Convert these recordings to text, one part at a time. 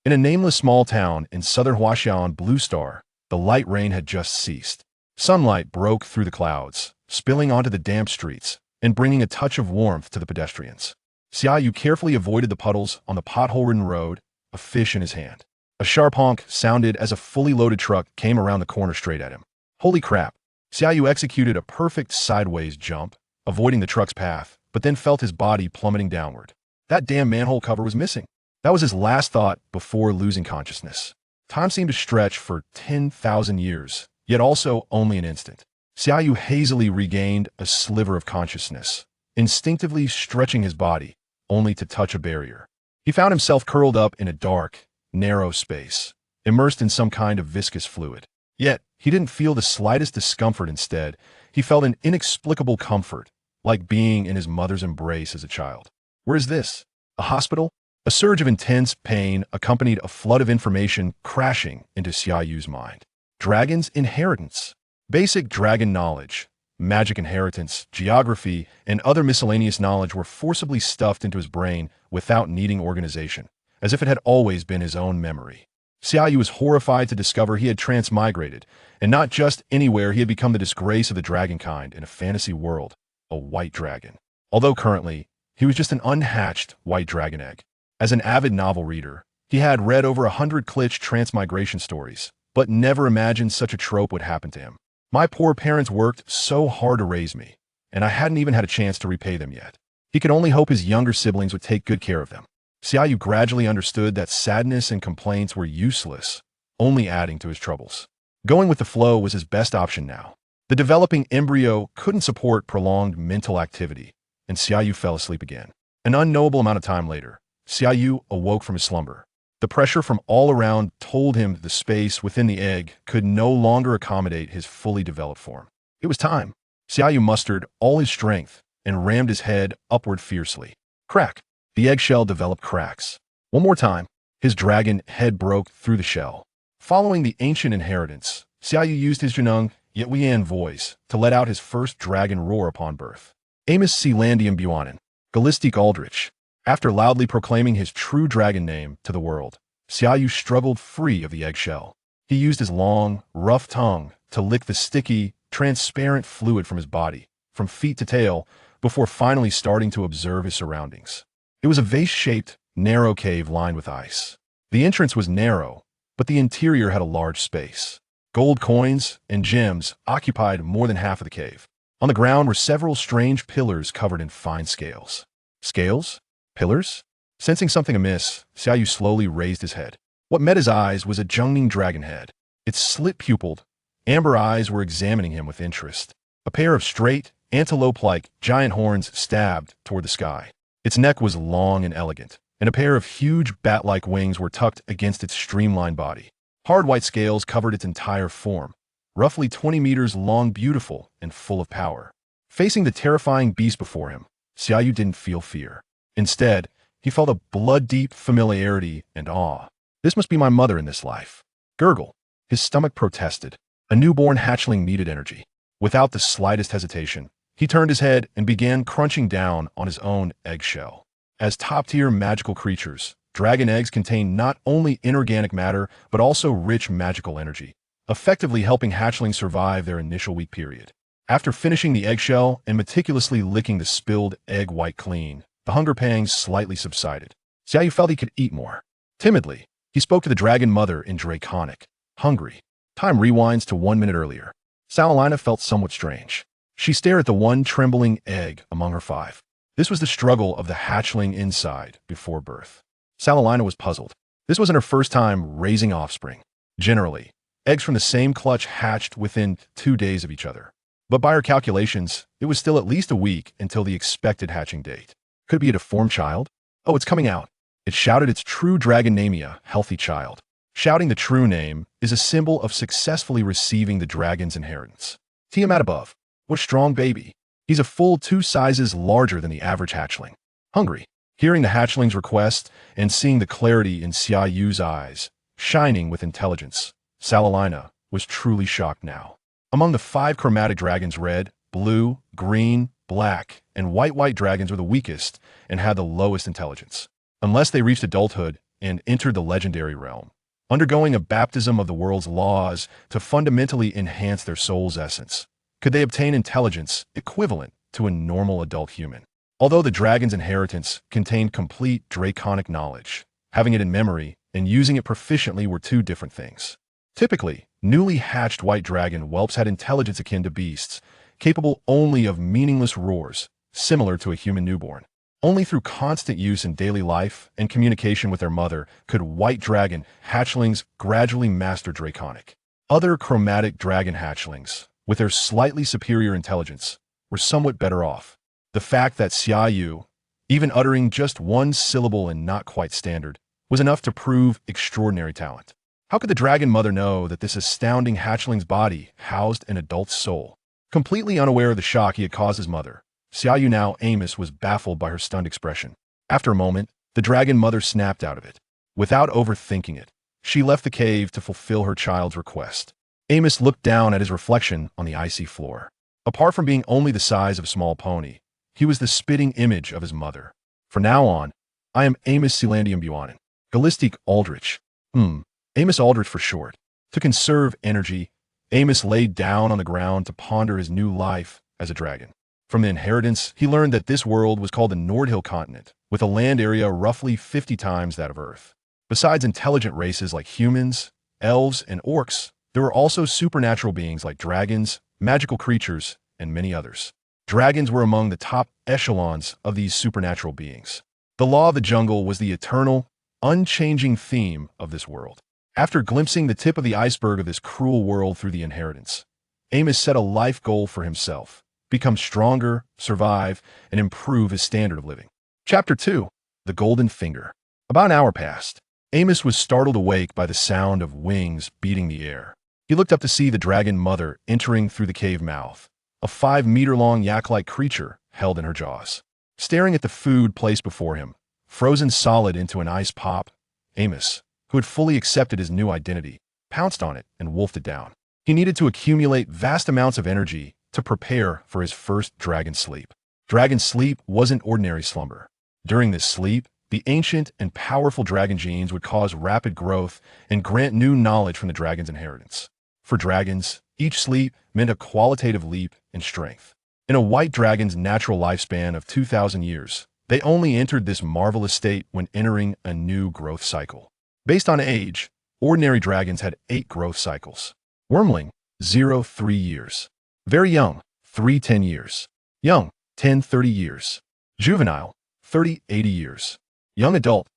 In a nameless small town in southern Huashan Blue Star, the light rain had just ceased. Sunlight broke through the clouds, spilling onto the damp streets and bringing a touch of warmth to the pedestrians. Xiaoyu carefully avoided the puddles on the pothole-ridden road, a fish in his hand. A sharp honk sounded as a fully loaded truck came around the corner straight at him. Holy crap! Xiaoyu executed a perfect sideways jump, avoiding the truck's path, but then felt his body plummeting downward. That damn manhole cover was missing. That was his last thought before losing consciousness. Time seemed to stretch for 10,000 years, yet also only an instant. Xiaoyu hazily regained a sliver of consciousness, instinctively stretching his body, only to touch a barrier. He found himself curled up in a dark, narrow space, immersed in some kind of viscous fluid. Yet, he didn't feel the slightest discomfort. Instead, he felt an inexplicable comfort, like being in his mother's embrace as a child. Where is this? A hospital? A surge of intense pain accompanied a flood of information crashing into Xiaoyu's mind. Dragon's inheritance. Basic dragon knowledge, magic inheritance, geography, and other miscellaneous knowledge were forcibly stuffed into his brain without needing organization, as if it had always been his own memory. Xiaoyu was horrified to discover he had transmigrated, and not just anywhere. He had become the disgrace of the dragonkind in a fantasy world, a white dragon. Although currently, he was just an unhatched white dragon egg. As an avid novel reader, he had read over 100 Klitsch transmigration stories, but never imagined such a trope would happen to him. My poor parents worked so hard to raise me, and I hadn't even had a chance to repay them yet. He could only hope his younger siblings would take good care of them. Xiaoyu gradually understood that sadness and complaints were useless, only adding to his troubles. Going with the flow was his best option now. The developing embryo couldn't support prolonged mental activity, and Xiaoyu fell asleep again. An unknowable amount of time later, Xiaoyu awoke from his slumber. The pressure from all around told him the space within the egg could no longer accommodate his fully developed form. It was time. Xiaoyu mustered all his strength and rammed his head upward fiercely. Crack! The eggshell developed cracks. One more time, his dragon head broke through the shell. Following the ancient inheritance, Xiaoyu used his Zheneng Yetwian voice to let out his first dragon roar upon birth. Amos Sealandium Buanan, Gallistic Aldrich. After loudly proclaiming his true dragon name to the world, Xiaoyu struggled free of the eggshell. He used his long, rough tongue to lick the sticky, transparent fluid from his body, from feet to tail, before finally starting to observe his surroundings. It was a vase-shaped, narrow cave lined with ice. The entrance was narrow, but the interior had a large space. Gold coins and gems occupied more than half of the cave. On the ground were several strange pillars covered in fine scales. Scales? Pillars? Sensing something amiss, Xiaoyu slowly raised his head. What met his eyes was a Zhengning dragon head. Its slit-pupiled, amber eyes were examining him with interest. A pair of straight, antelope-like giant horns stabbed toward the sky. Its neck was long and elegant, and a pair of huge bat-like wings were tucked against its streamlined body. Hard white scales covered its entire form, roughly 20 meters long, beautiful, and full of power. Facing the terrifying beast before him, Xiaoyu didn't feel fear. Instead, he felt a blood-deep familiarity and awe. This must be my mother in this life. Gurgle. His stomach protested. A newborn hatchling needed energy. Without the slightest hesitation, he turned his head and began crunching down on his own eggshell. As top-tier magical creatures, dragon eggs contain not only inorganic matter, but also rich magical energy, effectively helping hatchlings survive their initial weak period. After finishing the eggshell and meticulously licking the spilled egg white clean, the hunger pangs slightly subsided. Xiaoyu felt he could eat more. Timidly, he spoke to the dragon mother in Draconic. Hungry. Time rewinds to 1 minute earlier. Salina felt somewhat strange. She stared at the one trembling egg among her 5. This was the struggle of the hatchling inside before birth. Salina was puzzled. This wasn't her first time raising offspring. Generally, eggs from the same clutch hatched within 2 days of each other. But by her calculations, it was still at least a week until the expected hatching date. Could it be a deformed child? Oh, it's coming out. It shouted its true dragon namia, healthy child. Shouting the true name is a symbol of successfully receiving the dragon's inheritance. Tiamat above. What strong baby. He's a full 2 sizes larger than the average hatchling. Hungry. Hearing the hatchling's request and seeing the clarity in Xiaoyu's eyes, shining with intelligence, Salina was truly shocked now. Among the 5 chromatic dragons, red, blue, green, black, and white dragons were the weakest and had the lowest intelligence. Unless they reached adulthood and entered the legendary realm, undergoing a baptism of the world's laws to fundamentally enhance their soul's essence. Could they obtain intelligence equivalent to a normal adult human? Although the dragon's inheritance contained complete draconic knowledge, having it in memory and using it proficiently were two different things. Typically, newly hatched white dragon whelps had intelligence akin to beasts, capable only of meaningless roars, similar to a human newborn. Only through constant use in daily life and communication with their mother could white dragon hatchlings gradually master draconic. Other chromatic dragon hatchlings, with their slightly superior intelligence, were somewhat better off. The fact that Xiaoyu, even uttering just one syllable and not quite standard, was enough to prove extraordinary talent. How could the dragon mother know that this astounding hatchling's body housed an adult's soul? Completely unaware of the shock he had caused his mother, Xiaoyu now Amos was baffled by her stunned expression. After a moment, the dragon mother snapped out of it. Without overthinking it, she left the cave to fulfill her child's request. Amos looked down at his reflection on the icy floor. Apart from being only the size of a small pony, he was the spitting image of his mother. From now on, I am Amos Selandium Buonin, Gallistic Aldrich. Amos Aldrich for short. To conserve energy, Amos laid down on the ground to ponder his new life as a dragon. From the inheritance, he learned that this world was called the Nordhyl continent, with a land area roughly 50 times that of Earth. Besides intelligent races like humans, elves, and orcs, there were also supernatural beings like dragons, magical creatures, and many others. Dragons were among the top echelons of these supernatural beings. The law of the jungle was the eternal, unchanging theme of this world. After glimpsing the tip of the iceberg of this cruel world through the inheritance, Amos set a life goal for himself: become stronger, survive, and improve his standard of living. Chapter 2. The Golden Finger. About an hour passed. Amos was startled awake by the sound of wings beating the air. He looked up to see the dragon mother entering through the cave mouth, a 5-meter-long yak-like creature held in her jaws. Staring at the food placed before him, frozen solid into an ice pop, Amos, who had fully accepted his new identity, pounced on it and wolfed it down. He needed to accumulate vast amounts of energy to prepare for his first dragon sleep. Dragon sleep wasn't ordinary slumber. During this sleep, the ancient and powerful dragon genes would cause rapid growth and grant new knowledge from the dragon's inheritance. For dragons, each sleep meant a qualitative leap in strength. In a white dragon's natural lifespan of 2,000 years, they only entered this marvelous state when entering a new growth cycle. Based on age, ordinary dragons had 8 growth cycles. Wormling, 0-3 years. Very young, 3-10 years. Young, 10-30 years. Juvenile, 30-80 years. Young adult,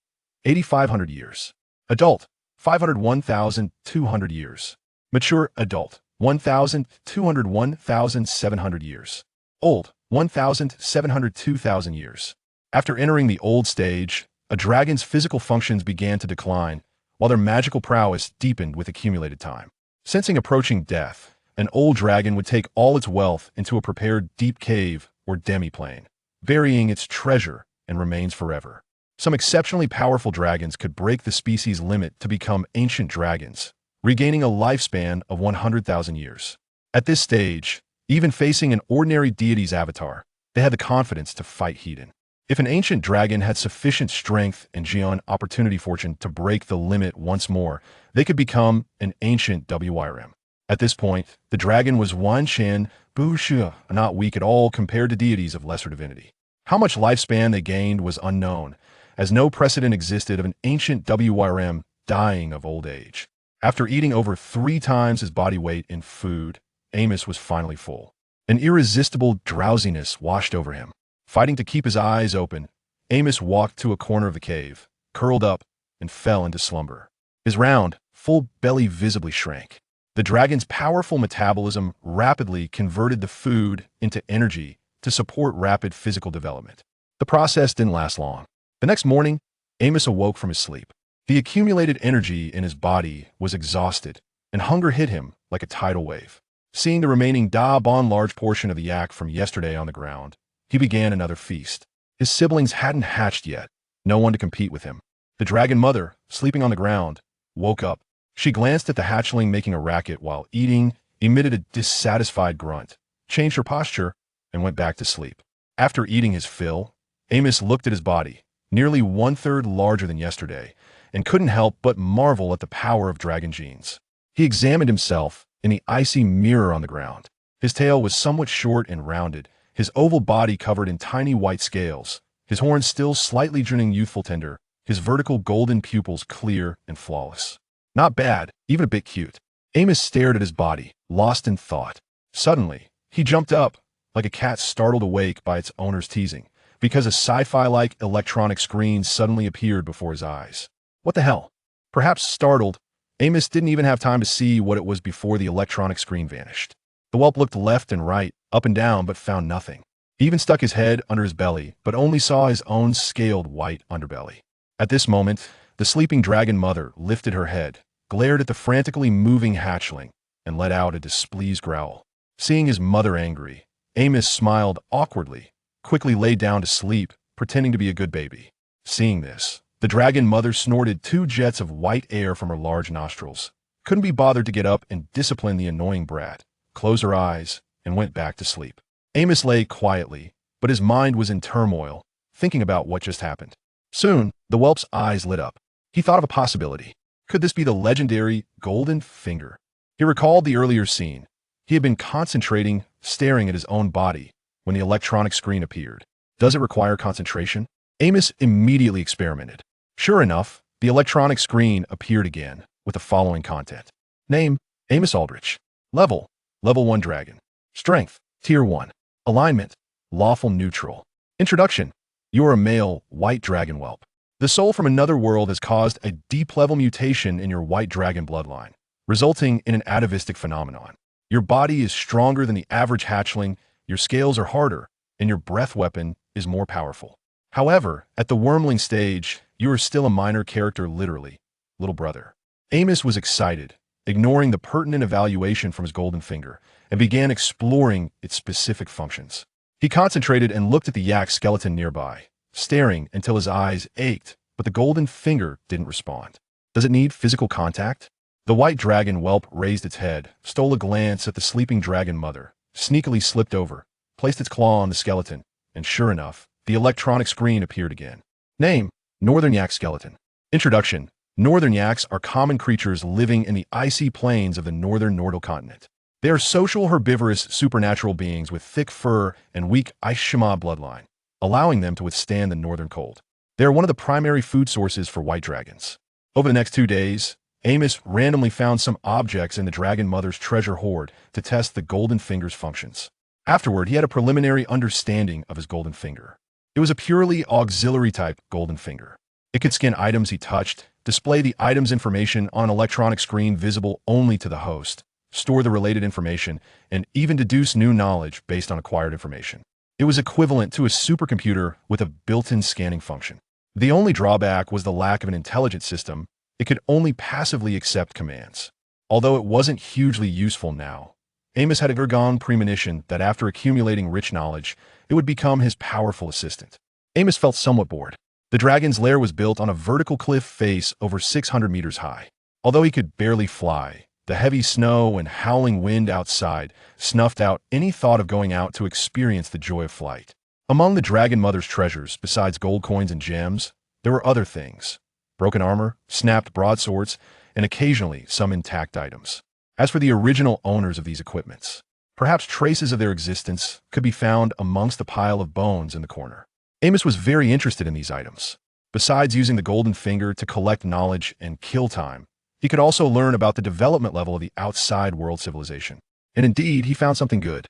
8,500 years. Adult, 501,200 years. Mature adult, 1,201,700 years. Old, 1,702,000 years. After entering the old stage, a dragon's physical functions began to decline, while their magical prowess deepened with accumulated time. Sensing approaching death, an old dragon would take all its wealth into a prepared deep cave or demi-plane, burying its treasure and remains forever. Some exceptionally powerful dragons could break the species limit to become ancient dragons, regaining a lifespan of 100,000 years. At this stage, even facing an ordinary deity's avatar, they had the confidence to fight Hedon. If an ancient dragon had sufficient strength and Jian opportunity fortune to break the limit once more, they could become an ancient WRM. At this point, the dragon was Wanshan Bushu, not weak at all compared to deities of lesser divinity. How much lifespan they gained was unknown, as no precedent existed of an ancient WRM dying of old age. After eating over 3 times his body weight in food, Amos was finally full. An irresistible drowsiness washed over him. Fighting to keep his eyes open, Amos walked to a corner of the cave, curled up, and fell into slumber. His round, full belly visibly shrank. The dragon's powerful metabolism rapidly converted the food into energy to support rapid physical development. The process didn't last long. The next morning, Amos awoke from his sleep. The accumulated energy in his body was exhausted, and hunger hit him like a tidal wave. Seeing the remaining large portion of the yak from yesterday on the ground, he began another feast. His siblings hadn't hatched yet, no one to compete with him. The dragon mother, sleeping on the ground, woke up. She glanced at the hatchling making a racket while eating, emitted a dissatisfied grunt, changed her posture, and went back to sleep. After eating his fill, Amos looked at his body, nearly 1/3 larger than yesterday, and couldn't help but marvel at the power of dragon genes. He examined himself in the icy mirror on the ground. His tail was somewhat short and rounded, his oval body covered in tiny white scales, his horns still slightly drooping youthful tender, his vertical golden pupils clear and flawless. Not bad, even a bit cute. Amos stared at his body, lost in thought. Suddenly, he jumped up, like a cat startled awake by its owner's teasing, because a sci-fi-like electronic screen suddenly appeared before his eyes. What the hell? Perhaps startled, Amos didn't even have time to see what it was before the electronic screen vanished. The whelp looked left and right, up and down, but found nothing. He even stuck his head under his belly, but only saw his own scaled white underbelly. At this moment, the sleeping dragon mother lifted her head, glared at the frantically moving hatchling, and let out a displeased growl. Seeing his mother angry, Amos smiled awkwardly, quickly lay down to sleep, pretending to be a good baby. Seeing this, the dragon mother snorted 2 jets of white air from her large nostrils, couldn't be bothered to get up and discipline the annoying brat, closed her eyes, and went back to sleep. Amos lay quietly, but his mind was in turmoil, thinking about what just happened. Soon, the whelp's eyes lit up. He thought of a possibility. Could this be the legendary golden finger? He recalled the earlier scene. He had been concentrating, staring at his own body, when the electronic screen appeared. Does it require concentration? Amos immediately experimented. Sure enough, the electronic screen appeared again, with the following content. Name, Amos Aldrich. Level, Level 1 Dragon. Strength, Tier 1. Alignment, Lawful Neutral. Introduction. You are a male, white dragon whelp. The soul from another world has caused a deep-level mutation in your white dragon bloodline, resulting in an atavistic phenomenon. Your body is stronger than the average hatchling, your scales are harder, and your breath weapon is more powerful. However, at the wormling stage, you are still a minor character literally, little brother. Amos was excited, ignoring the pertinent evaluation from his golden finger, and began exploring its specific functions. He concentrated and looked at the yak skeleton nearby, staring until his eyes ached, but the golden finger didn't respond. Does it need physical contact? The white dragon whelp raised its head, stole a glance at the sleeping dragon mother, sneakily slipped over, placed its claw on the skeleton, and sure enough, the electronic screen appeared again. Name, Northern Yak Skeleton. Introduction. Northern yaks are common creatures living in the icy plains of the northern Nordhyl continent. They are social herbivorous supernatural beings with thick fur and weak Aishima bloodline, allowing them to withstand the northern cold. They are one of the primary food sources for white dragons. Over the next 2 days, Amos randomly found some objects in the dragon mother's treasure hoard to test the golden finger's functions. Afterward, he had a preliminary understanding of his golden finger. It was a purely auxiliary-type golden finger. It could scan items he touched, display the item's information on an electronic screen visible only to the host, store the related information, and even deduce new knowledge based on acquired information. It was equivalent to a supercomputer with a built-in scanning function. The only drawback was the lack of an intelligent system. It could only passively accept commands. Although it wasn't hugely useful now, Amos had a foregone premonition that after accumulating rich knowledge, it would become his powerful assistant. Amos felt somewhat bored. The dragon's lair was built on a vertical cliff face over 600 meters high. Although he could barely fly, the heavy snow and howling wind outside snuffed out any thought of going out to experience the joy of flight. Among the dragon mother's treasures, besides gold coins and gems, there were other things. Broken armor, snapped broadswords, and occasionally some intact items. As for the original owners of these equipments, perhaps traces of their existence could be found amongst the pile of bones in the corner. Amos was very interested in these items. Besides using the golden finger to collect knowledge and kill time, he could also learn about the development level of the outside world civilization. And indeed, he found something good.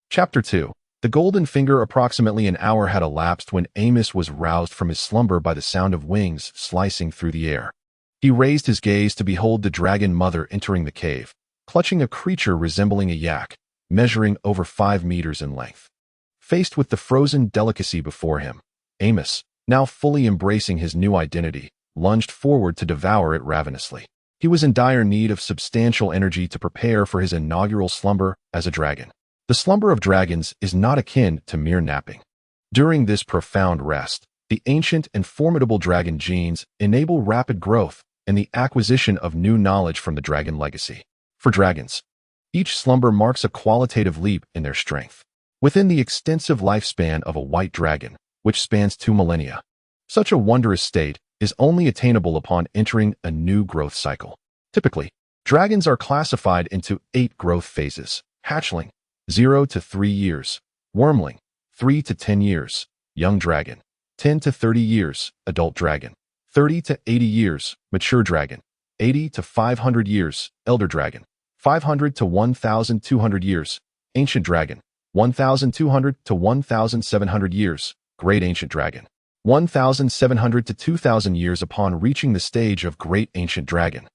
Chapter 2. The golden finger. Approximately an hour had elapsed when Amos was roused from his slumber by the sound of wings slicing through the air. He raised his gaze to behold the dragon mother entering the cave, clutching a creature resembling a yak, measuring over 5 meters in length. Faced with the frozen delicacy before him, Amos, now fully embracing his new identity, lunged forward to devour it ravenously. He was in dire need of substantial energy to prepare for his inaugural slumber as a dragon. The slumber of dragons is not akin to mere napping. During this profound rest, the ancient and formidable dragon genes enable rapid growth and the acquisition of new knowledge from the dragon legacy. For dragons, each slumber marks a qualitative leap in their strength. Within the extensive lifespan of a white dragon, which spans 2 millennia, such a wondrous state is only attainable upon entering a new growth cycle. Typically, dragons are classified into 8 growth phases: hatchling, 0 to 3 years; wormling, 3 to 10 years; young dragon, 10 to 30 years; adult dragon, 30 to 80 years; mature dragon, 80 to 500 years; elder dragon, 500 to 1,200 years; ancient dragon, 1,200 to 1,700 years; great ancient dragon, 1,700 to 2,000 years. Upon reaching the stage of great ancient dragon,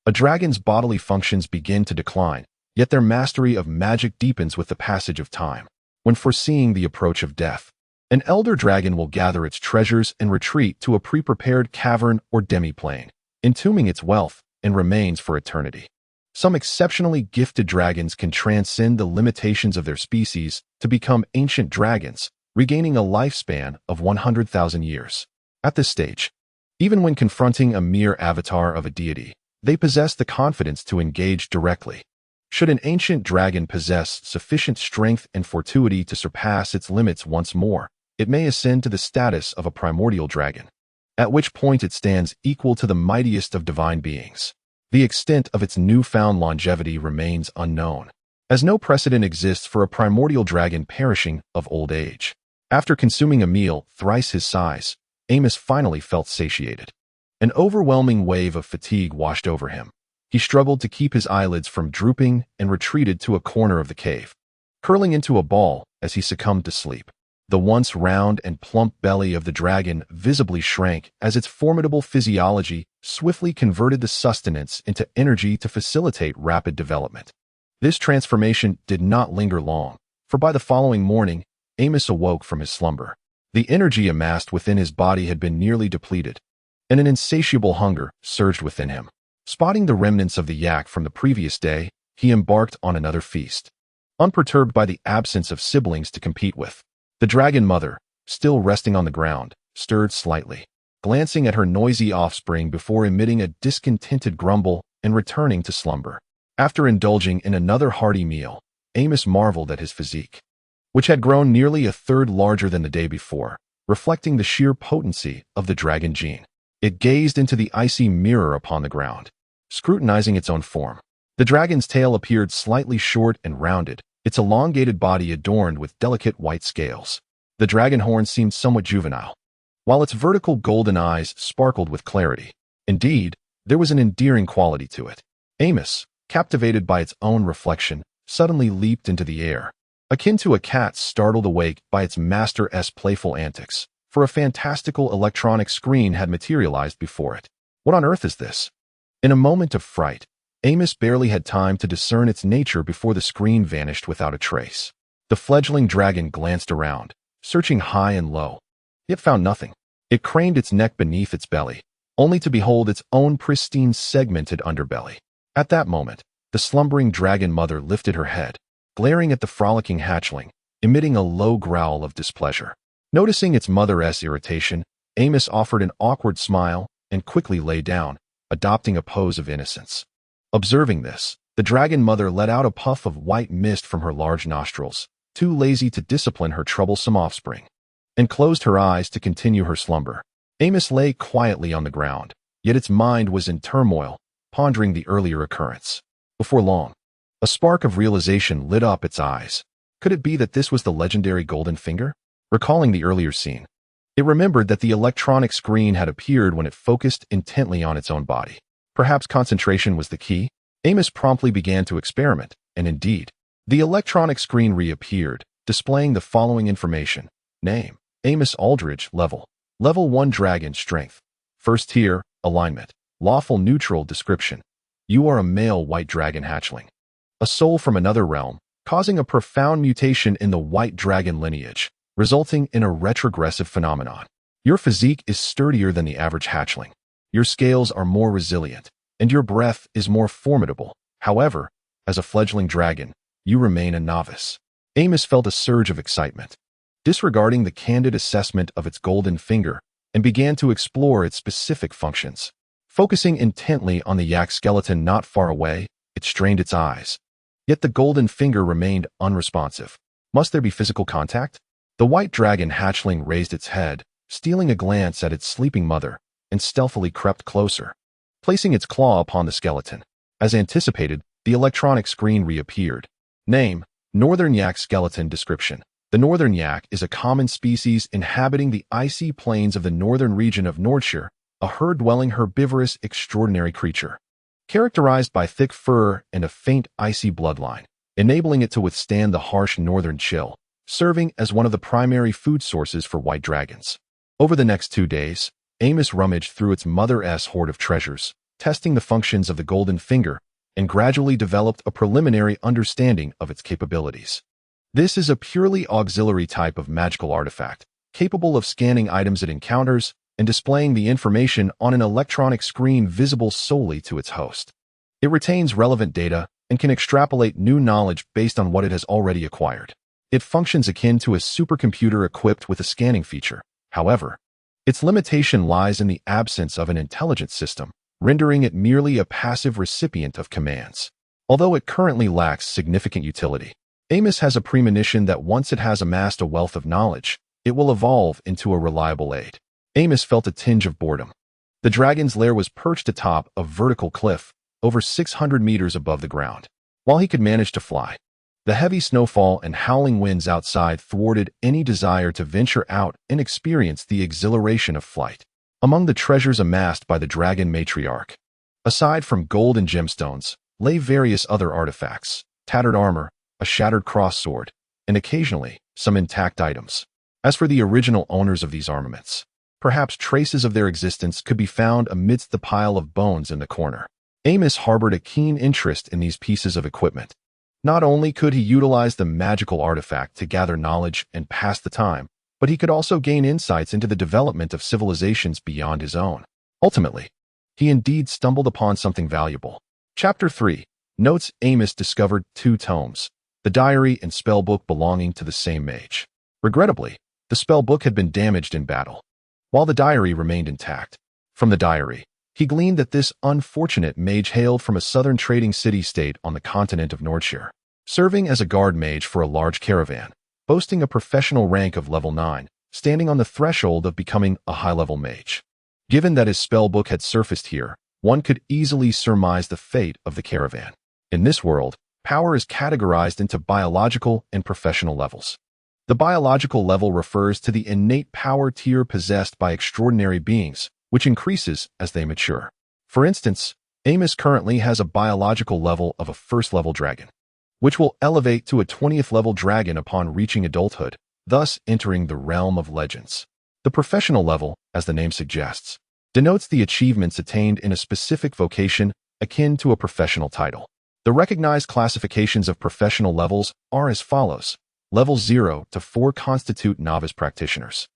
a dragon's bodily functions begin to decline, yet their mastery of magic deepens with the passage of time. When foreseeing the approach of death, an elder dragon will gather its treasures and retreat to a pre-prepared cavern or demi-plane, entombing its wealth and remains for eternity. Some exceptionally gifted dragons can transcend the limitations of their species to become ancient dragons, regaining a lifespan of 100,000 years. At this stage, even when confronting a mere avatar of a deity, they possess the confidence to engage directly. Should an ancient dragon possess sufficient strength and fortitude to surpass its limits once more, it may ascend to the status of a primordial dragon, at which point it stands equal to the mightiest of divine beings. The extent of its newfound longevity remains unknown, as no precedent exists for a primordial dragon perishing of old age. After consuming a meal thrice his size, Amos finally felt satiated. An overwhelming wave of fatigue washed over him. He struggled to keep his eyelids from drooping and retreated to a corner of the cave, curling into a ball as he succumbed to sleep. The once round and plump belly of the dragon visibly shrank as its formidable physiology swiftly converted the sustenance into energy to facilitate rapid development. This transformation did not linger long, for by the following morning, Amos awoke from his slumber. The energy amassed within his body had been nearly depleted, and an insatiable hunger surged within him. Spotting the remnants of the yak from the previous day, he embarked on another feast. Unperturbed by the absence of siblings to compete with, the dragon mother, still resting on the ground, stirred slightly, glancing at her noisy offspring before emitting a discontented grumble and returning to slumber. After indulging in another hearty meal, Amos marveled at his physique, which had grown nearly a third larger than the day before, reflecting the sheer potency of the dragon gene. It gazed into the icy mirror upon the ground, scrutinizing its own form. The dragon's tail appeared slightly short and rounded, its elongated body adorned with delicate white scales. The dragon horn seemed somewhat juvenile, while its vertical golden eyes sparkled with clarity. Indeed, there was an endearing quality to it. Amos, captivated by its own reflection, suddenly leaped into the air, akin to a cat startled awake by its master's playful antics, for a fantastical electronic screen had materialized before it. What on earth is this? In a moment of fright, Amos barely had time to discern its nature before the screen vanished without a trace. The fledgling dragon glanced around, searching high and low, yet found nothing. It craned its neck beneath its belly, only to behold its own pristine segmented underbelly. At that moment, the slumbering dragon mother lifted her head, glaring at the frolicking hatchling, emitting a low growl of displeasure. Noticing its mother's irritation, Amos offered an awkward smile and quickly lay down, adopting a pose of innocence. Observing this, the dragon mother let out a puff of white mist from her large nostrils, too lazy to discipline her troublesome offspring, and closed her eyes to continue her slumber. Amos lay quietly on the ground, yet its mind was in turmoil, pondering the earlier occurrence. Before long, a spark of realization lit up its eyes. Could it be that this was the legendary golden finger? Recalling the earlier scene, it remembered that the electronic screen had appeared when it focused intently on its own body. Perhaps concentration was the key? Amos promptly began to experiment, and indeed, the electronic screen reappeared, displaying the following information. Name: Amos Aldridge. Level: Level 1 Dragon. Strength: First tier. Alignment: Lawful neutral. Description: You are a male white dragon hatchling, a soul from another realm, causing a profound mutation in the white dragon lineage, resulting in a retrogressive phenomenon. Your physique is sturdier than the average hatchling. Your scales are more resilient, and your breath is more formidable. However, as a fledgling dragon, you remain a novice. Amos felt a surge of excitement, disregarding the candid assessment of its golden finger, and began to explore its specific functions. Focusing intently on the yak skeleton not far away, it strained its eyes. Yet the golden finger remained unresponsive. Must there be physical contact? The white dragon hatchling raised its head, stealing a glance at its sleeping mother, and stealthily crept closer, placing its claw upon the skeleton. As anticipated, the electronic screen reappeared. Name: Northern yak skeleton. Description: the northern yak is a common species inhabiting the icy plains of the northern region of Nordhyl, a herd-dwelling herbivorous extraordinary creature, characterized by thick fur and a faint icy bloodline, enabling it to withstand the harsh northern chill, serving as one of the primary food sources for white dragons. Over the next 2 days, Amos rummaged through its mother's hoard of treasures, testing the functions of the golden finger, and gradually developed a preliminary understanding of its capabilities. This is a purely auxiliary type of magical artifact, capable of scanning items it encounters and displaying the information on an electronic screen visible solely to its host. It retains relevant data and can extrapolate new knowledge based on what it has already acquired. It functions akin to a supercomputer equipped with a scanning feature. However, its limitation lies in the absence of an intelligent system, rendering it merely a passive recipient of commands. Although it currently lacks significant utility, Amos has a premonition that once it has amassed a wealth of knowledge, it will evolve into a reliable aid. Amos felt a tinge of boredom. The dragon's lair was perched atop a vertical cliff, over 600 meters above the ground. While he could manage to fly, the heavy snowfall and howling winds outside thwarted any desire to venture out and experience the exhilaration of flight. Among the treasures amassed by the dragon matriarch, aside from gold and gemstones, lay various other artifacts: tattered armor, a shattered cross sword, and occasionally, some intact items. As for the original owners of these armaments, perhaps traces of their existence could be found amidst the pile of bones in the corner. Amos harbored a keen interest in these pieces of equipment. Not only could he utilize the magical artifact to gather knowledge and pass the time, but he could also gain insights into the development of civilizations beyond his own. Ultimately, he indeed stumbled upon something valuable. Chapter 3. Notes: Amos discovered 2 tomes, the diary and spellbook belonging to the same mage. Regrettably, the spellbook had been damaged in battle, while the diary remained intact. From the diary, he gleaned that this unfortunate mage hailed from a southern trading city-state on the continent of Nordhyl, serving as a guard mage for a large caravan, boasting a professional rank of level 9, standing on the threshold of becoming a high-level mage. Given that his spellbook had surfaced here, one could easily surmise the fate of the caravan. In this world, power is categorized into biological and professional levels. The biological level refers to the innate power tier possessed by extraordinary beings, which increases as they mature. For instance, Amos currently has a biological level of a first-level dragon, which will elevate to a 20th-level dragon upon reaching adulthood, thus entering the realm of legends. The professional level, as the name suggests, denotes the achievements attained in a specific vocation akin to a professional title. The recognized classifications of professional levels are as follows. Levels 0 to 4 constitute novice practitioners.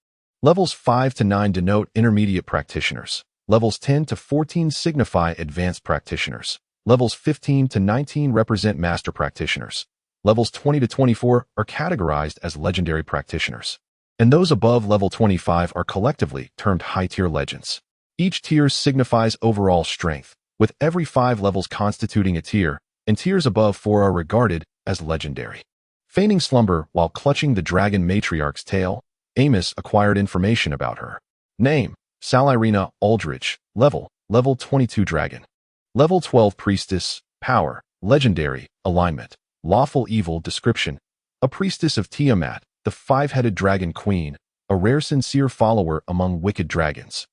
Levels 5 to 9 denote intermediate practitioners. Levels 10 to 14 signify advanced practitioners. Levels 15 to 19 represent master practitioners. Levels 20 to 24 are categorized as legendary practitioners. And those above level 25 are collectively termed high-tier legends. Each tier signifies overall strength, with every 5 levels constituting a tier, and tiers above 4 are regarded as legendary. Feigning slumber while clutching the dragon matriarch's tail, Amos acquired information about her. Name: Salirina Aldridge. Level 22 dragon. Level 12 priestess. Power: legendary. Alignment: lawful evil. Description: a priestess of Tiamat, the 5-headed dragon queen, a rare sincere follower among wicked dragons.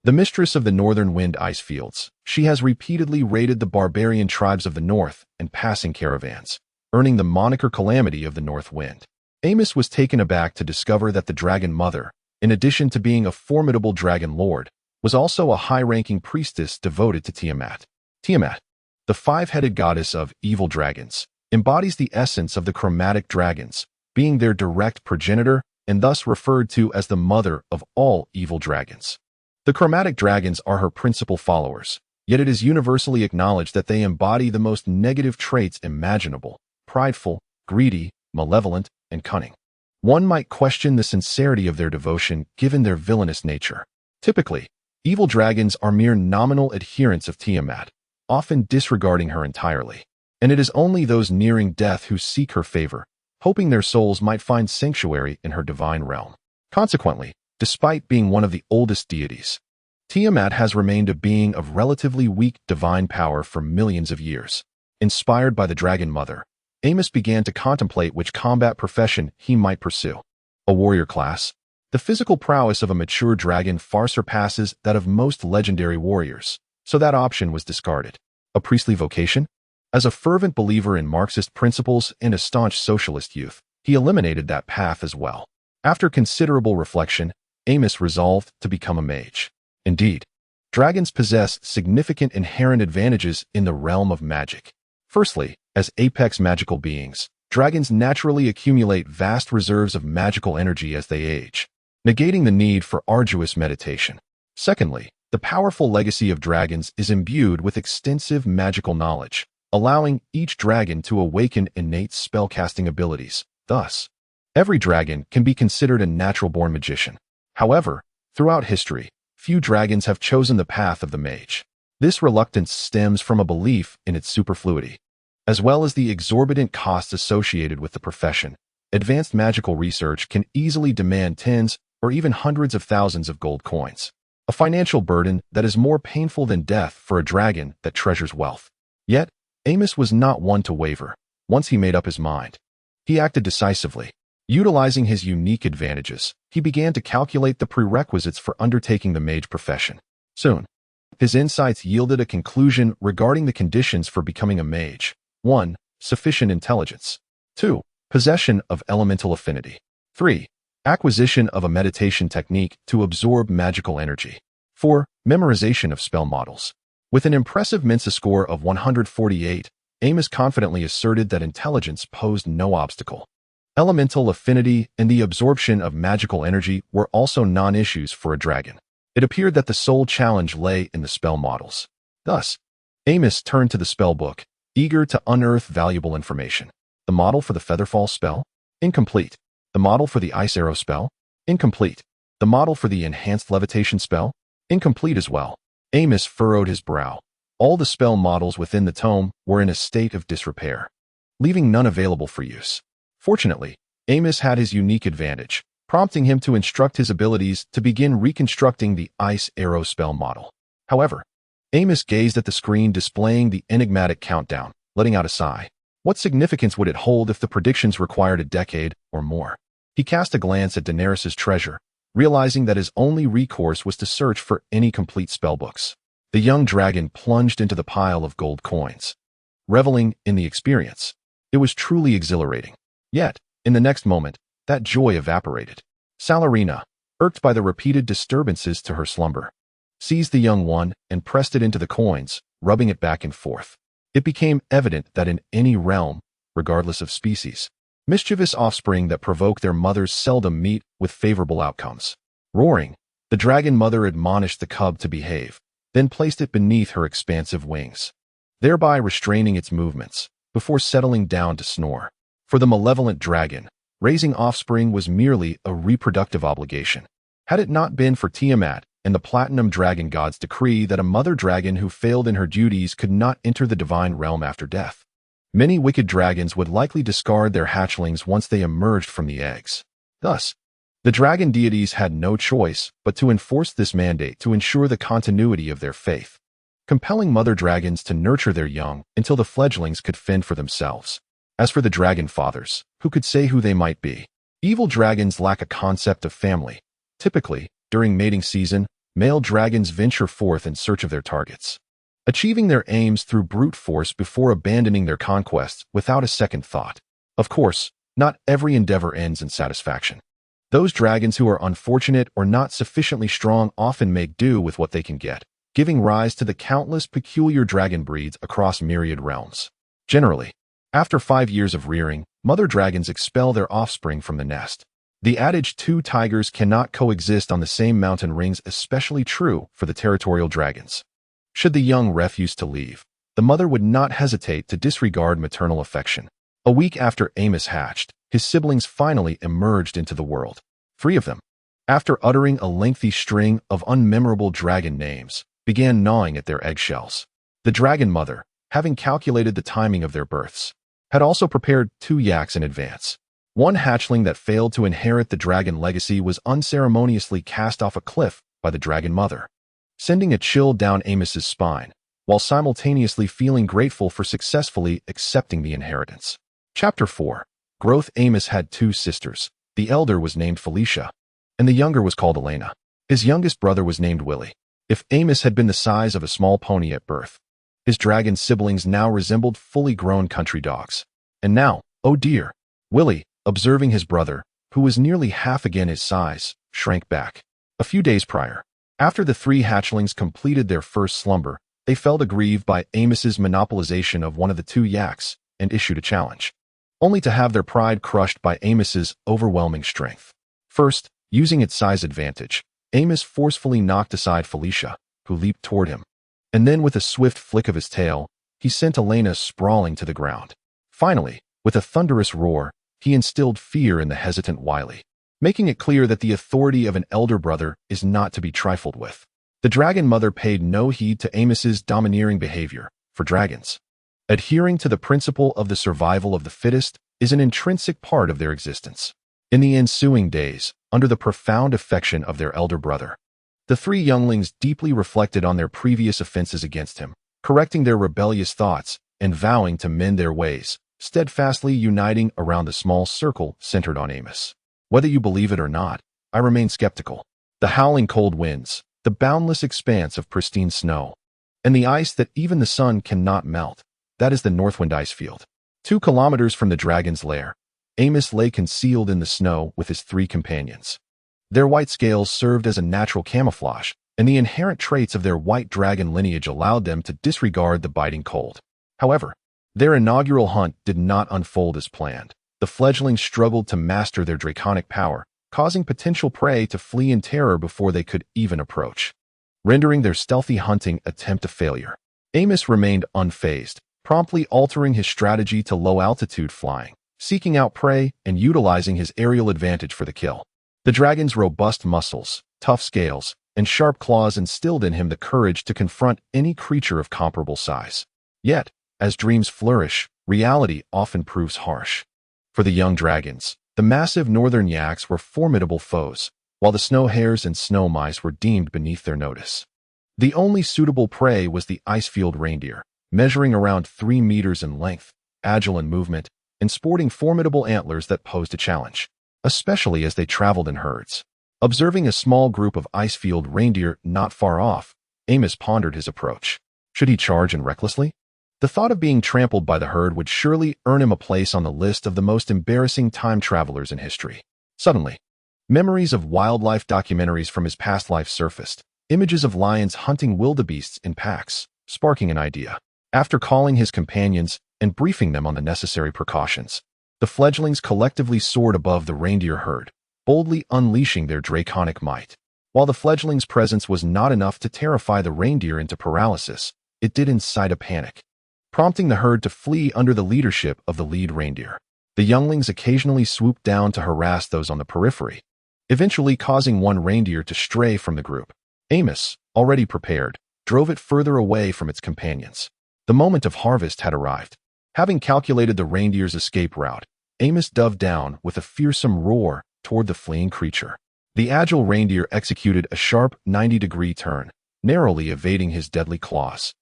The mistress of the northern wind ice fields, she has repeatedly raided the barbarian tribes of the north and passing caravans, earning the moniker Calamity of the North Wind. Amos was taken aback to discover that the Dragon Mother, in addition to being a formidable dragon lord, was also a high-ranking priestess devoted to Tiamat. Tiamat, the 5-headed goddess of evil dragons, embodies the essence of the chromatic dragons, being their direct progenitor and thus referred to as the mother of all evil dragons. The chromatic dragons are her principal followers, yet it is universally acknowledged that they embody the most negative traits imaginable: prideful, greedy, malevolent, and cunning. One might question the sincerity of their devotion given their villainous nature. Typically, evil dragons are mere nominal adherents of Tiamat, often disregarding her entirely, and it is only those nearing death who seek her favor, hoping their souls might find sanctuary in her divine realm. Consequently, despite being one of the oldest deities, Tiamat has remained a being of relatively weak divine power for millions of years. Inspired by the Dragon Mother, Amos began to contemplate which combat profession he might pursue. A warrior class. The physical prowess of a mature dragon far surpasses that of most legendary warriors, so that option was discarded. A priestly vocation? As a fervent believer in Marxist principles and a staunch socialist youth, he eliminated that path as well. After considerable reflection, Amos resolved to become a mage. Indeed, dragons possess significant inherent advantages in the realm of magic. Firstly, as apex magical beings, dragons naturally accumulate vast reserves of magical energy as they age, negating the need for arduous meditation. Secondly, the powerful legacy of dragons is imbued with extensive magical knowledge, allowing each dragon to awaken innate spellcasting abilities. Thus, every dragon can be considered a natural-born magician. However, throughout history, few dragons have chosen the path of the mage. This reluctance stems from a belief in its superfluity, as well as the exorbitant costs associated with the profession. Advanced magical research can easily demand tens or even hundreds of thousands of gold coins, a financial burden that is more painful than death for a dragon that treasures wealth. Yet, Amos was not one to waver. Once he made up his mind, he acted decisively. Utilizing his unique advantages, he began to calculate the prerequisites for undertaking the mage profession. Soon, his insights yielded a conclusion regarding the conditions for becoming a mage. 1. Sufficient intelligence. 2. Possession of elemental affinity. 3. Acquisition of a meditation technique to absorb magical energy. 4. Memorization of spell models. With an impressive Mensa score of 148, Amos confidently asserted that intelligence posed no obstacle. Elemental affinity and the absorption of magical energy were also non-issues for a dragon. It appeared that the sole challenge lay in the spell models. Thus, Amos turned to the spell book, eager to unearth valuable information. The model for the Featherfall spell? Incomplete. The model for the ice arrow spell? Incomplete. The model for the enhanced levitation spell? Incomplete as well. Amos furrowed his brow. All the spell models within the tome were in a state of disrepair, leaving none available for use. Fortunately, Amos had his unique advantage, prompting him to instruct his abilities to begin reconstructing the ice arrow spell model. However, Amos gazed at the screen displaying the enigmatic countdown, letting out a sigh. What significance would it hold if the predictions required a decade or more? He cast a glance at Daenerys's treasure, realizing that his only recourse was to search for any complete spellbooks. The young dragon plunged into the pile of gold coins, reveling in the experience. It was truly exhilarating. Yet, in the next moment, that joy evaporated. Salarina, irked by the repeated disturbances to her slumber, seized the young one and pressed it into the coins, rubbing it back and forth. It became evident that in any realm, regardless of species, mischievous offspring that provoke their mothers seldom meet with favorable outcomes. Roaring, the dragon mother admonished the cub to behave, then placed it beneath her expansive wings, thereby restraining its movements, before settling down to snore. For the malevolent dragon, raising offspring was merely a reproductive obligation. Had it not been for Tiamat and the Platinum Dragon God's decree that a mother dragon who failed in her duties could not enter the divine realm after death, many wicked dragons would likely discard their hatchlings once they emerged from the eggs. Thus, the dragon deities had no choice but to enforce this mandate to ensure the continuity of their faith, compelling mother dragons to nurture their young until the fledglings could fend for themselves. As for the dragon fathers, who could say who they might be? Evil dragons lack a concept of family. Typically, during mating season, male dragons venture forth in search of their targets, achieving their aims through brute force before abandoning their conquests without a second thought. Of course, not every endeavor ends in satisfaction. Those dragons who are unfortunate or not sufficiently strong often make do with what they can get, giving rise to the countless peculiar dragon breeds across myriad realms. Generally, after 5 years of rearing, mother dragons expel their offspring from the nest. The adage two tigers cannot coexist on the same mountain rings especially true for the territorial dragons. Should the young refuse to leave, the mother would not hesitate to disregard maternal affection. A week after Amos hatched, his siblings finally emerged into the world. 3 of them, after uttering a lengthy string of unmemorable dragon names, began gnawing at their eggshells. The dragon mother, having calculated the timing of their births, had also prepared 2 yaks in advance. One hatchling that failed to inherit the dragon legacy was unceremoniously cast off a cliff by the dragon mother. sending a chill down Amos's spine, while simultaneously feeling grateful for successfully accepting the inheritance. Chapter 4. Growth. Amos had two sisters. The elder was named Felicia, and the younger was called Elena. His youngest brother was named Willie. If Amos had been the size of a small pony at birth, his dragon siblings now resembled fully grown country dogs. And now, oh dear, Willie, observing his brother, who was nearly half again his size, shrank back. A few days prior, after the three hatchlings completed their first slumber, they felt aggrieved by Amos's monopolization of one of the two yaks and issued a challenge, only to have their pride crushed by Amos's overwhelming strength. First, using its size advantage, Amos forcefully knocked aside Felicia, who leaped toward him. And then with a swift flick of his tail, he sent Elena sprawling to the ground. Finally, with a thunderous roar, he instilled fear in the hesitant Wiley, making it clear that the authority of an elder brother is not to be trifled with. The dragon mother paid no heed to Amos's domineering behavior, for dragons, adhering to the principle of the survival of the fittest, is an intrinsic part of their existence. In the ensuing days, under the profound affection of their elder brother, the three younglings deeply reflected on their previous offenses against him, correcting their rebellious thoughts and vowing to mend their ways, steadfastly uniting around the small circle centered on Amos. Whether you believe it or not, I remain skeptical. The howling cold winds, the boundless expanse of pristine snow, and the ice that even the sun cannot melt, that is the Northwind ice field. 2 kilometers from the dragon's lair, Amos lay concealed in the snow with his 3 companions. Their white scales served as a natural camouflage, and the inherent traits of their white dragon lineage allowed them to disregard the biting cold. However, their inaugural hunt did not unfold as planned. The fledglings struggled to master their draconic power, causing potential prey to flee in terror before they could even approach, rendering their stealthy hunting attempt a failure. Amos remained unfazed, promptly altering his strategy to low-altitude flying, seeking out prey and utilizing his aerial advantage for the kill. The dragon's robust muscles, tough scales, and sharp claws instilled in him the courage to confront any creature of comparable size. Yet, as dreams flourish, reality often proves harsh. For the young dragons, the massive northern yaks were formidable foes, while the snow hares and snow mice were deemed beneath their notice. The only suitable prey was the icefield reindeer, measuring around 3 meters in length, agile in movement, and sporting formidable antlers that posed a challenge, especially as they traveled in herds. Observing a small group of icefield reindeer not far off, Amos pondered his approach. Should he charge in recklessly? The thought of being trampled by the herd would surely earn him a place on the list of the most embarrassing time travelers in history. Suddenly, memories of wildlife documentaries from his past life surfaced, images of lions hunting wildebeests in packs, sparking an idea. After calling his companions and briefing them on the necessary precautions, the fledglings collectively soared above the reindeer herd, boldly unleashing their draconic might. While the fledglings' presence was not enough to terrify the reindeer into paralysis, it did incite a panic, prompting the herd to flee under the leadership of the lead reindeer. The younglings occasionally swooped down to harass those on the periphery, eventually causing one reindeer to stray from the group. Amos, already prepared, drove it further away from its companions. The moment of harvest had arrived. Having calculated the reindeer's escape route, Amos dove down with a fearsome roar toward the fleeing creature. The agile reindeer executed a sharp 90-degree turn, narrowly evading his deadly claws.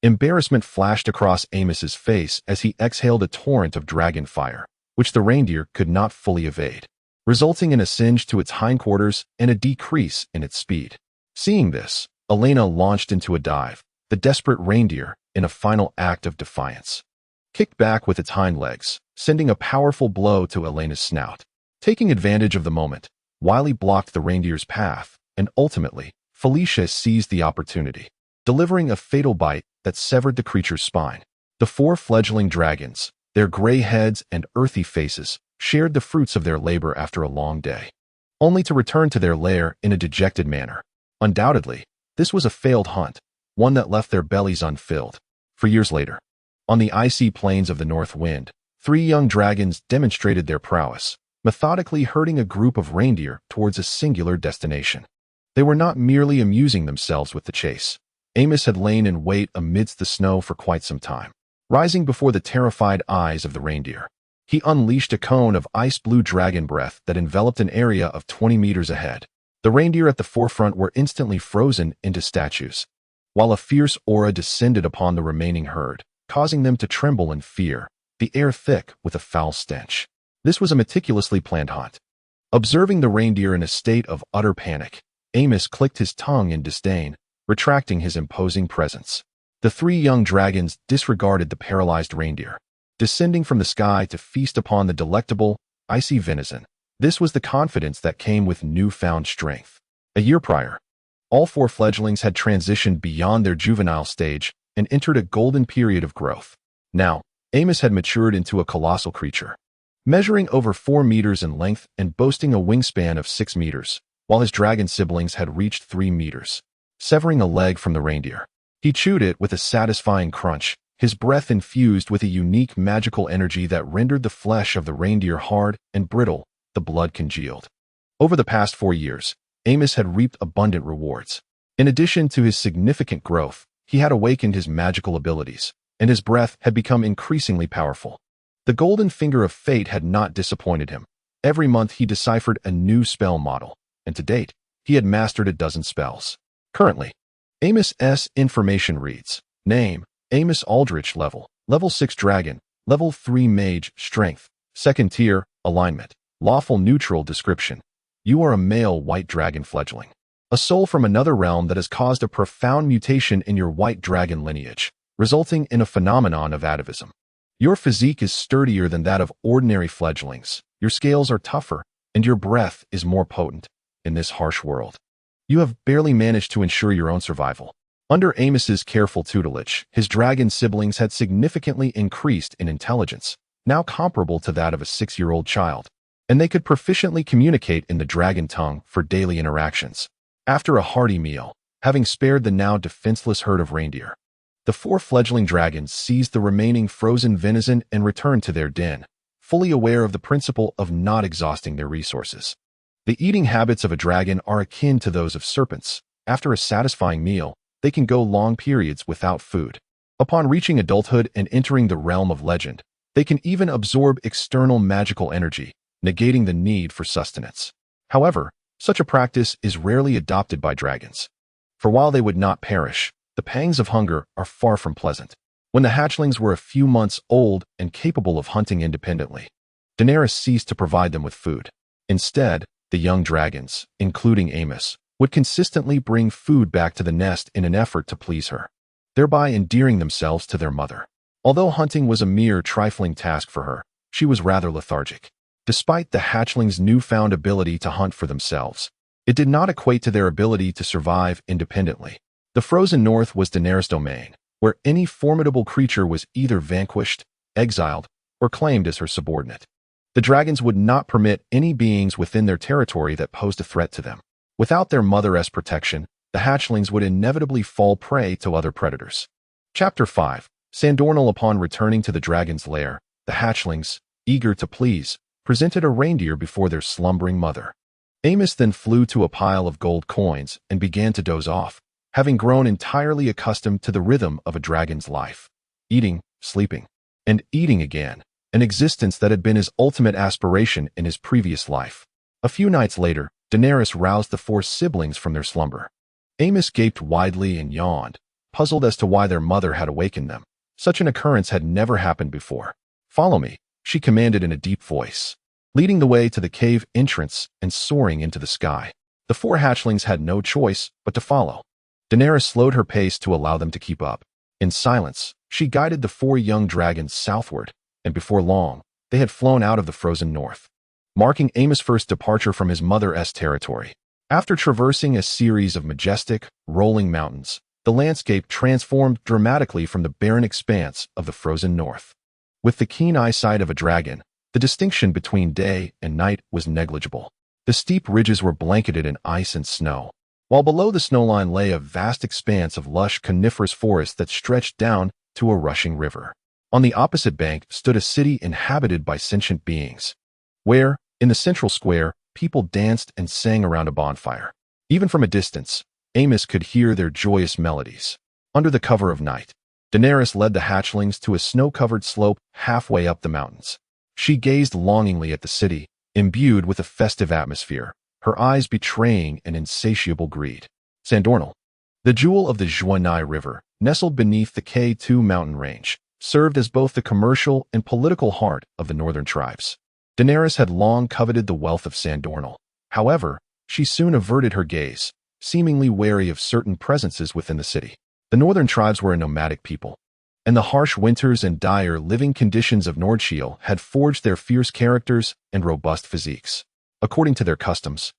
Embarrassment flashed across Amos's face as he exhaled a torrent of dragon fire, which the reindeer could not fully evade, resulting in a singe to its hindquarters and a decrease in its speed. Seeing this, Elena launched into a dive, the desperate reindeer, in a final act of defiance, kicked back with its hind legs, sending a powerful blow to Elena's snout. Taking advantage of the moment, Wiley blocked the reindeer's path, and ultimately, Felicia seized the opportunity, delivering a fatal bite that severed the creature's spine. The 4 fledgling dragons, their gray heads and earthy faces, shared the fruits of their labor after a long day, only to return to their lair in a dejected manner. Undoubtedly, this was a failed hunt, one that left their bellies unfilled. For years later, on the icy plains of the North Wind, 3 young dragons demonstrated their prowess, methodically herding a group of reindeer towards a singular destination. They were not merely amusing themselves with the chase. Amos had lain in wait amidst the snow for quite some time, rising before the terrified eyes of the reindeer. He unleashed a cone of ice-blue dragon breath that enveloped an area of 20 meters ahead. The The reindeer at the forefront were instantly frozen into statues, while a fierce aura descended upon the remaining herd, causing them to tremble in fear, the air thick with a foul stench. This was a meticulously planned hunt. Observing the reindeer in a state of utter panic, Amos clicked his tongue in disdain, retracting his imposing presence. The three young dragons disregarded the paralyzed reindeer, descending from the sky to feast upon the delectable, icy venison. This was the confidence that came with newfound strength. A year prior, all four fledglings had transitioned beyond their juvenile stage and entered a golden period of growth. Now, Amos had matured into a colossal creature, measuring over 4 meters in length and boasting a wingspan of 6 meters, while his dragon siblings had reached 3 meters. Severing a leg from the reindeer, he chewed it with a satisfying crunch, his breath infused with a unique magical energy that rendered the flesh of the reindeer hard and brittle, the blood congealed. Over the past 4 years, Amos had reaped abundant rewards. In addition to his significant growth, he had awakened his magical abilities, and his breath had become increasingly powerful. The golden finger of fate had not disappointed him. Every month he deciphered a new spell model, and to date, he had mastered a dozen spells. Currently, Amos's information reads: Name, Amos Aldrich Level 6 Dragon, Level 3 Mage, Strength, 2nd Tier, Alignment, Lawful Neutral. Description: You are a male white dragon fledgling, a soul from another realm that has caused a profound mutation in your white dragon lineage, resulting in a phenomenon of atavism. Your physique is sturdier than that of ordinary fledglings, your scales are tougher, and your breath is more potent. In this harsh world, you have barely managed to ensure your own survival. Under Amos's careful tutelage, his dragon siblings had significantly increased in intelligence, now comparable to that of a 6-year-old child, and they could proficiently communicate in the dragon tongue for daily interactions. After a hearty meal, having spared the now defenseless herd of reindeer, the 4 fledgling dragons seized the remaining frozen venison and returned to their den, fully aware of the principle of not exhausting their resources. The eating habits of a dragon are akin to those of serpents. After a satisfying meal, they can go long periods without food. Upon reaching adulthood and entering the realm of legend, they can even absorb external magical energy, negating the need for sustenance. However, such a practice is rarely adopted by dragons. For while they would not perish, the pangs of hunger are far from pleasant. When the hatchlings were a few months old and capable of hunting independently, Daenerys ceased to provide them with food. Instead, the young dragons, including Amos, would consistently bring food back to the nest in an effort to please her, thereby endearing themselves to their mother. Although hunting was a mere trifling task for her, she was rather lethargic. Despite the hatchlings' newfound ability to hunt for themselves, it did not equate to their ability to survive independently. The frozen north was Daenerys' domain, where any formidable creature was either vanquished, exiled, or claimed as her subordinate. The dragons would not permit any beings within their territory that posed a threat to them. Without their mother's protection, the hatchlings would inevitably fall prey to other predators. Chapter 5. Sandornal. Upon returning to the dragon's lair, the hatchlings, eager to please, presented a reindeer before their slumbering mother. Amos then flew to a pile of gold coins and began to doze off, having grown entirely accustomed to the rhythm of a dragon's life. Eating, sleeping, and eating again, an existence that had been his ultimate aspiration in his previous life. A few nights later, Daenerys roused the 4 siblings from their slumber. Amos gaped widely and yawned, puzzled as to why their mother had awakened them. Such an occurrence had never happened before. "Follow me," she commanded in a deep voice, leading the way to the cave entrance and soaring into the sky. The 4 hatchlings had no choice but to follow. Daenerys slowed her pace to allow them to keep up. In silence, she guided the 4 young dragons southward, and before long, they had flown out of the frozen north, marking Amos' first departure from his mother's territory. After traversing a series of majestic, rolling mountains, the landscape transformed dramatically from the barren expanse of the frozen north. With the keen eyesight of a dragon, the distinction between day and night was negligible. The steep ridges were blanketed in ice and snow, while below the snowline lay a vast expanse of lush coniferous forest that stretched down to a rushing river. On the opposite bank stood a city inhabited by sentient beings, where, in the central square, people danced and sang around a bonfire. Even from a distance, Amos could hear their joyous melodies. Under the cover of night, Daenerys led the hatchlings to a snow-covered slope halfway up the mountains. She gazed longingly at the city, imbued with a festive atmosphere, her eyes betraying an insatiable greed. Sandornal, the jewel of the Zhuanai River, nestled beneath the K2 mountain range, served as both the commercial and political heart of the northern tribes. Daenerys had long coveted the wealth of Sandornal. However, she soon averted her gaze, seemingly wary of certain presences within the city. The northern tribes were a nomadic people, and the harsh winters and dire living conditions of Nordhyl had forged their fierce characters and robust physiques. According to their customs,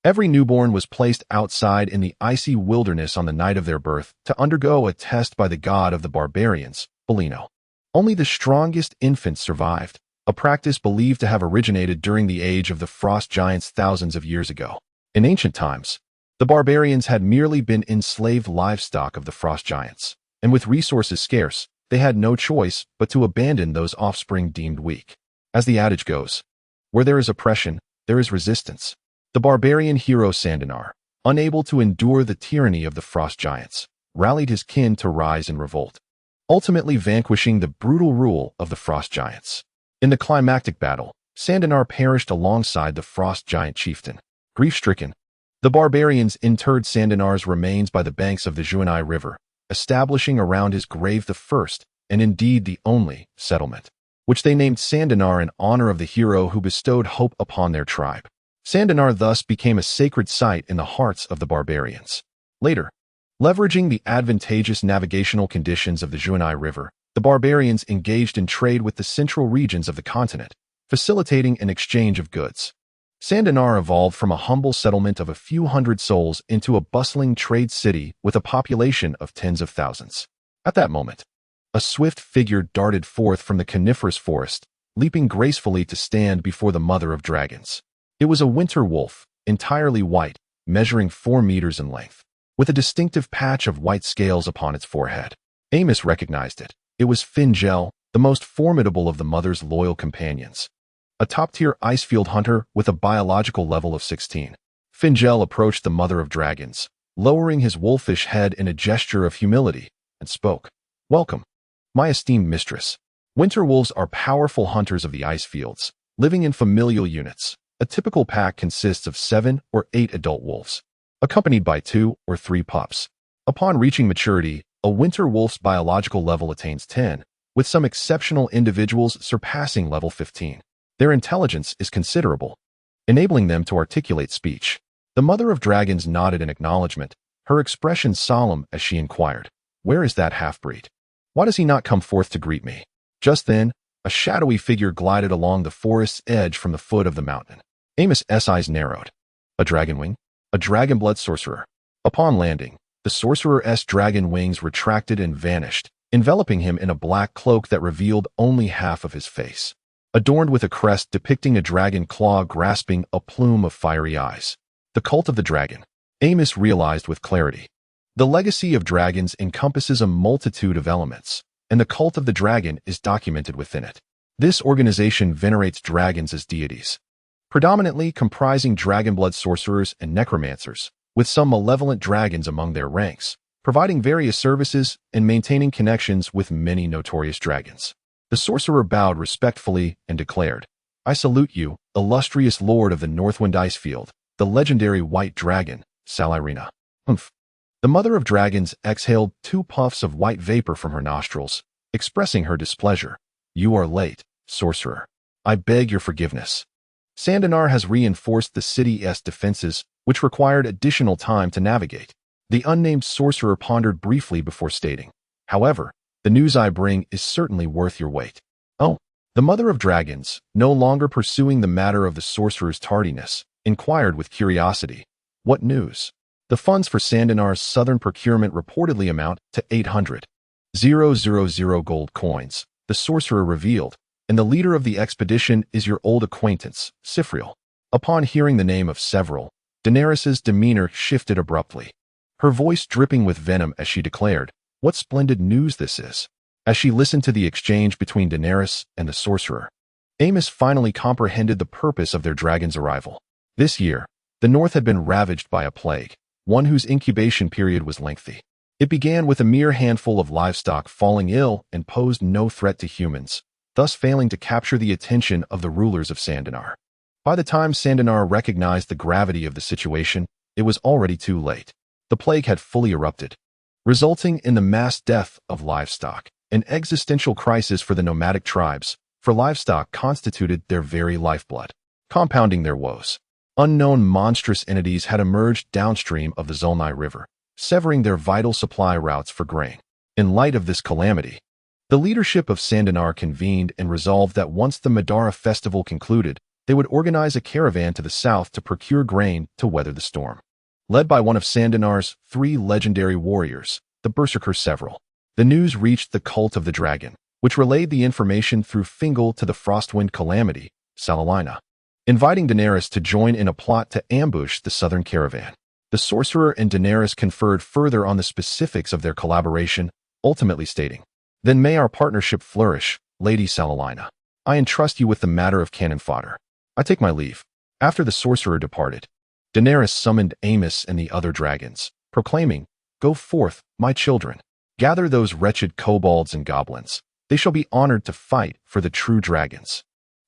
every newborn was placed outside in the icy wilderness on the night of their birth to undergo a test by the god of the barbarians, Bellino. Only the strongest infants survived, a practice believed to have originated during the age of the frost giants thousands of years ago. In ancient times, the barbarians had merely been enslaved livestock of the frost giants, and with resources scarce, they had no choice but to abandon those offspring deemed weak. As the adage goes, where there is oppression, there is resistance. The barbarian hero Sandanar, unable to endure the tyranny of the frost giants, rallied his kin to rise in revolt, ultimately vanquishing the brutal rule of the frost giants. In the climactic battle, Sandanar perished alongside the frost giant chieftain. Grief-stricken, the barbarians interred Sandanar's remains by the banks of the Zhuanai River, establishing around his grave the first, and indeed the only, settlement, which they named Sandanar in honor of the hero who bestowed hope upon their tribe. Sandanar thus became a sacred site in the hearts of the barbarians. Later, leveraging the advantageous navigational conditions of the Zhuanai River, the barbarians engaged in trade with the central regions of the continent, facilitating an exchange of goods. Sandanar evolved from a humble settlement of a few hundred souls into a bustling trade city with a population of tens of thousands. At that moment, a swift figure darted forth from the coniferous forest, leaping gracefully to stand before the mother of dragons. It was a winter wolf, entirely white, measuring 4 meters in length, with a distinctive patch of white scales upon its forehead. Amos recognized it. It was Fingel, the most formidable of the mother's loyal companions, a top-tier Icefield hunter with a biological level of 16. Fingel approached the mother of dragons, lowering his wolfish head in a gesture of humility, and spoke. "Welcome, my esteemed mistress. Winter wolves are powerful hunters of the ice fields, living in familial units. A typical pack consists of 7 or 8 adult wolves, accompanied by 2 or 3 pups. Upon reaching maturity, a winter wolf's biological level attains 10, with some exceptional individuals surpassing level 15. Their intelligence is considerable, enabling them to articulate speech." The mother of dragons nodded in acknowledgement, her expression solemn as she inquired, "Where is that half-breed? Why does he not come forth to greet me?" Just then, a shadowy figure glided along the forest's edge from the foot of the mountain. Amos's eyes narrowed. A dragon wing? A dragonblood sorcerer. Upon landing, the sorcerer's dragon wings retracted and vanished, enveloping him in a black cloak that revealed only half of his face, adorned with a crest depicting a dragon claw grasping a plume of fiery eyes. The cult of the dragon. Amos realized with clarity. The legacy of dragons encompasses a multitude of elements, and the cult of the dragon is documented within it. This organization venerates dragons as deities, predominantly comprising dragonblood sorcerers and necromancers, with some malevolent dragons among their ranks, providing various services and maintaining connections with many notorious dragons. The sorcerer bowed respectfully and declared, "I salute you, illustrious lord of the Northwind Icefield, the legendary white dragon, Salirina." Humph. The mother of dragons exhaled 2 puffs of white vapor from her nostrils, expressing her displeasure. "You are late, sorcerer. I beg your forgiveness. Sandanar has reinforced the city's defenses, which required additional time to navigate." The unnamed sorcerer pondered briefly before stating, "However, the news I bring is certainly worth your wait." "Oh." The mother of dragons, no longer pursuing the matter of the sorcerer's tardiness, inquired with curiosity, "What news?" "The funds for Sandanar's southern procurement reportedly amount to 800,000 gold coins," the sorcerer revealed, "and the leader of the expedition is your old acquaintance, Sifriel." Upon hearing the name of several, Daenerys's demeanor shifted abruptly, her voice dripping with venom as she declared, "What splendid news this is." As she listened to the exchange between Daenerys and the sorcerer, Amos finally comprehended the purpose of their dragon's arrival. This year, the North had been ravaged by a plague, one whose incubation period was lengthy. It began with a mere handful of livestock falling ill and posed no threat to humans, thus failing to capture the attention of the rulers of Sandanar. By the time Sandanar recognized the gravity of the situation, it was already too late. The plague had fully erupted, resulting in the mass death of livestock, an existential crisis for the nomadic tribes, for livestock constituted their very lifeblood. Compounding their woes, unknown monstrous entities had emerged downstream of the Zolnai River, severing their vital supply routes for grain. In light of this calamity, the leadership of Sandanar convened and resolved that once the Madara festival concluded, they would organize a caravan to the south to procure grain to weather the storm. Led by one of Sandanar's 3 legendary warriors, the Berserker Several, the news reached the Cult of the Dragon, which relayed the information through Fingal to the Frostwind Calamity, Salalina, inviting Daenerys to join in a plot to ambush the southern caravan. The sorcerer and Daenerys conferred further on the specifics of their collaboration, ultimately stating, "Then may our partnership flourish, Lady Salalina. I entrust you with the matter of cannon fodder. I take my leave." After the sorcerer departed, Daenerys summoned Amos and the other dragons, proclaiming, "Go forth, my children. Gather those wretched kobolds and goblins. They shall be honored to fight for the true dragons."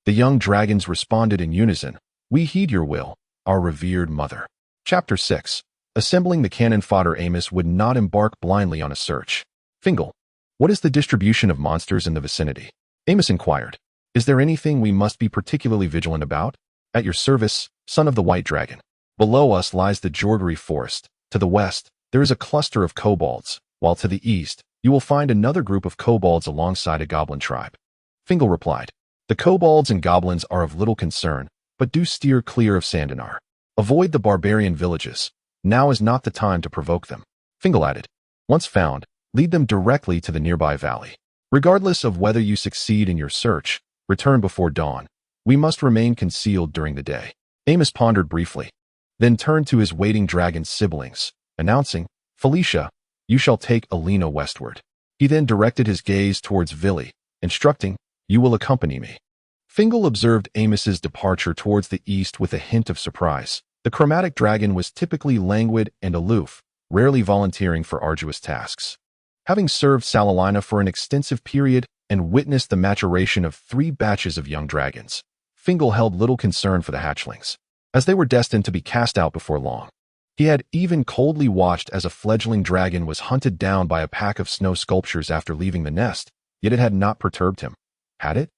The young dragons responded in unison, "We heed your will, our revered mother." Chapter 6. Assembling the cannon fodder. Amos would not embark blindly on a search. "Fingal, what is the distribution of monsters in the vicinity?" Amos inquired. "Is there anything we must be particularly vigilant about?" "At your service, son of the White Dragon. Below us lies the Jorgari Forest. To the west, there is a cluster of kobolds, while to the east, you will find another group of kobolds alongside a goblin tribe." Fingal replied, "The kobolds and goblins are of little concern, but do steer clear of Sandanar. Avoid the barbarian villages. Now is not the time to provoke them." Fingal added, "Once found, lead them directly to the nearby valley. Regardless of whether you succeed in your search, return before dawn. We must remain concealed during the day." Amos pondered briefly, then turned to his waiting dragon siblings, announcing, "Felicia, you shall take Alina westward." He then directed his gaze towards Vili, instructing, "You will accompany me." Fingal observed Amos's departure towards the east with a hint of surprise. The chromatic dragon was typically languid and aloof, rarely volunteering for arduous tasks. Having served Salalina for an extensive period and witnessed the maturation of 3 batches of young dragons, Fingal held little concern for the hatchlings, as they were destined to be cast out before long. He had even coldly watched as a fledgling dragon was hunted down by a pack of snow sculptures after leaving the nest, yet it had not perturbed him. Had it?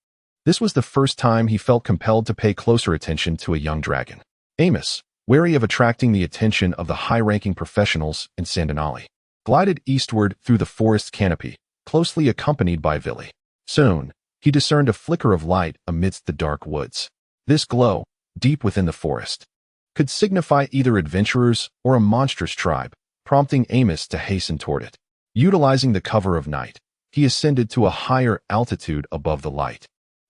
This was the first time he felt compelled to pay closer attention to a young dragon. Amos, wary of attracting the attention of the high-ranking professionals in Sandinali, glided eastward through the forest canopy, closely accompanied by Vili. Soon, he discerned a flicker of light amidst the dark woods. This glow, deep within the forest, could signify either adventurers or a monstrous tribe, prompting Amos to hasten toward it. Utilizing the cover of night, he ascended to a higher altitude above the light,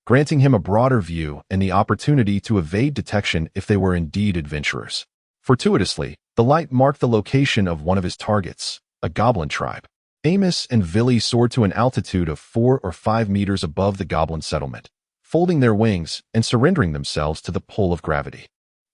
granting him a broader view and the opportunity to evade detection if they were indeed adventurers. Fortuitously, the light marked the location of one of his targets, a goblin tribe. Amos and Vili soared to an altitude of 4 or 5 meters above the goblin settlement, folding their wings and surrendering themselves to the pull of gravity.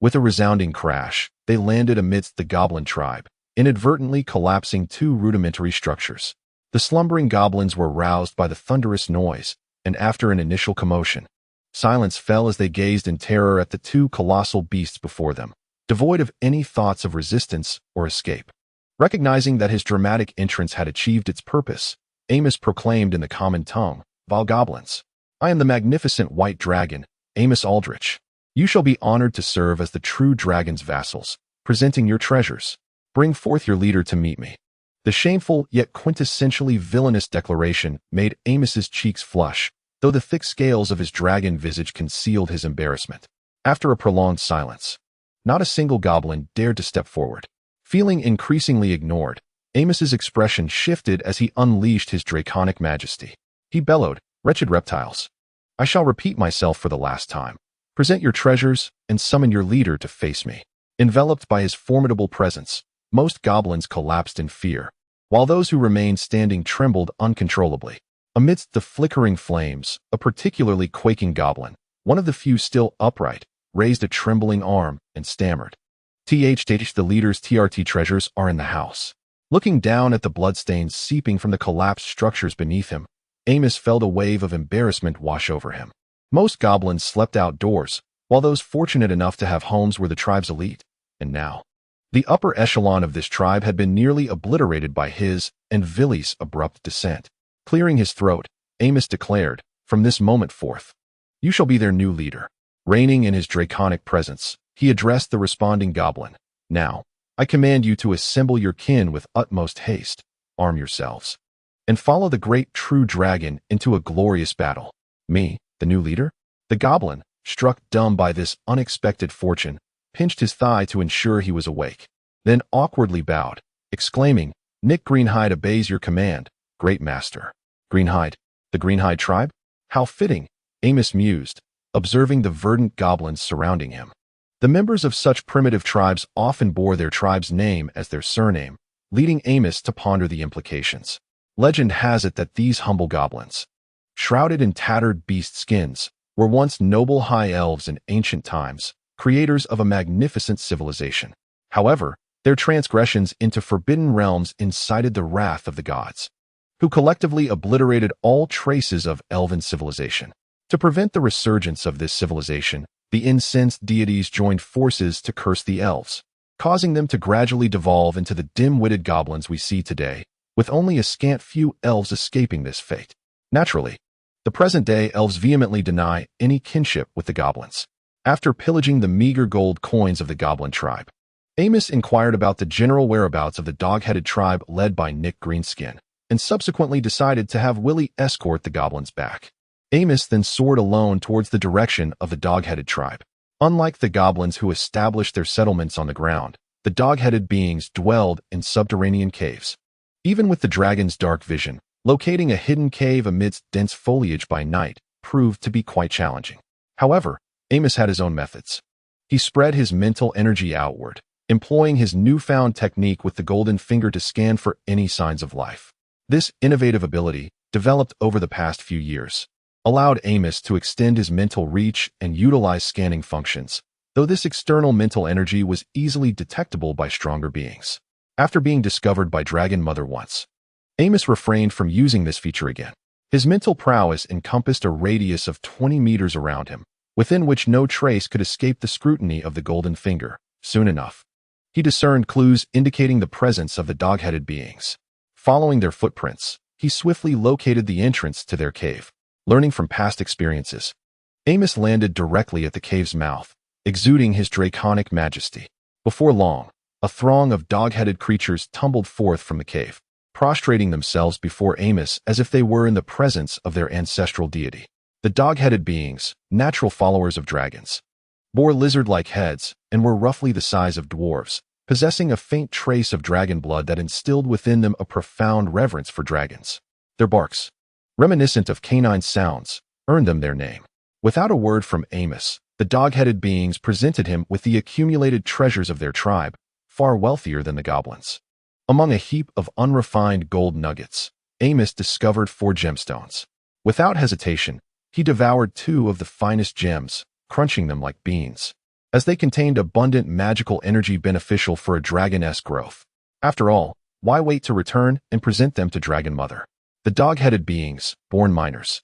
With a resounding crash, they landed amidst the goblin tribe, inadvertently collapsing 2 rudimentary structures. The slumbering goblins were roused by the thunderous noise, and after an initial commotion, silence fell as they gazed in terror at the 2 colossal beasts before them, devoid of any thoughts of resistance or escape. Recognizing that his dramatic entrance had achieved its purpose, Amos proclaimed in the common tongue, "Vile goblins, I am the magnificent white dragon, Amos Aldrich. You shall be honored to serve as the true dragon's vassals, presenting your treasures. Bring forth your leader to meet me." The shameful yet quintessentially villainous declaration made Amos's cheeks flush, though the thick scales of his dragon visage concealed his embarrassment. After a prolonged silence, not a single goblin dared to step forward. Feeling increasingly ignored, Amos's expression shifted as he unleashed his draconic majesty. He bellowed, "Wretched reptiles, I shall repeat myself for the last time. Present your treasures and summon your leader to face me." Enveloped by his formidable presence, most goblins collapsed in fear, while those who remained standing trembled uncontrollably. Amidst the flickering flames, a particularly quaking goblin, one of the few still upright, raised a trembling arm and stammered, "The leader's TRT treasures are in the house." Looking down at the bloodstains seeping from the collapsed structures beneath him, Amos felt a wave of embarrassment wash over him. Most goblins slept outdoors, while those fortunate enough to have homes were the tribe's elite. And now, the upper echelon of this tribe had been nearly obliterated by his and Villy's abrupt descent. Clearing his throat, Amos declared, "From this moment forth, you shall be their new leader." Reigning in his draconic presence, he addressed the responding goblin. "Now, I command you to assemble your kin with utmost haste, arm yourselves, and follow the great true dragon into a glorious battle." "Me, the new leader?" The goblin, struck dumb by this unexpected fortune, pinched his thigh to ensure he was awake, then awkwardly bowed, exclaiming, "Nick Greenhide obeys your command, great master." Greenhide, the Greenhide tribe? How fitting, Amos mused, observing the verdant goblins surrounding him. The members of such primitive tribes often bore their tribe's name as their surname, leading Amos to ponder the implications. Legend has it that these humble goblins, shrouded in tattered beast skins, were once noble high elves in ancient times, creators of a magnificent civilization. However, their transgressions into forbidden realms incited the wrath of the gods, who collectively obliterated all traces of elven civilization. To prevent the resurgence of this civilization, the incensed deities joined forces to curse the elves, causing them to gradually devolve into the dim-witted goblins we see today, with only a scant few elves escaping this fate. Naturally, the present-day elves vehemently deny any kinship with the goblins. After pillaging the meager gold coins of the goblin tribe, Amos inquired about the general whereabouts of the dog-headed tribe led by Nick Greenskin, and subsequently decided to have Willie escort the goblins back. Amos then soared alone towards the direction of the dog-headed tribe. Unlike the goblins who established their settlements on the ground, the dog-headed beings dwelled in subterranean caves. Even with the dragon's dark vision, locating a hidden cave amidst dense foliage by night proved to be quite challenging. However, Amos had his own methods. He spread his mental energy outward, employing his newfound technique with the golden finger to scan for any signs of life. This innovative ability, developed over the past few years, allowed Amos to extend his mental reach and utilize scanning functions, though this external mental energy was easily detectable by stronger beings. After being discovered by Dragon Mother once, Amos refrained from using this feature again. His mental prowess encompassed a radius of 20 meters around him, within which no trace could escape the scrutiny of the golden finger. Soon enough, he discerned clues indicating the presence of the dog-headed beings. Following their footprints, he swiftly located the entrance to their cave. Learning from past experiences, Amos landed directly at the cave's mouth, exuding his draconic majesty. Before long, a throng of dog-headed creatures tumbled forth from the cave, prostrating themselves before Amos as if they were in the presence of their ancestral deity. The dog-headed beings, natural followers of dragons, bore lizard-like heads and were roughly the size of dwarves, possessing a faint trace of dragon blood that instilled within them a profound reverence for dragons. Their barks, reminiscent of canine sounds, earned them their name. Without a word from Amos, the dog-headed beings presented him with the accumulated treasures of their tribe, far wealthier than the goblins. Among a heap of unrefined gold nuggets, Amos discovered 4 gemstones. Without hesitation, he devoured 2 of the finest gems, crunching them like beans, as they contained abundant magical energy beneficial for a dragon-esque growth. After all, why wait to return and present them to Dragon Mother? The dog-headed beings, born miners,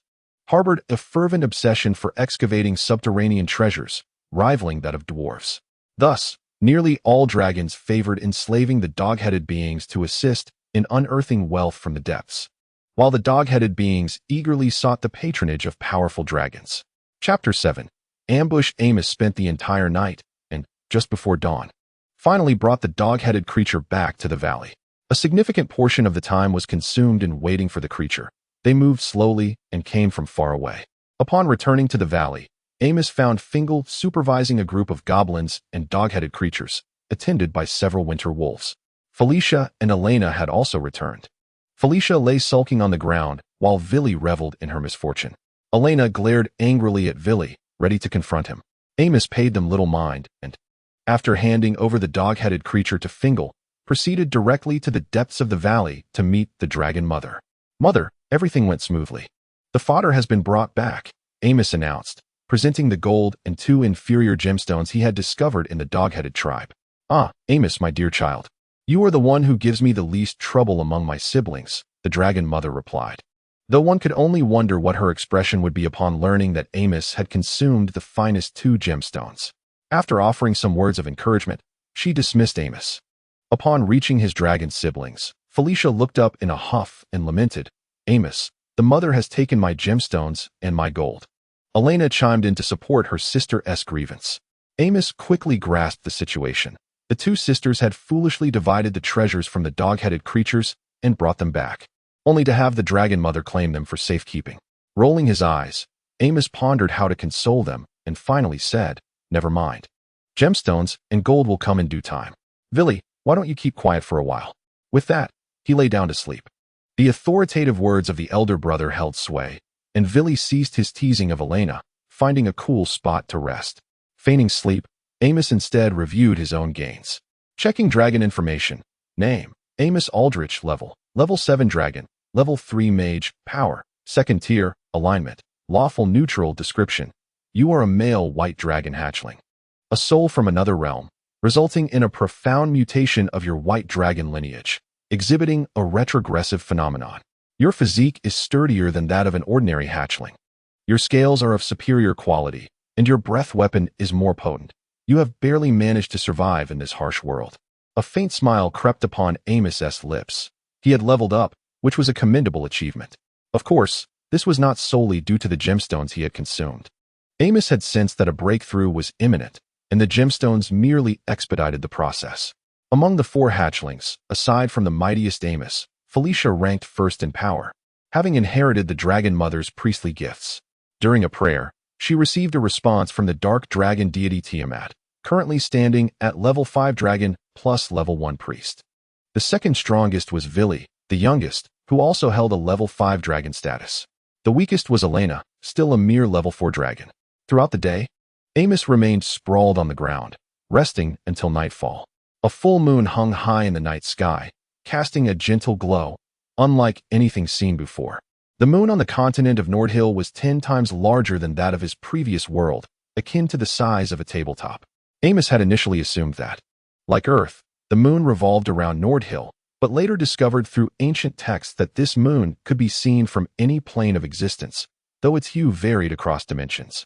harbored a fervent obsession for excavating subterranean treasures, rivaling that of dwarves. Thus, nearly all dragons favored enslaving the dog-headed beings to assist in unearthing wealth from the depths, while the dog-headed beings eagerly sought the patronage of powerful dragons. Chapter 7. Ambush. Amos spent the entire night, and, just before dawn, finally brought the dog-headed creature back to the valley. A significant portion of the time was consumed in waiting for the creature. They moved slowly and came from far away. Upon returning to the valley, Amos found Fingal supervising a group of goblins and dog-headed creatures, attended by several winter wolves. Felicia and Elena had also returned. Felicia lay sulking on the ground, while Villy reveled in her misfortune. Elena glared angrily at Villy, ready to confront him. Amos paid them little mind, and, after handing over the dog-headed creature to Fingal, proceeded directly to the depths of the valley to meet the Dragon Mother. "Mother, everything went smoothly. The fodder has been brought back," Amos announced, presenting the gold and 2 inferior gemstones he had discovered in the dog-headed tribe. "Ah, Amos, my dear child. You are the one who gives me the least trouble among my siblings," the Dragon Mother replied. though one could only wonder what her expression would be upon learning that Amos had consumed the finest 2 gemstones. After offering some words of encouragement, she dismissed Amos. Upon reaching his dragon siblings, Felicia looked up in a huff and lamented, "Amos, the mother has taken my gemstones and my gold." Elena chimed in to support her sister's grievance. Amos quickly grasped the situation. The 2 sisters had foolishly divided the treasures from the dog-headed creatures and brought them back, only to have the dragon mother claim them for safekeeping. Rolling his eyes, Amos pondered how to console them and finally said, "Never mind. Gemstones and gold will come in due time. Villy, why don't you keep quiet for a while?" With that, he lay down to sleep. The authoritative words of the elder brother held sway, and Villy ceased his teasing of Elena, finding a cool spot to rest. Feigning sleep, Amos instead reviewed his own gains. Checking dragon information. Name: Amos Aldrich. Level 7 dragon. Level 3 mage. Power: 2nd tier. Alignment: lawful neutral. Description: you are a male white dragon hatchling. A soul from another realm, resulting in a profound mutation of your white dragon lineage, exhibiting a retrogressive phenomenon. Your physique is sturdier than that of an ordinary hatchling. Your scales are of superior quality, and your breath weapon is more potent. You have barely managed to survive in this harsh world. A faint smile crept upon Amos's lips. He had leveled up, which was a commendable achievement. Of course, this was not solely due to the gemstones he had consumed. Amos had sensed that a breakthrough was imminent, and the gemstones merely expedited the process. Among the 4 hatchlings, aside from the mightiest Amos, Felicia ranked first in power, having inherited the dragon mother's priestly gifts. During a prayer, she received a response from the dark dragon deity Tiamat, currently standing at level 5 dragon plus level 1 priest. The second strongest was Villy, the youngest, who also held a level 5 dragon status. The weakest was Elena, still a mere level 4 dragon. Throughout the day, Amos remained sprawled on the ground, resting until nightfall. A full moon hung high in the night sky, casting a gentle glow, unlike anything seen before. The moon on the continent of Nordhyl was 10 times larger than that of his previous world, akin to the size of a tabletop. Amos had initially assumed that, like Earth, the moon revolved around Nordhyl, but later discovered through ancient texts that this moon could be seen from any plane of existence, though its hue varied across dimensions.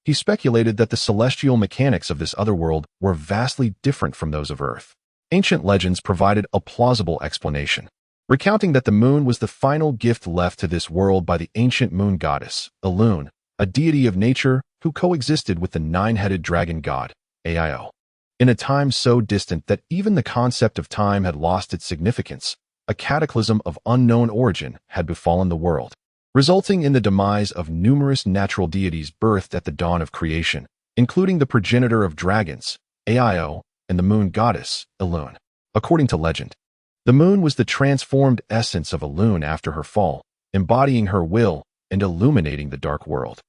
He speculated that the celestial mechanics of this other world were vastly different from those of Earth. Ancient legends provided a plausible explanation, recounting that the moon was the final gift left to this world by the ancient moon goddess, Elune, a deity of nature who coexisted with the 9-headed dragon god, Ao. In a time so distant that even the concept of time had lost its significance, a cataclysm of unknown origin had befallen the world, resulting in the demise of numerous natural deities birthed at the dawn of creation, including the progenitor of dragons, Ao, and the moon goddess, Elune. According to legend, the moon was the transformed essence of Elune after her fall, embodying her will and illuminating the dark world.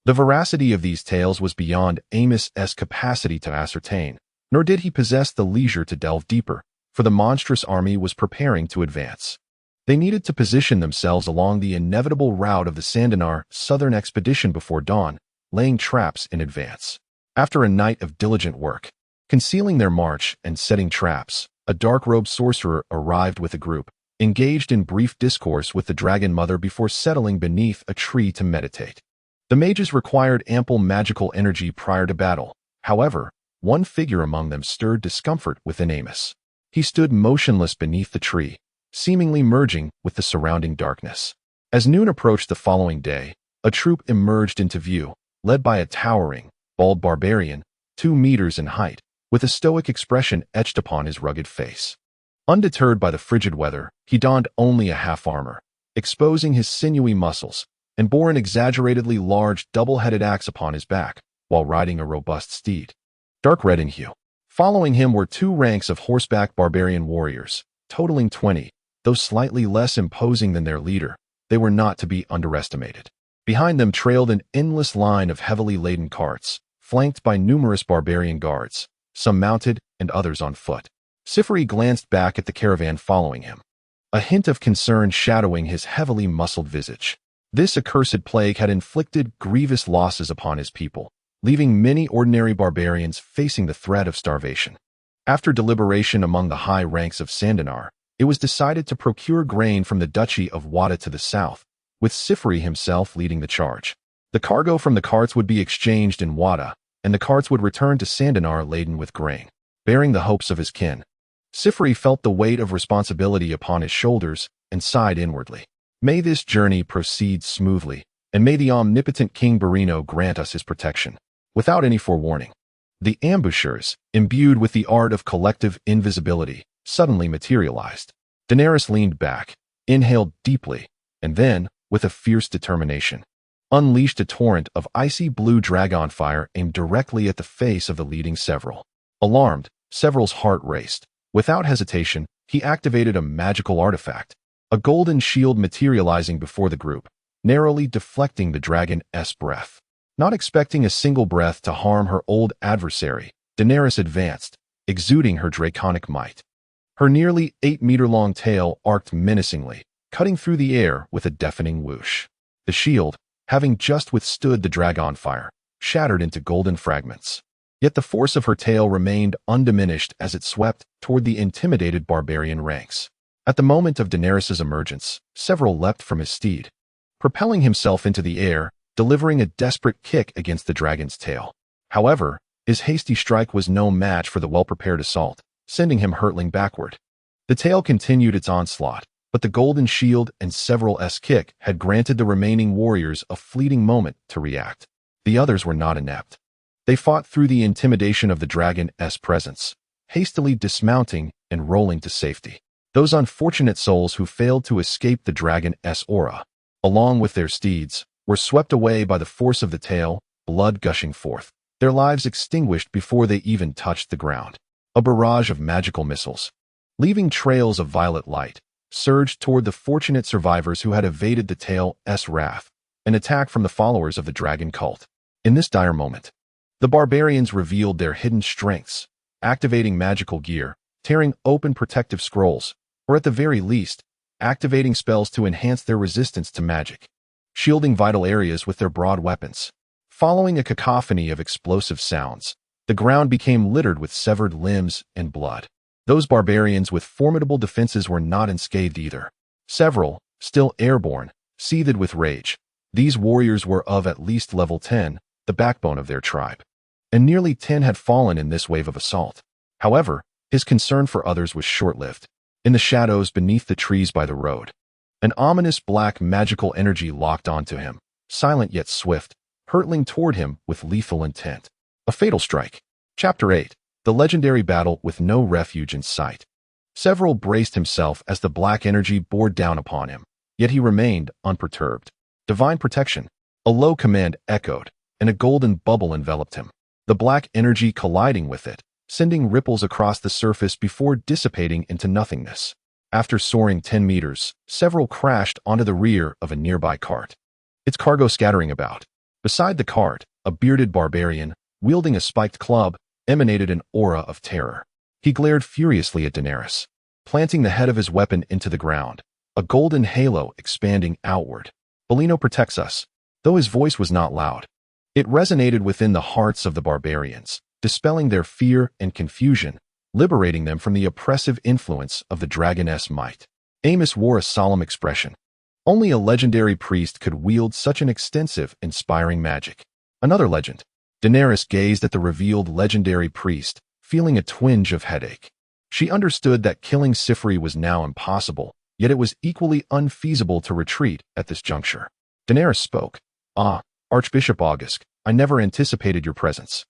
The veracity of these tales was beyond Amos's capacity to ascertain, nor did he possess the leisure to delve deeper, for the monstrous army was preparing to advance. They needed to position themselves along the inevitable route of the Sandanar southern expedition before dawn, laying traps in advance. After a night of diligent work, concealing their march and setting traps, a dark-robed sorcerer arrived with a group, engaged in brief discourse with the dragon mother before settling beneath a tree to meditate. The mages required ample magical energy prior to battle. However, one figure among them stirred discomfort within Amos. He stood motionless beneath the tree, seemingly merging with the surrounding darkness. As noon approached the following day, a troop emerged into view, led by a towering, bald barbarian, 2 meters in height, with a stoic expression etched upon his rugged face. Undeterred by the frigid weather, he donned only a half armor, exposing his sinewy muscles, and bore an exaggeratedly large double-headed axe upon his back, while riding a robust steed, dark red in hue. Following him were 2 ranks of horseback barbarian warriors, totaling 20, though slightly less imposing than their leader. They were not to be underestimated. Behind them trailed an endless line of heavily laden carts, flanked by numerous barbarian guards, some mounted and others on foot. Sifri glanced back at the caravan following him, a hint of concern shadowing his heavily muscled visage. This accursed plague had inflicted grievous losses upon his people, leaving many ordinary barbarians facing the threat of starvation. After deliberation among the high ranks of Sandanar, it was decided to procure grain from the duchy of Wada to the south, with Sifri himself leading the charge. The cargo from the carts would be exchanged in Wada, and the carts would return to Sandanar laden with grain, bearing the hopes of his kin. Sifri felt the weight of responsibility upon his shoulders and sighed inwardly. May this journey proceed smoothly, and may the omnipotent King Barino grant us his protection. Without any forewarning, the ambushers, imbued with the art of collective invisibility, suddenly materialized. Daenerys leaned back, inhaled deeply, and then, with a fierce determination, unleashed a torrent of icy blue dragon fire aimed directly at the face of the leading Several. Alarmed, Several's heart raced. Without hesitation, he activated a magical artifact, a golden shield materializing before the group, narrowly deflecting the dragon's breath. Not expecting a single breath to harm her old adversary, Daenerys advanced, exuding her draconic might. Her nearly 8-meter-long tail arced menacingly, cutting through the air with a deafening whoosh. The shield, having just withstood the dragon fire, shattered into golden fragments. Yet the force of her tail remained undiminished as it swept toward the intimidated barbarian ranks. At the moment of Daenerys' emergence, Several leapt from his steed, propelling himself into the air, delivering a desperate kick against the dragon's tail. However, his hasty strike was no match for the well-prepared assault, sending him hurtling backward. The tail continued its onslaught, but the golden shield and Several's kick had granted the remaining warriors a fleeting moment to react. The others were not inept. They fought through the intimidation of the dragon's presence, hastily dismounting and rolling to safety. Those unfortunate souls who failed to escape the dragon's aura, along with their steeds, were swept away by the force of the tail, blood gushing forth, their lives extinguished before they even touched the ground. A barrage of magical missiles, leaving trails of violet light, surged toward the fortunate survivors who had evaded the tail's wrath, an attack from the followers of the dragon cult. In this dire moment, the barbarians revealed their hidden strengths, activating magical gear, tearing open protective scrolls, or at the very least, activating spells to enhance their resistance to magic, shielding vital areas with their broad weapons. Following a cacophony of explosive sounds, the ground became littered with severed limbs and blood. Those barbarians with formidable defenses were not unscathed either. Several, still airborne, seethed with rage. These warriors were of at least level 10, the backbone of their tribe. And nearly 10 had fallen in this wave of assault. However, his concern for others was short-lived. In the shadows beneath the trees by the road, an ominous black magical energy locked onto him, silent yet swift, hurtling toward him with lethal intent. A fatal strike. Chapter 8. The legendary battle with no refuge in sight. Several braced himself as the black energy bore down upon him, yet he remained unperturbed. Divine protection. A low command echoed, and a golden bubble enveloped him, the black energy colliding with it, sending ripples across the surface before dissipating into nothingness. After soaring 10 meters, Several crashed onto the rear of a nearby cart, its cargo scattering about. Beside the cart, a bearded barbarian, wielding a spiked club, emanated an aura of terror. He glared furiously at Daenerys, planting the head of his weapon into the ground, a golden halo expanding outward. Bolino protects us. Though his voice was not loud, it resonated within the hearts of the barbarians, dispelling their fear and confusion, liberating them from the oppressive influence of the dragon's might. Amos wore a solemn expression. Only a legendary priest could wield such an extensive, inspiring magic. Another legend. Daenerys gazed at the revealed legendary priest, feeling a twinge of headache. She understood that killing Sifri was now impossible, yet it was equally unfeasible to retreat at this juncture. Daenerys spoke. Archbishop August, I never anticipated your presence.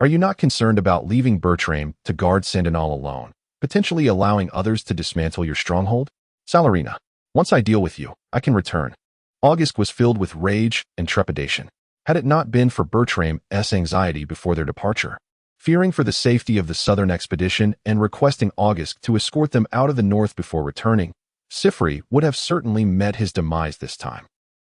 Are you not concerned about leaving Bertram to guard Sandanal alone, potentially allowing others to dismantle your stronghold? Salarina, once I deal with you, I can return. August was filled with rage and trepidation. Had it not been for Bertram's anxiety before their departure, fearing for the safety of the southern expedition and requesting August to escort them out of the north before returning, Sifri would have certainly met his demise this time.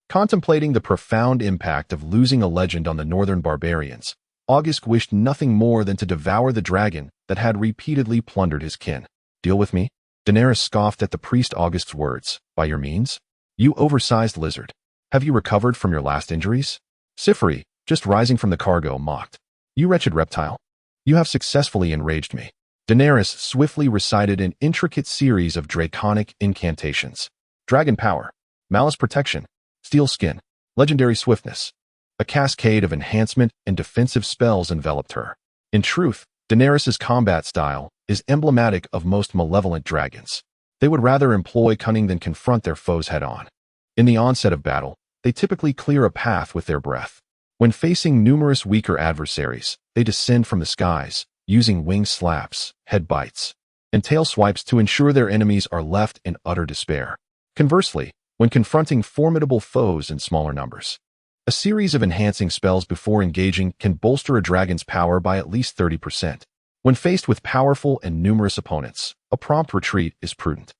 Contemplating the profound impact of losing a legend on the northern barbarians, August wished nothing more than to devour the dragon that had repeatedly plundered his kin. Deal with me? Daenerys scoffed at the priest August's words. By your means? You oversized lizard. Have you recovered from your last injuries? Sifri, just rising from the cargo, mocked. You wretched reptile. You have successfully enraged me. Daenerys swiftly recited an intricate series of draconic incantations. Dragon power. Malice protection. Steel Skin, legendary swiftness. A cascade of enhancement and defensive spells enveloped her. In truth, Daenerys's combat style is emblematic of most malevolent dragons. They would rather employ cunning than confront their foes head-on. In the onset of battle, they typically clear a path with their breath. When facing numerous weaker adversaries, they descend from the skies, using wing slaps, head bites, and tail swipes to ensure their enemies are left in utter despair. Conversely, when confronting formidable foes in smaller numbers, a series of enhancing spells before engaging can bolster a dragon's power by at least 30%. When faced with powerful and numerous opponents, a prompt retreat is prudent.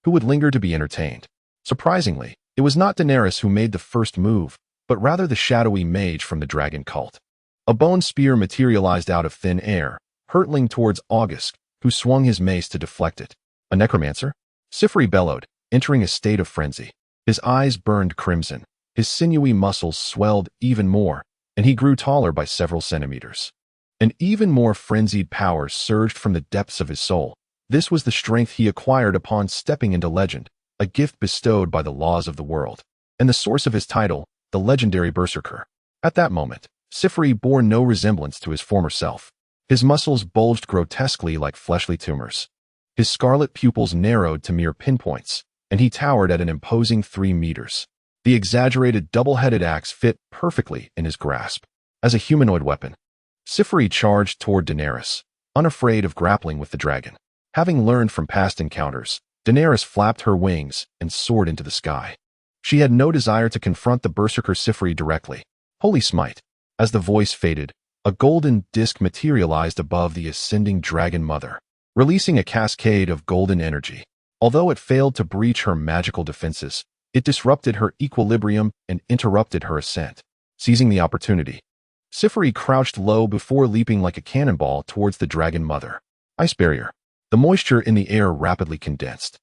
Who would linger to be entertained? Surprisingly, it was not Daenerys who made the first move, but rather the shadowy mage from the dragon cult. A bone spear materialized out of thin air, hurtling towards August, who swung his mace to deflect it. A necromancer? Sifri bellowed, entering a state of frenzy. His eyes burned crimson, his sinewy muscles swelled even more, and he grew taller by several centimeters. An even more frenzied power surged from the depths of his soul. This was the strength he acquired upon stepping into legend, a gift bestowed by the laws of the world, and the source of his title, the legendary berserker. At that moment, Sifri bore no resemblance to his former self. His muscles bulged grotesquely like fleshly tumors. His scarlet pupils narrowed to mere pinpoints, and he towered at an imposing 3 meters. The exaggerated double-headed axe fit perfectly in his grasp. As a humanoid weapon, Sifri charged toward Daenerys, unafraid of grappling with the dragon. Having learned from past encounters, Daenerys flapped her wings and soared into the sky. She had no desire to confront the berserker Sifri directly. Holy smite! As the voice faded, a golden disc materialized above the ascending dragon mother, releasing a cascade of golden energy. Although it failed to breach her magical defenses, it disrupted her equilibrium and interrupted her ascent. Seizing the opportunity, Sifri crouched low before leaping like a cannonball towards the dragon mother. Ice barrier. The moisture in the air rapidly condensed,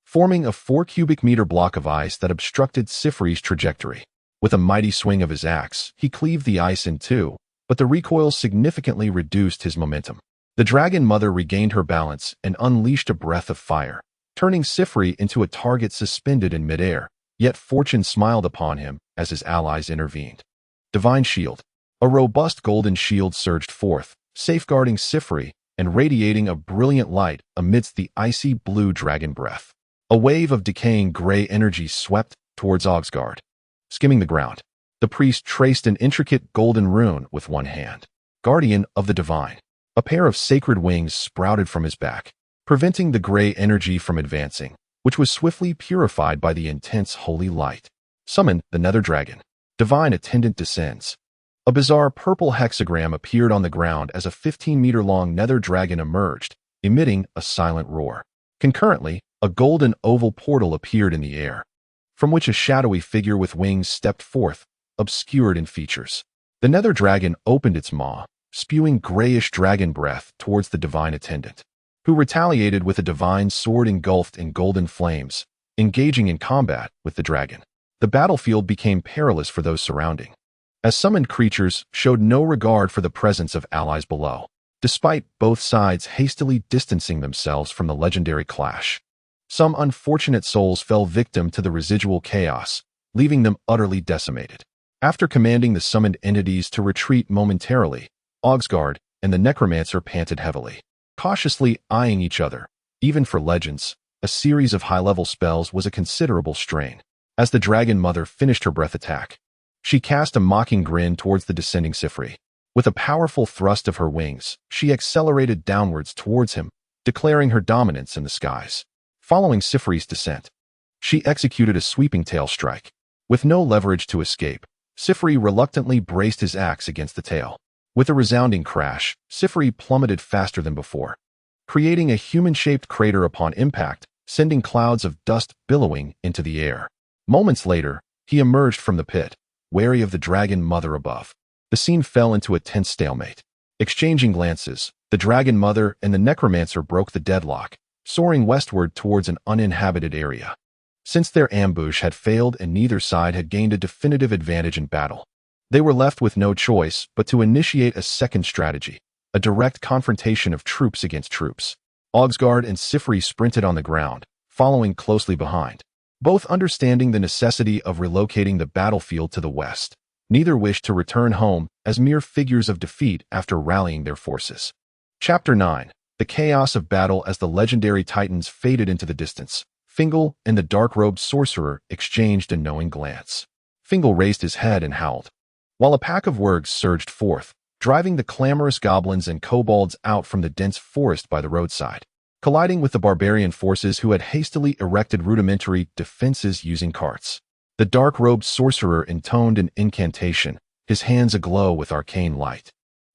forming a 4 cubic meter block of ice that obstructed Sifri's trajectory. With a mighty swing of his axe, he cleaved the ice in two, but the recoil significantly reduced his momentum. The dragon mother regained her balance and unleashed a breath of fire, turning Sifri into a target suspended in midair, yet fortune smiled upon him as his allies intervened. Divine Shield. A robust golden shield surged forth, safeguarding Sifri and radiating a brilliant light amidst the icy blue dragon breath. A wave of decaying gray energy swept towards Augsgard. Skimming the ground, the priest traced an intricate golden rune with one hand. Guardian of the Divine. A pair of sacred wings sprouted from his back, preventing the gray energy from advancing, which was swiftly purified by the intense holy light. Summon the Nether Dragon. Divine Attendant descends. A bizarre purple hexagram appeared on the ground as a 15-meter-long nether dragon emerged, emitting a silent roar. Concurrently, a golden oval portal appeared in the air, from which a shadowy figure with wings stepped forth, obscured in features. The nether dragon opened its maw, spewing grayish dragon breath towards the divine attendant, who retaliated with a divine sword engulfed in golden flames, engaging in combat with the dragon. The battlefield became perilous for those surrounding, as summoned creatures showed no regard for the presence of allies below, despite both sides hastily distancing themselves from the legendary clash. Some unfortunate souls fell victim to the residual chaos, leaving them utterly decimated. After commanding the summoned entities to retreat momentarily, Augsgard and the necromancer panted heavily, cautiously eyeing each other. Even for legends, a series of high-level spells was a considerable strain. As the dragon mother finished her breath attack, she cast a mocking grin towards the descending Sifri. With a powerful thrust of her wings, she accelerated downwards towards him, declaring her dominance in the skies. Following Sifri's descent, she executed a sweeping tail strike. With no leverage to escape, Sifri reluctantly braced his axe against the tail. With a resounding crash, Sifri plummeted faster than before, creating a human-shaped crater upon impact, sending clouds of dust billowing into the air. Moments later, he emerged from the pit, wary of the dragon mother above. The scene fell into a tense stalemate. Exchanging glances, the dragon mother and the necromancer broke the deadlock, soaring westward towards an uninhabited area. Since their ambush had failed and neither side had gained a definitive advantage in battle, they were left with no choice but to initiate a second strategy, a direct confrontation of troops against troops. Augsgard and Sifri sprinted on the ground, following closely behind. Both understanding the necessity of relocating the battlefield to the west, neither wished to return home as mere figures of defeat after rallying their forces. Chapter 9. The chaos of battle as the legendary titans faded into the distance. Fingal and the dark-robed sorcerer exchanged a knowing glance. Fingal raised his head and howled, while a pack of wargs surged forth, driving the clamorous goblins and kobolds out from the dense forest by the roadside, colliding with the barbarian forces who had hastily erected rudimentary defenses using carts. The dark-robed sorcerer intoned an incantation, his hands aglow with arcane light,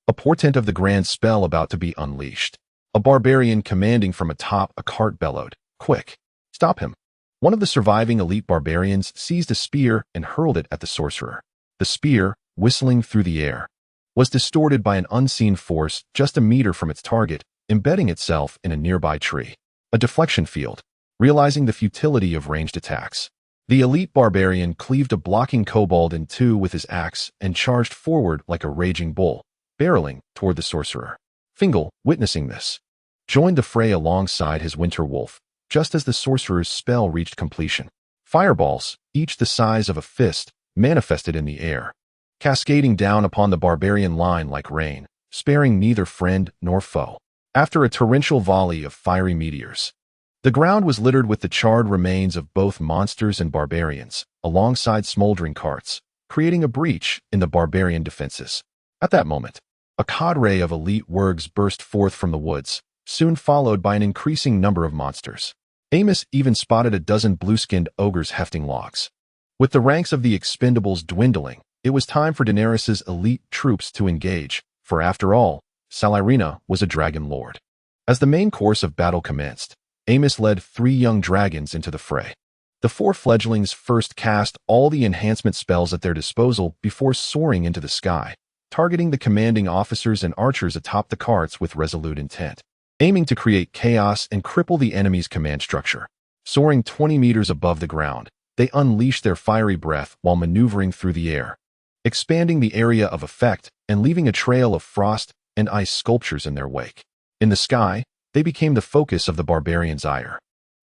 a portent of the grand spell about to be unleashed. A barbarian commanding from atop a cart bellowed, "Quick! Stop him!" One of the surviving elite barbarians seized a spear and hurled it at the sorcerer. The spear, whistling through the air, was distorted by an unseen force just a meter from its target, embedding itself in a nearby tree. A deflection field. Realizing the futility of ranged attacks, the elite barbarian cleaved a blocking kobold in two with his axe and charged forward like a raging bull, barreling toward the sorcerer. Fingal, witnessing this, joined the fray alongside his winter wolf, just as the sorcerer's spell reached completion. Fireballs, each the size of a fist, manifested in the air, cascading down upon the barbarian line like rain, sparing neither friend nor foe. After a torrential volley of fiery meteors, the ground was littered with the charred remains of both monsters and barbarians, alongside smoldering carts, creating a breach in the barbarian defenses. At that moment, a cadre of elite wargs burst forth from the woods, soon followed by an increasing number of monsters. Amos even spotted a dozen blue-skinned ogres hefting logs. With the ranks of the expendables dwindling, it was time for Daenerys's elite troops to engage, for after all, Salirina was a dragon lord. As the main course of battle commenced, Amos led 3 young dragons into the fray. The 4 fledglings first cast all the enhancement spells at their disposal before soaring into the sky, targeting the commanding officers and archers atop the carts with resolute intent, aiming to create chaos and cripple the enemy's command structure. Soaring 20 meters above the ground, they unleashed their fiery breath while maneuvering through the air, expanding the area of effect and leaving a trail of frost and ice sculptures in their wake. In the sky, they became the focus of the barbarians' ire,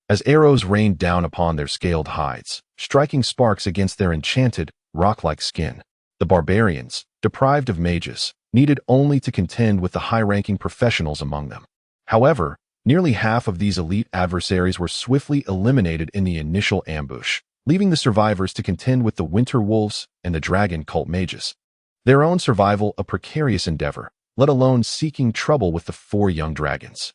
as arrows rained down upon their scaled hides, striking sparks against their enchanted, rock-like skin. The barbarians, deprived of mages, needed only to contend with the high-ranking professionals among them. However, nearly half of these elite adversaries were swiftly eliminated in the initial ambush, leaving the survivors to contend with the winter wolves and the dragon cult mages. Their own survival a precarious endeavor, let alone seeking trouble with the 4 young dragons.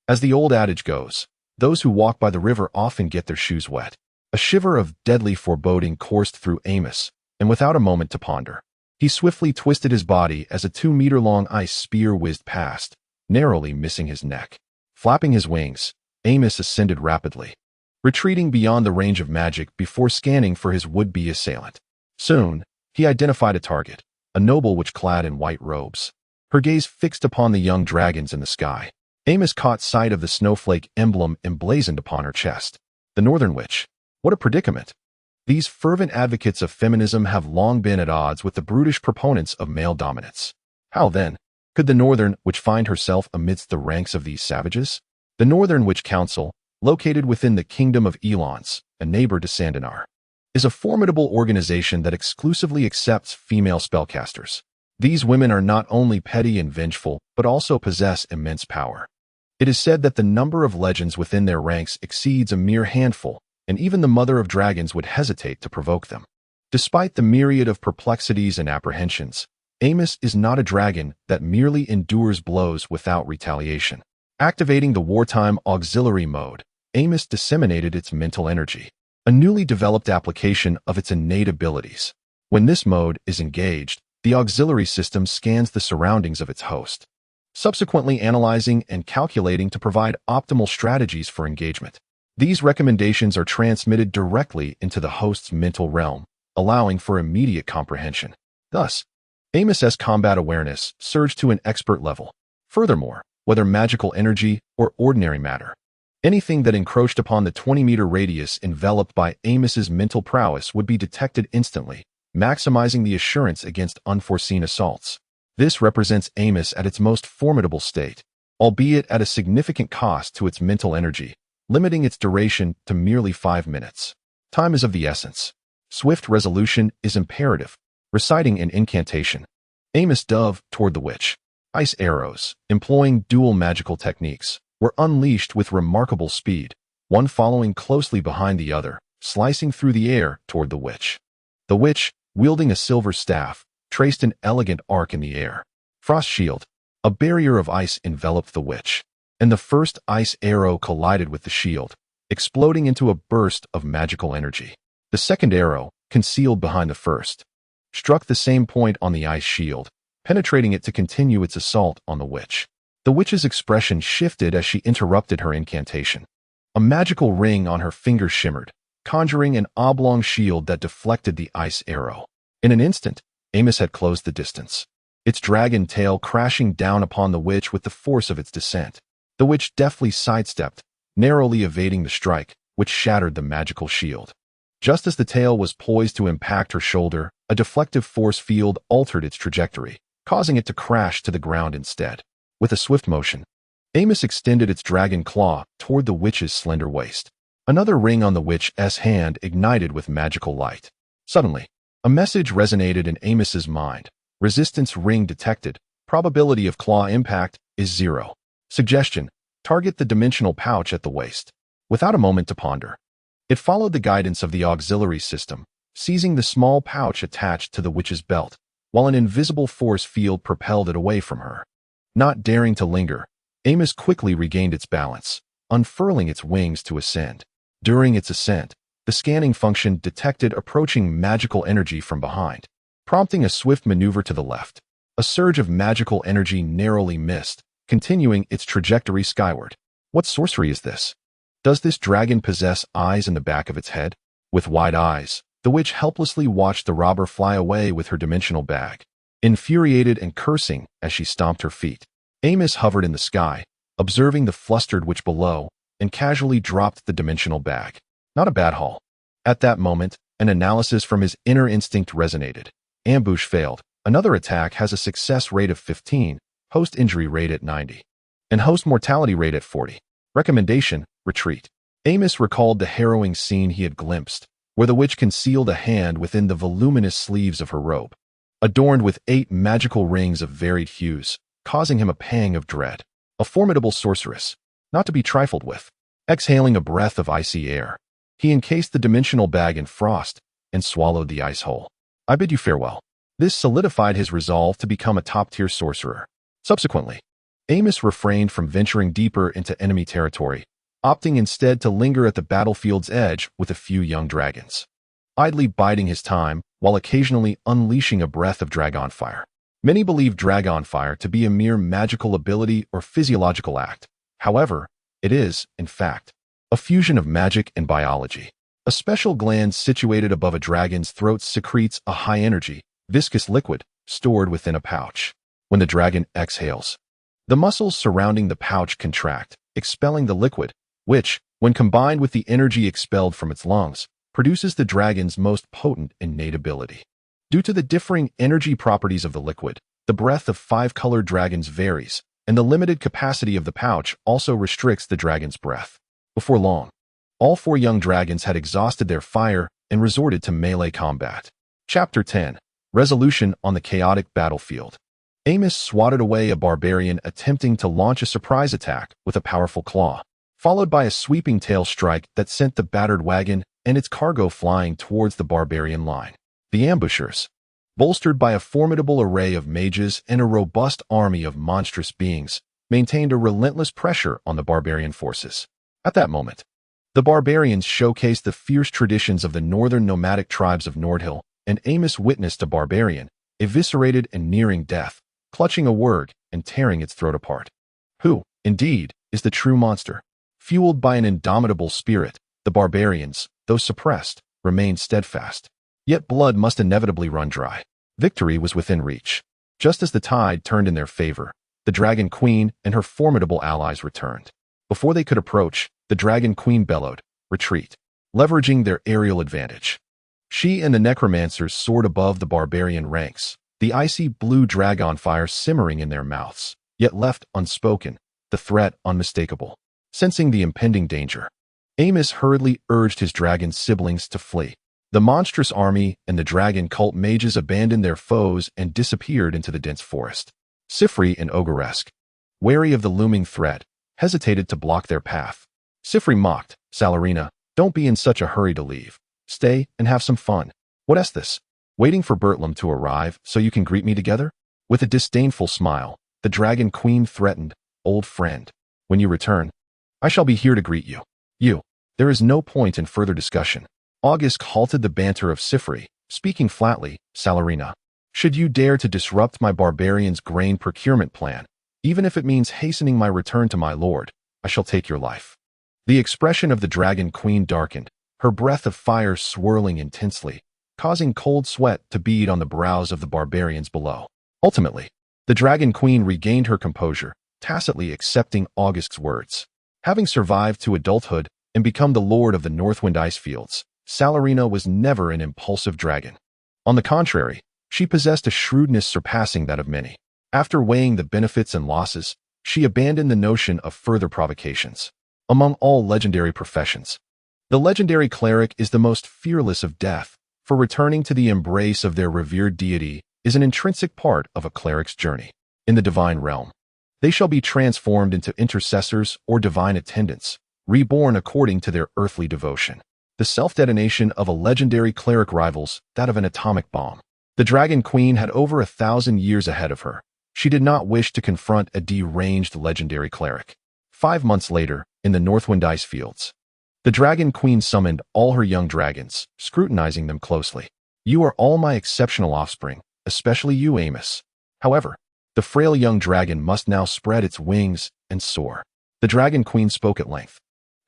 As the old adage goes, those who walk by the river often get their shoes wet. A shiver of deadly foreboding coursed through Amos, and without a moment to ponder, he swiftly twisted his body as a 2-meter-long ice spear whizzed past, narrowly missing his neck. Flapping his wings, Amos ascended rapidly, retreating beyond the range of magic before scanning for his would-be assailant. Soon, he identified a target, a noble witch clad in white robes, her gaze fixed upon the young dragons in the sky. Amos caught sight of the snowflake emblem emblazoned upon her chest. The Northern Witch. What a predicament! These fervent advocates of feminism have long been at odds with the brutish proponents of male dominance. How, then, could the Northern Witch find herself amidst the ranks of these savages? The Northern Witch Council, located within the Kingdom of Elons, a neighbor to Sandanar, is a formidable organization that exclusively accepts female spellcasters. These women are not only petty and vengeful, but also possess immense power. It is said that the number of legends within their ranks exceeds a mere handful, and even the Mother of Dragons would hesitate to provoke them. Despite the myriad of perplexities and apprehensions, Amos is not a dragon that merely endures blows without retaliation. Activating the wartime auxiliary mode, Amos disseminated its mental energy, a newly developed application of its innate abilities. When this mode is engaged, the auxiliary system scans the surroundings of its host, subsequently analyzing and calculating to provide optimal strategies for engagement. These recommendations are transmitted directly into the host's mental realm, allowing for immediate comprehension. Thus, Amos's combat awareness surged to an expert level. Furthermore, whether magical energy or ordinary matter, anything that encroached upon the 20-meter radius enveloped by Amos's mental prowess would be detected instantly, maximizing the assurance against unforeseen assaults. This represents Amos at its most formidable state, albeit at a significant cost to its mental energy, limiting its duration to merely 5 minutes. Time is of the essence. Swift resolution is imperative. Reciting an incantation. Amos dove toward the witch. Ice arrows, employing dual magical techniques, were unleashed with remarkable speed, one following closely behind the other, slicing through the air toward the witch. The witch, wielding a silver staff, traced an elegant arc in the air. Frost shield. A barrier of ice enveloped the witch, and the first ice arrow collided with the shield, exploding into a burst of magical energy. The second arrow, concealed behind the first, struck the same point on the ice shield, penetrating it to continue its assault on the witch. The witch's expression shifted as she interrupted her incantation. A magical ring on her finger shimmered, conjuring an oblong shield that deflected the ice arrow. In an instant, Amos had closed the distance, its dragon tail crashing down upon the witch with the force of its descent. The witch deftly sidestepped, narrowly evading the strike, which shattered the magical shield. Just as the tail was poised to impact her shoulder, a deflective force field altered its trajectory, causing it to crash to the ground instead. With a swift motion, Amos extended its dragon claw toward the witch's slender waist. Another ring on the witch's hand ignited with magical light. Suddenly, a message resonated in Amos's mind. Resistance ring detected. Probability of claw impact is 0. Suggestion: target the dimensional pouch at the waist. Without a moment to ponder, it followed the guidance of the auxiliary system, seizing the small pouch attached to the witch's belt, while an invisible force field propelled it away from her. Not daring to linger, Amos quickly regained its balance, unfurling its wings to ascend. During its ascent, the scanning function detected approaching magical energy from behind, prompting a swift maneuver to the left. A surge of magical energy narrowly missed, continuing its trajectory skyward. What sorcery is this? Does this dragon possess eyes in the back of its head? With wide eyes, the witch helplessly watched the robber fly away with her dimensional bag. Infuriated and cursing as she stomped her feet, Amos hovered in the sky, observing the flustered witch below, and casually dropped the dimensional bag. Not a bad haul. At that moment, an analysis from his inner instinct resonated. Ambush failed. Another attack has a success rate of 15, host injury rate at 90, and host mortality rate at 40. Recommendation: retreat. Amos recalled the harrowing scene he had glimpsed, where the witch concealed a hand within the voluminous sleeves of her robe, adorned with 8 magical rings of varied hues, causing him a pang of dread. A formidable sorceress, not to be trifled with. Exhaling a breath of icy air, he encased the dimensional bag in frost and swallowed the ice whole. I bid you farewell. This solidified his resolve to become a top-tier sorcerer. Subsequently, Amos refrained from venturing deeper into enemy territory, opting instead to linger at the battlefield's edge with a few young dragons, idly biding his time while occasionally unleashing a breath of dragon fire. Many believe dragon fire to be a mere magical ability or physiological act. However, it is, in fact, a fusion of magic and biology. A special gland situated above a dragon's throat secretes a high-energy, viscous liquid stored within a pouch. When the dragon exhales, the muscles surrounding the pouch contract, expelling the liquid, which, when combined with the energy expelled from its lungs, produces the dragon's most potent innate ability. Due to the differing energy properties of the liquid, the breath of 5-colored dragons varies, and the limited capacity of the pouch also restricts the dragon's breath. Before long, all 4 young dragons had exhausted their fire and resorted to melee combat. Chapter 10. Resolution on the Chaotic Battlefield. Amos swatted away a barbarian attempting to launch a surprise attack with a powerful claw, followed by a sweeping tail strike that sent the battered wagon and its cargo flying towards the barbarian line. The ambushers, bolstered by a formidable array of mages and a robust army of monstrous beings, maintained a relentless pressure on the barbarian forces. At that moment, the barbarians showcased the fierce traditions of the northern nomadic tribes of Nordhyl, and Amos witnessed a barbarian, eviscerated and nearing death, clutching a word and tearing its throat apart. Who, indeed, is the true monster? Fueled by an indomitable spirit, the barbarians, though suppressed, remained steadfast. Yet blood must inevitably run dry. Victory was within reach. Just as the tide turned in their favor, the Dragon Queen and her formidable allies returned. Before they could approach, the Dragon Queen bellowed, "Retreat," leveraging their aerial advantage. She and the necromancers soared above the barbarian ranks, the icy blue dragon fire simmering in their mouths, yet left unspoken, the threat unmistakable. Sensing the impending danger, Amos hurriedly urged his dragon siblings to flee. The monstrous army and the dragon cult mages abandoned their foes and disappeared into the dense forest. Sifri and Ogresk, wary of the looming threat, hesitated to block their path. Sifri mocked, "Salarina, don't be in such a hurry to leave. Stay and have some fun. What's this? Waiting for Bertlam to arrive so you can greet me together?" With a disdainful smile, the Dragon Queen threatened, "Old friend, when you return, I shall be here to greet you." There is no point in further discussion. August halted the banter of Sifri, speaking flatly, "Salarina, should you dare to disrupt my barbarian's grain procurement plan, even if it means hastening my return to my lord, I shall take your life." The expression of the Dragon Queen darkened, her breath of fire swirling intensely, causing cold sweat to bead on the brows of the barbarians below. Ultimately, the Dragon Queen regained her composure, tacitly accepting August's words. Having survived to adulthood and become the lord of the Northwind Icefields, Salarina was never an impulsive dragon. On the contrary, she possessed a shrewdness surpassing that of many. After weighing the benefits and losses, she abandoned the notion of further provocations. Among all legendary professions, the legendary cleric is the most fearless of death, for returning to the embrace of their revered deity is an intrinsic part of a cleric's journey. In the divine realm, they shall be transformed into intercessors or divine attendants, reborn according to their earthly devotion. The self-detonation of a legendary cleric rivals that of an atomic bomb. The Dragon Queen had over 1,000 years ahead of her. She did not wish to confront a deranged legendary cleric. 5 months later, in the Northwind Icefields, the Dragon Queen summoned all her young dragons, scrutinizing them closely. "You are all my exceptional offspring, especially you, Amos. However, the frail young dragon must now spread its wings and soar." The Dragon Queen spoke at length,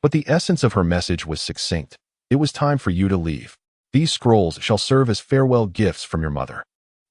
but the essence of her message was succinct. "It was time for you to leave. These scrolls shall serve as farewell gifts from your mother."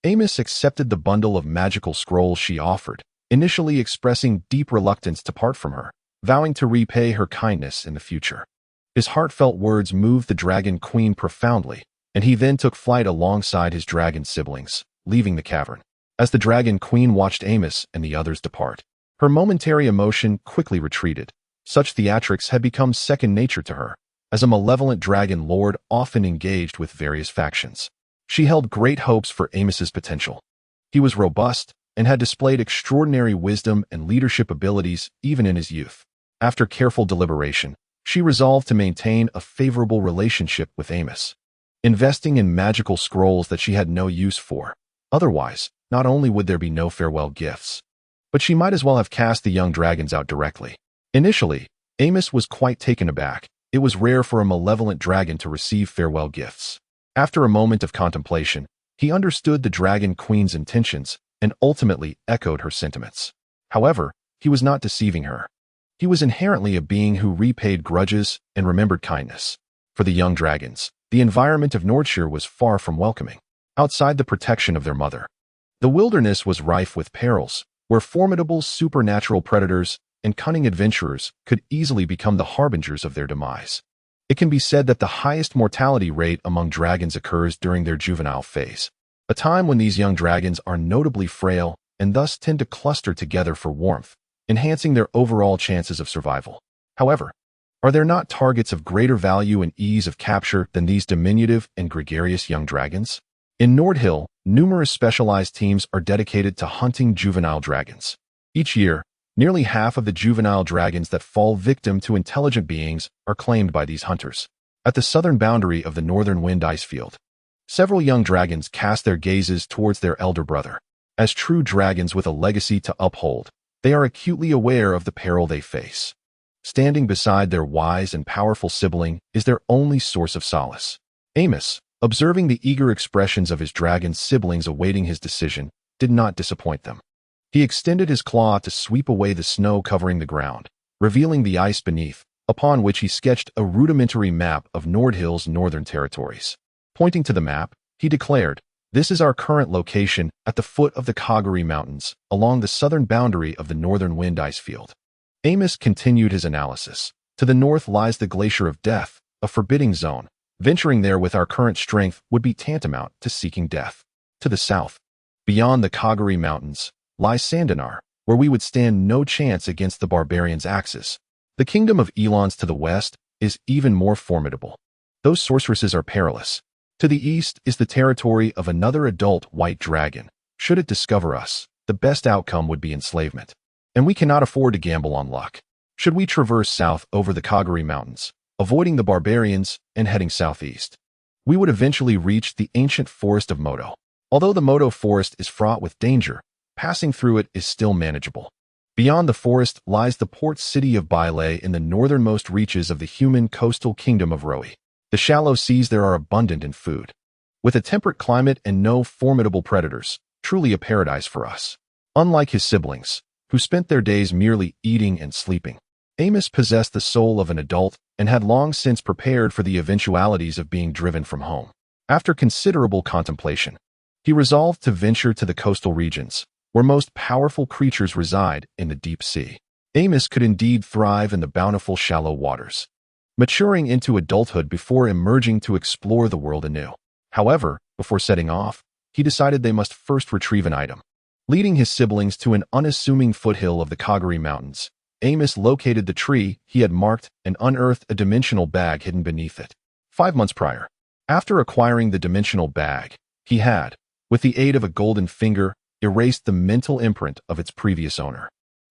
Amos accepted the bundle of magical scrolls she offered, initially expressing deep reluctance to part from her, vowing to repay her kindness in the future. His heartfelt words moved the Dragon Queen profoundly, and he then took flight alongside his dragon siblings, leaving the cavern. As the Dragon Queen watched Amos and the others depart, her momentary emotion quickly retreated. Such theatrics had become second nature to her, as a malevolent dragon lord often engaged with various factions. She held great hopes for Amos's potential. He was robust and had displayed extraordinary wisdom and leadership abilities even in his youth. After careful deliberation, she resolved to maintain a favorable relationship with Amos, investing in magical scrolls that she had no use for. Otherwise, not only would there be no farewell gifts, but she might as well have cast the young dragons out directly. Initially, Amos was quite taken aback. It was rare for a malevolent dragon to receive farewell gifts. After a moment of contemplation, he understood the Dragon Queen's intentions and ultimately echoed her sentiments. However, he was not deceiving her. He was inherently a being who repaid grudges and remembered kindness. For the young dragons, the environment of Nordshire was far from welcoming. Outside the protection of their mother, the wilderness was rife with perils, where formidable supernatural predators and cunning adventurers could easily become the harbingers of their demise. It can be said that the highest mortality rate among dragons occurs during their juvenile phase, a time when these young dragons are notably frail and thus tend to cluster together for warmth, enhancing their overall chances of survival. However, are there not targets of greater value and ease of capture than these diminutive and gregarious young dragons? In Nordhyl, numerous specialized teams are dedicated to hunting juvenile dragons. Each year, nearly half of the juvenile dragons that fall victim to intelligent beings are claimed by these hunters. At the southern boundary of the northern wind icefield, several young dragons cast their gazes towards their elder brother. As true dragons with a legacy to uphold, they are acutely aware of the peril they face. Standing beside their wise and powerful sibling is their only source of solace. Amos, observing the eager expressions of his dragon siblings awaiting his decision, did not disappoint them. He extended his claw to sweep away the snow covering the ground, revealing the ice beneath, upon which he sketched a rudimentary map of Nordhyl's northern territories. Pointing to the map, he declared, "This is our current location at the foot of the Kagari Mountains, along the southern boundary of the northern wind icefield." Amos continued his analysis. "To the north lies the Glacier of Death, a forbidding zone. Venturing there with our current strength would be tantamount to seeking death. To the south, beyond the Kagari Mountains, lies Sandanar, where we would stand no chance against the barbarians' axes. The kingdom of Elons to the west is even more formidable. Those sorceresses are perilous. To the east is the territory of another adult white dragon. Should it discover us, the best outcome would be enslavement. And we cannot afford to gamble on luck. Should we traverse south over the Kagari Mountains, avoiding the barbarians and heading southeast, we would eventually reach the ancient forest of Moto. Although the Moto forest is fraught with danger, passing through it is still manageable. Beyond the forest lies the port city of Baile in the northernmost reaches of the human coastal kingdom of Roi. The shallow seas there are abundant in food. With a temperate climate and no formidable predators, truly a paradise for us. Unlike his siblings, who spent their days merely eating and sleeping, Amos possessed the soul of an adult and had long since prepared for the eventualities of being driven from home. After considerable contemplation, he resolved to venture to the coastal regions, where most powerful creatures reside in the deep sea. Amos could indeed thrive in the bountiful shallow waters, maturing into adulthood before emerging to explore the world anew. However, before setting off, he decided they must first retrieve an item. Leading his siblings to an unassuming foothill of the Kagari Mountains, Amos located the tree he had marked and unearthed a dimensional bag hidden beneath it. 5 months prior, after acquiring the dimensional bag, he had, with the aid of a golden finger, erased the mental imprint of its previous owner.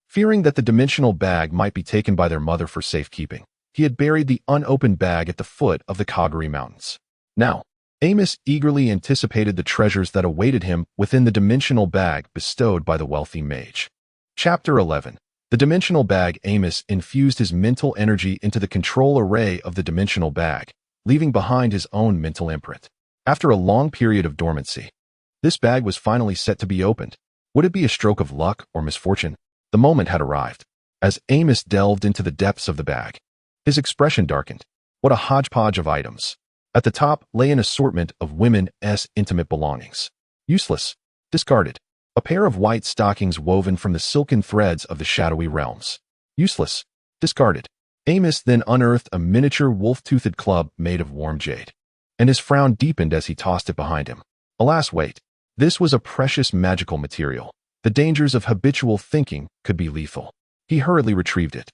Fearing that the dimensional bag might be taken by their mother for safekeeping, he had buried the unopened bag at the foot of the Kagari Mountains. Now, Amos eagerly anticipated the treasures that awaited him within the dimensional bag bestowed by the wealthy mage. Chapter 11. The dimensional bag. Amos infused his mental energy into the control array of the dimensional bag, leaving behind his own mental imprint. After a long period of dormancy, this bag was finally set to be opened. Would it be a stroke of luck or misfortune? The moment had arrived. As Amos delved into the depths of the bag, his expression darkened. What a hodgepodge of items. At the top lay an assortment of women's intimate belongings. Useless. Discarded. A pair of white stockings woven from the silken threads of the shadowy realms. Useless. Discarded. Amos then unearthed a miniature wolf-toothed club made of warm jade, and his frown deepened as he tossed it behind him. Alas, wait. This was a precious magical material. The dangers of habitual thinking could be lethal. He hurriedly retrieved it.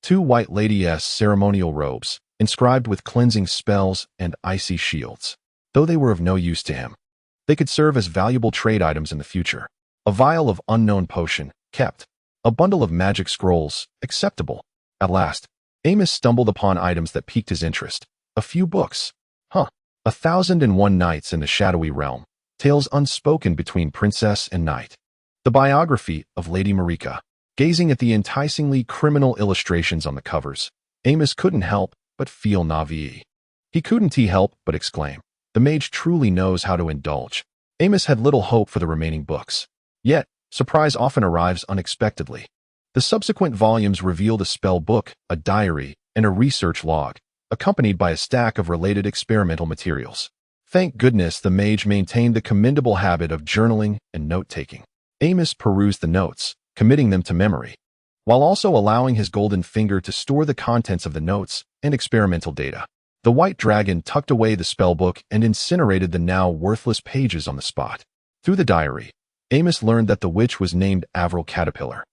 2 white ladies' ceremonial robes, inscribed with cleansing spells and icy shields. Though they were of no use to him, they could serve as valuable trade items in the future. A vial of unknown potion, kept. A bundle of magic scrolls, acceptable. At last, Amos stumbled upon items that piqued his interest. A few books. 1001 Nights in the Shadowy Realm. Tales unspoken between princess and knight. The biography of Lady Marika. Gazing at the enticingly criminal illustrations on the covers, Amos couldn't help but feel navi. He couldn't help but exclaim, the mage truly knows how to indulge. Amos had little hope for the remaining books. Yet, surprise often arrives unexpectedly. The subsequent volumes revealed a spell book, a diary, and a research log, accompanied by a stack of related experimental materials. Thank goodness the mage maintained the commendable habit of journaling and note-taking. Amos perused the notes, committing them to memory, while also allowing his golden finger to store the contents of the notes and experimental data. The white dragon tucked away the spellbook and incinerated the now worthless pages on the spot. Through the diary, Amos learned that the witch was named Avril Caterpillar,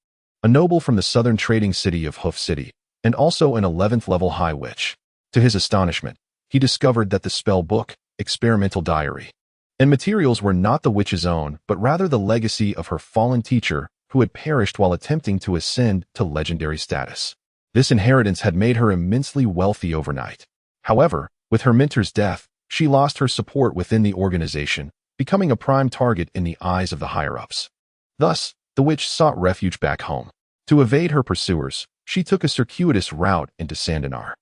a noble from the southern trading city of Hoof City, and also an 11th level high witch. To his astonishment, he discovered that the spellbook, experimental diary, and materials were not the witch's own, but rather the legacy of her fallen teacher who had perished while attempting to ascend to legendary status. This inheritance had made her immensely wealthy overnight. However, with her mentor's death, she lost her support within the organization, becoming a prime target in the eyes of the higher-ups. Thus, the witch sought refuge back home. To evade her pursuers, she took a circuitous route into Sandanar,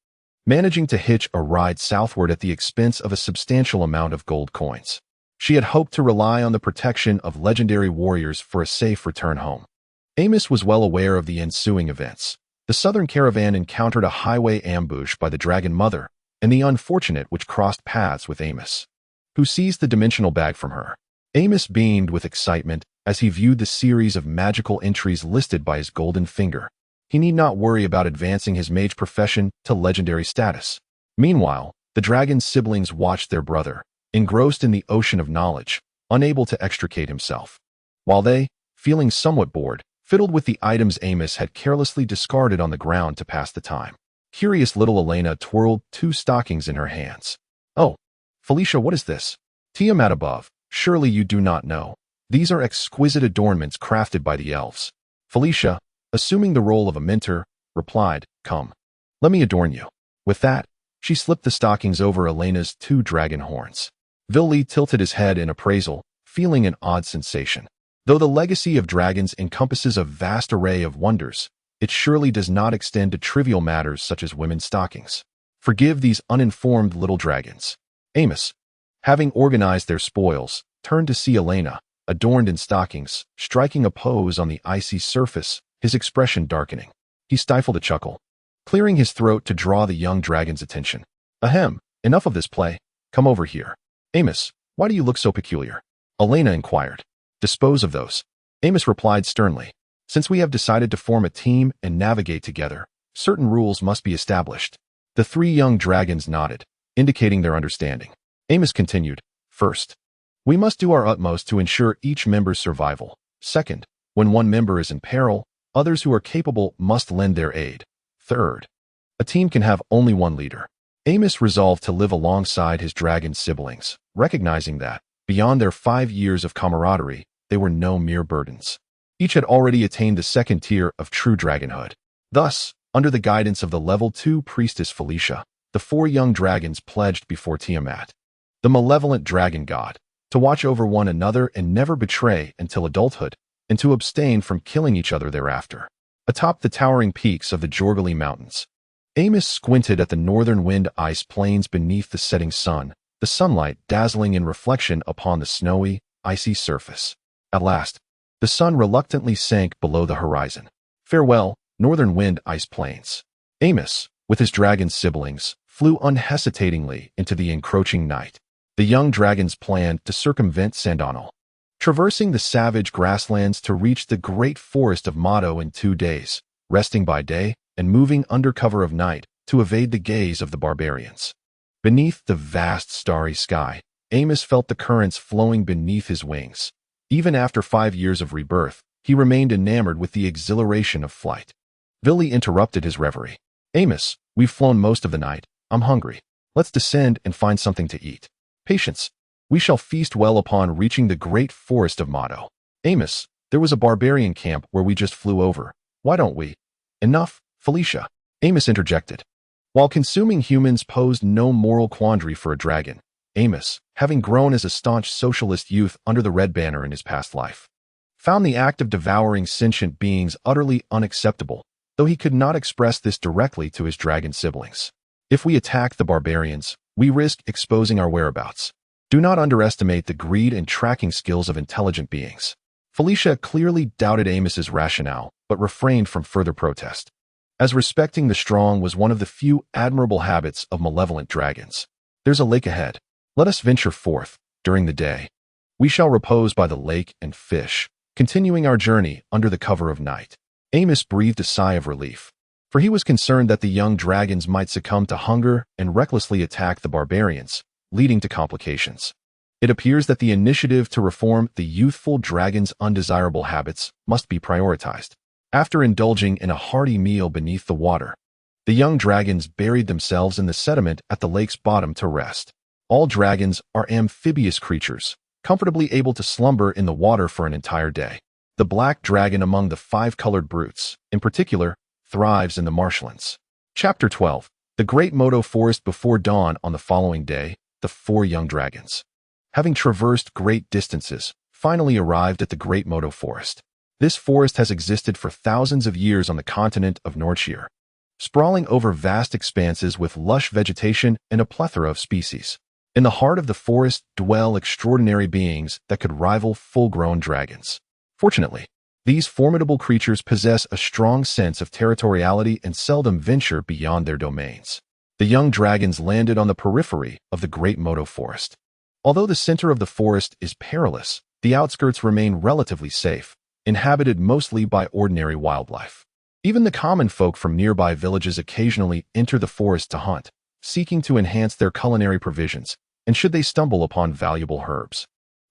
managing to hitch a ride southward at the expense of a substantial amount of gold coins. She had hoped to rely on the protection of legendary warriors for a safe return home. Amos was well aware of the ensuing events. The southern caravan encountered a highway ambush by the Dragon Mother, and the unfortunate which crossed paths with Amos, who seized the dimensional bag from her. Amos beamed with excitement as he viewed the series of magical entries listed by his golden finger. He need not worry about advancing his mage profession to legendary status. Meanwhile, the dragon's siblings watched their brother, engrossed in the ocean of knowledge, unable to extricate himself. While they, feeling somewhat bored, fiddled with the items Amos had carelessly discarded on the ground to pass the time. Curious little Elena twirled 2 stockings in her hands. Oh, Felicia, what is this? Tiamat above, surely you do not know. These are exquisite adornments crafted by the elves. Felicia, assuming the role of a mentor, replied, come, let me adorn you. With that, she slipped the stockings over Elena's 2 dragon horns. Villi tilted his head in appraisal, feeling an odd sensation. Though the legacy of dragons encompasses a vast array of wonders, it surely does not extend to trivial matters such as women's stockings. Forgive these uninformed little dragons. Amos, having organized their spoils, turned to see Elena, adorned in stockings, striking a pose on the icy surface, his expression darkening. He stifled a chuckle, clearing his throat to draw the young dragon's attention. Ahem, enough of this play. Come over here. Amos, why do you look so peculiar? Elena inquired. Dispose of those. Amos replied sternly. Since we have decided to form a team and navigate together, certain rules must be established. The 3 young dragons nodded, indicating their understanding. Amos continued. First, we must do our utmost to ensure each member's survival. Second, when one member is in peril, others who are capable must lend their aid. Third, a team can have only one leader. Amos resolved to live alongside his dragon siblings, recognizing that, beyond their 5 years of camaraderie, they were no mere burdens. Each had already attained the 2nd tier of true dragonhood. Thus, under the guidance of the level 2 priestess Felicia, the 4 young dragons pledged before Tiamat, the malevolent dragon god, to watch over one another and never betray until adulthood, and to abstain from killing each other thereafter. Atop the towering peaks of the Jorgali Mountains, Amos squinted at the northern wind ice plains beneath the setting sun, the sunlight dazzling in reflection upon the snowy, icy surface. At last, the sun reluctantly sank below the horizon. Farewell, northern wind ice plains. Amos, with his dragon siblings, flew unhesitatingly into the encroaching night. The young dragons planned to circumvent Sandonal, traversing the savage grasslands to reach the great forest of Mado in 2 days, resting by day and moving under cover of night to evade the gaze of the barbarians. Beneath the vast starry sky, Amos felt the currents flowing beneath his wings. Even after 5 years of rebirth, he remained enamored with the exhilaration of flight. Villi interrupted his reverie. Amos, we've flown most of the night. I'm hungry. Let's descend and find something to eat. Patience. We shall feast well upon reaching the great forest of Mado. Amos, there was a barbarian camp where we just flew over. Why don't we? Enough, Felicia. Amos interjected. While consuming humans posed no moral quandary for a dragon, Amos, having grown as a staunch socialist youth under the Red Banner in his past life, found the act of devouring sentient beings utterly unacceptable, though he could not express this directly to his dragon siblings. If we attack the barbarians, we risk exposing our whereabouts. Do not underestimate the greed and tracking skills of intelligent beings. Felicia clearly doubted Amos's rationale, but refrained from further protest, as respecting the strong was one of the few admirable habits of malevolent dragons. There's a lake ahead. Let us venture forth. During the day, we shall repose by the lake and fish, continuing our journey under the cover of night. Amos breathed a sigh of relief, for he was concerned that the young dragons might succumb to hunger and recklessly attack the barbarians, leading to complications. It appears that the initiative to reform the youthful dragon's undesirable habits must be prioritized. After indulging in a hearty meal beneath the water, the young dragons buried themselves in the sediment at the lake's bottom to rest. All dragons are amphibious creatures, comfortably able to slumber in the water for an entire day. The black dragon among the 5-colored brutes, in particular, thrives in the marshlands. Chapter 12. The Great Moto Forest. Before dawn on the following day, the 4 young dragons, having traversed great distances, finally arrived at the Great Moto Forest. This forest has existed for thousands of years on the continent of Nordhyl, sprawling over vast expanses with lush vegetation and a plethora of species. In the heart of the forest dwell extraordinary beings that could rival full-grown dragons. Fortunately, these formidable creatures possess a strong sense of territoriality and seldom venture beyond their domains. The young dragons landed on the periphery of the Great Moto Forest. Although the center of the forest is perilous, the outskirts remain relatively safe, inhabited mostly by ordinary wildlife. Even the common folk from nearby villages occasionally enter the forest to hunt, seeking to enhance their culinary provisions, and should they stumble upon valuable herbs,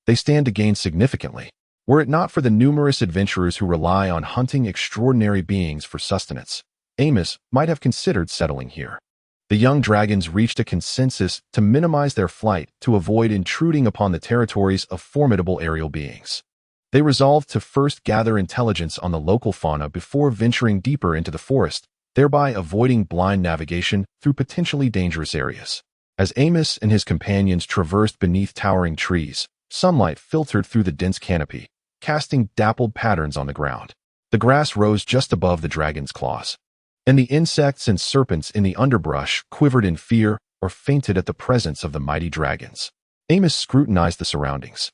they stand to gain significantly, were it not for the numerous adventurers who rely on hunting extraordinary beings for sustenance. Amos might have considered settling here. The young dragons reached a consensus to minimize their flight to avoid intruding upon the territories of formidable aerial beings. They resolved to first gather intelligence on the local fauna before venturing deeper into the forest, thereby avoiding blind navigation through potentially dangerous areas. As Amos and his companions traversed beneath towering trees, sunlight filtered through the dense canopy, casting dappled patterns on the ground. The grass rose just above the dragon's claws, and the insects and serpents in the underbrush quivered in fear or fainted at the presence of the mighty dragons. Amos scrutinized the surroundings,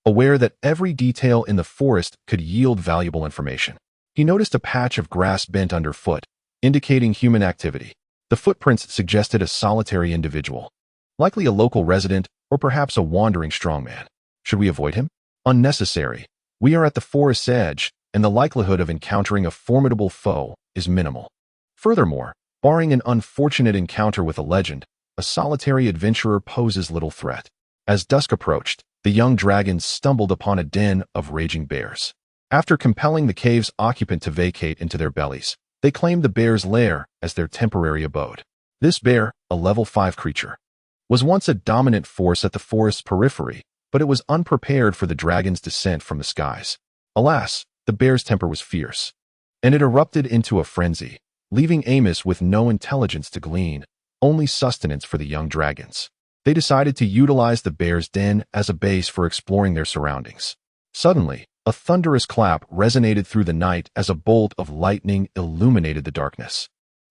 aware that every detail in the forest could yield valuable information. He noticed a patch of grass bent underfoot, indicating human activity. The footprints suggested a solitary individual, likely a local resident or perhaps a wandering strongman. Should we avoid him? Unnecessary. We are at the forest's edge, and the likelihood of encountering a formidable foe is minimal. Furthermore, barring an unfortunate encounter with a legend, a solitary adventurer poses little threat. As dusk approached, the young dragons stumbled upon a den of raging bears. After compelling the cave's occupant to vacate into their bellies, they claimed the bear's lair as their temporary abode. This bear, a level 5 creature, was once a dominant force at the forest's periphery, but it was unprepared for the dragon's descent from the skies. Alas, the bear's temper was fierce, and it erupted into a frenzy, leaving Amos with no intelligence to glean, only sustenance for the young dragons. They decided to utilize the bear's den as a base for exploring their surroundings. Suddenly, a thunderous clap resonated through the night as a bolt of lightning illuminated the darkness,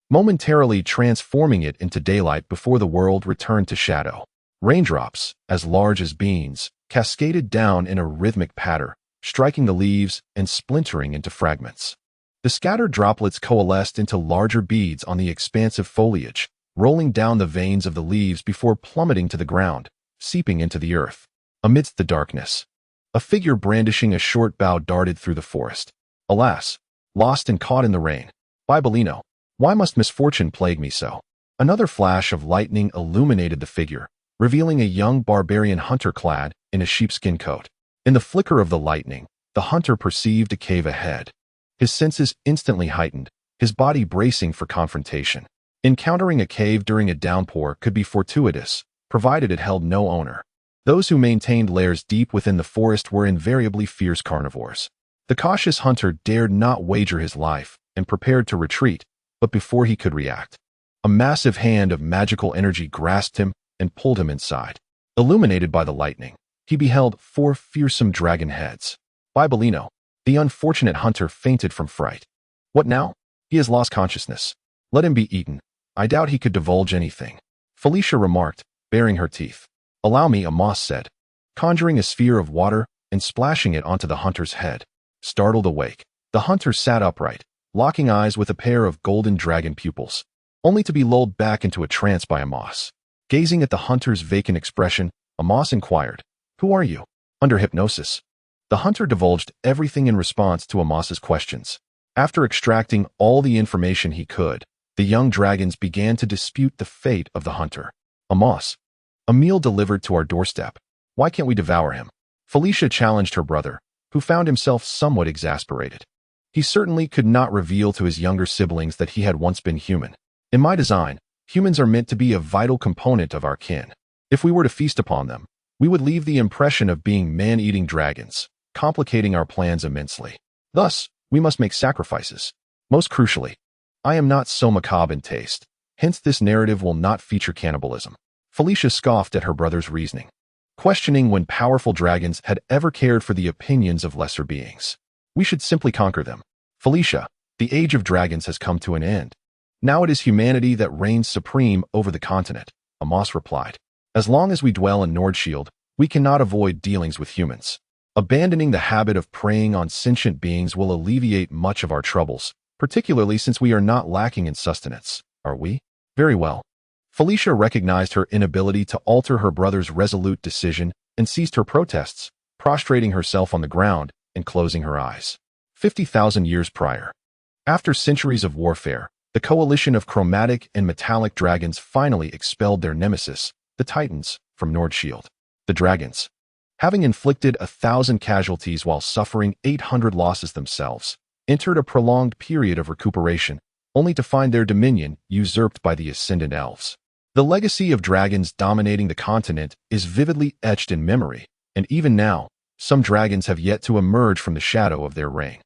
momentarily transforming it into daylight before the world returned to shadow. Raindrops, as large as beans, cascaded down in a rhythmic pattern, striking the leaves and splintering into fragments. The scattered droplets coalesced into larger beads on the expansive foliage, rolling down the veins of the leaves before plummeting to the ground, seeping into the earth. Amidst the darkness, a figure brandishing a short bow darted through the forest. Alas, lost and caught in the rain. Bibolino, why must misfortune plague me so? Another flash of lightning illuminated the figure, revealing a young barbarian hunter clad in a sheepskin coat. In the flicker of the lightning, the hunter perceived a cave ahead. His senses instantly heightened, his body bracing for confrontation. Encountering a cave during a downpour could be fortuitous, provided it held no owner. Those who maintained lairs deep within the forest were invariably fierce carnivores. The cautious hunter dared not wager his life and prepared to retreat, but before he could react, a massive hand of magical energy grasped him and pulled him inside. Illuminated by the lightning, he beheld 4 fearsome dragon heads. Bibolino, the unfortunate hunter fainted from fright. What now? He has lost consciousness. Let him be eaten. I doubt he could divulge anything, Felicia remarked, baring her teeth. Allow me, Amos said, conjuring a sphere of water and splashing it onto the hunter's head. Startled awake, the hunter sat upright, locking eyes with a pair of golden dragon pupils, only to be lulled back into a trance by Amos. Gazing at the hunter's vacant expression, Amos inquired, "Who are you?" Under hypnosis, the hunter divulged everything in response to Amos's questions. After extracting all the information he could, the young dragons began to dispute the fate of the hunter. Amos, a meal delivered to our doorstep. Why can't we devour him? Felicia challenged her brother, who found himself somewhat exasperated. He certainly could not reveal to his younger siblings that he had once been human. In my design, humans are meant to be a vital component of our kin. If we were to feast upon them, we would leave the impression of being man-eating dragons, complicating our plans immensely. Thus, we must make sacrifices. Most crucially, I am not so macabre in taste, hence this narrative will not feature cannibalism. Felicia scoffed at her brother's reasoning, questioning when powerful dragons had ever cared for the opinions of lesser beings. We should simply conquer them. Felicia, the age of dragons has come to an end. Now it is humanity that reigns supreme over the continent, Amos replied. As long as we dwell in Nordhyl, we cannot avoid dealings with humans. Abandoning the habit of preying on sentient beings will alleviate much of our troubles, particularly since we are not lacking in sustenance, are we? Very well. Felicia recognized her inability to alter her brother's resolute decision and ceased her protests, prostrating herself on the ground and closing her eyes. 50,000 years prior. After centuries of warfare, the coalition of chromatic and metallic dragons finally expelled their nemesis, the Titans, from Nordhyl. The dragons, having inflicted 1,000 casualties while suffering 800 losses themselves, entered a prolonged period of recuperation, only to find their dominion usurped by the ascendant elves. The legacy of dragons dominating the continent is vividly etched in memory, and even now, some dragons have yet to emerge from the shadow of their reign.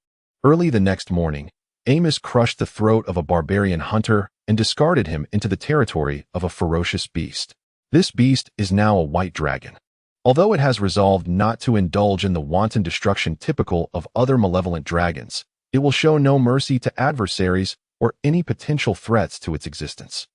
Early the next morning, Amos crushed the throat of a barbarian hunter and discarded him into the territory of a ferocious beast. This beast is now a white dragon. Although it has resolved not to indulge in the wanton destruction typical of other malevolent dragons, it will show no mercy to adversaries or any potential threats to its existence.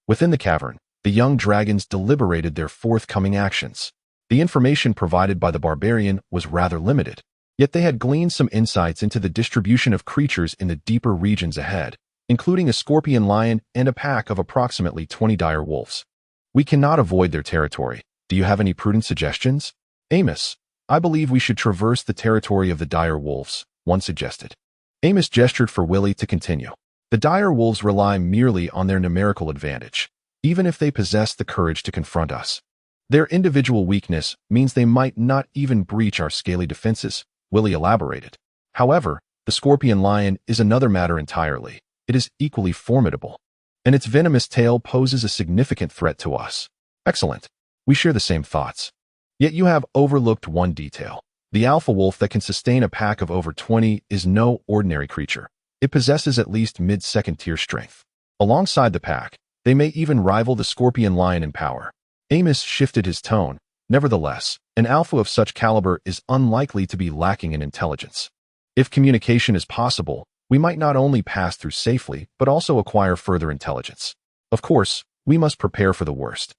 Within the cavern, the young dragons deliberated their forthcoming actions. The information provided by the barbarian was rather limited, yet they had gleaned some insights into the distribution of creatures in the deeper regions ahead, including a scorpion lion and a pack of approximately 20 dire wolves. We cannot avoid their territory. Do you have any prudent suggestions? Amos, I believe we should traverse the territory of the dire wolves, one suggested. Amos gestured for Willie to continue. The dire wolves rely merely on their numerical advantage, even if they possess the courage to confront us. Their individual weakness means they might not even breach our scaly defenses, Willie elaborated. However, the scorpion lion is another matter entirely. It is equally formidable, and its venomous tail poses a significant threat to us. Excellent. We share the same thoughts. Yet you have overlooked one detail. The alpha wolf that can sustain a pack of over 20 is no ordinary creature. It possesses at least mid-second tier strength. Alongside the pack, they may even rival the scorpion lion in power. Amos shifted his tone. Nevertheless, an alpha of such caliber is unlikely to be lacking in intelligence. If communication is possible, we might not only pass through safely, but also acquire further intelligence. Of course, we must prepare for the worst.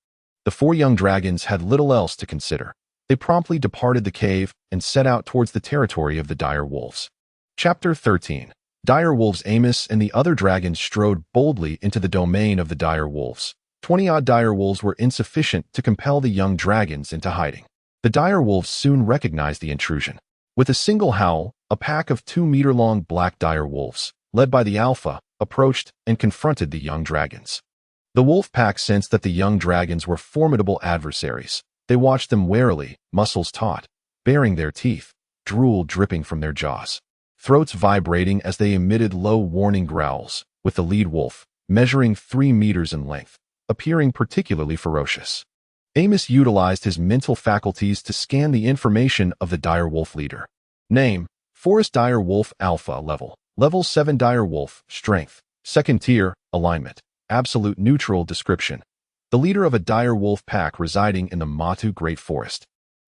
The four young dragons had little else to consider. They promptly departed the cave and set out towards the territory of the dire wolves. Chapter 13. Dire wolves. Amos and the other dragons strode boldly into the domain of the dire wolves. 20-odd dire wolves were insufficient to compel the young dragons into hiding. The dire wolves soon recognized the intrusion. With a single howl, a pack of 2-meter-long black dire wolves, led by the alpha, approached and confronted the young dragons. The wolf pack sensed that the young dragons were formidable adversaries. They watched them warily, muscles taut, baring their teeth, drool dripping from their jaws, throats vibrating as they emitted low warning growls, with the lead wolf, measuring 3 meters in length, appearing particularly ferocious. Amos utilized his mental faculties to scan the information of the dire wolf leader. Name: Forest Dire Wolf Alpha Level. Level 7 Dire Wolf, Strength, 2nd Tier, Alignment, Absolute Neutral. Description: the leader of a dire wolf pack residing in the Matu Great Forest.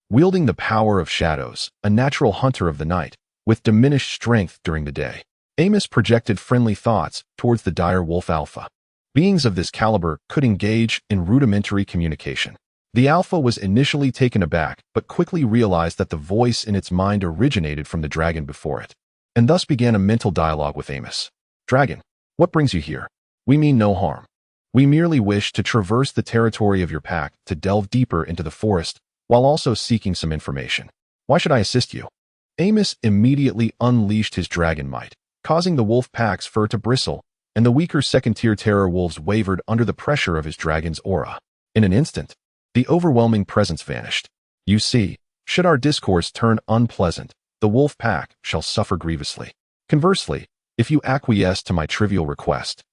Wielding the power of shadows, a natural hunter of the night, with diminished strength during the day. Amos projected friendly thoughts towards the dire wolf alpha. Beings of this caliber could engage in rudimentary communication. The alpha was initially taken aback, but quickly realized that the voice in its mind originated from the dragon before it, and thus began a mental dialogue with Amos. Dragon, what brings you here? We mean no harm. We merely wish to traverse the territory of your pack to delve deeper into the forest, while also seeking some information. Why should I assist you? Amos immediately unleashed his dragon might, causing the wolf pack's fur to bristle, and the weaker second-tier terror wolves wavered under the pressure of his dragon's aura. In an instant, the overwhelming presence vanished. You see, should our discourse turn unpleasant, the wolf pack shall suffer grievously. Conversely, if you acquiesce to my trivial request,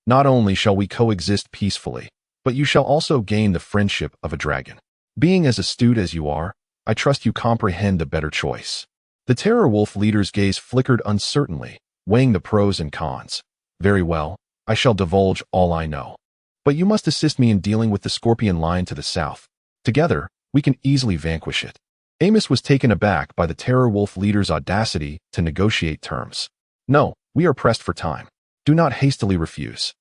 not only shall we coexist peacefully, but you shall also gain the friendship of a dragon. Being as astute as you are, I trust you comprehend the better choice. The terror wolf leader's gaze flickered uncertainly, weighing the pros and cons. Very well, I shall divulge all I know. But you must assist me in dealing with the scorpion lion to the south. Together, we can easily vanquish it. Amos was taken aback by the terror wolf leader's audacity to negotiate terms. No, we are pressed for time. Do not hastily refuse.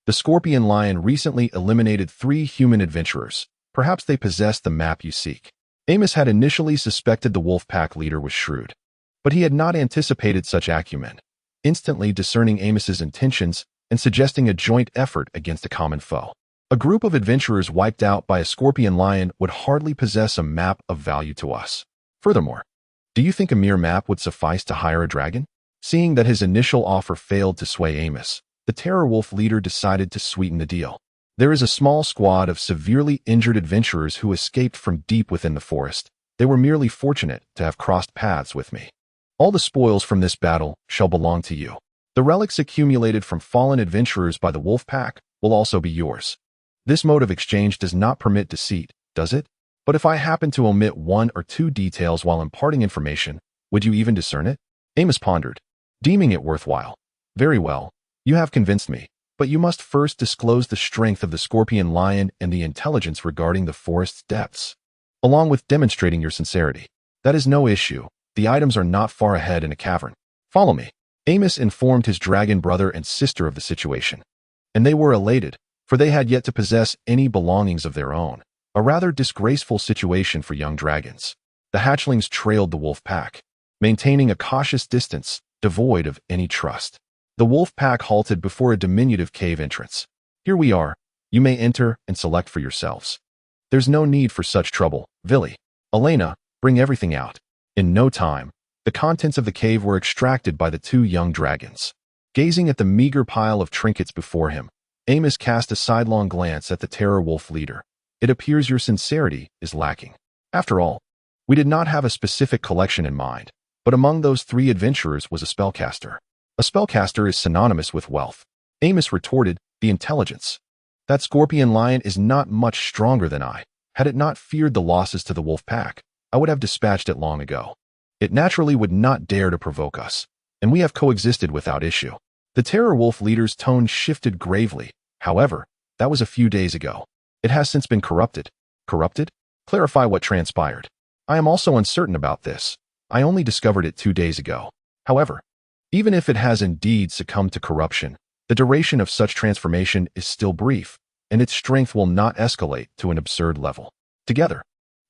The scorpion lion recently eliminated 3 human adventurers. Perhaps they possess the map you seek. Amos had initially suspected the wolf pack leader was shrewd, but he had not anticipated such acumen, instantly discerning Amos's intentions and suggesting a joint effort against a common foe. A group of adventurers wiped out by a scorpion lion would hardly possess a map of value to us. Furthermore, do you think a mere map would suffice to hire a dragon? Seeing that his initial offer failed to sway Amos, the terror wolf leader decided to sweeten the deal. There is a small squad of severely injured adventurers who escaped from deep within the forest. They were merely fortunate to have crossed paths with me. All the spoils from this battle shall belong to you. The relics accumulated from fallen adventurers by the wolf pack will also be yours. This mode of exchange does not permit deceit, does it? But if I happen to omit one or two details while imparting information, would you even discern it? Amos pondered, deeming it worthwhile. Very well, you have convinced me, but you must first disclose the strength of the scorpion lion and the intelligence regarding the forest's depths, along with demonstrating your sincerity. That is no issue. The items are not far ahead in a cavern. Follow me. Amos informed his dragon brother and sister of the situation, and they were elated, for they had yet to possess any belongings of their own, a rather disgraceful situation for young dragons. The hatchlings trailed the wolf pack, maintaining a cautious distance, devoid of any trust. The wolf pack halted before a diminutive cave entrance. Here we are. You may enter and select for yourselves. There's no need for such trouble, Villy. Elena, bring everything out. In no time, the contents of the cave were extracted by the two young dragons. Gazing at the meager pile of trinkets before him, Amos cast a sidelong glance at the terror wolf leader. It appears your sincerity is lacking. After all, we did not have a specific collection in mind, but among those three adventurers was a spellcaster. A spellcaster is synonymous with wealth. Amos retorted, the intelligence. That scorpion lion is not much stronger than I. Had it not feared the losses to the wolf pack, I would have dispatched it long ago. It naturally would not dare to provoke us, and we have coexisted without issue. The terror wolf leader's tone shifted gravely. However, that was a few days ago. It has since been corrupted. Corrupted? Clarify what transpired. I am also uncertain about this. I only discovered it 2 days ago. However, even if it has indeed succumbed to corruption, the duration of such transformation is still brief, and its strength will not escalate to an absurd level. Together,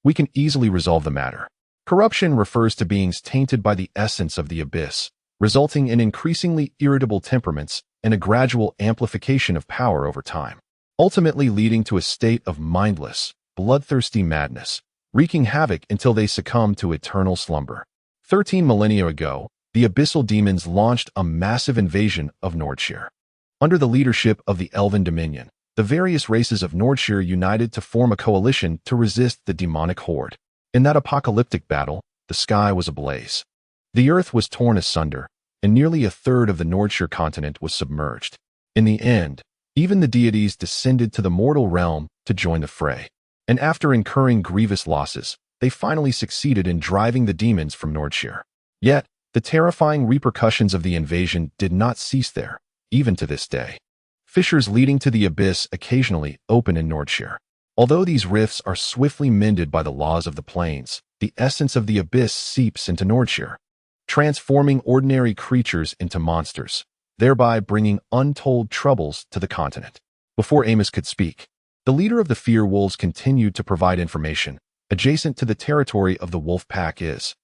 we can easily resolve the matter. Corruption refers to beings tainted by the essence of the abyss, resulting in increasingly irritable temperaments and a gradual amplification of power over time, ultimately leading to a state of mindless, bloodthirsty madness, wreaking havoc until they succumb to eternal slumber. 13 millennia ago, the abyssal demons launched a massive invasion of Nordshire. Under the leadership of the Elven Dominion, the various races of Nordshire united to form a coalition to resist the demonic horde. In that apocalyptic battle, the sky was ablaze. The earth was torn asunder, and nearly a third of the Nordshire continent was submerged. In the end, even the deities descended to the mortal realm to join the fray. And after incurring grievous losses, they finally succeeded in driving the demons from Nordshire. Yet, the terrifying repercussions of the invasion did not cease there, even to this day. Fissures leading to the abyss occasionally open in Nordshire. Although these rifts are swiftly mended by the laws of the plains, the essence of the abyss seeps into Nordshire, transforming ordinary creatures into monsters, thereby bringing untold troubles to the continent. Before Amos could speak, the leader of the Fear Wolves continued to provide information. Adjacent to the territory of the wolf pack is.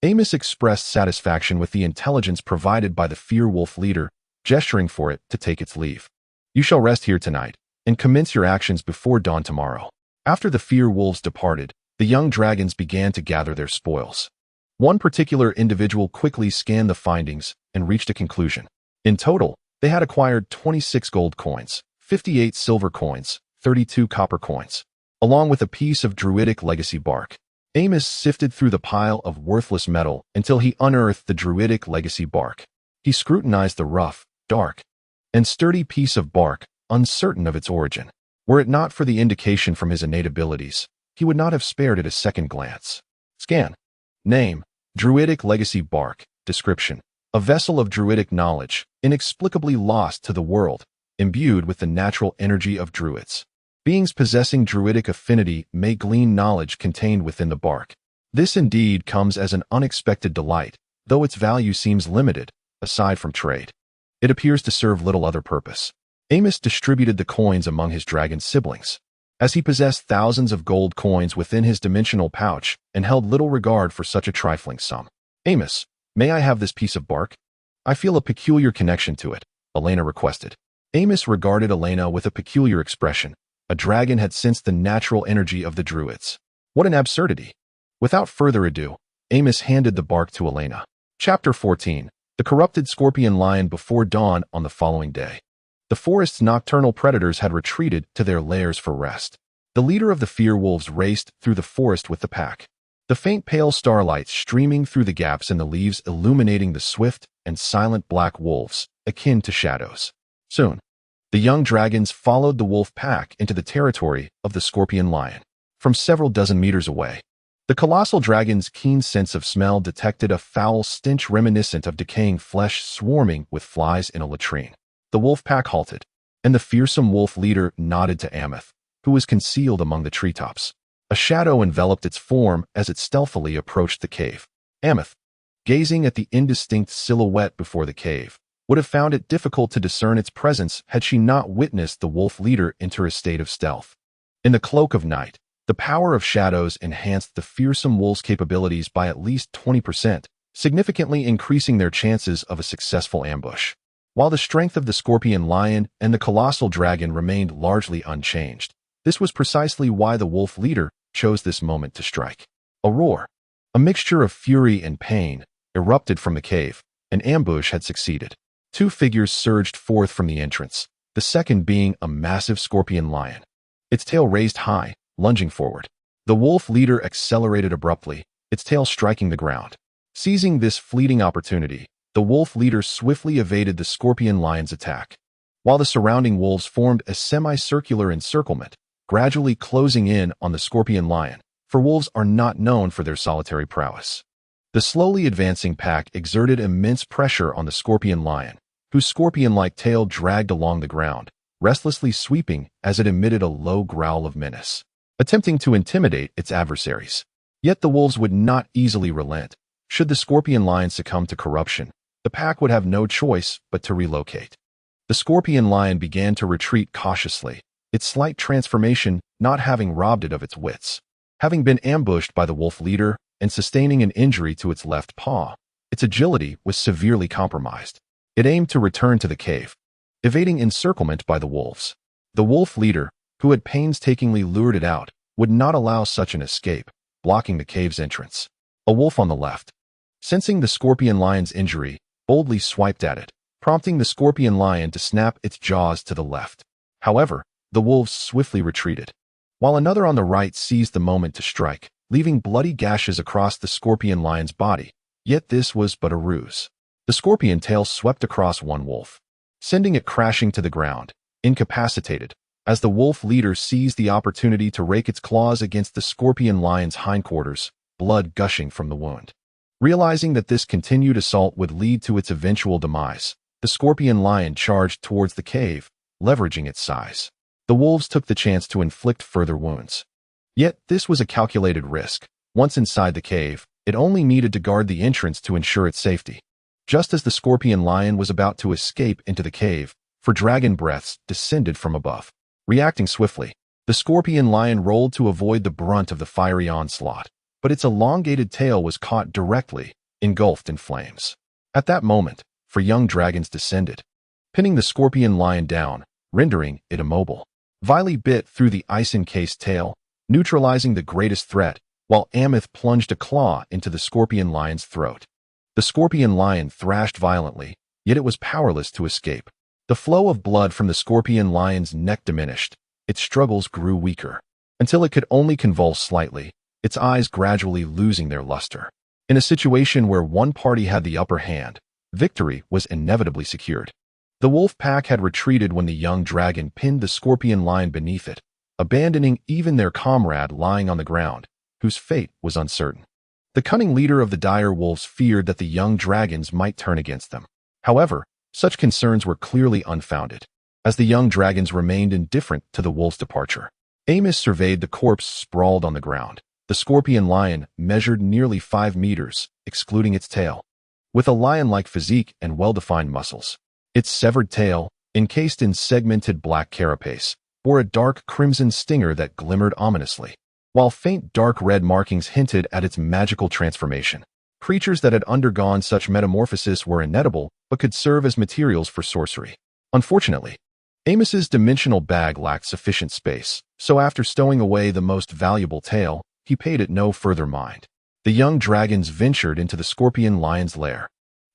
Amos expressed satisfaction with the intelligence provided by the Fear Wolf leader, gesturing for it to take its leave. You shall rest here tonight, and commence your actions before dawn tomorrow. After the Fear Wolves departed, the young dragons began to gather their spoils. One particular individual quickly scanned the findings and reached a conclusion. In total, they had acquired 26 gold coins, 58 silver coins, 32 copper coins, along with a piece of druidic legacy bark. Amos sifted through the pile of worthless metal until he unearthed the druidic legacy bark. He scrutinized the rough, dark, and sturdy piece of bark, uncertain of its origin. Were it not for the indication from his innate abilities, he would not have spared it a second glance. Scan. Name: Druidic legacy bark. Description: a vessel of druidic knowledge, inexplicably lost to the world, imbued with the natural energy of druids. Beings possessing druidic affinity may glean knowledge contained within the bark. This indeed comes as an unexpected delight, though its value seems limited, aside from trade. It appears to serve little other purpose. Amos distributed the coins among his dragon siblings, as he possessed thousands of gold coins within his dimensional pouch and held little regard for such a trifling sum. Amos, may I have this piece of bark? I feel a peculiar connection to it, Elena requested. Amos regarded Elena with a peculiar expression. A dragon had sensed the natural energy of the druids. What an absurdity! Without further ado, Amos handed the bark to Elena. Chapter 14. The corrupted scorpion lion before dawn on the following day. The forest's nocturnal predators had retreated to their lairs for rest. The leader of the Fear Wolves raced through the forest with the pack. The faint pale starlight streaming through the gaps in the leaves illuminating the swift and silent black wolves akin to shadows. Soon, the young dragons followed the wolf pack into the territory of the scorpion lion. From several dozen meters away, the colossal dragon's keen sense of smell detected a foul stench reminiscent of decaying flesh swarming with flies in a latrine. The wolf pack halted, and the fearsome wolf leader nodded to Ameth, who was concealed among the treetops. A shadow enveloped its form as it stealthily approached the cave. Ameth, gazing at the indistinct silhouette before the cave, would have found it difficult to discern its presence had she not witnessed the wolf leader enter a state of stealth. In the cloak of night, the power of shadows enhanced the fearsome wolf's capabilities by at least 20%, significantly increasing their chances of a successful ambush. While the strength of the scorpion lion and the colossal dragon remained largely unchanged, this was precisely why the wolf leader chose this moment to strike. A roar, a mixture of fury and pain, erupted from the cave. An ambush had succeeded. Two figures surged forth from the entrance, the second being a massive scorpion lion, its tail raised high, lunging forward. The wolf leader accelerated abruptly, its tail striking the ground. Seizing this fleeting opportunity, the wolf leader swiftly evaded the scorpion lion's attack, while the surrounding wolves formed a semicircular encirclement, gradually closing in on the scorpion lion, for wolves are not known for their solitary prowess. The slowly advancing pack exerted immense pressure on the scorpion lion, whose scorpion-like tail dragged along the ground, restlessly sweeping as it emitted a low growl of menace, attempting to intimidate its adversaries. Yet the wolves would not easily relent. Should the scorpion lion succumb to corruption, the pack would have no choice but to relocate. The scorpion lion began to retreat cautiously, its slight transformation not having robbed it of its wits. Having been ambushed by the wolf leader and sustaining an injury to its left paw, its agility was severely compromised. It aimed to return to the cave, evading encirclement by the wolves. The wolf leader, who had painstakingly lured it out, would not allow such an escape, blocking the cave's entrance. A wolf on the left, sensing the scorpion lion's injury, boldly swiped at it, prompting the scorpion lion to snap its jaws to the left. However, the wolves swiftly retreated, while another on the right seized the moment to strike, leaving bloody gashes across the scorpion lion's body. Yet this was but a ruse. The scorpion tail swept across one wolf, sending it crashing to the ground, incapacitated, as the wolf leader seized the opportunity to rake its claws against the scorpion lion's hindquarters, blood gushing from the wound. Realizing that this continued assault would lead to its eventual demise, the scorpion lion charged towards the cave, leveraging its size. The wolves took the chance to inflict further wounds. Yet this was a calculated risk. Once inside the cave, it only needed to guard the entrance to ensure its safety. Just as the scorpion lion was about to escape into the cave, for dragon breaths descended from above. Reacting swiftly, the scorpion lion rolled to avoid the brunt of the fiery onslaught, but its elongated tail was caught directly, engulfed in flames. At that moment, young dragons descended, pinning the scorpion lion down, rendering it immobile. Vili bit through the ice-encased tail, neutralizing the greatest threat, while Ameth plunged a claw into the scorpion lion's throat. The scorpion lion thrashed violently, yet it was powerless to escape. The flow of blood from the scorpion lion's neck diminished. Its struggles grew weaker, until it could only convulse slightly, its eyes gradually losing their luster. In a situation where one party had the upper hand, victory was inevitably secured. The wolf pack had retreated when the young dragon pinned the scorpion lion beneath it, abandoning even their comrade lying on the ground, whose fate was uncertain. The cunning leader of the dire wolves feared that the young dragons might turn against them. However, such concerns were clearly unfounded, as the young dragons remained indifferent to the wolves' departure. Amos surveyed the corpse sprawled on the ground. The scorpion lion measured nearly 5 meters, excluding its tail, with a lion-like physique and well-defined muscles. Its severed tail, encased in segmented black carapace, bore a dark crimson stinger that glimmered ominously, while faint dark red markings hinted at its magical transformation. Creatures that had undergone such metamorphosis were inedible, but could serve as materials for sorcery. Unfortunately, Amos's dimensional bag lacked sufficient space, so after stowing away the most valuable tail, he paid it no further mind. The young dragons ventured into the scorpion lion's lair.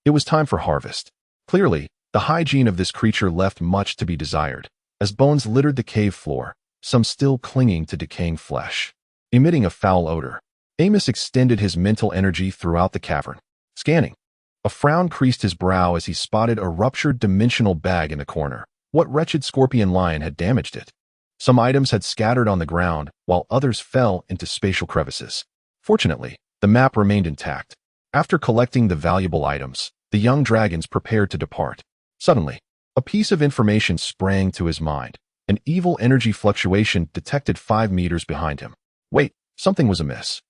It was time for harvest. Clearly, the hygiene of this creature left much to be desired, as bones littered the cave floor, some still clinging to decaying flesh. Emitting a foul odor, Amos extended his mental energy throughout the cavern, scanning, A frown creased his brow as he spotted a ruptured dimensional bag in the corner. What wretched scorpion lion had damaged it? Some items had scattered on the ground, while others fell into spatial crevices. Fortunately, the map remained intact. After collecting the valuable items, the young dragons prepared to depart. Suddenly, a piece of information sprang to his mind. An evil energy fluctuation detected 5 meters behind him. Wait, something was amiss.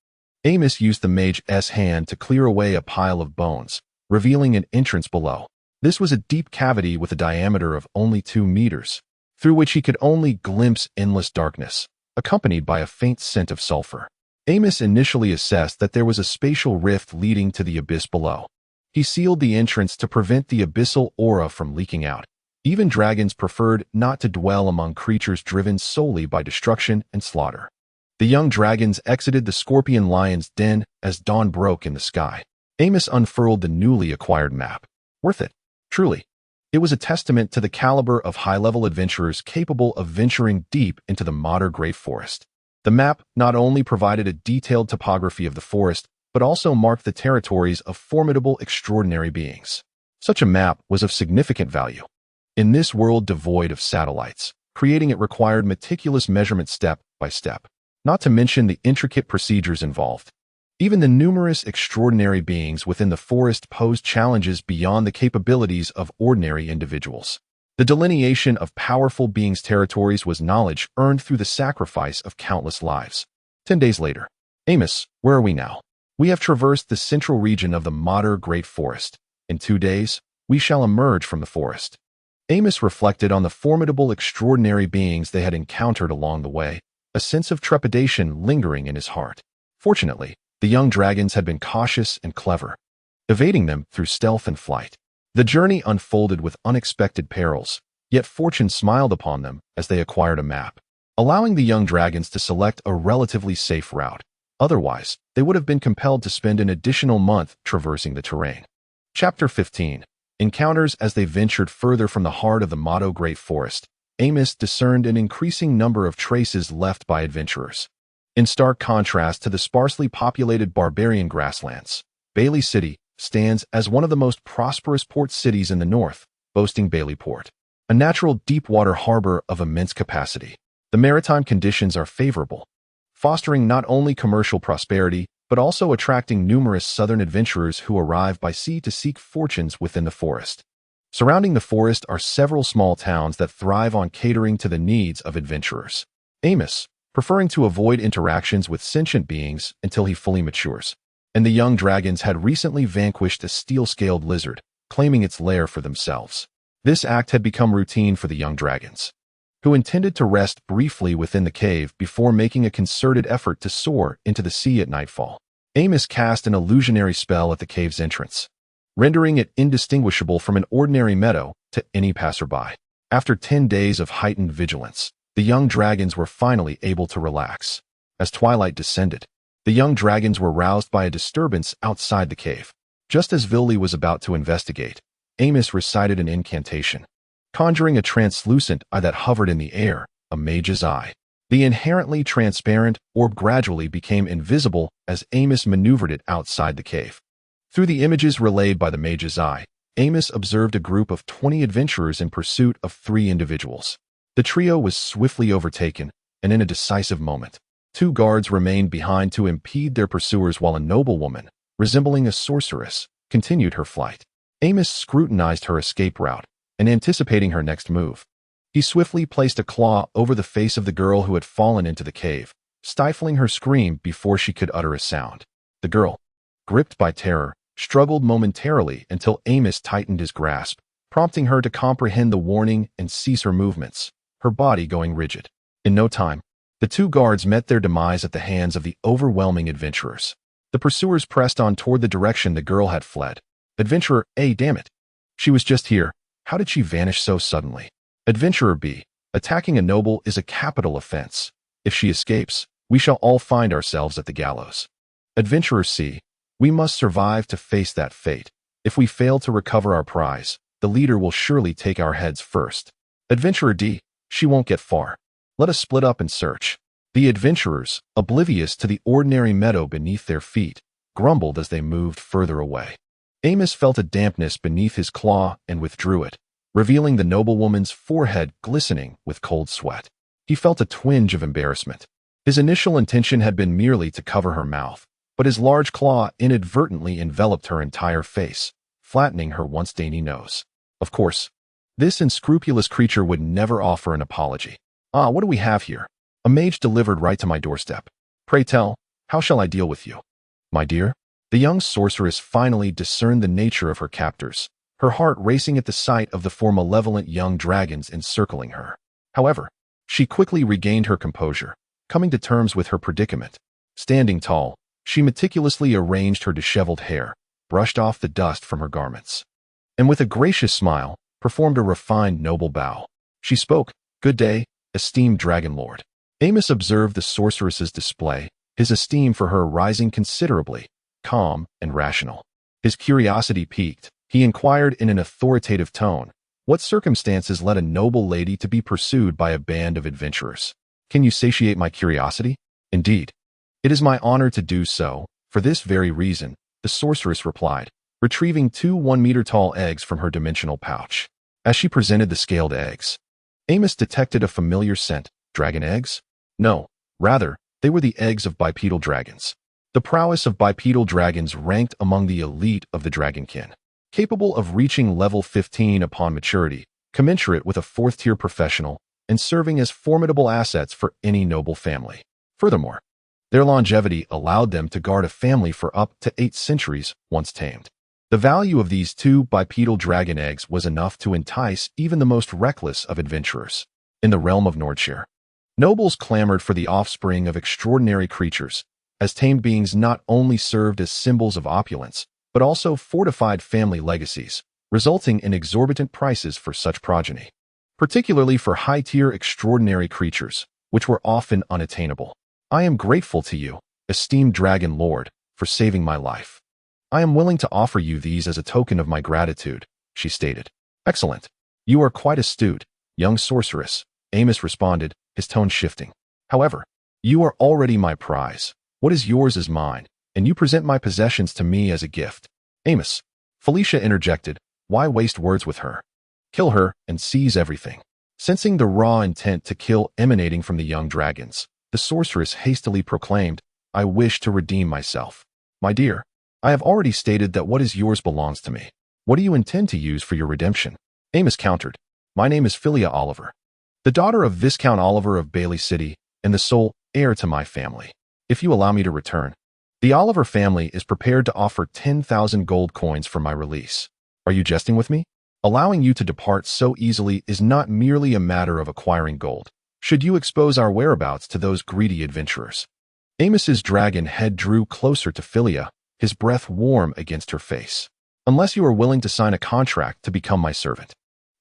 Amos used the mage's hand to clear away a pile of bones, revealing an entrance below. This was a deep cavity with a diameter of only 2 meters, through which he could only glimpse endless darkness, accompanied by a faint scent of sulfur. Amos initially assessed that there was a spatial rift leading to the abyss below. He sealed the entrance to prevent the abyssal aura from leaking out. Even dragons preferred not to dwell among creatures driven solely by destruction and slaughter. The young dragons exited the scorpion lion's den as dawn broke in the sky. Amos unfurled the newly acquired map. Worth it. Truly. It was a testament to the caliber of high-level adventurers capable of venturing deep into the modern great forest. The map not only provided a detailed topography of the forest, but also marked the territories of formidable, extraordinary beings. Such a map was of significant value. In this world devoid of satellites, creating it required meticulous measurement step by step, not to mention the intricate procedures involved. Even the numerous extraordinary beings within the forest posed challenges beyond the capabilities of ordinary individuals. The delineation of powerful beings' territories was knowledge earned through the sacrifice of countless lives. 10 days later. Amos, where are we now? We have traversed the central region of the modern Great Forest. In 2 days, we shall emerge from the forest. Amos reflected on the formidable, extraordinary beings they had encountered along the way, a sense of trepidation lingering in his heart. Fortunately, the young dragons had been cautious and clever, evading them through stealth and flight. The journey unfolded with unexpected perils, yet fortune smiled upon them as they acquired a map, allowing the young dragons to select a relatively safe route. Otherwise, they would have been compelled to spend an additional month traversing the terrain. Chapter 15. Encounters. As they ventured further from the heart of the modern Great Forest, Amos discerned an increasing number of traces left by adventurers. In stark contrast to the sparsely populated barbarian grasslands, Bailey City stands as one of the most prosperous port cities in the north, boasting Bailey Port, a natural deep-water harbor of immense capacity. The maritime conditions are favorable, fostering not only commercial prosperity, but also attracting numerous southern adventurers who arrive by sea to seek fortunes within the forest. Surrounding the forest are several small towns that thrive on catering to the needs of adventurers. Amos, preferring to avoid interactions with sentient beings until he fully matures, and the young dragons had recently vanquished a steel-scaled lizard, claiming its lair for themselves. This act had become routine for the young dragons, who intended to rest briefly within the cave before making a concerted effort to soar into the sea at nightfall. Amos cast an illusionary spell at the cave's entrance, rendering it indistinguishable from an ordinary meadow to any passerby. After 10 days of heightened vigilance, the young dragons were finally able to relax. As twilight descended, the young dragons were roused by a disturbance outside the cave. Just as Villy was about to investigate, Amos recited an incantation, conjuring a translucent eye that hovered in the air, a mage's eye. The inherently transparent orb gradually became invisible as Amos maneuvered it outside the cave. Through the images relayed by the mage's eye, Amos observed a group of 20 adventurers in pursuit of 3 individuals. The trio was swiftly overtaken, and in a decisive moment, 2 guards remained behind to impede their pursuers while a noblewoman, resembling a sorceress, continued her flight. Amos scrutinized her escape route, and anticipating her next move, he swiftly placed a claw over the face of the girl who had fallen into the cave, stifling her scream before she could utter a sound. The girl, gripped by terror, struggled momentarily until Amos tightened his grasp, prompting her to comprehend the warning and cease her movements, her body going rigid. In no time, the 2 guards met their demise at the hands of the overwhelming adventurers. The pursuers pressed on toward the direction the girl had fled. Adventurer A, damn it. She was just here. How did she vanish so suddenly? Adventurer B, attacking a noble is a capital offense. If she escapes, we shall all find ourselves at the gallows. Adventurer C, we must survive to face that fate. If we fail to recover our prize, the leader will surely take our heads first. Adventurer D, she won't get far. Let us split up and search. The adventurers, oblivious to the ordinary meadow beneath their feet, grumbled as they moved further away. Amos felt a dampness beneath his claw and withdrew it, revealing the noblewoman's forehead glistening with cold sweat. He felt a twinge of embarrassment. His initial intention had been merely to cover her mouth, but his large claw inadvertently enveloped her entire face, flattening her once dainty nose. Of course, this unscrupulous creature would never offer an apology. "Ah, what do we have here? A mage delivered right to my doorstep. Pray tell, how shall I deal with you?" "My dear?" The young sorceress finally discerned the nature of her captors, her heart racing at the sight of the four malevolent young dragons encircling her. However, she quickly regained her composure, coming to terms with her predicament. Standing tall, she meticulously arranged her disheveled hair, brushed off the dust from her garments, and with a gracious smile, performed a refined noble bow. She spoke, "Good day, esteemed dragon lord." Amos observed the sorceress's display, his esteem for her rising considerably, calm and rational. His curiosity piqued. He inquired in an authoritative tone, "What circumstances led a noble lady to be pursued by a band of adventurers? Can you satiate my curiosity?" "Indeed, it is my honor to do so, for this very reason," the sorceress replied, retrieving two 1-meter-tall eggs from her dimensional pouch. As she presented the scaled eggs, Amos detected a familiar scent. Dragon eggs? No, rather, they were the eggs of bipedal dragons. The prowess of bipedal dragons ranked among the elite of the dragonkin, capable of reaching level 15 upon maturity, commensurate with a 4th-tier professional, and serving as formidable assets for any noble family. Furthermore, their longevity allowed them to guard a family for up to 8 centuries once tamed. The value of these 2 bipedal dragon eggs was enough to entice even the most reckless of adventurers. In the realm of Nordhyl, nobles clamored for the offspring of extraordinary creatures, as tamed beings not only served as symbols of opulence, but also fortified family legacies, resulting in exorbitant prices for such progeny, particularly for high-tier extraordinary creatures, which were often unattainable. "I am grateful to you, esteemed dragon lord, for saving my life. I am willing to offer you these as a token of my gratitude," she stated. "Excellent. You are quite astute, young sorceress," Amos responded, his tone shifting. "However, you are already my prize. What is yours is mine, and you present my possessions to me as a gift." "Amos," Felicia interjected, "why waste words with her? Kill her and seize everything." Sensing the raw intent to kill emanating from the young dragons, the sorceress hastily proclaimed, "I wish to redeem myself. My dear, I have already stated that what is yours belongs to me. What do you intend to use for your redemption?" Amos countered, "My name is Philia Oliver, the daughter of Viscount Oliver of Bailey City, and the sole heir to my family. If you allow me to return, the Oliver family is prepared to offer 10,000 gold coins for my release." "Are you jesting with me? Allowing you to depart so easily is not merely a matter of acquiring gold. Should you expose our whereabouts to those greedy adventurers?" Amos's dragon head drew closer to Philia, his breath warm against her face. "Unless you are willing to sign a contract to become my servant."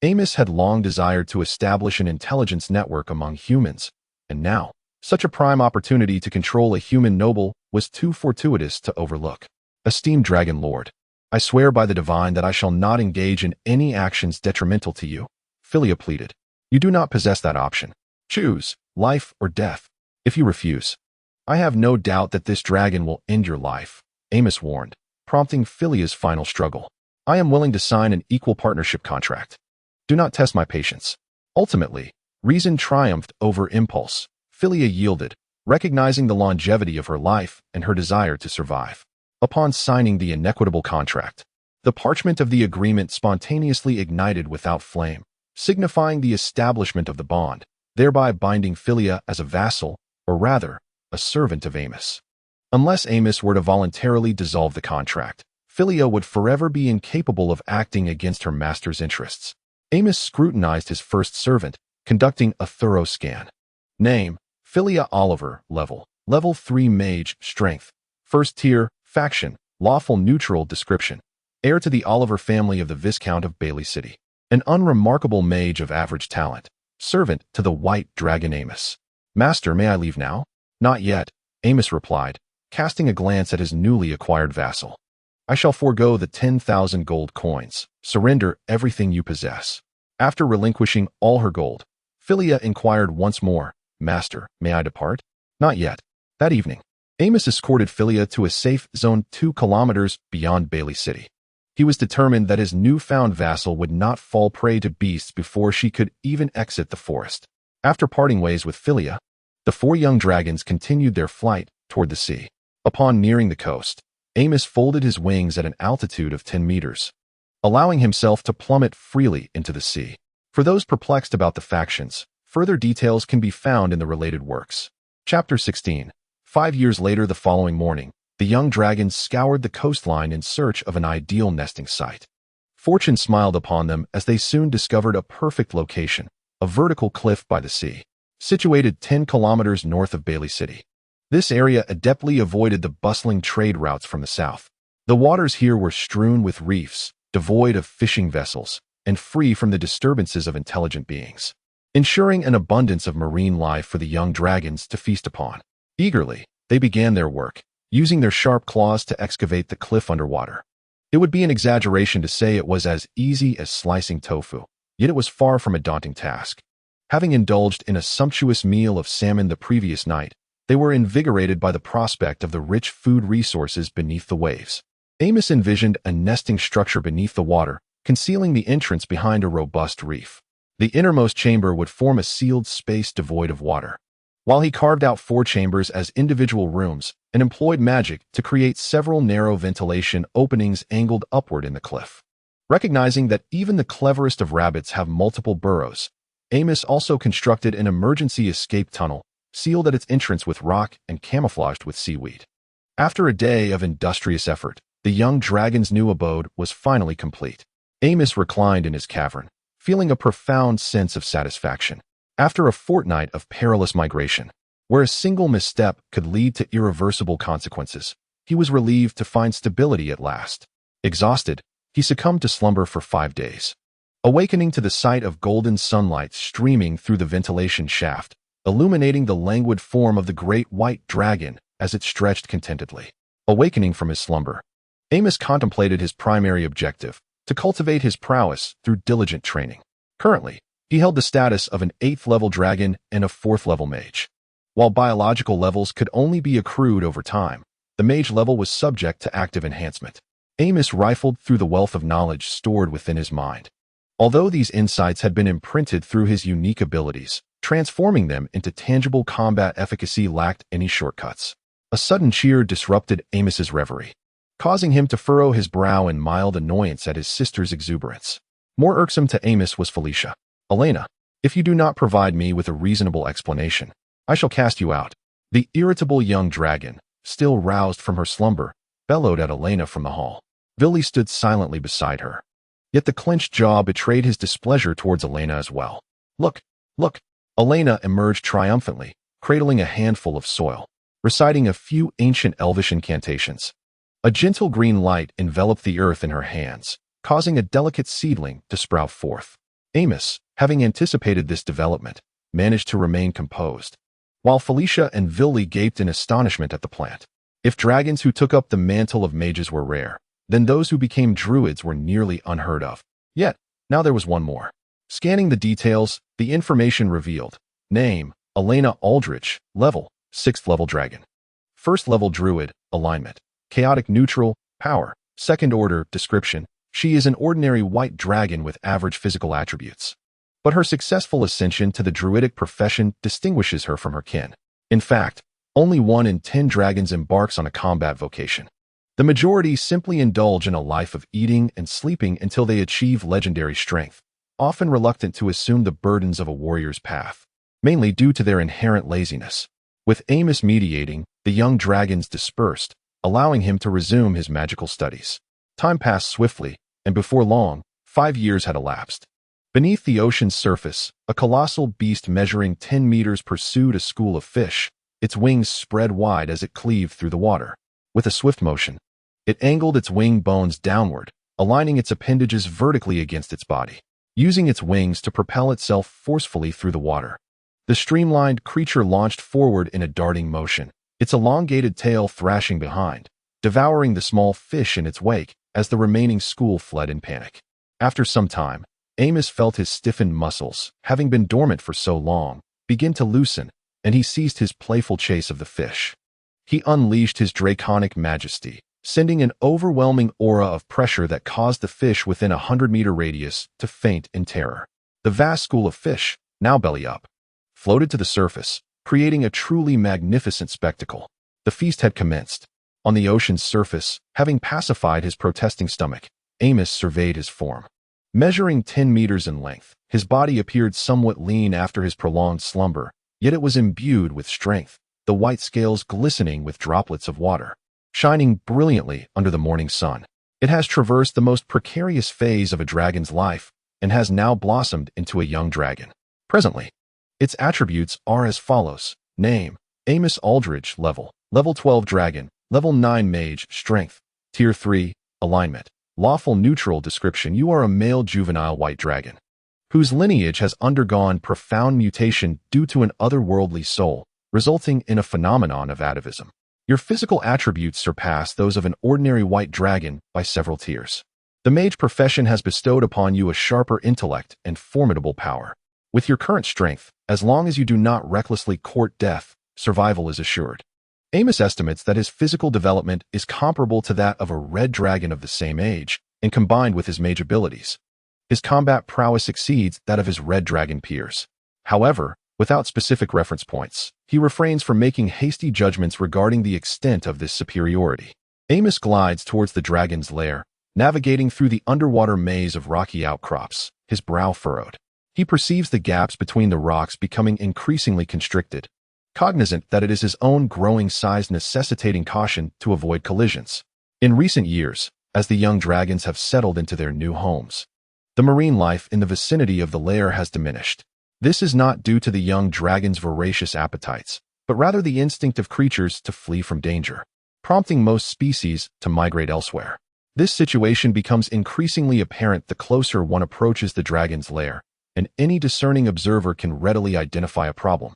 Amos had long desired to establish an intelligence network among humans, and now, such a prime opportunity to control a human noble was too fortuitous to overlook. "Esteemed dragon lord, I swear by the divine that I shall not engage in any actions detrimental to you," Philia pleaded. "You do not possess that option. Choose, life or death. If you refuse, I have no doubt that this dragon will end your life," Amos warned, prompting Philia's final struggle. "I am willing to sign an equal partnership contract. Do not test my patience." Ultimately, reason triumphed over impulse. Philia yielded, recognizing the longevity of her life and her desire to survive. Upon signing the inequitable contract, the parchment of the agreement spontaneously ignited without flame, signifying the establishment of the bond, thereby binding Philia as a vassal, or rather, a servant of Amos. Unless Amos were to voluntarily dissolve the contract, Philia would forever be incapable of acting against her master's interests. Amos scrutinized his first servant, conducting a thorough scan. Name: Philia Oliver. Level 3 Mage. Strength: 1st tier. Faction: Lawful Neutral. Description: heir to the Oliver family of the Viscount of Bailey City. An unremarkable mage of average talent. Servant to the White Dragon Amos. "Master, may I leave now?" "Not yet," Amos replied, casting a glance at his newly acquired vassal. "I shall forego the 10,000 gold coins. Surrender everything you possess." After relinquishing all her gold, Philia inquired once more, "Master, may I depart?" "Not yet." That evening, Amos escorted Philia to a safe zone 2 kilometers beyond Bailey City. He was determined that his newfound vassal would not fall prey to beasts before she could even exit the forest. After parting ways with Philia, the 4 young dragons continued their flight toward the sea. Upon nearing the coast, Amos folded his wings at an altitude of 10 meters, allowing himself to plummet freely into the sea. For those perplexed about the factions, further details can be found in the related works. Chapter 16. 5 years later, the following morning, the young dragons scoured the coastline in search of an ideal nesting site. Fortune smiled upon them as they soon discovered a perfect location, a vertical cliff by the sea, situated 10 kilometers north of Bailey City. This area adeptly avoided the bustling trade routes from the south. The waters here were strewn with reefs, devoid of fishing vessels, and free from the disturbances of intelligent beings, ensuring an abundance of marine life for the young dragons to feast upon. Eagerly, they began their work, using their sharp claws to excavate the cliff underwater. It would be an exaggeration to say it was as easy as slicing tofu, yet it was far from a daunting task. Having indulged in a sumptuous meal of salmon the previous night, they were invigorated by the prospect of the rich food resources beneath the waves. Amos envisioned a nesting structure beneath the water, concealing the entrance behind a robust reef. The innermost chamber would form a sealed space devoid of water, while he carved out 4 chambers as individual rooms and employed magic to create several narrow ventilation openings angled upward in the cliff. Recognizing that even the cleverest of rabbits have multiple burrows, Amos also constructed an emergency escape tunnel, sealed at its entrance with rock and camouflaged with seaweed. After a day of industrious effort, the young dragon's new abode was finally complete. Amos reclined in his cavern, feeling a profound sense of satisfaction. After a fortnight of perilous migration, where a single misstep could lead to irreversible consequences, he was relieved to find stability at last. Exhausted, he succumbed to slumber for 5 days. Awakening to the sight of golden sunlight streaming through the ventilation shaft, illuminating the languid form of the great white dragon as it stretched contentedly. Awakening from his slumber, Amos contemplated his primary objective, to cultivate his prowess through diligent training. Currently, he held the status of an 8th-level dragon and a 4th-level mage. While biological levels could only be accrued over time, the mage level was subject to active enhancement. Amos rifled through the wealth of knowledge stored within his mind. Although these insights had been imprinted through his unique abilities, transforming them into tangible combat efficacy lacked any shortcuts. A sudden cheer disrupted Amos's reverie, causing him to furrow his brow in mild annoyance at his sister's exuberance. More irksome to Amos was Felicia. "Elena, if you do not provide me with a reasonable explanation, I shall cast you out." The irritable young dragon, still roused from her slumber, bellowed at Elena from the hall. Villy stood silently beside her. Yet the clenched jaw betrayed his displeasure towards Elena as well. Look! Elena emerged triumphantly, cradling a handful of soil, reciting a few ancient elvish incantations. A gentle green light enveloped the earth in her hands, causing a delicate seedling to sprout forth. Amos, having anticipated this development, managed to remain composed, while Felicia and Villy gaped in astonishment at the plant. If dragons who took up the mantle of mages were rare, then those who became druids were nearly unheard of. Yet, now there was one more. Scanning the details, the information revealed. Name, Elena Aldrich, level, 6th level dragon. 1st level druid, alignment, chaotic neutral, power, 2nd order, description. She is an ordinary white dragon with average physical attributes. But her successful ascension to the druidic profession distinguishes her from her kin. In fact, only 1 in 10 dragons embarks on a combat vocation. The majority simply indulge in a life of eating and sleeping until they achieve legendary strength, often reluctant to assume the burdens of a warrior's path, mainly due to their inherent laziness. With Amos mediating, the young dragons dispersed, allowing him to resume his magical studies. Time passed swiftly, and before long, 5 years had elapsed. Beneath the ocean's surface, a colossal beast measuring 10 meters pursued a school of fish, its wings spread wide as it cleaved through the water. With a swift motion, it angled its wing bones downward, aligning its appendages vertically against its body, using its wings to propel itself forcefully through the water. The streamlined creature launched forward in a darting motion, its elongated tail thrashing behind, devouring the small fish in its wake as the remaining school fled in panic. After some time, Amos felt his stiffened muscles, having been dormant for so long, begin to loosen, and he ceased his playful chase of the fish. He unleashed his draconic majesty, sending an overwhelming aura of pressure that caused the fish within a 100-meter radius to faint in terror. The vast school of fish, now belly up, floated to the surface, creating a truly magnificent spectacle. The feast had commenced. On the ocean's surface, having pacified his protesting stomach, Amos surveyed his form. Measuring 10 meters in length, his body appeared somewhat lean after his prolonged slumber, yet it was imbued with strength, the white scales glistening with droplets of water, shining brilliantly under the morning sun. It has traversed the most precarious phase of a dragon's life and has now blossomed into a young dragon. Presently, its attributes are as follows. Name: Amos Aldridge. Level 12 dragon. Level 9 mage. Strength. Tier 3. Alignment. Lawful neutral. Description: you are a male juvenile white dragon, whose lineage has undergone profound mutation due to an otherworldly soul, resulting in a phenomenon of atavism. Your physical attributes surpass those of an ordinary white dragon by several tiers. The mage profession has bestowed upon you a sharper intellect and formidable power. With your current strength, as long as you do not recklessly court death, survival is assured. Amos estimates that his physical development is comparable to that of a red dragon of the same age, and combined with his mage abilities, his combat prowess exceeds that of his red dragon peers. However, without specific reference points, he refrains from making hasty judgments regarding the extent of this superiority. Amos glides towards the dragon's lair, navigating through the underwater maze of rocky outcrops, his brow furrowed. He perceives the gaps between the rocks becoming increasingly constricted, cognizant that it is his own growing size necessitating caution to avoid collisions. In recent years, as the young dragons have settled into their new homes, the marine life in the vicinity of the lair has diminished. This is not due to the young dragon's voracious appetites, but rather the instinct of creatures to flee from danger, prompting most species to migrate elsewhere. This situation becomes increasingly apparent the closer one approaches the dragon's lair, and any discerning observer can readily identify a problem.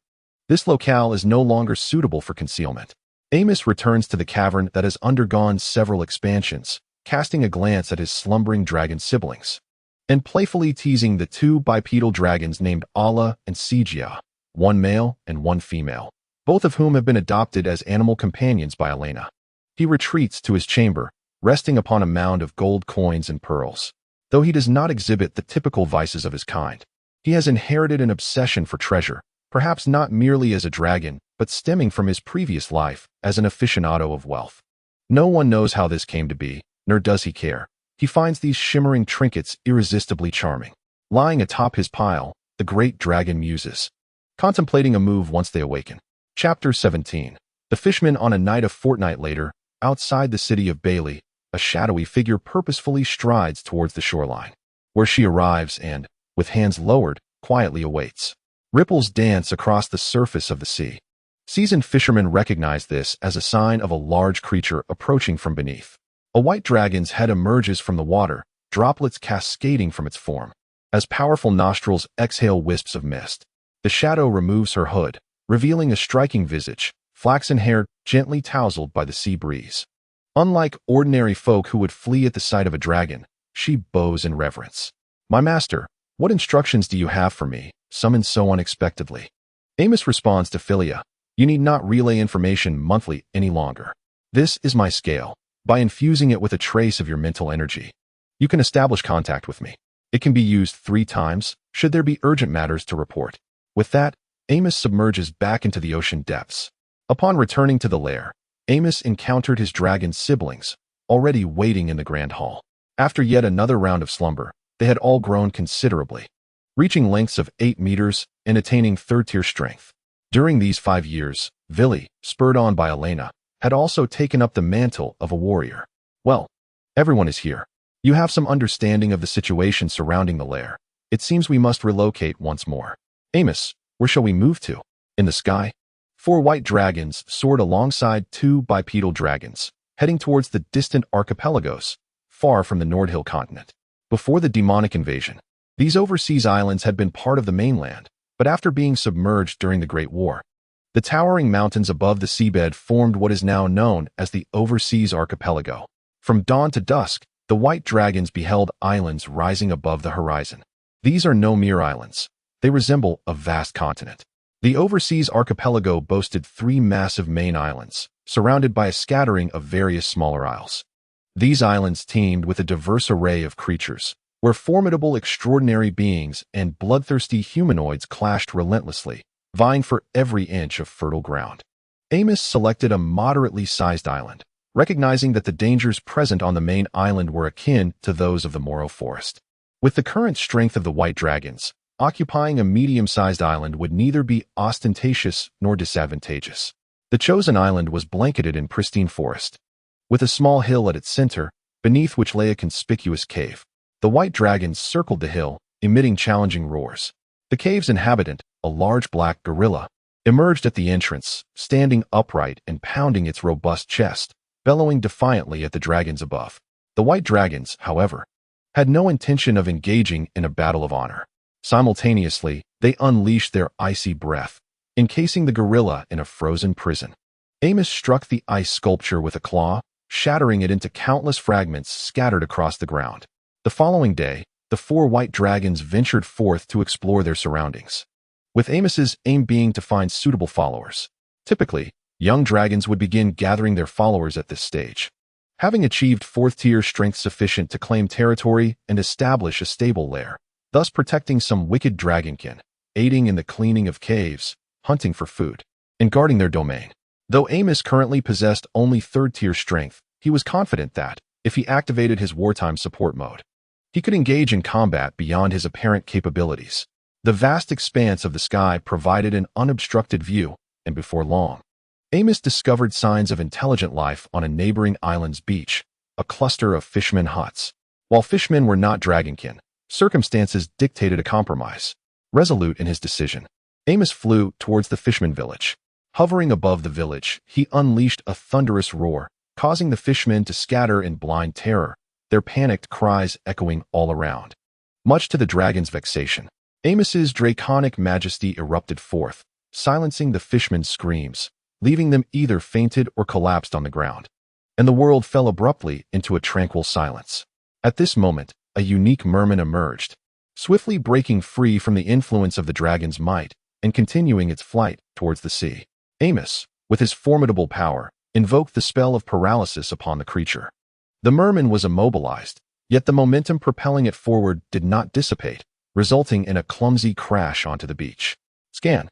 This locale is no longer suitable for concealment. Amos returns to the cavern that has undergone several expansions, casting a glance at his slumbering dragon siblings, and playfully teasing the two bipedal dragons named Ala and Sigia, one male and one female, both of whom have been adopted as animal companions by Elena. He retreats to his chamber, resting upon a mound of gold coins and pearls. Though he does not exhibit the typical vices of his kind, he has inherited an obsession for treasure, perhaps not merely as a dragon, but stemming from his previous life as an aficionado of wealth. No one knows how this came to be, nor does he care. He finds these shimmering trinkets irresistibly charming. Lying atop his pile, the great dragon muses, contemplating a move once they awaken. Chapter 17. The fishmen. On a night a fortnight later, outside the city of Bailey, a shadowy figure purposefully strides towards the shoreline, where she arrives and, with hands lowered, quietly awaits. Ripples dance across the surface of the sea. Seasoned fishermen recognize this as a sign of a large creature approaching from beneath. A white dragon's head emerges from the water, droplets cascading from its form. As powerful nostrils exhale wisps of mist, the shadow removes her hood, revealing a striking visage, flaxen hair gently tousled by the sea breeze. Unlike ordinary folk who would flee at the sight of a dragon, she bows in reverence. "My master, what instructions do you have for me, summoned so unexpectedly?" Amos responds to Philia. "You need not relay information monthly any longer. This is my scale. By infusing it with a trace of your mental energy, you can establish contact with me. It can be used 3 times, should there be urgent matters to report." With that, Amos submerges back into the ocean depths. Upon returning to the lair, Amos encountered his dragon siblings, already waiting in the grand hall. After yet another round of slumber, they had all grown considerably, reaching lengths of 8 meters and attaining 3rd-tier strength. During these 5 years, Vili, spurred on by Elena, had also taken up the mantle of a warrior. "Well, everyone is here. You have some understanding of the situation surrounding the lair. It seems we must relocate once more. Amos, where shall we move to?" In the sky, 4 white dragons soared alongside 2 bipedal dragons, heading towards the distant archipelagos, far from the Nordhyl continent. Before the demonic invasion, these overseas islands had been part of the mainland, but after being submerged during the Great War, the towering mountains above the seabed formed what is now known as the Overseas Archipelago. From dawn to dusk, the white dragons beheld islands rising above the horizon. These are no mere islands. They resemble a vast continent. The overseas archipelago boasted 3 massive main islands, surrounded by a scattering of various smaller isles. These islands teemed with a diverse array of creatures, where formidable extraordinary beings and bloodthirsty humanoids clashed relentlessly, vying for every inch of fertile ground. Amos selected a moderately sized island, recognizing that the dangers present on the main island were akin to those of the Moro Forest. With the current strength of the white dragons, occupying a medium-sized island would neither be ostentatious nor disadvantageous. The chosen island was blanketed in pristine forest, with a small hill at its center, beneath which lay a conspicuous cave. The white dragons circled the hill, emitting challenging roars. The cave's inhabitant, a large black gorilla, emerged at the entrance, standing upright and pounding its robust chest, bellowing defiantly at the dragons above. The white dragons, however, had no intention of engaging in a battle of honor. Simultaneously, they unleashed their icy breath, encasing the gorilla in a frozen prison. Amos struck the ice sculpture with a claw, shattering it into countless fragments scattered across the ground. The following day, the 4 white dragons ventured forth to explore their surroundings, with Amos's aim being to find suitable followers. Typically, young dragons would begin gathering their followers at this stage, having achieved 4th-tier strength sufficient to claim territory and establish a stable lair, thus protecting some wicked dragonkin, aiding in the cleaning of caves, hunting for food, and guarding their domain. Though Amos currently possessed only 3rd-tier strength, he was confident that, if he activated his wartime support mode, he could engage in combat beyond his apparent capabilities. The vast expanse of the sky provided an unobstructed view, and before long, Amos discovered signs of intelligent life on a neighboring island's beach, a cluster of fishmen huts. While fishmen were not dragonkin, circumstances dictated a compromise. Resolute in his decision, Amos flew towards the fishmen village. Hovering above the village, he unleashed a thunderous roar, causing the fishmen to scatter in blind terror, their panicked cries echoing all around. Much to the dragon's vexation, Amos's draconic majesty erupted forth, silencing the fishermen's screams, leaving them either fainted or collapsed on the ground. And the world fell abruptly into a tranquil silence. At this moment, a unique merman emerged, swiftly breaking free from the influence of the dragon's might and continuing its flight towards the sea. Amos, with his formidable power, invoked the spell of paralysis upon the creature. The merman was immobilized, yet the momentum propelling it forward did not dissipate, resulting in a clumsy crash onto the beach. Scan.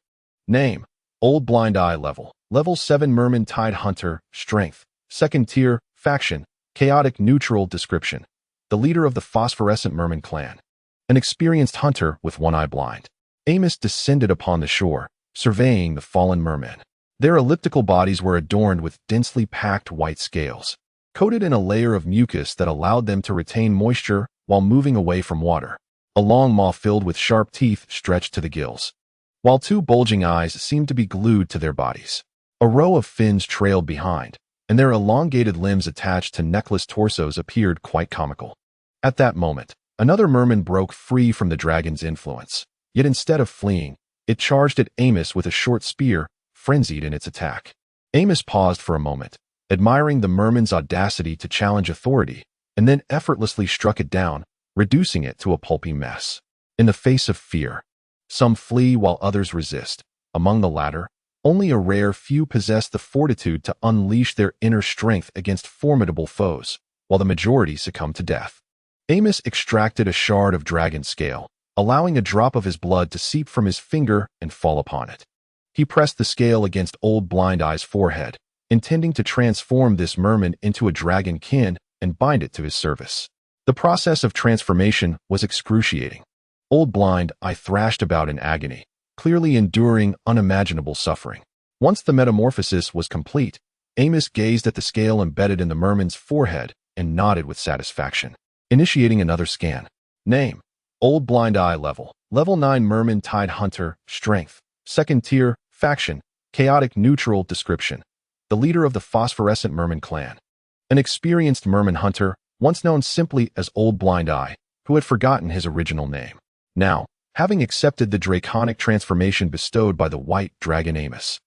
Name: Old Blind Eye Level. Level 7 Merman Tide Hunter. Strength: 2nd tier. Faction: Chaotic Neutral. Description: the leader of the phosphorescent merman clan. An experienced hunter with one eye blind. Amos descended upon the shore, surveying the fallen mermen. Their elliptical bodies were adorned with densely packed white scales, coated in a layer of mucus that allowed them to retain moisture while moving away from water. A long maw filled with sharp teeth stretched to the gills, while 2 bulging eyes seemed to be glued to their bodies. A row of fins trailed behind, and their elongated limbs attached to necklace torsos appeared quite comical. At that moment, another merman broke free from the dragon's influence, yet instead of fleeing, it charged at Amos with a short spear, frenzied in its attack. Amos paused for a moment, admiring the merman's audacity to challenge authority, and then effortlessly struck it down, reducing it to a pulpy mess. In the face of fear, some flee while others resist. Among the latter, only a rare few possess the fortitude to unleash their inner strength against formidable foes, while the majority succumb to death. Amos extracted a shard of dragon scale, allowing a drop of his blood to seep from his finger and fall upon it. He pressed the scale against Old Blind Eye's forehead, intending to transform this merman into a dragonkin and bind it to his service. The process of transformation was excruciating. Old Blind Eye thrashed about in agony, clearly enduring unimaginable suffering. Once the metamorphosis was complete, Amos gazed at the scale embedded in the merman's forehead and nodded with satisfaction. Initiating another scan. Name: Old Blind Eye Level. Level 9 Merman Tide Hunter. Strength: 2nd tier. Faction: Chaotic Neutral. Description: the leader of the phosphorescent merman clan. An experienced merman hunter, once known simply as Old Blind Eye, who had forgotten his original name. Now, having accepted the draconic transformation bestowed by the white dragon Amos,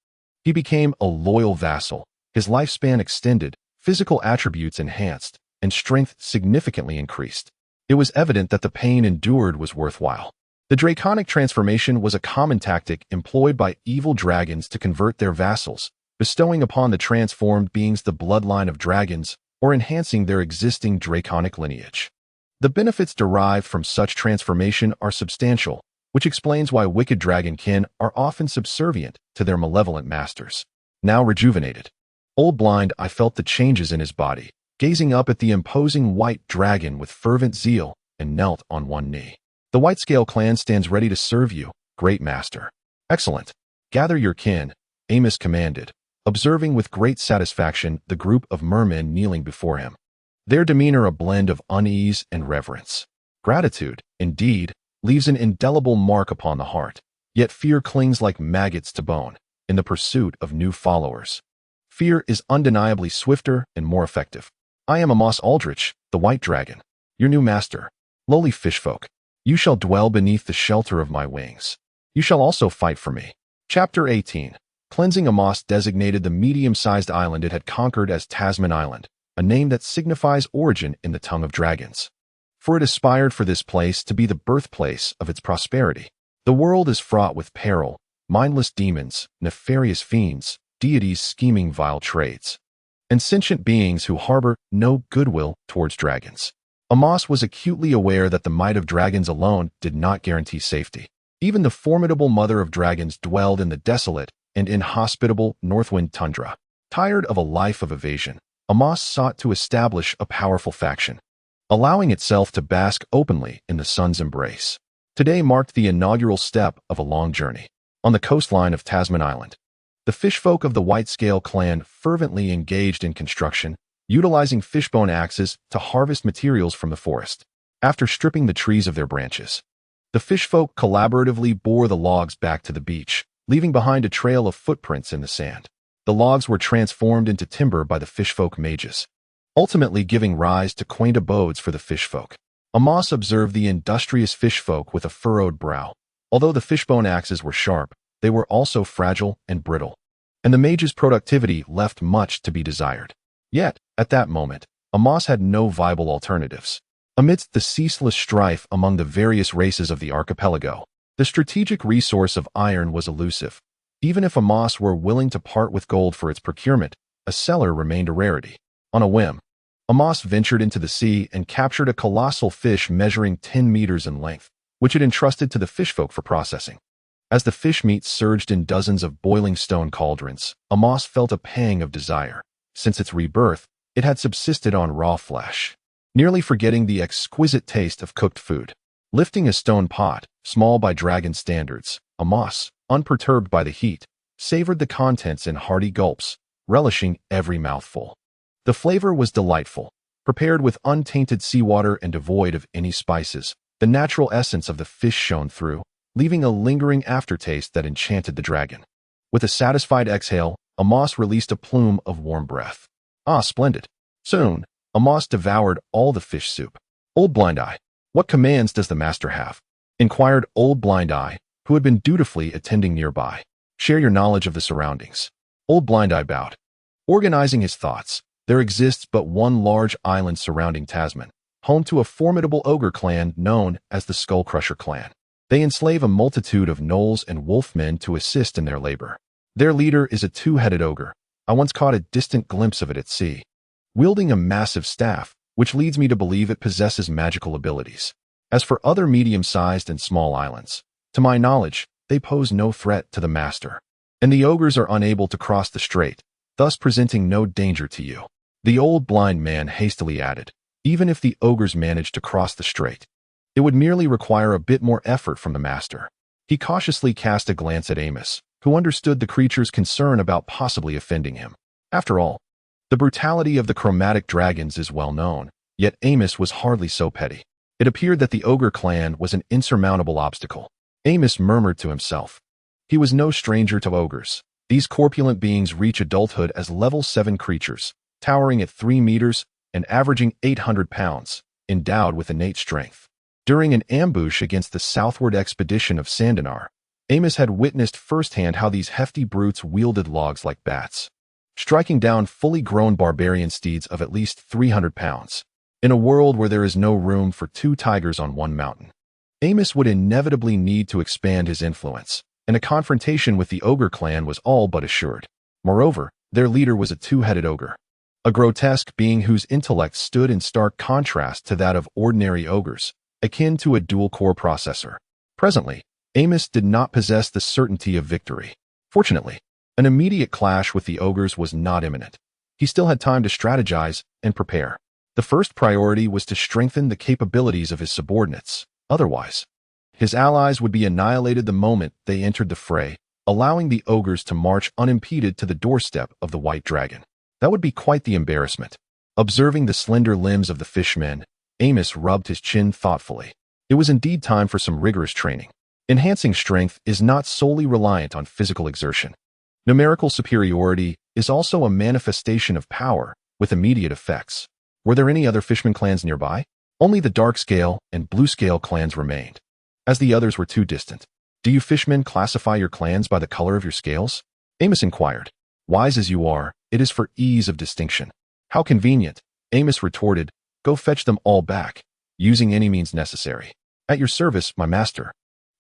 he became a loyal vassal, his lifespan extended, physical attributes enhanced, and strength significantly increased. It was evident that the pain endured was worthwhile. The draconic transformation was a common tactic employed by evil dragons to convert their vassals, bestowing upon the transformed beings the bloodline of dragons or enhancing their existing draconic lineage. The benefits derived from such transformation are substantial, which explains why wicked dragonkin are often subservient to their malevolent masters. Now rejuvenated, Old Blind Eye felt the changes in his body, gazing up at the imposing white dragon with fervent zeal, and knelt on one knee. The Whitescale clan stands ready to serve you, great master. Excellent. Gather your kin, Amos commanded, observing with great satisfaction the group of mermen kneeling before him. Their demeanor a blend of unease and reverence. Gratitude, indeed, leaves an indelible mark upon the heart, yet fear clings like maggots to bone in the pursuit of new followers. Fear is undeniably swifter and more effective. I am Amos Aldrich, the White Dragon, your new master. Lowly fishfolk, you shall dwell beneath the shelter of my wings. You shall also fight for me. Chapter 18. Cleansing. Amos designated the medium-sized island it had conquered as Tasman Island, a name that signifies origin in the tongue of dragons. For it aspired for this place to be the birthplace of its prosperity. The world is fraught with peril, mindless demons, nefarious fiends, deities scheming vile trades, and sentient beings who harbor no goodwill towards dragons. Amos was acutely aware that the might of dragons alone did not guarantee safety. Even the formidable mother of dragons dwelled in the desolate and inhospitable Northwind tundra. Tired of a life of evasion, Amos sought to establish a powerful faction, allowing itself to bask openly in the sun's embrace. Today marked the inaugural step of a long journey. On the coastline of Tasman Island, the fishfolk of the Whitescale clan fervently engaged in construction, utilizing fishbone axes to harvest materials from the forest. After stripping the trees of their branches, the fishfolk collaboratively bore the logs back to the beach, leaving behind a trail of footprints in the sand. The logs were transformed into timber by the fishfolk mages, ultimately giving rise to quaint abodes for the fishfolk. Amos observed the industrious fishfolk with a furrowed brow. Although the fishbone axes were sharp, they were also fragile and brittle, and the mages' productivity left much to be desired. Yet, at that moment, Amos had no viable alternatives. Amidst the ceaseless strife among the various races of the archipelago, the strategic resource of iron was elusive. Even if Amos were willing to part with gold for its procurement, a cellar remained a rarity. On a whim, Amos ventured into the sea and captured a colossal fish measuring 10 meters in length, which it entrusted to the fishfolk for processing. As the fish meat surged in dozens of boiling stone cauldrons, Amos felt a pang of desire. Since its rebirth, it had subsisted on raw flesh, nearly forgetting the exquisite taste of cooked food. Lifting a stone pot, small by dragon standards, Amos, unperturbed by the heat, savored the contents in hearty gulps, relishing every mouthful. The flavor was delightful, prepared with untainted seawater and devoid of any spices. The natural essence of the fish shone through, leaving a lingering aftertaste that enchanted the dragon. With a satisfied exhale, Amos released a plume of warm breath. Ah, splendid. Soon, Amos devoured all the fish soup. Old Blind Eye, what commands does the master have? Inquired Old Blind Eye, who had been dutifully attending nearby. Share your knowledge of the surroundings. Old Blind Eye bowed. Organizing his thoughts, there exists but one large island surrounding Tasman, home to a formidable ogre clan known as the Skullcrusher clan. They enslave a multitude of gnolls and wolfmen to assist in their labor. Their leader is a two-headed ogre. I once caught a distant glimpse of it at sea, wielding a massive staff, which leads me to believe it possesses magical abilities. As for other medium-sized and small islands, to my knowledge, they pose no threat to the master, and the ogres are unable to cross the strait, thus presenting no danger to you. The old blind man hastily added, even if the ogres managed to cross the strait, it would merely require a bit more effort from the master. He cautiously cast a glance at Amos, who understood the creature's concern about possibly offending him. After all, the brutality of the chromatic dragons is well known, yet Amos was hardly so petty. It appeared that the ogre clan was an insurmountable obstacle. Amos murmured to himself. He was no stranger to ogres. These corpulent beings reach adulthood as level 7 creatures, towering at 3 meters and averaging 800 pounds, endowed with innate strength. During an ambush against the southward expedition of Sandanar, Amos had witnessed firsthand how these hefty brutes wielded logs like bats, striking down fully grown barbarian steeds of at least 300 pounds. In a world where there is no room for 2 tigers on one mountain, Amos would inevitably need to expand his influence, and a confrontation with the ogre clan was all but assured. Moreover, their leader was a two-headed ogre, a grotesque being whose intellect stood in stark contrast to that of ordinary ogres, akin to a dual-core processor. Presently, Amos did not possess the certainty of victory. Fortunately, an immediate clash with the ogres was not imminent. He still had time to strategize and prepare. The first priority was to strengthen the capabilities of his subordinates. Otherwise, his allies would be annihilated the moment they entered the fray, allowing the ogres to march unimpeded to the doorstep of the White Dragon. That would be quite the embarrassment. Observing the slender limbs of the fishmen, Amos rubbed his chin thoughtfully. It was indeed time for some rigorous training. Enhancing strength is not solely reliant on physical exertion. Numerical superiority is also a manifestation of power with immediate effects. Were there any other fishman clans nearby? Only the dark scale and blue scale clans remained, as the others were too distant. Do you fishmen classify your clans by the color of your scales? Amos inquired. Wise as you are, it is for ease of distinction. How convenient, Amos retorted. Go fetch them all back, using any means necessary. At your service, my master.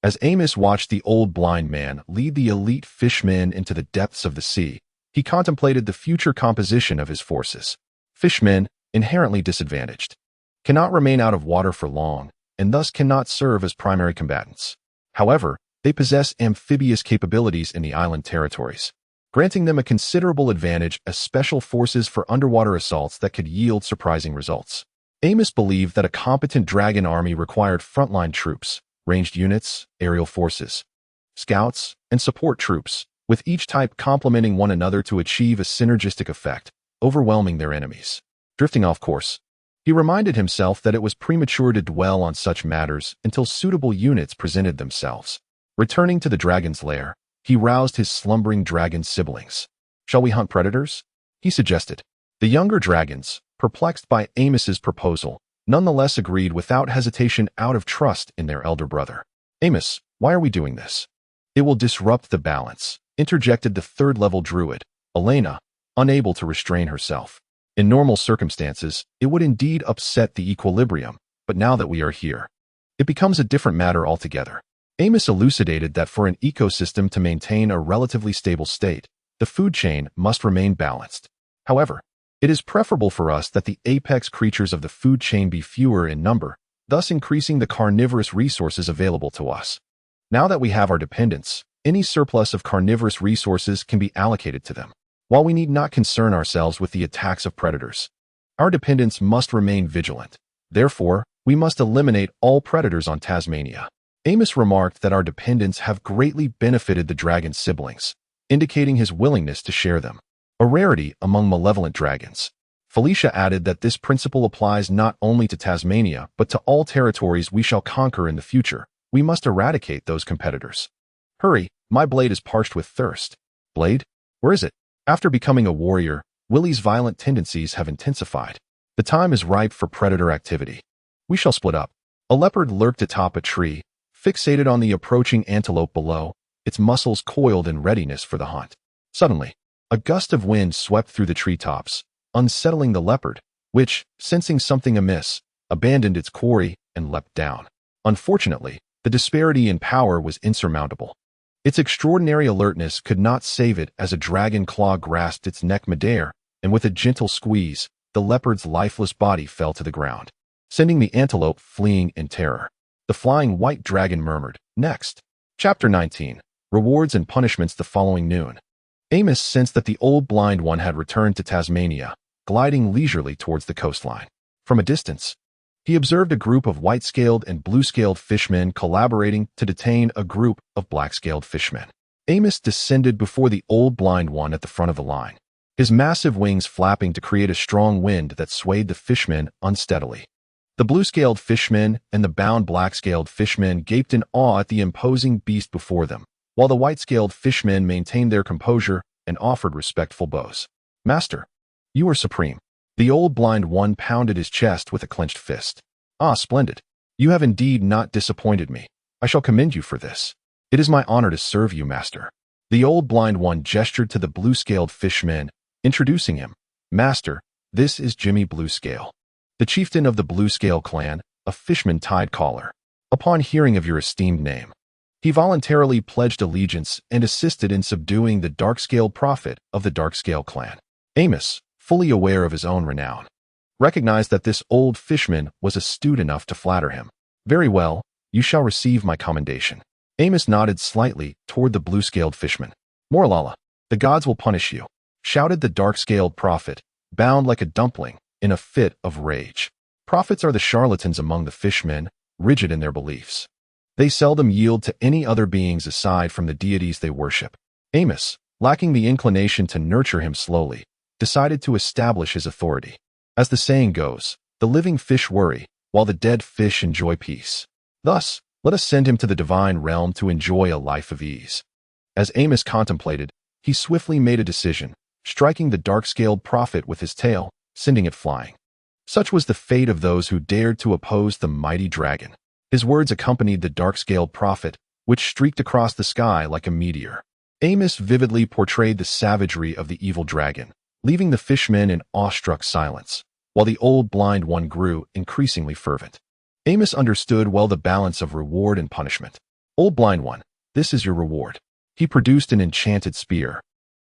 As Amos watched the old blind man lead the elite fishmen into the depths of the sea, he contemplated the future composition of his forces. Fishmen, inherently disadvantaged, cannot remain out of water for long, and thus cannot serve as primary combatants. However, they possess amphibious capabilities in the island territories, granting them a considerable advantage as special forces for underwater assaults that could yield surprising results. Amos believed that a competent dragon army required frontline troops, ranged units, aerial forces, scouts, and support troops, with each type complementing one another to achieve a synergistic effect, overwhelming their enemies. Drifting off course, he reminded himself that it was premature to dwell on such matters until suitable units presented themselves. Returning to the dragon's lair, he roused his slumbering dragon siblings. Shall we hunt predators? He suggested. The younger dragons, perplexed by Amos's proposal, nonetheless agreed without hesitation out of trust in their elder brother. Amos, why are we doing this? It will disrupt the balance, interjected the third-level druid, Elena, unable to restrain herself. In normal circumstances, it would indeed upset the equilibrium, but now that we are here, it becomes a different matter altogether. Amos elucidated that for an ecosystem to maintain a relatively stable state, the food chain must remain balanced. However, it is preferable for us that the apex creatures of the food chain be fewer in number, thus increasing the carnivorous resources available to us. Now that we have our dependents, any surplus of carnivorous resources can be allocated to them. While we need not concern ourselves with the attacks of predators, our dependents must remain vigilant. Therefore, we must eliminate all predators on Tasmania. Amos remarked that our dependents have greatly benefited the dragon siblings, indicating his willingness to share them, a rarity among malevolent dragons. Felicia added that this principle applies not only to Tasmania but to all territories we shall conquer in the future. We must eradicate those competitors. Hurry, my blade is parched with thirst. Blade? Where is it? After becoming a warrior, Willie's violent tendencies have intensified. The time is ripe for predator activity. We shall split up. A leopard lurked atop a tree, fixated on the approaching antelope below, its muscles coiled in readiness for the hunt. Suddenly, a gust of wind swept through the treetops, unsettling the leopard, which, sensing something amiss, abandoned its quarry and leapt down. Unfortunately, the disparity in power was insurmountable. Its extraordinary alertness could not save it as a dragon claw grasped its neck midair, and with a gentle squeeze, the leopard's lifeless body fell to the ground, sending the antelope fleeing in terror. The flying white dragon murmured, "Next." Chapter 19. Rewards and Punishments the following noon. Amos sensed that the old blind one had returned to Tasmania, gliding leisurely towards the coastline. From a distance, he observed a group of white-scaled and blue-scaled fishmen collaborating to detain a group of black-scaled fishmen. Amos descended before the old blind one at the front of the line, his massive wings flapping to create a strong wind that swayed the fishmen unsteadily. The blue-scaled fishmen and the bound black-scaled fishmen gaped in awe at the imposing beast before them, while the white-scaled fishmen maintained their composure and offered respectful bows. "Master, you are supreme." The old blind one pounded his chest with a clenched fist. "Ah, splendid. You have indeed not disappointed me. I shall commend you for this. It is my honor to serve you, master." The old blind one gestured to the blue-scaled fishman, introducing him. "Master, this is Jimmy Bluescale, the chieftain of the Bluescale clan, a fishman tide caller." Upon hearing of your esteemed name, he voluntarily pledged allegiance and assisted in subduing the dark-scaled prophet of the dark-scale clan. Amos, fully aware of his own renown, recognized that this old fishman was astute enough to flatter him. Very well, you shall receive my commendation. Amos nodded slightly toward the blue-scaled fishman. Morlala, the gods will punish you, shouted the dark-scaled prophet, bound like a dumpling, in a fit of rage. Prophets are the charlatans among the fishmen, rigid in their beliefs. They seldom yield to any other beings aside from the deities they worship. Amos, lacking the inclination to nurture him slowly, decided to establish his authority. As the saying goes, the living fish worry, while the dead fish enjoy peace. Thus, let us send him to the divine realm to enjoy a life of ease. As Amos contemplated, he swiftly made a decision, striking the dark-scaled prophet with his tail, sending it flying. Such was the fate of those who dared to oppose the mighty dragon. His words accompanied the dark-scaled prophet, which streaked across the sky like a meteor. Amos vividly portrayed the savagery of the evil dragon, leaving the fishmen in awestruck silence, while the old blind one grew increasingly fervent. Amos understood well the balance of reward and punishment. Old blind one, this is your reward. He produced an enchanted spear,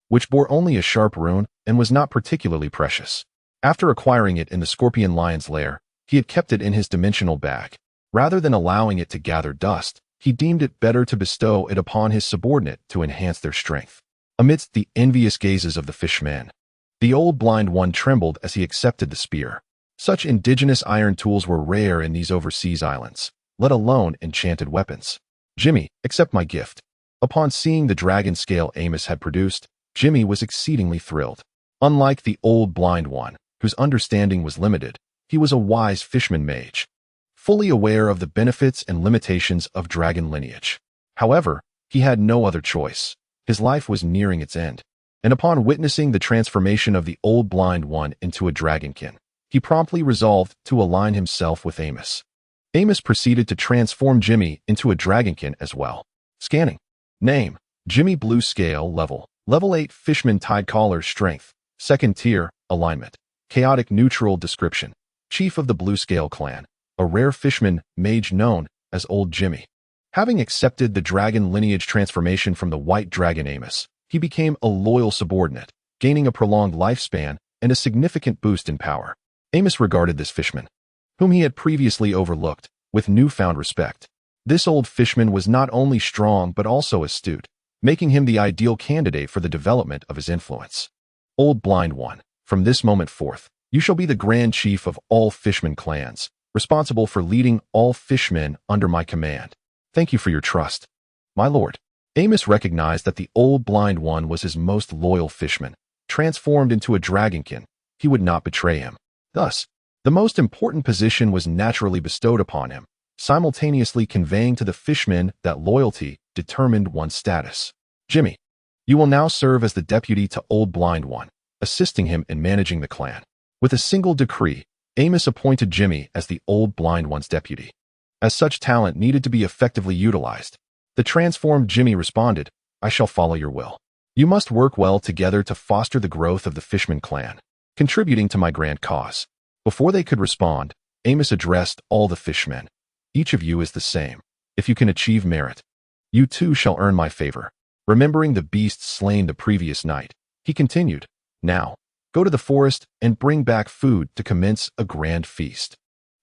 which bore only a sharp rune and was not particularly precious. After acquiring it in the scorpion lion's lair, he had kept it in his dimensional bag. Rather than allowing it to gather dust, he deemed it better to bestow it upon his subordinate to enhance their strength. Amidst the envious gazes of the fishmen, the old blind one trembled as he accepted the spear. Such indigenous iron tools were rare in these overseas islands, let alone enchanted weapons. Jimmy, accept my gift. Upon seeing the dragon scale Amos had produced, Jimmy was exceedingly thrilled. Unlike the old blind one, whose understanding was limited, he was a wise fishman mage, fully aware of the benefits and limitations of dragon lineage. However, he had no other choice. His life was nearing its end, and upon witnessing the transformation of the old blind one into a dragonkin, he promptly resolved to align himself with Amos. Amos proceeded to transform Jimmy into a dragonkin as well. Scanning. Name: Jimmy Blue Scale Level 8 Fishman Tide Collar Strength, 2nd Tier, Alignment. Chaotic Neutral Description: Chief of the Blue Scale Clan, a rare fishman mage known as Old Jimmy. Having accepted the dragon lineage transformation from the white dragon Amos, he became a loyal subordinate, gaining a prolonged lifespan and a significant boost in power. Amos regarded this fishman, whom he had previously overlooked, with newfound respect. This old fishman was not only strong but also astute, making him the ideal candidate for the development of his influence. Old blind one, from this moment forth, you shall be the grand chief of all fishman clans, responsible for leading all fishmen under my command. Thank you for your trust, my lord. Amos recognized that the old blind one was his most loyal fishman. Transformed into a dragonkin, he would not betray him. Thus, the most important position was naturally bestowed upon him, simultaneously conveying to the fishmen that loyalty determined one's status. Jimmy, you will now serve as the deputy to Old Blind One, assisting him in managing the clan. With a single decree, Amos appointed Jimmy as the Old Blind One's deputy. As such talent needed to be effectively utilized, the transformed Jimmy responded, I shall follow your will. You must work well together to foster the growth of the Fishman clan, contributing to my grand cause. Before they could respond, Amos addressed all the fishmen. Each of you is the same. If you can achieve merit, you too shall earn my favor. Remembering the beasts slain the previous night, he continued, now, go to the forest and bring back food to commence a grand feast.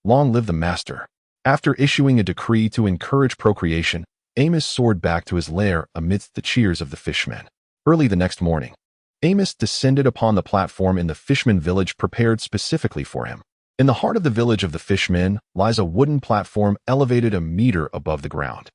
Long live the master. After issuing a decree to encourage procreation, Amos soared back to his lair amidst the cheers of the fishmen. Early the next morning, Amos descended upon the platform in the fishman village prepared specifically for him. In the heart of the village of the fishmen lies a wooden platform elevated a meter above the ground,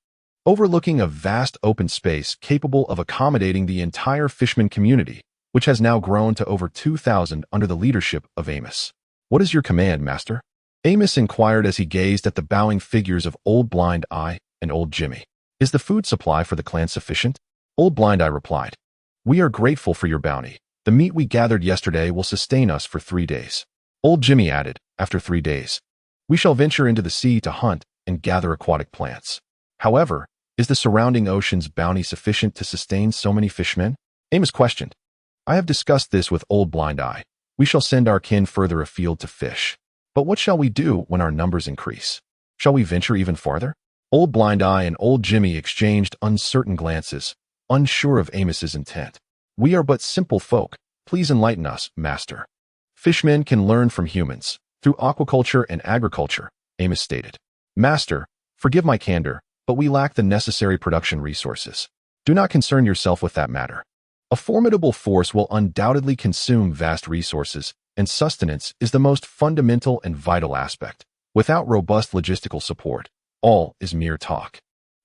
overlooking a vast open space capable of accommodating the entire fishman community, which has now grown to over 2,000 under the leadership of Amos. What is your command, master? Amos inquired as he gazed at the bowing figures of Old Blind Eye and Old Jimmy. Is the food supply for the clan sufficient? Old Blind Eye replied, we are grateful for your bounty. The meat we gathered yesterday will sustain us for 3 days. Old Jimmy added, after 3 days, we shall venture into the sea to hunt and gather aquatic plants. However, is the surrounding ocean's bounty sufficient to sustain so many fishmen? Amos questioned. I have discussed this with Old Blind Eye. We shall send our kin further afield to fish. But what shall we do when our numbers increase? Shall we venture even farther? Old Blind Eye and Old Jimmy exchanged uncertain glances, unsure of Amos's intent. "We are but simple folk. Please enlighten us, master." "Fishmen can learn from humans, through aquaculture and agriculture," Amos stated. "Master, forgive my candor, but we lack the necessary production resources. Do not concern yourself with that matter. A formidable force will undoubtedly consume vast resources, and sustenance is the most fundamental and vital aspect. Without robust logistical support, all is mere talk."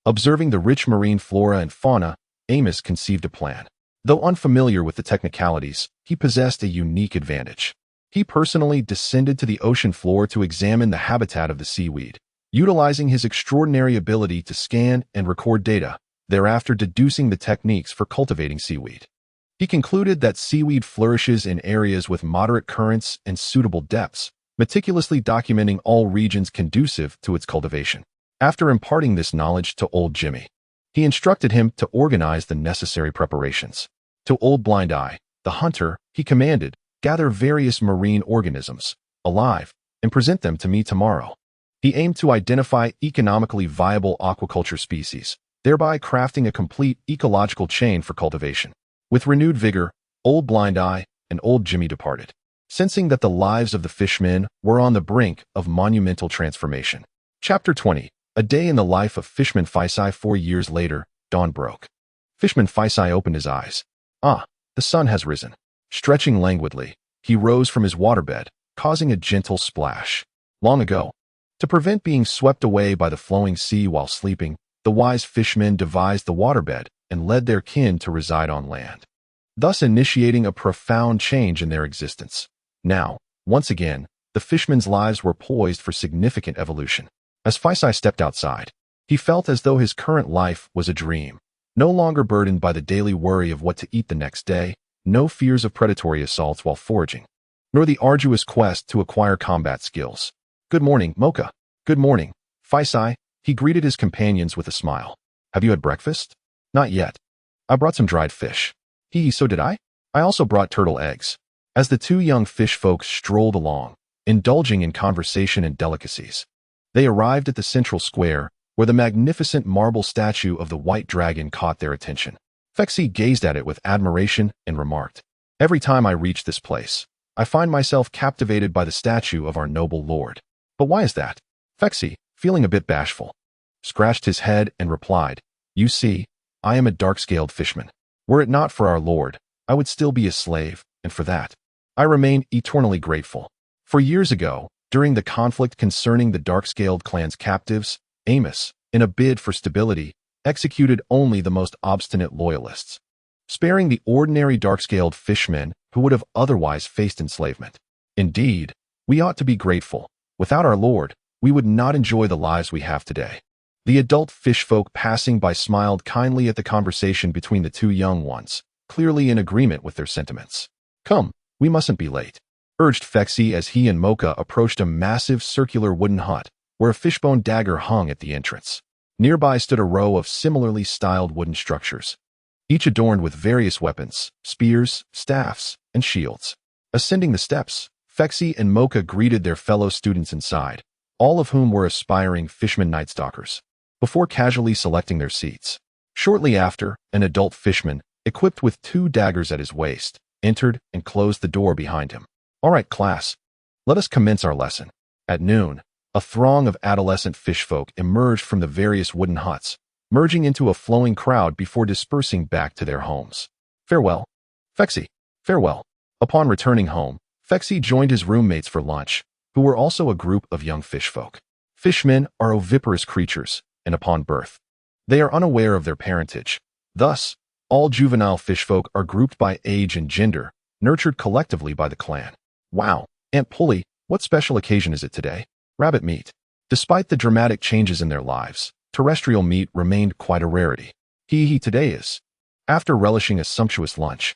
Observing the rich marine flora and fauna, Amos conceived a plan. Though unfamiliar with the technicalities, he possessed a unique advantage. He personally descended to the ocean floor to examine the habitat of the seaweed, utilizing his extraordinary ability to scan and record data, thereafter deducing the techniques for cultivating seaweed. He concluded that seaweed flourishes in areas with moderate currents and suitable depths, meticulously documenting all regions conducive to its cultivation. After imparting this knowledge to Old Jimmy, he instructed him to organize the necessary preparations. To Old Blind Eye, the hunter, he commanded, "Gather various marine organisms, alive, and present them to me tomorrow." He aimed to identify economically viable aquaculture species, thereby crafting a complete ecological chain for cultivation. With renewed vigor, Old Blind Eye and Old Jimmy departed, sensing that the lives of the fishmen were on the brink of monumental transformation. Chapter 20. A day in the life of Fishman Fisai. 4 years later, dawn broke. Fishman Fisai opened his eyes. Ah, the sun has risen. Stretching languidly, he rose from his waterbed, causing a gentle splash. Long ago, to prevent being swept away by the flowing sea while sleeping, the wise fishmen devised the waterbed and led their kin to reside on land, thus initiating a profound change in their existence. Now, once again, the fishmen's lives were poised for significant evolution. As Fisai stepped outside, he felt as though his current life was a dream, no longer burdened by the daily worry of what to eat the next day, no fears of predatory assaults while foraging, nor the arduous quest to acquire combat skills. "Good morning, Mocha." "Good morning, Fisai," he greeted his companions with a smile. "Have you had breakfast?" "Not yet. I brought some dried fish." So did I." "I also brought turtle eggs." As the two young fish folks strolled along, indulging in conversation and delicacies, they arrived at the central square, where the magnificent marble statue of the white dragon caught their attention. Fexi gazed at it with admiration and remarked, "Every time I reach this place, I find myself captivated by the statue of our noble lord." "But why is that?" Fexi, feeling a bit bashful, scratched his head and replied, "You see, I am a dark-scaled fishman. Were it not for our lord, I would still be a slave, and for that, I remain eternally grateful." For years ago, during the conflict concerning the dark-scaled clan's captives, Amos, in a bid for stability, executed only the most obstinate loyalists, sparing the ordinary dark-scaled fishmen who would have otherwise faced enslavement. Indeed, we ought to be grateful. Without our lord, we would not enjoy the lives we have today. The adult fish folk passing by smiled kindly at the conversation between the two young ones, clearly in agreement with their sentiments. "Come, we mustn't be late," urged Fexi as he and Mocha approached a massive circular wooden hut where a fishbone dagger hung at the entrance. Nearby stood a row of similarly styled wooden structures, each adorned with various weapons, spears, staffs, and shields. Ascending the steps, Fexi and Mocha greeted their fellow students inside, all of whom were aspiring fishmen nightstalkers, before casually selecting their seats. Shortly after, an adult fishman, equipped with 2 daggers at his waist, entered and closed the door behind him. "All right, class, let us commence our lesson." At noon, a throng of adolescent fishfolk emerged from the various wooden huts, merging into a flowing crowd before dispersing back to their homes. "Farewell, Fexi, farewell." Upon returning home, Fexi joined his roommates for lunch, who were also a group of young fishfolk. Fishmen are oviparous creatures, and upon birth, they are unaware of their parentage. Thus, all juvenile fishfolk are grouped by age and gender, nurtured collectively by the clan. "Wow, Aunt Pulley, what special occasion is it today?" "Rabbit meat." Despite the dramatic changes in their lives, terrestrial meat remained quite a rarity. Today is. After relishing a sumptuous lunch,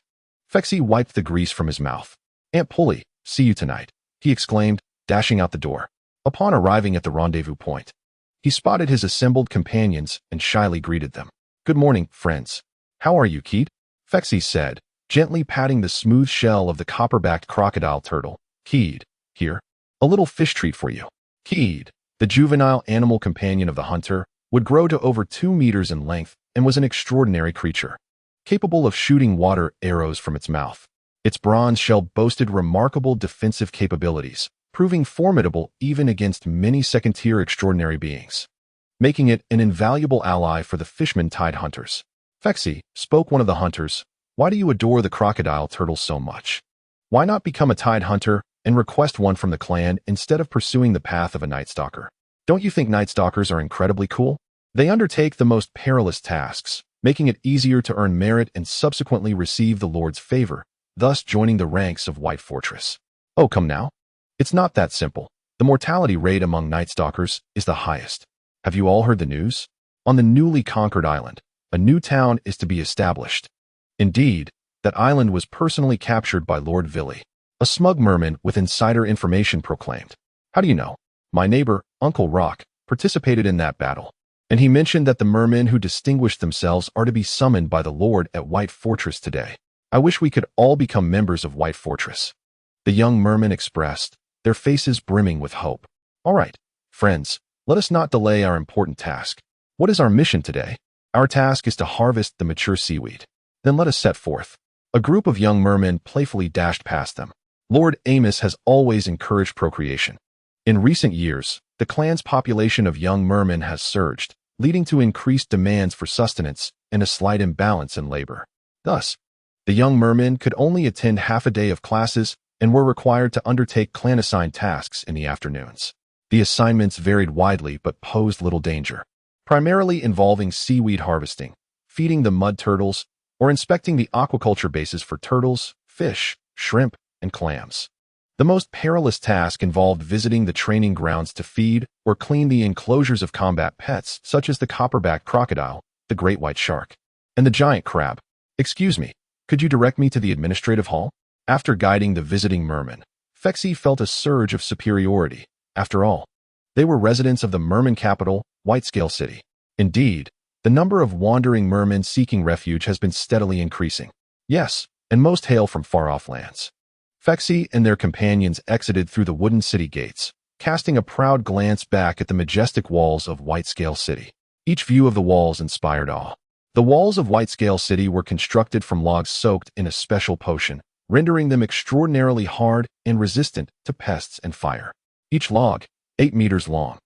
Fexi wiped the grease from his mouth. "Aunt Pulley, see you tonight," he exclaimed, dashing out the door. Upon arriving at the rendezvous point, he spotted his assembled companions and shyly greeted them. "Good morning, friends. How are you, Keed?" Fexi said, gently patting the smooth shell of the copper-backed crocodile turtle. "Keed, here. A little fish treat for you." Keed, the juvenile animal companion of the hunter, would grow to over 2 meters in length and was an extraordinary creature, capable of shooting water arrows from its mouth. Its bronze shell boasted remarkable defensive capabilities, proving formidable even against many second-tier extraordinary beings, making it an invaluable ally for the fishmen tide hunters. Fexi, spoke one of the hunters, why do you adore the crocodile turtles so much? Why not become a tide hunter and request one from the clan instead of pursuing the path of a night stalker? Don't you think night stalkers are incredibly cool? They undertake the most perilous tasks, making it easier to earn merit and subsequently receive the Lord's favor, thus joining the ranks of White Fortress. Oh, come now. It's not that simple. The mortality rate among night stalkers is the highest. Have you all heard the news? On the newly conquered island, a new town is to be established. Indeed, that island was personally captured by Lord Villy. A smug merman with insider information proclaimed. How do you know? My neighbor, Uncle Rock, participated in that battle, and he mentioned that the mermen who distinguished themselves are to be summoned by the Lord at White Fortress today. I wish we could all become members of White Fortress. The young mermen expressed, their faces brimming with hope. All right, friends, let us not delay our important task. What is our mission today? Our task is to harvest the mature seaweed. Then let us set forth. A group of young mermen playfully dashed past them. Lord Amos has always encouraged procreation. In recent years, the clan's population of young mermen has surged, leading to increased demands for sustenance and a slight imbalance in labor. Thus, the young mermen could only attend half a day of classes and were required to undertake clan-assigned tasks in the afternoons. The assignments varied widely but posed little danger, primarily involving seaweed harvesting, feeding the mud turtles, or inspecting the aquaculture bases for turtles, fish, shrimp, and clams. The most perilous task involved visiting the training grounds to feed or clean the enclosures of combat pets such as the copperback crocodile, the great white shark, and the giant crab. Excuse me, could you direct me to the administrative hall? After guiding the visiting mermen, Fexi felt a surge of superiority. After all, they were residents of the merman capital, Whitescale City. Indeed, the number of wandering mermen seeking refuge has been steadily increasing. Yes, and most hail from far-off lands. Fexi and their companions exited through the wooden city gates, casting a proud glance back at the majestic walls of Whitescale City. Each view of the walls inspired awe. The walls of Whitescale City were constructed from logs soaked in a special potion, rendering them extraordinarily hard and resistant to pests and fire. Each log, 8 meters long,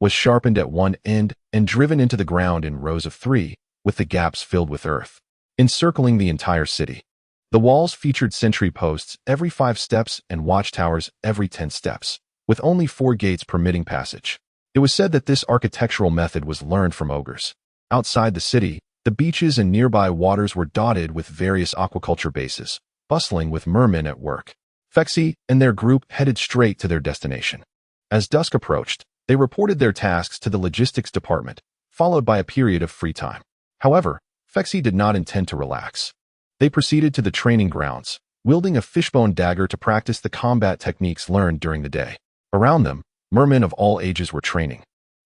was sharpened at one end and driven into the ground in rows of 3, with the gaps filled with earth, encircling the entire city. The walls featured sentry posts every 5 steps and watchtowers every 10 steps, with only 4 gates permitting passage. It was said that this architectural method was learned from ogres. Outside the city, the beaches and nearby waters were dotted with various aquaculture bases, bustling with mermen at work. Fexi and their group headed straight to their destination. As dusk approached, they reported their tasks to the logistics department, followed by a period of free time. However, Fexi did not intend to relax. They proceeded to the training grounds, wielding a fishbone dagger to practice the combat techniques learned during the day. Around them, mermen of all ages were training,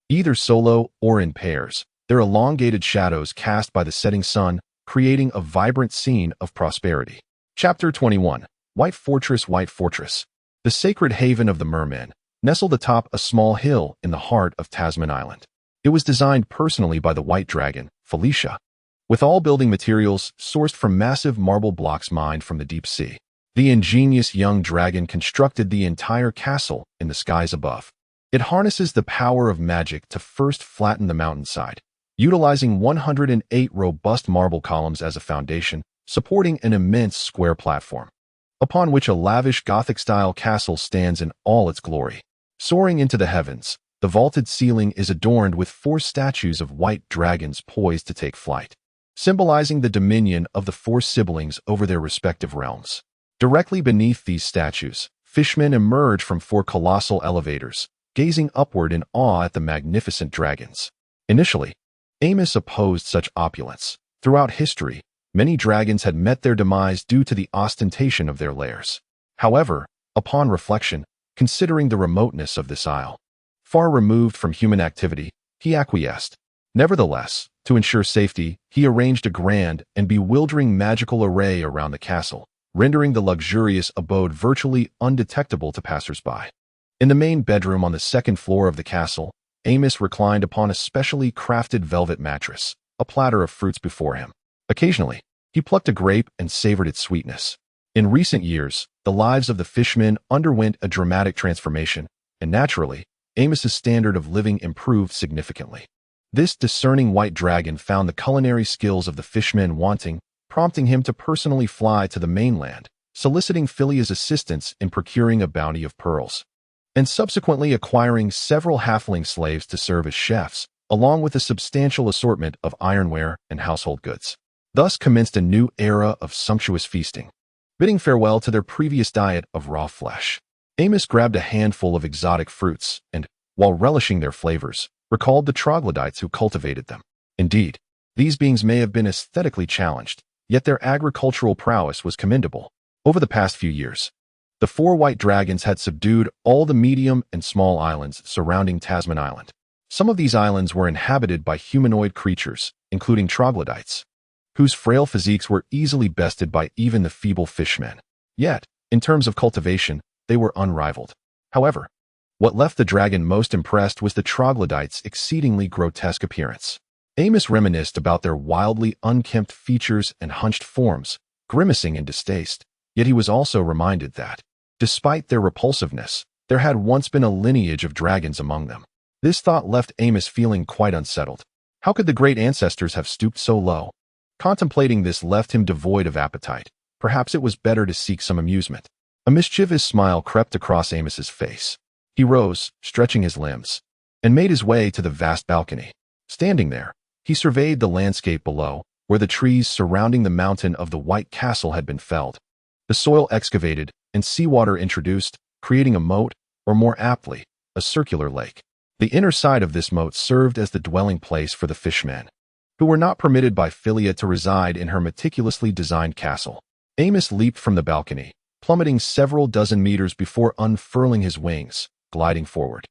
either solo or in pairs, their elongated shadows cast by the setting sun, creating a vibrant scene of prosperity. Chapter 21. White Fortress. White Fortress, the sacred haven of the mermen, nestled atop a small hill in the heart of Tasman Island. It was designed personally by the White Dragon, Felicia, with all building materials sourced from massive marble blocks mined from the deep sea. The ingenious young dragon constructed the entire castle in the skies above. It harnesses the power of magic to first flatten the mountainside, utilizing 108 robust marble columns as a foundation, supporting an immense square platform, upon which a lavish Gothic-style castle stands in all its glory. Soaring into the heavens, the vaulted ceiling is adorned with 4 statues of white dragons poised to take flight, symbolizing the dominion of the 4 siblings over their respective realms. Directly beneath these statues, fishmen emerge from 4 colossal elevators, gazing upward in awe at the magnificent dragons. Initially, Amos opposed such opulence. Throughout history, many dragons had met their demise due to the ostentation of their lairs. However, upon reflection, considering the remoteness of this isle, far removed from human activity, he acquiesced. Nevertheless, to ensure safety, he arranged a grand and bewildering magical array around the castle, rendering the luxurious abode virtually undetectable to passers-by. In the main bedroom on the 2nd floor of the castle, Amos reclined upon a specially crafted velvet mattress, a platter of fruits before him. Occasionally, he plucked a grape and savored its sweetness. In recent years, the lives of the fishmen underwent a dramatic transformation, and naturally, Amos's standard of living improved significantly. This discerning white dragon found the culinary skills of the fishmen wanting, prompting him to personally fly to the mainland, soliciting Philia's assistance in procuring a bounty of pearls, and subsequently acquiring several halfling slaves to serve as chefs, along with a substantial assortment of ironware and household goods. Thus commenced a new era of sumptuous feasting. Bidding farewell to their previous diet of raw flesh, Amos grabbed a handful of exotic fruits and, while relishing their flavors, recalled the troglodytes who cultivated them. Indeed, these beings may have been aesthetically challenged, yet their agricultural prowess was commendable. Over the past few years, the 4 white dragons had subdued all the medium and small islands surrounding Tasman Island. Some of these islands were inhabited by humanoid creatures, including troglodytes, whose frail physiques were easily bested by even the feeble fishmen. Yet, in terms of cultivation, they were unrivaled. However, what left the dragon most impressed was the troglodytes' exceedingly grotesque appearance. Amos reminisced about their wildly unkempt features and hunched forms, grimacing in distaste. Yet he was also reminded that, despite their repulsiveness, there had once been a lineage of dragons among them. This thought left Amos feeling quite unsettled. How could the great ancestors have stooped so low? Contemplating this left him devoid of appetite. Perhaps it was better to seek some amusement. A mischievous smile crept across Amos's face. He rose, stretching his limbs, and made his way to the vast balcony. Standing there, he surveyed the landscape below, where the trees surrounding the mountain of the White Castle had been felled, the soil excavated, and seawater introduced, creating a moat, or more aptly, a circular lake. The inner side of this moat served as the dwelling place for the fishmen, who were not permitted by Philia to reside in her meticulously designed castle. Amos leaped from the balcony, plummeting several dozen meters before unfurling his wings, gliding forward,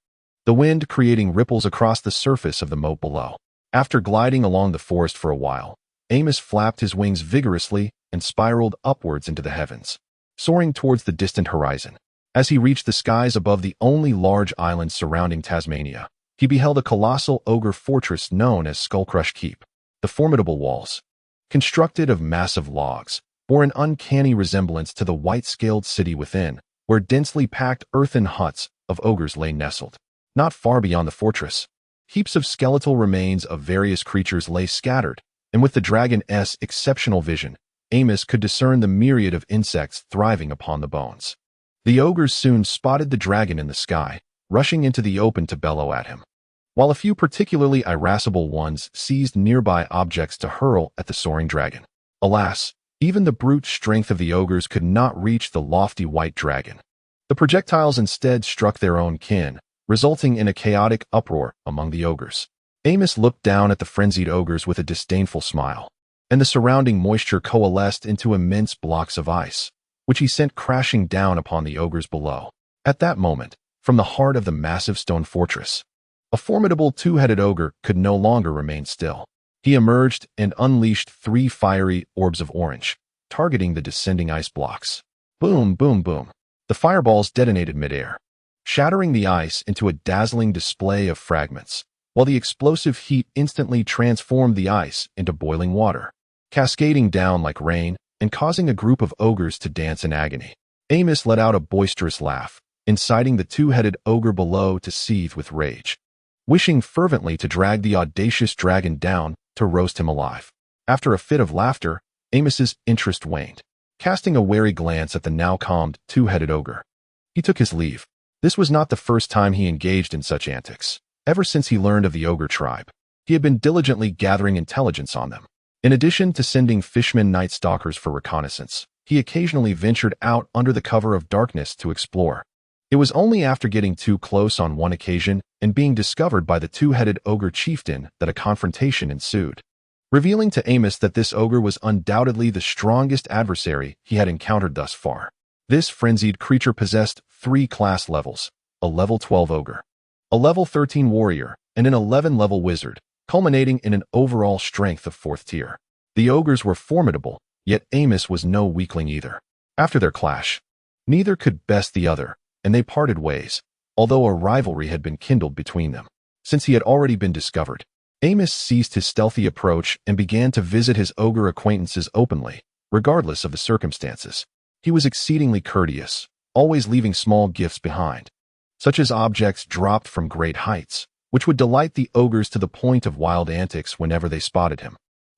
the wind creating ripples across the surface of the moat below. After gliding along the forest for a while, Amos flapped his wings vigorously and spiraled upwards into the heavens, soaring towards the distant horizon. As he reached the skies above the only large island surrounding Tasmania, he beheld a colossal ogre fortress known as Skullcrush Keep. The formidable walls, constructed of massive logs, bore an uncanny resemblance to the white-scaled city within, where densely packed earthen huts of ogres lay nestled. Not far beyond the fortress, heaps of skeletal remains of various creatures lay scattered, and with the dragon's exceptional vision, Amos could discern the myriad of insects thriving upon the bones. The ogres soon spotted the dragon in the sky, rushing into the open to bellow at him, while a few particularly irascible ones seized nearby objects to hurl at the soaring dragon. Alas, even the brute strength of the ogres could not reach the lofty white dragon. The projectiles instead struck their own kin, resulting in a chaotic uproar among the ogres. Amos looked down at the frenzied ogres with a disdainful smile, and the surrounding moisture coalesced into immense blocks of ice, which he sent crashing down upon the ogres below. At that moment, from the heart of the massive stone fortress, a formidable 2-headed ogre could no longer remain still. He emerged and unleashed 3 fiery orbs of orange, targeting the descending ice blocks. Boom, boom, boom. The fireballs detonated midair, shattering the ice into a dazzling display of fragments, while the explosive heat instantly transformed the ice into boiling water, cascading down like rain and causing a group of ogres to dance in agony. Amos let out a boisterous laugh, inciting the 2-headed ogre below to seethe with rage, wishing fervently to drag the audacious dragon down to roast him alive. After a fit of laughter, Amos's interest waned. Casting a wary glance at the now calmed 2-headed ogre, he took his leave. This was not the first time he engaged in such antics. Ever since he learned of the ogre tribe, he had been diligently gathering intelligence on them. In addition to sending fishmen night stalkers for reconnaissance, he occasionally ventured out under the cover of darkness to explore. It was only after getting too close on one occasion and being discovered by the 2-headed ogre chieftain that a confrontation ensued, revealing to Amos that this ogre was undoubtedly the strongest adversary he had encountered thus far. This frenzied creature possessed 3 class levels: a level 12 ogre, a level 13 warrior, and an 11-level wizard, culminating in an overall strength of 4th tier. The ogres were formidable, yet Amos was no weakling either. After their clash, neither could best the other, and they parted ways, although a rivalry had been kindled between them. Since he had already been discovered, Amos ceased his stealthy approach and began to visit his ogre acquaintances openly, regardless of the circumstances. He was exceedingly courteous, always leaving small gifts behind, such as objects dropped from great heights, which would delight the ogres to the point of wild antics whenever they spotted him.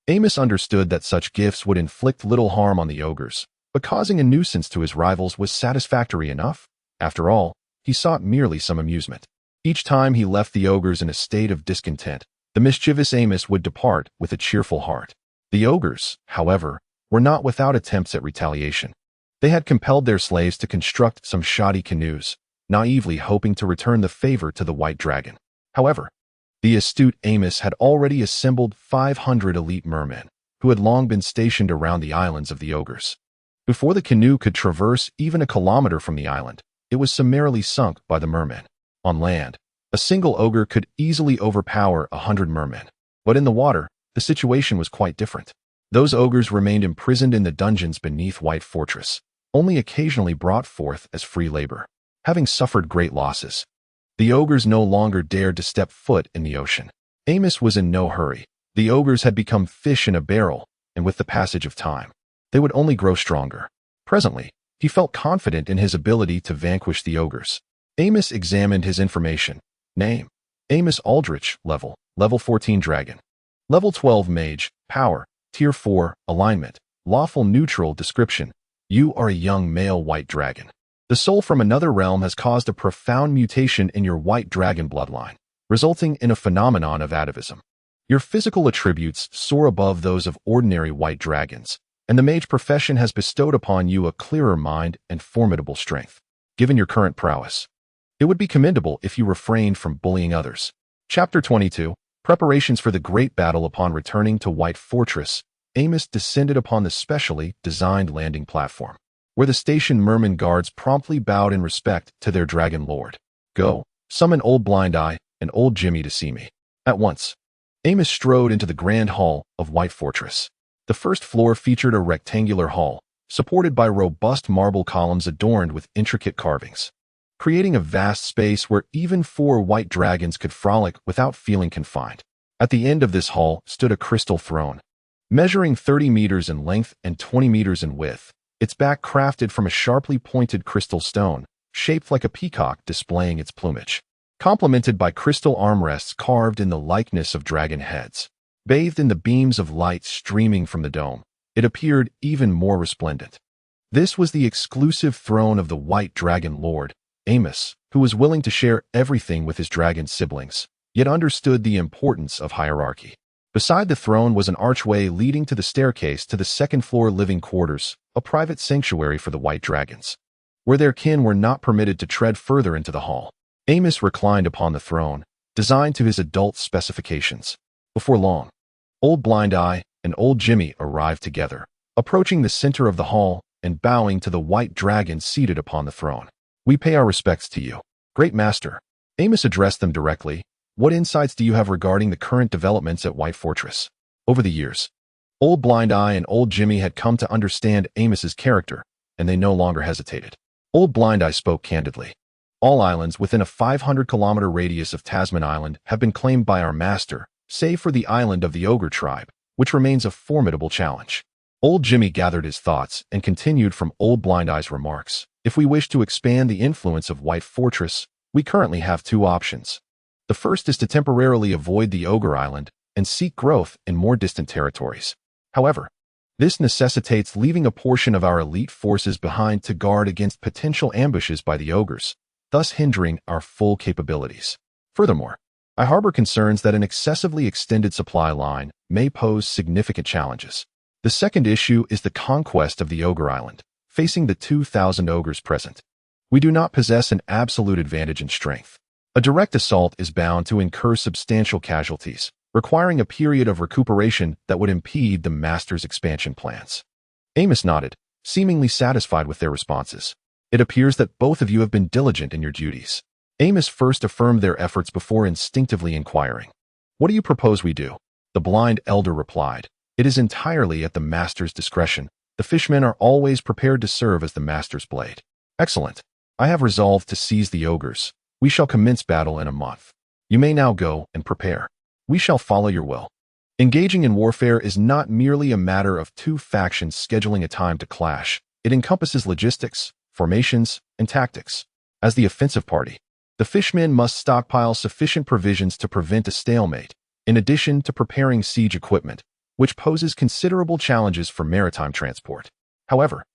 Amos understood that such gifts would inflict little harm on the ogres, but causing a nuisance to his rivals was satisfactory enough. After all, he sought merely some amusement. Each time he left the ogres in a state of discontent, the mischievous Amos would depart with a cheerful heart. The ogres, however, were not without attempts at retaliation. They had compelled their slaves to construct some shoddy canoes, naively hoping to return the favor to the white dragon. However, the astute Amos had already assembled 500 elite mermen, who had long been stationed around the islands of the ogres. Before the canoe could traverse even a kilometer from the island, it was summarily sunk by the mermen. On land, a single ogre could easily overpower 100 mermen, but in the water, the situation was quite different. Those ogres remained imprisoned in the dungeons beneath White Fortress, only occasionally brought forth as free labor. Having suffered great losses, the ogres no longer dared to step foot in the ocean. Amos was in no hurry. The ogres had become fish in a barrel, and with the passage of time, they would only grow stronger. Presently, he felt confident in his ability to vanquish the ogres. Amos examined his information. Name: Amos Aldrich. Level 14 dragon. Level 12 mage. Power: Tier 4. Alignment: lawful neutral. Description: you are a young male white dragon. The soul from another realm has caused a profound mutation in your white dragon bloodline, resulting in a phenomenon of atavism. Your physical attributes soar above those of ordinary white dragons, and the mage profession has bestowed upon you a clearer mind and formidable strength. Given your current prowess, it would be commendable if you refrained from bullying others. Chapter 22. Preparations for the Great Battle. Upon returning to White Fortress, Amos descended upon the specially designed landing platform, where the station merman guards promptly bowed in respect to their dragon lord. Go, summon Old Blind Eye and Old Jimmy to see me. At once, Amos strode into the grand hall of White Fortress. The first floor featured a rectangular hall, supported by robust marble columns adorned with intricate carvings, creating a vast space where even 4 white dragons could frolic without feeling confined. At the end of this hall stood a crystal throne, measuring 30 meters in length and 20 meters in width, its back crafted from a sharply pointed crystal stone, shaped like a peacock displaying its plumage, complemented by crystal armrests carved in the likeness of dragon heads. Bathed in the beams of light streaming from the dome, it appeared even more resplendent. This was the exclusive throne of the White Dragon Lord, Amos, who was willing to share everything with his dragon siblings, yet understood the importance of hierarchy. Beside the throne was an archway leading to the staircase to the second-floor living quarters, a private sanctuary for the white dragons, where their kin were not permitted to tread further into the hall. Amos reclined upon the throne, designed to his adult specifications. Before long, Old Blind Eye and Old Jimmy arrived together, approaching the center of the hall and bowing to the white dragon seated upon the throne. We pay our respects to you, Great Master. Amos addressed them directly. What insights do you have regarding the current developments at White Fortress? Over the years, Old Blind Eye and Old Jimmy had come to understand Amos's character, and they no longer hesitated. Old Blind Eye spoke candidly. All islands within a 500-kilometer radius of Tasman Island have been claimed by our master, save for the island of the Ogre tribe, which remains a formidable challenge. Old Jimmy gathered his thoughts and continued from Old Blind Eye's remarks. If we wish to expand the influence of White Fortress, we currently have 2 options. The first is to temporarily avoid the Ogre Island and seek growth in more distant territories. However, this necessitates leaving a portion of our elite forces behind to guard against potential ambushes by the ogres, thus hindering our full capabilities. Furthermore, I harbor concerns that an excessively extended supply line may pose significant challenges. The second issue is the conquest of the Ogre Island, facing the 2,000 ogres present. We do not possess an absolute advantage in strength. A direct assault is bound to incur substantial casualties, requiring a period of recuperation that would impede the master's expansion plans. Amos nodded, seemingly satisfied with their responses. It appears that both of you have been diligent in your duties. Amos first affirmed their efforts before instinctively inquiring. What do you propose we do? The blind elder replied. It is entirely at the master's discretion. The fishmen are always prepared to serve as the master's blade. Excellent. I have resolved to seize the ogres. We shall commence battle in a month. You may now go and prepare. We shall follow your will. Engaging in warfare is not merely a matter of two factions scheduling a time to clash. It encompasses logistics, formations, and tactics. As the offensive party, the fishmen must stockpile sufficient provisions to prevent a stalemate, in addition to preparing siege equipment, which poses considerable challenges for maritime transport. However,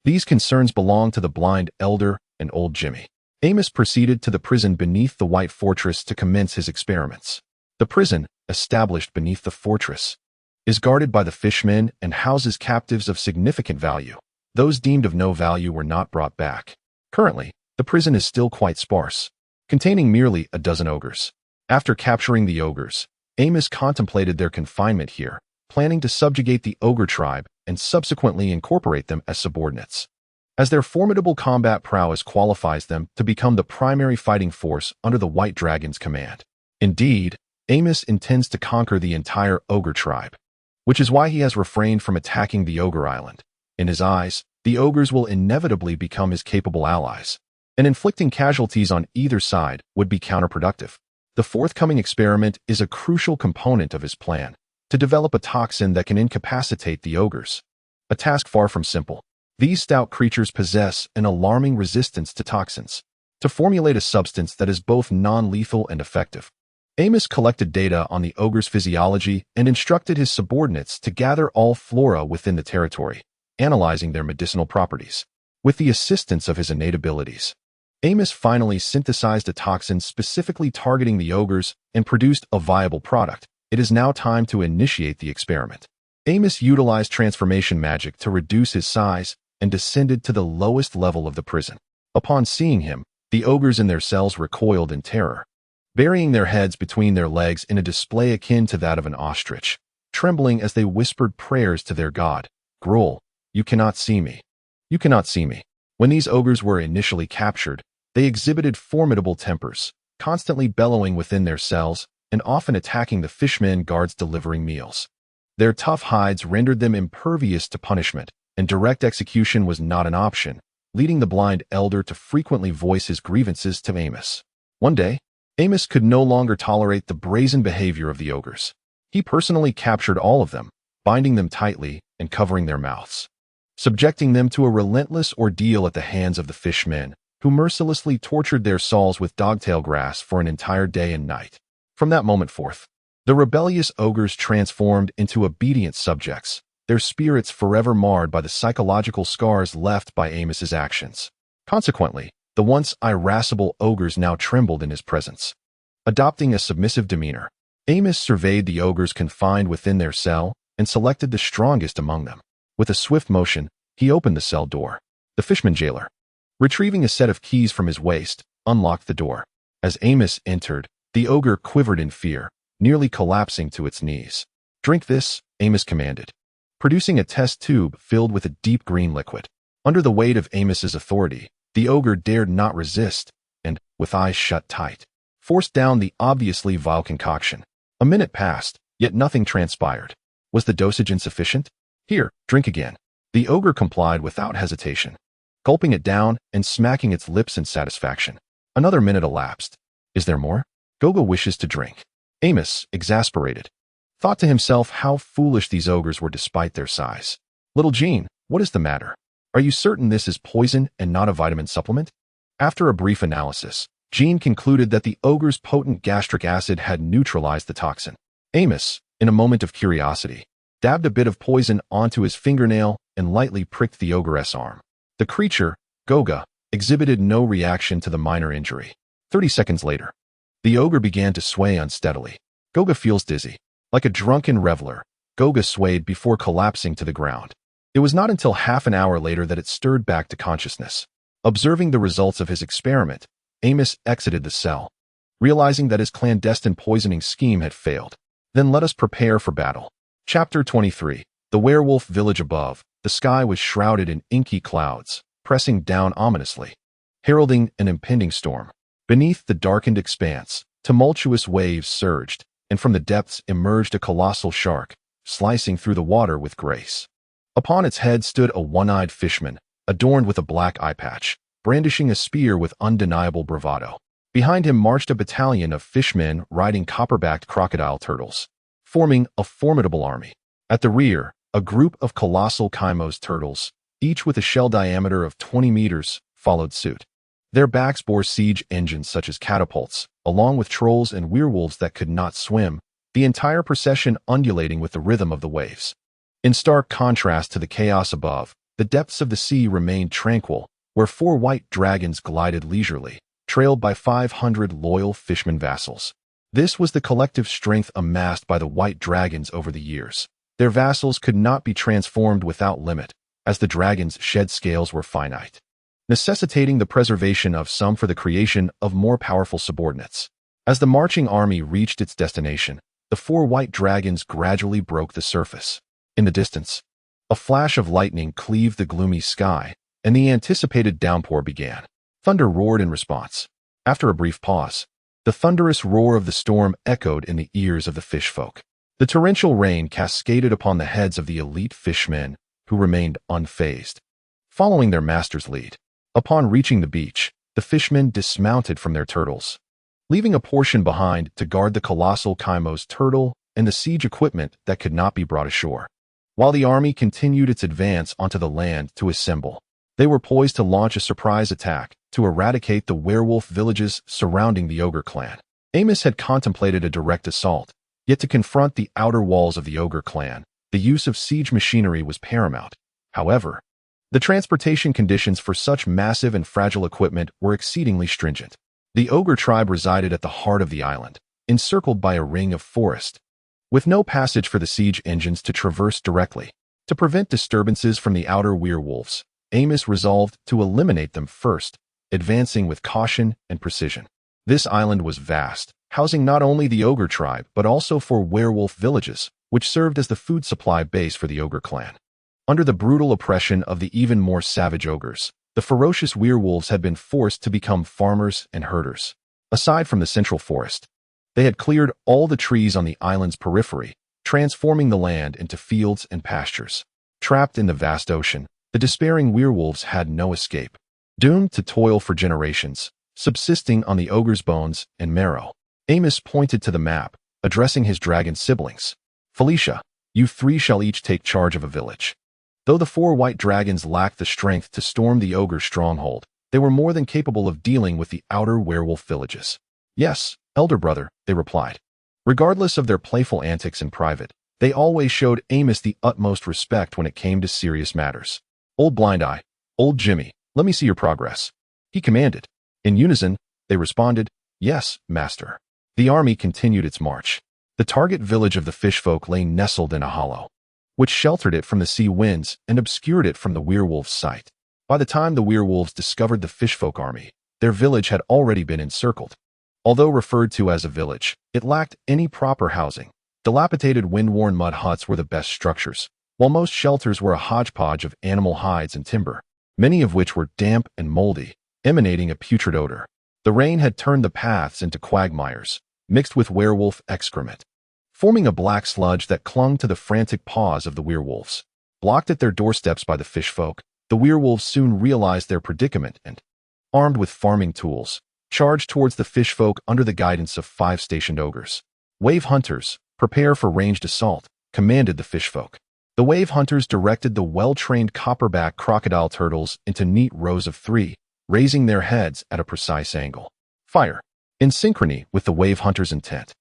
these concerns belong to the blind elder and old Jimmy. Amos proceeded to the prison beneath the White Fortress to commence his experiments. The prison, established beneath the fortress, is guarded by the fishmen and houses captives of significant value. Those deemed of no value were not brought back. Currently, the prison is still quite sparse, containing merely a dozen ogres. After capturing the ogres, Amos contemplated their confinement here, planning to subjugate the ogre tribe and subsequently incorporate them as subordinates, as their formidable combat prowess qualifies them to become the primary fighting force under the White Dragon's command. Indeed, Amos intends to conquer the entire ogre tribe, which is why he has refrained from attacking the ogre island. In his eyes, the ogres will inevitably become his capable allies, and inflicting casualties on either side would be counterproductive. The forthcoming experiment is a crucial component of his plan, to develop a toxin that can incapacitate the ogres. A task far from simple. These stout creatures possess an alarming resistance to toxins. To formulate a substance that is both non-lethal and effective, Amos collected data on the ogre's physiology and instructed his subordinates to gather all flora within the territory, analyzing their medicinal properties. With the assistance of his innate abilities, Amos finally synthesized a toxin specifically targeting the ogres and produced a viable product. It is now time to initiate the experiment. Amos utilized transformation magic to reduce his size and descended to the lowest level of the prison. Upon seeing him, the ogres in their cells recoiled in terror, burying their heads between their legs in a display akin to that of an ostrich, trembling as they whispered prayers to their god. Gruel, you cannot see me. You cannot see me. When these ogres were initially captured, they exhibited formidable tempers, constantly bellowing within their cells and often attacking the fishmen guards delivering meals. Their tough hides rendered them impervious to punishment, and direct execution was not an option, leading the blind elder to frequently voice his grievances to Amos. One day, Amos could no longer tolerate the brazen behavior of the ogres. He personally captured all of them, binding them tightly and covering their mouths, subjecting them to a relentless ordeal at the hands of the fishmen, who mercilessly tortured their souls with dogtail grass for an entire day and night. From that moment forth, the rebellious ogres transformed into obedient subjects, their spirits forever marred by the psychological scars left by Amos's actions. Consequently, the once irascible ogres now trembled in his presence. Adopting a submissive demeanor, Amos surveyed the ogres confined within their cell and selected the strongest among them. With a swift motion, he opened the cell door. The fishman jailer, retrieving a set of keys from his waist, unlocked the door. As Amos entered, the ogre quivered in fear, nearly collapsing to its knees. Drink this, Amos commanded, producing a test tube filled with a deep green liquid. Under the weight of Amos's authority, the ogre dared not resist, and, with eyes shut tight, forced down the obviously vile concoction. A minute passed, yet nothing transpired. Was the dosage insufficient? Here, drink again. The ogre complied without hesitation, gulping it down and smacking its lips in satisfaction. Another minute elapsed. Is there more? Goga wishes to drink. Amos, exasperated, thought to himself how foolish these ogres were despite their size. Little Jean, what is the matter? Are you certain this is poison and not a vitamin supplement? After a brief analysis, Jean concluded that the ogre's potent gastric acid had neutralized the toxin. Amos, in a moment of curiosity, dabbed a bit of poison onto his fingernail and lightly pricked the ogre's arm. The creature, Goga, exhibited no reaction to the minor injury. 30 seconds later, the ogre began to sway unsteadily. Goga feels dizzy. Like a drunken reveler, Goga swayed before collapsing to the ground. It was not until half an hour later that it stirred back to consciousness. Observing the results of his experiment, Amos exited the cell, realizing that his clandestine poisoning scheme had failed. Then let us prepare for battle. Chapter 23. The werewolf village above. The sky was shrouded in inky clouds, pressing down ominously, heralding an impending storm. Beneath the darkened expanse, tumultuous waves surged, and from the depths emerged a colossal shark, slicing through the water with grace. Upon its head stood a one-eyed fishman, adorned with a black eye patch, brandishing a spear with undeniable bravado. Behind him marched a battalion of fishmen riding copper-backed crocodile turtles, forming a formidable army. At the rear, a group of colossal Kaimos turtles, each with a shell diameter of 20 meters, followed suit. Their backs bore siege engines such as catapults, along with trolls and werewolves that could not swim, the entire procession undulating with the rhythm of the waves. In stark contrast to the chaos above, the depths of the sea remained tranquil, where 4 white dragons glided leisurely, trailed by 500 loyal fishmen vassals. This was the collective strength amassed by the white dragons over the years. Their vassals could not be transformed without limit, as the dragons' shed scales were finite, necessitating the preservation of some for the creation of more powerful subordinates. As the marching army reached its destination, the 4 white dragons gradually broke the surface. In the distance, a flash of lightning cleaved the gloomy sky, and the anticipated downpour began. Thunder roared in response. After a brief pause, the thunderous roar of the storm echoed in the ears of the fish folk. The torrential rain cascaded upon the heads of the elite fishmen, who remained unfazed, following their master's lead. Upon reaching the beach, the fishmen dismounted from their turtles, leaving a portion behind to guard the colossal Kaimos turtle and the siege equipment that could not be brought ashore. While the army continued its advance onto the land to assemble, they were poised to launch a surprise attack to eradicate the werewolf villages surrounding the ogre clan. Amos had contemplated a direct assault, yet to confront the outer walls of the ogre clan, the use of siege machinery was paramount. However, the transportation conditions for such massive and fragile equipment were exceedingly stringent. The ogre tribe resided at the heart of the island, encircled by a ring of forest, with no passage for the siege engines to traverse directly. To prevent disturbances from the outer werewolves, Amos resolved to eliminate them first, advancing with caution and precision. This island was vast, housing not only the ogre tribe but also 4 werewolf villages, which served as the food supply base for the ogre clan. Under the brutal oppression of the even more savage ogres, the ferocious werewolves had been forced to become farmers and herders. Aside from the central forest, they had cleared all the trees on the island's periphery, transforming the land into fields and pastures. Trapped in the vast ocean, the despairing werewolves had no escape, doomed to toil for generations, subsisting on the ogre's bones and marrow. Amos pointed to the map, addressing his dragon siblings. "Felicia, you 3 shall each take charge of a village." Though the 4 white dragons lacked the strength to storm the ogre's stronghold, they were more than capable of dealing with the outer werewolf villages. "Yes, elder brother," they replied. Regardless of their playful antics in private, they always showed Amos the utmost respect when it came to serious matters. "Old Blind Eye, old Jimmy, let me see your progress," he commanded. In unison, they responded, "Yes, master." The army continued its march. The target village of the fishfolk lay nestled in a hollow, which sheltered it from the sea winds and obscured it from the werewolves' sight. By the time the werewolves discovered the fishfolk army, their village had already been encircled. Although referred to as a village, it lacked any proper housing. Dilapidated wind-worn mud huts were the best structures, while most shelters were a hodgepodge of animal hides and timber, many of which were damp and moldy, emanating a putrid odor. The rain had turned the paths into quagmires, mixed with werewolf excrement, forming a black sludge that clung to the frantic paws of the werewolves. Blocked at their doorsteps by the fishfolk, the werewolves soon realized their predicament and, armed with farming tools, charged towards the fishfolk under the guidance of 5 stationed ogres. "Wave hunters, prepare for ranged assault," commanded the fishfolk. The wave hunters directed the well-trained copperback crocodile turtles into neat rows of 3, raising their heads at a precise angle. Fire! In synchrony with the wave hunters' intent,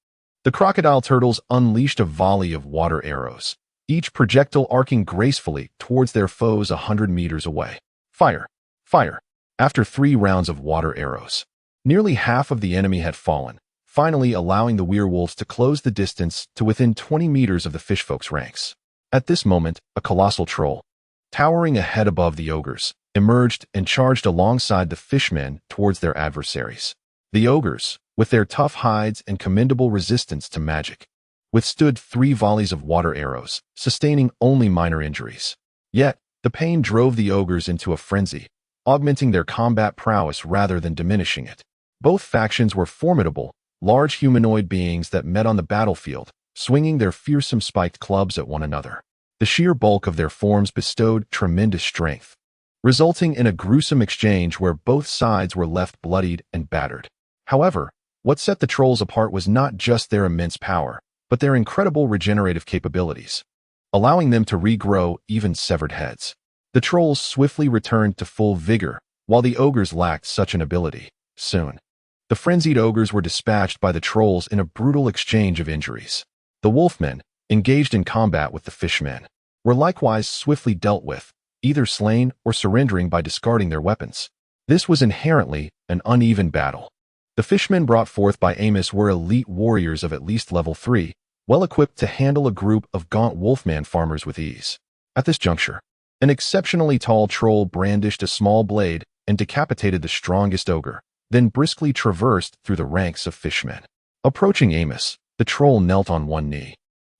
the crocodile turtles unleashed a volley of water arrows, each projectile arcing gracefully towards their foes 100 meters away. Fire! Fire! After 3 rounds of water arrows, nearly half of the enemy had fallen, finally allowing the werewolves to close the distance to within 20 meters of the fishfolk's ranks. At this moment, a colossal troll, towering a head above the ogres, emerged and charged alongside the fishmen towards their adversaries. The ogres, with their tough hides and commendable resistance to magic, withstood 3 volleys of water arrows, sustaining only minor injuries. Yet, the pain drove the ogres into a frenzy, augmenting their combat prowess rather than diminishing it. Both factions were formidable, large humanoid beings that met on the battlefield, swinging their fearsome spiked clubs at one another. The sheer bulk of their forms bestowed tremendous strength, resulting in a gruesome exchange where both sides were left bloodied and battered. However, what set the trolls apart was not just their immense power, but their incredible regenerative capabilities, allowing them to regrow even severed heads. The trolls swiftly returned to full vigor, while the ogres lacked such an ability. Soon, the frenzied ogres were dispatched by the trolls in a brutal exchange of injuries. The wolfmen, engaged in combat with the fishmen, were likewise swiftly dealt with, either slain or surrendering by discarding their weapons. This was inherently an uneven battle. The fishmen brought forth by Amos were elite warriors of at least level 3, well equipped to handle a group of gaunt wolfman farmers with ease. At this juncture, an exceptionally tall troll brandished a small blade and decapitated the strongest ogre, then briskly traversed through the ranks of fishmen. Approaching Amos, the troll knelt on one knee,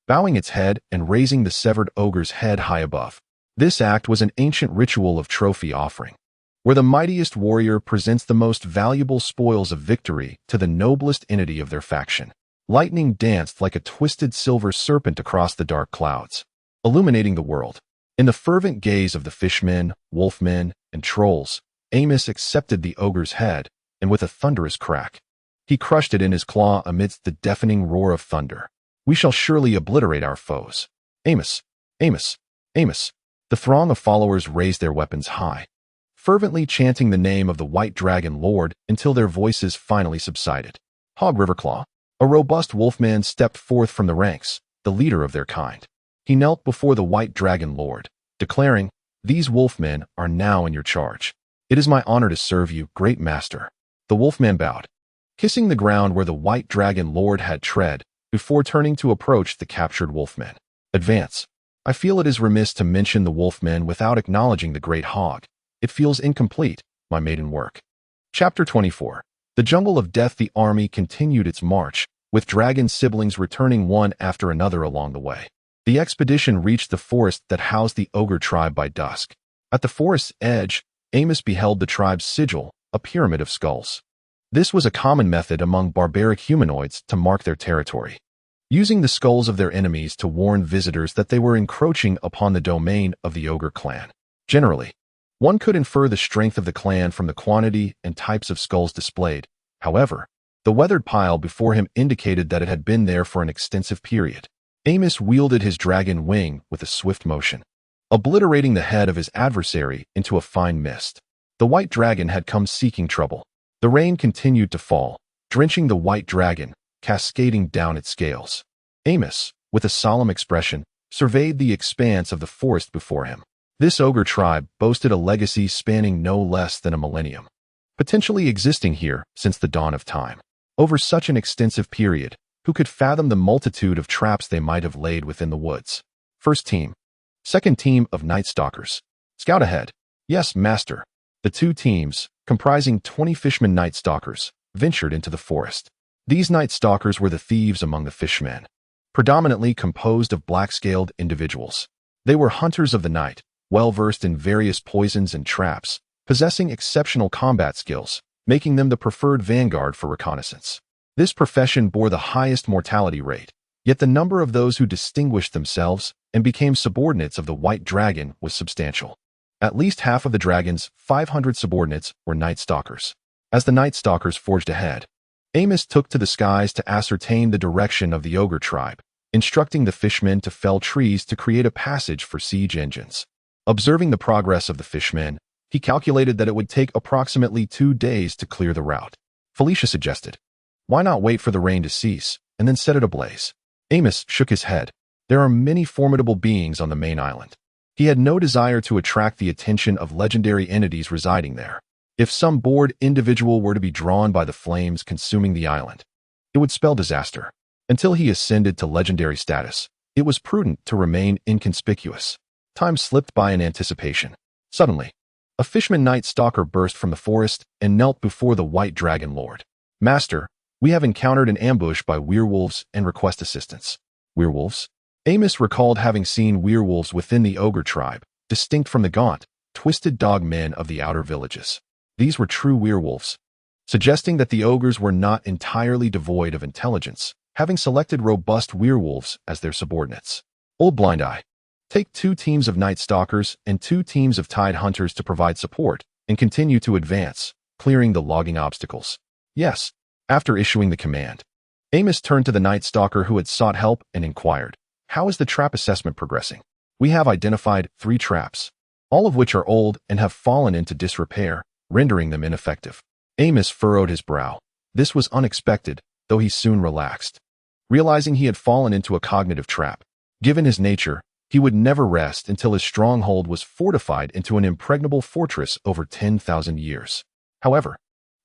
bowing its head and raising the severed ogre's head high above. This act was an ancient ritual of trophy offering, where the mightiest warrior presents the most valuable spoils of victory to the noblest entity of their faction. Lightning danced like a twisted silver serpent across the dark clouds, illuminating the world. In the fervent gaze of the fishmen, wolfmen, and trolls, Amos accepted the ogre's head, and with a thunderous crack, he crushed it in his claw amidst the deafening roar of thunder. We shall surely obliterate our foes. Amos, Amos, Amos. The throng of followers raised their weapons high, fervently chanting the name of the White Dragon Lord until their voices finally subsided. Hog Riverclaw, a robust wolfman, stepped forth from the ranks, the leader of their kind. He knelt before the White Dragon Lord, declaring, "These wolfmen are now in your charge. It is my honor to serve you, great master." The wolfman bowed, kissing the ground where the White Dragon Lord had tread, before turning to approach the captured wolfmen. Advance. I feel it is remiss to mention the wolfmen without acknowledging the great hog. It feels incomplete, my maiden work. Chapter 24. The Jungle of Death. The army continued its march, with dragon siblings returning one after another along the way. The expedition reached the forest that housed the ogre tribe by dusk. At the forest's edge, Amos beheld the tribe's sigil, a pyramid of skulls. This was a common method among barbaric humanoids to mark their territory, using the skulls of their enemies to warn visitors that they were encroaching upon the domain of the ogre clan. Generally, one could infer the strength of the clan from the quantity and types of skulls displayed. However, the weathered pile before him indicated that it had been there for an extensive period. Amos wielded his dragon wing with a swift motion, obliterating the head of his adversary into a fine mist. The white dragon had come seeking trouble. The rain continued to fall, drenching the white dragon, cascading down its scales. Amos, with a solemn expression, surveyed the expanse of the forest before him. This ogre tribe boasted a legacy spanning no less than a millennium, potentially existing here since the dawn of time. Over such an extensive period, who could fathom the multitude of traps they might have laid within the woods? First team. Second team of Night Stalkers. Scout ahead. Yes, master. The two teams, comprising 20 fishmen Night Stalkers, ventured into the forest. These Night Stalkers were the thieves among the fishmen, predominantly composed of black-scaled individuals. They were hunters of the night, well-versed in various poisons and traps, possessing exceptional combat skills, making them the preferred vanguard for reconnaissance. This profession bore the highest mortality rate, yet the number of those who distinguished themselves and became subordinates of the White Dragon was substantial. At least half of the dragon's 500 subordinates were Night Stalkers. As the Night Stalkers forged ahead, Amos took to the skies to ascertain the direction of the ogre tribe, instructing the fishmen to fell trees to create a passage for siege engines. Observing the progress of the fishmen, he calculated that it would take approximately 2 days to clear the route. Felicia suggested, "Why not wait for the rain to cease, and then set it ablaze?" Amos shook his head. There are many formidable beings on the main island. He had no desire to attract the attention of legendary entities residing there. If some bored individual were to be drawn by the flames consuming the island, it would spell disaster. Until he ascended to legendary status, it was prudent to remain inconspicuous. Time slipped by in anticipation. Suddenly, a fisherman Night Stalker burst from the forest and knelt before the White Dragon Lord. "Master, we have encountered an ambush by werewolves and request assistance." Werewolves? Amos recalled having seen werewolves within the ogre tribe, distinct from the gaunt, twisted dog men of the outer villages. These were true werewolves, suggesting that the ogres were not entirely devoid of intelligence, having selected robust werewolves as their subordinates. Old Blind Eye. Take 2 teams of Night Stalkers and 2 teams of Tide Hunters to provide support, and continue to advance, clearing the logging obstacles. Yes, After issuing the command, Amos turned to the Night Stalker who had sought help and inquired, "How is the trap assessment progressing? We have identified 3 traps, all of which are old and have fallen into disrepair, rendering them ineffective." Amos furrowed his brow. This was unexpected, though he soon relaxed, realizing he had fallen into a cognitive trap. Given his nature, he would never rest until his stronghold was fortified into an impregnable fortress over 10,000 years. However,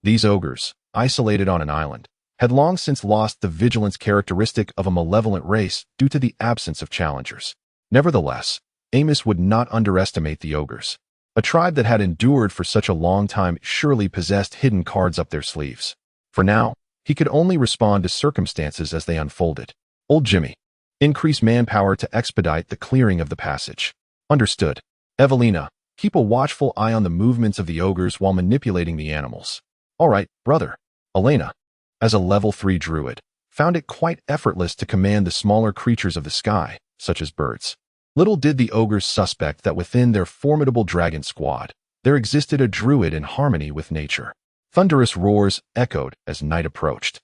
these ogres, isolated on an island, had long since lost the vigilance characteristic of a malevolent race due to the absence of challengers. Nevertheless, Amos would not underestimate the ogres. A tribe that had endured for such a long time surely possessed hidden cards up their sleeves. For now, he could only respond to circumstances as they unfolded. Old Jimmy, increase manpower to expedite the clearing of the passage. Understood. Evelina, keep a watchful eye on the movements of the ogres while manipulating the animals. All right, brother. Elena, as a level 3 druid, found it quite effortless to command the smaller creatures of the sky, such as birds. Little did the ogres suspect that within their formidable dragon squad, there existed a druid in harmony with nature. Thunderous roars echoed as night approached.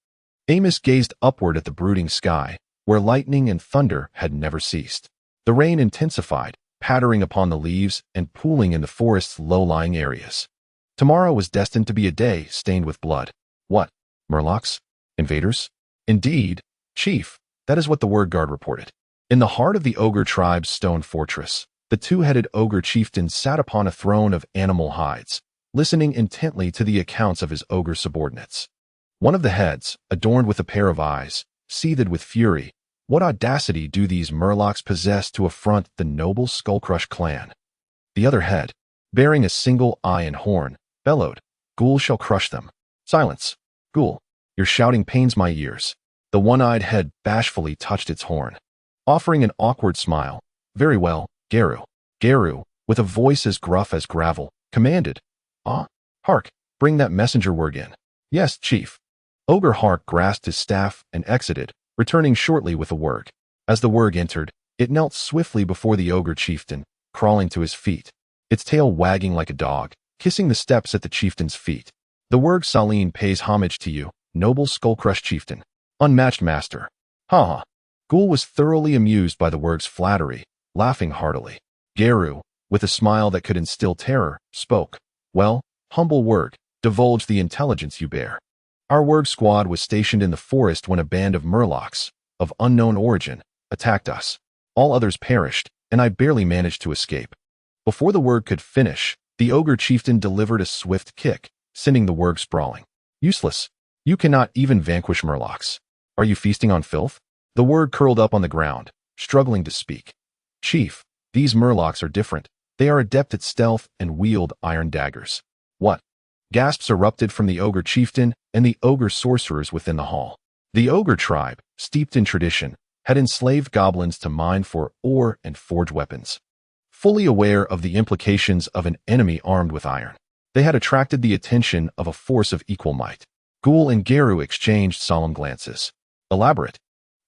Amos gazed upward at the brooding sky, where lightning and thunder had never ceased. The rain intensified, pattering upon the leaves and pooling in the forest's low-lying areas. Tomorrow was destined to be a day stained with blood. What? Murlocs? Invaders? Indeed, Chief, that is what the word guard reported. In the heart of the ogre tribe's stone fortress, the 2-headed ogre chieftain sat upon a throne of animal hides, listening intently to the accounts of his ogre subordinates. One of the heads, adorned with a pair of eyes, seethed with fury. What audacity do these Murlocs possess to affront the noble Skullcrush clan? The other head, bearing a single eye and horn, bellowed, "Ghoul shall crush them." Silence. Ghoul, your shouting pains my ears. The one-eyed head bashfully touched its horn, offering an awkward smile. Very well, Geru. Geru, with a voice as gruff as gravel, commanded, Hark, bring that messenger word in." "Yes, Chief." Ogre Hark grasped his staff and exited, returning shortly with a word. As the word entered, it knelt swiftly before the ogre chieftain, crawling to his feet, its tail wagging like a dog, kissing the steps at the chieftain's feet. "The word Saline pays homage to you, noble Skullcrush chieftain. Unmatched master." Ha ha. Ghoul was thoroughly amused by the word's flattery, laughing heartily. Geru, with a smile that could instill terror, spoke. "Well, humble word, divulge the intelligence you bear." "Our Wurg squad was stationed in the forest when a band of Murlocs, of unknown origin, attacked us. All others perished, and I barely managed to escape." Before the Wurg could finish, the ogre chieftain delivered a swift kick, sending the Wurg sprawling. "Useless. You cannot even vanquish Murlocs. Are you feasting on filth?" The Wurg curled up on the ground, struggling to speak. "Chief, these Murlocs are different. They are adept at stealth and wield iron daggers." "What?" Gasps erupted from the ogre chieftain and the ogre sorcerers within the hall. The ogre tribe, steeped in tradition, had enslaved goblins to mine for ore and forge weapons. Fully aware of the implications of an enemy armed with iron, they had attracted the attention of a force of equal might. Ghoul and Geru exchanged solemn glances. "Elaborate,"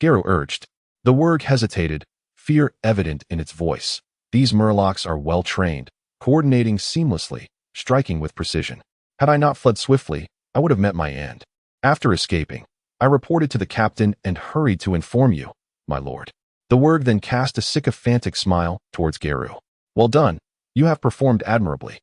Geru urged. The Wurg hesitated, fear evident in its voice. "These Murlocs are well trained, coordinating seamlessly, striking with precision. Had I not fled swiftly, I would have met my end. After escaping, I reported to the captain and hurried to inform you, my lord." The Wurg then cast a sycophantic smile towards Geru. "Well done. You have performed admirably.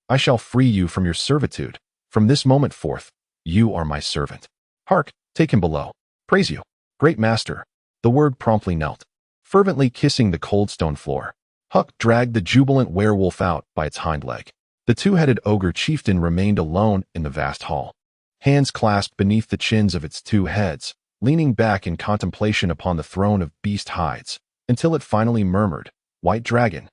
I shall free you from your servitude. From this moment forth, you are my servant. Hark, take him below. Praise you, great master." The Wurg promptly knelt, fervently kissing the cold stone floor. Huck dragged the jubilant werewolf out by its hind leg. The 2-headed ogre chieftain remained alone in the vast hall, hands clasped beneath the chins of its 2 heads, leaning back in contemplation upon the throne of beast hides, until it finally murmured, "White Dragon."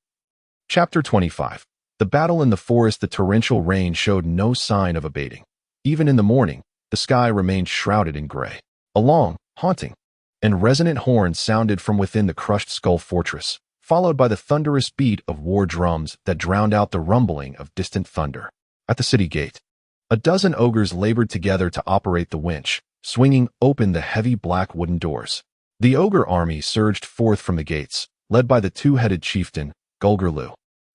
Chapter 25. The battle in the forest. The torrential rain showed no sign of abating. Even in the morning, the sky remained shrouded in gray. A long, haunting, and resonant horn sounded from within the crushed skull fortress, followed by the thunderous beat of war drums that drowned out the rumbling of distant thunder. At the city gate, a dozen ogres labored together to operate the winch, swinging open the heavy black wooden doors. The ogre army surged forth from the gates, led by the 2-headed chieftain, Gulgerlu,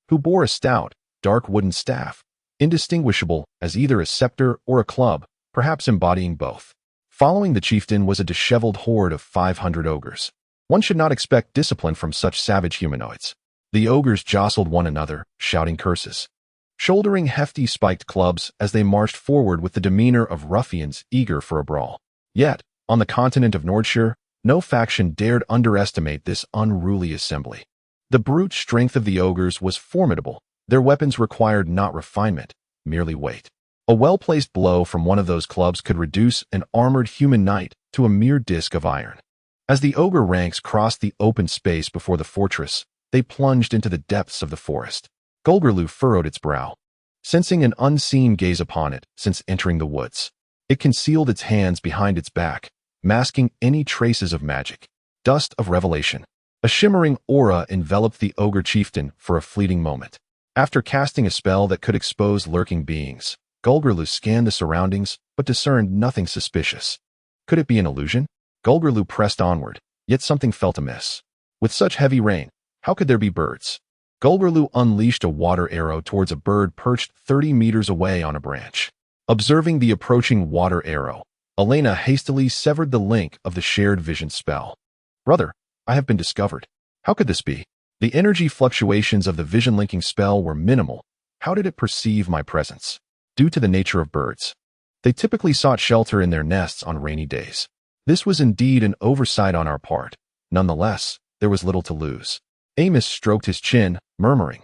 who bore a stout, dark wooden staff, indistinguishable as either a scepter or a club, perhaps embodying both. Following the chieftain was a disheveled horde of 500 ogres. One should not expect discipline from such savage humanoids. The ogres jostled one another, shouting curses, shouldering hefty spiked clubs as they marched forward with the demeanor of ruffians eager for a brawl. Yet, on the continent of Nordhyl, no faction dared underestimate this unruly assembly. The brute strength of the ogres was formidable. Their weapons required not refinement, merely weight. A well-placed blow from one of those clubs could reduce an armored human knight to a mere disc of iron. As the ogre ranks crossed the open space before the fortress, they plunged into the depths of the forest. Golgerlu furrowed its brow, sensing an unseen gaze upon it since entering the woods. It concealed its hands behind its back, masking any traces of magic. Dust of revelation. A shimmering aura enveloped the ogre chieftain for a fleeting moment. After casting a spell that could expose lurking beings, Golgerlu scanned the surroundings but discerned nothing suspicious. Could it be an illusion? Golgerlu pressed onward, yet something felt amiss. With such heavy rain, how could there be birds? Golgerlu unleashed a water arrow towards a bird perched 30 meters away on a branch. Observing the approaching water arrow, Elena hastily severed the link of the shared vision spell. Brother, I have been discovered. How could this be? The energy fluctuations of the vision linking spell were minimal. How did it perceive my presence? Due to the nature of birds, they typically sought shelter in their nests on rainy days. This was indeed an oversight on our part. Nonetheless, there was little to lose. Amos stroked his chin, murmuring,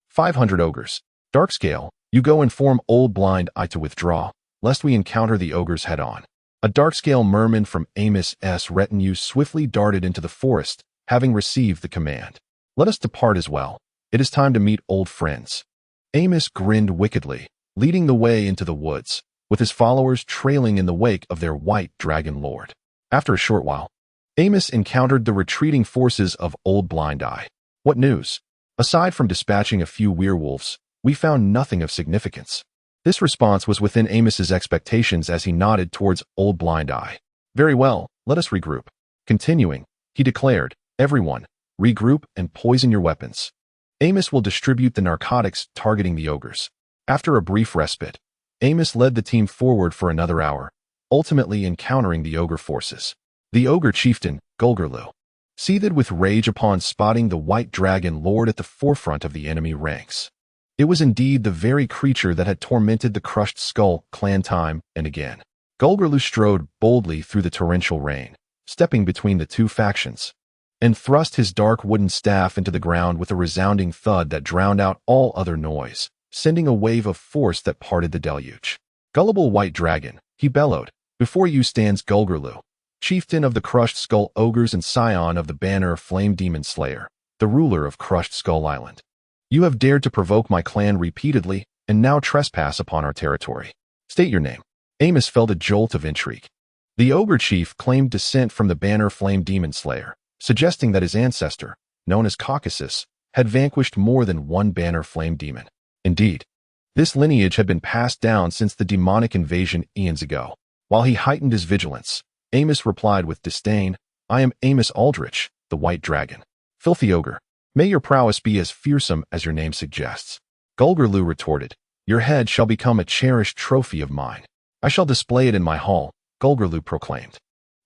500 ogres. Darkscale, you go inform Old Blind Eye to withdraw, lest we encounter the ogres head-on. A Darkscale merman from Amos's retinue swiftly darted into the forest, having received the command. Let us depart as well. It is time to meet old friends. Amos grinned wickedly, leading the way into the woods, with his followers trailing in the wake of their white dragon lord. After a short while, Amos encountered the retreating forces of Old Blind Eye. What news? Aside from dispatching a few werewolves, we found nothing of significance. This response was within Amos's expectations as he nodded towards Old Blind Eye. Very well, let us regroup. Continuing, he declared, everyone, regroup and poison your weapons. Amos will distribute the narcotics targeting the ogres. After a brief respite, Amos led the team forward for another hour, ultimately encountering the ogre forces. The ogre chieftain, Golgerlu, seethed with rage upon spotting the white dragon lord at the forefront of the enemy ranks. It was indeed the very creature that had tormented the Crushed Skull clan time and again. Golgerlu strode boldly through the torrential rain, stepping between the two factions, and thrust his dark wooden staff into the ground with a resounding thud that drowned out all other noise, sending a wave of force that parted the deluge. Gullible white dragon, he bellowed, before you stands Golgerlu, chieftain of the Crushed Skull ogres and scion of the banner Flame Demon Slayer, the ruler of Crushed Skull Island. You have dared to provoke my clan repeatedly and now trespass upon our territory. State your name. Amos felt a jolt of intrigue. The ogre chief claimed descent from the banner Flame Demon Slayer, suggesting that his ancestor, known as Caucasus, had vanquished more than one banner flame demon. Indeed, this lineage had been passed down since the demonic invasion eons ago. While he heightened his vigilance, Amos replied with disdain, I am Amos Aldrich, the White Dragon. Filthy ogre, may your prowess be as fearsome as your name suggests. Golgerlu retorted, your head shall become a cherished trophy of mine. I shall display it in my hall, Golgerlu proclaimed.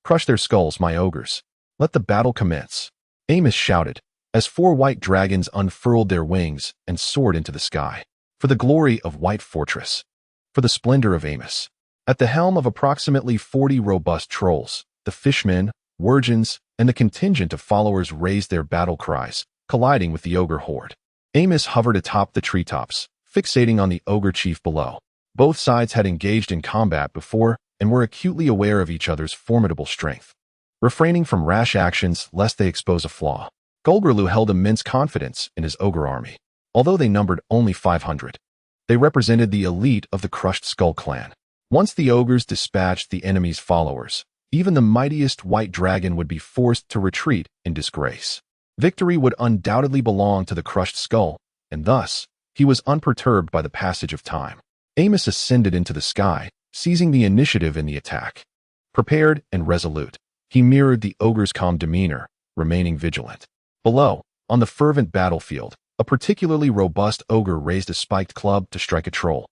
Crush their skulls, my ogres. Let the battle commence. Amos shouted, as 4 white dragons unfurled their wings and soared into the sky. For the glory of White Fortress. For the splendor of Amos. At the helm of approximately 40 robust trolls, the fishmen, wirgins, and the contingent of followers raised their battle cries, colliding with the ogre horde. Amos hovered atop the treetops, fixating on the ogre chief below. Both sides had engaged in combat before and were acutely aware of each other's formidable strength, refraining from rash actions lest they expose a flaw. Golgerlu held immense confidence in his ogre army. Although they numbered only 500, they represented the elite of the Crushed Skull clan. Once the ogres dispatched the enemy's followers, even the mightiest white dragon would be forced to retreat in disgrace. Victory would undoubtedly belong to the Crushed Skull, and thus, he was unperturbed by the passage of time. Amos ascended into the sky, seizing the initiative in the attack. Prepared and resolute, he mirrored the ogre's calm demeanor, remaining vigilant. Below, on the fervent battlefield, a particularly robust ogre raised a spiked club to strike a troll,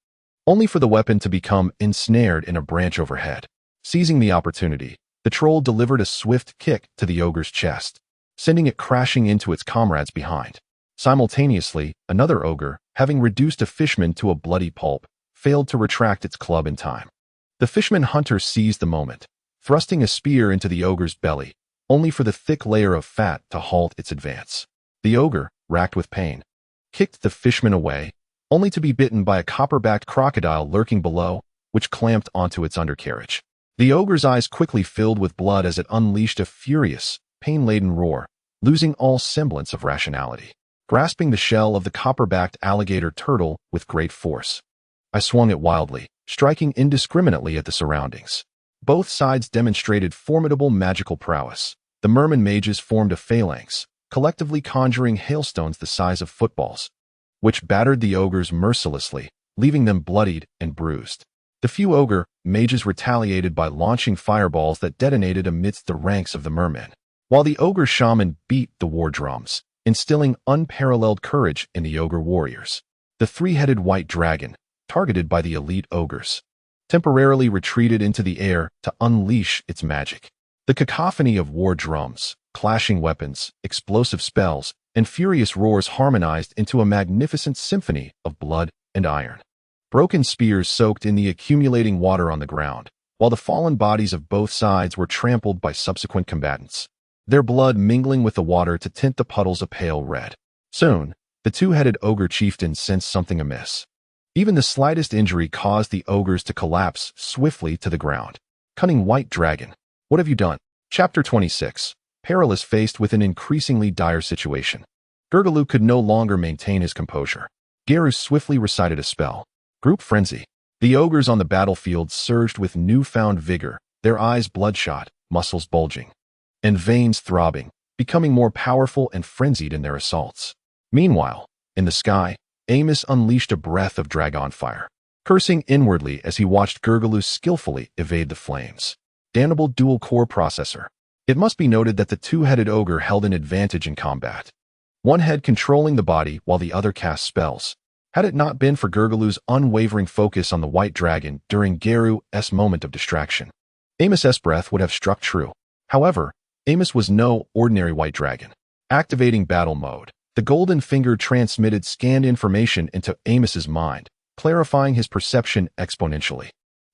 only for the weapon to become ensnared in a branch overhead. Seizing the opportunity, the troll delivered a swift kick to the ogre's chest, sending it crashing into its comrades behind. Simultaneously, another ogre, having reduced a fishman to a bloody pulp, failed to retract its club in time. The fishman hunter seized the moment, thrusting a spear into the ogre's belly, only for the thick layer of fat to halt its advance. The ogre, racked with pain, kicked the fishman away, only to be bitten by a copper-backed crocodile lurking below, which clamped onto its undercarriage. The ogre's eyes quickly filled with blood as it unleashed a furious, pain-laden roar, losing all semblance of rationality. Grasping the shell of the copper-backed alligator turtle with great force, I swung it wildly, striking indiscriminately at the surroundings. Both sides demonstrated formidable magical prowess. The merman mages formed a phalanx, collectively conjuring hailstones the size of footballs, which battered the ogres mercilessly, leaving them bloodied and bruised. The few ogre mages retaliated by launching fireballs that detonated amidst the ranks of the mermen, while the ogre shaman beat the war drums, instilling unparalleled courage in the ogre warriors. The three-headed white dragon, targeted by the elite ogres, temporarily retreated into the air to unleash its magic. The cacophony of war drums, clashing weapons, explosive spells, and furious roars harmonized into a magnificent symphony of blood and iron. Broken spears soaked in the accumulating water on the ground, while the fallen bodies of both sides were trampled by subsequent combatants, their blood mingling with the water to tint the puddles a pale red. Soon, the two-headed ogre chieftain sensed something amiss. Even the slightest injury caused the ogres to collapse swiftly to the ground. Cunning white dragon, what have you done? Chapter 26. Perilous faced with an increasingly dire situation. Gurgulu could no longer maintain his composure. Geru swiftly recited a spell. Group frenzy. The ogres on the battlefield surged with newfound vigor, their eyes bloodshot, muscles bulging, and veins throbbing, becoming more powerful and frenzied in their assaults. Meanwhile, in the sky, Amos unleashed a breath of dragon fire, cursing inwardly as he watched Gurgulu skillfully evade the flames. Damnable dual-core processor. It must be noted that the two-headed ogre held an advantage in combat, one head controlling the body while the other cast spells. Had it not been for Gurgulu's unwavering focus on the white dragon during Geru's moment of distraction, Amos's breath would have struck true. However, Amos was no ordinary white dragon. Activating battle mode, the golden finger transmitted scanned information into Amos's mind, clarifying his perception exponentially,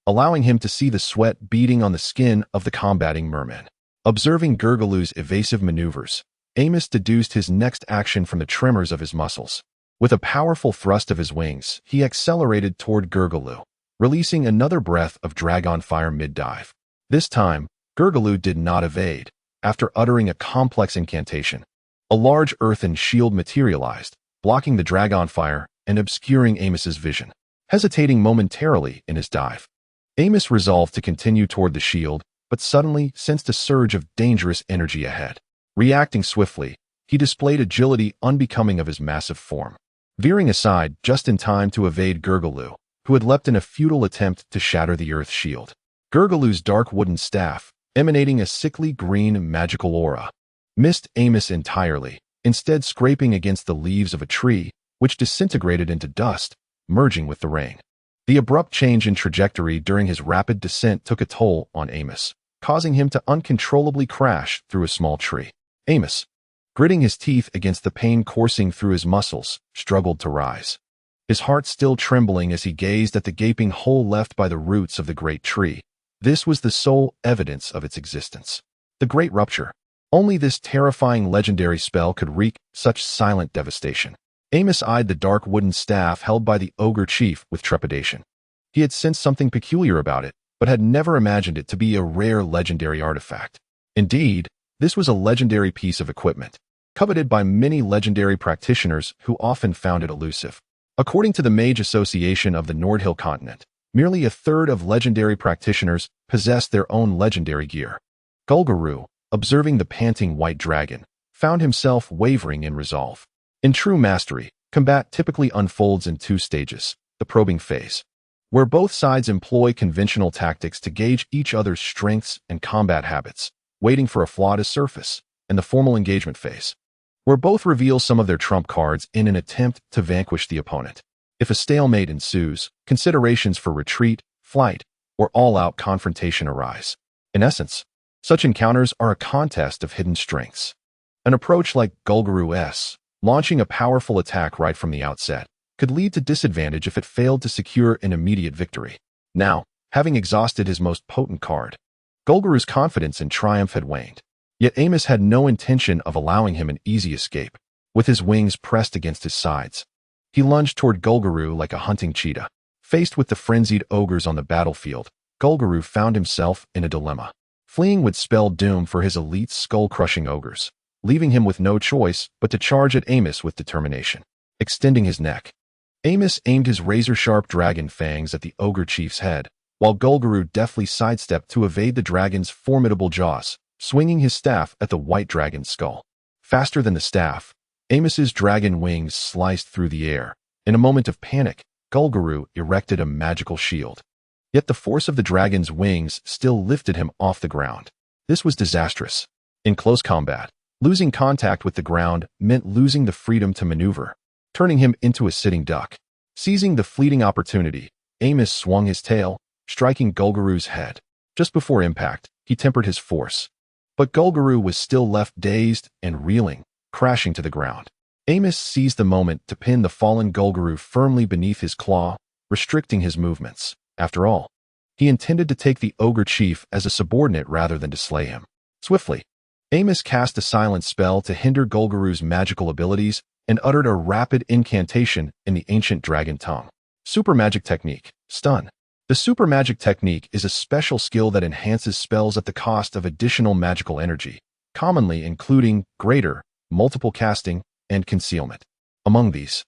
allowing him to see the sweat beading on the skin of the combating merman. Observing Gurgulu's evasive maneuvers, Amos deduced his next action from the tremors of his muscles. With a powerful thrust of his wings, he accelerated toward Gurgulu, releasing another breath of dragon fire mid-dive. This time, Gurgulu did not evade. After uttering a complex incantation, a large earthen shield materialized, blocking the dragon fire and obscuring Amos's vision. Hesitating momentarily in his dive, Amos resolved to continue toward the shield, but suddenly sensed a surge of dangerous energy ahead. Reacting swiftly, he displayed agility unbecoming of his massive form, veering aside just in time to evade Gurgulu, who had leapt in a futile attempt to shatter the earth shield. Gurgulu's dark wooden staff, emanating a sickly green magical aura, missed Amos entirely, instead scraping against the leaves of a tree, which disintegrated into dust, merging with the rain. The abrupt change in trajectory during his rapid descent took a toll on Amos, causing him to uncontrollably crash through a small tree. Amos, gritting his teeth against the pain coursing through his muscles, struggled to rise, his heart still trembling as he gazed at the gaping hole left by the roots of the great tree. This was the sole evidence of its existence. The Great Rupture. Only this terrifying legendary spell could wreak such silent devastation. Amos eyed the dark wooden staff held by the ogre chief with trepidation. He had sensed something peculiar about it, but had never imagined it to be a rare legendary artifact. Indeed, this was a legendary piece of equipment, coveted by many legendary practitioners who often found it elusive. According to the Mage Association of the Nordhyl continent, merely a third of legendary practitioners possessed their own legendary gear. Gulguru, observing the panting white dragon, found himself wavering in resolve. In true mastery, combat typically unfolds in two stages: the probing phase, where both sides employ conventional tactics to gauge each other's strengths and combat habits, waiting for a flaw to surface, and the formal engagement phase, where both reveal some of their trump cards in an attempt to vanquish the opponent. If a stalemate ensues, considerations for retreat, flight, or all-out confrontation arise. In essence, such encounters are a contest of hidden strengths. An approach like Golgaru's, launching a powerful attack right from the outset, could lead to disadvantage if it failed to secure an immediate victory. Now, having exhausted his most potent card, Golgaru's confidence and triumph had waned. Yet Amos had no intention of allowing him an easy escape. With his wings pressed against his sides, he lunged toward Golgaru like a hunting cheetah. Faced with the frenzied ogres on the battlefield, Golgaru found himself in a dilemma. Fleeing would spell doom for his elite skull-crushing ogres, leaving him with no choice but to charge at Amos with determination. Extending his neck, Amos aimed his razor-sharp dragon fangs at the ogre chief's head, while Golgaru deftly sidestepped to evade the dragon's formidable jaws, swinging his staff at the white dragon's skull. Faster than the staff, Amos's dragon wings sliced through the air. In a moment of panic, Golgaru erected a magical shield. Yet the force of the dragon's wings still lifted him off the ground. This was disastrous. In close combat, losing contact with the ground meant losing the freedom to maneuver, turning him into a sitting duck. Seizing the fleeting opportunity, Amos swung his tail, striking Golgaru's head. Just before impact, he tempered his force. But Golgaru was still left dazed and reeling, crashing to the ground. Amos seized the moment to pin the fallen Golgaru firmly beneath his claw, restricting his movements. After all, he intended to take the ogre chief as a subordinate rather than to slay him. Swiftly, Amos cast a silent spell to hinder Golgaru's magical abilities and uttered a rapid incantation in the ancient dragon tongue. Super Magic Technique, Stun. The Super Magic Technique is a special skill that enhances spells at the cost of additional magical energy, commonly including greater, multiple casting, and concealment. Among these,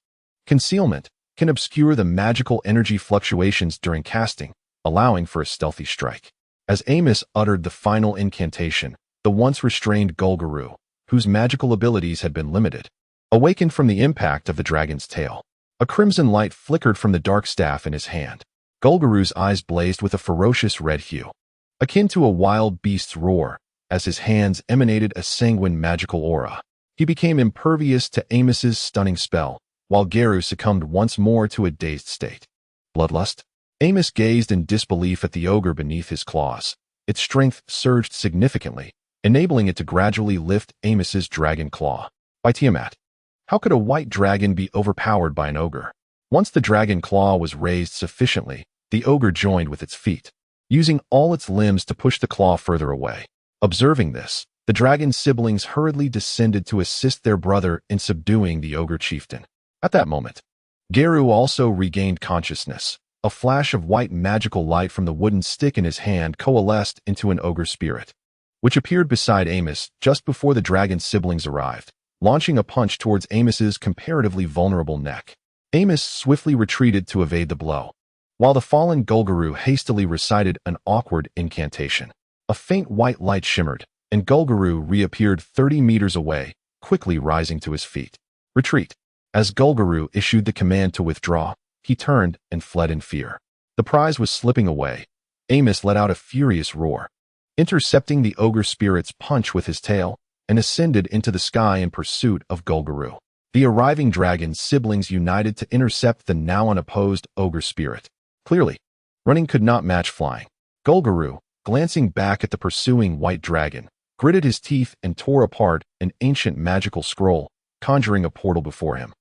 concealment can obscure the magical energy fluctuations during casting, allowing for a stealthy strike. As Amos uttered the final incantation, the once restrained Golgaru, whose magical abilities had been limited, awakened from the impact of the dragon's tail. A crimson light flickered from the dark staff in his hand. Golgaru's eyes blazed with a ferocious red hue, akin to a wild beast's roar, as his hands emanated a sanguine magical aura. He became impervious to Amos's stunning spell, while Garu succumbed once more to a dazed state. Bloodlust? Amos gazed in disbelief at the ogre beneath his claws. Its strength surged significantly, enabling it to gradually lift Amos's dragon claw. By Tiamat, how could a white dragon be overpowered by an ogre? Once the dragon claw was raised sufficiently, the ogre joined with its feet, using all its limbs to push the claw further away. Observing this, the dragon's siblings hurriedly descended to assist their brother in subduing the ogre chieftain. At that moment, Garu also regained consciousness. A flash of white magical light from the wooden stick in his hand coalesced into an ogre spirit, which appeared beside Amos just before the dragon's siblings arrived, launching a punch towards Amos's comparatively vulnerable neck. Amos swiftly retreated to evade the blow, while the fallen Golgaru hastily recited an awkward incantation. A faint white light shimmered, and Golgaru reappeared 30 meters away, quickly rising to his feet. Retreat. As Golgaru issued the command to withdraw, he turned and fled in fear. The prize was slipping away. Amos let out a furious roar, intercepting the ogre spirit's punch with his tail, and ascended into the sky in pursuit of Golgaru. The arriving dragon's siblings united to intercept the now unopposed ogre spirit. Clearly, running could not match flying. Golgaru, glancing back at the pursuing white dragon, gritted his teeth and tore apart an ancient magical scroll, conjuring a portal before him,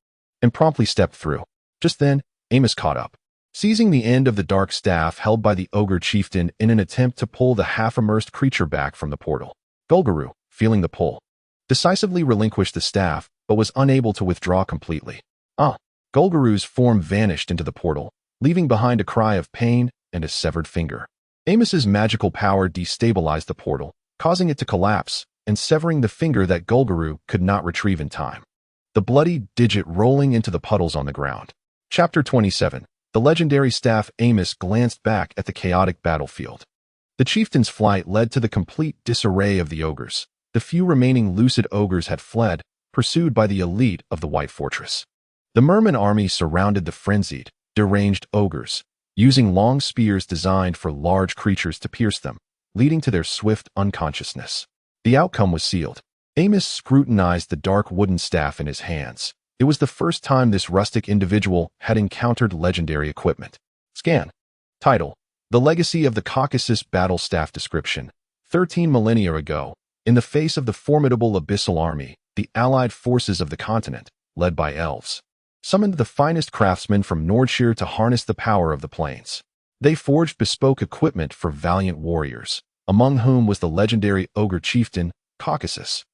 and promptly stepped through. Just then, Amos caught up, seizing the end of the dark staff held by the ogre chieftain in an attempt to pull the half-immersed creature back from the portal. Golgaru, feeling the pull, decisively relinquished the staff, but was unable to withdraw completely. Golgaru's form vanished into the portal, leaving behind a cry of pain and a severed finger. Amos's magical power destabilized the portal, causing it to collapse and severing the finger that Golgaru could not retrieve in time, the bloody digit rolling into the puddles on the ground. Chapter 27. The legendary staff. Amos glanced back at the chaotic battlefield. The chieftain's flight led to the complete disarray of the ogres. The few remaining lucid ogres had fled, pursued by the elite of the White Fortress. The merman army surrounded the frenzied, deranged ogres, using long spears designed for large creatures to pierce them, leading to their swift unconsciousness. The outcome was sealed. Amos scrutinized the dark wooden staff in his hands. It was the first time this rustic individual had encountered legendary equipment. Scan. Title: The legacy of the Caucasus battle staff description. 13 millennia ago, in the face of the formidable abyssal army, the allied forces of the continent, led by elves, summoned the finest craftsmen from Nordhyl to harness the power of the plains. They forged bespoke equipment for valiant warriors, among whom was the legendary ogre chieftain, Caucasus.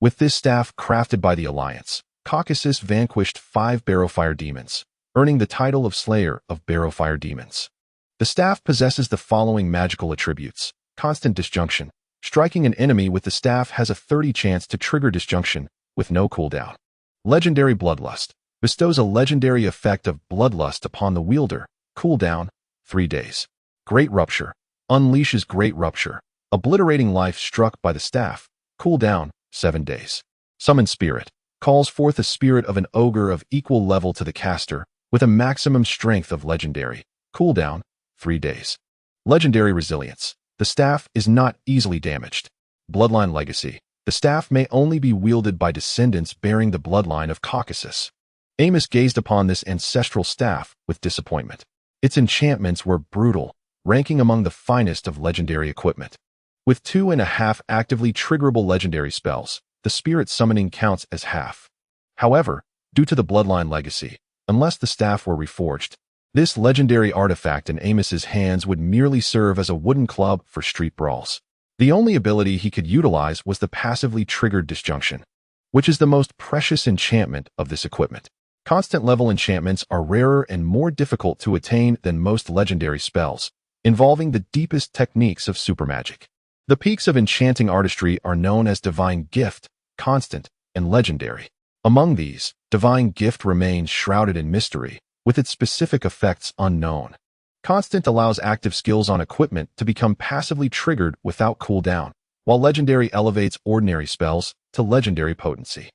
With this staff crafted by the Alliance, Caucasus vanquished 5 barrowfire demons, earning the title of Slayer of Barrowfire Demons. The staff possesses the following magical attributes: constant disjunction. Striking an enemy with the staff has a 30 chance to trigger disjunction, with no cooldown. Legendary Bloodlust. Bestows a legendary effect of bloodlust upon the wielder. Cooldown, 3 days. Great Rupture. Unleashes Great Rupture, obliterating life struck by the staff. Cooldown, 7 days. Summon Spirit. Calls forth a spirit of an ogre of equal level to the caster, with a maximum strength of legendary. Cooldown, 3 days. Legendary Resilience. The staff is not easily damaged. Bloodline Legacy. The staff may only be wielded by descendants bearing the bloodline of Caucasus. Amos gazed upon this ancestral staff with disappointment. Its enchantments were brutal, ranking among the finest of legendary equipment. With 2.5 actively triggerable legendary spells, the spirit summoning counts as half. However, due to the bloodline legacy, unless the staff were reforged, this legendary artifact in Amos's hands would merely serve as a wooden club for street brawls. The only ability he could utilize was the passively triggered disjunction, which is the most precious enchantment of this equipment. Constant level enchantments are rarer and more difficult to attain than most legendary spells, involving the deepest techniques of supermagic. The peaks of enchanting artistry are known as Divine Gift, Constant, and Legendary. Among these, Divine Gift remains shrouded in mystery, with its specific effects unknown. Constant allows active skills on equipment to become passively triggered without cooldown, while Legendary elevates ordinary spells to legendary potency.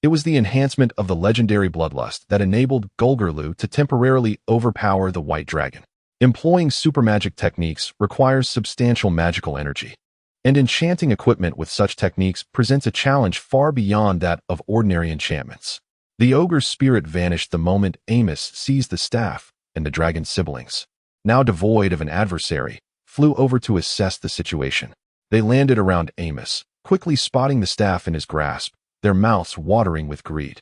It was the enhancement of the legendary Bloodlust that enabled Gulgurlu to temporarily overpower the White Dragon. Employing supermagic techniques requires substantial magical energy, and enchanting equipment with such techniques presents a challenge far beyond that of ordinary enchantments. The ogre's spirit vanished the moment Amos seized the staff, and the dragon's siblings, now devoid of an adversary, flew over to assess the situation. They landed around Amos, quickly spotting the staff in his grasp, their mouths watering with greed.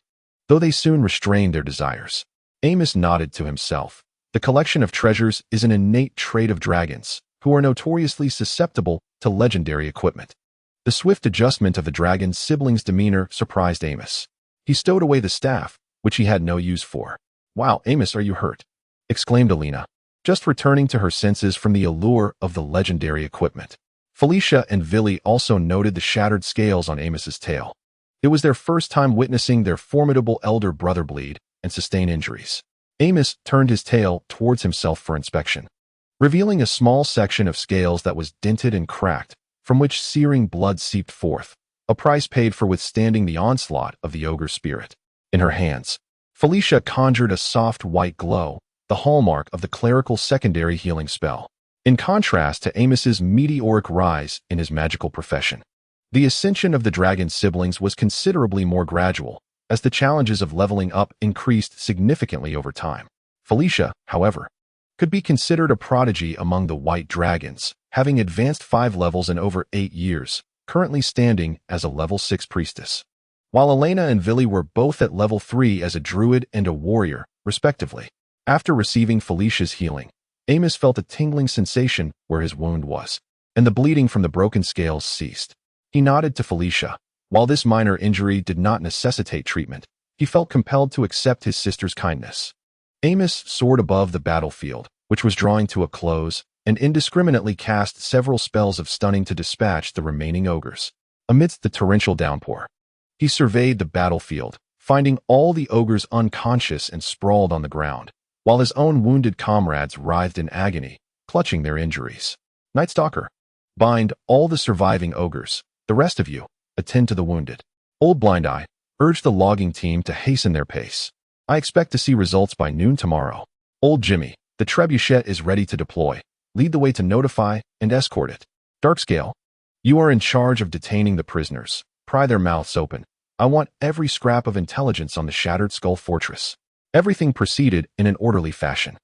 Though they soon restrained their desires, Amos nodded to himself. The collection of treasures is an innate trait of dragons, who are notoriously susceptible to legendary equipment. The swift adjustment of the dragon's siblings' demeanor surprised Amos. He stowed away the staff, which he had no use for. "Wow, Amos, are you hurt?" exclaimed Alina, just returning to her senses from the allure of the legendary equipment. Felicia and Villy also noted the shattered scales on Amos's tail. It was their first time witnessing their formidable elder brother bleed and sustain injuries. Amos turned his tail towards himself for inspection, revealing a small section of scales that was dented and cracked, from which searing blood seeped forth, a price paid for withstanding the onslaught of the ogre spirit. In her hands, Felicia conjured a soft white glow, the hallmark of the clerical secondary healing spell, in contrast to Amos's meteoric rise in his magical profession. The ascension of the dragon's siblings was considerably more gradual, as the challenges of leveling up increased significantly over time. Felicia, however, could be considered a prodigy among the white dragons, having advanced 5 levels in over 8 years, currently standing as a level 6 priestess, while Elena and Villy were both at level 3 as a druid and a warrior, respectively. After receiving Felicia's healing, Amos felt a tingling sensation where his wound was, and the bleeding from the broken scales ceased. He nodded to Felicia. While this minor injury did not necessitate treatment, he felt compelled to accept his sister's kindness. Amos soared above the battlefield, which was drawing to a close, and indiscriminately cast several spells of stunning to dispatch the remaining ogres. Amidst the torrential downpour, he surveyed the battlefield, finding all the ogres unconscious and sprawled on the ground, while his own wounded comrades writhed in agony, clutching their injuries. Night Stalker, bind all the surviving ogres. The rest of you, attend to the wounded. Old Blind Eye urged the logging team to hasten their pace. I expect to see results by noon tomorrow. Old Jimmy, the trebuchet is ready to deploy. Lead the way to notify and escort it. Darkscale, you are in charge of detaining the prisoners. Pry their mouths open. I want every scrap of intelligence on the Shattered Skull Fortress. Everything proceeded in an orderly fashion.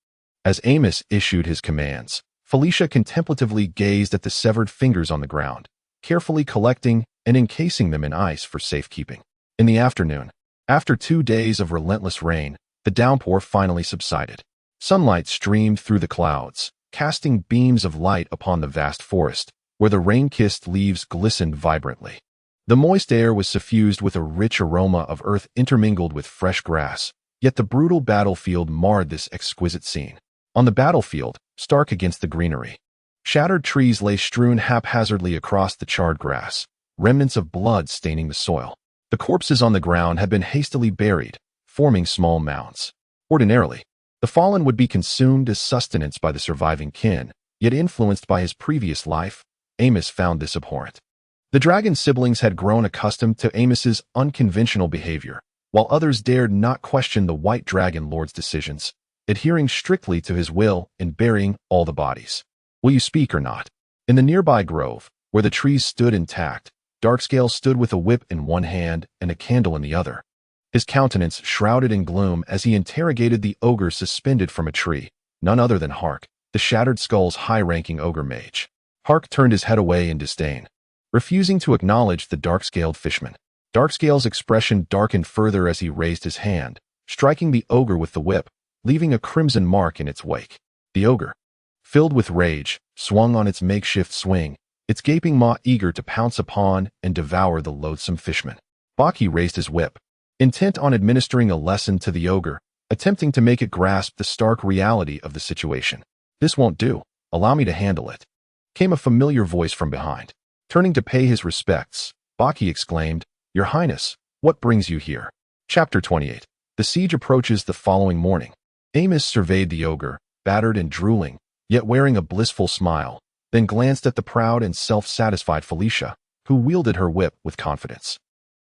As Amos issued his commands, Felicia contemplatively gazed at the severed fingers on the ground, carefully collecting and encasing them in ice for safekeeping. In the afternoon, after 2 days of relentless rain, the downpour finally subsided. Sunlight streamed through the clouds, casting beams of light upon the vast forest, where the rain-kissed leaves glistened vibrantly. The moist air was suffused with a rich aroma of earth intermingled with fresh grass, yet the brutal battlefield marred this exquisite scene. On the battlefield, stark against the greenery, shattered trees lay strewn haphazardly across the charred grass, remnants of blood staining the soil. The corpses on the ground had been hastily buried, forming small mounds. Ordinarily, the fallen would be consumed as sustenance by the surviving kin, yet influenced by his previous life, Amos found this abhorrent. The dragon siblings had grown accustomed to Amos's unconventional behavior, while others dared not question the White Dragon Lord's decisions, adhering strictly to his will in burying all the bodies. Will you speak or not? In the nearby grove, where the trees stood intact, Darkscale stood with a whip in one hand and a candle in the other, his countenance shrouded in gloom as he interrogated the ogre suspended from a tree, none other than Hark, the Shattered Skull's high-ranking ogre mage. Hark turned his head away in disdain, refusing to acknowledge the dark-scaled fishman. Darkscale's expression darkened further as he raised his hand, striking the ogre with the whip, leaving a crimson mark in its wake. The ogre, filled with rage, swung on its makeshift swing, its gaping maw eager to pounce upon and devour the loathsome fishman. Baki raised his whip, intent on administering a lesson to the ogre, attempting to make it grasp the stark reality of the situation. "This won't do. Allow me to handle it," came a familiar voice from behind. Turning to pay his respects, Baki exclaimed, "Your Highness, what brings you here?" Chapter 28. The siege approaches the following morning. Amos surveyed the ogre, battered and drooling, yet wearing a blissful smile, then glanced at the proud and self-satisfied Felicia, who wielded her whip with confidence.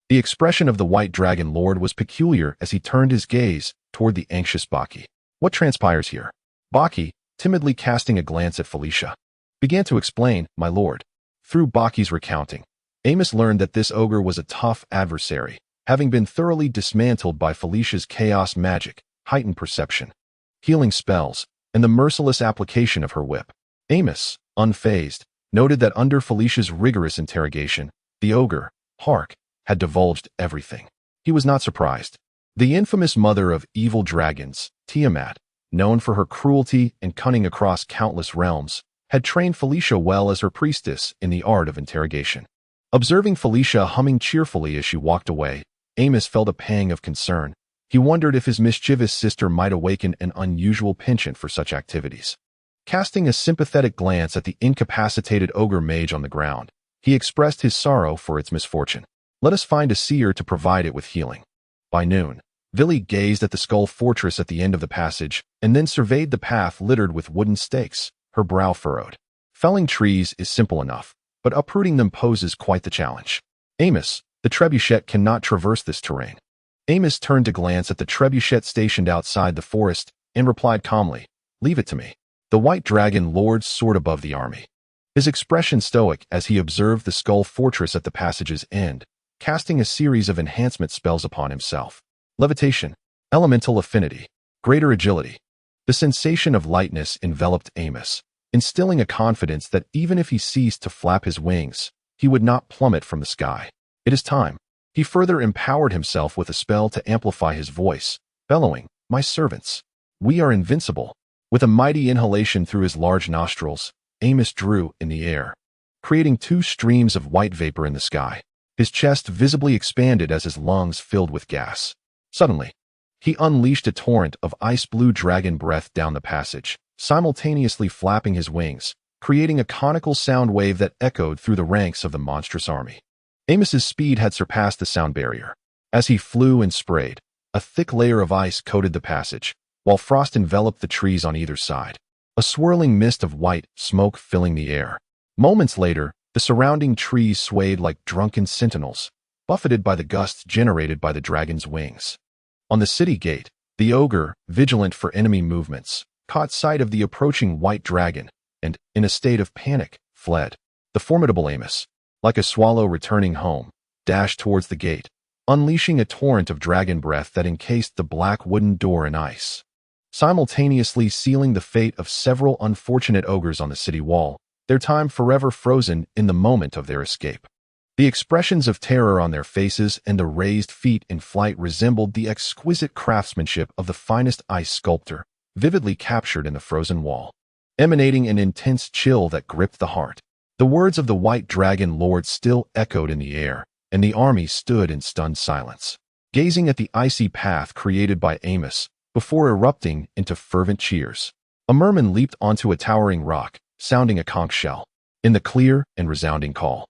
The expression of the White Dragon Lord was peculiar as he turned his gaze toward the anxious Baki. "What transpires here?" Baki, timidly casting a glance at Felicia, began to explain, "My lord." Through Baki's recounting, Amos learned that this ogre was a tough adversary, having been thoroughly dismantled by Felicia's chaos magic, heightened perception, healing spells, and the merciless application of her whip. Amos, unfazed, noted that under Felicia's rigorous interrogation, the ogre, Hark, had divulged everything. He was not surprised. The infamous mother of evil dragons, Tiamat, known for her cruelty and cunning across countless realms, had trained Felicia well as her priestess in the art of interrogation. Observing Felicia humming cheerfully as she walked away, Amos felt a pang of concern. He wondered if his mischievous sister might awaken an unusual penchant for such activities. Casting a sympathetic glance at the incapacitated ogre mage on the ground, he expressed his sorrow for its misfortune. "Let us find a seer to provide it with healing." By noon, Villy gazed at the skull fortress at the end of the passage and then surveyed the path littered with wooden stakes, her brow furrowed. Felling trees is simple enough, but uprooting them poses quite the challenge. "Amos, the trebuchet cannot traverse this terrain." Amos turned to glance at the trebuchet stationed outside the forest and replied calmly, "Leave it to me." The White Dragon Lord soared above the army, his expression stoic as he observed the skull fortress at the passage's end, casting a series of enhancement spells upon himself. Levitation, elemental affinity, greater agility. The sensation of lightness enveloped Amos, instilling a confidence that even if he ceased to flap his wings, he would not plummet from the sky. "It is time." He further empowered himself with a spell to amplify his voice, bellowing, "My servants, we are invincible." With a mighty inhalation through his large nostrils, Amos drew in the air, creating 2 streams of white vapor in the sky. His chest visibly expanded as his lungs filled with gas. Suddenly, he unleashed a torrent of ice-blue dragon breath down the passage, simultaneously flapping his wings, creating a conical sound wave that echoed through the ranks of the monstrous army. Amos's speed had surpassed the sound barrier. As he flew and sprayed, a thick layer of ice coated the passage, while frost enveloped the trees on either side, a swirling mist of white smoke filling the air. Moments later, the surrounding trees swayed like drunken sentinels, buffeted by the gusts generated by the dragon's wings. On the city gate, the ogre, vigilant for enemy movements, caught sight of the approaching white dragon and, in a state of panic, fled. The formidable Amos, like a swallow returning home, dashed towards the gate, unleashing a torrent of dragon breath that encased the black wooden door in ice. simultaneously sealing the fate of several unfortunate ogres on the city wall, their time forever frozen in the moment of their escape. The expressions of terror on their faces and the raised feet in flight resembled the exquisite craftsmanship of the finest ice sculptor, vividly captured in the frozen wall, emanating an intense chill that gripped the heart. The words of the White Dragon Lord still echoed in the air, and the army stood in stunned silence, gazing at the icy path created by Amos, before erupting into fervent cheers. A merman leaped onto a towering rock, sounding a conch shell. In the clear and resounding call,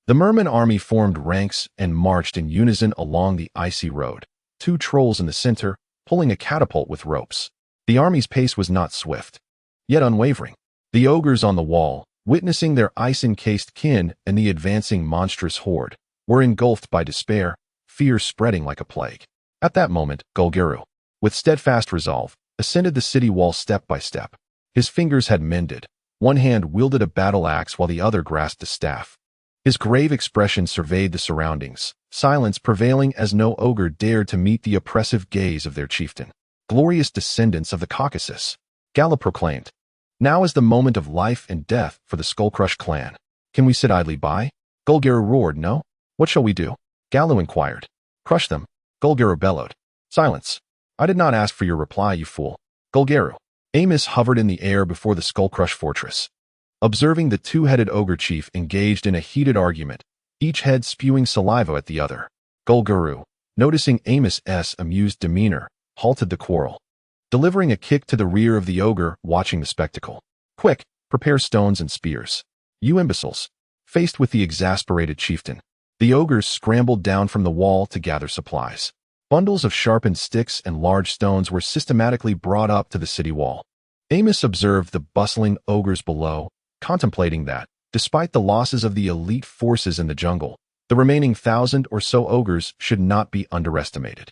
the merman army formed ranks and marched in unison along the icy road, two trolls in the center, pulling a catapult with ropes. The army's pace was not swift, yet unwavering. The ogres on the wall, witnessing their ice-encased kin and the advancing monstrous horde, were engulfed by despair, fear spreading like a plague. At that moment, Golguru, with steadfast resolve, ascended the city wall step by step. His fingers had mended. One hand wielded a battle axe while the other grasped a staff. His grave expression surveyed the surroundings, silence prevailing as no ogre dared to meet the oppressive gaze of their chieftain. Glorious descendants of the Caucasus, Gala proclaimed. Now is the moment of life and death for the Skullcrush clan. Can we sit idly by? Golguru roared, no? What shall we do? Galu inquired. Crush them, Golguru bellowed. Silence. I did not ask for your reply, you fool. Golguru. Amos hovered in the air before the Skullcrush fortress, observing the two-headed ogre chief engaged in a heated argument, each head spewing saliva at the other. Golguru, noticing Amos's amused demeanor, halted the quarrel, delivering a kick to the rear of the ogre watching the spectacle. Quick, prepare stones and spears. You imbeciles. Faced with the exasperated chieftain, the ogres scrambled down from the wall to gather supplies. Bundles of sharpened sticks and large stones were systematically brought up to the city wall. Amos observed the bustling ogres below, contemplating that, despite the losses of the elite forces in the jungle, the remaining 1,000 or so ogres should not be underestimated.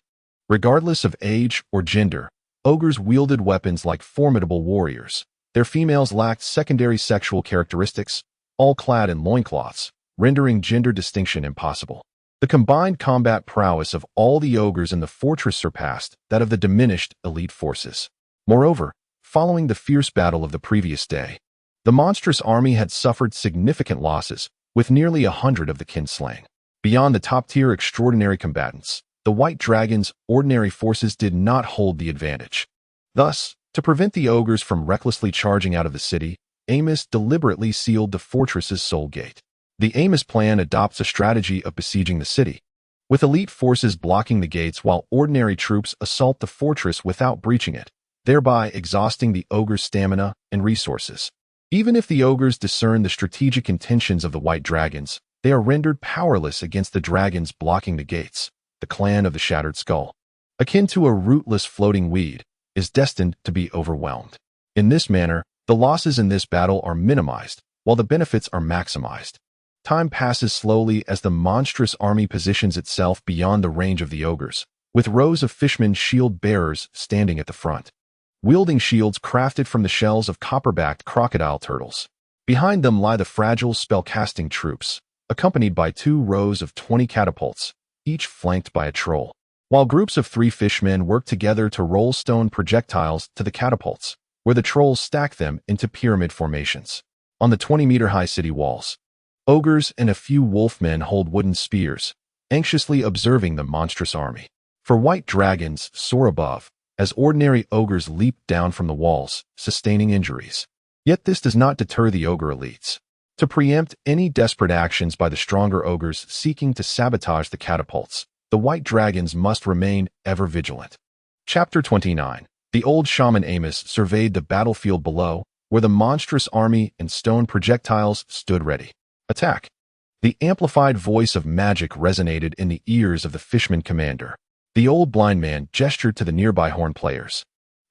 Regardless of age or gender, ogres wielded weapons like formidable warriors. Their females lacked secondary sexual characteristics, all clad in loincloths, rendering gender distinction impossible. The combined combat prowess of all the ogres in the fortress surpassed that of the diminished elite forces. Moreover, following the fierce battle of the previous day, the monstrous army had suffered significant losses, with nearly 100 of the kin slain. Beyond the top-tier extraordinary combatants, the White Dragon's ordinary forces did not hold the advantage. Thus, to prevent the ogres from recklessly charging out of the city, Amos deliberately sealed the fortress's sole gate. The Amos plan adopts a strategy of besieging the city, with elite forces blocking the gates while ordinary troops assault the fortress without breaching it, thereby exhausting the ogre's stamina and resources. Even if the ogres discern the strategic intentions of the White Dragons, they are rendered powerless against the dragons blocking the gates. The clan of the Shattered Skull, akin to a rootless floating weed, is destined to be overwhelmed. In this manner, the losses in this battle are minimized, while the benefits are maximized. Time passes slowly as the monstrous army positions itself beyond the range of the ogres, with rows of fishmen shield-bearers standing at the front, wielding shields crafted from the shells of copper-backed crocodile turtles. Behind them lie the fragile spell-casting troops, accompanied by 2 rows of 20 catapults, each flanked by a troll, while groups of 3 fishmen work together to roll stone projectiles to the catapults, where the trolls stack them into pyramid formations. On the 20-meter-high city walls, ogres and a few wolfmen hold wooden spears, anxiously observing the monstrous army. For White Dragons soar above, as ordinary ogres leap down from the walls, sustaining injuries. Yet this does not deter the ogre elites. To preempt any desperate actions by the stronger ogres seeking to sabotage the catapults, the White Dragons must remain ever vigilant. Chapter 29. The old shaman Amos surveyed the battlefield below, where the monstrous army and stone projectiles stood ready. Attack! The amplified voice of magic resonated in the ears of the fishman commander. The old blind man gestured to the nearby horn players,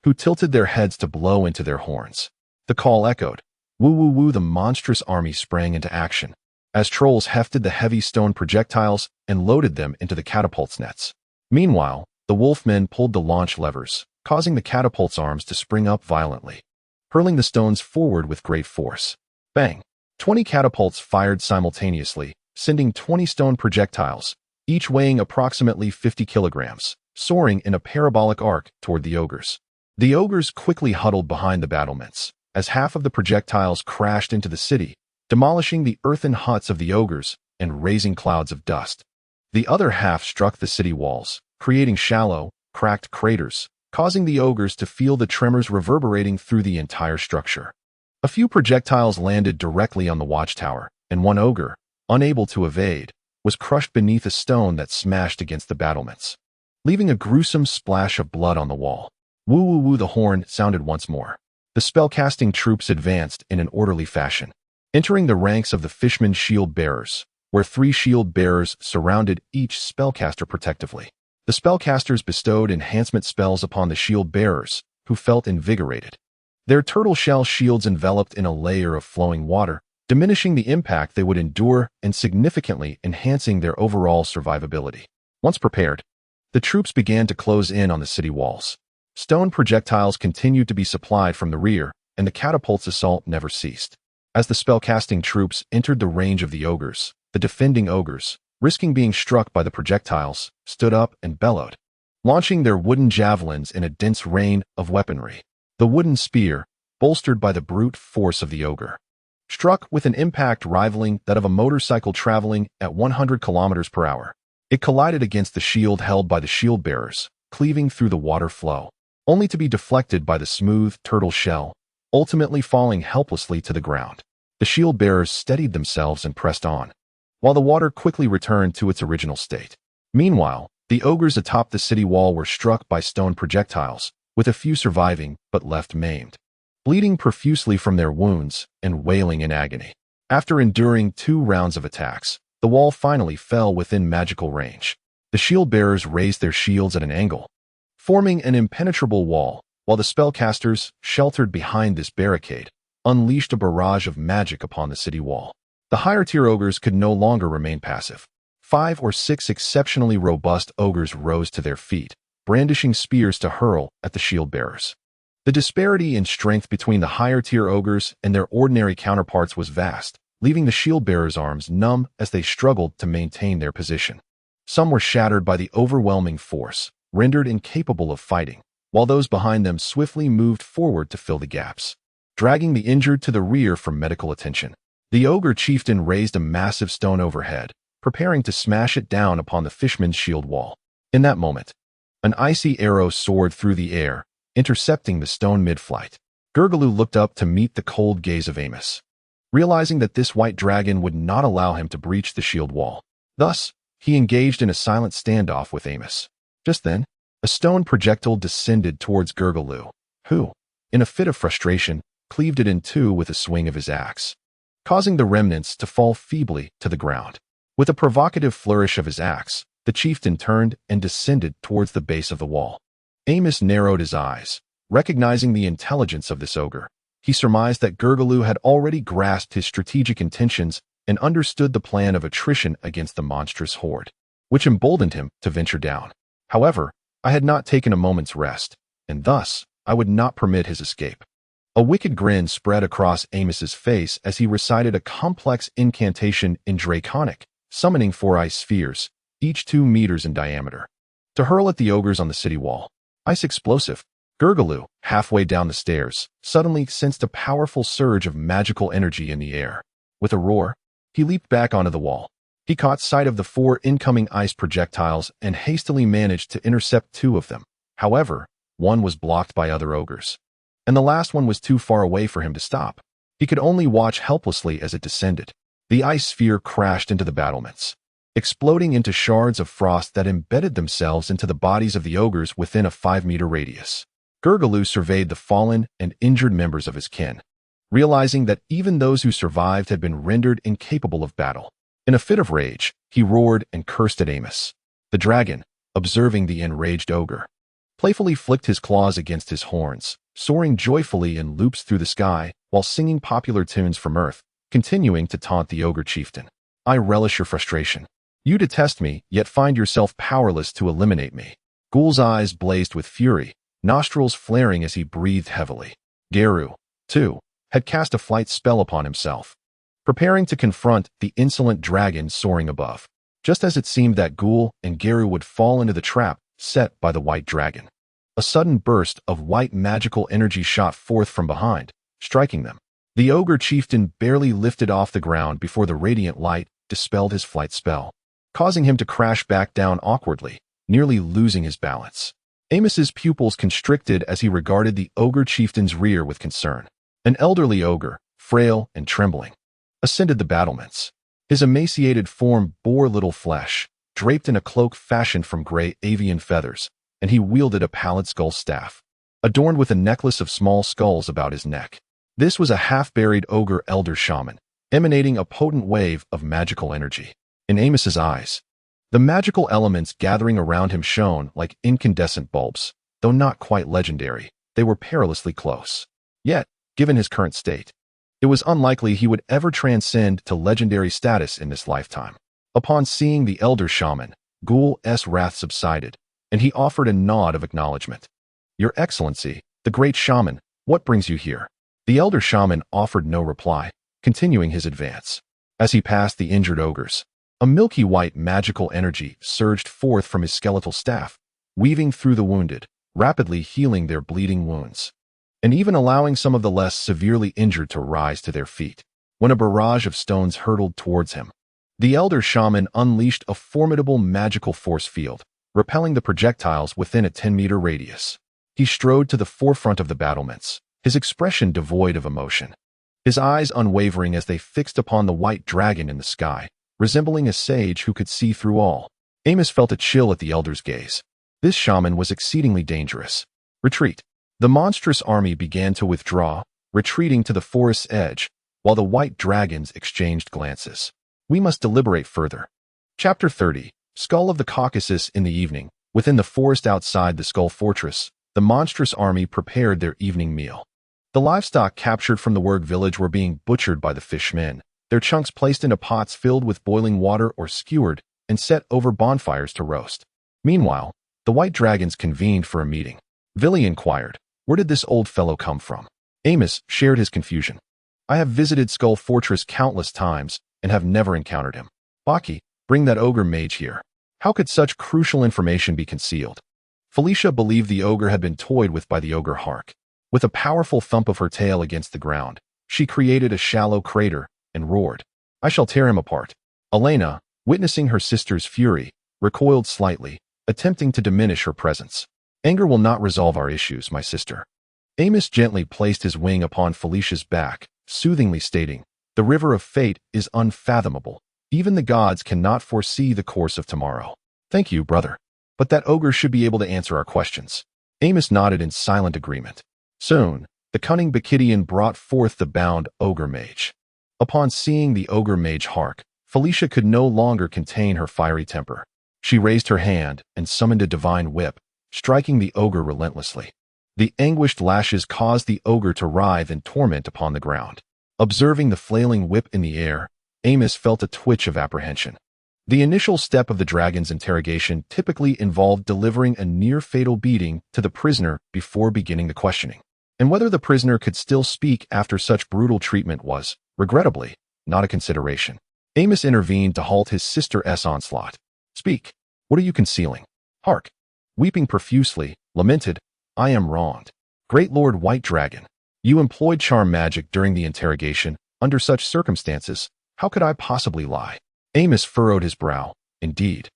who tilted their heads to blow into their horns. The call echoed. Woo-woo-woo, the monstrous army sprang into action, as trolls hefted the heavy stone projectiles and loaded them into the catapult's nets. Meanwhile, the wolfmen pulled the launch levers, causing the catapult's arms to spring up violently, hurling the stones forward with great force. Bang! 20 catapults fired simultaneously, sending 20 stone projectiles, each weighing approximately 50 kilograms, soaring in a parabolic arc toward the ogres. The ogres quickly huddled behind the battlements, as half of the projectiles crashed into the city, demolishing the earthen huts of the ogres and raising clouds of dust. The other half struck the city walls, creating shallow, cracked craters, causing the ogres to feel the tremors reverberating through the entire structure. A few projectiles landed directly on the watchtower, and one ogre, unable to evade, was crushed beneath a stone that smashed against the battlements, leaving a gruesome splash of blood on the wall. Woo woo woo, the horn sounded once more. The spellcasting troops advanced in an orderly fashion, entering the ranks of the fishmen shield bearers, where 3 shield bearers surrounded each spellcaster protectively. The spellcasters bestowed enhancement spells upon the shield bearers, who felt invigorated. Their turtle shell shields enveloped in a layer of flowing water, diminishing the impact they would endure and significantly enhancing their overall survivability. Once prepared, the troops began to close in on the city walls. Stone projectiles continued to be supplied from the rear, and the catapult's assault never ceased. As the spellcasting troops entered the range of the ogres, the defending ogres, risking being struck by the projectiles, stood up and bellowed, launching their wooden javelins in a dense rain of weaponry. The wooden spear, bolstered by the brute force of the ogre, struck with an impact rivaling that of a motorcycle traveling at 100 kilometers per hour. It collided against the shield held by the shield bearers, cleaving through the water flow, only to be deflected by the smooth turtle shell, ultimately falling helplessly to the ground. The shield bearers steadied themselves and pressed on, while the water quickly returned to its original state. Meanwhile, the ogres atop the city wall were struck by stone projectiles, with a few surviving but left maimed, bleeding profusely from their wounds and wailing in agony. After enduring 2 rounds of attacks, the wall finally fell within magical range. The shield bearers raised their shields at an angle, forming an impenetrable wall, while the spellcasters, sheltered behind this barricade, unleashed a barrage of magic upon the city wall. The higher-tier ogres could no longer remain passive. 5 or 6 exceptionally robust ogres rose to their feet, brandishing spears to hurl at the shield bearers. The disparity in strength between the higher-tier ogres and their ordinary counterparts was vast, leaving the shield bearers' arms numb as they struggled to maintain their position. Some were shattered by the overwhelming force, rendered incapable of fighting, while those behind them swiftly moved forward to fill the gaps, dragging the injured to the rear for medical attention. The ogre chieftain raised a massive stone overhead, preparing to smash it down upon the fishman's shield wall. In that moment, an icy arrow soared through the air, intercepting the stone mid-flight. Gurglu looked up to meet the cold gaze of Amos, realizing that this white dragon would not allow him to breach the shield wall. Thus, he engaged in a silent standoff with Amos. Just then, a stone projectile descended towards Gurglu, who, in a fit of frustration, cleaved it in 2 with a swing of his axe, causing the remnants to fall feebly to the ground. With a provocative flourish of his axe, the chieftain turned and descended towards the base of the wall. Amos narrowed his eyes, recognizing the intelligence of this ogre. He surmised that Gurglu had already grasped his strategic intentions and understood the plan of attrition against the monstrous horde, which emboldened him to venture down. However, I had not taken a moment's rest, and thus I would not permit his escape. A wicked grin spread across Amos's face as he recited a complex incantation in Draconic, summoning 4 ice spheres, each 2 meters in diameter, to hurl at the ogres on the city wall. Ice explosive. Gurglu, halfway down the stairs, suddenly sensed a powerful surge of magical energy in the air. With a roar, he leaped back onto the wall. He caught sight of the 4 incoming ice projectiles and hastily managed to intercept 2 of them. However, one was blocked by other ogres, and the last one was too far away for him to stop. He could only watch helplessly as it descended. The ice sphere crashed into the battlements, exploding into shards of frost that embedded themselves into the bodies of the ogres within a 5-meter radius. Gurglu surveyed the fallen and injured members of his kin, realizing that even those who survived had been rendered incapable of battle. In a fit of rage, he roared and cursed at Amos. The dragon, observing the enraged ogre, playfully flicked his claws against his horns, soaring joyfully in loops through the sky while singing popular tunes from Earth, continuing to taunt the ogre chieftain. I relish your frustration. You detest me, yet find yourself powerless to eliminate me. Ghoul's eyes blazed with fury, nostrils flaring as he breathed heavily. Geru, too, had cast a flight spell upon himself, preparing to confront the insolent dragon soaring above, just as it seemed that Ghoul and Geru would fall into the trap set by the white dragon. A sudden burst of white magical energy shot forth from behind, striking them. The ogre chieftain barely lifted off the ground before the radiant light dispelled his flight spell, causing him to crash back down awkwardly, nearly losing his balance. Amos's pupils constricted as he regarded the ogre chieftain's rear with concern. An elderly ogre, frail and trembling, ascended the battlements. His emaciated form bore little flesh, draped in a cloak fashioned from gray avian feathers, and he wielded a pallid skull staff, adorned with a necklace of small skulls about his neck. This was a half-buried ogre elder shaman, emanating a potent wave of magical energy. In Amos's eyes, the magical elements gathering around him shone like incandescent bulbs. Though not quite legendary, they were perilously close. Yet, given his current state, it was unlikely he would ever transcend to legendary status in this lifetime. Upon seeing the elder shaman, Ghoul's wrath subsided, and he offered a nod of acknowledgement. "Your Excellency, the great shaman, what brings you here?" The elder shaman offered no reply, continuing his advance. As he passed the injured ogres, a milky white magical energy surged forth from his skeletal staff, weaving through the wounded, rapidly healing their bleeding wounds, and even allowing some of the less severely injured to rise to their feet. When a barrage of stones hurtled towards him, the elder shaman unleashed a formidable magical force field, repelling the projectiles within a 10-meter radius. He strode to the forefront of the battlements, his expression devoid of emotion, his eyes unwavering as they fixed upon the white dragon in the sky, resembling a sage who could see through all. Amos felt a chill at the elder's gaze. This shaman was exceedingly dangerous. Retreat. The monstrous army began to withdraw, retreating to the forest's edge, while the white dragons exchanged glances. We must deliberate further. Chapter 30. Skull of the Caucasus. In the evening, within the forest outside the Skull Fortress, the monstrous army prepared their evening meal. The livestock captured from the Werg village were being butchered by the fishmen, their chunks placed into pots filled with boiling water or skewered and set over bonfires to roast. Meanwhile, the white dragons convened for a meeting. Villy inquired, "Where did this old fellow come from?" Amos shared his confusion. "I have visited Skull Fortress countless times and have never encountered him." "Baki, bring that ogre mage here." How could such crucial information be concealed? Felicia believed the ogre had been toyed with by the ogre Hark. With a powerful thump of her tail against the ground, she created a shallow crater and roared, "I shall tear him apart." Elena, witnessing her sister's fury, recoiled slightly, attempting to diminish her presence. "Anger will not resolve our issues, my sister." Amos gently placed his wing upon Felicia's back, soothingly stating, "The river of fate is unfathomable. Even the gods cannot foresee the course of tomorrow." "Thank you, brother. But that ogre should be able to answer our questions." Amos nodded in silent agreement. Soon, the cunning Bacchidian brought forth the bound ogre mage. Upon seeing the ogre mage Hark, Felicia could no longer contain her fiery temper. She raised her hand and summoned a divine whip, striking the ogre relentlessly. The anguished lashes caused the ogre to writhe in torment upon the ground. Observing the flailing whip in the air, Amos felt a twitch of apprehension. The initial step of the dragon's interrogation typically involved delivering a near-fatal beating to the prisoner before beginning the questioning. And whether the prisoner could still speak after such brutal treatment was, regrettably, not a consideration. Amos intervened to halt his sister's onslaught. "Speak. What are you concealing?" Hark, weeping profusely, lamented, "I am wronged. Great Lord White Dragon, you employed charm magic during the interrogation. Under such circumstances, how could I possibly lie?" Amos furrowed his brow. Indeed,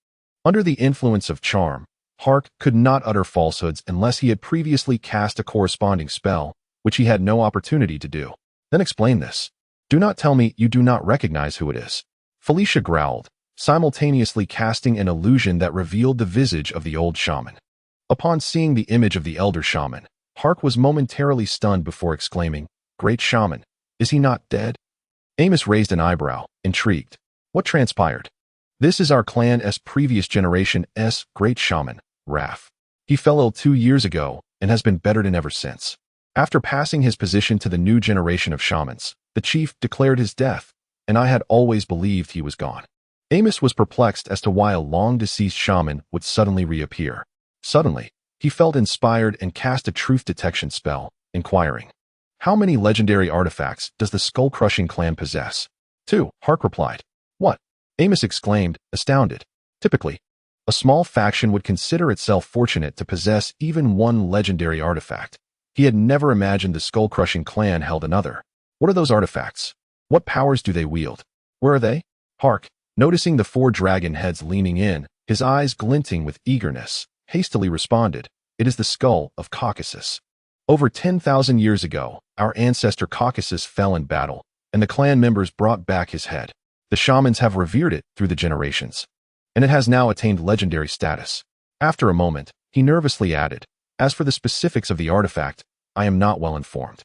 under the influence of charm, Hark could not utter falsehoods unless he had previously cast a corresponding spell, which he had no opportunity to do. "Then explain this. Do not tell me you do not recognize who it is." Felicia growled, simultaneously casting an illusion that revealed the visage of the old shaman. Upon seeing the image of the elder shaman, Hark was momentarily stunned before exclaiming, "Great shaman, is he not dead?" Amos raised an eyebrow, intrigued. "What transpired?" "This is our clan's previous generation's great shaman, Raf. He fell ill 2 years ago and has been bettered ever since. After passing his position to the new generation of shamans, the chief declared his death, and I had always believed he was gone." Amos was perplexed as to why a long-deceased shaman would suddenly reappear. Suddenly, he felt inspired and cast a truth detection spell, inquiring, "How many legendary artifacts does the skull-crushing clan possess?" "2, Hark replied. "What?" Amos exclaimed, astounded. "Typically, A small faction would consider itself fortunate to possess even one legendary artifact. He had never imagined the skull-crushing clan held another. What are those artifacts? What powers do they wield? Where are they? Hark! Noticing the 4 dragon heads leaning in, his eyes glinting with eagerness, hastily responded, "It is the skull of Caucasus. Over 10,000 years ago, our ancestor Caucasus fell in battle, and the clan members brought back his head. The shamans have revered it through the generations, and it has now attained legendary status." After a moment, he nervously added, "As for the specifics of the artifact, I am not well informed.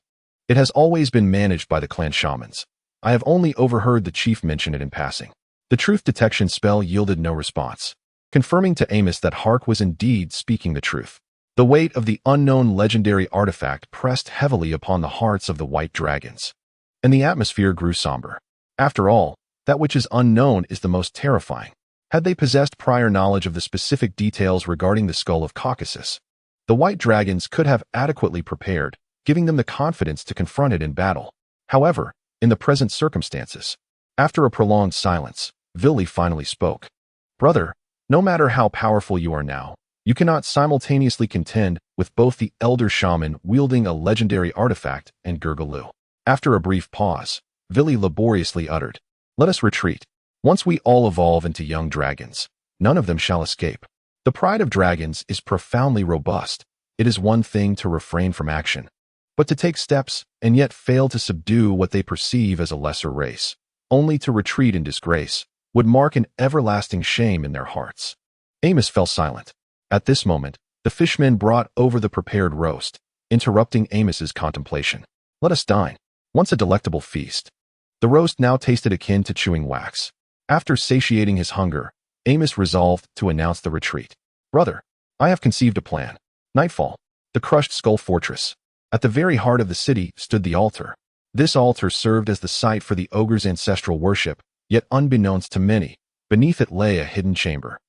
It has always been managed by the clan shamans. I have only overheard the chief mention it in passing." The truth detection spell yielded no response, confirming to Amos that Hark was indeed speaking the truth. The weight of the unknown legendary artifact pressed heavily upon the hearts of the white dragons, and the atmosphere grew somber. After all, that which is unknown is the most terrifying. Had they possessed prior knowledge of the specific details regarding the skull of Caucasus, the white dragons could have adequately prepared, giving them the confidence to confront it in battle. However, in the present circumstances, after a prolonged silence, Vili finally spoke. "Brother, no matter how powerful you are now, you cannot simultaneously contend with both the elder shaman wielding a legendary artifact and Gurgulu." After a brief pause, Vili laboriously uttered, "Let us retreat. Once we all evolve into young dragons, none of them shall escape. The pride of dragons is profoundly robust. It is one thing to refrain from action, but to take steps and yet fail to subdue what they perceive as a lesser race, only to retreat in disgrace, would mark an everlasting shame in their hearts." Amos fell silent. At this moment, the fishmen brought over the prepared roast, interrupting Amos's contemplation. "Let us dine." Once a delectable feast, the roast now tasted akin to chewing wax. After satiating his hunger, Amos resolved to announce the retreat. "Brother, I have conceived a plan." Nightfall. The crushed skull fortress. At the very heart of the city stood the altar. This altar served as the site for the ogre's ancestral worship, yet unbeknownst to many, beneath it lay a hidden chamber,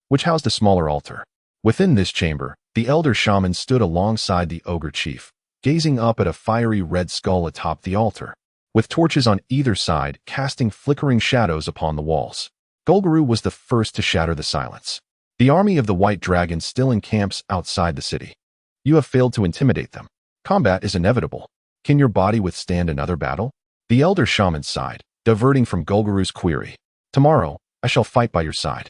which housed a smaller altar. Within this chamber, the elder shaman stood alongside the ogre chief, gazing up at a fiery red skull atop the altar, with torches on either side casting flickering shadows upon the walls. Golguru was the first to shatter the silence. "The army of the white dragon still encamps outside the city. You have failed to intimidate them. Combat is inevitable. Can your body withstand another battle?" The elder shaman sighed, diverting from Golguru's query. "Tomorrow, I shall fight by your side."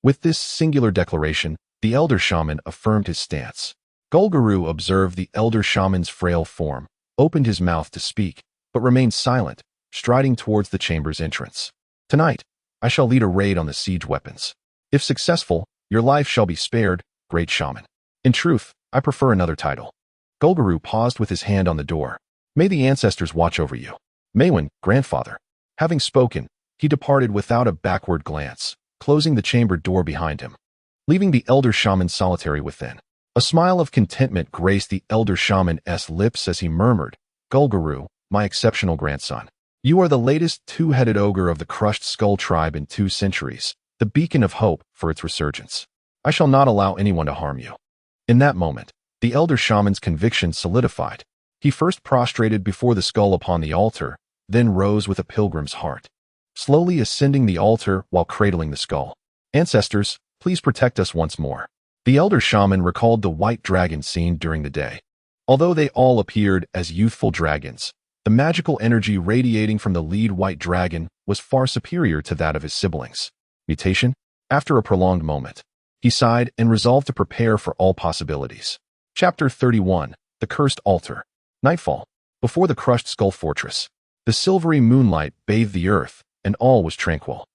With this singular declaration, the elder shaman affirmed his stance. Golguru observed the elder shaman's frail form, opened his mouth to speak, but remained silent, striding towards the chamber's entrance. "Tonight, I shall lead a raid on the siege weapons. If successful, your life shall be spared, great shaman. In truth, I prefer another title." Golguru paused with his hand on the door. "May the ancestors watch over you." "Maywin, grandfather." Having spoken, he departed without a backward glance, closing the chamber door behind him, leaving the elder shaman solitary within. A smile of contentment graced the elder shaman's lips as he murmured, "Golguru, my exceptional grandson, you are the latest two-headed ogre of the crushed skull tribe in 2 centuries, the beacon of hope for its resurgence. I shall not allow anyone to harm you." In that moment, the elder shaman's conviction solidified. He first prostrated before the skull upon the altar, then rose with a pilgrim's heart, slowly ascending the altar while cradling the skull. "Ancestors, please protect us once more." The elder shaman recalled the white dragon seen during the day. Although they all appeared as youthful dragons, the magical energy radiating from the lead white dragon was far superior to that of his siblings. Mutation? After a prolonged moment, he sighed and resolved to prepare for all possibilities. Chapter 31. The Cursed Altar. Nightfall. Before the crushed skull fortress, the silvery moonlight bathed the earth, and all was tranquil.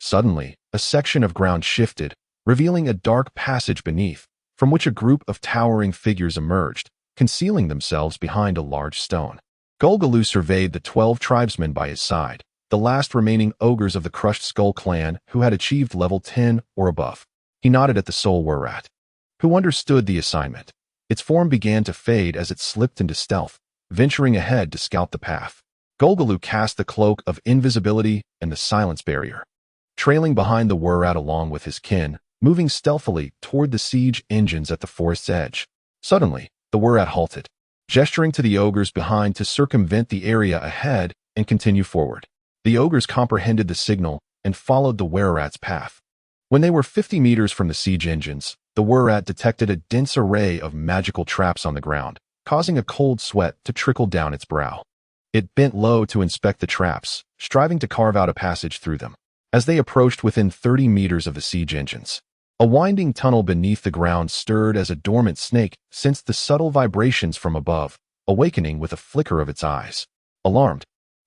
Suddenly, a section of ground shifted, revealing a dark passage beneath, from which a group of towering figures emerged, concealing themselves behind a large stone. Golgulu surveyed the 12 tribesmen by his side, the last remaining ogres of the crushed skull clan who had achieved level 10 or above. He nodded at the soul Werat, who understood the assignment. Its form began to fade as it slipped into stealth, venturing ahead to scout the path. Golgulu cast the cloak of invisibility and the silence barrier, trailing behind the Werat along with his kin, moving stealthily toward the siege engines at the forest's edge. Suddenly, the Werat halted, gesturing to the ogres behind to circumvent the area ahead and continue forward. The ogres comprehended the signal and followed the Werat's path. When they were 50 meters from the siege engines, the Wurat detected a dense array of magical traps on the ground, causing a cold sweat to trickle down its brow. It bent low to inspect the traps, striving to carve out a passage through them. As they approached within 30 meters of the siege engines, a winding tunnel beneath the ground stirred as a dormant snake sensed the subtle vibrations from above, awakening with a flicker of its eyes. Alarmed,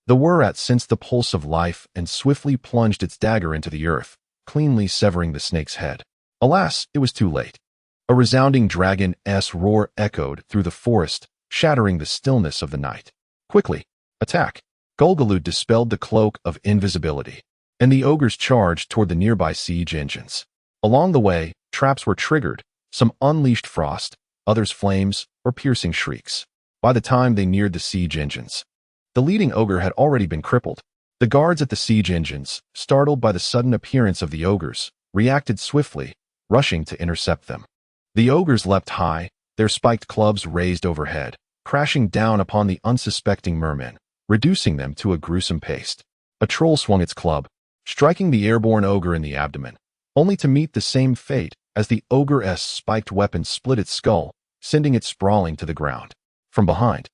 the Wurat sensed the pulse of life and swiftly plunged its dagger into the earth, cleanly severing the snake's head. Alas, it was too late. A resounding dragon's roar echoed through the forest, shattering the stillness of the night. Quickly, attack! Golgalu dispelled the cloak of invisibility, and the ogres charged toward the nearby siege engines. Along the way, traps were triggered, some unleashed frost, others flames or piercing shrieks. By the time they neared the siege engines, the leading ogre had already been crippled. The guards at the siege engines, startled by the sudden appearance of the ogres, reacted swiftly, rushing to intercept them. The ogres leapt high, their spiked clubs raised overhead, crashing down upon the unsuspecting mermen, reducing them to a gruesome paste. A troll swung its club, striking the airborne ogre in the abdomen, only to meet the same fate as the ogre's spiked weapon split its skull, sending it sprawling to the ground. From behind,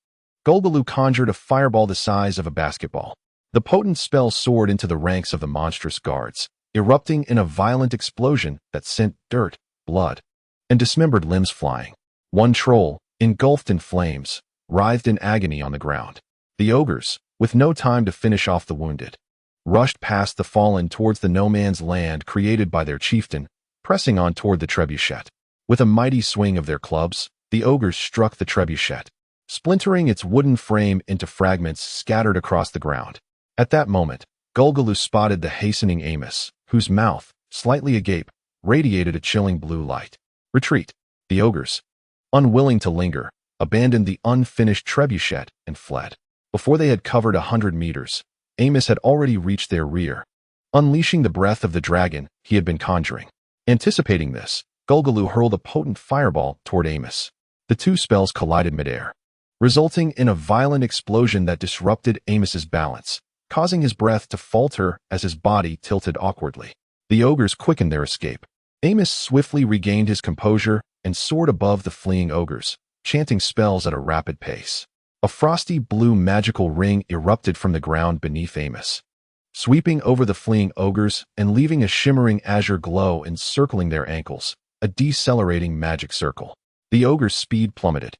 Golgalu conjured a fireball the size of a basketball. The potent spell soared into the ranks of the monstrous guards, erupting in a violent explosion that sent dirt, blood, and dismembered limbs flying. One troll, engulfed in flames, writhed in agony on the ground. The ogres, with no time to finish off the wounded, rushed past the fallen towards the no-man's land created by their chieftain, pressing on toward the trebuchet. With a mighty swing of their clubs, the ogres struck the trebuchet, splintering its wooden frame into fragments scattered across the ground. At that moment, Golgalu spotted the hastening Amos, whose mouth, slightly agape, radiated a chilling blue light. Retreat! The ogres, unwilling to linger, abandoned the unfinished trebuchet and fled. Before they had covered 100 meters, Amos had already reached their rear, unleashing the breath of the dragon he had been conjuring. Anticipating this, Golgalu hurled a potent fireball toward Amos. The two spells collided midair, resulting in a violent explosion that disrupted Amos's balance, causing his breath to falter as his body tilted awkwardly. The ogres quickened their escape. Amos swiftly regained his composure and soared above the fleeing ogres, chanting spells at a rapid pace. A frosty blue magical ring erupted from the ground beneath Amos, sweeping over the fleeing ogres and leaving a shimmering azure glow encircling their ankles, a decelerating magic circle. The ogre's speed plummeted.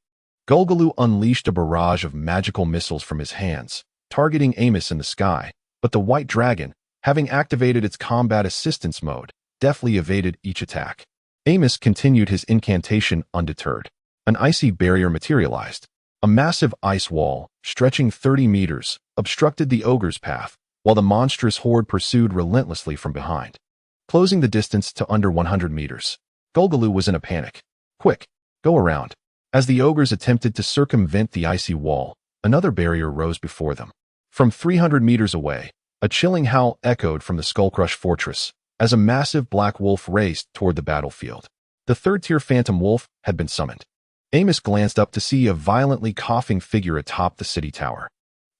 Golgalu unleashed a barrage of magical missiles from his hands, targeting Amos in the sky, but the white dragon, having activated its combat assistance mode, deftly evaded each attack. Amos continued his incantation undeterred. An icy barrier materialized. A massive ice wall, stretching 30 meters, obstructed the ogre's path, while the monstrous horde pursued relentlessly from behind, closing the distance to under 100 meters. Golgalu was in a panic. Quick, go around. As the ogres attempted to circumvent the icy wall, another barrier rose before them. From 300 meters away, a chilling howl echoed from the Skullcrush fortress as a massive black wolf raced toward the battlefield. The third-tier phantom wolf had been summoned. Amos glanced up to see a violently coughing figure atop the city tower.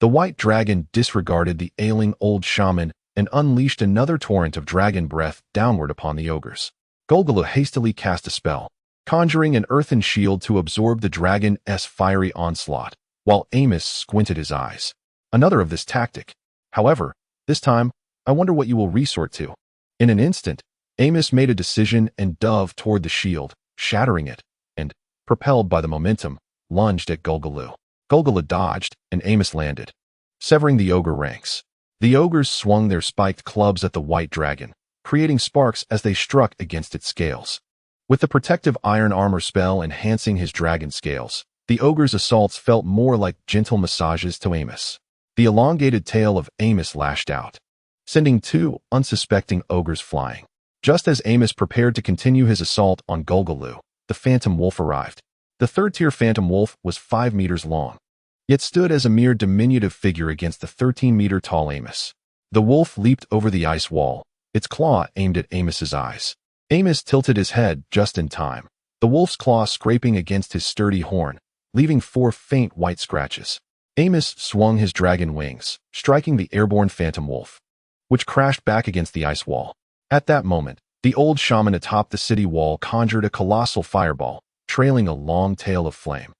The white dragon disregarded the ailing old shaman and unleashed another torrent of dragon breath downward upon the ogres. Golgalu hastily cast a spell, conjuring an earthen shield to absorb the dragon's fiery onslaught, while Amos squinted his eyes. Another of this tactic. However, this time, I wonder what you will resort to. In an instant, Amos made a decision and dove toward the shield, shattering it, and, propelled by the momentum, lunged at Golgalu. Golgalu dodged, and Amos landed, severing the ogre ranks. The ogres swung their spiked clubs at the white dragon, creating sparks as they struck against its scales. With the protective iron armor spell enhancing his dragon scales, the ogre's assaults felt more like gentle massages to Amos. The elongated tail of Amos lashed out, sending two unsuspecting ogres flying. Just as Amos prepared to continue his assault on Golgalu, the phantom wolf arrived. The third-tier phantom wolf was 5 meters long, yet stood as a mere diminutive figure against the 13-meter-tall Amos. The wolf leaped over the ice wall, its claw aimed at Amos's eyes. Amos tilted his head just in time, the wolf's claw scraping against his sturdy horn, leaving 4 faint white scratches. Amos swung his dragon wings, striking the airborne phantom wolf, which crashed back against the ice wall. At that moment, The old shaman atop the city wall conjured a colossal fireball, trailing a long tail of flame,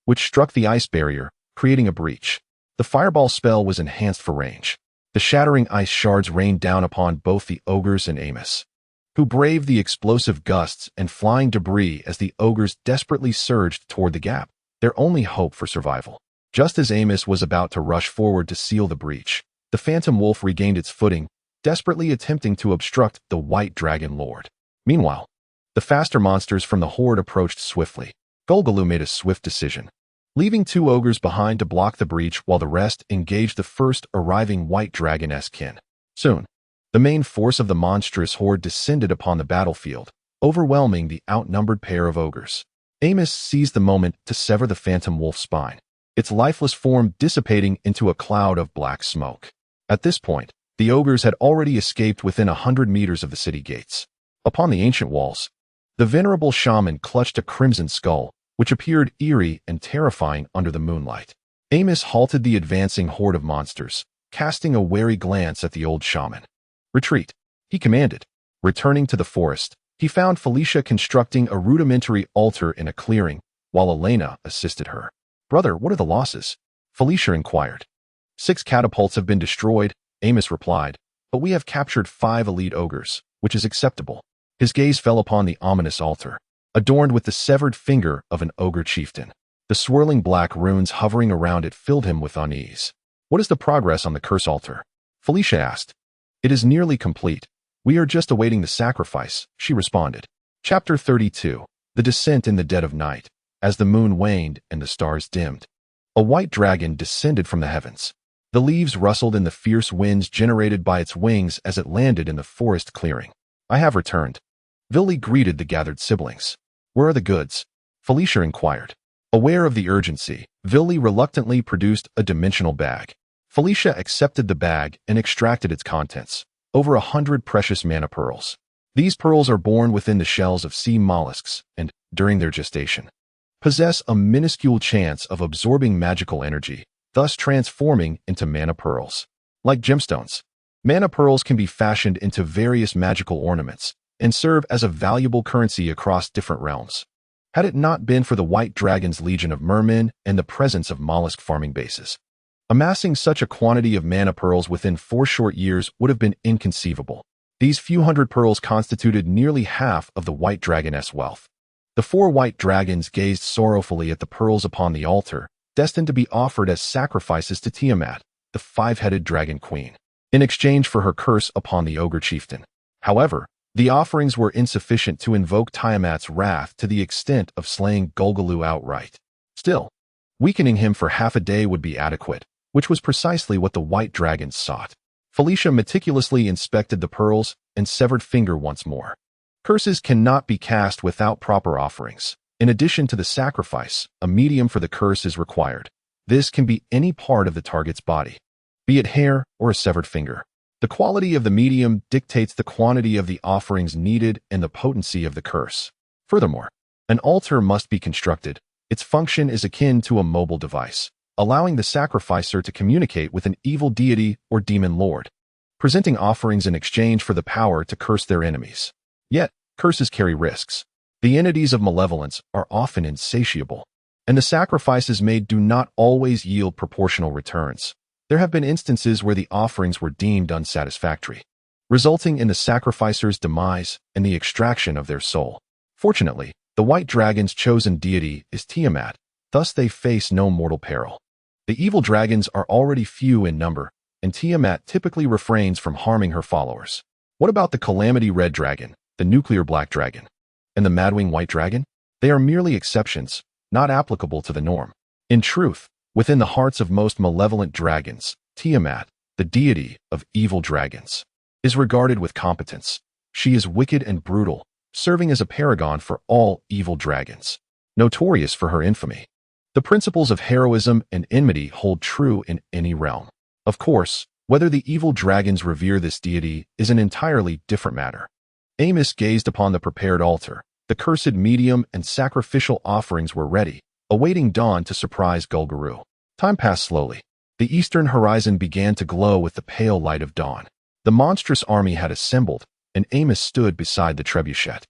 which struck the ice barrier, creating a breach. The fireball spell was enhanced for range. The shattering ice shards rained down upon both the ogres and Amos, who braved the explosive gusts and flying debris as the ogres desperately surged toward the gap, their only hope for survival. Just as Amos was about to rush forward to seal the breach, the phantom wolf regained its footing, desperately attempting to obstruct the white dragon lord. Meanwhile, the faster monsters from the horde approached swiftly. Golgaloo made a swift decision, leaving 2 ogres behind to block the breach while the rest engaged the first arriving white dragon-esque kin. Soon, the main force of the monstrous horde descended upon the battlefield, overwhelming the outnumbered pair of ogres. Amos seized the moment to sever the phantom wolf's spine, its lifeless form dissipating into a cloud of black smoke. At this point, the ogres had already escaped within 100 meters of the city gates. Upon the ancient walls, the venerable shaman clutched a crimson skull, which appeared eerie and terrifying under the moonlight. Amos halted the advancing horde of monsters, casting a wary glance at the old shaman. "Retreat," he commanded. Returning to the forest, he found Felicia constructing a rudimentary altar in a clearing, while Elena assisted her. "Brother, what are the losses?" Felicia inquired. 6 catapults have been destroyed," Amos replied, "but we have captured 5 elite ogres, which is acceptable." His gaze fell upon the ominous altar, adorned with the severed finger of an ogre chieftain. The swirling black runes hovering around it filled him with unease. "What is the progress on the curse altar?" Felicia asked. "It is nearly complete. We are just awaiting the sacrifice," she responded. Chapter 32. The Descent in the Dead of Night. As the moon waned and the stars dimmed, a white dragon descended from the heavens. The leaves rustled in the fierce winds generated by its wings as it landed in the forest clearing. "I have returned," Villi greeted the gathered siblings. "Where are the goods?" Felicia inquired. Aware of the urgency, Villi reluctantly produced a dimensional bag. Felicia accepted the bag and extracted its contents, over 100 precious mana pearls. These pearls are born within the shells of sea mollusks and, during their gestation, possess a minuscule chance of absorbing magical energy, thus transforming into mana pearls. Like gemstones, mana pearls can be fashioned into various magical ornaments and serve as a valuable currency across different realms. Had it not been for the White Dragon's legion of mermen and the presence of mollusk farming bases, amassing such a quantity of mana pearls within 4 short years would have been inconceivable. These few hundred pearls constituted nearly half of the White Dragoness wealth. The 4 white dragons gazed sorrowfully at the pearls upon the altar, destined to be offered as sacrifices to Tiamat, the 5-headed dragon queen, in exchange for her curse upon the ogre chieftain. However, the offerings were insufficient to invoke Tiamat's wrath to the extent of slaying Golgaloo outright. Still, weakening him for half a day would be adequate, which was precisely what the white dragons sought. Felicia meticulously inspected the pearls and severed finger once more. Curses cannot be cast without proper offerings. In addition to the sacrifice, a medium for the curse is required. This can be any part of the target's body, be it hair or a severed finger. The quality of the medium dictates the quantity of the offerings needed and the potency of the curse. Furthermore, an altar must be constructed. Its function is akin to a mobile device, allowing the sacrificer to communicate with an evil deity or demon lord, presenting offerings in exchange for the power to curse their enemies. Yet, curses carry risks. The entities of malevolence are often insatiable, and the sacrifices made do not always yield proportional returns. There have been instances where the offerings were deemed unsatisfactory, resulting in the sacrificer's demise and the extraction of their soul. Fortunately, the White Dragon's chosen deity is Tiamat, thus they face no mortal peril. The evil dragons are already few in number, and Tiamat typically refrains from harming her followers. What about the Calamity Red Dragon, the Nuclear Black Dragon, and the Madwing White Dragon? They are merely exceptions, not applicable to the norm. In truth, within the hearts of most malevolent dragons, Tiamat, the deity of evil dragons, is regarded with competence. She is wicked and brutal, serving as a paragon for all evil dragons, notorious for her infamy. The principles of heroism and enmity hold true in any realm. Of course, whether the evil dragons revere this deity is an entirely different matter. Amos gazed upon the prepared altar. The cursed medium and sacrificial offerings were ready, awaiting dawn to surprise Golgaloo. Time passed slowly. The eastern horizon began to glow with the pale light of dawn. The monstrous army had assembled, and Amos stood beside the trebuchet.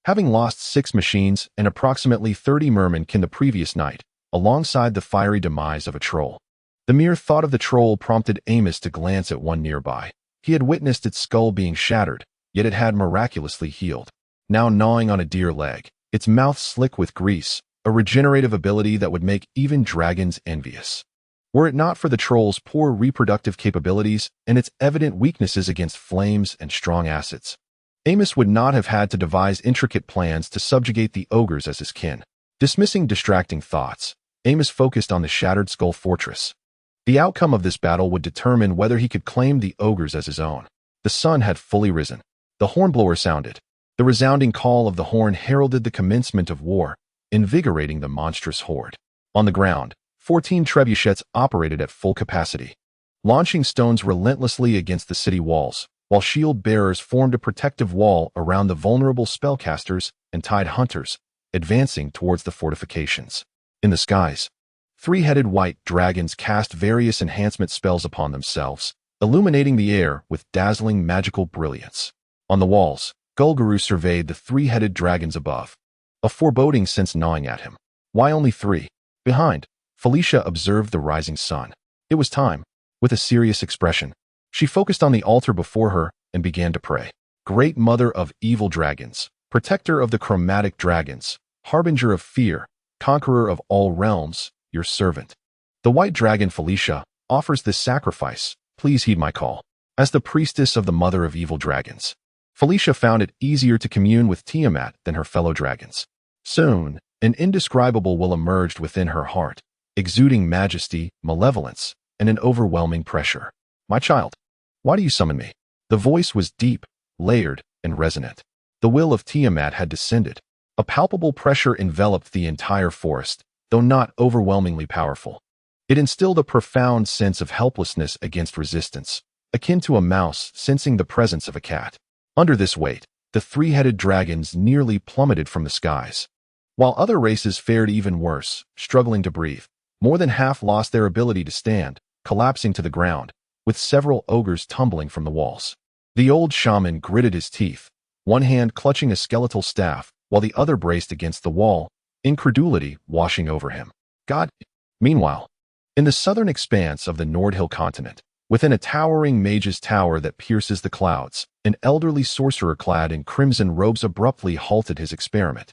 Having lost 6 machines and approximately 30 mermenkin the previous night, alongside the fiery demise of a troll. The mere thought of the troll prompted Amos to glance at one nearby. He had witnessed its skull being shattered, yet it had miraculously healed. Now gnawing on a deer leg, its mouth slick with grease, a regenerative ability that would make even dragons envious. Were it not for the troll's poor reproductive capabilities and its evident weaknesses against flames and strong acids, Amos would not have had to devise intricate plans to subjugate the ogres as his kin. Dismissing distracting thoughts, Amos focused on the shattered skull fortress. The outcome of this battle would determine whether he could claim the ogres as his own. The sun had fully risen. The hornblower sounded. The resounding call of the horn heralded the commencement of war, invigorating the monstrous horde. On the ground, 14 trebuchets operated at full capacity, launching stones relentlessly against the city walls, while shield bearers formed a protective wall around the vulnerable spellcasters and tide hunters, advancing towards the fortifications. In the skies, 3-headed white dragons cast various enhancement spells upon themselves, illuminating the air with dazzling magical brilliance. On the walls, Gulguru surveyed the 3-headed dragons above, a foreboding sense gnawing at him. Why only 3? Behind, Felicia observed the rising sun. It was time. With a serious expression, she focused on the altar before her and began to pray. Great Mother of evil dragons, protector of the chromatic dragons, harbinger of fear, conqueror of all realms, your servant, the white dragon Felicia, offers this sacrifice. Please heed my call. As the priestess of the Mother of evil dragons, Felicia found it easier to commune with Tiamat than her fellow dragons. Soon, an indescribable will emerged within her heart, exuding majesty, malevolence, and an overwhelming pressure. My child, why do you summon me? The voice was deep, layered, and resonant. The will of Tiamat had descended. A palpable pressure enveloped the entire forest, though not overwhelmingly powerful. It instilled a profound sense of helplessness against resistance, akin to a mouse sensing the presence of a cat. Under this weight, the 3-headed dragons nearly plummeted from the skies. While other races fared even worse, struggling to breathe, more than half lost their ability to stand, collapsing to the ground, with several ogres tumbling from the walls. The old shaman gritted his teeth, one hand clutching a skeletal staff, while the other braced against the wall, incredulity washing over him. God! Meanwhile, in the southern expanse of the Nordhyl continent, within a towering mage's tower that pierces the clouds, an elderly sorcerer clad in crimson robes abruptly halted his experiment,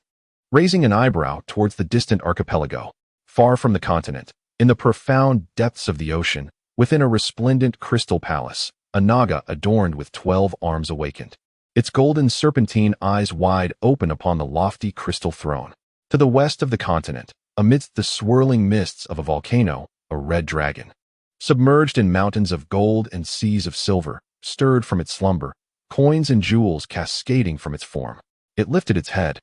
raising an eyebrow towards the distant archipelago. Far from the continent, in the profound depths of the ocean, within a resplendent crystal palace, a naga adorned with 12 arms awakened, its golden serpentine eyes wide open upon the lofty crystal throne. To the west of the continent, amidst the swirling mists of a volcano, a red dragon, submerged in mountains of gold and seas of silver, stirred from its slumber, coins and jewels cascading from its form. It lifted its head,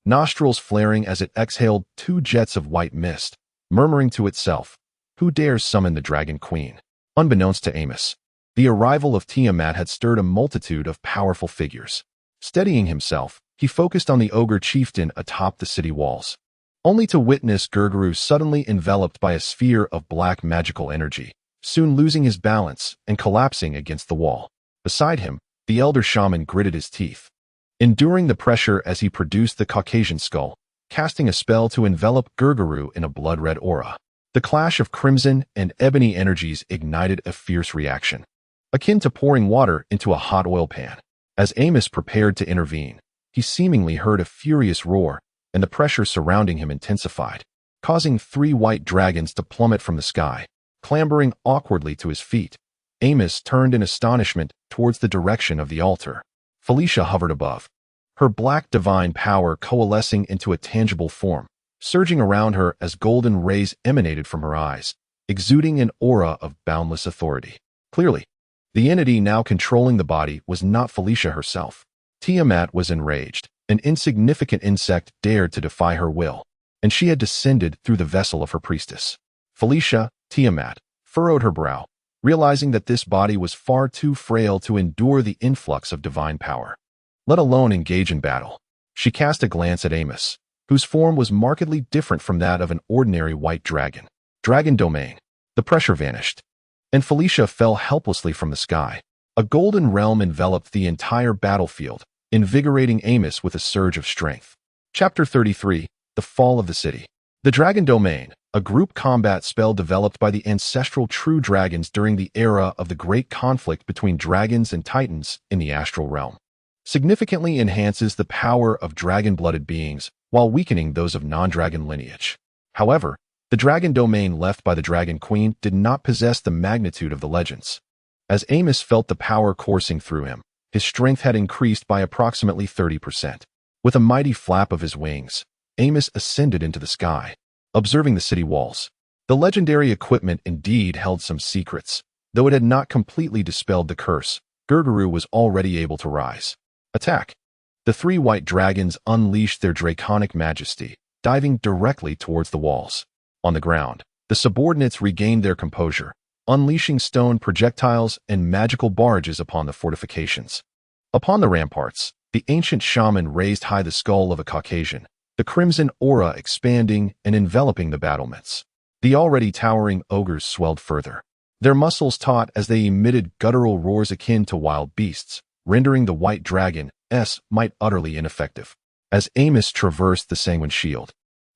nostrils flaring as it exhaled 2 jets of white mist, murmuring to itself, "Who dares summon the Dragon Queen?" Unbeknownst to Amos, the arrival of Tiamat had stirred a multitude of powerful figures. Steadying himself, he focused on the ogre chieftain atop the city walls, only to witness Gurguru suddenly enveloped by a sphere of black magical energy, soon losing his balance and collapsing against the wall. Beside him, the elder shaman gritted his teeth, enduring the pressure as he produced the Caucasian skull, casting a spell to envelop Gurguru in a blood-red aura. The clash of crimson and ebony energies ignited a fierce reaction, akin to pouring water into a hot oil pan. As Amos prepared to intervene, he seemingly heard a furious roar, and the pressure surrounding him intensified, causing 3 white dragons to plummet from the sky. Clambering awkwardly to his feet, Amos turned in astonishment towards the direction of the altar. Felicia hovered above, her black divine power coalescing into a tangible form, surging around her as golden rays emanated from her eyes, exuding an aura of boundless authority. Clearly, the entity now controlling the body was not Felicia herself. Tiamat was enraged. An insignificant insect dared to defy her will, and she had descended through the vessel of her priestess. Felicia, Tiamat, furrowed her brow, realizing that this body was far too frail to endure the influx of divine power, let alone engage in battle. She cast a glance at Amos, whose form was markedly different from that of an ordinary white dragon. Dragon domain. The pressure vanished, and Felicia fell helplessly from the sky. A golden realm enveloped the entire battlefield, invigorating Amos with a surge of strength. Chapter 33: The Fall of the City. The Dragon Domain, a group combat spell developed by the ancestral true dragons during the era of the great conflict between dragons and titans in the astral realm, significantly enhances the power of dragon-blooded beings while weakening those of non-dragon lineage. However, the Dragon Domain left by the Dragon Queen did not possess the magnitude of the legends. As Amos felt the power coursing through him, his strength had increased by approximately 30%. With a mighty flap of his wings, Amos ascended into the sky, observing the city walls. The legendary equipment indeed held some secrets. Though it had not completely dispelled the curse, Gurguru was already able to rise. Attack! The three white dragons unleashed their draconic majesty, diving directly towards the walls. On the ground, the subordinates regained their composure, unleashing stone projectiles and magical barrages upon the fortifications. Upon the ramparts, the ancient shaman raised high the skull of a Caucasian, the crimson aura expanding and enveloping the battlements. The already towering ogres swelled further. Their muscles taut as they emitted guttural roars akin to wild beasts, rendering the white dragon's might utterly ineffective. As Amos traversed the sanguine shield,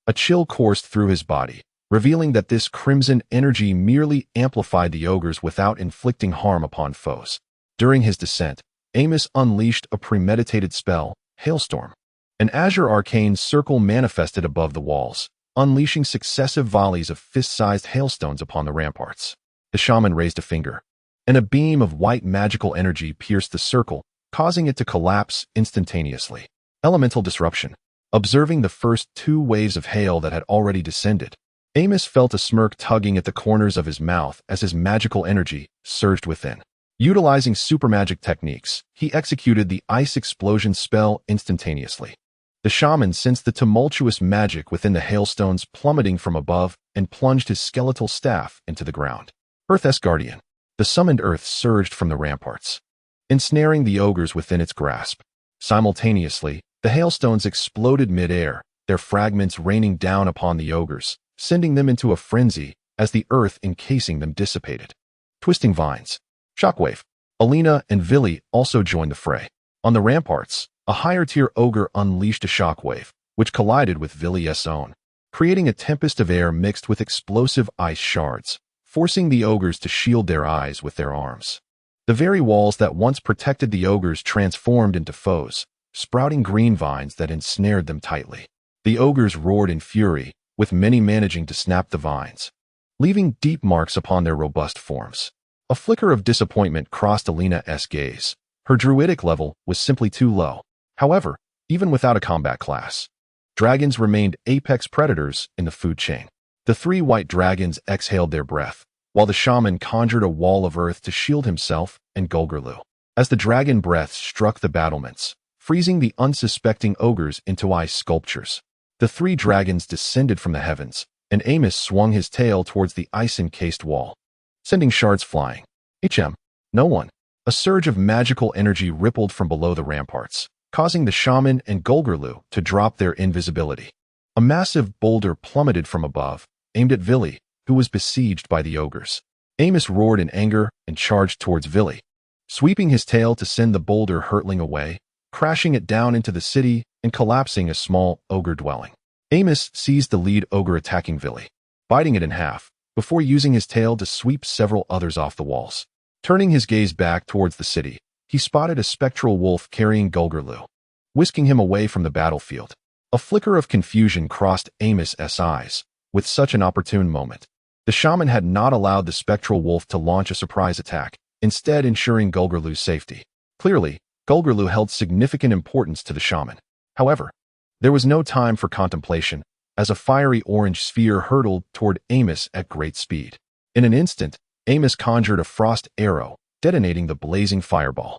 a chill coursed through his body, revealing that this crimson energy merely amplified the ogres without inflicting harm upon foes. During his descent, Amos unleashed a premeditated spell, Hailstorm. An azure arcane circle manifested above the walls, unleashing successive volleys of fist-sized hailstones upon the ramparts. The shaman raised a finger, and a beam of white magical energy pierced the circle, causing it to collapse instantaneously. Elemental disruption. Observing the first two waves of hail that had already descended, Amos felt a smirk tugging at the corners of his mouth as his magical energy surged within. Utilizing supermagic techniques, he executed the ice explosion spell instantaneously. The shaman sensed the tumultuous magic within the hailstones plummeting from above and plunged his skeletal staff into the ground. Earth's Guardian. The summoned earth surged from the ramparts, ensnaring the ogres within its grasp. Simultaneously, the hailstones exploded mid-air, their fragments raining down upon the ogres, sending them into a frenzy as the earth encasing them dissipated. Twisting vines. Shockwave. Alina and Vili also joined the fray. On the ramparts, a higher-tier ogre unleashed a shockwave, which collided with Vili's own, creating a tempest of air mixed with explosive ice shards, forcing the ogres to shield their eyes with their arms. The very walls that once protected the ogres transformed into foes, sprouting green vines that ensnared them tightly. The ogres roared in fury, with many managing to snap the vines, leaving deep marks upon their robust forms. A flicker of disappointment crossed Alina's gaze. Her druidic level was simply too low. However, even without a combat class, dragons remained apex predators in the food chain. The three white dragons exhaled their breath, while the shaman conjured a wall of earth to shield himself and Gulgurlu. As the dragon breath struck the battlements, freezing the unsuspecting ogres into ice sculptures, the three dragons descended from the heavens, and Amos swung his tail towards the ice-encased wall, sending shards flying. No one. A surge of magical energy rippled from below the ramparts, causing the shaman and Gulgurlu to drop their invisibility. A massive boulder plummeted from above, aimed at Vili, who was besieged by the ogres. Amos roared in anger and charged towards Vili, sweeping his tail to send the boulder hurtling away, crashing it down into the city and collapsing a small ogre dwelling. Amos seized the lead ogre attacking Vili, biting it in half, before using his tail to sweep several others off the walls. Turning his gaze back towards the city, he spotted a spectral wolf carrying Gulgurlu, whisking him away from the battlefield. A flicker of confusion crossed Amos's eyes. With such an opportune moment, the shaman had not allowed the spectral wolf to launch a surprise attack, instead ensuring Gulgurlu's safety. Clearly, Gulgurlu held significant importance to the shaman. However, there was no time for contemplation, as a fiery orange sphere hurtled toward Amos at great speed. In an instant, Amos conjured a frost arrow, detonating the blazing fireball.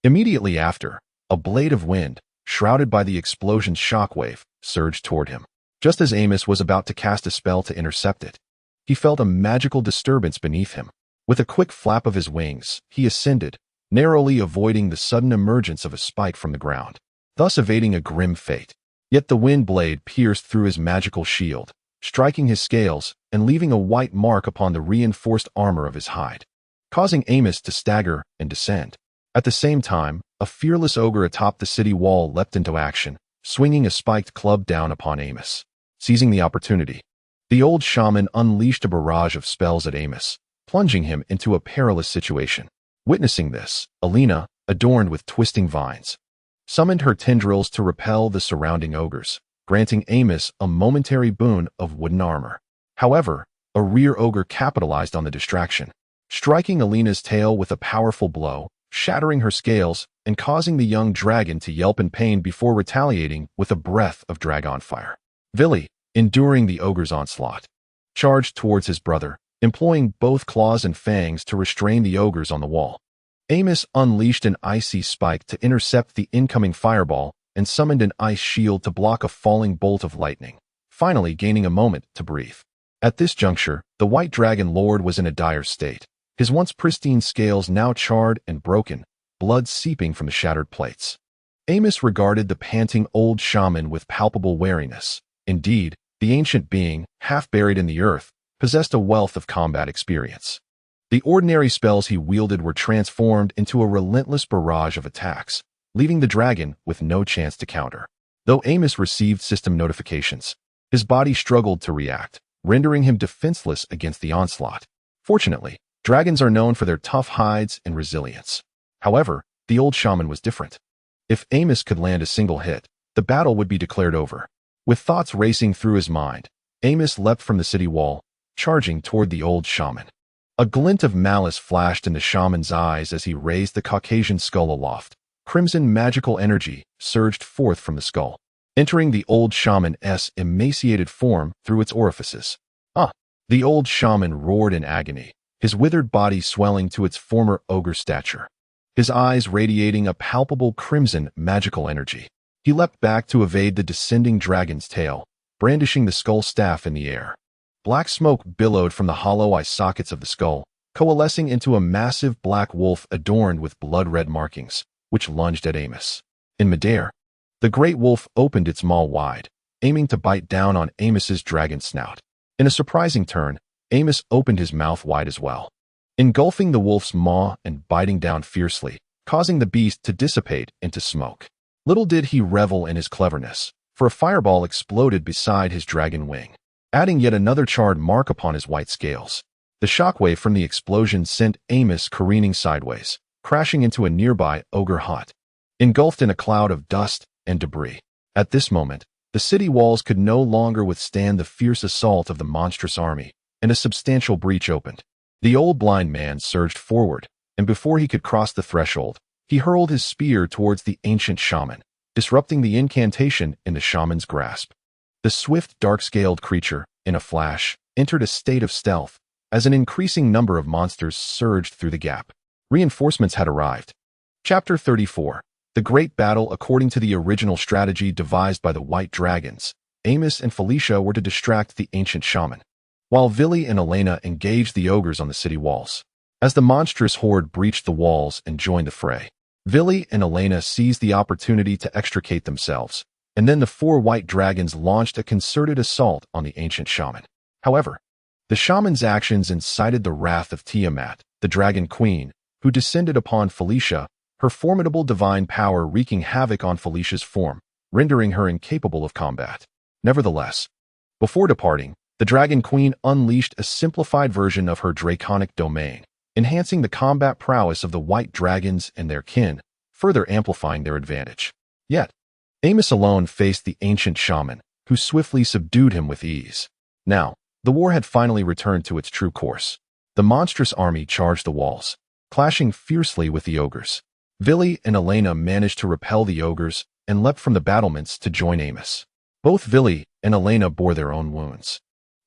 Immediately after, a blade of wind, shrouded by the explosion's shockwave, surged toward him. Just as Amos was about to cast a spell to intercept it, he felt a magical disturbance beneath him. With a quick flap of his wings, he ascended, narrowly avoiding the sudden emergence of a spike from the ground, thus evading a grim fate. Yet the wind blade pierced through his magical shield, striking his scales and leaving a white mark upon the reinforced armor of his hide, causing Amos to stagger and descend. At the same time, a fearless ogre atop the city wall leapt into action, swinging a spiked club down upon Amos. Seizing the opportunity, the old shaman unleashed a barrage of spells at Amos, plunging him into a perilous situation. Witnessing this, Alina, adorned with twisting vines, summoned her tendrils to repel the surrounding ogres, granting Amos a momentary boon of wooden armor. However, a rear ogre capitalized on the distraction, striking Alina's tail with a powerful blow, shattering her scales and causing the young dragon to yelp in pain before retaliating with a breath of dragon fire. Vili, enduring the ogre's onslaught, charged towards his brother, employing both claws and fangs to restrain the ogres on the wall. Amos unleashed an icy spike to intercept the incoming fireball and summoned an ice shield to block a falling bolt of lightning, finally gaining a moment to breathe. At this juncture, the white dragon lord was in a dire state, his once pristine scales now charred and broken, blood seeping from the shattered plates. Amos regarded the panting old shaman with palpable wariness. Indeed, the ancient being, half buried in the earth, possessed a wealth of combat experience. The ordinary spells he wielded were transformed into a relentless barrage of attacks, leaving the dragon with no chance to counter. Though Amos received system notifications, his body struggled to react, rendering him defenseless against the onslaught. Fortunately, dragons are known for their tough hides and resilience. However, the old shaman was different. If Amos could land a single hit, the battle would be declared over. With thoughts racing through his mind, Amos leapt from the city wall, charging toward the old shaman. A glint of malice flashed in the shaman's eyes as he raised the Caucasian skull aloft. Crimson magical energy surged forth from the skull, entering the old shaman's emaciated form through its orifices. Ah! The old shaman roared in agony, his withered body swelling to its former ogre stature, his eyes radiating a palpable crimson magical energy. He leapt back to evade the descending dragon's tail, brandishing the skull staff in the air. Black smoke billowed from the hollow eye sockets of the skull, coalescing into a massive black wolf adorned with blood-red markings, which lunged at Amos. In midair, the great wolf opened its maw wide, aiming to bite down on Amos's dragon snout. In a surprising turn, Amos opened his mouth wide as well, engulfing the wolf's maw and biting down fiercely, causing the beast to dissipate into smoke. Little did he revel in his cleverness, for a fireball exploded beside his dragon wing, adding yet another charred mark upon his white scales. The shockwave from the explosion sent Amos careening sideways, crashing into a nearby ogre hut, engulfed in a cloud of dust and debris. At this moment, the city walls could no longer withstand the fierce assault of the monstrous army, and a substantial breach opened. The old blind man surged forward, and before he could cross the threshold, he hurled his spear towards the ancient shaman, disrupting the incantation in the shaman's grasp. The swift, dark-scaled creature, in a flash, entered a state of stealth, as an increasing number of monsters surged through the gap. Reinforcements had arrived. Chapter 34. The Great Battle. According to the original strategy devised by the White Dragons, Amos and Felicia were to distract the ancient shaman, while Vili and Elena engaged the ogres on the city walls. As the monstrous horde breached the walls and joined the fray, Vili and Elena seized the opportunity to extricate themselves, and then the four white dragons launched a concerted assault on the ancient shaman. However, the shaman's actions incited the wrath of Tiamat, the dragon queen, who descended upon Felicia, her formidable divine power wreaking havoc on Felicia's form, rendering her incapable of combat. Nevertheless, before departing, the dragon queen unleashed a simplified version of her draconic domain, enhancing the combat prowess of the white dragons and their kin, further amplifying their advantage. Yet, Amos alone faced the ancient shaman, who swiftly subdued him with ease. Now, the war had finally returned to its true course. The monstrous army charged the walls, clashing fiercely with the ogres. Vili and Elena managed to repel the ogres and leapt from the battlements to join Amos. Both Vili and Elena bore their own wounds,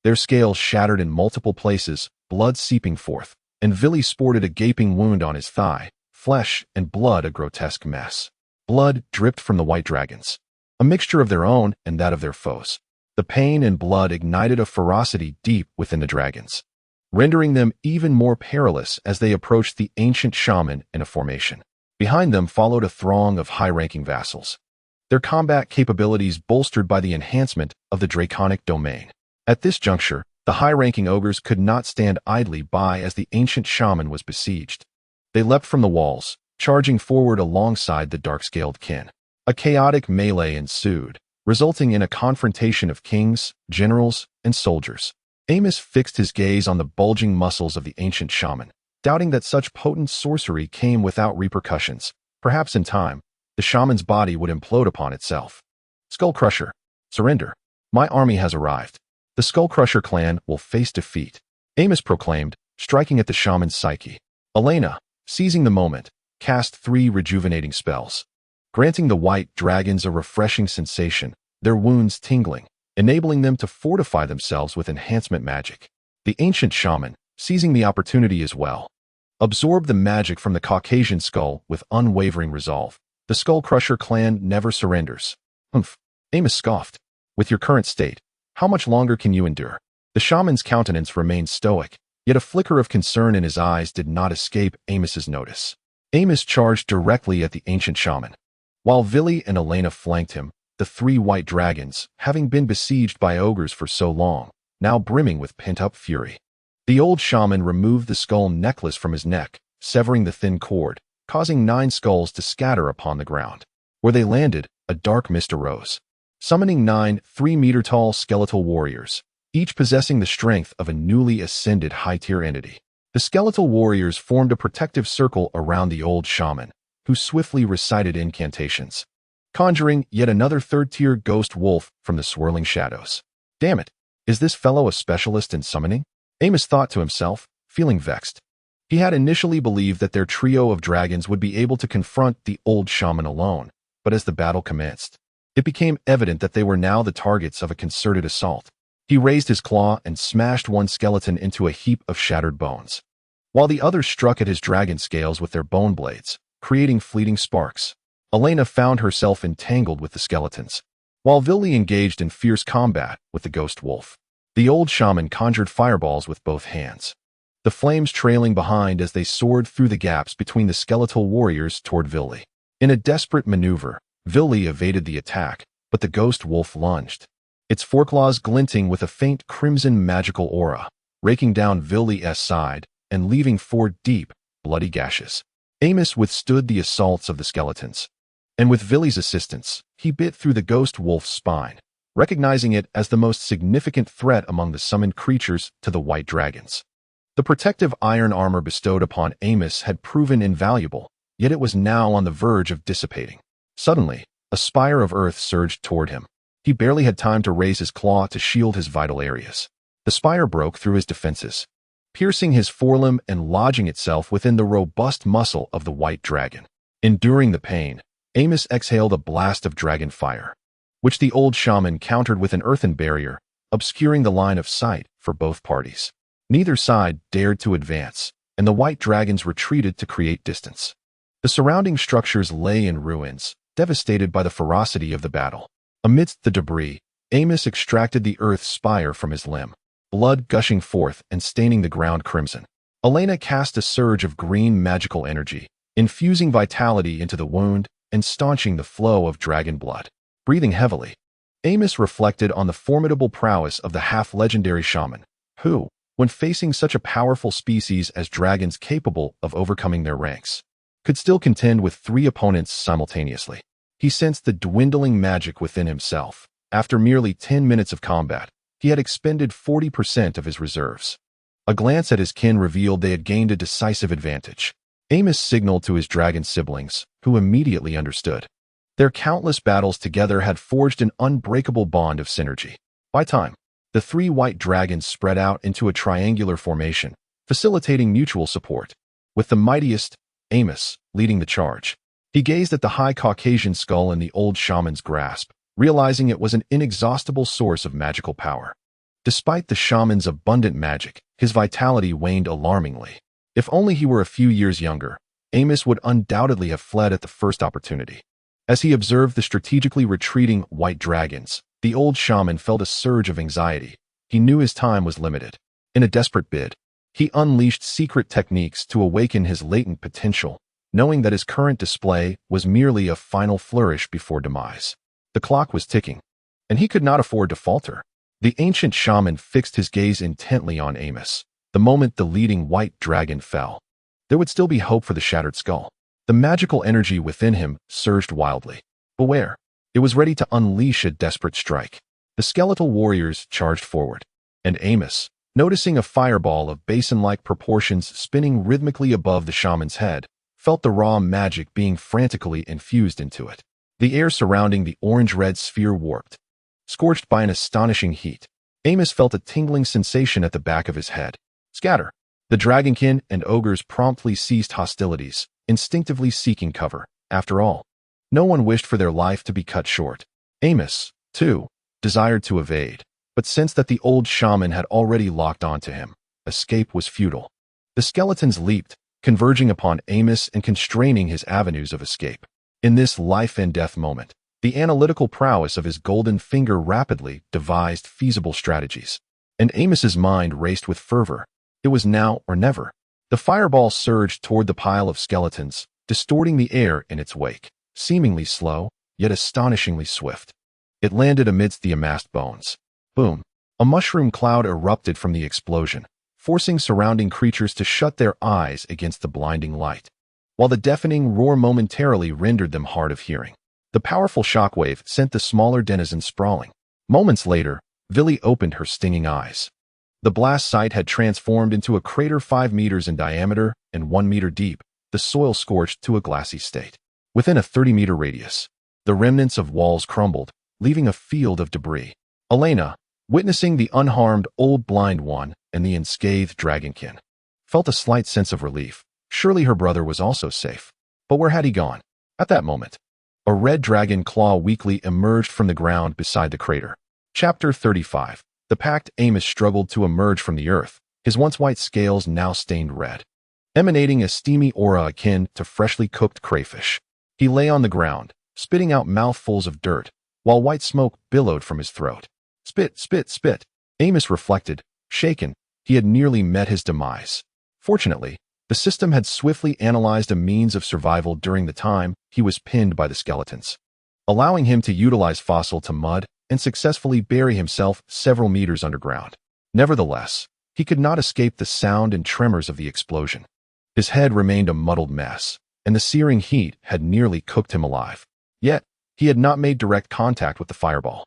their scales shattered in multiple places, blood seeping forth, and Vili sported a gaping wound on his thigh, flesh and blood a grotesque mess. Blood dripped from the white dragons, a mixture of their own and that of their foes. The pain and blood ignited a ferocity deep within the dragons, rendering them even more perilous as they approached the ancient shaman in a formation. Behind them followed a throng of high-ranking vassals, their combat capabilities bolstered by the enhancement of the draconic domain. At this juncture, the high-ranking ogres could not stand idly by as the ancient shaman was besieged. They leapt from the walls, charging forward alongside the dark-scaled kin. A chaotic melee ensued, resulting in a confrontation of kings, generals, and soldiers. Amos fixed his gaze on the bulging muscles of the ancient shaman, doubting that such potent sorcery came without repercussions. Perhaps in time, the shaman's body would implode upon itself. Skull Crusher, surrender. My army has arrived. The Skull Crusher clan will face defeat, Amos proclaimed, striking at the shaman's psyche. Elena, seizing the moment, cast 3 rejuvenating spells, granting the white dragons a refreshing sensation, their wounds tingling, enabling them to fortify themselves with enhancement magic. The ancient shaman, seizing the opportunity as well, absorbed the magic from the Caucasian skull with unwavering resolve. The Skull Crusher clan never surrenders. Humph, Amos scoffed. With your current state, how much longer can you endure? The shaman's countenance remained stoic, yet a flicker of concern in his eyes did not escape Amos's notice. Amos charged directly at the ancient shaman. While Villy and Elena flanked him, the 3 white dragons, having been besieged by ogres for so long, now brimming with pent-up fury. The old shaman removed the skull necklace from his neck, severing the thin cord, causing 9 skulls to scatter upon the ground. Where they landed, a dark mist arose, summoning 9 3-meter-tall skeletal warriors, each possessing the strength of a newly ascended high-tier entity. The skeletal warriors formed a protective circle around the old shaman, who swiftly recited incantations, conjuring yet another 3rd-tier ghost wolf from the swirling shadows. Damn it, is this fellow a specialist in summoning? Amos thought to himself, feeling vexed. He had initially believed that their trio of dragons would be able to confront the old shaman alone, but as the battle commenced, it became evident that they were now the targets of a concerted assault. He raised his claw and smashed one skeleton into a heap of shattered bones, while the others struck at his dragon scales with their bone blades, creating fleeting sparks. Elena found herself entangled with the skeletons, while Villy engaged in fierce combat with the ghost wolf. The old shaman conjured fireballs with both hands, the flames trailing behind as they soared through the gaps between the skeletal warriors toward Villy. In a desperate maneuver, Villy evaded the attack, but the ghost wolf lunged, its foreclaws glinting with a faint crimson magical aura, raking down Villy's side and leaving 4 deep, bloody gashes. Amos withstood the assaults of the skeletons, and with Villy's assistance, he bit through the ghost wolf's spine, recognizing it as the most significant threat among the summoned creatures to the white dragons. The protective iron armor bestowed upon Amos had proven invaluable, yet it was now on the verge of dissipating. Suddenly, a spire of earth surged toward him. He barely had time to raise his claw to shield his vital areas. The spire broke through his defenses, piercing his forelimb and lodging itself within the robust muscle of the white dragon. Enduring the pain, Amos exhaled a blast of dragon fire, which the old shaman countered with an earthen barrier, obscuring the line of sight for both parties. Neither side dared to advance, and the white dragons retreated to create distance. The surrounding structures lay in ruins, devastated by the ferocity of the battle. Amidst the debris, Amos extracted the earth's spire from his limb, blood gushing forth and staining the ground crimson. Elena cast a surge of green magical energy, infusing vitality into the wound and staunching the flow of dragon blood. Breathing heavily, Amos reflected on the formidable prowess of the half-legendary shaman, who, when facing such a powerful species as dragons capable of overcoming their ranks, could still contend with 3 opponents simultaneously. He sensed the dwindling magic within himself. After merely 10 minutes of combat, he had expended 40% of his reserves. A glance at his kin revealed they had gained a decisive advantage. Amos signaled to his dragon siblings, who immediately understood. Their countless battles together had forged an unbreakable bond of synergy. By time, the 3 white dragons spread out into a triangular formation, facilitating mutual support. With the mightiest, Amos, leading the charge. He gazed at the high Caucasian skull in the old shaman's grasp, realizing it was an inexhaustible source of magical power. Despite the shaman's abundant magic, his vitality waned alarmingly. If only he were a few years younger, Amos would undoubtedly have fled at the first opportunity. As he observed the strategically retreating white dragons, the old shaman felt a surge of anxiety. He knew his time was limited. In a desperate bid, he unleashed secret techniques to awaken his latent potential, knowing that his current display was merely a final flourish before demise. The clock was ticking, and he could not afford to falter. The ancient shaman fixed his gaze intently on Amos. The moment the leading white dragon fell, there would still be hope for the shattered skull. The magical energy within him surged wildly. Beware! It was ready to unleash a desperate strike. The skeletal warriors charged forward, and Amos, noticing a fireball of basin-like proportions spinning rhythmically above the shaman's head, felt the raw magic being frantically infused into it. The air surrounding the orange-red sphere warped. Scorched by an astonishing heat, Amos felt a tingling sensation at the back of his head. Scatter! The dragonkin and ogres promptly ceased hostilities, instinctively seeking cover. After all, no one wished for their life to be cut short. Amos, too, desired to evade, but sensed that the old shaman had already locked onto him. Escape was futile. The skeletons leaped, converging upon Amos and constraining his avenues of escape. In this life-and-death moment, the analytical prowess of his golden finger rapidly devised feasible strategies. And Amos's mind raced with fervor. It was now or never. The fireball surged toward the pile of skeletons, distorting the air in its wake, seemingly slow, yet astonishingly swift. It landed amidst the amassed bones. Boom! A mushroom cloud erupted from the explosion, forcing surrounding creatures to shut their eyes against the blinding light, while the deafening roar momentarily rendered them hard of hearing. The powerful shockwave sent the smaller denizens sprawling. Moments later, Villy opened her stinging eyes. The blast site had transformed into a crater 5 meters in diameter and 1 meter deep, the soil scorched to a glassy state. Within a 30-meter radius, the remnants of walls crumbled, leaving a field of debris. Elena, witnessing the unharmed old blind one and the unscathed dragonkin, felt a slight sense of relief. Surely her brother was also safe. But where had he gone? At that moment, a red dragon claw weakly emerged from the ground beside the crater. Chapter 35. The packed Amos struggled to emerge from the earth, his once white scales now stained red, emanating a steamy aura akin to freshly cooked crayfish. He lay on the ground, spitting out mouthfuls of dirt, while white smoke billowed from his throat. Spit, spit, spit. Amos reflected, shaken. He had nearly met his demise. Fortunately, the system had swiftly analyzed a means of survival during the time he was pinned by the skeletons, allowing him to utilize fossil to mud and successfully bury himself several meters underground. Nevertheless, he could not escape the sound and tremors of the explosion. His head remained a muddled mess, and the searing heat had nearly cooked him alive. Yet, he had not made direct contact with the fireball,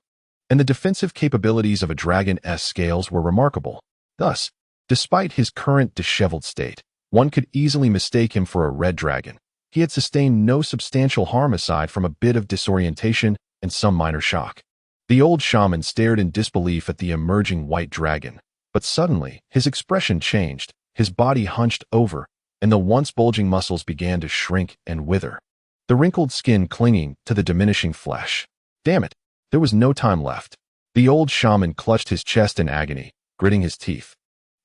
and the defensive capabilities of a dragon's scales were remarkable. Thus, despite his current disheveled state, one could easily mistake him for a red dragon. He had sustained no substantial harm aside from a bit of disorientation and some minor shock. The old shaman stared in disbelief at the emerging white dragon, but suddenly his expression changed. His body hunched over, and the once bulging muscles began to shrink and wither, the wrinkled skin clinging to the diminishing flesh. Damn it! There was no time left. The old shaman clutched his chest in agony, gritting his teeth.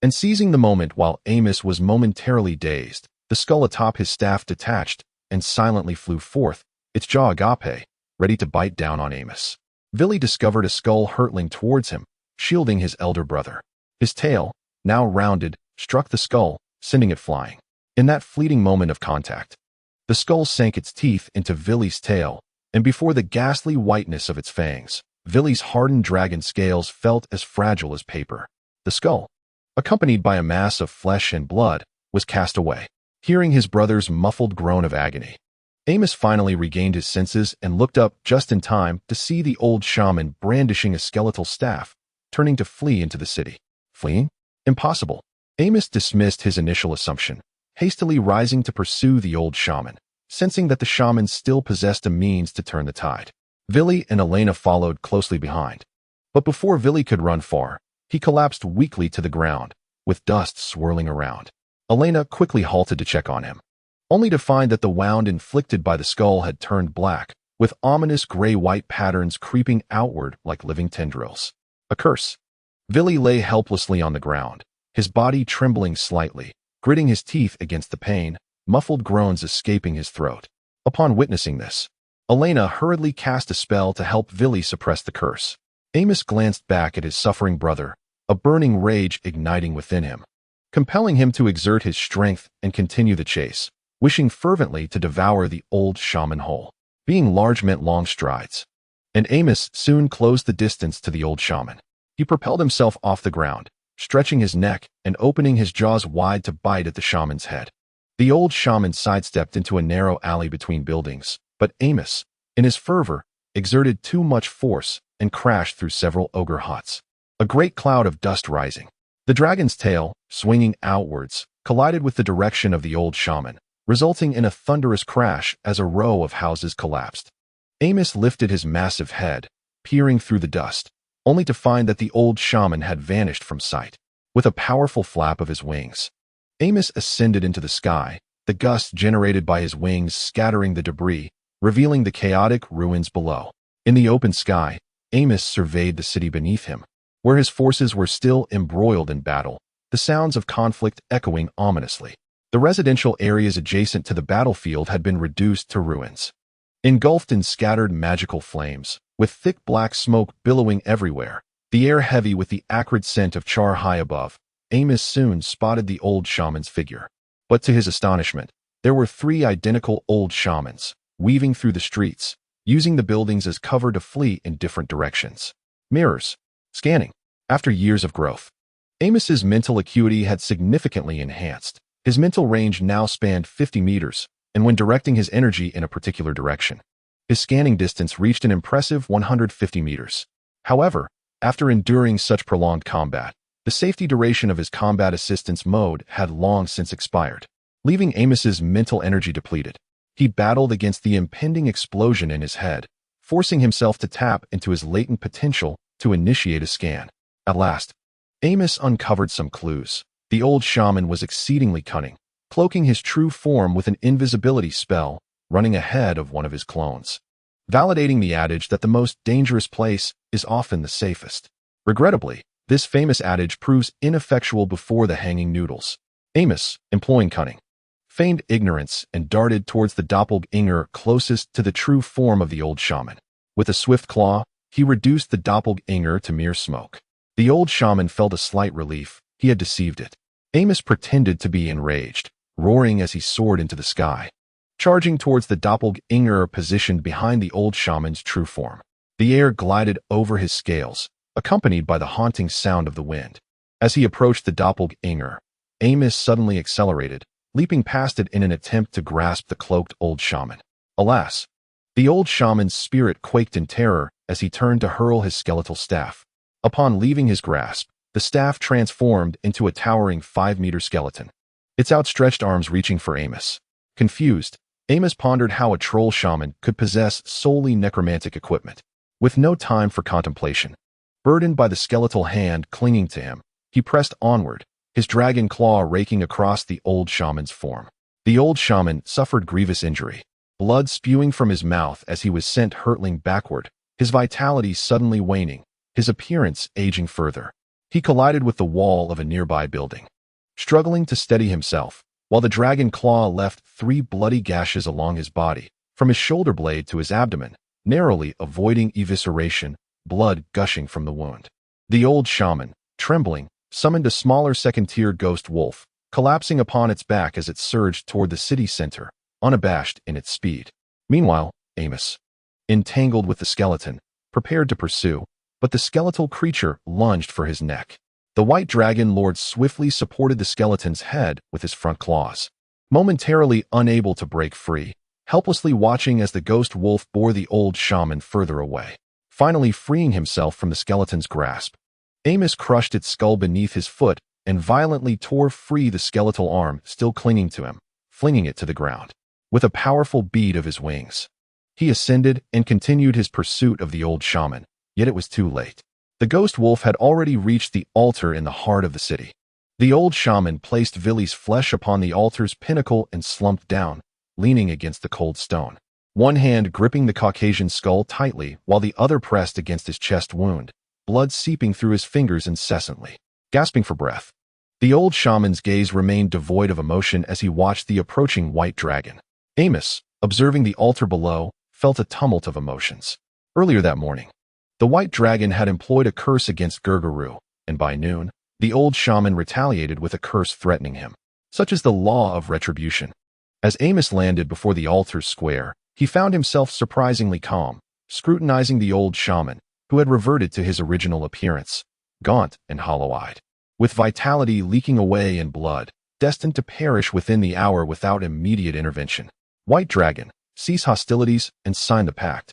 And seizing the moment while Amos was momentarily dazed, the skull atop his staff detached and silently flew forth, its jaw agape, ready to bite down on Amos. Villy discovered a skull hurtling towards him, shielding his elder brother. His tail, now rounded, struck the skull, sending it flying. In that fleeting moment of contact, the skull sank its teeth into Villy's tail, and before the ghastly whiteness of its fangs, Villy's hardened dragon scales felt as fragile as paper. The skull, accompanied by a mass of flesh and blood, was cast away. Hearing his brother's muffled groan of agony, Amos finally regained his senses and looked up just in time to see the old shaman brandishing a skeletal staff, turning to flee into the city. Fleeing? Impossible. Amos dismissed his initial assumption, hastily rising to pursue the old shaman, sensing that the shaman still possessed a means to turn the tide. Villy and Elena followed closely behind. But before Villy could run far, he collapsed weakly to the ground, with dust swirling around. Elena quickly halted to check on him, only to find that the wound inflicted by the skull had turned black, with ominous gray-white patterns creeping outward like living tendrils. A curse. Villy lay helplessly on the ground, his body trembling slightly, gritting his teeth against the pain, muffled groans escaping his throat. Upon witnessing this, Elena hurriedly cast a spell to help Villy suppress the curse. Amos glanced back at his suffering brother, a burning rage igniting within him, compelling him to exert his strength and continue the chase, wishing fervently to devour the old shaman whole. Being large meant long strides, and Amos soon closed the distance to the old shaman. He propelled himself off the ground, stretching his neck and opening his jaws wide to bite at the shaman's head. The old shaman sidestepped into a narrow alley between buildings, but Amos, in his fervor, exerted too much force and crashed through several ogre huts. A great cloud of dust rising. The dragon's tail, swinging outwards, collided with the direction of the old shaman, resulting in a thunderous crash as a row of houses collapsed. Amos lifted his massive head, peering through the dust, only to find that the old shaman had vanished from sight. With a powerful flap of his wings, Amos ascended into the sky, the gust generated by his wings scattering the debris, revealing the chaotic ruins below. In the open sky, Amos surveyed the city beneath him, where his forces were still embroiled in battle, the sounds of conflict echoing ominously. The residential areas adjacent to the battlefield had been reduced to ruins, engulfed in scattered magical flames, with thick black smoke billowing everywhere, the air heavy with the acrid scent of char high above. Amos soon spotted the old shaman's figure. But to his astonishment, there were 3 identical old shamans, weaving through the streets, using the buildings as cover to flee in different directions. Mirrors. Scanning. After years of growth, Amos's mental acuity had significantly enhanced. His mental range now spanned 50 meters, and when directing his energy in a particular direction, his scanning distance reached an impressive 150 meters. However, after enduring such prolonged combat, the safety duration of his combat assistance mode had long since expired, leaving Amos's mental energy depleted. He battled against the impending explosion in his head, forcing himself to tap into his latent potential to initiate a scan. At last, Amos uncovered some clues. The old shaman was exceedingly cunning, cloaking his true form with an invisibility spell, running ahead of one of his clones, validating the adage that the most dangerous place is often the safest. Regrettably, this famous adage proves ineffectual before the hanging noodles. Amos, employing cunning, feigned ignorance and darted towards the doppelganger closest to the true form of the old shaman. With a swift claw, he reduced the doppelganger to mere smoke. The old shaman felt a slight relief. He had deceived it. Amos pretended to be enraged, roaring as he soared into the sky, charging towards the doppelganger positioned behind the old shaman's true form. The air glided over his scales, accompanied by the haunting sound of the wind. As he approached the doppelganger, Amos suddenly accelerated, leaping past it in an attempt to grasp the cloaked old shaman. Alas, the old shaman's spirit quaked in terror as he turned to hurl his skeletal staff. Upon leaving his grasp, the staff transformed into a towering 5-meter skeleton, its outstretched arms reaching for Amos. Confused, Amos pondered how a troll shaman could possess solely necromantic equipment. With no time for contemplation, burdened by the skeletal hand clinging to him, he pressed onward, his dragon claw raking across the old shaman's form. The old shaman suffered grievous injury, blood spewing from his mouth as he was sent hurtling backward, his vitality suddenly waning, his appearance aging further. He collided with the wall of a nearby building, struggling to steady himself, while the dragon claw left 3 bloody gashes along his body, from his shoulder blade to his abdomen, narrowly avoiding evisceration, blood gushing from the wound. The old shaman, trembling, summoned a smaller second-tier ghost wolf, collapsing upon its back as it surged toward the city center, unabashed in its speed. Meanwhile, Amos, entangled with the skeleton, prepared to pursue, but the skeletal creature lunged for his neck. The white dragon lord swiftly supported the skeleton's head with his front claws, momentarily unable to break free, helplessly watching as the ghost wolf bore the old shaman further away. Finally freeing himself from the skeleton's grasp, Amos crushed its skull beneath his foot and violently tore free the skeletal arm still clinging to him, flinging it to the ground. With a powerful beat of his wings, he ascended and continued his pursuit of the old shaman, yet it was too late. The ghost wolf had already reached the altar in the heart of the city. The old shaman placed Villy's flesh upon the altar's pinnacle and slumped down, leaning against the cold stone, one hand gripping the Caucasian's skull tightly while the other pressed against his chest wound, blood seeping through his fingers incessantly. Gasping for breath, the old shaman's gaze remained devoid of emotion as he watched the approaching white dragon. Amos, observing the altar below, felt a tumult of emotions. Earlier that morning, the white dragon had employed a curse against Gurguru, and by noon, the old shaman retaliated with a curse threatening him. Such is the law of retribution. As Amos landed before the altar's square, he found himself surprisingly calm, scrutinizing the old shaman, who had reverted to his original appearance, gaunt and hollow-eyed. With vitality leaking away in blood, destined to perish within the hour without immediate intervention. White Dragon, cease hostilities and sign the pact.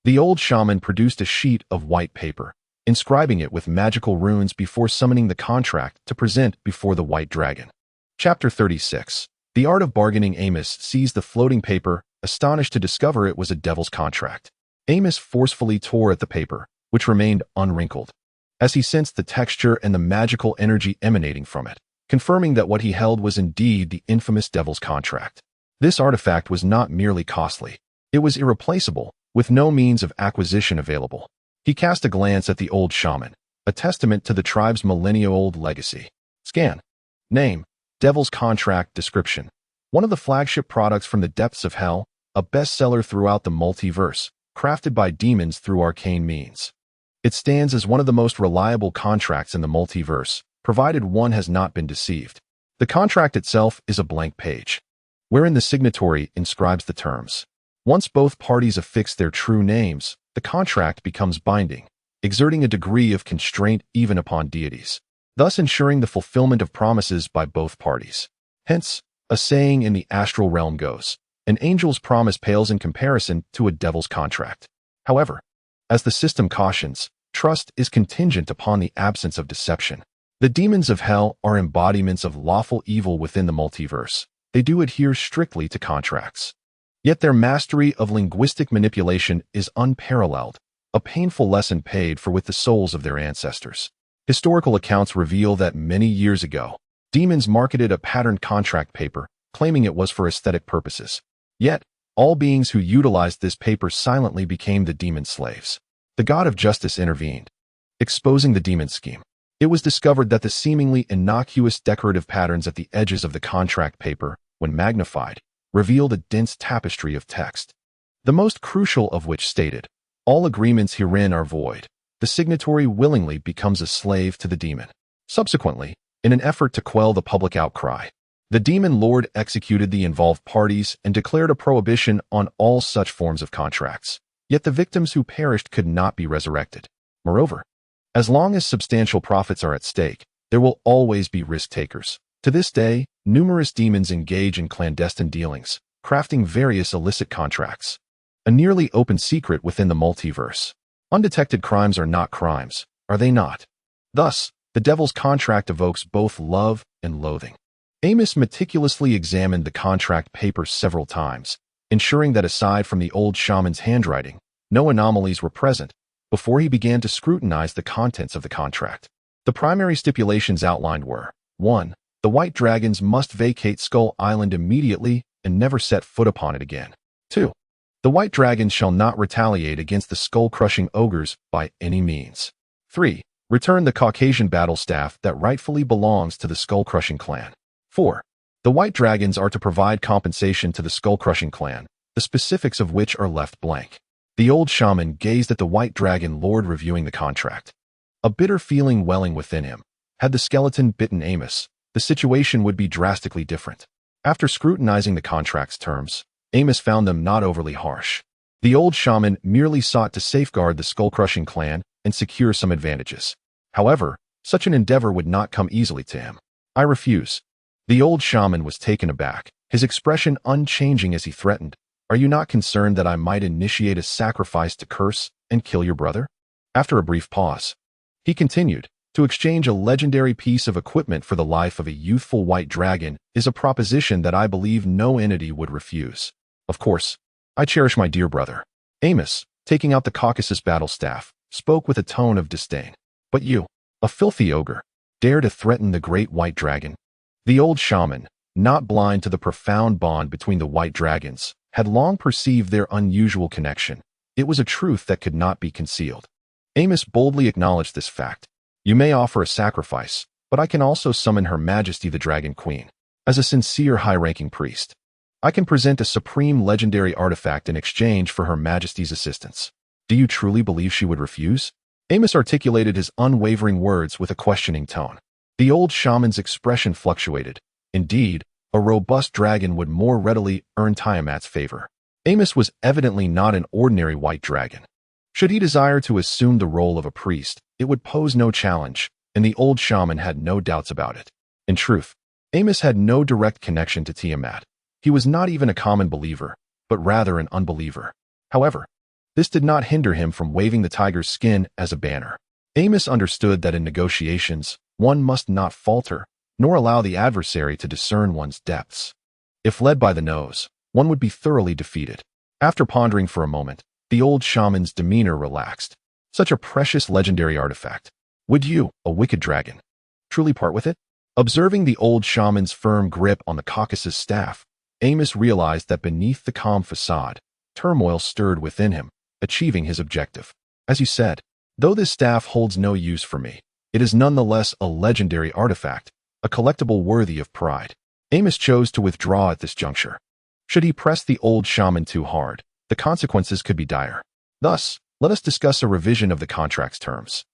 The old shaman produced a sheet of white paper, inscribing it with magical runes before summoning the contract to present before the White Dragon. Chapter 36. The Art of Bargaining. Amos seized the floating paper, astonished to discover it was a devil's contract. Amos forcefully tore at the paper, which remained unwrinkled, as he sensed the texture and the magical energy emanating from it, confirming that what he held was indeed the infamous devil's contract. This artifact was not merely costly. It was irreplaceable, with no means of acquisition available. He cast a glance at the old shaman, a testament to the tribe's millennia-old legacy. Scan. Name: Devil's Contract. Description: one of the flagship products from the depths of hell, a bestseller throughout the multiverse, crafted by demons through arcane means. It stands as one of the most reliable contracts in the multiverse, provided one has not been deceived. The contract itself is a blank page, wherein the signatory inscribes the terms. Once both parties affix their true names, the contract becomes binding, exerting a degree of constraint even upon deities, thus ensuring the fulfillment of promises by both parties. Hence, a saying in the astral realm goes, "An angel's promise pales in comparison to a devil's contract." However, as the system cautions, trust is contingent upon the absence of deception. The demons of hell are embodiments of lawful evil within the multiverse. They do adhere strictly to contracts. Yet their mastery of linguistic manipulation is unparalleled, a painful lesson paid for with the souls of their ancestors. Historical accounts reveal that many years ago, demons marketed a patterned contract paper, claiming it was for aesthetic purposes. Yet, all beings who utilized this paper silently became the demon slaves. The god of justice intervened, exposing the demon scheme. It was discovered that the seemingly innocuous decorative patterns at the edges of the contract paper, when magnified, revealed a dense tapestry of text, the most crucial of which stated, "All agreements herein are void." The signatory willingly becomes a slave to the demon. Subsequently, in an effort to quell the public outcry, the demon lord executed the involved parties and declared a prohibition on all such forms of contracts. Yet the victims who perished could not be resurrected. Moreover, as long as substantial profits are at stake, there will always be risk-takers. To this day, numerous demons engage in clandestine dealings, crafting various illicit contracts. A nearly open secret within the multiverse. Undetected crimes are not crimes, are they not? Thus, the devil's contract evokes both love and loathing. Amos meticulously examined the contract paper several times, ensuring that aside from the old shaman's handwriting, no anomalies were present, before he began to scrutinize the contents of the contract. The primary stipulations outlined were: 1. The White Dragons must vacate Skull Island immediately and never set foot upon it again. 2. The White Dragons shall not retaliate against the skull-crushing ogres by any means. 3. Return the Caucasian battle staff that rightfully belongs to the skull-crushing clan. 4. The White Dragons are to provide compensation to the skull-crushing clan, the specifics of which are left blank. The old shaman gazed at the White Dragon Lord reviewing the contract, a bitter feeling welling within him. Had the skeleton bitten Amos, the situation would be drastically different. After scrutinizing the contract's terms, Amos found them not overly harsh. The old shaman merely sought to safeguard the skull-crushing clan and secure some advantages. However, such an endeavor would not come easily to him. "I refuse." The old shaman was taken aback, his expression unchanging as he threatened, "Are you not concerned that I might initiate a sacrifice to curse and kill your brother?" After a brief pause, he continued, "To exchange a legendary piece of equipment for the life of a youthful white dragon is a proposition that I believe no entity would refuse. Of course, I cherish my dear brother." Amos, taking out the Caucasus battle staff, spoke with a tone of disdain. "But you, a filthy ogre, dare to threaten the great white dragon?" The old shaman, not blind to the profound bond between the white dragons, had long perceived their unusual connection. It was a truth that could not be concealed. Amos boldly acknowledged this fact. "You may offer a sacrifice, but I can also summon Her Majesty the Dragon Queen. As a sincere high-ranking priest, I can present a supreme legendary artifact in exchange for Her Majesty's assistance. Do you truly believe she would refuse?" Amos articulated his unwavering words with a questioning tone. The old shaman's expression fluctuated. Indeed, a robust dragon would more readily earn Tiamat's favor. Amos was evidently not an ordinary white dragon. Should he desire to assume the role of a priest, it would pose no challenge, and the old shaman had no doubts about it. In truth, Amos had no direct connection to Tiamat. He was not even a common believer, but rather an unbeliever. However, this did not hinder him from waving the tiger's skin as a banner. Amos understood that in negotiations, one must not falter, nor allow the adversary to discern one's depths. If led by the nose, one would be thoroughly defeated. After pondering for a moment, the old shaman's demeanor relaxed. Such a precious legendary artifact. Would you, a wicked dragon, truly part with it? Observing the old shaman's firm grip on the Caucasus staff, Amos realized that beneath the calm facade, turmoil stirred within him, achieving his objective. As you said, though this staff holds no use for me, it is nonetheless a legendary artifact, a collectible worthy of pride. Amos chose to withdraw at this juncture. Should he press the old shaman too hard, the consequences could be dire. Thus, let us discuss a revision of the contract's terms.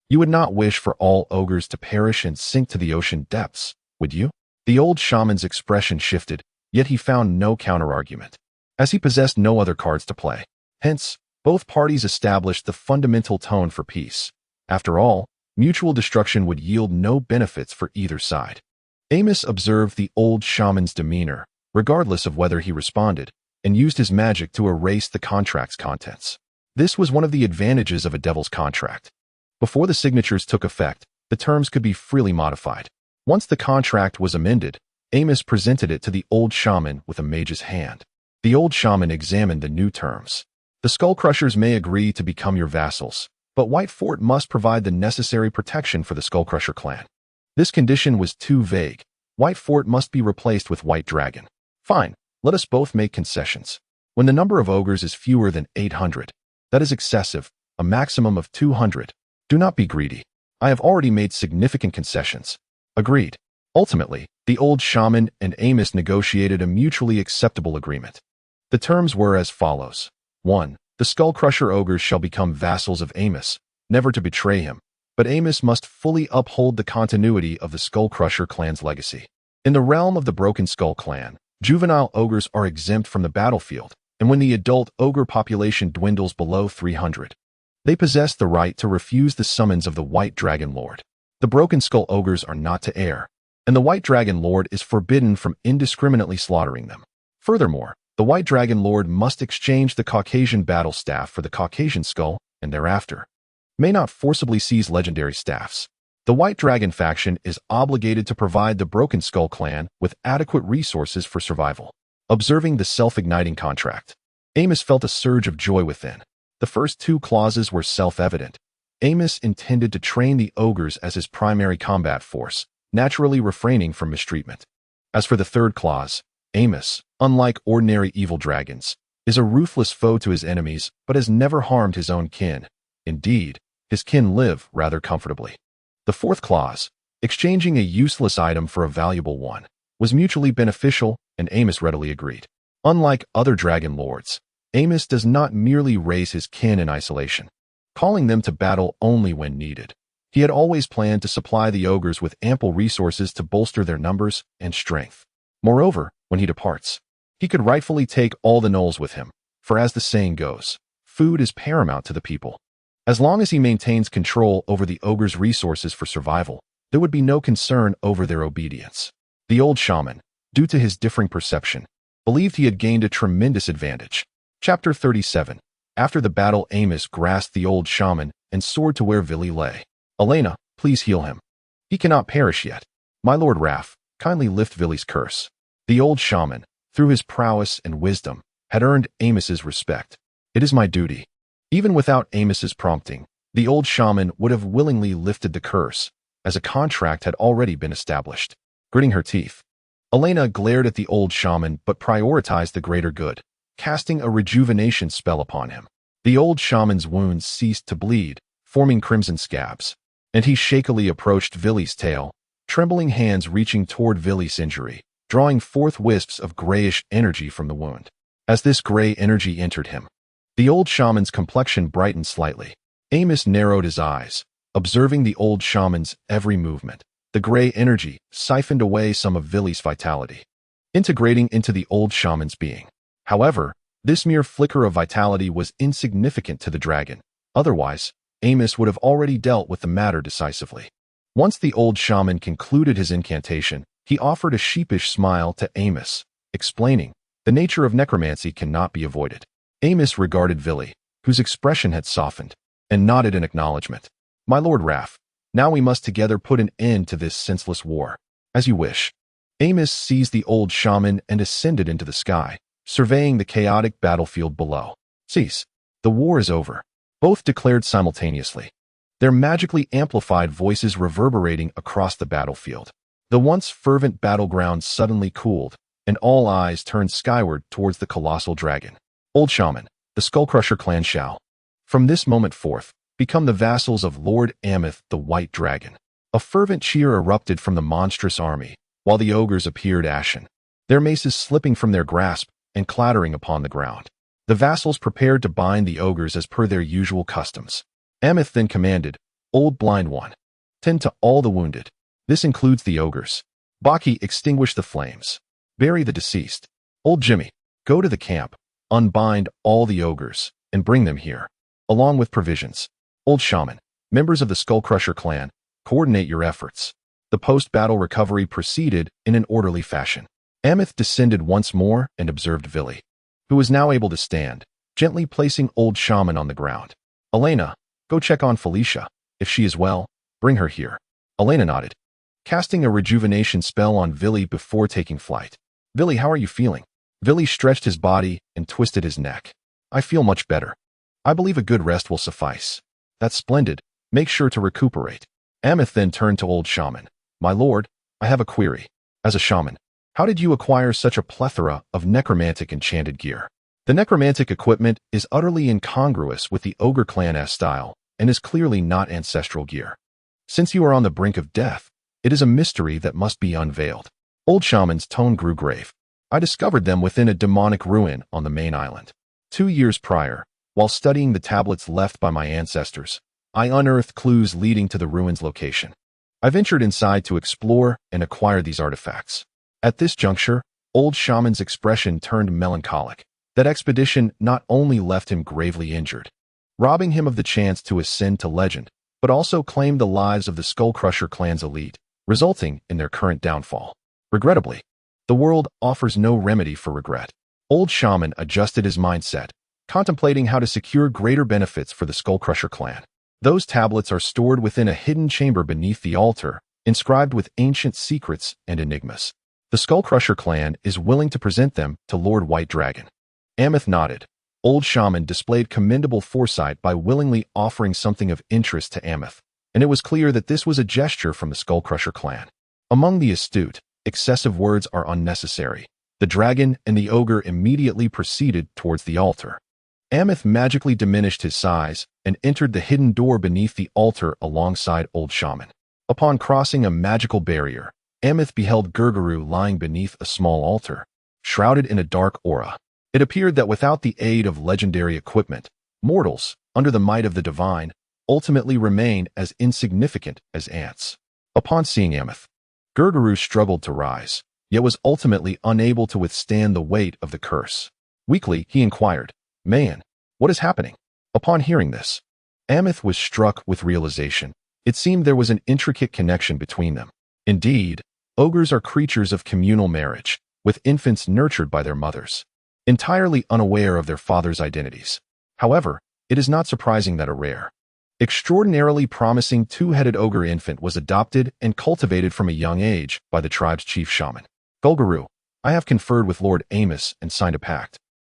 You would not wish for all ogres to perish and sink to the ocean depths, would you? The old shaman's expression shifted, yet he found no counterargument, as he possessed no other cards to play. Hence, both parties established the fundamental tone for peace. After all, mutual destruction would yield no benefits for either side. Amos observed the old shaman's demeanor, regardless of whether he responded, and used his magic to erase the contract's contents. This was one of the advantages of a devil's contract. Before the signatures took effect, the terms could be freely modified. Once the contract was amended, Amos presented it to the old shaman with a mage's hand. The old shaman examined the new terms. The Skull Crushers may agree to become your vassals, but White Fort must provide the necessary protection for the Skull Crusher clan. This condition was too vague. White Fort must be replaced with White Dragon. Fine, let us both make concessions. When the number of ogres is fewer than 800, that is excessive, a maximum of 200. Do not be greedy. I have already made significant concessions. Agreed. Ultimately, the old shaman and Amos negotiated a mutually acceptable agreement. The terms were as follows. 1. The Skull Crusher ogres shall become vassals of Amos, never to betray him, but Amos must fully uphold the continuity of the Skull Crusher clan's legacy. In the realm of the Broken Skull clan, juvenile ogres are exempt from the battlefield, and when the adult ogre population dwindles below 300, they possess the right to refuse the summons of the White Dragon Lord. The Broken Skull ogres are not to heir, and the White Dragon Lord is forbidden from indiscriminately slaughtering them. Furthermore, the White Dragon Lord must exchange the Caucasian battle staff for the Caucasian skull, and thereafter may not forcibly seize legendary staffs. The White Dragon faction is obligated to provide the Broken Skull clan with adequate resources for survival. Observing the self-igniting contract, Amos felt a surge of joy within. The first two clauses were self-evident. Amos intended to train the ogres as his primary combat force, naturally refraining from mistreatment. As for the third clause, Amos, unlike ordinary evil dragons, is a ruthless foe to his enemies but has never harmed his own kin. Indeed, his kin live rather comfortably. The fourth clause, exchanging a useless item for a valuable one, was mutually beneficial, and Amos readily agreed. Unlike other dragon lords, Amos does not merely raise his kin in isolation, calling them to battle only when needed. He had always planned to supply the ogres with ample resources to bolster their numbers and strength. Moreover, when he departs, he could rightfully take all the gnolls with him, for as the saying goes, food is paramount to the people. As long as he maintains control over the ogres' resources for survival, there would be no concern over their obedience. The old shaman, due to his differing perception, believed he had gained a tremendous advantage. Chapter 37. After the battle, Amos grasped the old shaman and soared to where Vili lay. Elena, please heal him. He cannot perish yet. My lord Raph, kindly lift Vili's curse. The old shaman, through his prowess and wisdom, had earned Amos's respect. It is my duty. Even without Amos's prompting, the old shaman would have willingly lifted the curse, as a contract had already been established. Gritting her teeth, Elena glared at the old shaman but prioritized the greater good, casting a rejuvenation spell upon him. The old shaman's wounds ceased to bleed, forming crimson scabs, and he shakily approached Vili's tail, trembling hands reaching toward Vili's injury, drawing forth wisps of grayish energy from the wound. As this gray energy entered him, the old shaman's complexion brightened slightly. Amos narrowed his eyes, observing the old shaman's every movement. The gray energy siphoned away some of Vili's vitality, integrating into the old shaman's being. However, this mere flicker of vitality was insignificant to the dragon. Otherwise, Amos would have already dealt with the matter decisively. Once the old shaman concluded his incantation, He offered a sheepish smile to Amos, explaining, "The nature of necromancy cannot be avoided." Amos regarded Vili, whose expression had softened, and nodded in acknowledgement. "My lord Raff, now we must together put an end to this senseless war. As you wish." Amos seized the old shaman and ascended into the sky, surveying the chaotic battlefield below. "Cease. The war is over," both declared simultaneously, their magically amplified voices reverberating across the battlefield. The once fervent battleground suddenly cooled, and all eyes turned skyward towards the colossal dragon. "Old shaman, the Skullcrusher clan shall, from this moment forth, become the vassals of Lord Ameth the White Dragon." A fervent cheer erupted from the monstrous army, while the ogres appeared ashen, their maces slipping from their grasp and clattering upon the ground. The vassals prepared to bind the ogres as per their usual customs. Ameth then commanded, "Old Blind One, tend to all the wounded. This includes the ogres. Baki, extinguish the flames. Bury the deceased. Old Jimmy, go to the camp, unbind all the ogres, and bring them here, along with provisions. Old Shaman, members of the Skullcrusher clan, coordinate your efforts." The post-battle recovery proceeded in an orderly fashion. Ameth descended once more and observed Vili, who was now able to stand, gently placing Old Shaman on the ground. "Elena, go check on Felicia. If she is well, bring her here." Elena nodded, casting a rejuvenation spell on Vili before taking flight. "Vili, how are you feeling?" Vili stretched his body and twisted his neck. "I feel much better. I believe a good rest will suffice." "That's splendid. Make sure to recuperate." Ameth then turned to Old Shaman. "My lord, I have a query. As a shaman, how did you acquire such a plethora of necromantic enchanted gear?" The necromantic equipment is utterly incongruous with the ogre clan style and is clearly not ancestral gear. Since you are on the brink of death, it is a mystery that must be unveiled. Old Shaman's tone grew grave. "I discovered them within a demonic ruin on the main island. 2 years prior, while studying the tablets left by my ancestors, I unearthed clues leading to the ruin's location. I ventured inside to explore and acquire these artifacts." At this juncture, Old Shaman's expression turned melancholic. That expedition not only left him gravely injured, robbing him of the chance to ascend to legend, but also claimed the lives of the Skullcrusher clan's elite, resulting in their current downfall. Regrettably, the world offers no remedy for regret. Old Shaman adjusted his mindset, contemplating how to secure greater benefits for the Skullcrusher clan. Those tablets are stored within a hidden chamber beneath the altar, inscribed with ancient secrets and enigmas. The Skullcrusher clan is willing to present them to Lord White Dragon. Ameth nodded. Old Shaman displayed commendable foresight by willingly offering something of interest to Ameth, and it was clear that this was a gesture from the Skullcrusher clan. Among the astute, excessive words are unnecessary. The dragon and the ogre immediately proceeded towards the altar. Ameth magically diminished his size and entered the hidden door beneath the altar alongside Old Shaman. Upon crossing a magical barrier, Ameth beheld Gurguru lying beneath a small altar, shrouded in a dark aura. It appeared that without the aid of legendary equipment, mortals, under the might of the divine, ultimately remain as insignificant as ants. Upon seeing Ameth, Gurguru struggled to rise, yet was ultimately unable to withstand the weight of the curse. Weakly, he inquired, "Man, what is happening?" Upon hearing this, Ameth was struck with realization. It seemed there was an intricate connection between them. Indeed, ogres are creatures of communal marriage, with infants nurtured by their mothers, entirely unaware of their fathers' identities. However, it is not surprising that a rare, extraordinarily promising two-headed ogre infant was adopted and cultivated from a young age by the tribe's chief shaman. "Gulguru, I have conferred with Lord Amos and signed a pact.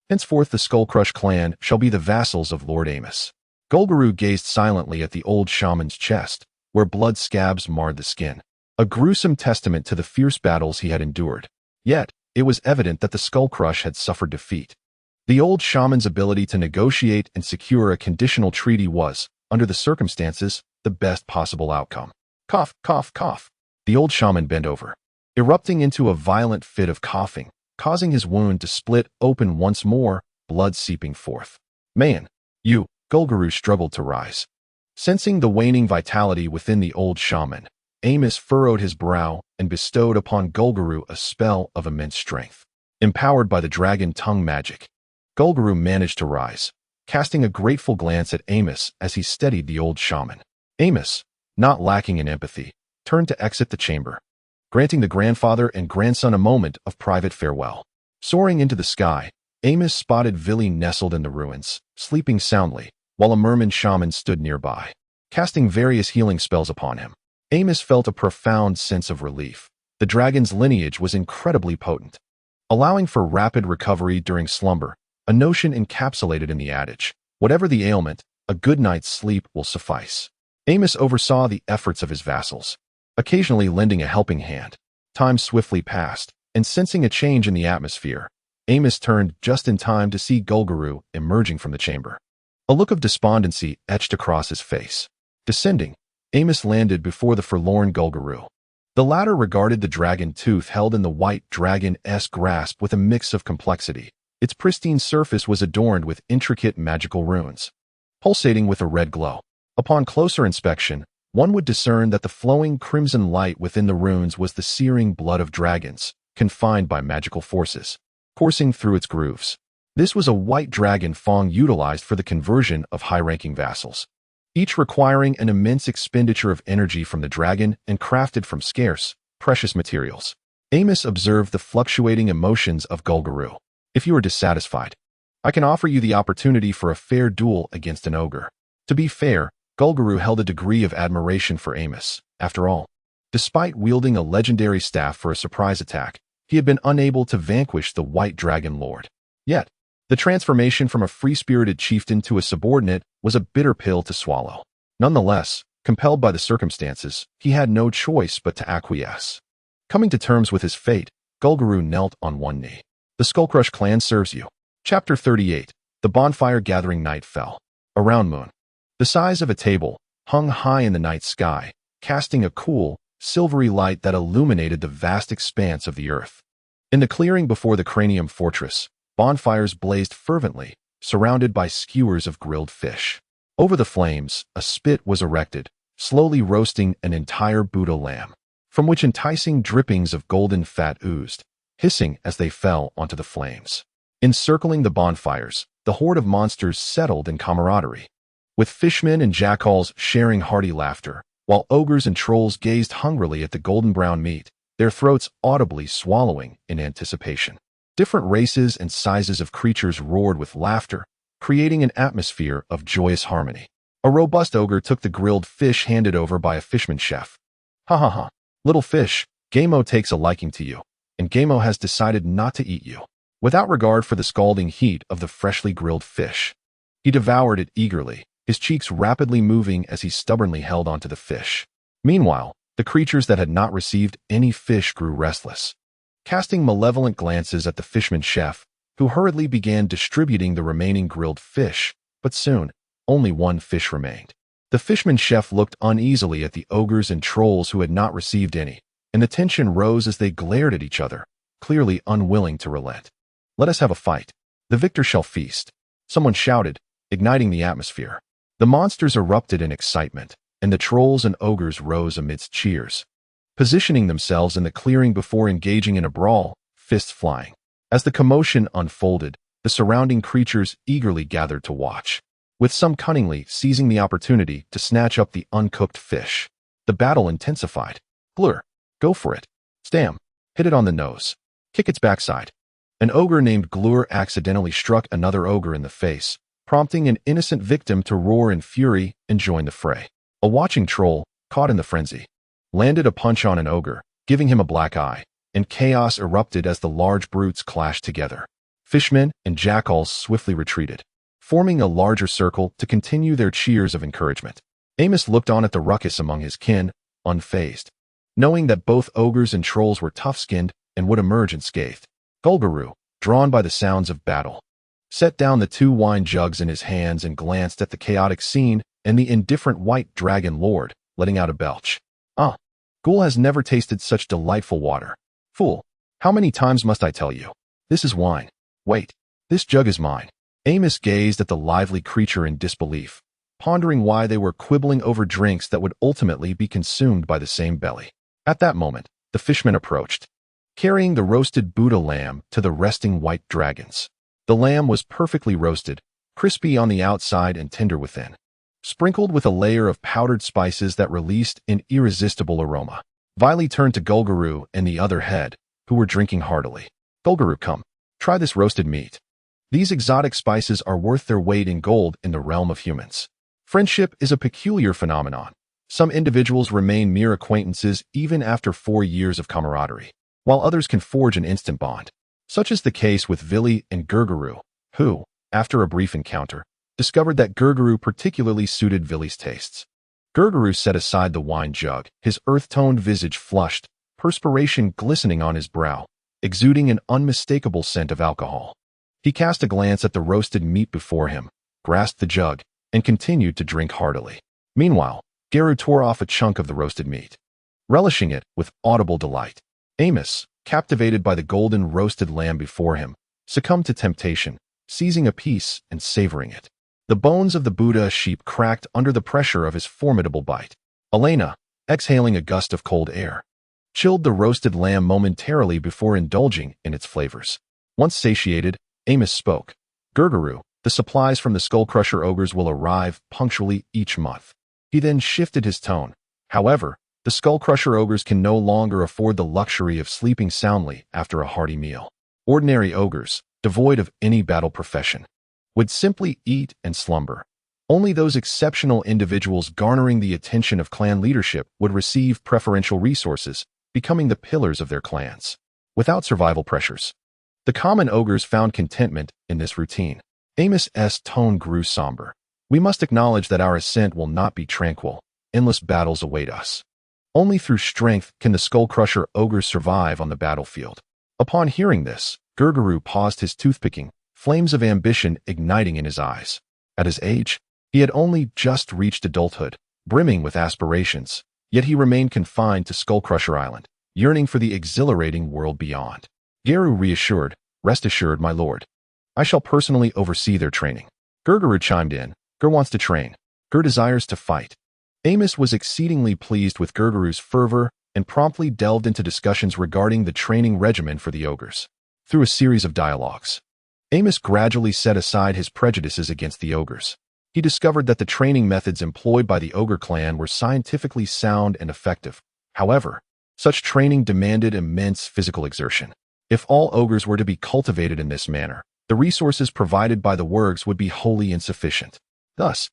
Henceforth the Skullcrush clan shall be the vassals of Lord Amos." Gulguru gazed silently at the old shaman's chest, where blood scabs marred the skin, a gruesome testament to the fierce battles he had endured. Yet, it was evident that the Skullcrush had suffered defeat. The old shaman's ability to negotiate and secure a conditional treaty was, under the circumstances, the best possible outcome. Cough, cough, cough. The old shaman bent over, erupting into a violent fit of coughing, causing his wound to split open once more, blood seeping forth. "Man, you," Gulguru struggled to rise. Sensing the waning vitality within the old shaman, Amos furrowed his brow and bestowed upon Gulguru a spell of immense strength. Empowered by the dragon tongue magic, Gulguru managed to rise, casting a grateful glance at Amos as he steadied the old shaman. Amos, not lacking in empathy, turned to exit the chamber. granting the grandfather and grandson a moment of private farewell. Soaring into the sky, Amos spotted Vili nestled in the ruins, sleeping soundly, while a merman shaman stood nearby, casting various healing spells upon him. Amos felt a profound sense of relief. The dragon's lineage was incredibly potent, allowing for rapid recovery during slumber, a notion encapsulated in the adage, whatever the ailment, a good night's sleep will suffice. Amos oversaw the efforts of his vassals, occasionally lending a helping hand. Time swiftly passed, and sensing a change in the atmosphere, Amos turned just in time to see Golguru emerging from the chamber. A look of despondency etched across his face. Descending, Amos landed before the forlorn Golguru. The latter regarded the dragon tooth held in the white dragon-esque grasp with a mix of complexity. Its pristine surface was adorned with intricate magical runes, pulsating with a red glow. Upon closer inspection, one would discern that the flowing crimson light within the runes was the searing blood of dragons, confined by magical forces, coursing through its grooves. This was a white dragon Fong utilized for the conversion of high-ranking vassals, each requiring an immense expenditure of energy from the dragon and crafted from scarce, precious materials. Amos observed the fluctuating emotions of Golguru. If you are dissatisfied, I can offer you the opportunity for a fair duel against an ogre. To be fair, Golguru held a degree of admiration for Amos. After all, despite wielding a legendary staff for a surprise attack, he had been unable to vanquish the White Dragon Lord. Yet, the transformation from a free-spirited chieftain to a subordinate was a bitter pill to swallow. Nonetheless, compelled by the circumstances, he had no choice but to acquiesce. Coming to terms with his fate, Golguru knelt on one knee. The Skullcrush clan serves you. Chapter 38. The bonfire gathering night fell. A round moon, the size of a table, hung high in the night sky, casting a cool, silvery light that illuminated the vast expanse of the earth. In the clearing before the Cranium Fortress, bonfires blazed fervently, surrounded by skewers of grilled fish. Over the flames, a spit was erected, slowly roasting an entire Buddha lamb, from which enticing drippings of golden fat oozed, hissing as they fell onto the flames. Encircling the bonfires, the horde of monsters settled in camaraderie, with fishmen and jackals sharing hearty laughter, while ogres and trolls gazed hungrily at the golden-brown meat, their throats audibly swallowing in anticipation. Different races and sizes of creatures roared with laughter, creating an atmosphere of joyous harmony. A robust ogre took the grilled fish handed over by a fishman chef. Ha ha ha. Little fish, Gamo takes a liking to you, and Gamo has decided not to eat you. Without regard for the scalding heat of the freshly grilled fish, he devoured it eagerly, his cheeks rapidly moving as he stubbornly held onto the fish. Meanwhile, the creatures that had not received any fish grew restless, casting malevolent glances at the fishman chef, who hurriedly began distributing the remaining grilled fish, but soon, only one fish remained. The fishman chef looked uneasily at the ogres and trolls who had not received any, and the tension rose as they glared at each other, clearly unwilling to relent. Let us have a fight. The victor shall feast. Someone shouted, igniting the atmosphere. The monsters erupted in excitement, and the trolls and ogres rose amidst cheers, positioning themselves in the clearing before engaging in a brawl, fists flying. As the commotion unfolded, the surrounding creatures eagerly gathered to watch, with some cunningly seizing the opportunity to snatch up the uncooked fish. The battle intensified. Glur, go for it. Stam, hit it on the nose. Kick its backside. An ogre named Glur accidentally struck another ogre in the face, prompting an innocent victim to roar in fury and join the fray. A watching troll, caught in the frenzy, landed a punch on an ogre, giving him a black eye, and chaos erupted as the large brutes clashed together. Fishmen and jackals swiftly retreated, forming a larger circle to continue their cheers of encouragement. Amos looked on at the ruckus among his kin, unfazed, knowing that both ogres and trolls were tough-skinned and would emerge unscathed. Golguru, drawn by the sounds of battle, set down the 2 wine jugs in his hands and glanced at the chaotic scene and the indifferent white dragon lord, letting out a belch. Ah, Ghoul has never tasted such delightful water. Fool, how many times must I tell you? This is wine. Wait, this jug is mine. Amos gazed at the lively creature in disbelief, pondering why they were quibbling over drinks that would ultimately be consumed by the same belly. At that moment, the fishman approached, carrying the roasted Buddha lamb to the resting white dragons. The lamb was perfectly roasted, crispy on the outside and tender within, sprinkled with a layer of powdered spices that released an irresistible aroma. Viley turned to Gulguru and the other head, who were drinking heartily. Gulguru, come. Try this roasted meat. These exotic spices are worth their weight in gold in the realm of humans. Friendship is a peculiar phenomenon. Some individuals remain mere acquaintances even after 4 years of camaraderie, while others can forge an instant bond. Such is the case with Viley and Gurguru, who, after a brief encounter, discovered that Gurguru particularly suited Viley's tastes. Gurguru set aside the wine jug, his earth-toned visage flushed, perspiration glistening on his brow, exuding an unmistakable scent of alcohol. He cast a glance at the roasted meat before him, grasped the jug, and continued to drink heartily. Meanwhile, Garu tore off a chunk of the roasted meat, relishing it with audible delight. Amos, captivated by the golden roasted lamb before him, succumbed to temptation, seizing a piece and savoring it. The bones of the Buddha sheep cracked under the pressure of his formidable bite. Elena, exhaling a gust of cold air, chilled the roasted lamb momentarily before indulging in its flavors. Once satiated, Amos spoke. Gurguru, the supplies from the Skullcrusher ogres will arrive punctually each month. He then shifted his tone. However, the Skullcrusher ogres can no longer afford the luxury of sleeping soundly after a hearty meal. Ordinary ogres, devoid of any battle profession, would simply eat and slumber. Only those exceptional individuals garnering the attention of clan leadership would receive preferential resources, becoming the pillars of their clans. Without survival pressures, the common ogres found contentment in this routine. Amos's tone grew somber. We must acknowledge that our ascent will not be tranquil. Endless battles await us. Only through strength can the Skullcrusher ogres survive on the battlefield. Upon hearing this, Gurguru paused his toothpicking, flames of ambition igniting in his eyes. At his age, he had only just reached adulthood, brimming with aspirations, yet he remained confined to Skullcrusher Island, yearning for the exhilarating world beyond. Garu reassured, "Rest assured, my lord. I shall personally oversee their training." Gurguru chimed in, "Gur wants to train. Gur desires to fight." Amos was exceedingly pleased with Gurguru's fervor and promptly delved into discussions regarding the training regimen for the ogres. Through a series of dialogues, Amos gradually set aside his prejudices against the ogres. He discovered that the training methods employed by the ogre clan were scientifically sound and effective. However, such training demanded immense physical exertion. If all ogres were to be cultivated in this manner, the resources provided by the wargs would be wholly insufficient. Thus,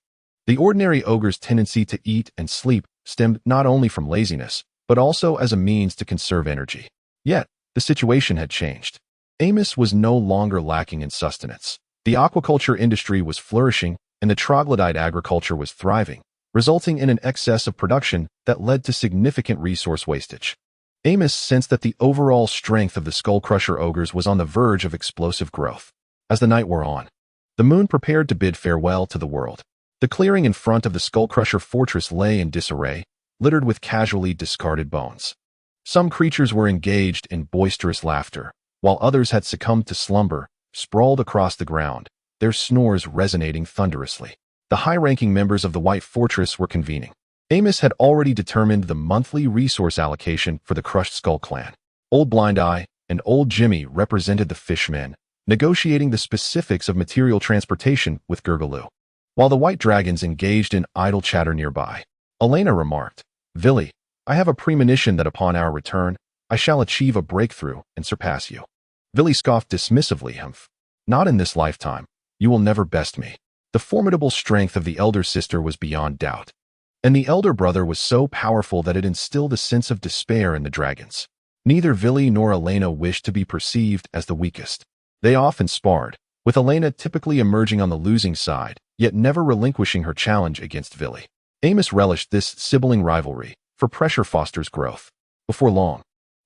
the ordinary ogre's tendency to eat and sleep stemmed not only from laziness, but also as a means to conserve energy. Yet, the situation had changed. Amos was no longer lacking in sustenance. The aquaculture industry was flourishing, and the troglodyte agriculture was thriving, resulting in an excess of production that led to significant resource wastage. Amos sensed that the overall strength of the Skullcrusher ogres was on the verge of explosive growth. As the night wore on, the moon prepared to bid farewell to the world. The clearing in front of the Skullcrusher fortress lay in disarray, littered with casually discarded bones. Some creatures were engaged in boisterous laughter, while others had succumbed to slumber, sprawled across the ground, their snores resonating thunderously. The high-ranking members of the White Fortress were convening. Amos had already determined the monthly resource allocation for the Crushed Skull clan. Old Blind Eye and Old Jimmy represented the fishmen, negotiating the specifics of material transportation with Gurgulu, while the White Dragons engaged in idle chatter nearby. Elena remarked, "Viley, I have a premonition that upon our return, I shall achieve a breakthrough and surpass you." Viley scoffed dismissively, "Humph. Not in this lifetime. You will never best me." The formidable strength of the elder sister was beyond doubt, and the elder brother was so powerful that it instilled a sense of despair in the dragons. Neither Viley nor Elena wished to be perceived as the weakest. They often sparred, with Elena typically emerging on the losing side, yet never relinquishing her challenge against Viley. Amos relished this sibling rivalry, for pressure fosters growth. Before long,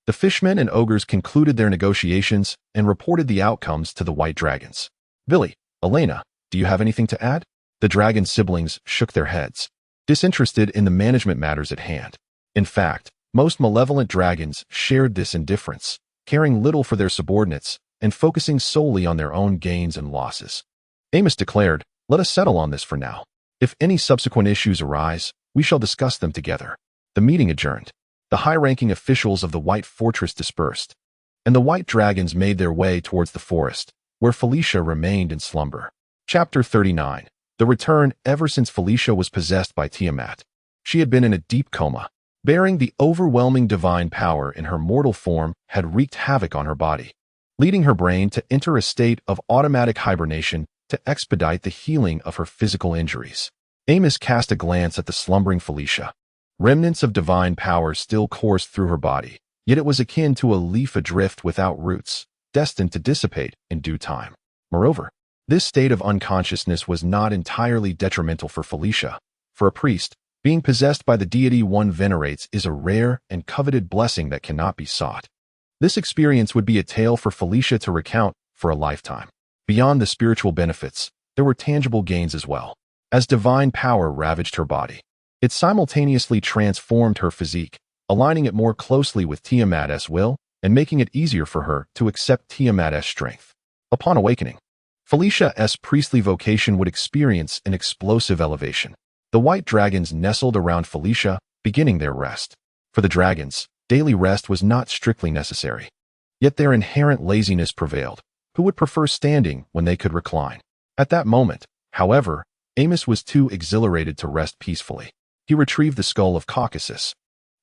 the fishmen and ogres concluded their negotiations and reported the outcomes to the White Dragons. "Viley, Elena, do you have anything to add?" The dragon siblings shook their heads, disinterested in the management matters at hand. In fact, most malevolent dragons shared this indifference, caring little for their subordinates and focusing solely on their own gains and losses. Amos declared, "Let us settle on this for now. If any subsequent issues arise, we shall discuss them together." The meeting adjourned. The high-ranking officials of the White Fortress dispersed, and the White Dragons made their way towards the forest, where Felicia remained in slumber. Chapter 39. The return. Ever since Felicia was possessed by Tiamat, she had been in a deep coma. Bearing the overwhelming divine power in her mortal form had wreaked havoc on her body, leading her brain to enter a state of automatic hibernation to expedite the healing of her physical injuries. Amos cast a glance at the slumbering Felicia. Remnants of divine power still coursed through her body, yet it was akin to a leaf adrift without roots, destined to dissipate in due time. Moreover, this state of unconsciousness was not entirely detrimental for Felicia. For a priest, being possessed by the deity one venerates is a rare and coveted blessing that cannot be sought. This experience would be a tale for Felicia to recount for a lifetime. Beyond the spiritual benefits, there were tangible gains as well. As divine power ravaged her body, it simultaneously transformed her physique, aligning it more closely with Tiamat's will and making it easier for her to accept Tiamat's strength. Upon awakening, Felicia's priestly vocation would experience an explosive elevation. The white dragons nestled around Felicia, beginning their rest. For the dragons, daily rest was not strictly necessary. Yet their inherent laziness prevailed. Who would prefer standing when they could recline? At that moment, however, Amos was too exhilarated to rest peacefully. He retrieved the skull of Caucasus,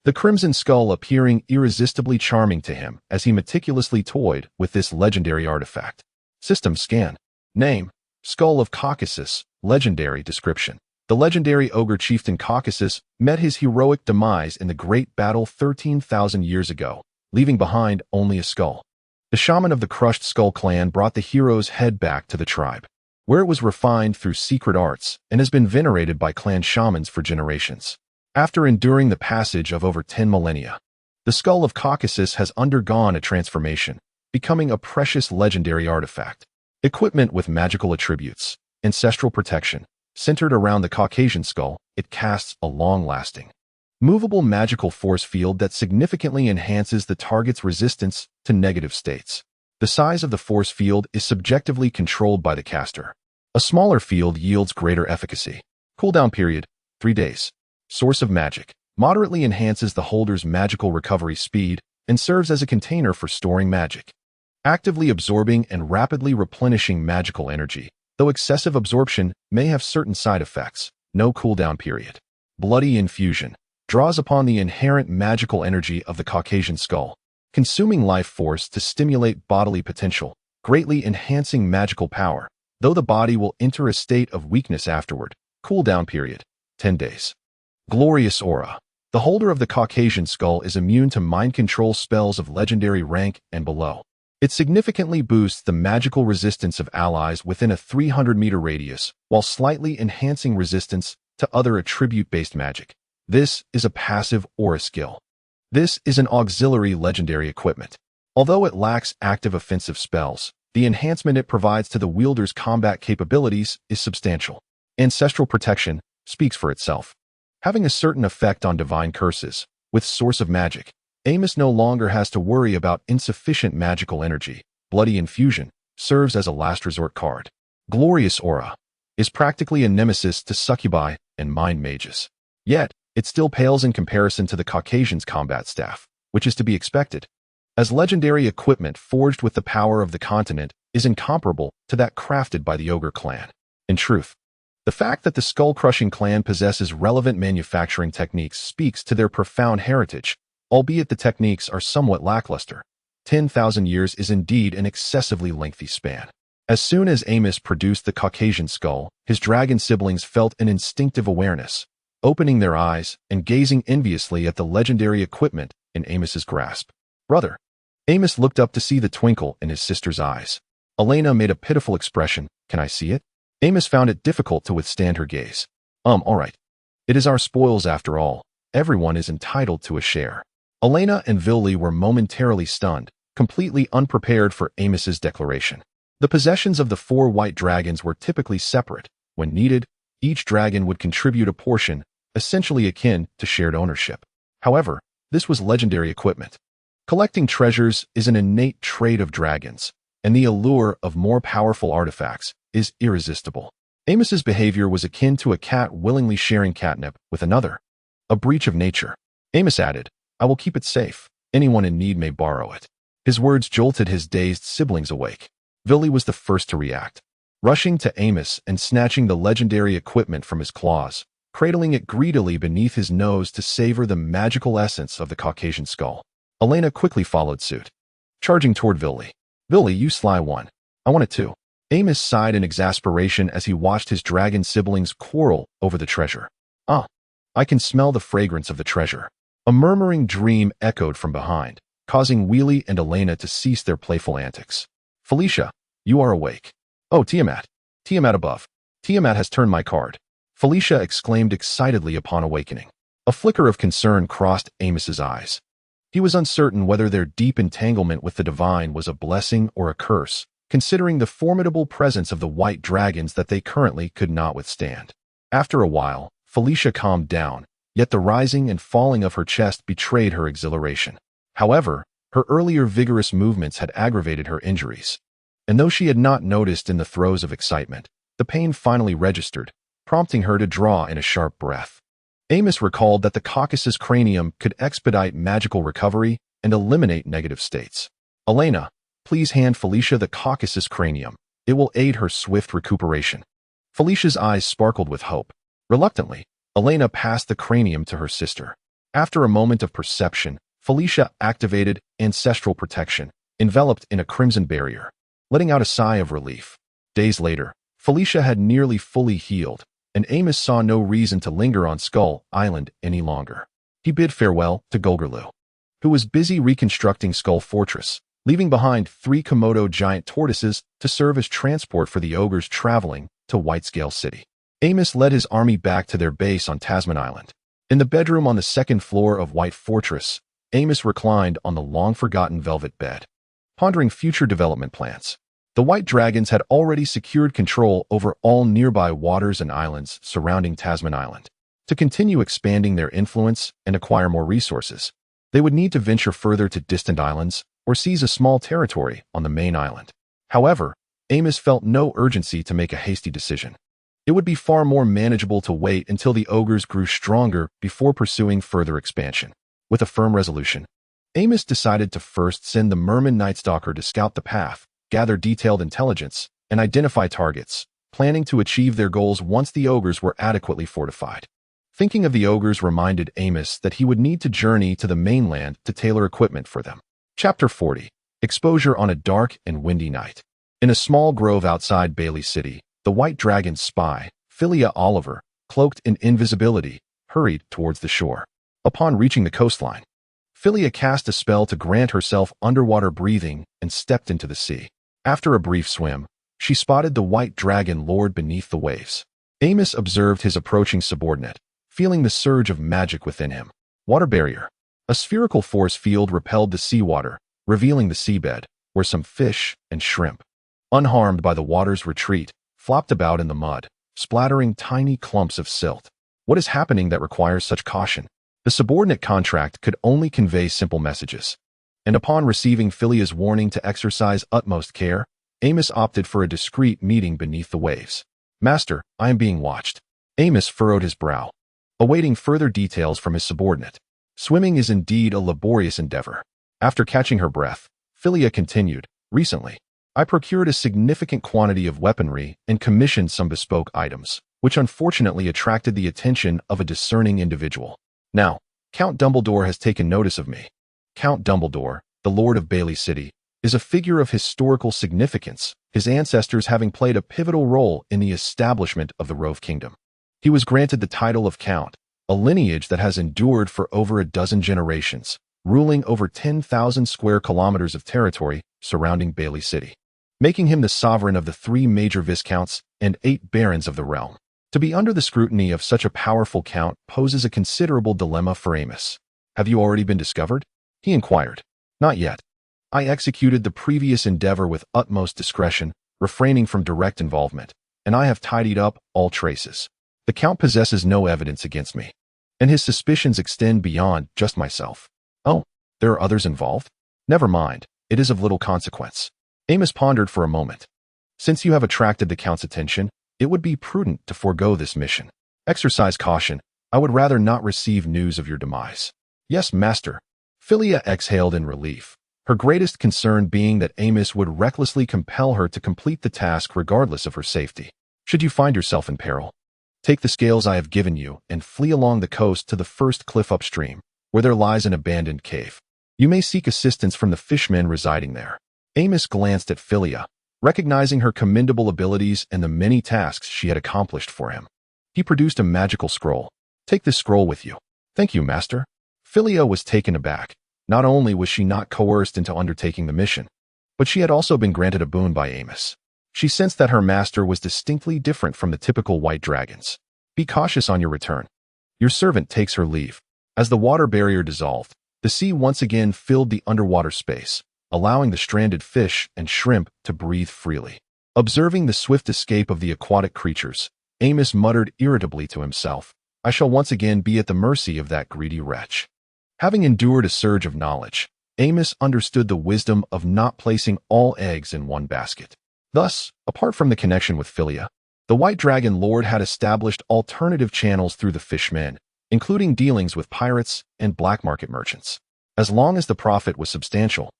the crimson skull appearing irresistibly charming to him as he meticulously toyed with this legendary artifact. System scan. Name: Skull of Caucasus. Legendary description. The legendary ogre chieftain Caucasus met his heroic demise in the great battle 13,000 years ago, leaving behind only a skull. The shaman of the crushed skull clan brought the hero's head back to the tribe, where it was refined through secret arts and has been venerated by clan shamans for generations. After enduring the passage of over 10 millennia, the skull of Caucasus has undergone a transformation, becoming a precious legendary artifact. Equipment with magical attributes, ancestral protection. Centered around the Caucasian skull, it casts a long-lasting, movable magical force field that significantly enhances the target's resistance to negative states. The size of the force field is subjectively controlled by the caster. A smaller field yields greater efficacy. Cooldown period: 3 days. Source of magic: moderately enhances the holder's magical recovery speed and serves as a container for storing magic, actively absorbing and rapidly replenishing magical energy. Though excessive absorption may have certain side effects, no cooldown period. Bloody infusion: draws upon the inherent magical energy of the Caucasian skull, consuming life force to stimulate bodily potential, greatly enhancing magical power, though the body will enter a state of weakness afterward. Cooldown period: 10 days. Glorious aura: the holder of the Caucasian skull is immune to mind control spells of legendary rank and below. It significantly boosts the magical resistance of allies within a 300-meter radius, while slightly enhancing resistance to other attribute-based magic. This is a passive aura skill. This is an auxiliary legendary equipment. Although it lacks active offensive spells, the enhancement it provides to the wielder's combat capabilities is substantial. Ancestral protection speaks for itself. Having a certain effect on divine curses, with source of magic, Amos no longer has to worry about insufficient magical energy. Bloody infusion serves as a last resort card. Glorious aura is practically a nemesis to succubi and mind mages. Yet, it still pales in comparison to the Caucasian's combat staff, which is to be expected, as legendary equipment forged with the power of the continent is incomparable to that crafted by the Ogre clan. In truth, the fact that the Skull-Crushing clan possesses relevant manufacturing techniques speaks to their profound heritage, albeit the techniques are somewhat lackluster. 10,000 years is indeed an excessively lengthy span. As soon as Amos produced the Caucasian skull, his dragon siblings felt an instinctive awareness, opening their eyes and gazing enviously at the legendary equipment in Amos's grasp. Brother. Amos looked up to see the twinkle in his sister's eyes. Elena made a pitiful expression. Can I see it? Amos found it difficult to withstand her gaze. All right. It is our spoils after all. Everyone is entitled to a share. Elena and Villi were momentarily stunned, completely unprepared for Amos's declaration. The possessions of the 4 white dragons were typically separate. When needed, each dragon would contribute a portion, essentially akin to shared ownership. However, this was legendary equipment. Collecting treasures is an innate trait of dragons, and the allure of more powerful artifacts is irresistible. Amos's behavior was akin to a cat willingly sharing catnip with another. A breach of nature. Amos added, I will keep it safe. Anyone in need may borrow it. His words jolted his dazed siblings awake. Villi was the first to react. Rushing to Amos and snatching the legendary equipment from his claws, cradling it greedily beneath his nose to savor the magical essence of the Caucasian skull. Elena quickly followed suit, charging toward Villy. Villy, you sly one. I want it too. Amos sighed in exasperation as he watched his dragon siblings quarrel over the treasure. Ah, I can smell the fragrance of the treasure. A murmuring dream echoed from behind, causing Wheelie and Elena to cease their playful antics. Felicia, you are awake. Oh, Tiamat. Tiamat above. Tiamat has turned my card. Felicia exclaimed excitedly upon awakening. A flicker of concern crossed Amos's eyes. He was uncertain whether their deep entanglement with the divine was a blessing or a curse, considering the formidable presence of the white dragons that they currently could not withstand. After a while, Felicia calmed down, yet the rising and falling of her chest betrayed her exhilaration. However, her earlier vigorous movements had aggravated her injuries. And though she had not noticed in the throes of excitement, the pain finally registered, prompting her to draw in a sharp breath. Amos recalled that the Caucasus cranium could expedite magical recovery and eliminate negative states. Elena, please hand Felicia the Caucasus cranium. It will aid her swift recuperation. Felicia's eyes sparkled with hope. Reluctantly, Elena passed the cranium to her sister. After a moment of perception, Felicia activated Ancestral protection, enveloped in a crimson barrier, letting out a sigh of relief. Days later, Felicia had nearly fully healed, and Amos saw no reason to linger on Skull Island any longer. He bid farewell to Golgerlu, who was busy reconstructing Skull Fortress, leaving behind 3 Komodo giant tortoises to serve as transport for the ogres traveling to Whitescale City. Amos led his army back to their base on Tasman Island. In the bedroom on the 2nd floor of White Fortress, Amos reclined on the long-forgotten velvet bed, pondering future development plans. The White Dragons had already secured control over all nearby waters and islands surrounding Tasman Island. To continue expanding their influence and acquire more resources, they would need to venture further to distant islands or seize a small territory on the main island. However, Amos felt no urgency to make a hasty decision. It would be far more manageable to wait until the ogres grew stronger before pursuing further expansion. With a firm resolution, Amos decided to first send the Merman Nightstalker to scout the path, gather detailed intelligence, and identify targets, planning to achieve their goals once the ogres were adequately fortified. Thinking of the ogres reminded Amos that he would need to journey to the mainland to tailor equipment for them. Chapter 40. Exposure on a dark and windy night. In a small grove outside Bailey City, the White Dragon's spy, Philia Oliver, cloaked in invisibility, hurried towards the shore. Upon reaching the coastline, Philia cast a spell to grant herself underwater breathing and stepped into the sea. After a brief swim, she spotted the White Dragon lord beneath the waves. Amos observed his approaching subordinate, feeling the surge of magic within him. Water barrier. A spherical force field repelled the seawater, revealing the seabed, where some fish and shrimp, unharmed by the water's retreat, flopped about in the mud, splattering tiny clumps of silt. What is happening that requires such caution? The subordinate contract could only convey simple messages, and upon receiving Philia's warning to exercise utmost care, Amos opted for a discreet meeting beneath the waves. Master, I am being watched. Amos furrowed his brow, awaiting further details from his subordinate. Swimming is indeed a laborious endeavor. After catching her breath, Philia continued, recently, I procured a significant quantity of weaponry and commissioned some bespoke items, which unfortunately attracted the attention of a discerning individual. Now, Count Dumbledore has taken notice of me. Count Dumbledore, the Lord of Bailey City, is a figure of historical significance, his ancestors having played a pivotal role in the establishment of the Rove Kingdom. He was granted the title of Count, a lineage that has endured for over a dozen generations, ruling over 10,000 square kilometers of territory surrounding Bailey City, making him the sovereign of the 3 major viscounts and 8 barons of the realm. To be under the scrutiny of such a powerful count poses a considerable dilemma for Amos. Have you already been discovered? He inquired. Not yet. I executed the previous endeavor with utmost discretion, refraining from direct involvement, and I have tidied up all traces. The count possesses no evidence against me, and his suspicions extend beyond just myself. Oh, there are others involved? Never mind, it is of little consequence. Amos pondered for a moment. Since you have attracted the count's attention, it would be prudent to forego this mission. Exercise caution. I would rather not receive news of your demise. Yes, master. Philia exhaled in relief, her greatest concern being that Amos would recklessly compel her to complete the task regardless of her safety. Should you find yourself in peril, Take the scales I have given you and flee along the coast to the first cliff upstream, where there lies an abandoned cave. You may seek assistance from the fishmen residing there." Amos glanced at Philia, recognizing her commendable abilities and the many tasks she had accomplished for him. He produced a magical scroll. "Take this scroll with you." "Thank you, master." Philia was taken aback. Not only was she not coerced into undertaking the mission, but she had also been granted a boon by Amos. She sensed that her master was distinctly different from the typical white dragons. "Be cautious on your return." Your servant takes her leave. As the water barrier dissolved, the sea once again filled the underwater space, allowing the stranded fish and shrimp to breathe freely. Observing the swift escape of the aquatic creatures, Amos muttered irritably to himself, "I shall once again be at the mercy of that greedy wretch." Having endured a surge of knowledge, Amos understood the wisdom of not placing all eggs in one basket. Thus, apart from the connection with Philia, the White Dragon Lord had established alternative channels through the fishmen, including dealings with pirates and black market merchants. As long as the profit was substantial,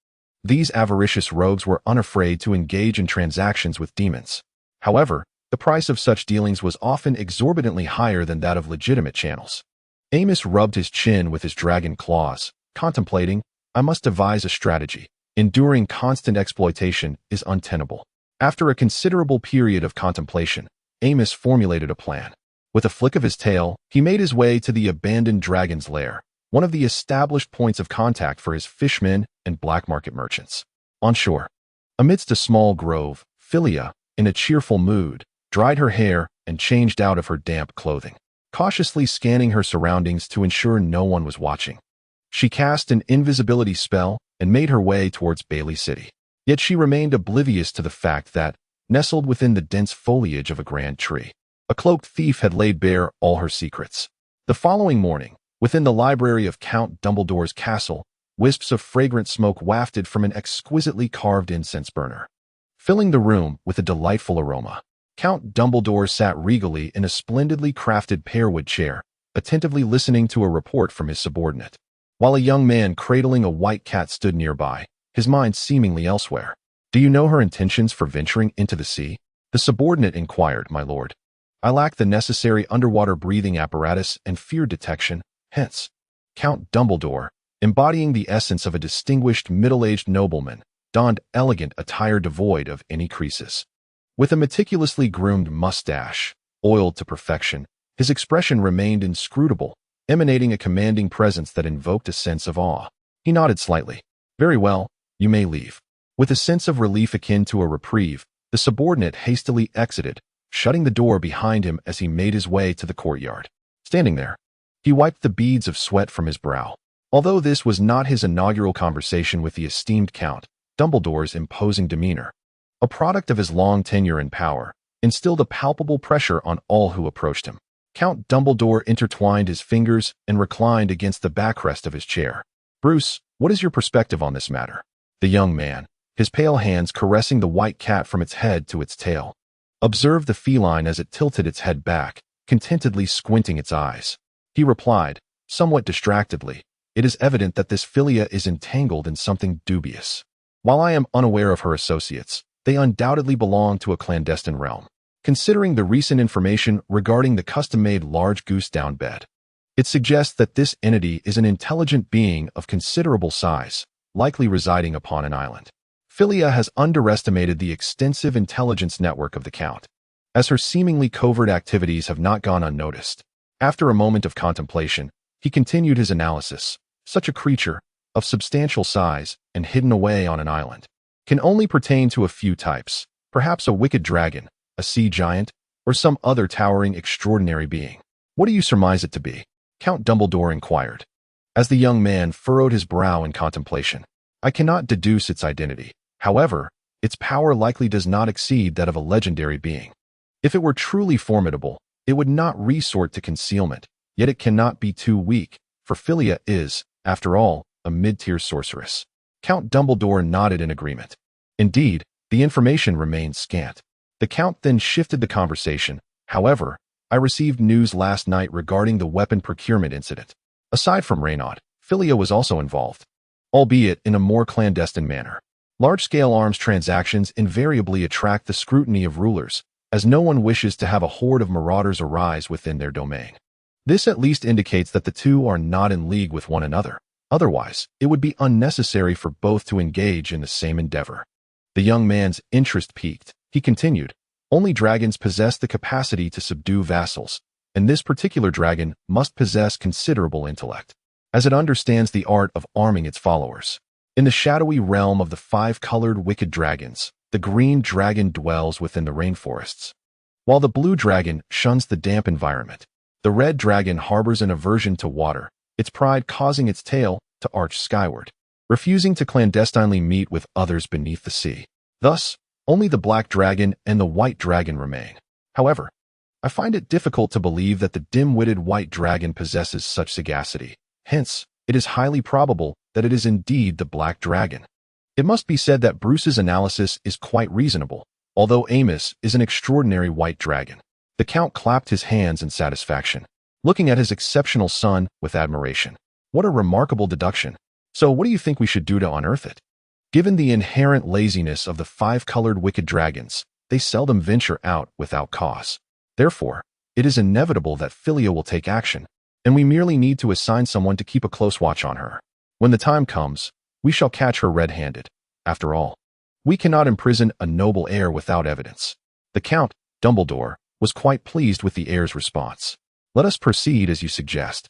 these avaricious rogues were unafraid to engage in transactions with demons. However, the price of such dealings was often exorbitantly higher than that of legitimate channels. Amos rubbed his chin with his dragon claws, contemplating, "I must devise a strategy. Enduring constant exploitation is untenable." After a considerable period of contemplation, Amos formulated a plan. With a flick of his tail, he made his way to the abandoned dragon's lair, one of the established points of contact for his fishmen and black market merchants. On shore, amidst a small grove, Philia, in a cheerful mood, dried her hair and changed out of her damp clothing, cautiously scanning her surroundings to ensure no one was watching. She cast an invisibility spell and made her way towards Bailey City. Yet she remained oblivious to the fact that, nestled within the dense foliage of a grand tree, a cloaked thief had laid bare all her secrets. The following morning, within the library of Count Dumbledore's castle, wisps of fragrant smoke wafted from an exquisitely carved incense burner, filling the room with a delightful aroma. Count Dumbledore sat regally in a splendidly crafted pearwood chair, attentively listening to a report from his subordinate, while a young man cradling a white cat stood nearby, his mind seemingly elsewhere. "Do you know her intentions for venturing into the sea?" the subordinate inquired, "My lord. I lack the necessary underwater breathing apparatus and fear detection, hence." Count Dumbledore, embodying the essence of a distinguished middle-aged nobleman, donned elegant attire devoid of any creases. With a meticulously groomed mustache, oiled to perfection, his expression remained inscrutable, emanating a commanding presence that invoked a sense of awe. He nodded slightly. "Very well, you may leave." With a sense of relief akin to a reprieve, the subordinate hastily exited, shutting the door behind him as he made his way to the courtyard. Standing there, he wiped the beads of sweat from his brow. Although this was not his inaugural conversation with the esteemed Count, Dumbledore's imposing demeanor, a product of his long tenure in power, instilled a palpable pressure on all who approached him. Count Dumbledore intertwined his fingers and reclined against the backrest of his chair. "Bruce, what is your perspective on this matter?" The young man, his pale hands caressing the white cat from its head to its tail, observed the feline as it tilted its head back, contentedly squinting its eyes. He replied, somewhat distractedly, "It is evident that this Philia is entangled in something dubious. While I am unaware of her associates, they undoubtedly belong to a clandestine realm. Considering the recent information regarding the custom-made large goose down bed, it suggests that this entity is an intelligent being of considerable size, likely residing upon an island. Philia has underestimated the extensive intelligence network of the Count, as her seemingly covert activities have not gone unnoticed." After a moment of contemplation, he continued his analysis. "Such a creature, of substantial size and hidden away on an island, can only pertain to a few types, perhaps a wicked dragon, a sea giant, or some other towering extraordinary being." "What do you surmise it to be?" Count Dumbledore inquired, as the young man furrowed his brow in contemplation. "I cannot deduce its identity. However, its power likely does not exceed that of a legendary being. If it were truly formidable, it would not resort to concealment, yet it cannot be too weak, for Philia is, after all, a mid-tier sorceress." Count Dumbledore nodded in agreement. Indeed, the information remained scant. The Count then shifted the conversation. "However, I received news last night regarding the weapon procurement incident. Aside from Renown, Philia was also involved, albeit in a more clandestine manner. Large-scale arms transactions invariably attract the scrutiny of rulers, as no one wishes to have a horde of marauders arise within their domain. This at least indicates that the two are not in league with one another. Otherwise, it would be unnecessary for both to engage in the same endeavor. The young man's interest piqued. He continued, "Only dragons possess the capacity to subdue vassals, and this particular dragon must possess considerable intellect, as it understands the art of arming its followers. In the shadowy realm of the five-colored wicked dragons, the green dragon dwells within the rainforests, while the blue dragon shuns the damp environment. The red dragon harbors an aversion to water, its pride causing its tail to arch skyward, refusing to clandestinely meet with others beneath the sea. Thus, only the black dragon and the white dragon remain. However, I find it difficult to believe that the dim-witted white dragon possesses such sagacity. Hence, it is highly probable that it is indeed the black dragon." It must be said that Bruce's analysis is quite reasonable, although Amos is an extraordinary white dragon. The Count clapped his hands in satisfaction, looking at his exceptional son with admiration. What a remarkable deduction. So what do you think we should do to unearth it? Given the inherent laziness of the five-colored wicked dragons, they seldom venture out without cause. Therefore, it is inevitable that Philia will take action, and we merely need to assign someone to keep a close watch on her. When the time comes, we shall catch her red-handed. After all, we cannot imprison a noble heir without evidence. The Count, Dumbledore, was quite pleased with the heir's response. Let us proceed as you suggest.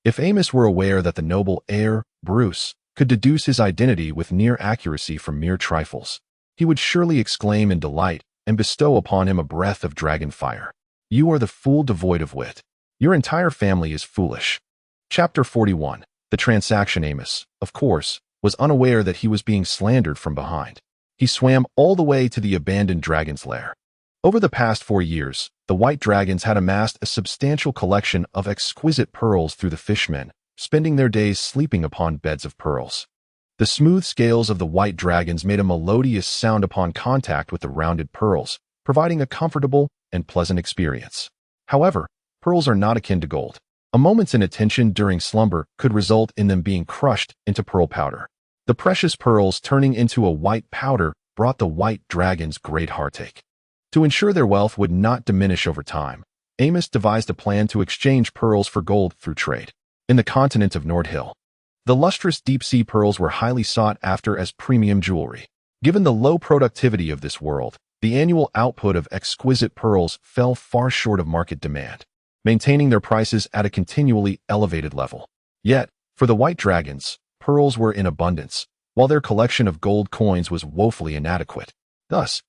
If Amos were aware that the noble heir, Bruce, could deduce his identity with near accuracy from mere trifles, he would surely exclaim in delight and bestow upon him a breath of dragon fire. You are the fool devoid of wit. Your entire family is foolish. Chapter 41. The transaction. Amos, of course, was unaware that he was being slandered from behind. He swam all the way to the abandoned dragon's lair. Over the past 4 years, the white dragons had amassed a substantial collection of exquisite pearls through the fishmen, spending their days sleeping upon beds of pearls. The smooth scales of the white dragons made a melodious sound upon contact with the rounded pearls, providing a comfortable and pleasant experience. However, pearls are not akin to gold. A moment's inattention during slumber could result in them being crushed into pearl powder. The precious pearls turning into a white powder brought the white dragons great heartache. To ensure their wealth would not diminish over time, Amos devised a plan to exchange pearls for gold through trade. In the continent of Nordhyl, the lustrous deep-sea pearls were highly sought after as premium jewelry. Given the low productivity of this world, the annual output of exquisite pearls fell far short of market demand, maintaining their prices at a continually elevated level. Yet, for the white dragons, pearls were in abundance, while their collection of gold coins was woefully inadequate. Thus,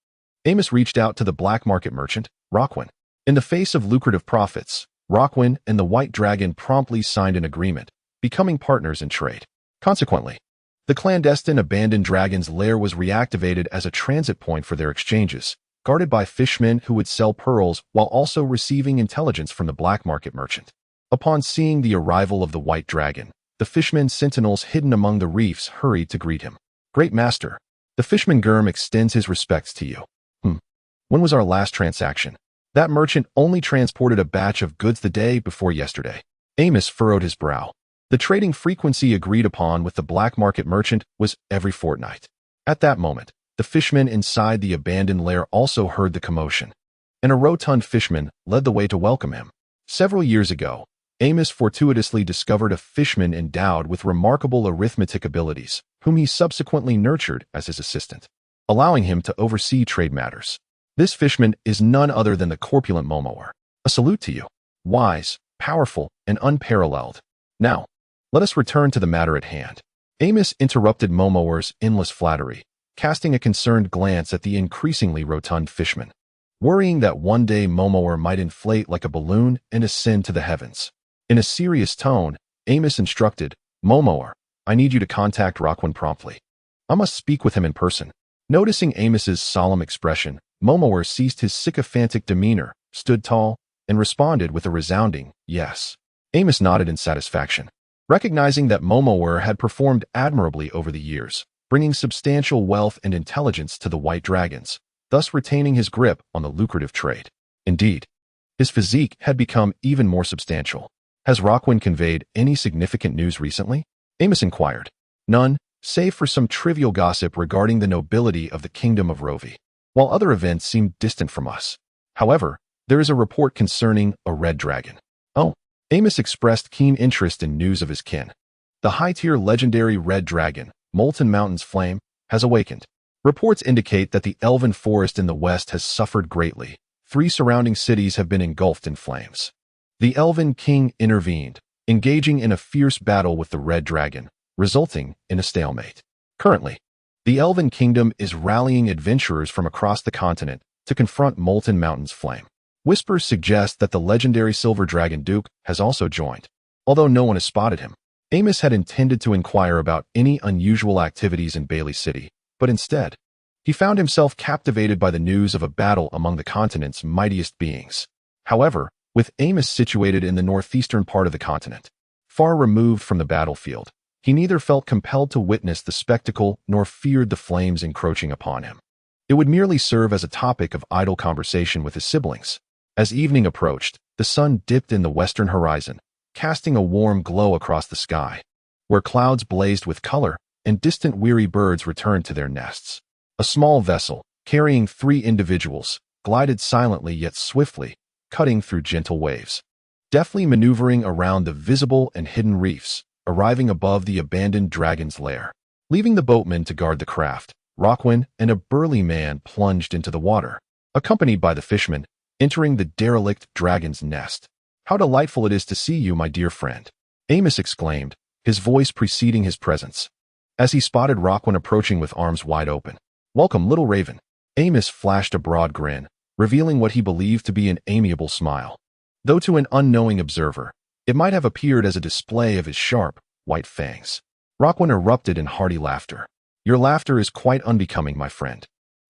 Amos reached out to the black market merchant, Roquin. In the face of lucrative profits, Roquin and the white dragon promptly signed an agreement, becoming partners in trade. Consequently, the clandestine abandoned dragon's lair was reactivated as a transit point for their exchanges, guarded by fishmen who would sell pearls while also receiving intelligence from the black market merchant. Upon seeing the arrival of the white dragon, the fishmen sentinels hidden among the reefs hurried to greet him. "Great master, the fishman Gurm extends his respects to you." When was our last transaction? That merchant only transported a batch of goods the day before yesterday. Amos furrowed his brow. The trading frequency agreed upon with the black market merchant was every fortnight. At that moment, the fishmen inside the abandoned lair also heard the commotion, and a rotund fishman led the way to welcome him. Several years ago, Amos fortuitously discovered a fishman endowed with remarkable arithmetic abilities, whom he subsequently nurtured as his assistant, allowing him to oversee trade matters. This fishman is none other than the corpulent Momowar. A salute to you. Wise, powerful, and unparalleled. Now, let us return to the matter at hand. Amos interrupted Momowar's endless flattery, casting a concerned glance at the increasingly rotund fishman, worrying that one day Momowar might inflate like a balloon and ascend to the heavens. In a serious tone, Amos instructed, "Momowar, I need you to contact Roquin promptly. I must speak with him in person." Noticing Amos's solemn expression, Momowar ceased his sycophantic demeanor, stood tall, and responded with a resounding yes. Amos nodded in satisfaction, recognizing that Momowar had performed admirably over the years, bringing substantial wealth and intelligence to the white dragons, thus retaining his grip on the lucrative trade. Indeed, his physique had become even more substantial. "Has Roquin conveyed any significant news recently?" Amos inquired. "None, save for some trivial gossip regarding the nobility of the kingdom of Rovi. While other events seem distant from us, However, there is a report concerning a red dragon. Oh, Amos expressed keen interest in news of his kin. The high-tier legendary red dragon, Molten Mountain's flame, has awakened. Reports indicate that the elven forest in the west has suffered greatly. 3 surrounding cities have been engulfed in flames. The elven king intervened, engaging in a fierce battle with the red dragon, resulting in a stalemate. Currently, the elven kingdom is rallying adventurers from across the continent to confront Molten Mountain's flame. Whispers suggest that the legendary Silver Dragon Duke has also joined. Although no one has spotted him, Amos had intended to inquire about any unusual activities in Bailey City, but instead, he found himself captivated by the news of a battle among the continent's mightiest beings. However, with Amos situated in the northeastern part of the continent, far removed from the battlefield, he neither felt compelled to witness the spectacle nor feared the flames encroaching upon him. It would merely serve as a topic of idle conversation with his siblings. As evening approached, the sun dipped in the western horizon, casting a warm glow across the sky, where clouds blazed with color and distant weary birds returned to their nests. A small vessel, carrying 3 individuals, glided silently yet swiftly, cutting through gentle waves, deftly maneuvering around the visible and hidden reefs, arriving above the abandoned dragon's lair. Leaving the boatmen to guard the craft, Rockwind and a burly man plunged into the water, accompanied by the fishmen, entering the derelict dragon's nest. "How delightful it is to see you, my dear friend," Amos exclaimed, his voice preceding his presence, as he spotted Rockwind approaching with arms wide open. "Welcome, little raven." Amos flashed a broad grin, revealing what he believed to be an amiable smile. Though to an unknowing observer, it might have appeared as a display of his sharp, white fangs. Rockwind erupted in hearty laughter. "Your laughter is quite unbecoming, my friend.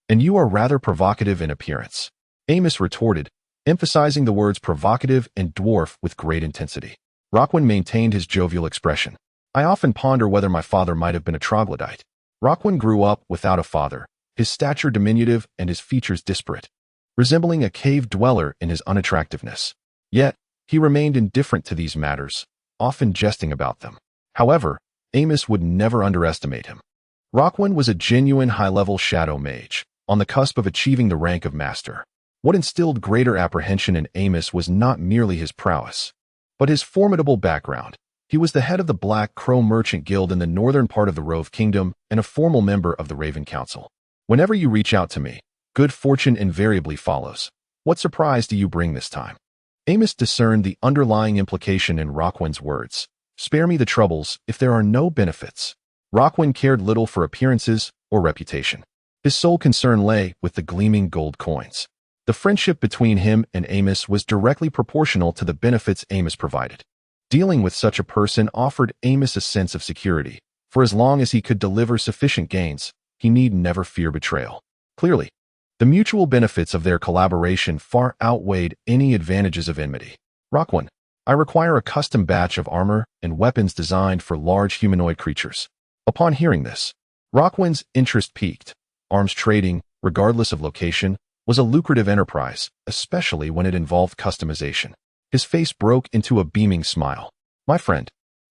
And you are rather provocative in appearance," Amos retorted, emphasizing the words provocative and dwarf with great intensity. Rockwind maintained his jovial expression. "I often ponder whether my father might have been a troglodyte." Rockwind grew up without a father, his stature diminutive and his features disparate, resembling a cave dweller in his unattractiveness. Yet, he remained indifferent to these matters, often jesting about them. However, Amos would never underestimate him. Rockwind was a genuine high-level shadow mage, on the cusp of achieving the rank of master. What instilled greater apprehension in Amos was not merely his prowess, but his formidable background. He was the head of the Black Crow Merchant Guild in the northern part of the Rove Kingdom and a formal member of the Raven Council. "Whenever you reach out to me, good fortune invariably follows. What surprise do you bring this time?" Amos discerned the underlying implication in Rockwind's words. "Spare me the troubles if there are no benefits." Rockwind cared little for appearances or reputation. His sole concern lay with the gleaming gold coins. The friendship between him and Amos was directly proportional to the benefits Amos provided. Dealing with such a person offered Amos a sense of security. For as long as he could deliver sufficient gains, he need never fear betrayal. Clearly, the mutual benefits of their collaboration far outweighed any advantages of enmity. "Rockwind, I require a custom batch of armor and weapons designed for large humanoid creatures." Upon hearing this, Rockwind's interest peaked. Arms trading, regardless of location, was a lucrative enterprise, especially when it involved customization. His face broke into a beaming smile. "My friend,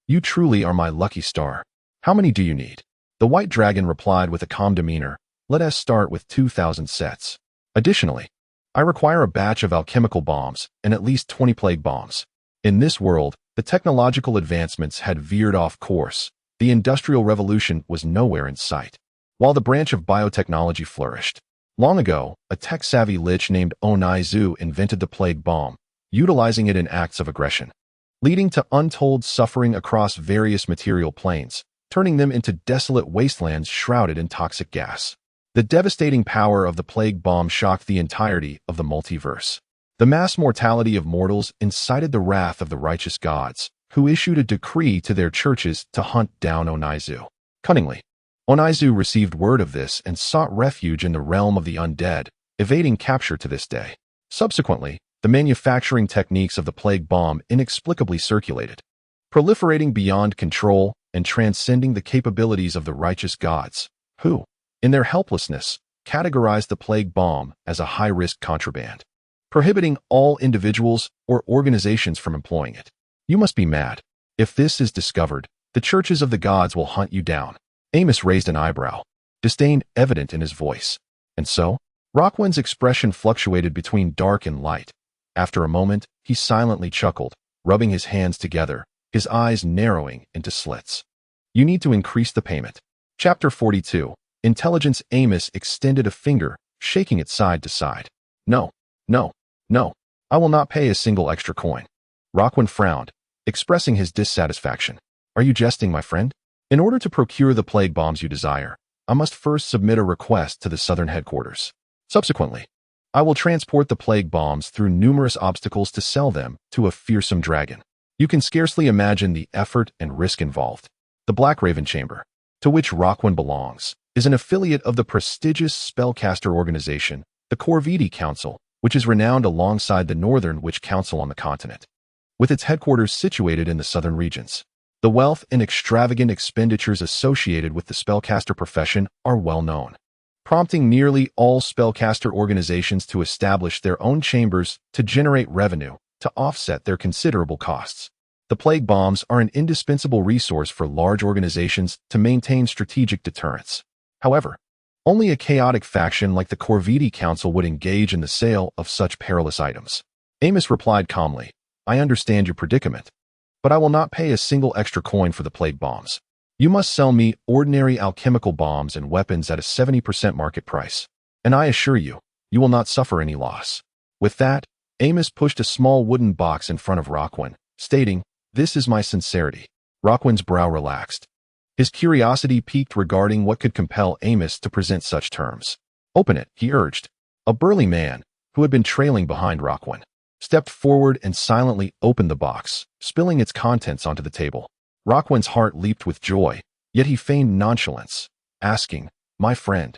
you truly are my lucky star. How many do you need?" The white dragon replied with a calm demeanor. "Let us start with 2,000 sets. Additionally, I require a batch of alchemical bombs and at least 20 plague bombs." In this world, the technological advancements had veered off course. The Industrial Revolution was nowhere in sight, while the branch of biotechnology flourished. Long ago, a tech-savvy lich named Onaizu invented the plague bomb, utilizing it in acts of aggression, leading to untold suffering across various material planes, turning them into desolate wastelands shrouded in toxic gas. The devastating power of the plague bomb shocked the entirety of the multiverse. The mass mortality of mortals incited the wrath of the righteous gods, who issued a decree to their churches to hunt down Onaizu. Cunningly, Onaizu received word of this and sought refuge in the realm of the undead, evading capture to this day. Subsequently, the manufacturing techniques of the plague bomb inexplicably circulated, proliferating beyond control and transcending the capabilities of the righteous gods, who, in their helplessness, categorized the plague bomb as a high-risk contraband, prohibiting all individuals or organizations from employing it. "You must be mad. If this is discovered, the churches of the gods will hunt you down." Amos raised an eyebrow, disdain evident in his voice. "And so, Rockwan's expression fluctuated between dark and light. After a moment, he silently chuckled, rubbing his hands together, his eyes narrowing into slits. You need to increase the payment. Chapter 42. Intelligence. Amos extended a finger, shaking it side to side. No, no, no. I will not pay a single extra coin. Rockwan frowned, expressing his dissatisfaction. Are you jesting, my friend? In order to procure the plague bombs you desire, I must first submit a request to the southern headquarters. Subsequently, I will transport the plague bombs through numerous obstacles to sell them to a fearsome dragon. You can scarcely imagine the effort and risk involved. The Black Raven Chamber, to which Rockwan belongs, is an affiliate of the prestigious spellcaster organization, the Corvidi Council, which is renowned alongside the Northern Witch Council on the continent. With its headquarters situated in the southern regions, the wealth and extravagant expenditures associated with the spellcaster profession are well known, prompting nearly all spellcaster organizations to establish their own chambers to generate revenue to offset their considerable costs. The plague bombs are an indispensable resource for large organizations to maintain strategic deterrence. However, only a chaotic faction like the Corvidi Council would engage in the sale of such perilous items. Amos replied calmly, I understand your predicament, but I will not pay a single extra coin for the plague bombs. You must sell me ordinary alchemical bombs and weapons at a 70% market price, and I assure you, you will not suffer any loss. With that, Amos pushed a small wooden box in front of Rockwan, stating, This is my sincerity. Rockwan's brow relaxed. His curiosity piqued regarding what could compel Amos to present such terms. Open it, he urged. A burly man, who had been trailing behind Rockwan, stepped forward and silently opened the box, spilling its contents onto the table. Rockwan's heart leaped with joy, yet he feigned nonchalance, asking, My friend,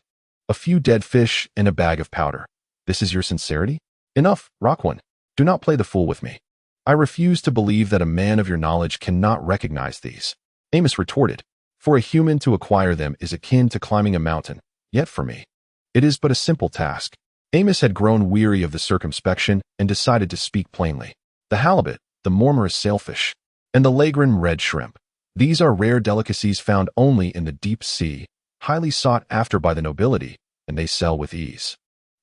a few dead fish and a bag of powder. This is your sincerity? Enough, Rockwan. Do not play the fool with me. I refuse to believe that a man of your knowledge cannot recognize these. Amos retorted, For a human to acquire them is akin to climbing a mountain, yet for me, it is but a simple task. Amos had grown weary of the circumspection and decided to speak plainly. The halibut, the mormorous sailfish, and the lagrin red shrimp. These are rare delicacies found only in the deep sea, highly sought after by the nobility, and they sell with ease.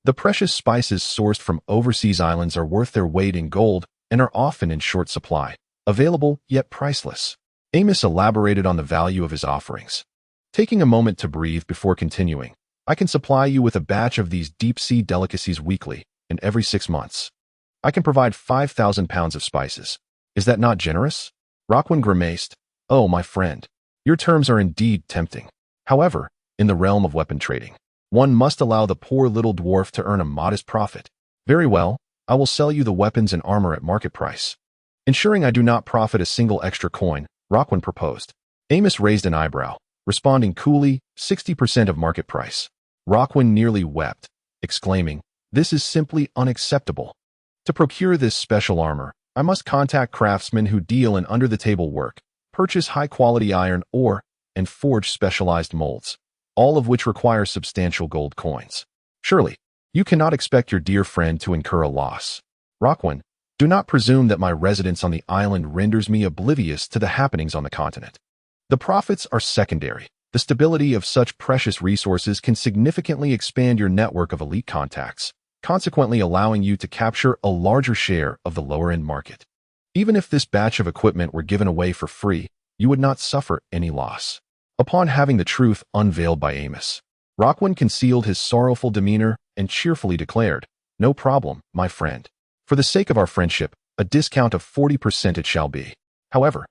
The precious spices sourced from overseas islands are worth their weight in gold and are often in short supply, available yet priceless. Amos elaborated on the value of his offerings. Taking a moment to breathe before continuing, I can supply you with a batch of these deep-sea delicacies weekly and every 6 months. I can provide 5,000 pounds of spices. Is that not generous? Rockwan grimaced. Oh, my friend, your terms are indeed tempting. However, in the realm of weapon trading, one must allow the poor little dwarf to earn a modest profit. Very well, I will sell you the weapons and armor at market price. Ensuring I do not profit a single extra coin, Rockwan proposed. Amos raised an eyebrow, responding coolly, 60% of market price. Rockwan nearly wept, exclaiming, This is simply unacceptable. To procure this special armor, I must contact craftsmen who deal in under-the-table work, purchase high-quality iron ore, and forge specialized molds, all of which require substantial gold coins. Surely, you cannot expect your dear friend to incur a loss. Rockwan, do not presume that my residence on the island renders me oblivious to the happenings on the continent. The profits are secondary. The stability of such precious resources can significantly expand your network of elite contacts, consequently allowing you to capture a larger share of the lower-end market. Even if this batch of equipment were given away for free, you would not suffer any loss. Upon having the truth unveiled by Amos, Rockwan concealed his sorrowful demeanor and cheerfully declared, No problem, my friend. For the sake of our friendship, a discount of 40% it shall be. However,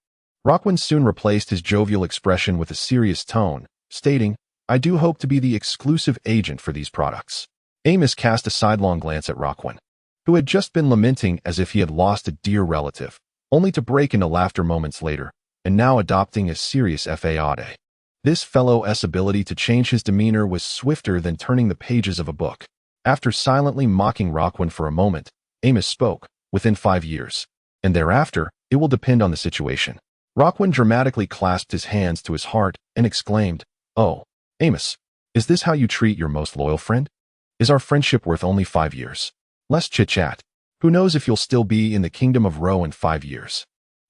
Rockwan soon replaced his jovial expression with a serious tone, stating, I do hope to be the exclusive agent for these products. Amos cast a sidelong glance at Rockwan, who had just been lamenting as if he had lost a dear relative, only to break into laughter moments later, and now adopting a serious fade. This fellow's ability to change his demeanor was swifter than turning the pages of a book. After silently mocking Rockwan for a moment, Amos spoke, within 5 years, and thereafter, it will depend on the situation. Rockwan dramatically clasped his hands to his heart and exclaimed, Oh, Amos, is this how you treat your most loyal friend? Is our friendship worth only 5 years? Less chit-chat. Who knows if you'll still be in the kingdom of Ro in 5 years?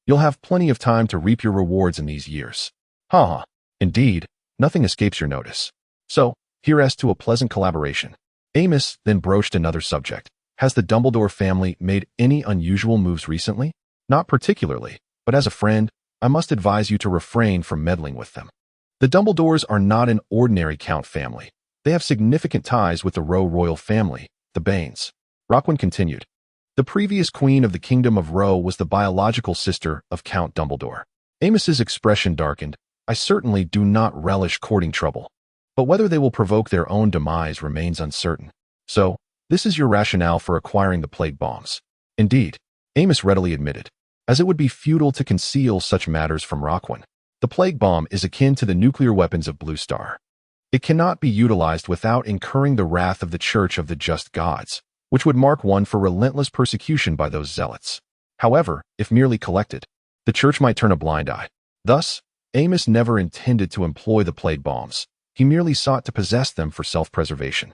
You'll have plenty of time to reap your rewards in these years. Ha! Indeed, nothing escapes your notice. So, here's to a pleasant collaboration. Amos then broached another subject. Has the Dumbledore family made any unusual moves recently? Not particularly, but as a friend, I must advise you to refrain from meddling with them. The Dumbledores are not an ordinary Count family. They have significant ties with the Roe royal family, the Banes. Roquan continued. The previous queen of the Kingdom of Roe was the biological sister of Count Dumbledore. Amos's expression darkened. I certainly do not relish courting trouble, but whether they will provoke their own demise remains uncertain. So, this is your rationale for acquiring the plague bombs. Indeed, Amos readily admitted, as it would be futile to conceal such matters from Roquan. The plague bomb is akin to the nuclear weapons of Blue Star. It cannot be utilized without incurring the wrath of the Church of the Just Gods, which would mark one for relentless persecution by those zealots. However, if merely collected, the Church might turn a blind eye. Thus, Amos never intended to employ the plague bombs. He merely sought to possess them for self-preservation.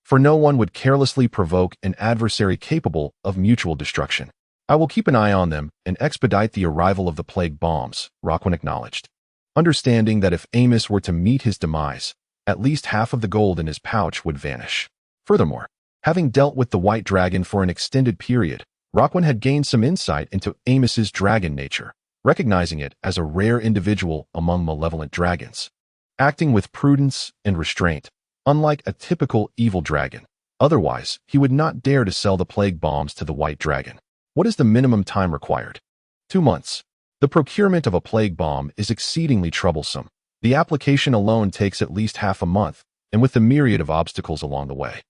For no one would carelessly provoke an adversary capable of mutual destruction. I will keep an eye on them and expedite the arrival of the plague bombs, Roquan acknowledged, understanding that if Amos were to meet his demise, at least half of the gold in his pouch would vanish. Furthermore, having dealt with the White Dragon for an extended period, Roquan had gained some insight into Amos's dragon nature, recognizing it as a rare individual among malevolent dragons, acting with prudence and restraint, unlike a typical evil dragon. Otherwise, he would not dare to sell the plague bombs to the White Dragon. What is the minimum time required? 2 months. The procurement of a plague bomb is exceedingly troublesome. The application alone takes at least half a month, and with the myriad of obstacles along the way.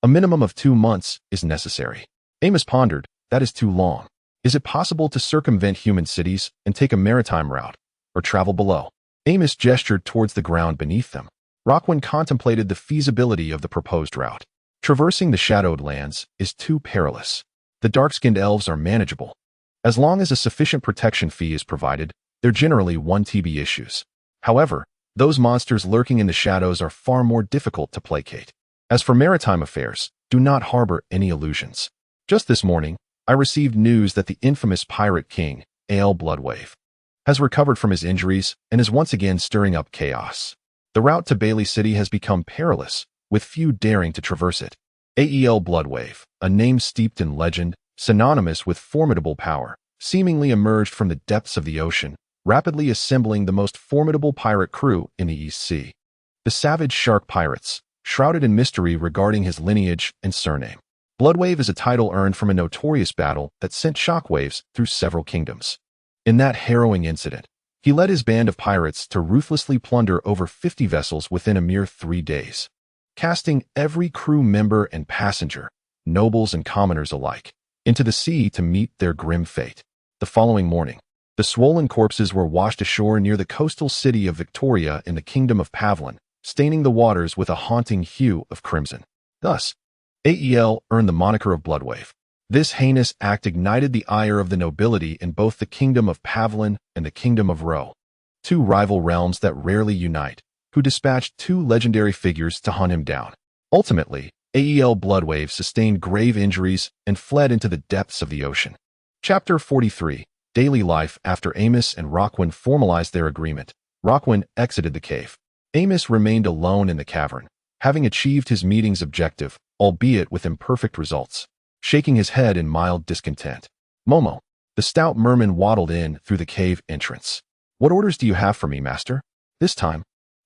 A minimum of 2 months is necessary. Amos pondered, that is too long. Is it possible to circumvent human cities and take a maritime route, or travel below? Amos gestured towards the ground beneath them. Roquan contemplated the feasibility of the proposed route. Traversing the shadowed lands is too perilous. The dark-skinned elves are manageable. As long as a sufficient protection fee is provided, they're generally 1 TB issues. However, those monsters lurking in the shadows are far more difficult to placate. As for maritime affairs, do not harbor any illusions. Just this morning, I received news that the infamous pirate king, A.L. Bloodwave, has recovered from his injuries and is once again stirring up chaos. The route to Bailey City has become perilous, with few daring to traverse it. A.E.L. Bloodwave, a name steeped in legend, synonymous with formidable power, seemingly emerged from the depths of the ocean, rapidly assembling the most formidable pirate crew in the East Sea. The savage shark pirates, shrouded in mystery regarding his lineage and surname. Bloodwave is a title earned from a notorious battle that sent shockwaves through several kingdoms. In that harrowing incident, he led his band of pirates to ruthlessly plunder over 50 vessels within a mere 3 days, casting every crew member and passenger, nobles and commoners alike, into the sea to meet their grim fate. The following morning, the swollen corpses were washed ashore near the coastal city of Victoria in the Kingdom of Pavlin, staining the waters with a haunting hue of crimson. Thus, A.E.L. earned the moniker of Bloodwave. This heinous act ignited the ire of the nobility in both the Kingdom of Pavlin and the Kingdom of Roe, 2 rival realms that rarely unite, who dispatched 2 legendary figures to hunt him down. Ultimately, A.E.L. Bloodwave sustained grave injuries and fled into the depths of the ocean. Chapter 43. Daily life. After Amos and Roquan formalized their agreement, Roquan exited the cave. Amos remained alone in the cavern, having achieved his meeting's objective, albeit with imperfect results, shaking his head in mild discontent. Momo, the stout merman, waddled in through the cave entrance. What orders do you have for me, master? This time,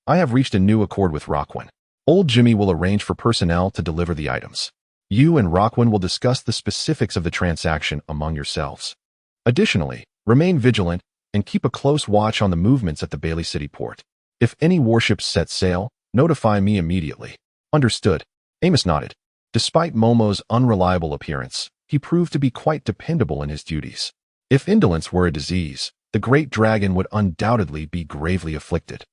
I have reached a new accord with Roquan. Old Jimmy will arrange for personnel to deliver the items. You and Roquan will discuss the specifics of the transaction among yourselves. Additionally, remain vigilant and keep a close watch on the movements at the Bailey City port. If any warships set sail, notify me immediately. Understood. Amos nodded. Despite Momo's unreliable appearance, he proved to be quite dependable in his duties. If indolence were a disease, the great dragon would undoubtedly be gravely afflicted.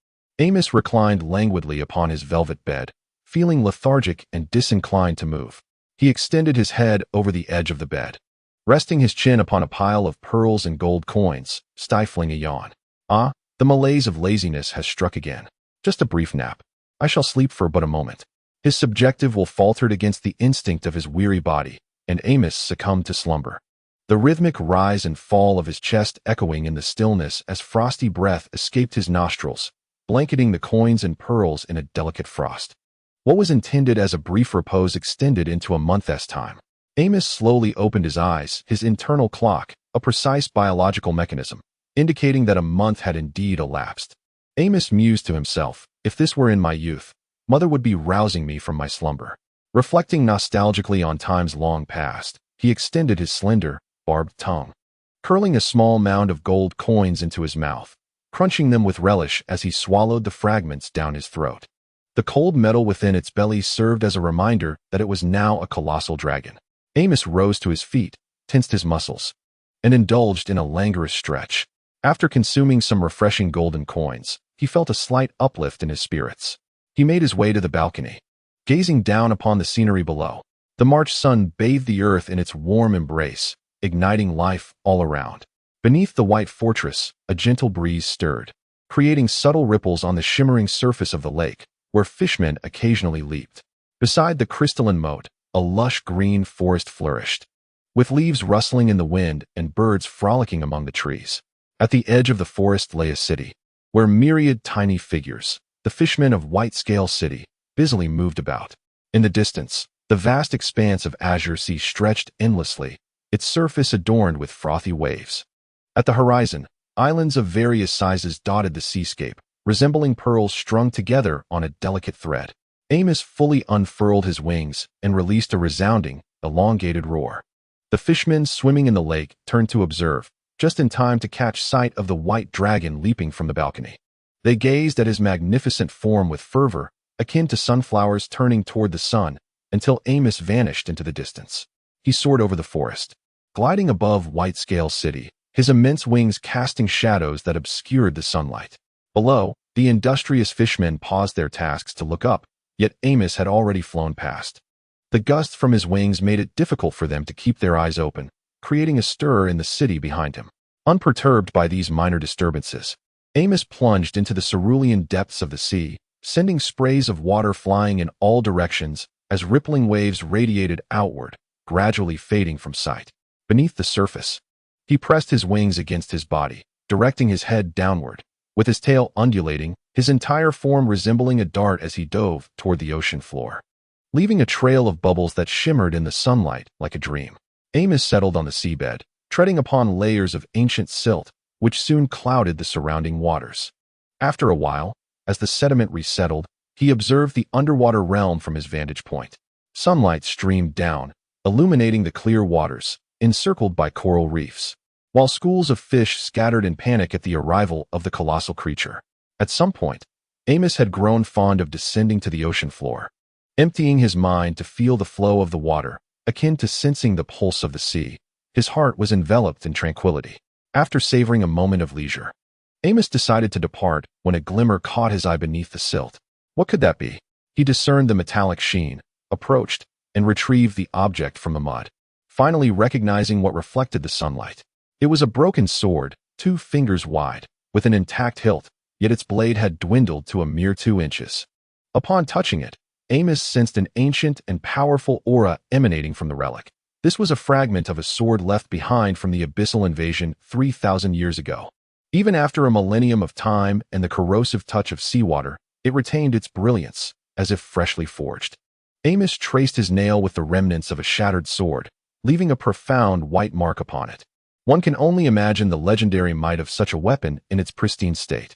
Amos reclined languidly upon his velvet bed, feeling lethargic and disinclined to move. He extended his head over the edge of the bed, resting his chin upon a pile of pearls and gold coins, stifling a yawn. Ah, the malaise of laziness has struck again. Just a brief nap. I shall sleep for but a moment. His subjective will faltered against the instinct of his weary body, and Amos succumbed to slumber. The rhythmic rise and fall of his chest echoing in the stillness as frosty breath escaped his nostrils, blanketing the coins and pearls in a delicate frost. What was intended as a brief repose extended into a month's time. Amos slowly opened his eyes, his internal clock, a precise biological mechanism, indicating that a month had indeed elapsed. Amos mused to himself, if this were in my youth, Mother would be rousing me from my slumber. Reflecting nostalgically on times long past, he extended his slender, barbed tongue, curling a small mound of gold coins into his mouth, crunching them with relish as he swallowed the fragments down his throat. The cold metal within its belly served as a reminder that it was now a colossal dragon. Amos rose to his feet, tensed his muscles, and indulged in a languorous stretch. After consuming some refreshing golden coins, he felt a slight uplift in his spirits. He made his way to the balcony. Gazing down upon the scenery below, the March sun bathed the earth in its warm embrace, igniting life all around. Beneath the white fortress, a gentle breeze stirred, creating subtle ripples on the shimmering surface of the lake, where fishmen occasionally leaped. Beside the crystalline moat, a lush green forest flourished, with leaves rustling in the wind and birds frolicking among the trees. At the edge of the forest lay a city, where myriad tiny figures, the fishmen of White-Scale City, busily moved about. In the distance, the vast expanse of azure sea stretched endlessly, its surface adorned with frothy waves. At the horizon, islands of various sizes dotted the seascape, resembling pearls strung together on a delicate thread. Amos fully unfurled his wings and released a resounding, elongated roar. The fishmen swimming in the lake turned to observe, just in time to catch sight of the white dragon leaping from the balcony. They gazed at his magnificent form with fervor, akin to sunflowers turning toward the sun, until Amos vanished into the distance. He soared over the forest, gliding above White-Scale City, his immense wings casting shadows that obscured the sunlight. Below, the industrious fishmen paused their tasks to look up, yet Amos had already flown past. The gust from his wings made it difficult for them to keep their eyes open, creating a stir in the city behind him. Unperturbed by these minor disturbances, Amos plunged into the cerulean depths of the sea, sending sprays of water flying in all directions as rippling waves radiated outward, gradually fading from sight. Beneath the surface, he pressed his wings against his body, directing his head downward, with his tail undulating, his entire form resembling a dart as he dove toward the ocean floor, leaving a trail of bubbles that shimmered in the sunlight like a dream. Amos settled on the seabed, treading upon layers of ancient silt, which soon clouded the surrounding waters. After a while, as the sediment resettled, he observed the underwater realm from his vantage point. Sunlight streamed down, illuminating the clear waters, encircled by coral reefs, while schools of fish scattered in panic at the arrival of the colossal creature. At some point, Amos had grown fond of descending to the ocean floor, emptying his mind to feel the flow of the water, akin to sensing the pulse of the sea. His heart was enveloped in tranquility. After savoring a moment of leisure, Amos decided to depart when a glimmer caught his eye beneath the silt. What could that be? He discerned the metallic sheen, approached, and retrieved the object from the mud, finally recognizing what reflected the sunlight. It was a broken sword, 2 fingers wide, with an intact hilt, yet its blade had dwindled to a mere 2 inches. Upon touching it, Amos sensed an ancient and powerful aura emanating from the relic. This was a fragment of a sword left behind from the abyssal invasion 3,000 years ago. Even after a millennium of time and the corrosive touch of seawater, it retained its brilliance, as if freshly forged. Amos traced his nail with the remnants of a shattered sword, leaving a profound white mark upon it. One can only imagine the legendary might of such a weapon in its pristine state.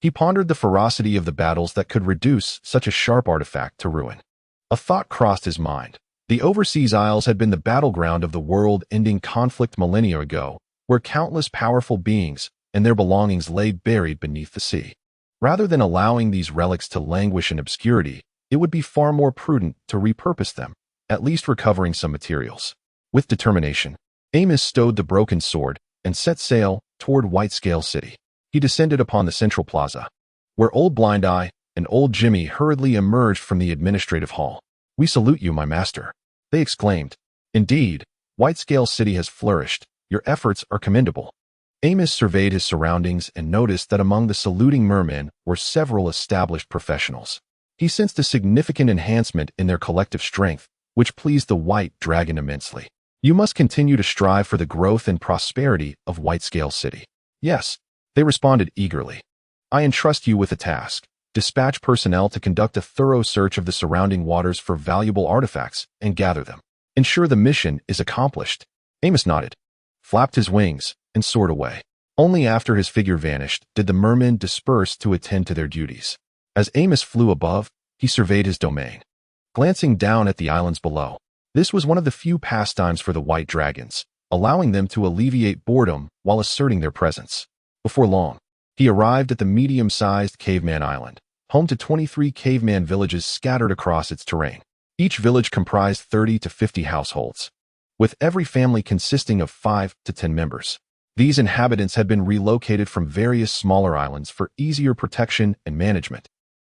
He pondered the ferocity of the battles that could reduce such a sharp artifact to ruin. A thought crossed his mind. The overseas isles had been the battleground of the world-ending conflict millennia ago, where countless powerful beings and their belongings lay buried beneath the sea. Rather than allowing these relics to languish in obscurity, it would be far more prudent to repurpose them, at least recovering some materials. With determination, Amos stowed the broken sword and set sail toward White-Scale City. He descended upon the central plaza, where Old Blind Eye and Old Jimmy hurriedly emerged from the administrative hall. "We salute you, my master," they exclaimed. "Indeed, White-Scale City has flourished. Your efforts are commendable." Amos surveyed his surroundings and noticed that among the saluting mermen were several established professionals. He sensed a significant enhancement in their collective strength, which pleased the white dragon immensely. "You must continue to strive for the growth and prosperity of White-Scale City." "Yes," they responded eagerly. "I entrust you with a task. Dispatch personnel to conduct a thorough search of the surrounding waters for valuable artifacts and gather them. Ensure the mission is accomplished. Amos nodded, flapped his wings, and soared away. Only after his figure vanished did the mermen disperse to attend to their duties. As Amos flew above, he surveyed his domain, glancing down at the islands below. This was one of the few pastimes for the white dragons, allowing them to alleviate boredom while asserting their presence. Before long, he arrived at the medium-sized caveman island, home to 23 caveman villages scattered across its terrain. Each village comprised 30 to 50 households, with every family consisting of 5 to 10 members. These inhabitants had been relocated from various smaller islands for easier protection and management,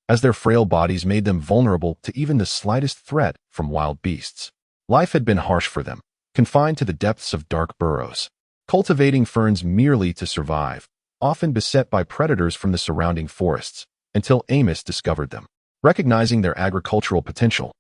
as their frail bodies made them vulnerable to even the slightest threat from wild beasts. Life had been harsh for them, confined to the depths of dark burrows, cultivating ferns merely to survive, often beset by predators from the surrounding forests, until Amos discovered them. Recognizing their agricultural potential,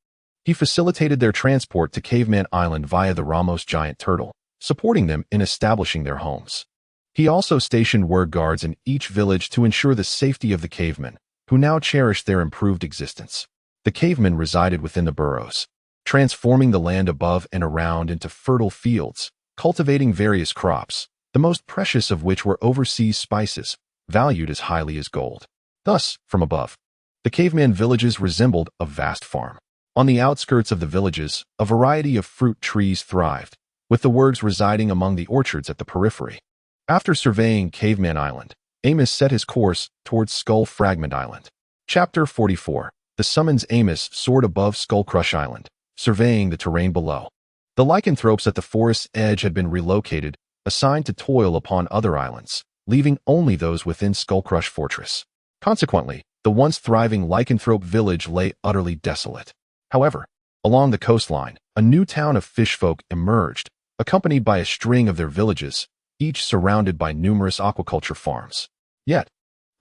he facilitated their transport to Caveman Island via the Ramos giant turtle, supporting them in establishing their homes. He also stationed word guards in each village to ensure the safety of the cavemen, who now cherished their improved existence. The cavemen resided within the burrows, transforming the land above and around into fertile fields, cultivating various crops, the most precious of which were overseas spices, valued as highly as gold. Thus, from above, the caveman villages resembled a vast farm. On the outskirts of the villages, a variety of fruit trees thrived, with the wargs residing among the orchards at the periphery. After surveying Caveman Island, Amos set his course towards Skull Fragment Island. Chapter 44. The summons. Amos soared above Skullcrush Island, surveying the terrain below. The lycanthropes at the forest's edge had been relocated, assigned to toil upon other islands, leaving only those within Skullcrush Fortress. Consequently, the once thriving lycanthrope village lay utterly desolate. However, along the coastline, a new town of fishfolk emerged, accompanied by a string of their villages, each surrounded by numerous aquaculture farms. Yet,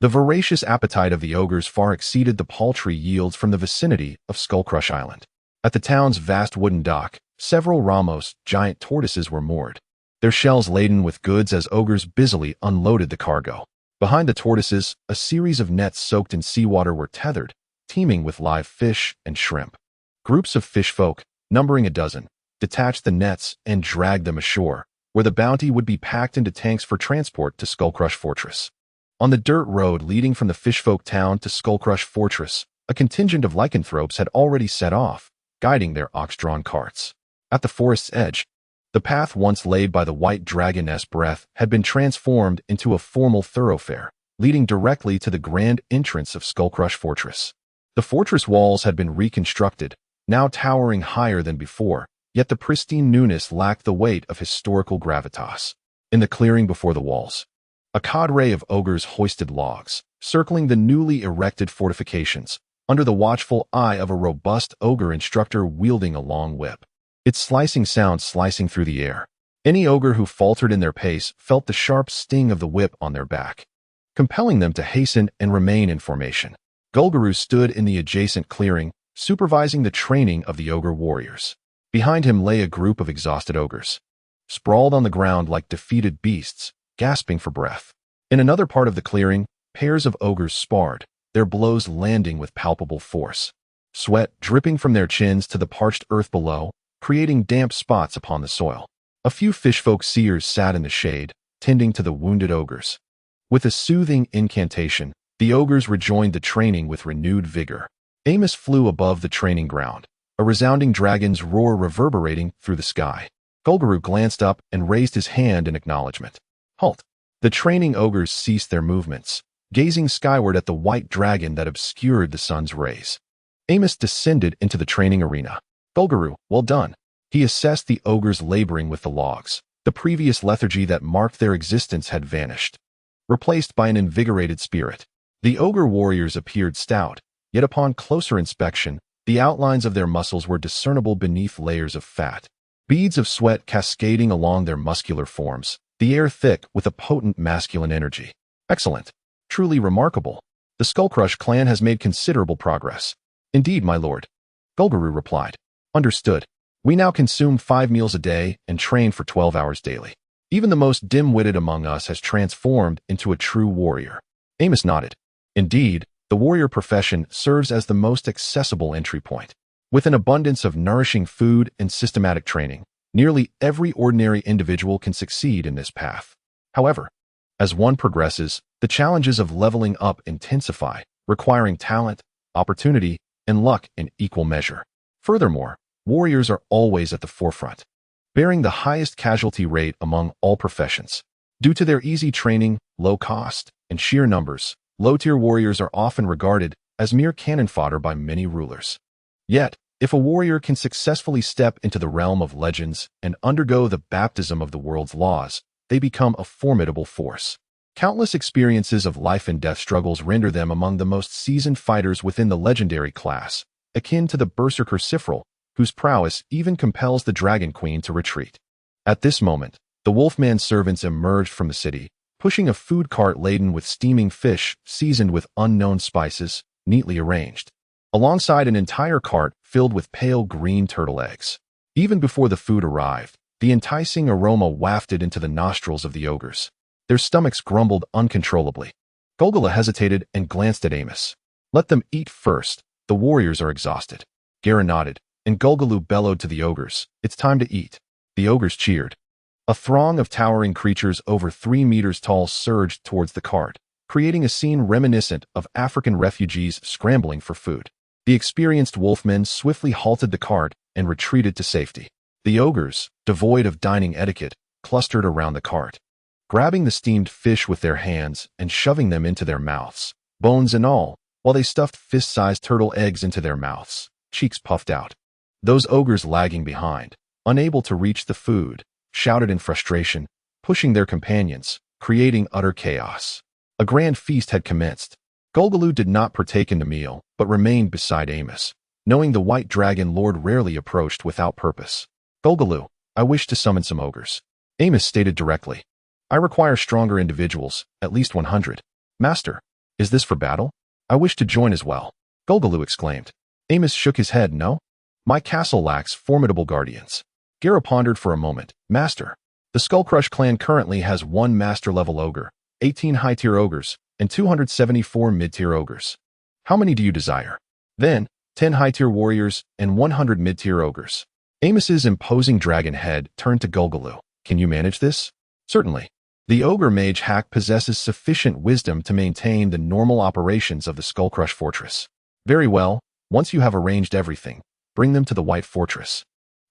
the voracious appetite of the ogres far exceeded the paltry yields from the vicinity of Skullcrush Island. At the town's vast wooden dock, several Ramos giant tortoises were moored, their shells laden with goods as ogres busily unloaded the cargo. Behind the tortoises, a series of nets soaked in seawater were tethered, teeming with live fish and shrimp. Groups of fishfolk, numbering a dozen, detached the nets and dragged them ashore, where the bounty would be packed into tanks for transport to Skullcrush Fortress. On the dirt road leading from the fishfolk town to Skullcrush Fortress, a contingent of lycanthropes had already set off, guiding their ox-drawn carts. At the forest's edge, the path once laid by the white dragoness breath had been transformed into a formal thoroughfare, leading directly to the grand entrance of Skullcrush Fortress. The fortress walls had been reconstructed, now towering higher than before, yet the pristine newness lacked the weight of historical gravitas. In the clearing before the walls, a cadre of ogres hoisted logs, circling the newly erected fortifications, under the watchful eye of a robust ogre instructor wielding a long whip, its slicing sound slicing through the air. Any ogre who faltered in their pace felt the sharp sting of the whip on their back, compelling them to hasten and remain in formation. Gulguru stood in the adjacent clearing, supervising the training of the ogre warriors. Behind him lay a group of exhausted ogres, sprawled on the ground like defeated beasts, gasping for breath. In another part of the clearing, pairs of ogres sparred, their blows landing with palpable force. Sweat dripping from their chins to the parched earth below, creating damp spots upon the soil. A few fishfolk seers sat in the shade, tending to the wounded ogres. With a soothing incantation, the ogres rejoined the training with renewed vigor. Amos flew above the training ground, a resounding dragon's roar reverberating through the sky. Gulguru glanced up and raised his hand in acknowledgement. Halt! The training ogres ceased their movements, gazing skyward at the white dragon that obscured the sun's rays. Amos descended into the training arena. Gulguru, well done. He assessed the ogres laboring with the logs. The previous lethargy that marked their existence had vanished, replaced by an invigorated spirit. The ogre warriors appeared stout, yet upon closer inspection, the outlines of their muscles were discernible beneath layers of fat. Beads of sweat cascading along their muscular forms, the air thick with a potent masculine energy. Excellent. Truly remarkable. The Skullcrush clan has made considerable progress. Indeed, my lord. Gulguru replied. Understood. We now consume 5 meals a day and train for 12 hours daily. Even the most dim-witted among us has transformed into a true warrior. Amos nodded. Indeed, the warrior profession serves as the most accessible entry point. With an abundance of nourishing food and systematic training, nearly every ordinary individual can succeed in this path. However, as one progresses, the challenges of leveling up intensify, requiring talent, opportunity, and luck in equal measure. Furthermore, warriors are always at the forefront, bearing the highest casualty rate among all professions. Due to their easy training, low cost, and sheer numbers, low-tier warriors are often regarded as mere cannon fodder by many rulers. Yet, if a warrior can successfully step into the realm of legends and undergo the baptism of the world's laws, they become a formidable force. Countless experiences of life and death struggles render them among the most seasoned fighters within the legendary class, akin to the berserker Sifril, whose prowess even compels the Dragon Queen to retreat. At this moment, the Wolfman's servants emerged from the city, pushing a food cart laden with steaming fish seasoned with unknown spices, neatly arranged, alongside an entire cart filled with pale green turtle eggs. Even before the food arrived, the enticing aroma wafted into the nostrils of the ogres. Their stomachs grumbled uncontrollably. Golgola hesitated and glanced at Amos. "Let them eat first. The warriors are exhausted." Gera nodded, and Golgolu bellowed to the ogres, "It's time to eat." The ogres cheered. A throng of towering creatures over 3 meters tall surged towards the cart, creating a scene reminiscent of African refugees scrambling for food. The experienced wolfmen swiftly halted the cart and retreated to safety. The ogres, devoid of dining etiquette, clustered around the cart, grabbing the steamed fish with their hands and shoving them into their mouths, bones and all, while they stuffed fist-sized turtle eggs into their mouths, cheeks puffed out. Those ogres lagging behind, unable to reach the food, shouted in frustration, pushing their companions, creating utter chaos. A grand feast had commenced. Golgolu did not partake in the meal, but remained beside Amos, knowing the White Dragon Lord rarely approached without purpose. "Golgolu, I wish to summon some ogres," Amos stated directly. "I require stronger individuals, at least 100. "Master, is this for battle? I wish to join as well," Golgolu exclaimed. Amos shook his head. "No. My castle lacks formidable guardians." Gera pondered for a moment. "Master, the Skullcrush clan currently has 1 master-level ogre, 18 high-tier ogres, and 274 mid-tier ogres. How many do you desire?" "Then, 10 high-tier warriors and 100 mid-tier ogres." Amos's imposing dragon head turned to Golgolu. "Can you manage this?" "Certainly. The ogre mage hack possesses sufficient wisdom to maintain the normal operations of the Skullcrush fortress." "Very well. Once you have arranged everything, bring them to the White Fortress.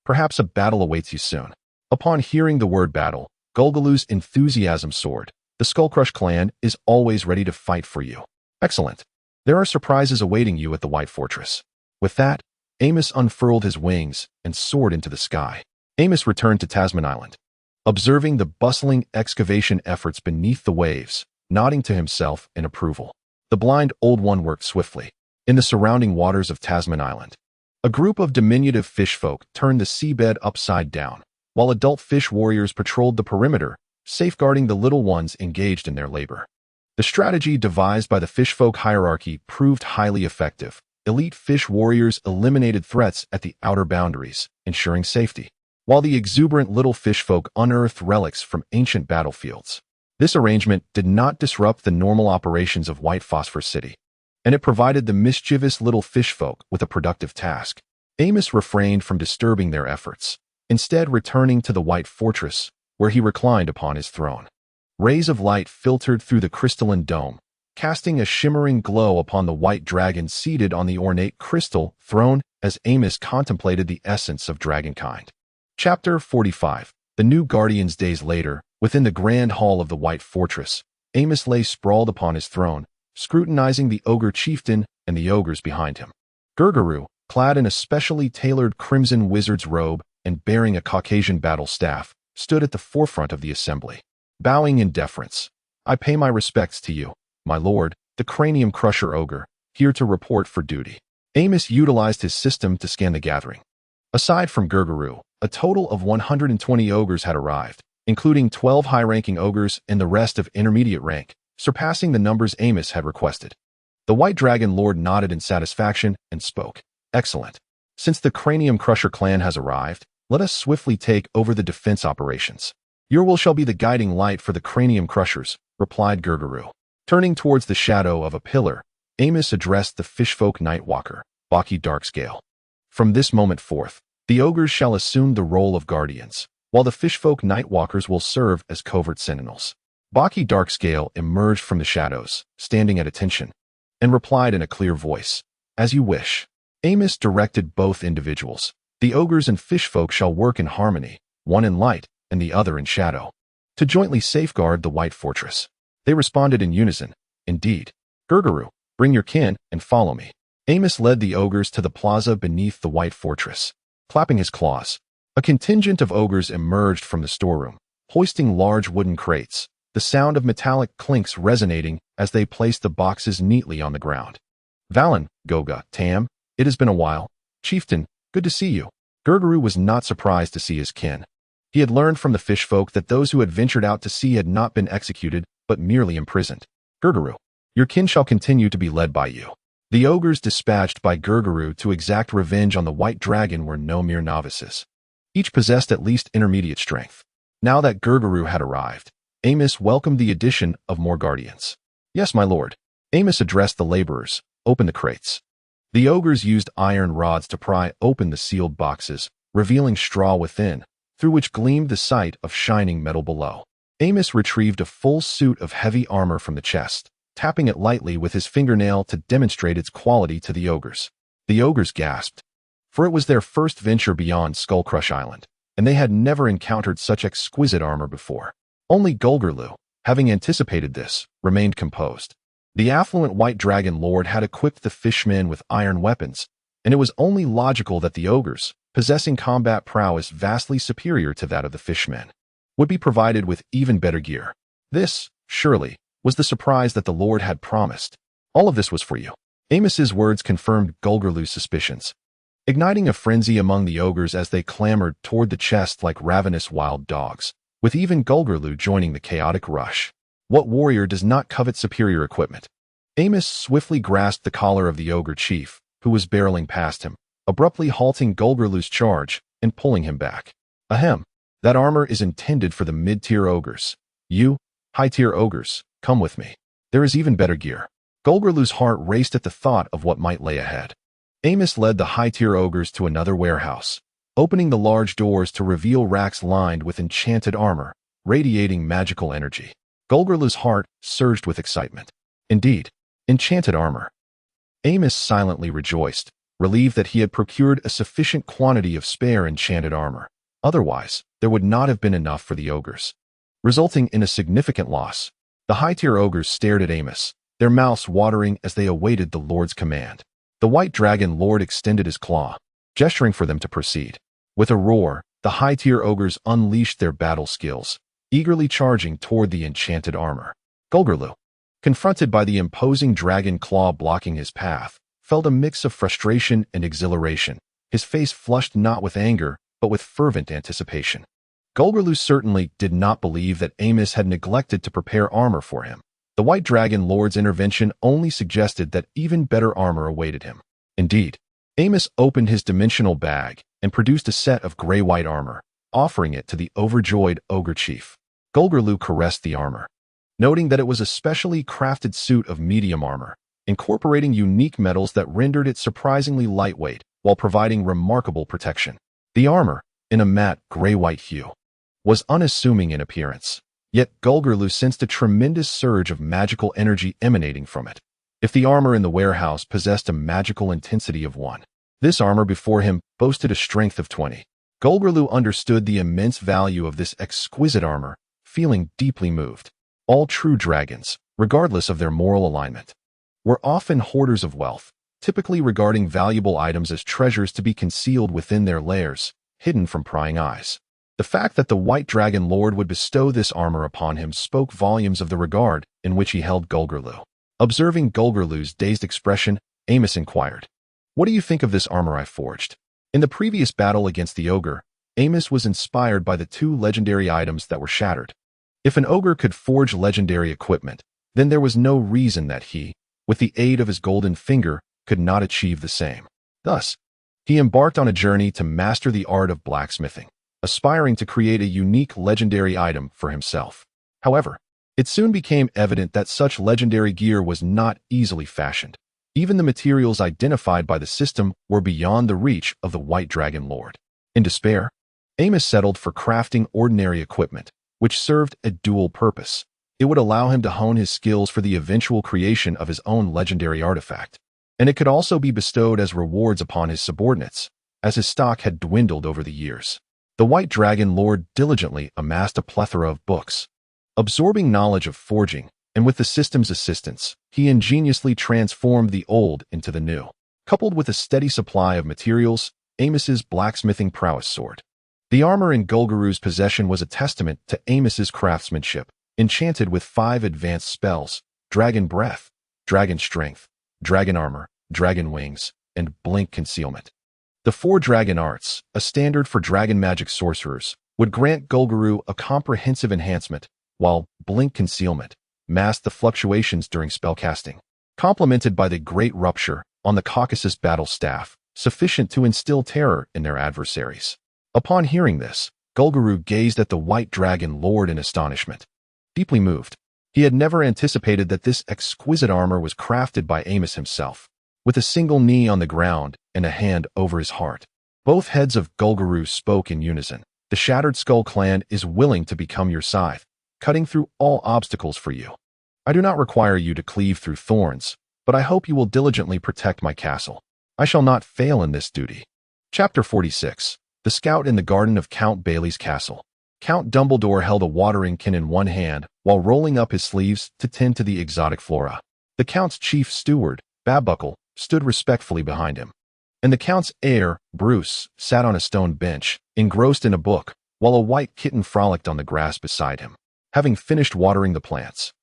Perhaps a battle awaits you soon." Upon hearing the word battle, Golgolu's enthusiasm soared. "The Skullcrush clan is always ready to fight for you." "Excellent. There are surprises awaiting you at the White Fortress." With that, Amos unfurled his wings and soared into the sky. Amos returned to Tasman Island, observing the bustling excavation efforts beneath the waves, nodding to himself in approval. The blind old one worked swiftly. In the surrounding waters of Tasman Island, a group of diminutive fish folk turned the seabed upside down, while adult fish warriors patrolled the perimeter, safeguarding the little ones engaged in their labor. The strategy devised by the fishfolk hierarchy proved highly effective. Elite fish warriors eliminated threats at the outer boundaries, ensuring safety, while the exuberant little fishfolk unearthed relics from ancient battlefields. This arrangement did not disrupt the normal operations of White Phosphor City, and it provided the mischievous little fishfolk with a productive task. Amos refrained from disturbing their efforts, instead returning to the White Fortress, where he reclined upon his throne. Rays of light filtered through the crystalline dome, casting a shimmering glow upon the white dragon seated on the ornate crystal throne as Amos contemplated the essence of dragonkind. Chapter 45. The New Guardians. Days later, within the grand hall of the White Fortress, Amos lay sprawled upon his throne, scrutinizing the ogre chieftain and the ogres behind him. Gurguru, clad in a specially tailored crimson wizard's robe and bearing a Caucasian battle staff, stood at the forefront of the assembly. Bowing in deference, "I pay my respects to you, my lord, the Cranium Crusher ogre, here to report for duty." Amos utilized his system to scan the gathering. Aside from Gurguru, a total of 120 ogres had arrived, including 12 high-ranking ogres and the rest of intermediate rank, surpassing the numbers Amos had requested. The White Dragon Lord nodded in satisfaction and spoke. "Excellent. Since the Cranium Crusher clan has arrived, let us swiftly take over the defense operations." "Your will shall be the guiding light for the Cranium Crushers," replied Gurguru. Turning towards the shadow of a pillar, Amos addressed the fishfolk Nightwalker, Baki Darkscale. From this moment forth, the ogres shall assume the role of guardians, while the fishfolk Nightwalkers will serve as covert sentinels. Baki Darkscale emerged from the shadows, standing at attention, and replied in a clear voice, "As you wish." Amos directed both individuals. The ogres and fishfolk shall work in harmony, one in light and the other in shadow, to jointly safeguard the White Fortress. They responded in unison, "Indeed. Gurguru, bring your kin and follow me." Amos led the ogres to the plaza beneath the White Fortress. Clapping his claws, a contingent of ogres emerged from the storeroom, hoisting large wooden crates, the sound of metallic clinks resonating as they placed the boxes neatly on the ground. "Valen, Goga, Tam, it has been a while. Chieftain, good to see you." Gurguru was not surprised to see his kin. He had learned from the fishfolk that those who had ventured out to sea had not been executed, but merely imprisoned. "Gurguru, your kin shall continue to be led by you." The ogres dispatched by Gurguru to exact revenge on the White Dragon were no mere novices. Each possessed at least intermediate strength. Now that Gurguru had arrived, Amos welcomed the addition of more guardians. "Yes, my lord." Amos addressed the laborers. "Open the crates." The ogres used iron rods to pry open the sealed boxes, revealing straw within, through which gleamed the sight of shining metal below. Amos retrieved a full suit of heavy armor from the chest, tapping it lightly with his fingernail to demonstrate its quality to the ogres. The ogres gasped, for it was their first venture beyond Skullcrush Island, and they had never encountered such exquisite armor before. Only Gulgurlu, having anticipated this, remained composed. The affluent White Dragon Lord had equipped the fishmen with iron weapons, and it was only logical that the ogres, possessing combat prowess vastly superior to that of the fishmen, would be provided with even better gear. This, surely, was the surprise that the Lord had promised. "All of this was for you." Amos's words confirmed Gulgurlu's suspicions, igniting a frenzy among the ogres as they clamored toward the chest like ravenous wild dogs, with even Gulgurlu joining the chaotic rush. What warrior does not covet superior equipment? Amos swiftly grasped the collar of the ogre chief, who was barreling past him, abruptly halting Gulgurlu's charge and pulling him back. "Ahem, that armor is intended for the mid-tier ogres. You, high-tier ogres, come with me. There is even better gear." Gulgurlu's heart raced at the thought of what might lay ahead. Amos led the high-tier ogres to another warehouse, opening the large doors to reveal racks lined with enchanted armor, radiating magical energy. Gulgurlu's heart surged with excitement. Indeed, enchanted armor. Amos silently rejoiced, relieved that he had procured a sufficient quantity of spare enchanted armor. Otherwise, there would not have been enough for the ogres, resulting in a significant loss. The high-tier ogres stared at Amos, their mouths watering as they awaited the Lord's command. The White Dragon Lord extended his claw, gesturing for them to proceed. With a roar, the high-tier ogres unleashed their battle skills, eagerly charging toward the enchanted armor. Gulgurlu, confronted by the imposing dragon claw blocking his path, felt a mix of frustration and exhilaration, his face flushed not with anger, but with fervent anticipation. Gulgurlu certainly did not believe that Amos had neglected to prepare armor for him. The White Dragon Lord's intervention only suggested that even better armor awaited him. Indeed, Amos opened his dimensional bag and produced a set of gray-white armor, offering it to the overjoyed ogre chief. Gulgurlu caressed the armor, noting that it was a specially crafted suit of medium armor, incorporating unique metals that rendered it surprisingly lightweight while providing remarkable protection. The armor, in a matte gray-white hue, was unassuming in appearance, yet Gulgurlu sensed a tremendous surge of magical energy emanating from it. If the armor in the warehouse possessed a magical intensity of 1, this armor before him boasted a strength of 20. Gulgurlu understood the immense value of this exquisite armor, feeling deeply moved. All true dragons, regardless of their moral alignment, were often hoarders of wealth, typically regarding valuable items as treasures to be concealed within their lairs, hidden from prying eyes. The fact that the White Dragon Lord would bestow this armor upon him spoke volumes of the regard in which he held Gulgurlu. Observing Gulgurlu's dazed expression, Amos inquired, "What do you think of this armor I forged?" In the previous battle against the ogre, Amos was inspired by the 2 legendary items that were shattered. If an ogre could forge legendary equipment, then there was no reason that he, with the aid of his golden finger, could not achieve the same. Thus, he embarked on a journey to master the art of blacksmithing, aspiring to create a unique legendary item for himself. However, it soon became evident that such legendary gear was not easily fashioned, Even the materials identified by the system were beyond the reach of the White Dragon Lord. In despair, Amos settled for crafting ordinary equipment, which served a dual purpose. It would allow him to hone his skills for the eventual creation of his own legendary artifact, and it could also be bestowed as rewards upon his subordinates, as his stock had dwindled over the years. The White Dragon Lord diligently amassed a plethora of books, absorbing knowledge of forging, and with the system's assistance, he ingeniously transformed the old into the new. Coupled with a steady supply of materials, Amos's blacksmithing prowess soared. The armor in Golgaru's possession was a testament to Amos's craftsmanship, enchanted with 5 advanced spells: Dragon Breath, Dragon Strength, Dragon Armor, Dragon Wings, and Blink Concealment. The 4 Dragon Arts, a standard for dragon magic sorcerers, would grant Golgaru a comprehensive enhancement, while Blink Concealment masked the fluctuations during spellcasting, complemented by the Great Rupture on the Caucasus battle staff, sufficient to instill terror in their adversaries. Upon hearing this, Golgaru gazed at the White Dragon Lord in astonishment. Deeply moved, he had never anticipated that this exquisite armor was crafted by Amos himself. With a single knee on the ground and a hand over his heart, both heads of Golgaru spoke in unison. The Shattered Skull clan is willing to become your scythe, cutting through all obstacles for you. I do not require you to cleave through thorns, but I hope you will diligently protect my castle. I shall not fail in this duty. Chapter 46. The Scout in the Garden of Count Bailey's Castle. Count Dumbledore held a watering can in one hand while rolling up his sleeves to tend to the exotic flora. The Count's chief steward, Babbuckle, stood respectfully behind him, and the Count's heir, Bruce, sat on a stone bench, engrossed in a book, while a white kitten frolicked on the grass beside him. Having finished watering the plants,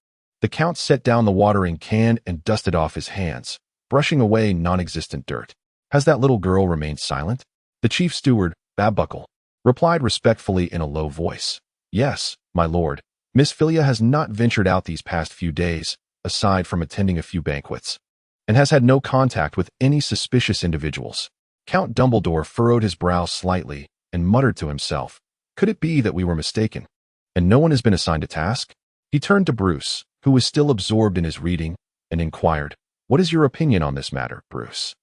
the Count set down the watering can and dusted off his hands, brushing away non-existent dirt. Has that little girl remained silent? The chief steward, Babbuckle, replied respectfully in a low voice. Yes, my lord. Miss Philia has not ventured out these past few days, aside from attending a few banquets, and has had no contact with any suspicious individuals. Count Dumbledore furrowed his brow slightly and muttered to himself, could it be that we were mistaken, and no one has been assigned a task? He turned to Bruce, who was still absorbed in his reading, and inquired, what is your opinion on this matter, Bruce?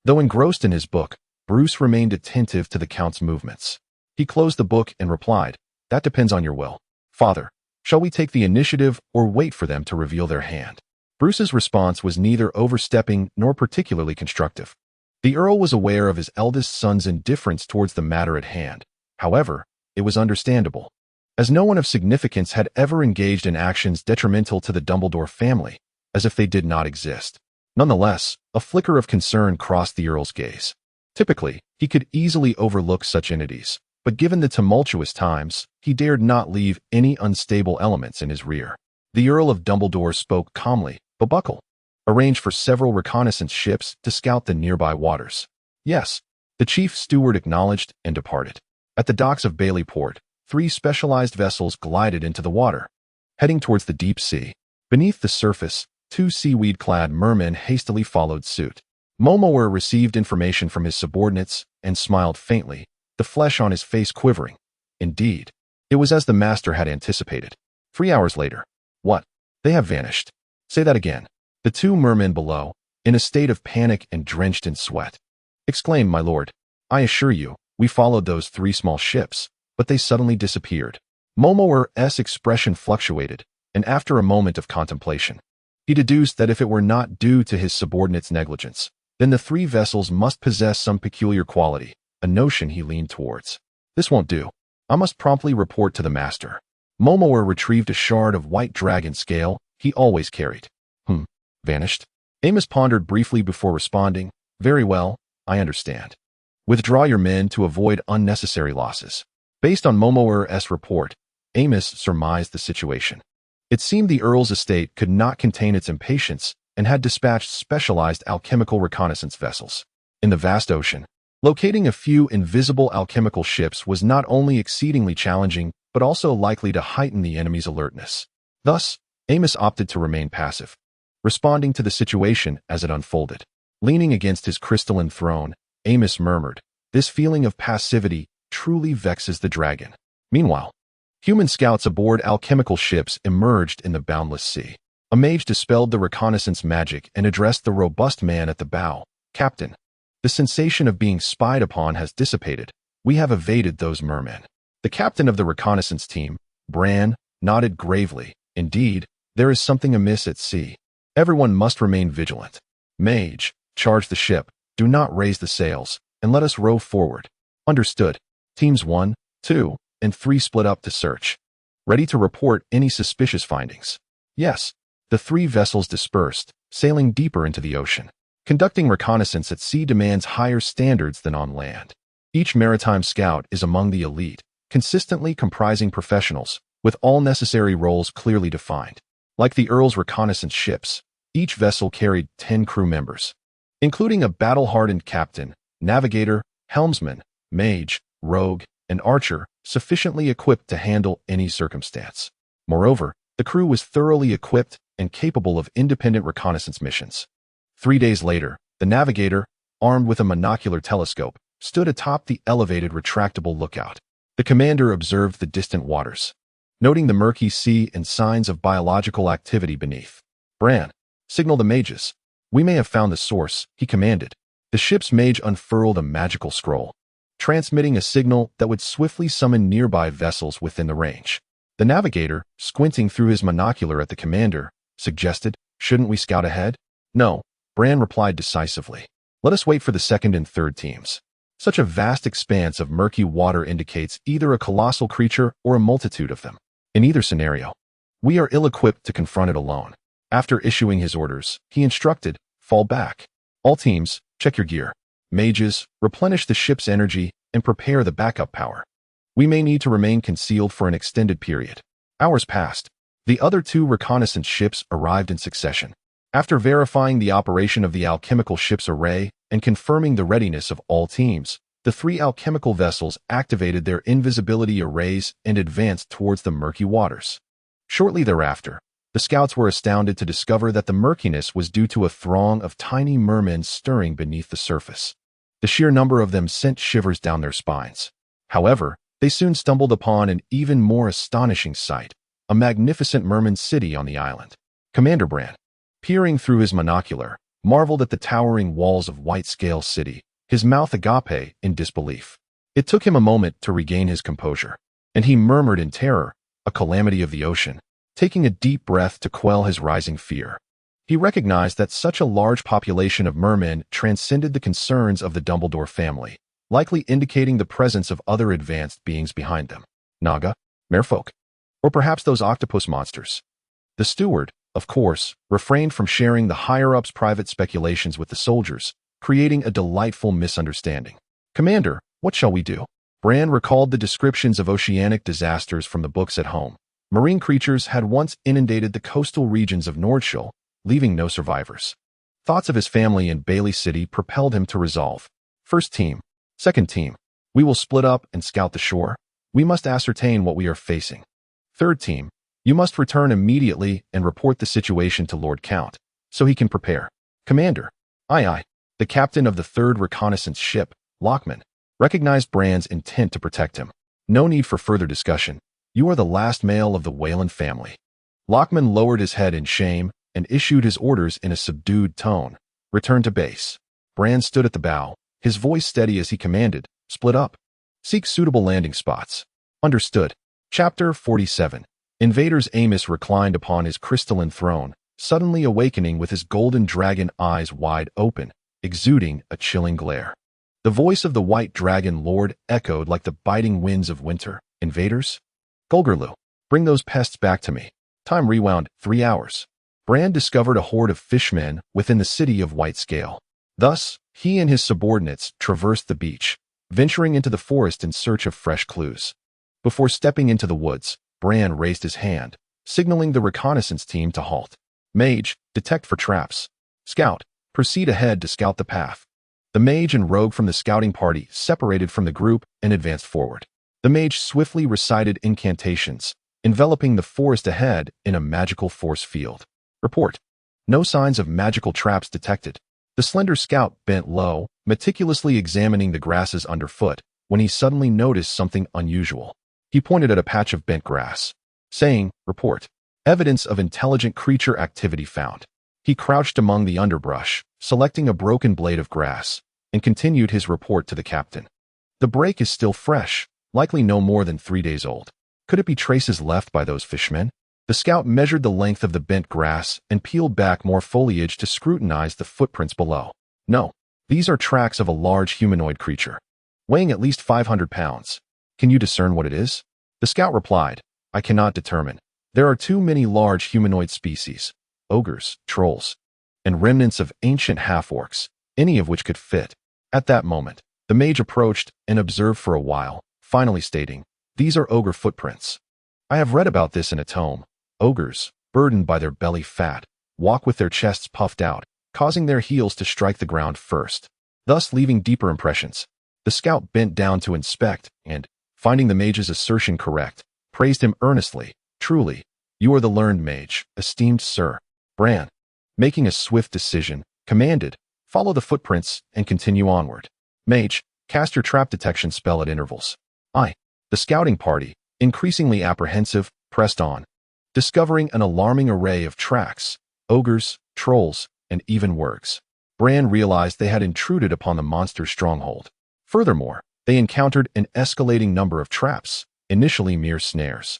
Though engrossed in his book, Bruce remained attentive to the Count's movements. He closed the book and replied, that depends on your will. Father, shall we take the initiative or wait for them to reveal their hand? Bruce's response was neither overstepping nor particularly constructive. The Earl was aware of his eldest son's indifference towards the matter at hand. However, it was understandable, as no one of significance had ever engaged in actions detrimental to the Dumbledore family, as if they did not exist. Nonetheless, a flicker of concern crossed the Earl's gaze. Typically, he could easily overlook such entities, but given the tumultuous times, he dared not leave any unstable elements in his rear. The Earl of Dumbledore spoke calmly. Babbuckle, arrange for several reconnaissance ships to scout the nearby waters. Yes, the chief steward acknowledged and departed. At the docks of Baileyport, 3 specialized vessels glided into the water, heading towards the deep sea. Beneath the surface, 2 seaweed-clad mermen hastily followed suit. Momowar received information from his subordinates and smiled faintly, the flesh on his face quivering. Indeed, it was as the master had anticipated. 3 hours later. What? They have vanished. Say that again. The 2 mermen below, in a state of panic and drenched in sweat, exclaimed, my lord, I assure you, we followed those 3 small ships, but they suddenly disappeared. Momowar's expression fluctuated, and after a moment of contemplation, he deduced that if it were not due to his subordinates' negligence, then the 3 vessels must possess some peculiar quality, a notion he leaned towards. This won't do. I must promptly report to the master. Momowar retrieved a shard of white dragon scale he always carried. Vanished? Amos pondered briefly before responding, very well, I understand. Withdraw your men to avoid unnecessary losses. Based on Momowar's report, Amos surmised the situation. It seemed the Earl's estate could not contain its impatience and had dispatched specialized alchemical reconnaissance vessels. In the vast ocean, locating a few invisible alchemical ships was not only exceedingly challenging, but also likely to heighten the enemy's alertness. Thus, Amos opted to remain passive, responding to the situation as it unfolded. Leaning against his crystalline throne, Amos murmured, this feeling of passivity truly vexes the dragon. Meanwhile, human scouts aboard alchemical ships emerged in the boundless sea. A mage dispelled the reconnaissance magic and addressed the robust man at the bow. Captain, the sensation of being spied upon has dissipated. We have evaded those mermen. The captain of the reconnaissance team, Bran, nodded gravely. Indeed, there is something amiss at sea. Everyone must remain vigilant. Mage, charge the ship, do not raise the sails, and let us row forward. Understood. Teams 1, 2, and 3 split up to search. Ready to report any suspicious findings. Yes. The 3 vessels dispersed, sailing deeper into the ocean. Conducting reconnaissance at sea demands higher standards than on land. Each maritime scout is among the elite, consistently comprising professionals, with all necessary roles clearly defined. Like the Earl's reconnaissance ships, each vessel carried 10 crew members, including a battle-hardened captain, navigator, helmsman, mage, rogue, and archer, sufficiently equipped to handle any circumstance. Moreover, the crew was thoroughly equipped and capable of independent reconnaissance missions. 3 days later, the navigator, armed with a monocular telescope, stood atop the elevated retractable lookout. The commander observed the distant waters, noting the murky sea and signs of biological activity beneath. Bran, signal the mages. We may have found the source, he commanded. The ship's mage unfurled a magical scroll, transmitting a signal that would swiftly summon nearby vessels within the range. The navigator, squinting through his monocular at the commander, suggested, shouldn't we scout ahead? No, Bran replied decisively. Let us wait for the second and third teams. Such a vast expanse of murky water indicates either a colossal creature or a multitude of them. In either scenario, we are ill-equipped to confront it alone. After issuing his orders, he instructed, fall back. All teams, check your gear. Mages, replenish the ship's energy and prepare the backup power. We may need to remain concealed for an extended period. Hours passed. The other 2 reconnaissance ships arrived in succession. After verifying the operation of the alchemical ship's array and confirming the readiness of all teams, the 3 alchemical vessels activated their invisibility arrays and advanced towards the murky waters. Shortly thereafter, the scouts were astounded to discover that the murkiness was due to a throng of tiny mermen stirring beneath the surface. The sheer number of them sent shivers down their spines. However, they soon stumbled upon an even more astonishing sight, a magnificent merman city on the island. Commander Bran, peering through his monocular, marveled at the towering walls of White Scale City, his mouth agape in disbelief. It took him a moment to regain his composure, and he murmured in terror, a calamity of the ocean, taking a deep breath to quell his rising fear. He recognized that such a large population of mermen transcended the concerns of the Dumbledore family, likely indicating the presence of other advanced beings behind them. Naga, merfolk, or perhaps those octopus monsters. The steward, of course, refrained from sharing the higher-ups' private speculations with the soldiers, creating a delightful misunderstanding. Commander, what shall we do? Bran recalled the descriptions of oceanic disasters from the books at home. Marine creatures had once inundated the coastal regions of Nordhyl, leaving no survivors. Thoughts of his family in Bailey City propelled him to resolve. First team. Second team. We will split up and scout the shore. We must ascertain what we are facing. Third team. You must return immediately and report the situation to Lord Count, so he can prepare. Commander. Aye aye. The captain of the 3rd reconnaissance ship, Lockman, recognized Bran's intent to protect him. No need for further discussion. You are the last male of the Wayland family. Lockman lowered his head in shame and issued his orders in a subdued tone. Return to base. Bran stood at the bow, his voice steady as he commanded, split up. Seek suitable landing spots. Understood. Chapter 47. Invader's Amos reclined upon his crystalline throne, suddenly awakening with his golden dragon eyes wide open, exuding a chilling glare. The voice of the white dragon lord echoed like the biting winds of winter. Invaders? Golgerlu, bring those pests back to me. Time rewound 3 hours. Bran discovered a horde of fishmen within the city of White Scale. Thus, he and his subordinates traversed the beach, venturing into the forest in search of fresh clues. Before stepping into the woods, Bran raised his hand, signaling the reconnaissance team to halt. Mage, detect for traps. Scout, proceed ahead to scout the path. The mage and rogue from the scouting party separated from the group and advanced forward. The mage swiftly recited incantations, enveloping the forest ahead in a magical force field. Report. No signs of magical traps detected. The slender scout bent low, meticulously examining the grasses underfoot, when he suddenly noticed something unusual. He pointed at a patch of bent grass, saying, Report. Evidence of intelligent creature activity found. He crouched among the underbrush, selecting a broken blade of grass, and continued his report to the captain. The break is still fresh, likely no more than 3 days old. Could it be traces left by those fishmen? The scout measured the length of the bent grass and peeled back more foliage to scrutinize the footprints below. No, these are tracks of a large humanoid creature, weighing at least 500 pounds. Can you discern what it is? The scout replied, I cannot determine. There are too many large humanoid species, ogres, trolls, and remnants of ancient half-orcs, any of which could fit. At that moment, the mage approached and observed for a while, finally stating, these are ogre footprints. I have read about this in a tome. Ogres, burdened by their belly fat, walk with their chests puffed out, causing their heels to strike the ground first, thus leaving deeper impressions. The scout bent down to inspect and, finding the mage's assertion correct, praised him earnestly. Truly, you are the learned mage, esteemed sir. Bran, making a swift decision, commanded, follow the footprints and continue onward. Mage, cast your trap detection spell at intervals. The scouting party, increasingly apprehensive, pressed on, discovering an alarming array of tracks, ogres, trolls, and even wargs. Bran realized they had intruded upon the monster's stronghold. Furthermore, they encountered an escalating number of traps, initially mere snares.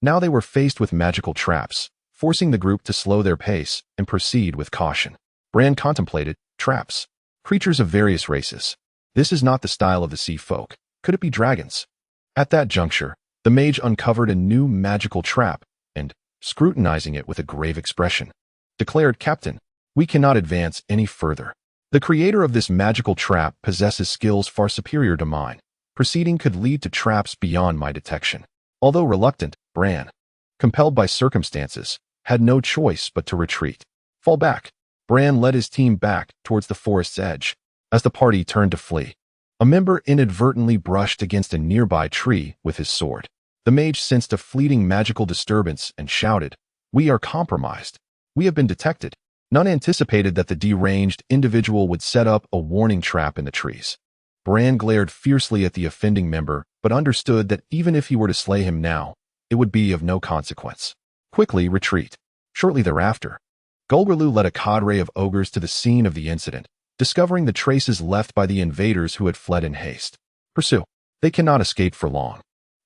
Now they were faced with magical traps, forcing the group to slow their pace and proceed with caution. Bran contemplated, traps, creatures of various races. This is not the style of the sea folk. Could it be dragons? At that juncture, the mage uncovered a new magical trap and, scrutinizing it with a grave expression, declared, Captain, we cannot advance any further. The creator of this magical trap possesses skills far superior to mine. Proceeding could lead to traps beyond my detection. Although reluctant, Bran, compelled by circumstances, had no choice but to retreat. Fall back. Bran led his team back towards the forest's edge. As the party turned to flee, a member inadvertently brushed against a nearby tree with his sword. The mage sensed a fleeting magical disturbance and shouted, we are compromised. We have been detected. None anticipated that the deranged individual would set up a warning trap in the trees. Bran glared fiercely at the offending member, but understood that even if he were to slay him now, it would be of no consequence. Quickly retreat. Shortly thereafter, Golgarlu led a cadre of ogres to the scene of the incident, discovering the traces left by the invaders who had fled in haste. Pursue. They cannot escape for long.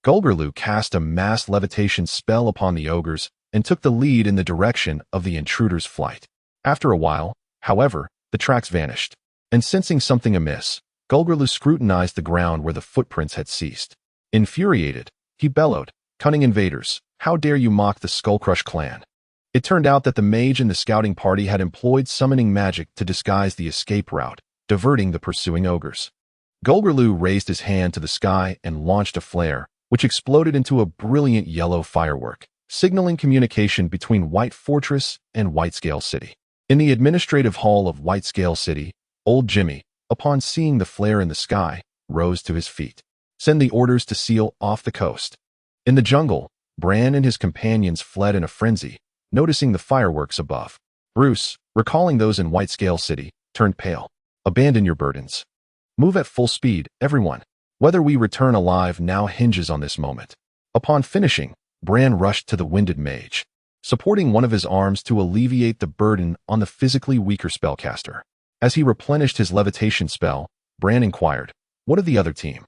Golgarlu cast a mass levitation spell upon the ogres and took the lead in the direction of the intruder's flight. After a while, however, the tracks vanished, and sensing something amiss, Golgarlu scrutinized the ground where the footprints had ceased. Infuriated, he bellowed, cunning invaders, how dare you mock the Skullcrush clan? It turned out that the mage and the scouting party had employed summoning magic to disguise the escape route, diverting the pursuing ogres. Golgarlu raised his hand to the sky and launched a flare, which exploded into a brilliant yellow firework, signaling communication between White Fortress and Whitescale City. In the administrative hall of Whitescale City, old Jimmy, upon seeing the flare in the sky, rose to his feet. Send the orders to seal off the coast. In the jungle, Bran and his companions fled in a frenzy, noticing the fireworks above. Bruce, recalling those in Whitescale City, turned pale. Abandon your burdens. Move at full speed, everyone. Whether we return alive now hinges on this moment. Upon finishing, Bran rushed to the winded mage, supporting one of his arms to alleviate the burden on the physically weaker spellcaster. As he replenished his levitation spell, Bran inquired, what of the other team?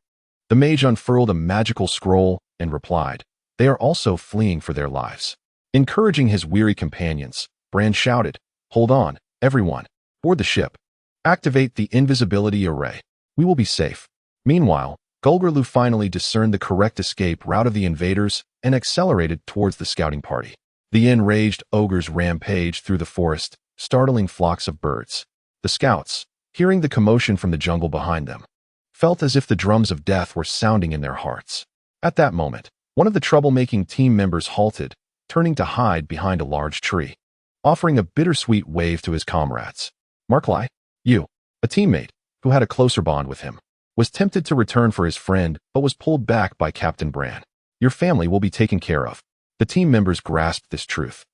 The mage unfurled a magical scroll and replied, they are also fleeing for their lives. Encouraging his weary companions, Bran shouted, hold on, everyone. Board the ship. Activate the invisibility array. We will be safe. Meanwhile, Golgarlu finally discerned the correct escape route of the invaders and accelerated towards the scouting party. The enraged ogres rampaged through the forest, startling flocks of birds. The scouts, hearing the commotion from the jungle behind them, felt as if the drums of death were sounding in their hearts. At that moment, one of the troublemaking team members halted, turning to hide behind a large tree, offering a bittersweet wave to his comrades. Marklai, you, a teammate, who had a closer bond with him, was tempted to return for his friend but was pulled back by Captain Bran. Your family will be taken care of. The team members grasped this truth,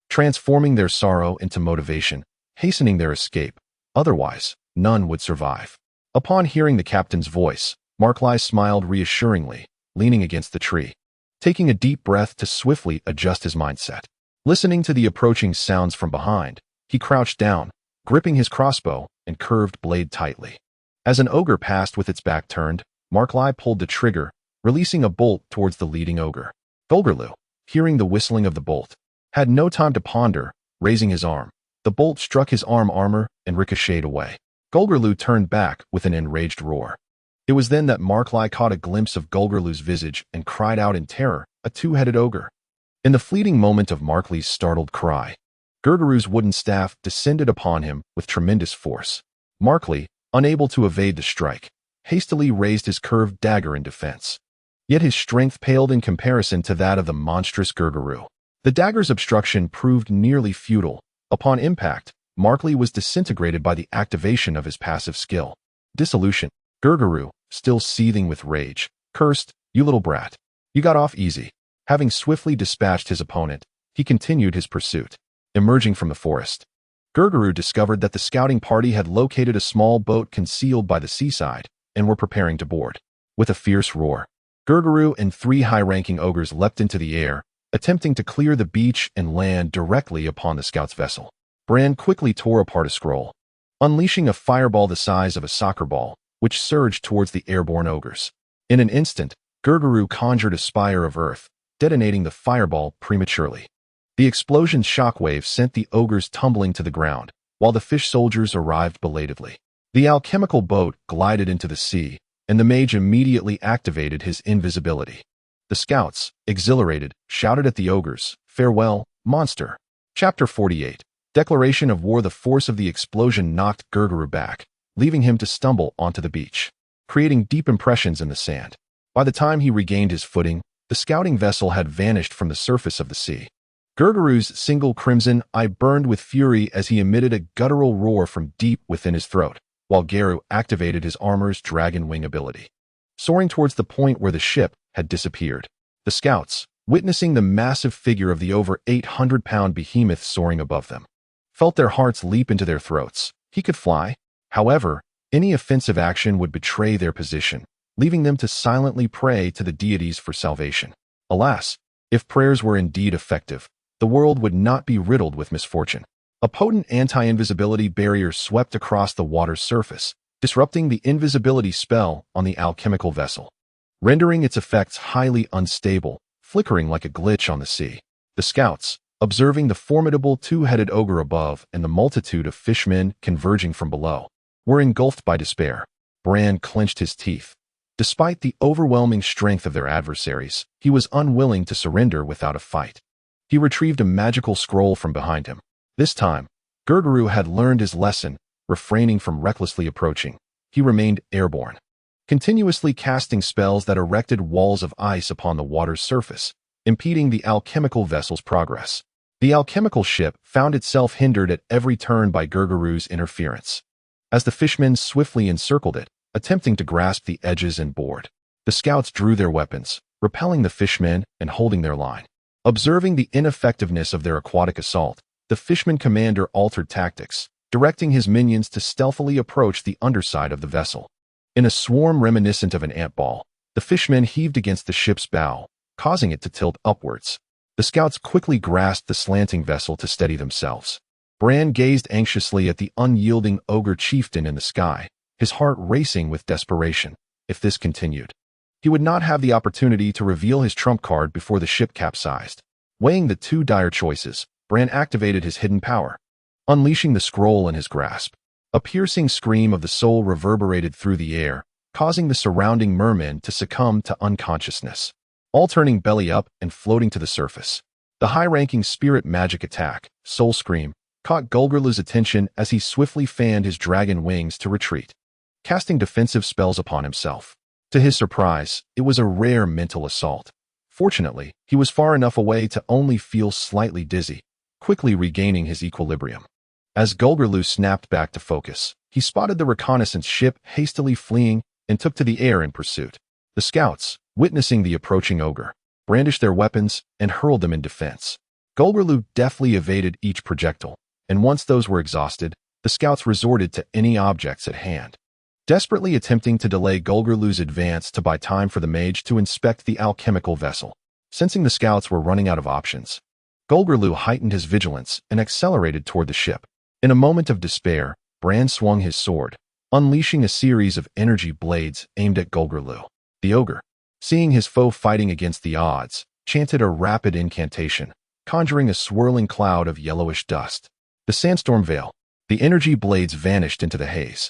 transforming their sorrow into motivation, hastening their escape. Otherwise, none would survive. Upon hearing the captain's voice, Marklai smiled reassuringly, leaning against the tree, taking a deep breath to swiftly adjust his mindset. Listening to the approaching sounds from behind, he crouched down, gripping his crossbow and curved blade tightly. As an ogre passed with its back turned, Marklai pulled the trigger, releasing a bolt towards the leading ogre. Golgurlu, hearing the whistling of the bolt, had no time to ponder, raising his arm. The bolt struck his arm armor and ricocheted away. Golgurlu turned back with an enraged roar. It was then that Marklai caught a glimpse of Golgurlu's visage and cried out in terror, a two-headed ogre. In the fleeting moment of Marklai's startled cry, Gurguru's wooden staff descended upon him with tremendous force. Marklai, unable to evade the strike, hastily raised his curved dagger in defense. Yet his strength paled in comparison to that of the monstrous Gurguru. The dagger's obstruction proved nearly futile. Upon impact, Marklai was disintegrated by the activation of his passive skill. Dissolution. Gurguru, still seething with rage, cursed, "You little brat. You got off easy." Having swiftly dispatched his opponent, he continued his pursuit. Emerging from the forest, Gurguru discovered that the scouting party had located a small boat concealed by the seaside and were preparing to board. With a fierce roar, Gurguru and 3 high-ranking ogres leapt into the air, attempting to clear the beach and land directly upon the scout's vessel. Bran quickly tore apart a scroll, unleashing a fireball the size of a soccer ball, which surged towards the airborne ogres. In an instant, Gurguru conjured a spire of earth, detonating the fireball prematurely. The explosion's shockwave sent the ogres tumbling to the ground, while the fish soldiers arrived belatedly. The alchemical boat glided into the sea, and the mage immediately activated his invisibility. The scouts, exhilarated, shouted at the ogres, "Farewell, monster." Chapter 48. Declaration of War. The force of the explosion knocked Gurguru back, leaving him to stumble onto the beach, creating deep impressions in the sand. By the time he regained his footing, the scouting vessel had vanished from the surface of the sea. Gurguru's single crimson eye burned with fury as he emitted a guttural roar from deep within his throat, while Garu activated his armor's dragon wing ability. Soaring towards the point where the ship had disappeared, the scouts, witnessing the massive figure of the over 800-pound behemoth soaring above them, felt their hearts leap into their throats. He could fly. However, any offensive action would betray their position, leaving them to silently pray to the deities for salvation. Alas, if prayers were indeed effective, the world would not be riddled with misfortune. A potent anti-invisibility barrier swept across the water's surface, disrupting the invisibility spell on the alchemical vessel, rendering its effects highly unstable, flickering like a glitch on the sea. The scouts, observing the formidable two-headed ogre above and the multitude of fishmen converging from below, were engulfed by despair. Bran clenched his teeth. Despite the overwhelming strength of their adversaries, he was unwilling to surrender without a fight. He retrieved a magical scroll from behind him. This time, Gurguru had learned his lesson, refraining from recklessly approaching. He remained airborne, continuously casting spells that erected walls of ice upon the water's surface, impeding the alchemical vessel's progress. The alchemical ship found itself hindered at every turn by Gurguru's interference. As the fishmen swiftly encircled it, attempting to grasp the edges and board, the scouts drew their weapons, repelling the fishmen and holding their line. Observing the ineffectiveness of their aquatic assault, the fishman commander altered tactics, directing his minions to stealthily approach the underside of the vessel. In a swarm reminiscent of an ant ball, the fishmen heaved against the ship's bow, causing it to tilt upwards. The scouts quickly grasped the slanting vessel to steady themselves. Bran gazed anxiously at the unyielding ogre chieftain in the sky, his heart racing with desperation. If this continued, he would not have the opportunity to reveal his trump card before the ship capsized. Weighing the two dire choices, Bran activated his hidden power, unleashing the scroll in his grasp. A piercing scream of the soul reverberated through the air, causing the surrounding mermen to succumb to unconsciousness, all turning belly up and floating to the surface. The high-ranking spirit magic attack, Soul Scream, caught Gulgurlu's attention as he swiftly fanned his dragon wings to retreat, casting defensive spells upon himself. To his surprise, it was a rare mental assault. Fortunately, he was far enough away to only feel slightly dizzy, quickly regaining his equilibrium. As Gulgurlu snapped back to focus, he spotted the reconnaissance ship hastily fleeing and took to the air in pursuit. The scouts, witnessing the approaching ogre, brandished their weapons and hurled them in defense. Gulgurlu deftly evaded each projectile, and once those were exhausted, the scouts resorted to any objects at hand, desperately attempting to delay Gulgurlu's advance to buy time for the mage to inspect the alchemical vessel. Sensing the scouts were running out of options, Golgerlu heightened his vigilance and accelerated toward the ship. In a moment of despair, Bran swung his sword, unleashing a series of energy blades aimed at Golgerlu. The ogre, seeing his foe fighting against the odds, chanted a rapid incantation, conjuring a swirling cloud of yellowish dust. The sandstorm veil. The energy blades vanished into the haze,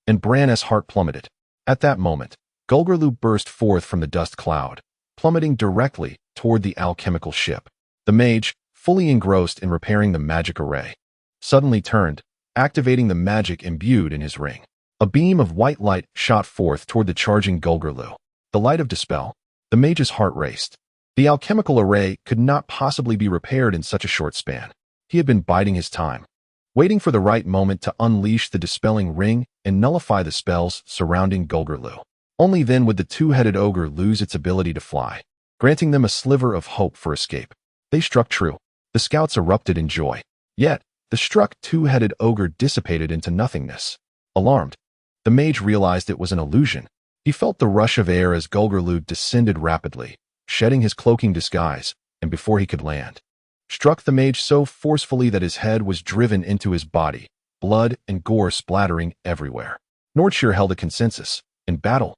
and Bran's heart plummeted. At that moment, Golgerlu burst forth from the dust cloud, plummeting directly toward the alchemical ship. The mage, fully engrossed in repairing the magic array, suddenly turned, activating the magic imbued in his ring. A beam of white light shot forth toward the charging Golgerlu. The light of dispel. The mage's heart raced. The alchemical array could not possibly be repaired in such a short span. He had been biding his time, waiting for the right moment to unleash the dispelling ring and nullify the spells surrounding Golgerlu. Only then would the two-headed ogre lose its ability to fly, granting them a sliver of hope for escape. They struck true. The scouts erupted in joy. Yet, the struck two-headed ogre dissipated into nothingness. Alarmed, the mage realized it was an illusion. He felt the rush of air as Golgerlu descended rapidly, shedding his cloaking disguise, and before he could land, struck the mage so forcefully that his head was driven into his body, blood and gore splattering everywhere. Nordhyl held a consensus. In battle,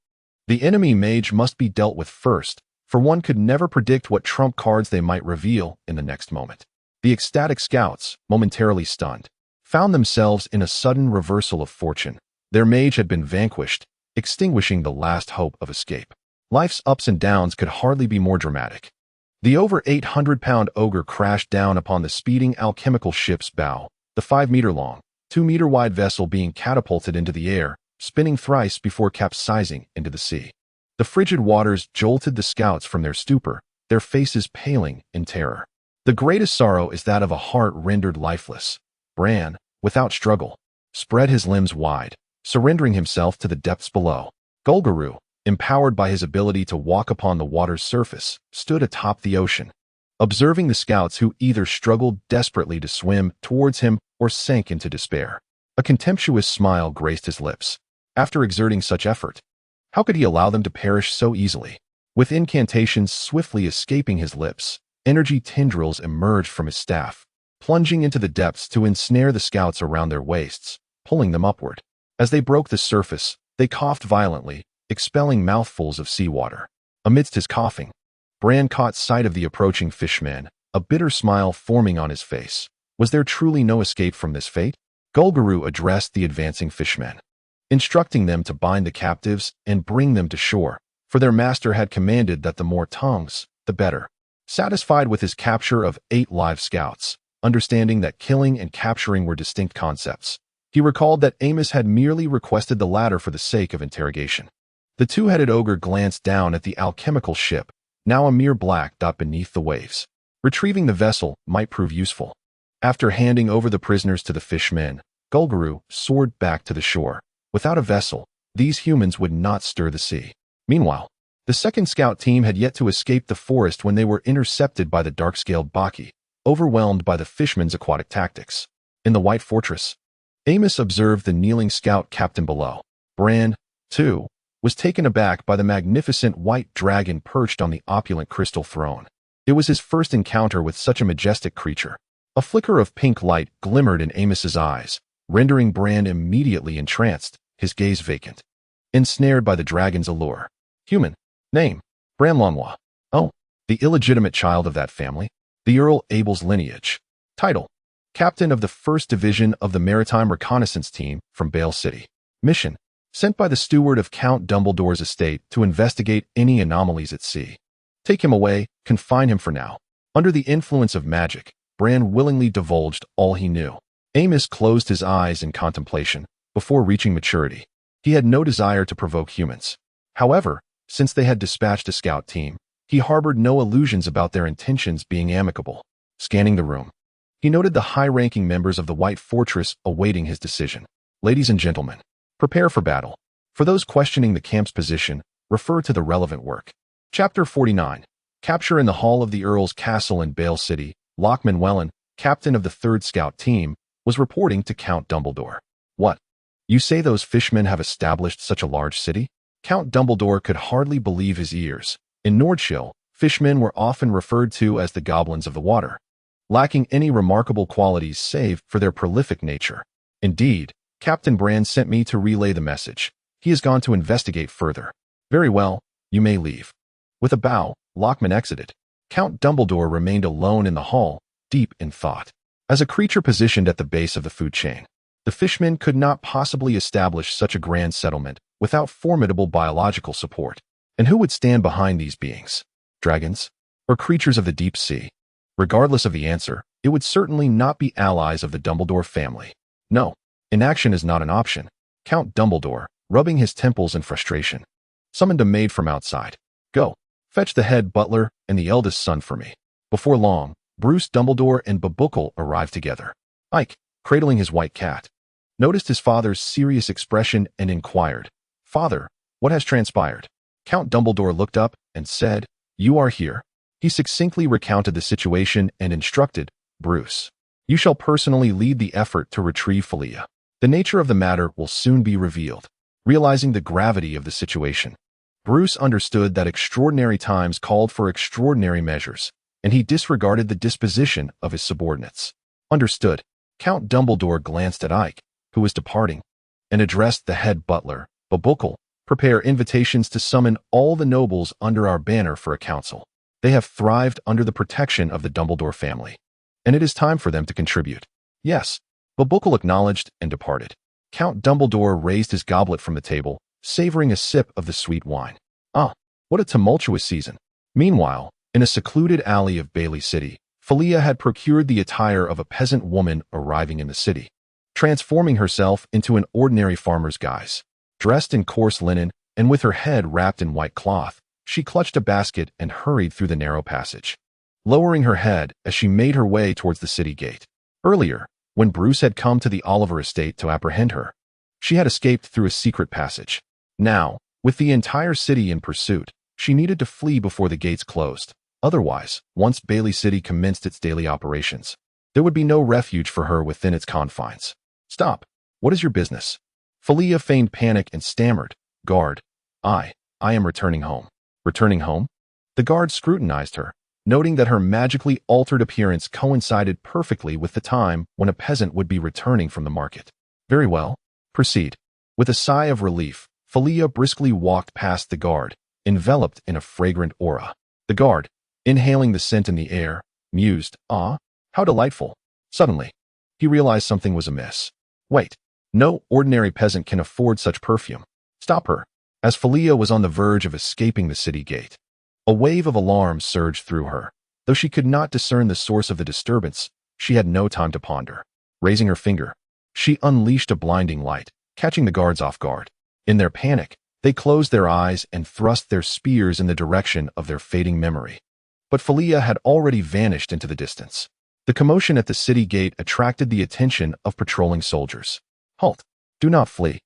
the enemy mage must be dealt with first, for one could never predict what trump cards they might reveal in the next moment. The ecstatic scouts, momentarily stunned, found themselves in a sudden reversal of fortune. Their mage had been vanquished, extinguishing the last hope of escape. Life's ups and downs could hardly be more dramatic. The over 800-pound ogre crashed down upon the speeding alchemical ship's bow, the 5-meter-long, 2-meter-wide vessel being catapulted into the air, spinning thrice before capsizing into the sea. The frigid waters jolted the scouts from their stupor, their faces paling in terror. The greatest sorrow is that of a heart rendered lifeless. Bran, without struggle, spread his limbs wide, surrendering himself to the depths below. Golgerlu, empowered by his ability to walk upon the water's surface, stood atop the ocean, observing the scouts who either struggled desperately to swim towards him or sank into despair. A contemptuous smile graced his lips. After exerting such effort, how could he allow them to perish so easily? With incantations swiftly escaping his lips, energy tendrils emerged from his staff, plunging into the depths to ensnare the scouts around their waists, pulling them upward. As they broke the surface, they coughed violently, expelling mouthfuls of seawater. Amidst his coughing, Bran caught sight of the approaching fishmen, a bitter smile forming on his face. Was there truly no escape from this fate? Golgerlu addressed the advancing fishmen, instructing them to bind the captives and bring them to shore, for their master had commanded that the more tongues, the better. Satisfied with his capture of 8 live scouts, understanding that killing and capturing were distinct concepts, he recalled that Amos had merely requested the latter for the sake of interrogation. The two-headed ogre glanced down at the alchemical ship, now a mere black dot beneath the waves. Retrieving the vessel might prove useful. After handing over the prisoners to the fishmen, Golgerlu soared back to the shore. Without a vessel, these humans would not stir the sea. Meanwhile, the second scout team had yet to escape the forest when they were intercepted by the dark-scaled Baki, overwhelmed by the fishmen's aquatic tactics. In the White Fortress, Amos observed the kneeling scout captain below. Bran, too, was taken aback by the magnificent white dragon perched on the opulent crystal throne. It was his first encounter with such a majestic creature. A flicker of pink light glimmered in Amos's eyes, rendering Bran immediately entranced, his gaze vacant, ensnared by the dragon's allure. Human. Name: Bran Lonwa. Oh, the illegitimate child of that family. The Earl Abel's lineage. Title: Captain of the 1st Division of the Maritime Reconnaissance Team from Bale City. Mission: sent by the steward of Count Dumbledore's estate to investigate any anomalies at sea. Take him away, confine him for now. Under the influence of magic, Bran willingly divulged all he knew. Amos closed his eyes in contemplation. Before reaching maturity, he had no desire to provoke humans. However, since they had dispatched a scout team, he harbored no illusions about their intentions being amicable. Scanning the room, he noted the high-ranking members of the White Fortress awaiting his decision. Ladies and gentlemen, prepare for battle. For those questioning the camp's position, refer to the relevant work. Chapter 49. Capture in the hall of the Earl's castle in Bale City. Lockman Wellen, captain of the 3rd Scout Team, was reporting to Count Dumbledore. What? You say those fishmen have established such a large city? Count Dumbledore could hardly believe his ears. In Nordhyl, fishmen were often referred to as the goblins of the water. lacking any remarkable qualities save for their prolific nature. Indeed, Captain Brand sent me to relay the message. He has gone to investigate further. Very well, you may leave. With a bow, Lockman exited. Count Dumbledore remained alone in the hall, deep in thought. As a creature positioned at the base of the food chain, the fishmen could not possibly establish such a grand settlement without formidable biological support. And who would stand behind these beings? Dragons? Or creatures of the deep sea? Regardless of the answer, it would certainly not be allies of the Dumbledore family. No, inaction is not an option. Count Dumbledore, rubbing his temples in frustration, summoned a maid from outside. Go, fetch the head butler and the eldest son for me. Before long, Bruce Dumbledore and Babuckle arrived together. Ike, cradling his white cat, noticed his father's serious expression and inquired, "Father, what has transpired?" Count Dumbledore looked up and said, "You are here." He succinctly recounted the situation and instructed, "Bruce, you shall personally lead the effort to retrieve Philia. The nature of the matter will soon be revealed." Realizing the gravity of the situation, Bruce understood that extraordinary times called for extraordinary measures, and he disregarded the disposition of his subordinates. Understood. Count Dumbledore glanced at Ike, who was departing, and addressed the head butler, Babuckle. "Prepare invitations to summon all the nobles under our banner for a council. They have thrived under the protection of the Dumbledore family, and it is time for them to contribute." "Yes." Babuckle acknowledged and departed. Count Dumbledore raised his goblet from the table, savoring a sip of the sweet wine. Ah, what a tumultuous season. Meanwhile, in a secluded alley of Bailey City, Philia had procured the attire of a peasant woman arriving in the city, transforming herself into an ordinary farmer's guise. Dressed in coarse linen and with her head wrapped in white cloth, she clutched a basket and hurried through the narrow passage, lowering her head as she made her way towards the city gate. Earlier, when Bruce had come to the Oliver estate to apprehend her, she had escaped through a secret passage. Now, with the entire city in pursuit, she needed to flee before the gates closed. Otherwise, once Bailey City commenced its daily operations, there would be no refuge for her within its confines. "Stop. What is your business?" Philia feigned panic and stammered, "Guard, I am returning home." "Returning home?" The guard scrutinized her, noting that her magically altered appearance coincided perfectly with the time when a peasant would be returning from the market. "Very well, proceed." With a sigh of relief, Philia briskly walked past the guard, enveloped in a fragrant aura. The guard, inhaling the scent in the air, mused, "Ah, how delightful." Suddenly, he realized something was amiss. Wait, no ordinary peasant can afford such perfume. Stop her. As Philia was on the verge of escaping the city gate, a wave of alarm surged through her. Though she could not discern the source of the disturbance, she had no time to ponder. Raising her finger, she unleashed a blinding light, catching the guards off guard. In their panic, they closed their eyes and thrust their spears in the direction of their fading memory. But Philia had already vanished into the distance. The commotion at the city gate attracted the attention of patrolling soldiers. "Halt! Do not flee."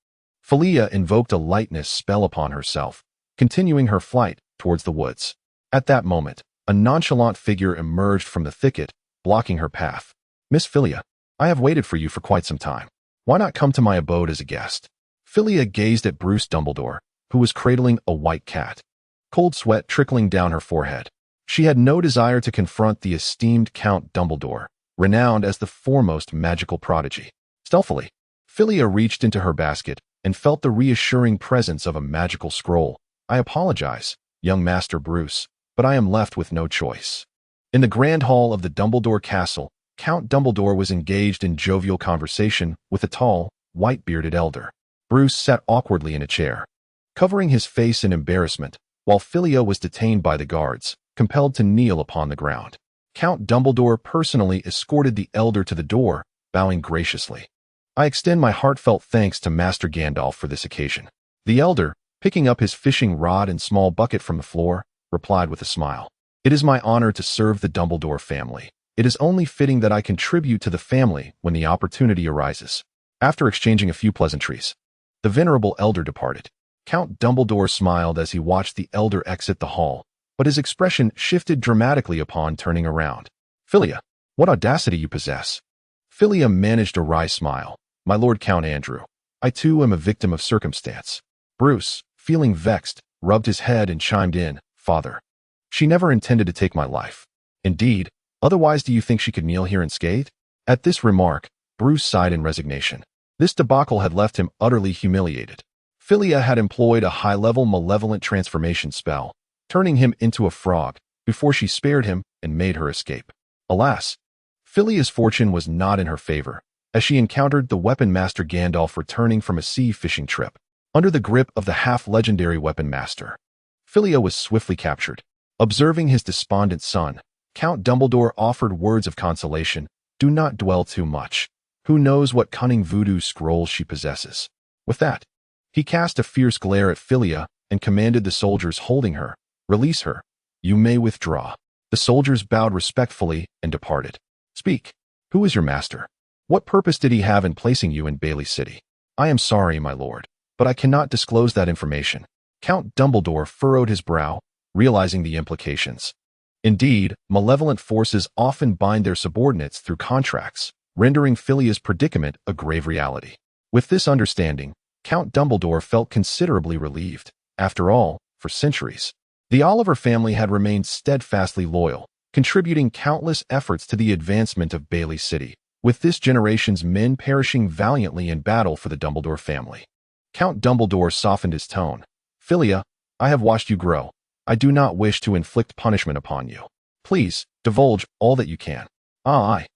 Philia invoked a lightness spell upon herself, continuing her flight towards the woods. At that moment, a nonchalant figure emerged from the thicket, blocking her path. "Miss Philia, I have waited for you for quite some time. Why not come to my abode as a guest?" Philia gazed at Bruce Dumbledore, who was cradling a white cat, cold sweat trickling down her forehead. She had no desire to confront the esteemed Count Dumbledore, renowned as the foremost magical prodigy. Stealthily, Philia reached into her basket and felt the reassuring presence of a magical scroll. "I apologize, young Master Bruce, but I am left with no choice." In the grand hall of the Dumbledore Castle, Count Dumbledore was engaged in jovial conversation with a tall, white-bearded elder. Bruce sat awkwardly in a chair, covering his face in embarrassment, while Philia was detained by the guards, compelled to kneel upon the ground. Count Dumbledore personally escorted the elder to the door, bowing graciously. "I extend my heartfelt thanks to Master Gandalf for this occasion." The elder, picking up his fishing rod and small bucket from the floor, replied with a smile. "It is my honor to serve the Dumbledore family. It is only fitting that I contribute to the family when the opportunity arises." After exchanging a few pleasantries, the venerable elder departed. Count Dumbledore smiled as he watched the elder exit the hall, but his expression shifted dramatically upon turning around. "Philia, what audacity you possess." Philia managed a wry smile. "My Lord Count Andrew, I too am a victim of circumstance." Bruce, feeling vexed, rubbed his head and chimed in, "Father, she never intended to take my life. Indeed, Otherwise, do you think she could kneel here unscathed? At this remark, Bruce sighed in resignation. This debacle had left him utterly humiliated. Philia had employed a high-level malevolent transformation spell, turning him into a frog, before she spared him and made her escape. Alas, Philia's fortune was not in her favor, as she encountered the weapon master Gandalf returning from a sea fishing trip. Under the grip of the half-legendary weapon master, Philia was swiftly captured. Observing his despondent son, Count Dumbledore offered words of consolation. Do not dwell too much. Who knows what cunning voodoo scrolls she possesses? With that, he cast a fierce glare at Philia and commanded the soldiers holding her, release her. You may withdraw. The soldiers bowed respectfully and departed. Speak. Who is your master? What purpose did he have in placing you in Bailey City? I am sorry, my lord, but I cannot disclose that information. Count Dumbledore furrowed his brow, realizing the implications. Indeed, malevolent forces often bind their subordinates through contracts, rendering Philia's predicament a grave reality. With this understanding, Count Dumbledore felt considerably relieved. After all, for centuries, the Oliver family had remained steadfastly loyal, contributing countless efforts to the advancement of Bailey City, with this generation's men perishing valiantly in battle for the Dumbledore family. Count Dumbledore softened his tone. Philia, I have watched you grow. I do not wish to inflict punishment upon you. Please, divulge all that you can. I.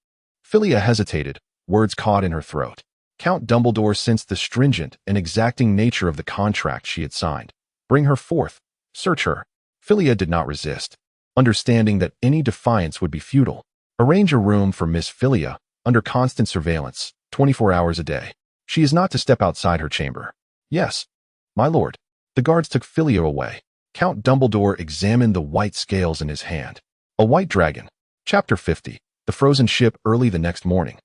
Philia hesitated, words caught in her throat. Count Dumbledore sensed the stringent and exacting nature of the contract she had signed. Bring her forth. Search her. Philia did not resist, understanding that any defiance would be futile. Arrange a room for Miss Philia, under constant surveillance, 24 hours a day. She is not to step outside her chamber. Yes, my lord. The guards took Philia away. Count Dumbledore examined the white scales in his hand. A white dragon. Chapter 50. The frozen ship. Early the next morning,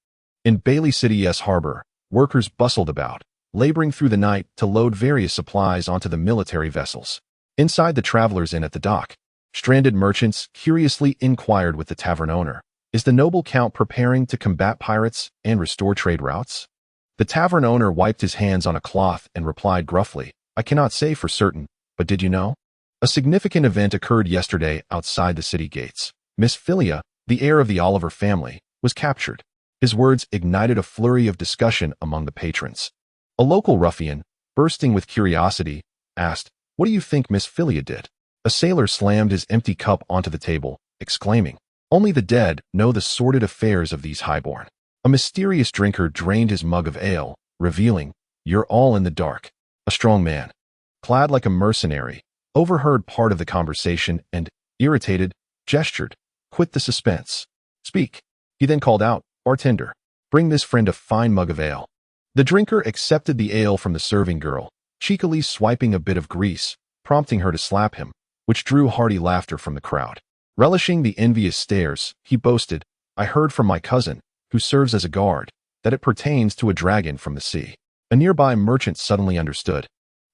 in Bailey City's harbor, workers bustled about, laboring through the night to load various supplies onto the military vessels. Inside the travelers' inn at the dock, stranded merchants curiously inquired with the tavern owner, is the noble count preparing to combat pirates and restore trade routes? The tavern owner wiped his hands on a cloth and replied gruffly, I cannot say for certain, but did you know? A significant event occurred yesterday outside the city gates. Miss Philia, the heir of the Oliver family, was captured. His words ignited a flurry of discussion among the patrons. A local ruffian, bursting with curiosity, asked, What do you think Miss Philia did? A sailor slammed his empty cup onto the table, exclaiming, Only the dead know the sordid affairs of these highborn. A mysterious drinker drained his mug of ale, revealing, You're all in the dark. A strong man, clad like a mercenary, overheard part of the conversation and, irritated, gestured, Quit the suspense. Speak. He then called out, Bartender, bring this friend a fine mug of ale. The drinker accepted the ale from the serving girl, cheekily swiping a bit of grease, prompting her to slap him, which drew hearty laughter from the crowd. Relishing the envious stares, he boasted, I heard from my cousin, who serves as a guard, that it pertains to a dragon from the sea. A nearby merchant suddenly understood.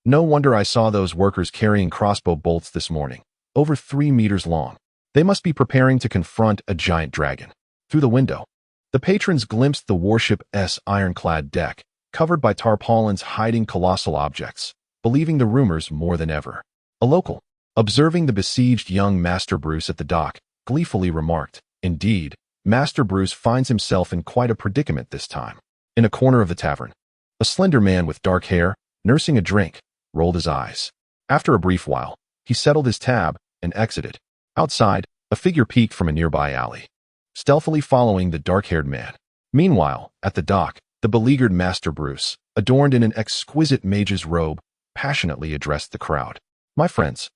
No wonder I saw those workers carrying crossbow bolts this morning, over 3 meters long. They must be preparing to confront a giant dragon. Through the window, the patrons glimpsed the warship's ironclad deck, covered by tarpaulins hiding colossal objects, believing the rumors more than ever. A local, observing the besieged young Master Bruce at the dock, gleefully remarked, Indeed, Master Bruce finds himself in quite a predicament this time. In a corner of the tavern, a slender man with dark hair, nursing a drink, rolled his eyes. After a brief while, he settled his tab and exited. Outside, a figure peeked from a nearby alley, stealthily following the dark-haired man. Meanwhile, at the dock, the beleaguered Master Bruce, adorned in an exquisite mage's robe, passionately addressed the crowd. My friends,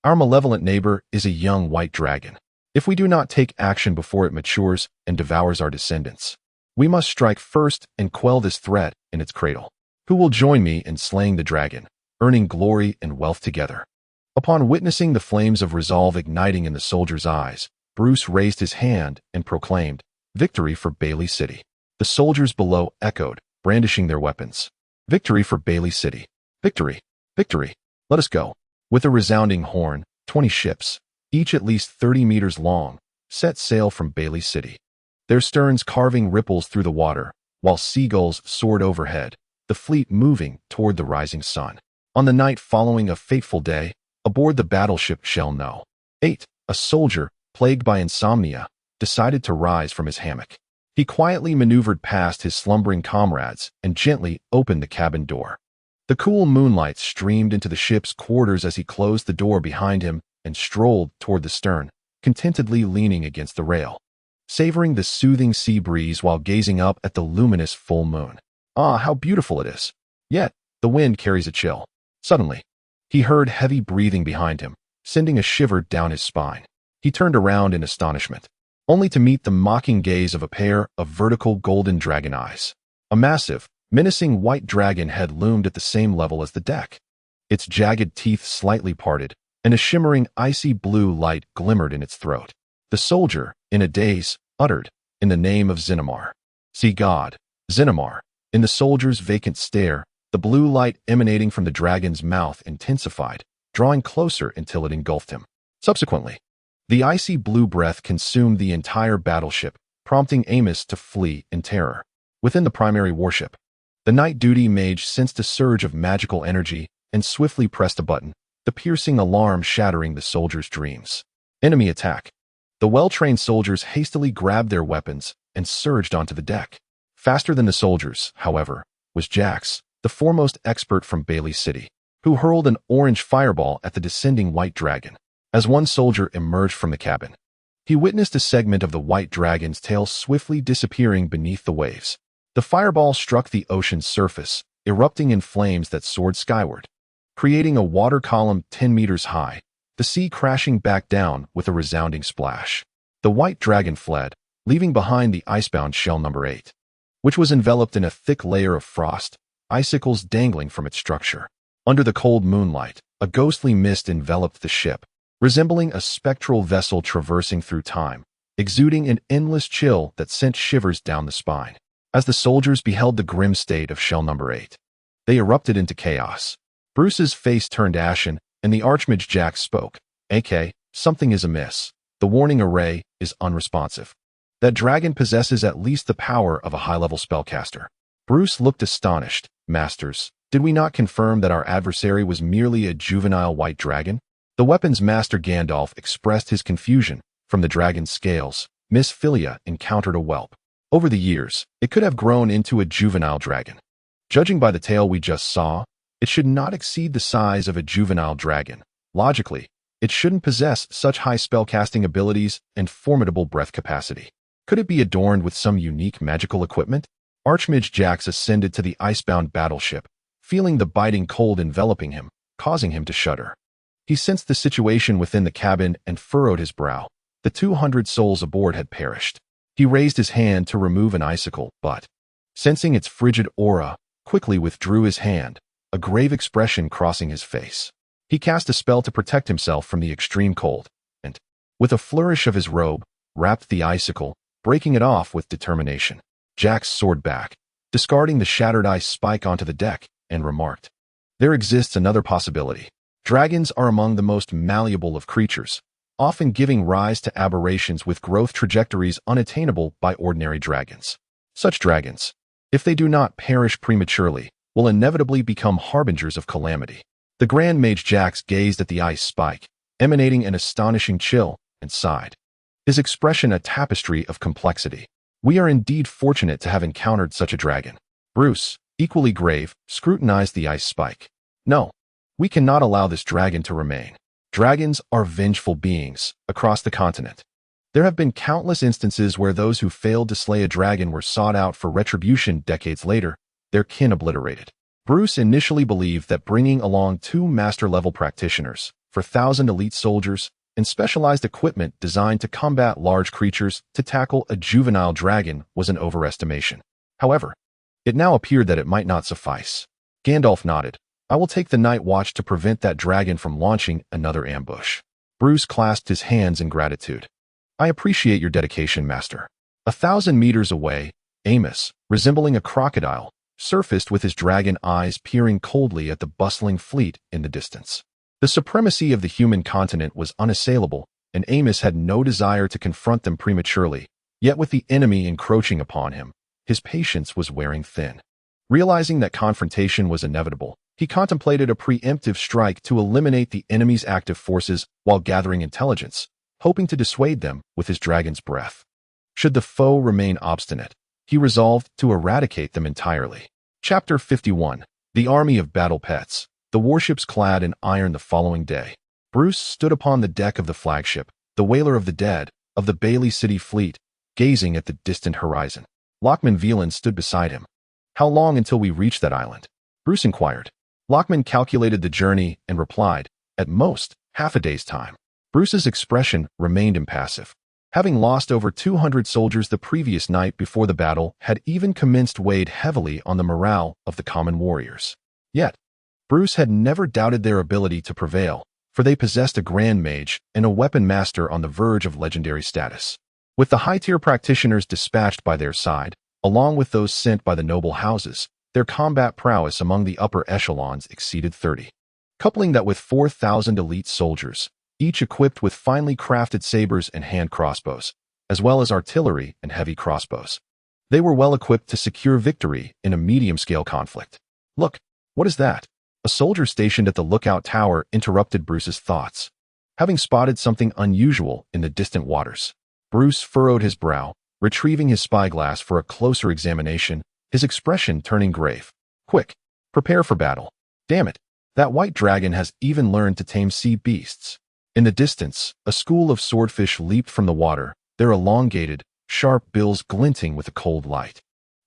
our malevolent neighbor is a young white dragon. If we do not take action before it matures and devours our descendants, we must strike first and quell this threat in its cradle. Who will join me in slaying the dragon, earning glory and wealth together? Upon witnessing the flames of resolve igniting in the soldier's eyes, Bruce raised his hand and proclaimed, Victory for Bailey City. The soldiers below echoed, brandishing their weapons. Victory for Bailey City. Victory. Victory. Let us go. With a resounding horn, 20 ships, each at least 30 meters long, set sail from Bailey City. Their sterns carving ripples through the water, while seagulls soared overhead, the fleet moving toward the rising sun. On the night following a fateful day, aboard the battleship Shell No. 8, a soldier, plagued by insomnia, decided to rise from his hammock. He quietly maneuvered past his slumbering comrades and gently opened the cabin door. The cool moonlight streamed into the ship's quarters as he closed the door behind him and strolled toward the stern, contentedly leaning against the rail, savoring the soothing sea breeze while gazing up at the luminous full moon. Ah, how beautiful it is! Yet, the wind carries a chill. Suddenly, he heard heavy breathing behind him, sending a shiver down his spine. He turned around in astonishment, only to meet the mocking gaze of a pair of vertical golden dragon eyes. A massive, menacing white dragon head loomed at the same level as the deck. Its jagged teeth slightly parted, and a shimmering icy blue light glimmered in its throat. The soldier, in a daze, uttered, "In the name of Zinamar." "See God, Zinamar." In the soldier's vacant stare, the blue light emanating from the dragon's mouth intensified, drawing closer until it engulfed him. Subsequently, the icy blue breath consumed the entire battleship, prompting Amos to flee in terror. Within the primary warship, the night duty mage sensed a surge of magical energy and swiftly pressed a button, the piercing alarm shattering the soldier's dreams. Enemy attack. The well-trained soldiers hastily grabbed their weapons and surged onto the deck. Faster than the soldiers, however, was Jax, the foremost expert from Bailey City, who hurled an orange fireball at the descending white dragon. As one soldier emerged from the cabin, he witnessed a segment of the white dragon's tail swiftly disappearing beneath the waves. The fireball struck the ocean's surface, erupting in flames that soared skyward, creating a water column 10 meters high, the sea crashing back down with a resounding splash. The white dragon fled, leaving behind the icebound shell number 8, which was enveloped in a thick layer of frost, icicles dangling from its structure. Under the cold moonlight, a ghostly mist enveloped the ship, resembling a spectral vessel traversing through time, exuding an endless chill that sent shivers down the spine. As the soldiers beheld the grim state of shell number 8, they erupted into chaos. Bruce's face turned ashen, and the Archmage Jax spoke. "AK, something is amiss. The warning array is unresponsive. That dragon possesses at least the power of a high-level spellcaster." Bruce looked astonished. "Masters, did we not confirm that our adversary was merely a juvenile white dragon?" The weapons master Gandalf expressed his confusion. From the dragon's scales, Miss Philia encountered a whelp. Over the years, it could have grown into a juvenile dragon. Judging by the tail we just saw, it should not exceed the size of a juvenile dragon. Logically, it shouldn't possess such high spellcasting abilities and formidable breath capacity. Could it be adorned with some unique magical equipment? Archmage Jax ascended to the icebound battleship, feeling the biting cold enveloping him, causing him to shudder. He sensed the situation within the cabin and furrowed his brow. The 200 souls aboard had perished. He raised his hand to remove an icicle, but, sensing its frigid aura, quickly withdrew his hand, a grave expression crossing his face. He cast a spell to protect himself from the extreme cold, and, with a flourish of his robe, wrapped the icicle, breaking it off with determination. Jax soared back, discarding the shattered ice spike onto the deck, and remarked, "There exists another possibility. Dragons are among the most malleable of creatures, often giving rise to aberrations with growth trajectories unattainable by ordinary dragons. Such dragons, if they do not perish prematurely, will inevitably become harbingers of calamity." The Grand Mage Jax gazed at the ice spike, emanating an astonishing chill, and sighed, his expression a tapestry of complexity. "We are indeed fortunate to have encountered such a dragon." Bruce, equally grave, scrutinized the ice spike. "No, we cannot allow this dragon to remain. Dragons are vengeful beings across the continent. There have been countless instances where those who failed to slay a dragon were sought out for retribution decades later, their kin obliterated." Bruce initially believed that bringing along 2 master-level practitioners, 4,000 elite soldiers, and specialized equipment designed to combat large creatures to tackle a juvenile dragon was an overestimation. However, it now appeared that it might not suffice. Gandalf nodded. "I will take the night watch to prevent that dragon from launching another ambush." Bruce clasped his hands in gratitude. "I appreciate your dedication, Master." 1,000 meters away, Amos, resembling a crocodile, surfaced with his dragon eyes peering coldly at the bustling fleet in the distance. The supremacy of the human continent was unassailable, and Amos had no desire to confront them prematurely, yet with the enemy encroaching upon him, his patience was wearing thin. Realizing that confrontation was inevitable, he contemplated a preemptive strike to eliminate the enemy's active forces while gathering intelligence, hoping to dissuade them with his dragon's breath. Should the foe remain obstinate, he resolved to eradicate them entirely. Chapter 51. The Army of Battle Pets. The warships clad in iron the following day. Bruce stood upon the deck of the flagship, the Whaler of the Dead, of the Bailey City fleet, gazing at the distant horizon. Lockman Velan stood beside him. "How long until we reach that island?" Bruce inquired. Lockman calculated the journey and replied, "At most, half a day's time." Bruce's expression remained impassive. Having lost over 200 soldiers the previous night before the battle had even commenced weighed heavily on the morale of the common warriors. Yet, Bruce had never doubted their ability to prevail, for they possessed a grand mage and a weapon master on the verge of legendary status. With the high-tier practitioners dispatched by their side, along with those sent by the noble houses, their combat prowess among the upper echelons exceeded 30. Coupling that with 4,000 elite soldiers, each equipped with finely crafted sabers and hand crossbows, as well as artillery and heavy crossbows. They were well equipped to secure victory in a medium-scale conflict. "Look, what is that?" A soldier stationed at the lookout tower interrupted Bruce's thoughts, having spotted something unusual in the distant waters. Bruce furrowed his brow, retrieving his spyglass for a closer examination, his expression turning grave. "Quick, prepare for battle. Damn it, that white dragon has even learned to tame sea beasts." In the distance, a school of swordfish leaped from the water, their elongated, sharp bills glinting with a cold light.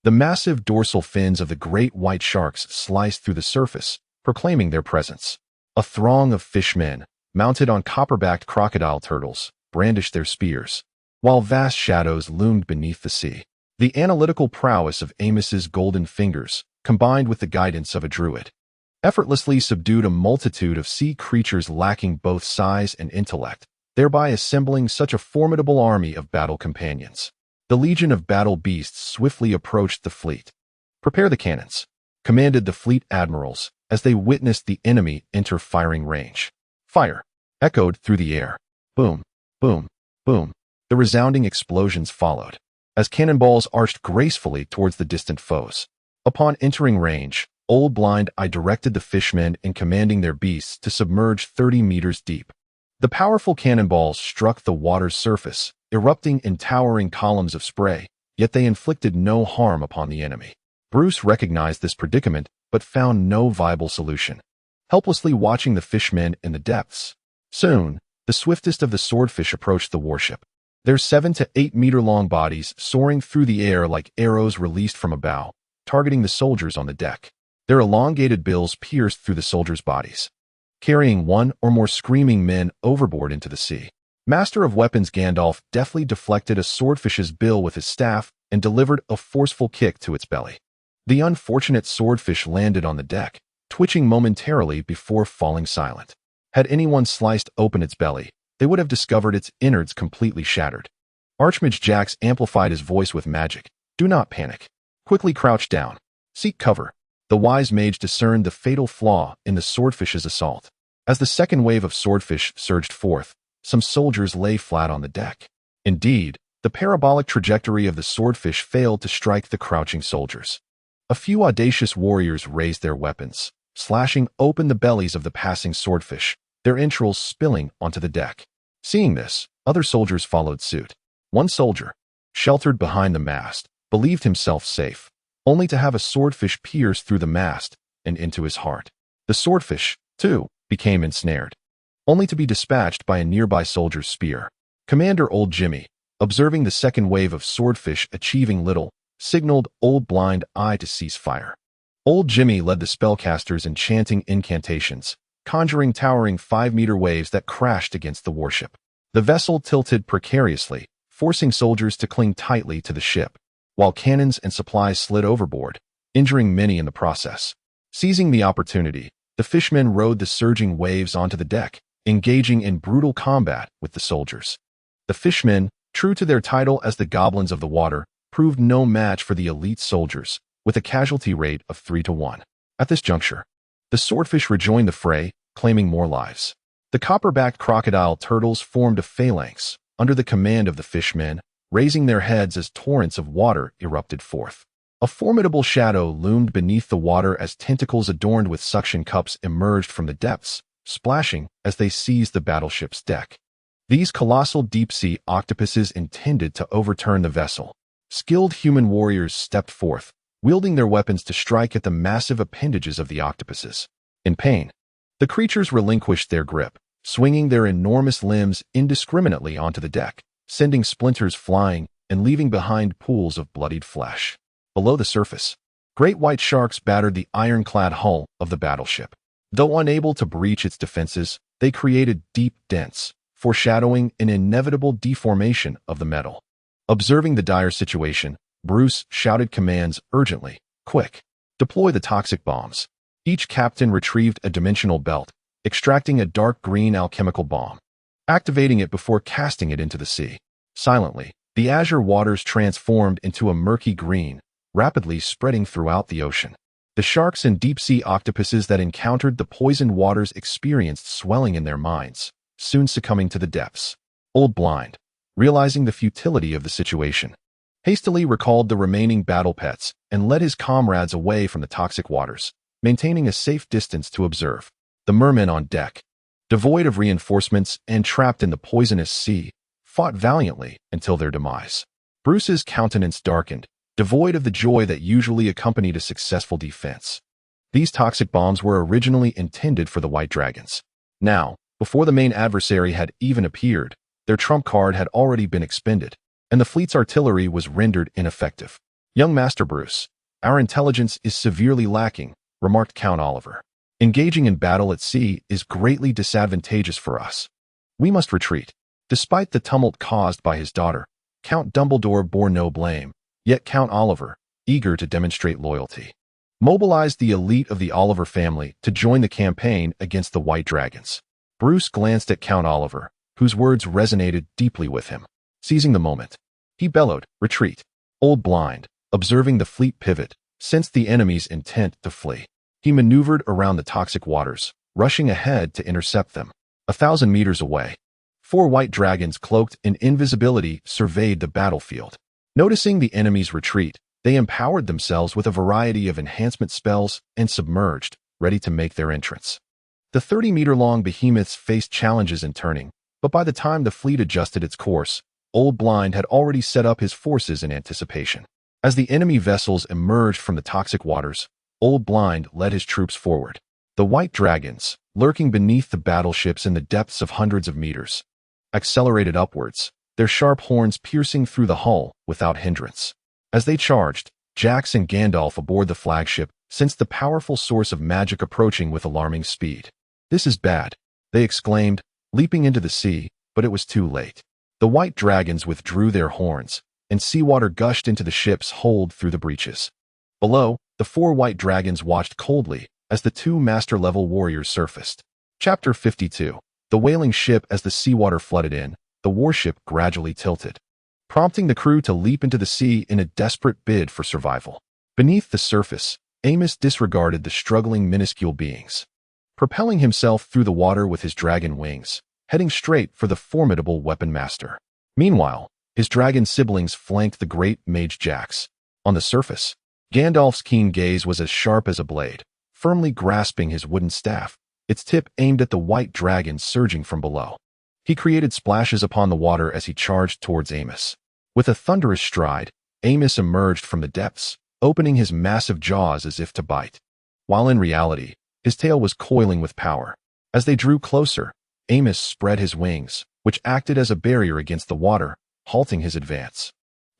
The massive dorsal fins of the great white sharks sliced through the surface, proclaiming their presence. A throng of fishmen, mounted on copper-backed crocodile turtles, brandished their spears, while vast shadows loomed beneath the sea. The analytical prowess of Amos's golden fingers, combined with the guidance of a druid, effortlessly subdued a multitude of sea creatures lacking both size and intellect, thereby assembling such a formidable army of battle companions. The legion of battle beasts swiftly approached the fleet. "Prepare the cannons," commanded the fleet admirals as they witnessed the enemy enter firing range. "Fire!" echoed through the air. Boom, boom, boom. The resounding explosions followed, as cannonballs arched gracefully towards the distant foes. Upon entering range, Old Blind Eye directed the fishmen in commanding their beasts to submerge 30 meters deep. The powerful cannonballs struck the water's surface, erupting in towering columns of spray, yet they inflicted no harm upon the enemy. Bruce recognized this predicament, but found no viable solution. Helplessly watching the fishmen in the depths. Soon, the swiftest of the swordfish approached the warship. Their 7 to 8 meter long bodies soaring through the air like arrows released from a bow, targeting the soldiers on the deck. Their elongated bills pierced through the soldiers' bodies, carrying one or more screaming men overboard into the sea. Master of Weapons Gandalf deftly deflected a swordfish's bill with his staff and delivered a forceful kick to its belly. The unfortunate swordfish landed on the deck, twitching momentarily before falling silent. Had anyone sliced open its belly, they would have discovered its innards completely shattered. Archmage Jax amplified his voice with magic. "Do not panic. Quickly crouch down. Seek cover." The wise mage discerned the fatal flaw in the swordfish's assault. As the second wave of swordfish surged forth, some soldiers lay flat on the deck. Indeed, the parabolic trajectory of the swordfish failed to strike the crouching soldiers. A few audacious warriors raised their weapons, slashing open the bellies of the passing swordfish, their entrails spilling onto the deck. Seeing this, other soldiers followed suit. One soldier, sheltered behind the mast, believed himself safe, only to have a swordfish pierce through the mast and into his heart. The swordfish, too, became ensnared, only to be dispatched by a nearby soldier's spear. Commander Old Jimmy, observing the second wave of swordfish achieving little, signaled Old Blind Eye to cease fire. Old Jimmy led the spellcasters in chanting incantations, conjuring towering 5-meter waves that crashed against the warship. The vessel tilted precariously, forcing soldiers to cling tightly to the ship, while cannons and supplies slid overboard, injuring many in the process. Seizing the opportunity, the fishmen rode the surging waves onto the deck, engaging in brutal combat with the soldiers. The fishmen, true to their title as the goblins of the water, proved no match for the elite soldiers, with a casualty rate of 3 to 1. At this juncture, the swordfish rejoined the fray, claiming more lives. The copper-backed crocodile turtles formed a phalanx, under the command of the fishmen, raising their heads as torrents of water erupted forth. A formidable shadow loomed beneath the water as tentacles adorned with suction cups emerged from the depths, splashing as they seized the battleship's deck. These colossal deep-sea octopuses intended to overturn the vessel. Skilled human warriors stepped forth, wielding their weapons to strike at the massive appendages of the octopuses. In pain, the creatures relinquished their grip, swinging their enormous limbs indiscriminately onto the deck, sending splinters flying and leaving behind pools of bloodied flesh. Below the surface, great white sharks battered the ironclad hull of the battleship. Though unable to breach its defenses, they created deep dents, foreshadowing an inevitable deformation of the metal. Observing the dire situation, Bruce shouted commands urgently. "Quick! Deploy the toxic bombs." Each captain retrieved a dimensional belt, extracting a dark green alchemical bomb, activating it before casting it into the sea. Silently, the azure waters transformed into a murky green, rapidly spreading throughout the ocean. The sharks and deep-sea octopuses that encountered the poisoned waters experienced swelling in their minds, soon succumbing to the depths. Old Blind, realizing the futility of the situation, hastily recalled the remaining battle pets and led his comrades away from the toxic waters, maintaining a safe distance to observe. The mermen on deck, devoid of reinforcements and trapped in the poisonous sea, fought valiantly until their demise. Bruce's countenance darkened, devoid of the joy that usually accompanied a successful defense. These toxic bombs were originally intended for the White Dragons. Now, before the main adversary had even appeared, their trump card had already been expended, and the fleet's artillery was rendered ineffective. "Young Master Bruce, our intelligence is severely lacking," remarked Count Oliver. "Engaging in battle at sea is greatly disadvantageous for us. We must retreat." Despite the tumult caused by his daughter, Count Dumbledore bore no blame, yet Count Oliver, eager to demonstrate loyalty, mobilized the elite of the Oliver family to join the campaign against the White Dragons. Bruce glanced at Count Oliver, whose words resonated deeply with him. Seizing the moment, he bellowed, "Retreat!" Old Blind, observing the fleet pivot, sensed the enemy's intent to flee. He maneuvered around the toxic waters, rushing ahead to intercept them. 1,000 meters away, 4 white dragons cloaked in invisibility surveyed the battlefield. Noticing the enemy's retreat, they empowered themselves with a variety of enhancement spells and submerged, ready to make their entrance. The 30-meter-long behemoths faced challenges in turning, but by the time the fleet adjusted its course, Old Blind had already set up his forces in anticipation. As the enemy vessels emerged from the toxic waters, Old Blind led his troops forward. The white dragons, lurking beneath the battleships in the depths of hundreds of meters, accelerated upwards, their sharp horns piercing through the hull without hindrance. As they charged, Jax and Gandalf aboard the flagship sensed the powerful source of magic approaching with alarming speed. "This is bad," they exclaimed, leaping into the sea, but it was too late. The white dragons withdrew their horns, and seawater gushed into the ship's hold through the breaches. Below, the 4 white dragons watched coldly as the 2 master-level warriors surfaced. Chapter 52. The whaling ship. As the seawater flooded in, the warship gradually tilted, prompting the crew to leap into the sea in a desperate bid for survival. Beneath the surface, Amos disregarded the struggling minuscule beings, propelling himself through the water with his dragon wings, heading straight for the formidable weapon master. Meanwhile, his dragon siblings flanked the great mage Jax. On the surface, Gandalf's keen gaze was as sharp as a blade, firmly grasping his wooden staff, its tip aimed at the white dragon surging from below. He created splashes upon the water as he charged towards Amos. With a thunderous stride, Amos emerged from the depths, opening his massive jaws as if to bite, while in reality, his tail was coiling with power. As they drew closer, Amos spread his wings, which acted as a barrier against the water, halting his advance.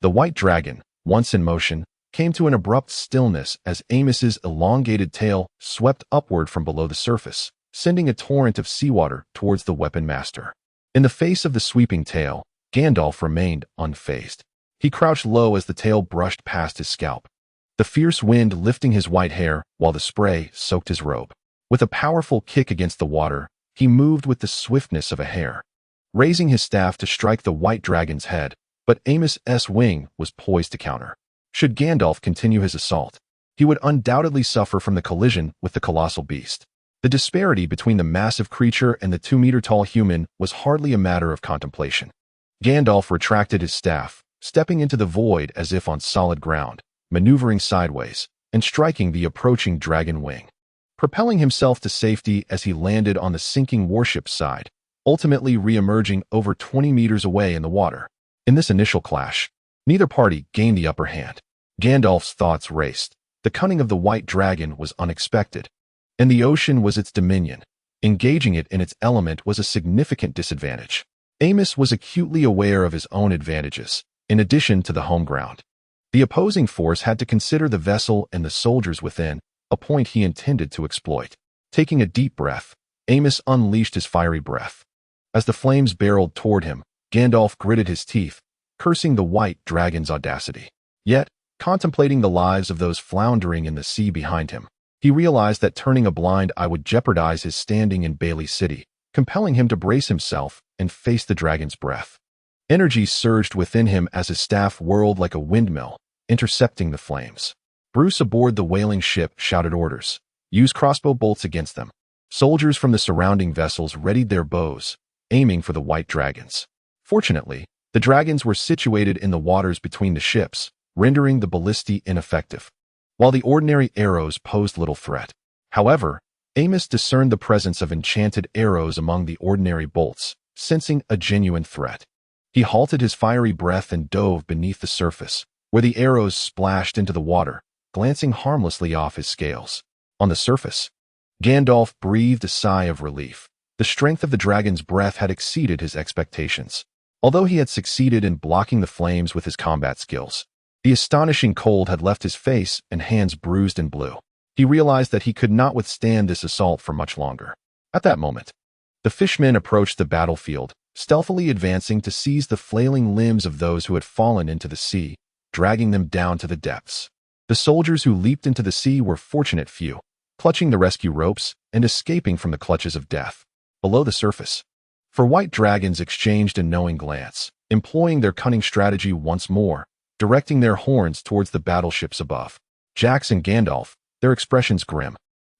The white dragon, once in motion, came to an abrupt stillness as Amos's elongated tail swept upward from below the surface, sending a torrent of seawater towards the weapon master. In the face of the sweeping tail, Gandalf remained unfazed. He crouched low as the tail brushed past his scalp, the fierce wind lifting his white hair while the spray soaked his robe. With a powerful kick against the water, he moved with the swiftness of a hare, raising his staff to strike the white dragon's head, but Amos's wing was poised to counter. Should Gandalf continue his assault, he would undoubtedly suffer from the collision with the colossal beast. The disparity between the massive creature and the 2-meter-tall human was hardly a matter of contemplation. Gandalf retracted his staff, stepping into the void as if on solid ground, maneuvering sideways, and striking the approaching dragon wing. Propelling himself to safety as he landed on the sinking warship's side, ultimately re-emerging over 20 meters away in the water. In this initial clash, neither party gained the upper hand. Gandalf's thoughts raced. The cunning of the white dragon was unexpected, and the ocean was its dominion. Engaging it in its element was a significant disadvantage. Amos was acutely aware of his own advantages, in addition to the home ground. The opposing force had to consider the vessel and the soldiers within, a point he intended to exploit. Taking a deep breath, Amos unleashed his fiery breath. As the flames barreled toward him, Gandalf gritted his teeth, cursing the white dragon's audacity. Yet, contemplating the lives of those floundering in the sea behind him, he realized that turning a blind eye would jeopardize his standing in Bailey City, compelling him to brace himself and face the dragon's breath. Energy surged within him as his staff whirled like a windmill, intercepting the flames. Bruce aboard the wailing ship shouted orders. Use crossbow bolts against them. Soldiers from the surrounding vessels readied their bows, aiming for the white dragons. Fortunately, the dragons were situated in the waters between the ships, rendering the ballistae ineffective, while the ordinary arrows posed little threat. However, Amos discerned the presence of enchanted arrows among the ordinary bolts, sensing a genuine threat. He halted his fiery breath and dove beneath the surface, where the arrows splashed into the water, glancing harmlessly off his scales. On the surface, Gandalf breathed a sigh of relief. The strength of the dragon's breath had exceeded his expectations. Although he had succeeded in blocking the flames with his combat skills, the astonishing cold had left his face and hands bruised and blue. He realized that he could not withstand this assault for much longer. At that moment, the fishmen approached the battlefield, stealthily advancing to seize the flailing limbs of those who had fallen into the sea, dragging them down to the depths. The soldiers who leaped into the sea were fortunate few, clutching the rescue ropes and escaping from the clutches of death. Below the surface, four white dragons exchanged a knowing glance, employing their cunning strategy once more, directing their horns towards the battleships above. Jax and Gandalf, their expressions grim,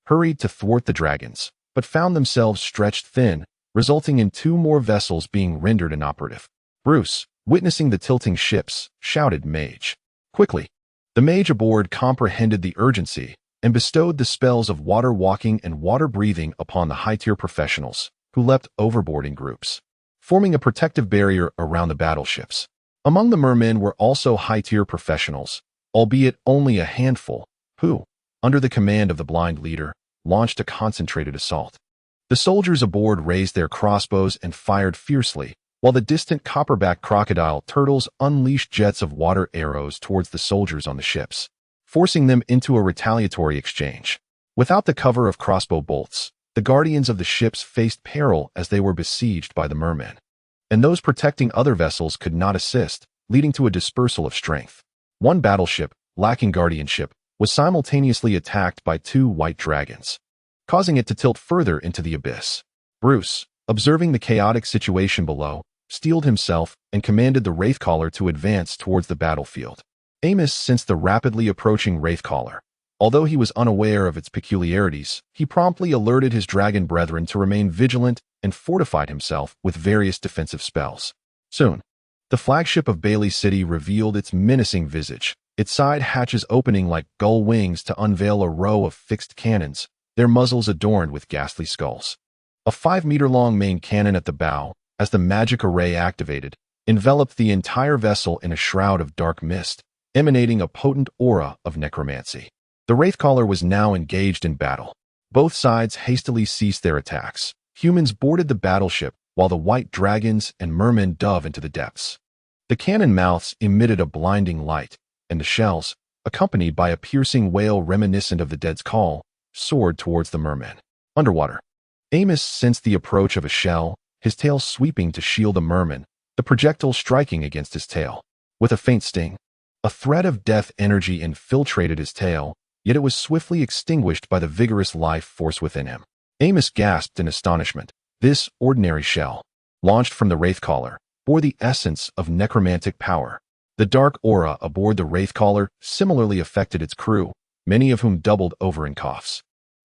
hurried to thwart the dragons, but found themselves stretched thin, resulting in two more vessels being rendered inoperative. Bruce, witnessing the tilting ships, shouted Mage. Quickly, the mage aboard comprehended the urgency and bestowed the spells of water walking and water breathing upon the high-tier professionals, who leapt overboard in groups, forming a protective barrier around the battleships. Among the mermen were also high-tier professionals, albeit only a handful, who, under the command of the blind leader, launched a concentrated assault. The soldiers aboard raised their crossbows and fired fiercely, while the distant copperback crocodile turtles unleashed jets of water arrows towards the soldiers on the ships, forcing them into a retaliatory exchange. Without the cover of crossbow bolts, the guardians of the ships faced peril as they were besieged by the mermen, and those protecting other vessels could not assist, leading to a dispersal of strength. One battleship, lacking guardianship, was simultaneously attacked by two white dragons, causing it to tilt further into the abyss. Bruce, observing the chaotic situation below, steeled himself and commanded the Wraithcaller to advance towards the battlefield. Amos sensed the rapidly approaching Wraithcaller. Although he was unaware of its peculiarities, he promptly alerted his dragon brethren to remain vigilant and fortified himself with various defensive spells. Soon, the flagship of Bailey City revealed its menacing visage, its side hatches opening like gull wings to unveil a row of fixed cannons, their muzzles adorned with ghastly skulls. A 5-meter-long main cannon at the bow, as the magic array activated, enveloped the entire vessel in a shroud of dark mist, emanating a potent aura of necromancy. The Wraithcaller was now engaged in battle. Both sides hastily ceased their attacks. Humans boarded the battleship, while the white dragons and mermen dove into the depths. The cannon mouths emitted a blinding light, and the shells, accompanied by a piercing wail reminiscent of the dead's call, soared towards the mermen. Underwater, Amos sensed the approach of a shell, his tail sweeping to shield a merman, the projectile striking against his tail. With a faint sting, a thread of death energy infiltrated his tail, yet it was swiftly extinguished by the vigorous life force within him. Amos gasped in astonishment. This ordinary shell, launched from the Wraithcaller, bore the essence of necromantic power. The dark aura aboard the Wraithcaller similarly affected its crew, many of whom doubled over in coughs.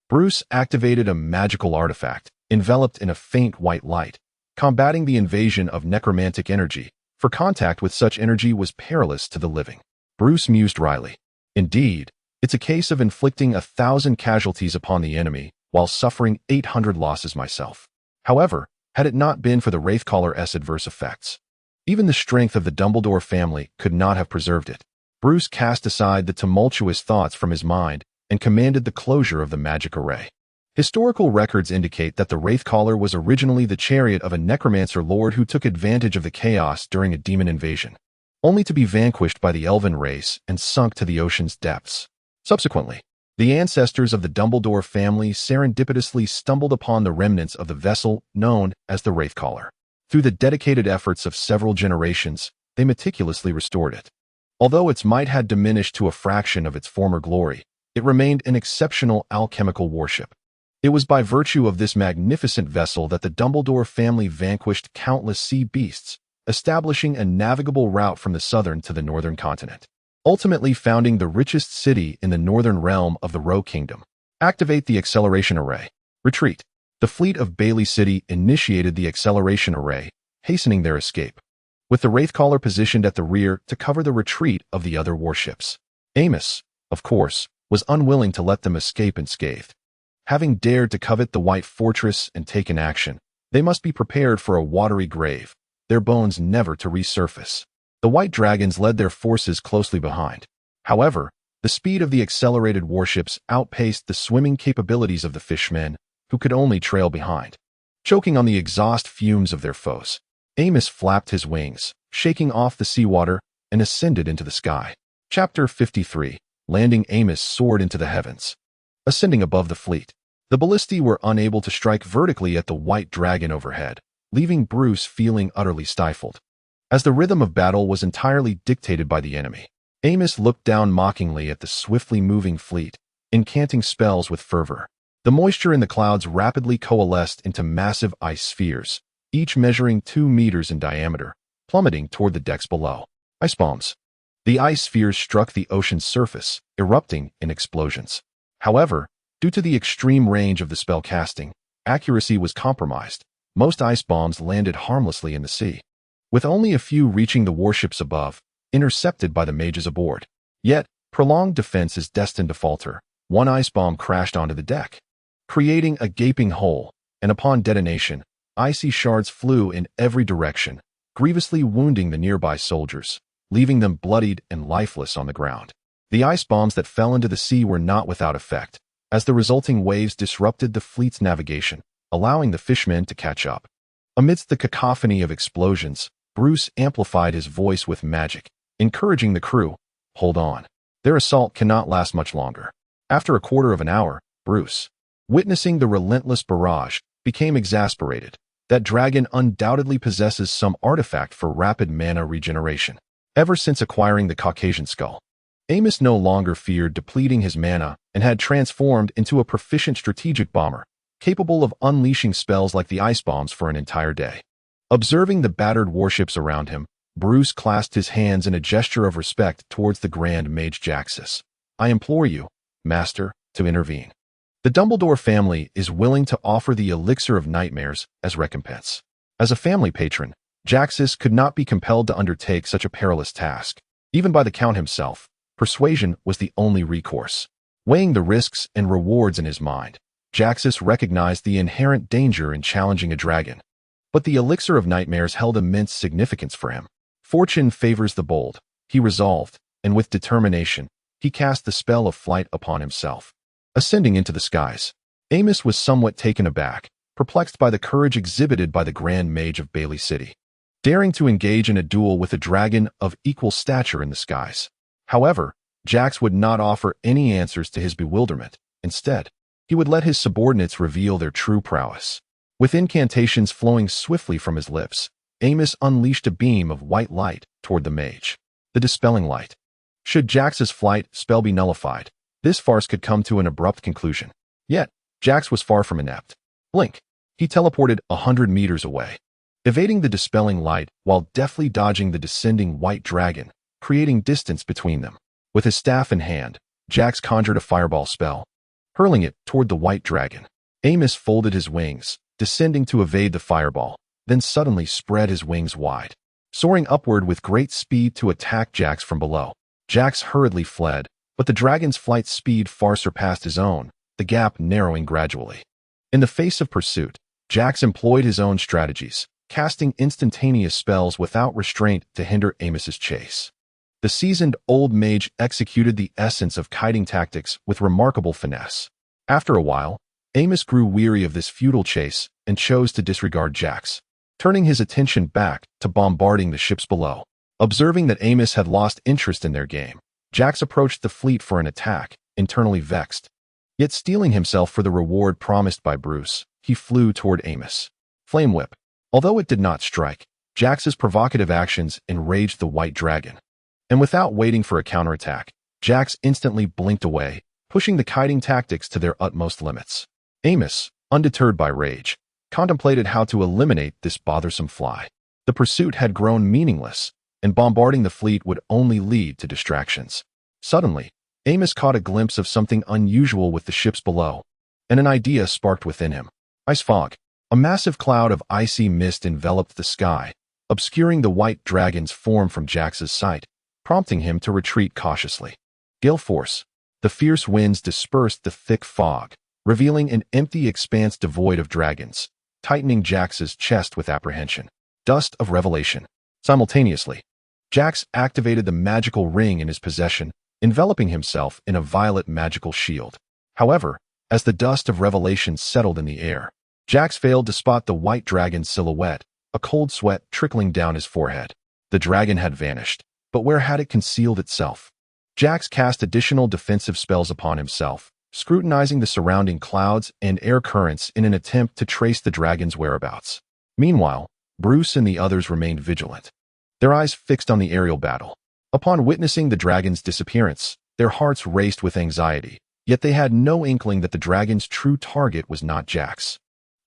Bruce activated a magical artifact, enveloped in a faint white light, combating the invasion of necromantic energy, for contact with such energy was perilous to the living. Bruce mused wryly. Indeed, it's a case of inflicting 1,000 casualties upon the enemy, while suffering 800 losses myself. However, had it not been for the Wraithcaller's adverse effects. Even the strength of the Dumbledore family could not have preserved it. Bruce cast aside the tumultuous thoughts from his mind and commanded the closure of the magic array. Historical records indicate that the Wraithcaller was originally the chariot of a necromancer lord who took advantage of the chaos during a demon invasion, only to be vanquished by the elven race and sunk to the ocean's depths. Subsequently, the ancestors of the Dumbledore family serendipitously stumbled upon the remnants of the vessel known as the Wraithcaller. Through the dedicated efforts of several generations, they meticulously restored it. Although its might had diminished to a fraction of its former glory, it remained an exceptional alchemical warship. It was by virtue of this magnificent vessel that the Dumbledore family vanquished countless sea beasts, establishing a navigable route from the southern to the northern continent, ultimately founding the richest city in the northern realm of the Roe Kingdom. Activate the acceleration array. Retreat. The fleet of Bailey City initiated the acceleration array, hastening their escape, with the Wraithcaller positioned at the rear to cover the retreat of the other warships. Amos, of course, was unwilling to let them escape unscathed. Having dared to covet the White Fortress and taken action, they must be prepared for a watery grave, their bones never to resurface. The White Dragons led their forces closely behind. However, the speed of the accelerated warships outpaced the swimming capabilities of the fishmen, who could only trail behind. Choking on the exhaust fumes of their foes, Amos flapped his wings, shaking off the seawater, and ascended into the sky. Chapter 53. Landing. Amos soared into the heavens. Ascending above the fleet, the ballistae were unable to strike vertically at the White Dragon overhead, leaving Bruce feeling utterly stifled. As the rhythm of battle was entirely dictated by the enemy, Amos looked down mockingly at the swiftly moving fleet, incanting spells with fervor. The moisture in the clouds rapidly coalesced into massive ice spheres, each measuring 2 meters in diameter, plummeting toward the decks below. Ice bombs. The ice spheres struck the ocean's surface, erupting in explosions. However, due to the extreme range of the spell casting, accuracy was compromised. Most ice bombs landed harmlessly in the sea, with only a few reaching the warships above, intercepted by the mages aboard. Yet, prolonged defense is destined to falter. One ice bomb crashed onto the deck, creating a gaping hole, and upon detonation, icy shards flew in every direction, grievously wounding the nearby soldiers, leaving them bloodied and lifeless on the ground. The ice bombs that fell into the sea were not without effect, as the resulting waves disrupted the fleet's navigation, allowing the fishmen to catch up. Amidst the cacophony of explosions, Bruce amplified his voice with magic, encouraging the crew, "Hold on. Their assault cannot last much longer." After a quarter of an hour, Bruce, witnessing the relentless barrage, became exasperated. That dragon undoubtedly possesses some artifact for rapid mana regeneration. Ever since acquiring the Caucasian skull, Amos no longer feared depleting his mana and had transformed into a proficient strategic bomber, capable of unleashing spells like the ice bombs for an entire day. Observing the battered warships around him, Bruce clasped his hands in a gesture of respect towards the Grand Mage Jaxus. "I implore you, Master, to intervene. The Dumbledore family is willing to offer the Elixir of Nightmares as recompense." As a family patron, Jaxus could not be compelled to undertake such a perilous task. Even by the Count himself, persuasion was the only recourse. Weighing the risks and rewards in his mind, Jaxus recognized the inherent danger in challenging a dragon. But the Elixir of Nightmares held immense significance for him. Fortune favors the bold, he resolved, and with determination, he cast the spell of flight upon himself. Ascending into the skies, Amos was somewhat taken aback, perplexed by the courage exhibited by the Grand Mage of Bailey City, daring to engage in a duel with a dragon of equal stature in the skies. However, Jax would not offer any answers to his bewilderment. Instead, he would let his subordinates reveal their true prowess. With incantations flowing swiftly from his lips, Amos unleashed a beam of white light toward the mage. The dispelling light. Should Jax's flight spell be nullified, this farce could come to an abrupt conclusion. Yet, Jax was far from inept. Blink. He teleported 100 meters away, evading the dispelling light while deftly dodging the descending white dragon, creating distance between them. With his staff in hand, Jax conjured a fireball spell, hurling it toward the white dragon. Amos folded his wings, descending to evade the fireball, then suddenly spread his wings wide, soaring upward with great speed to attack Jax from below. Jax hurriedly fled, but the dragon's flight speed far surpassed his own, the gap narrowing gradually. In the face of pursuit, Jax employed his own strategies, casting instantaneous spells without restraint to hinder Amos's chase. The seasoned old mage executed the essence of kiting tactics with remarkable finesse. After a while, Amos grew weary of this futile chase and chose to disregard Jax, turning his attention back to bombarding the ships below. Observing that Amos had lost interest in their game, Jax approached the fleet for an attack, internally vexed. Yet steeling himself for the reward promised by Bruce, he flew toward Amos. Flame Whip. Although it did not strike, Jax's provocative actions enraged the White Dragon. And without waiting for a counterattack, Jax instantly blinked away, pushing the kiting tactics to their utmost limits. Amos, undeterred by rage, contemplated how to eliminate this bothersome fly. The pursuit had grown meaningless, and bombarding the fleet would only lead to distractions. Suddenly, Amos caught a glimpse of something unusual with the ships below, and an idea sparked within him. Ice fog. A massive cloud of icy mist enveloped the sky, obscuring the White Dragon's form from Jax's sight, prompting him to retreat cautiously. Gale force. The fierce winds dispersed the thick fog, revealing an empty expanse devoid of dragons, tightening Jax's chest with apprehension. Dust of revelation. Simultaneously, Jax activated the magical ring in his possession, enveloping himself in a violet magical shield. However, as the dust of revelation settled in the air, Jax failed to spot the White Dragon's silhouette, a cold sweat trickling down his forehead. The dragon had vanished, but where had it concealed itself? Jax cast additional defensive spells upon himself, scrutinizing the surrounding clouds and air currents in an attempt to trace the dragon's whereabouts. Meanwhile, Bruce and the others remained vigilant, their eyes fixed on the aerial battle. Upon witnessing the dragon's disappearance, their hearts raced with anxiety, yet they had no inkling that the dragon's true target was not Jax.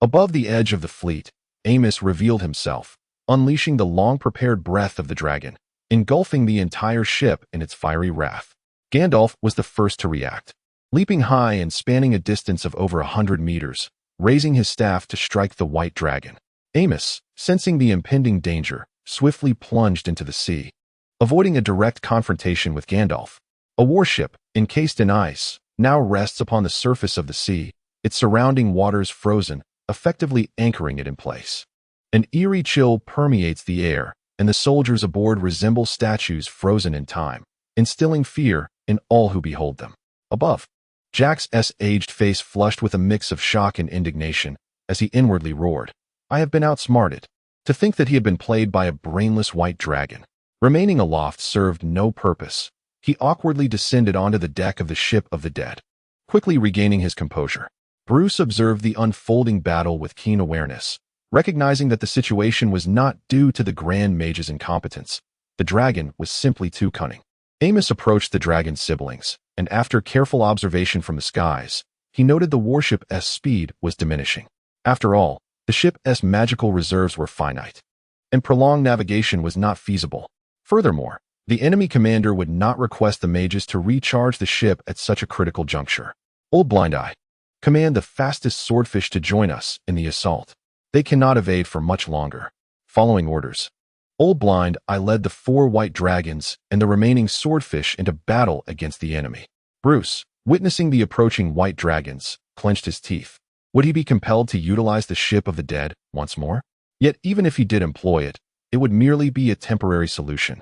Above the edge of the fleet, Amos revealed himself, unleashing the long-prepared breath of the dragon, engulfing the entire ship in its fiery wrath. Gandalf was the first to react, leaping high and spanning a distance of over 100 meters, raising his staff to strike the White Dragon. Amos, sensing the impending danger, swiftly plunged into the sea, avoiding a direct confrontation with Gandalf. A warship, encased in ice, now rests upon the surface of the sea, its surrounding waters frozen, effectively anchoring it in place. An eerie chill permeates the air, and the soldiers aboard resemble statues frozen in time, instilling fear in all who behold them. Above, Jax's aged face flushed with a mix of shock and indignation as he inwardly roared, "I have been outsmarted." To think that he had been played by a brainless White Dragon. Remaining aloft served no purpose. He awkwardly descended onto the deck of the ship of the dead. Quickly regaining his composure, Bruce observed the unfolding battle with keen awareness, recognizing that the situation was not due to the Grand Mage's incompetence. The dragon was simply too cunning. Amos approached the dragon's siblings, and after careful observation from the skies, he noted the warship's speed was diminishing. After all, the ship's magical reserves were finite, and prolonged navigation was not feasible. Furthermore, the enemy commander would not request the mages to recharge the ship at such a critical juncture. Old Blind Eye, command the fastest swordfish to join us in the assault. They cannot evade for much longer. Following orders, Old Blind Eye led the 4 white dragons and the remaining swordfish into battle against the enemy. Bruce, witnessing the approaching white dragons, clenched his teeth. Would he be compelled to utilize the ship of the dead once more? Yet even if he did employ it, it would merely be a temporary solution.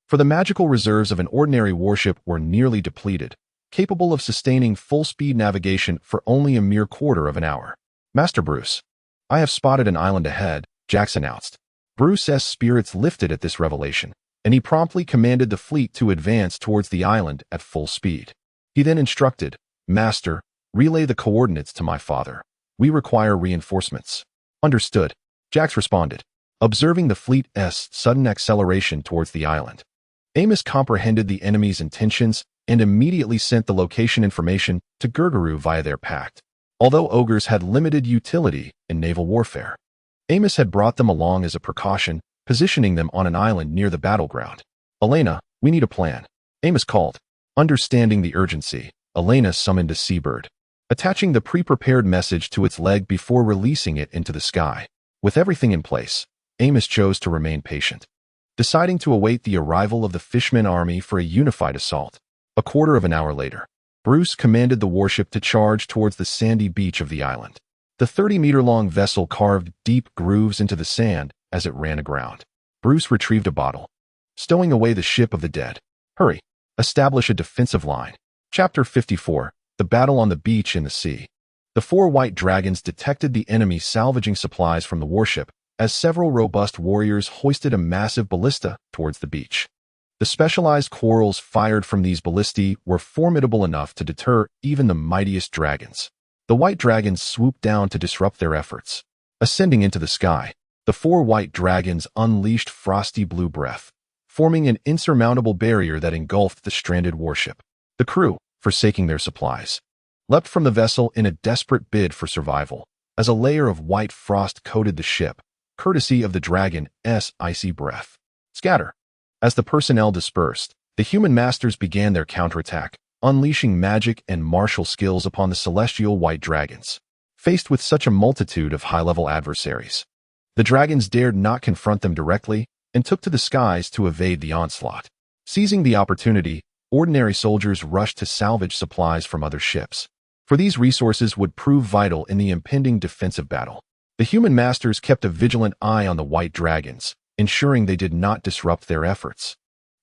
For the magical reserves of an ordinary warship were nearly depleted, capable of sustaining full-speed navigation for only a mere quarter of an hour. Master Bruce, I have spotted an island ahead, Jax announced. Bruce's spirits lifted at this revelation, and he promptly commanded the fleet to advance towards the island at full speed. He then instructed, Master, relay the coordinates to my father. We require reinforcements. Understood, Jax responded, observing the fleet's sudden acceleration towards the island. Amos comprehended the enemy's intentions and immediately sent the location information to Gurguru via their pact. Although ogres had limited utility in naval warfare, Amos had brought them along as a precaution, positioning them on an island near the battleground. Elena, we need a plan, Amos called. Understanding the urgency, Elena summoned a seabird, attaching the pre-prepared message to its leg before releasing it into the sky. With everything in place, Amos chose to remain patient, deciding to await the arrival of the fishmen army for a unified assault. A quarter of an hour later, Bruce commanded the warship to charge towards the sandy beach of the island. The 30-meter-long vessel carved deep grooves into the sand as it ran aground. Bruce retrieved a bottle. Stowing away the ship of the dead. Hurry. Establish a defensive line. Chapter 54. The Battle on the Beach in the Sea. The 4 white dragons detected the enemy salvaging supplies from the warship as several robust warriors hoisted a massive ballista towards the beach. The specialized quarrels fired from these ballistae were formidable enough to deter even the mightiest dragons. The white dragons swooped down to disrupt their efforts. Ascending into the sky, the 4 white dragons unleashed frosty blue breath, forming an insurmountable barrier that engulfed the stranded warship. The crew, forsaking their supplies, leapt from the vessel in a desperate bid for survival, as a layer of white frost coated the ship, courtesy of the dragon's icy breath. Scatter. As the personnel dispersed, the human masters began their counterattack, unleashing magic and martial skills upon the celestial white dragons. Faced with such a multitude of high-level adversaries, the dragons dared not confront them directly and took to the skies to evade the onslaught. Seizing the opportunity, ordinary soldiers rushed to salvage supplies from other ships, for these resources would prove vital in the impending defensive battle. The human masters kept a vigilant eye on the white dragons, ensuring they did not disrupt their efforts.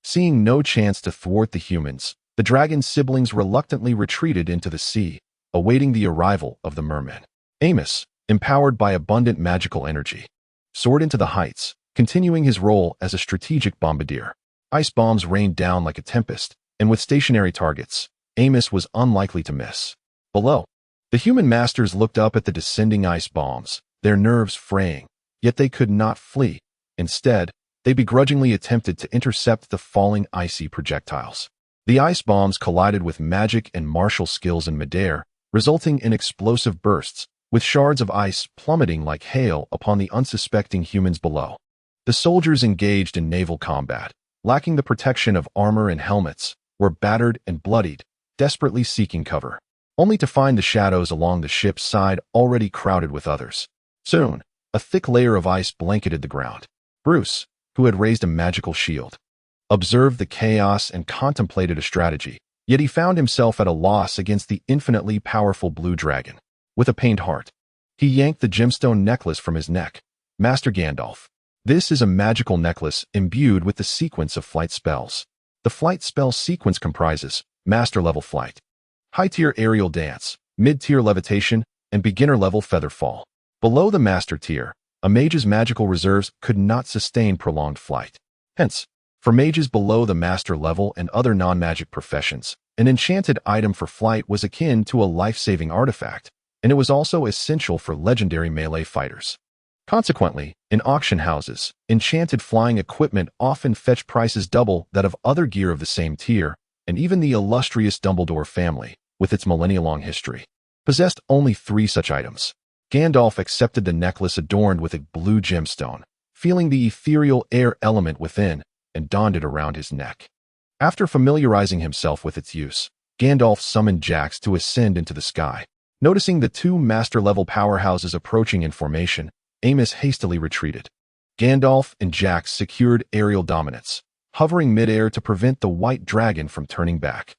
Seeing no chance to thwart the humans, the dragon's siblings reluctantly retreated into the sea, awaiting the arrival of the mermen. Amos, empowered by abundant magical energy, soared into the heights, continuing his role as a strategic bombardier. Ice bombs rained down like a tempest, and with stationary targets, Amos was unlikely to miss. Below, the human masters looked up at the descending ice bombs, their nerves fraying, yet they could not flee. Instead, they begrudgingly attempted to intercept the falling icy projectiles. The ice bombs collided with magic and martial skills in midair, resulting in explosive bursts, with shards of ice plummeting like hail upon the unsuspecting humans below. The soldiers engaged in naval combat, lacking the protection of armor and helmets, were battered and bloodied, desperately seeking cover, only to find the shadows along the ship's side already crowded with others. Soon, a thick layer of ice blanketed the ground. Bruce, who had raised a magical shield, observed the chaos and contemplated a strategy, yet he found himself at a loss against the infinitely powerful blue dragon. With a pained heart, he yanked the gemstone necklace from his neck. Master Gandalf. This is a magical necklace imbued with the sequence of flight spells. The flight spell sequence comprises master-level flight, high-tier aerial dance, mid-tier levitation, and beginner-level feather fall. Below the master tier, a mage's magical reserves could not sustain prolonged flight. Hence, for mages below the master level and other non-magic professions, an enchanted item for flight was akin to a life-saving artifact, and it was also essential for legendary melee fighters. Consequently, in auction houses, enchanted flying equipment often fetched prices double that of other gear of the same tier, and even the illustrious Dumbledore family, with its millennia-long history, possessed only 3 such items. Gandalf accepted the necklace adorned with a blue gemstone, feeling the ethereal air element within, and donned it around his neck. After familiarizing himself with its use, Gandalf summoned Jax to ascend into the sky. Noticing the 2 master-level powerhouses approaching in formation, Amos hastily retreated. Gandalf and Jax secured aerial dominance, hovering midair to prevent the white dragon from turning back.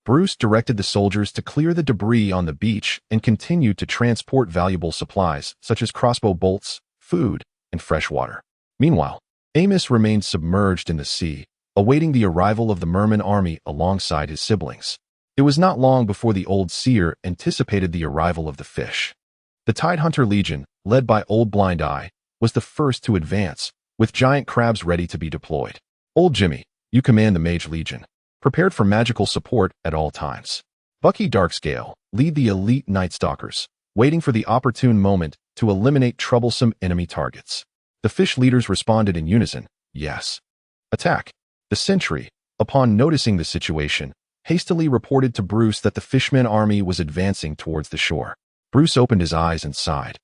Bruce directed the soldiers to clear the debris on the beach and continued to transport valuable supplies such as crossbow bolts, food, and fresh water. Meanwhile, Amos remained submerged in the sea, awaiting the arrival of the merman army alongside his siblings. It was not long before the old seer anticipated the arrival of the fish. The Tidehunter Legion, led by Old Blind Eye, was the first to advance, with giant crabs ready to be deployed. Old Jimmy, you command the Mage Legion, prepared for magical support at all times. Bucky Darkscale, lead the elite Night Stalkers, waiting for the opportune moment to eliminate troublesome enemy targets. The fish leaders responded in unison, yes. Attack. The sentry, upon noticing the situation, hastily reported to Bruce that the fishmen army was advancing towards the shore. Bruce opened his eyes and sighed,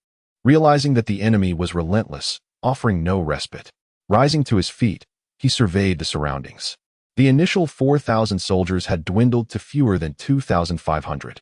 realizing that the enemy was relentless, offering no respite. Rising to his feet, he surveyed the surroundings. The initial 4,000 soldiers had dwindled to fewer than 2,500.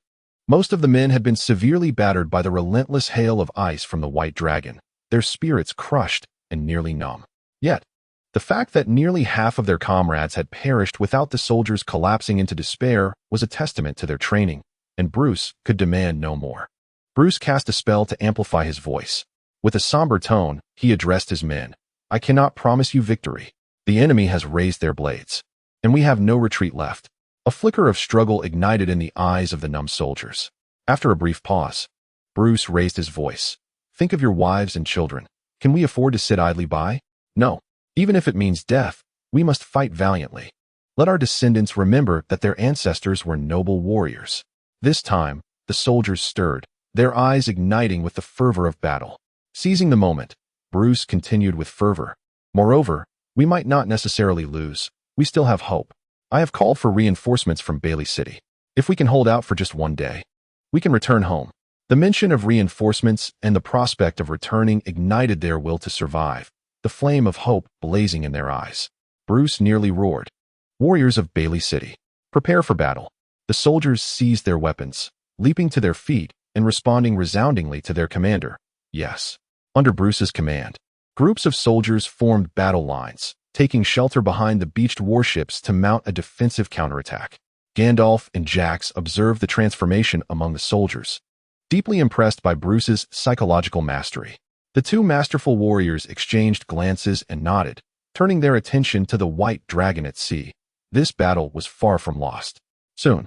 Most of the men had been severely battered by the relentless hail of ice from the white dragon, their spirits crushed and nearly numb. Yet, the fact that nearly half of their comrades had perished without the soldiers collapsing into despair was a testament to their training, and Bruce could demand no more. Bruce cast a spell to amplify his voice. With a somber tone, he addressed his men. I cannot promise you victory. The enemy has raised their blades, and we have no retreat left. A flicker of struggle ignited in the eyes of the numb soldiers. After a brief pause, Bruce raised his voice. Think of your wives and children. Can we afford to sit idly by? No. Even if it means death, we must fight valiantly. Let our descendants remember that their ancestors were noble warriors. This time, the soldiers stirred, their eyes igniting with the fervor of battle. Seizing the moment, Bruce continued with fervor. Moreover, we might not necessarily lose. We still have hope. I have called for reinforcements from Bailey City. If we can hold out for just one day, we can return home. The mention of reinforcements and the prospect of returning ignited their will to survive, the flame of hope blazing in their eyes. Bruce nearly roared. Warriors of Bailey City, prepare for battle. The soldiers seized their weapons, leaping to their feet and responding resoundingly to their commander. Yes. Under Bruce's command, groups of soldiers formed battle lines, taking shelter behind the beached warships to mount a defensive counterattack. Gandalf and Jax observed the transformation among the soldiers, deeply impressed by Bruce's psychological mastery. The two masterful warriors exchanged glances and nodded, turning their attention to the white dragon at sea. This battle was far from lost. Soon,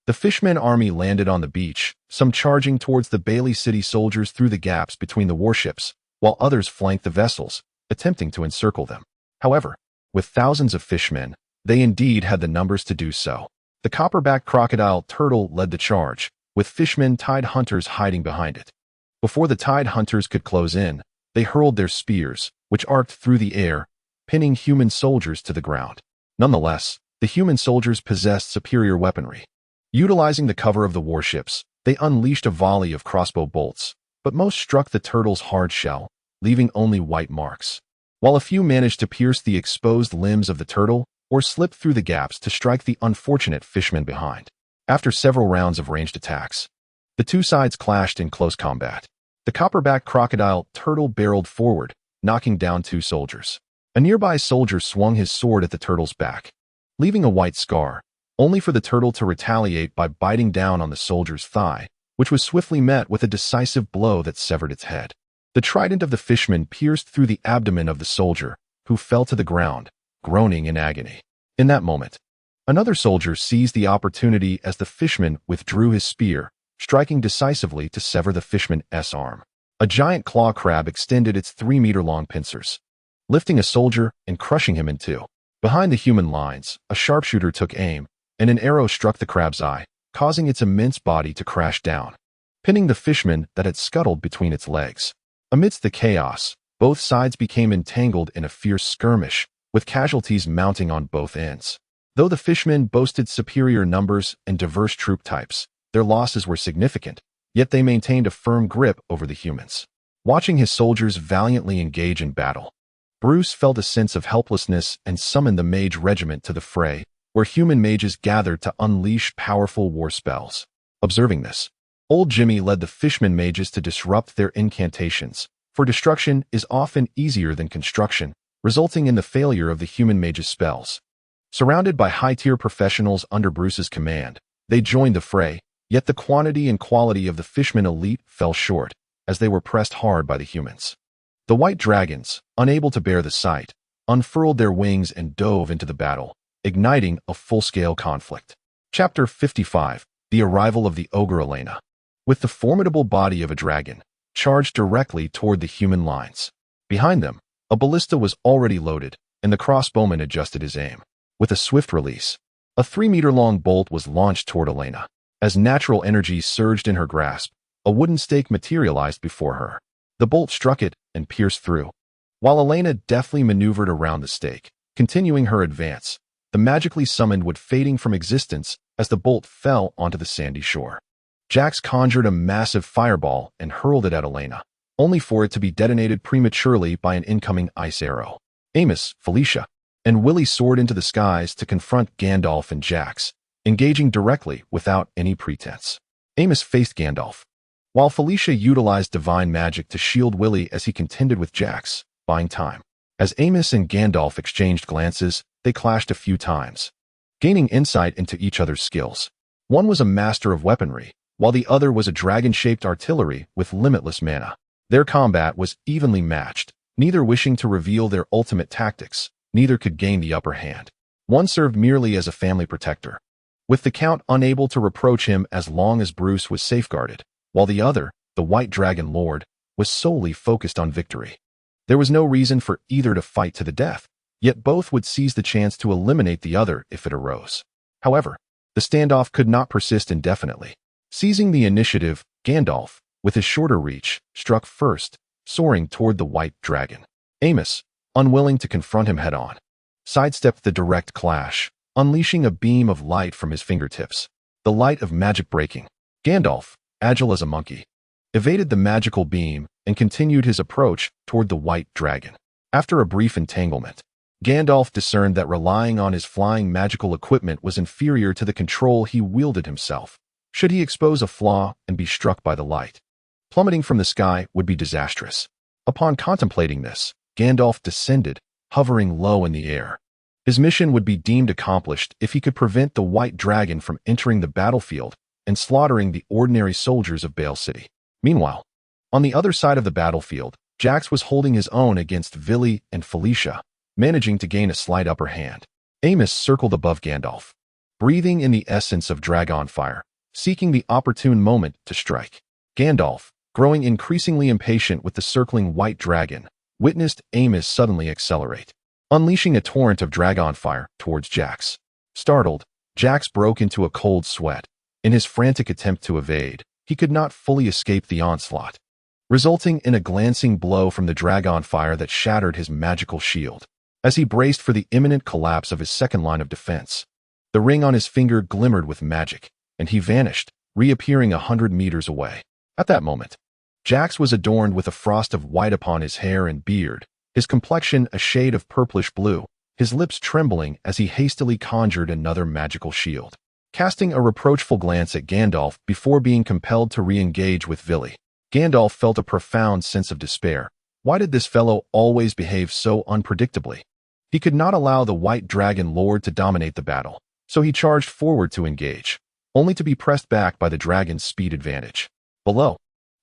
the fishmen army landed on the beach, some charging towards the Bailey City soldiers through the gaps between the warships, while others flanked the vessels, attempting to encircle them. However, with thousands of fishmen, they indeed had the numbers to do so. The copperback crocodile turtle led the charge, with fishmen tide hunters hiding behind it. Before the tide hunters could close in, they hurled their spears, which arced through the air, pinning human soldiers to the ground. Nonetheless, the human soldiers possessed superior weaponry. Utilizing the cover of the warships, they unleashed a volley of crossbow bolts, but most struck the turtle's hard shell, leaving only white marks, while a few managed to pierce the exposed limbs of the turtle or slip through the gaps to strike the unfortunate fishmen behind. After several rounds of ranged attacks, the two sides clashed in close combat. The copperback crocodile turtle barreled forward, knocking down two soldiers. A nearby soldier swung his sword at the turtle's back, leaving a white scar, only for the turtle to retaliate by biting down on the soldier's thigh, which was swiftly met with a decisive blow that severed its head. The trident of the fishman pierced through the abdomen of the soldier, who fell to the ground, groaning in agony. In that moment, another soldier seized the opportunity as the fishman withdrew his spear, striking decisively to sever the fishman's arm. A giant claw crab extended its 3-meter-long pincers, lifting a soldier and crushing him in two. Behind the human lines, a sharpshooter took aim, and an arrow struck the crab's eye, causing its immense body to crash down, pinning the fishman that had scuttled between its legs. Amidst the chaos, both sides became entangled in a fierce skirmish, with casualties mounting on both ends. Though the fishmen boasted superior numbers and diverse troop types, their losses were significant, yet they maintained a firm grip over the humans. Watching his soldiers valiantly engage in battle, Bruce felt a sense of helplessness and summoned the mage regiment to the fray, where human mages gathered to unleash powerful war spells. Observing this, Old Jimmy led the fishman mages to disrupt their incantations, for destruction is often easier than construction, resulting in the failure of the human mages' spells. Surrounded by high-tier professionals under Bruce's command, they joined the fray, yet the quantity and quality of the fishman elite fell short, as they were pressed hard by the humans. The white dragons, unable to bear the sight, unfurled their wings and dove into the battle, igniting a full-scale conflict. Chapter 55, The Arrival of the Ogre Elena. With the formidable body of a dragon, charged directly toward the human lines. Behind them, a ballista was already loaded, and the crossbowman adjusted his aim. With a swift release, a 3-meter-long bolt was launched toward Elena. As natural energy surged in her grasp, a wooden stake materialized before her. The bolt struck it and pierced through. While Elena deftly maneuvered around the stake, continuing her advance, the magically summoned would fading from existence as the bolt fell onto the sandy shore. Jax conjured a massive fireball and hurled it at Elena, only for it to be detonated prematurely by an incoming ice arrow. Amos, Felicia, and Willie soared into the skies to confront Gandalf and Jax, engaging directly without any pretense. Amos faced Gandalf, while Felicia utilized divine magic to shield Willie as he contended with Jax, buying time. As Amos and Gandalf exchanged glances, they clashed a few times, gaining insight into each other's skills. One was a master of weaponry, while the other was a dragon-shaped artillery with limitless mana. Their combat was evenly matched, neither wishing to reveal their ultimate tactics, neither could gain the upper hand. One served merely as a family protector, with the Count unable to reproach him as long as Bruce was safeguarded, while the other, the White Dragon Lord, was solely focused on victory. There was no reason for either to fight to the death, yet both would seize the chance to eliminate the other if it arose. However, the standoff could not persist indefinitely. Seizing the initiative, Gandalf, with his shorter reach, struck first, soaring toward the White Dragon. Amos, unwilling to confront him head-on, sidestepped the direct clash, unleashing a beam of light from his fingertips. The light of magic breaking. Gandalf, agile as a monkey, evaded the magical beam and continued his approach toward the White Dragon. After a brief entanglement, Gandalf discerned that relying on his flying magical equipment was inferior to the control he wielded himself. Should he expose a flaw and be struck by the light, plummeting from the sky would be disastrous. Upon contemplating this, Gandalf descended, hovering low in the air. His mission would be deemed accomplished if he could prevent the White Dragon from entering the battlefield and slaughtering the ordinary soldiers of Bale City. Meanwhile, on the other side of the battlefield, Jax was holding his own against Vili and Felicia, managing to gain a slight upper hand. Amos circled above Gandalf, breathing in the essence of dragon fire, seeking the opportune moment to strike. Gandalf, growing increasingly impatient with the circling White Dragon, witnessed Amos suddenly accelerate, unleashing a torrent of dragon fire towards Jax. Startled, Jax broke into a cold sweat. In his frantic attempt to evade, he could not fully escape the onslaught, resulting in a glancing blow from the dragon fire that shattered his magical shield. As he braced for the imminent collapse of his second line of defense, the ring on his finger glimmered with magic, and he vanished, reappearing 100 meters away. At that moment, Jax was adorned with a frost of white upon his hair and beard, his complexion a shade of purplish blue, his lips trembling as he hastily conjured another magical shield. Casting a reproachful glance at Gandalf before being compelled to re-engage with Vili, Gandalf felt a profound sense of despair. Why did this fellow always behave so unpredictably? He could not allow the White Dragon Lord to dominate the battle, so he charged forward to engage, only to be pressed back by the dragon's speed advantage. Below,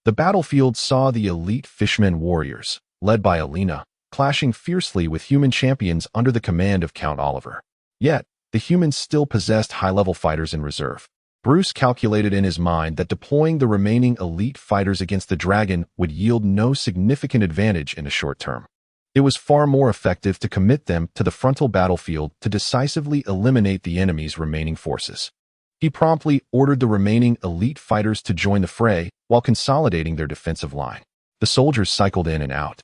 the battlefield saw the elite fishmen warriors, led by Alina, clashing fiercely with human champions under the command of Count Oliver. Yet, the humans still possessed high-level fighters in reserve. Bruce calculated in his mind that deploying the remaining elite fighters against the dragon would yield no significant advantage in the short term. It was far more effective to commit them to the frontal battlefield to decisively eliminate the enemy's remaining forces. He promptly ordered the remaining elite fighters to join the fray while consolidating their defensive line. The soldiers cycled in and out,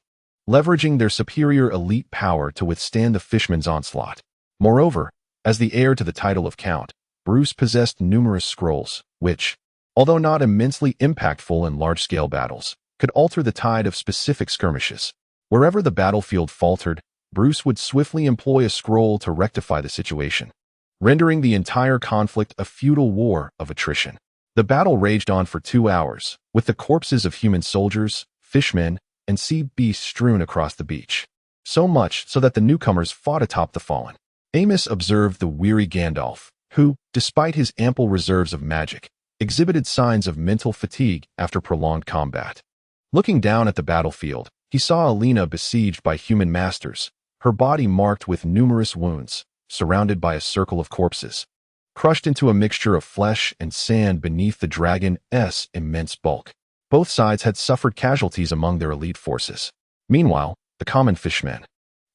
leveraging their superior elite power to withstand the fishmen's onslaught. Moreover, as the heir to the title of Count, Bruce possessed numerous scrolls, which, although not immensely impactful in large-scale battles, could alter the tide of specific skirmishes. Wherever the battlefield faltered, Bruce would swiftly employ a scroll to rectify the situation, rendering the entire conflict a futile war of attrition. The battle raged on for 2 hours, with the corpses of human soldiers, fishmen, and sea beasts strewn across the beach. So much so that the newcomers fought atop the fallen. Amos observed the weary Gandalf, who, despite his ample reserves of magic, exhibited signs of mental fatigue after prolonged combat. Looking down at the battlefield, he saw Alina besieged by human masters, her body marked with numerous wounds, surrounded by a circle of corpses, crushed into a mixture of flesh and sand beneath the dragon's immense bulk. Both sides had suffered casualties among their elite forces. Meanwhile, the common fishmen,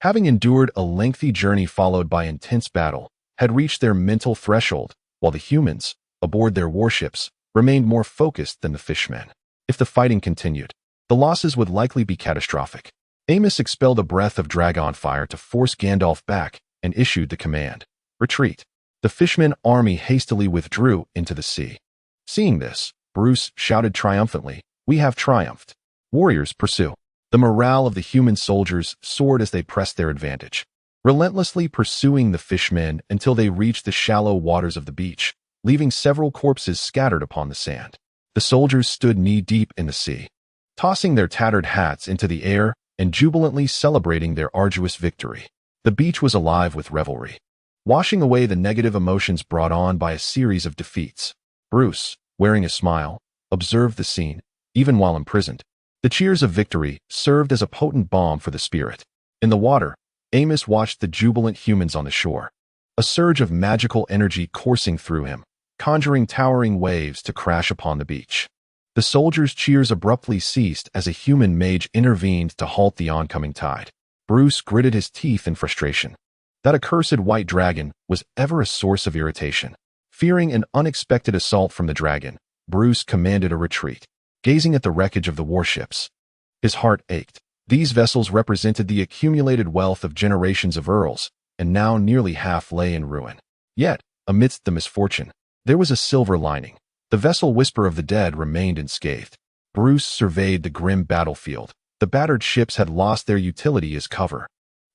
having endured a lengthy journey followed by intense battle, had reached their mental threshold, while the humans, aboard their warships, remained more focused than the fishmen. If the fighting continued, the losses would likely be catastrophic. Amos expelled a breath of dragon fire to force Gandalf back and issued the command, "Retreat." The fishman army hastily withdrew into the sea. Seeing this, Bruce shouted triumphantly, "We have triumphed. Warriors, pursue." The morale of the human soldiers soared as they pressed their advantage, relentlessly pursuing the fishmen until they reached the shallow waters of the beach, leaving several corpses scattered upon the sand. The soldiers stood knee-deep in the sea, tossing their tattered hats into the air and jubilantly celebrating their arduous victory. The beach was alive with revelry, washing away the negative emotions brought on by a series of defeats. Bruce, wearing a smile, observed the scene, even while imprisoned. The cheers of victory served as a potent balm for the spirit. In the water, Amos watched the jubilant humans on the shore. A surge of magical energy coursing through him, conjuring towering waves to crash upon the beach. The soldiers' cheers abruptly ceased as a human mage intervened to halt the oncoming tide. Bruce gritted his teeth in frustration. That accursed white dragon was ever a source of irritation. Fearing an unexpected assault from the dragon, Bruce commanded a retreat. Gazing at the wreckage of the warships, his heart ached. These vessels represented the accumulated wealth of generations of earls, and now nearly half lay in ruin. Yet, amidst the misfortune, there was a silver lining. The vessel Whisper of the Dead remained unscathed. Bruce surveyed the grim battlefield. The battered ships had lost their utility as cover,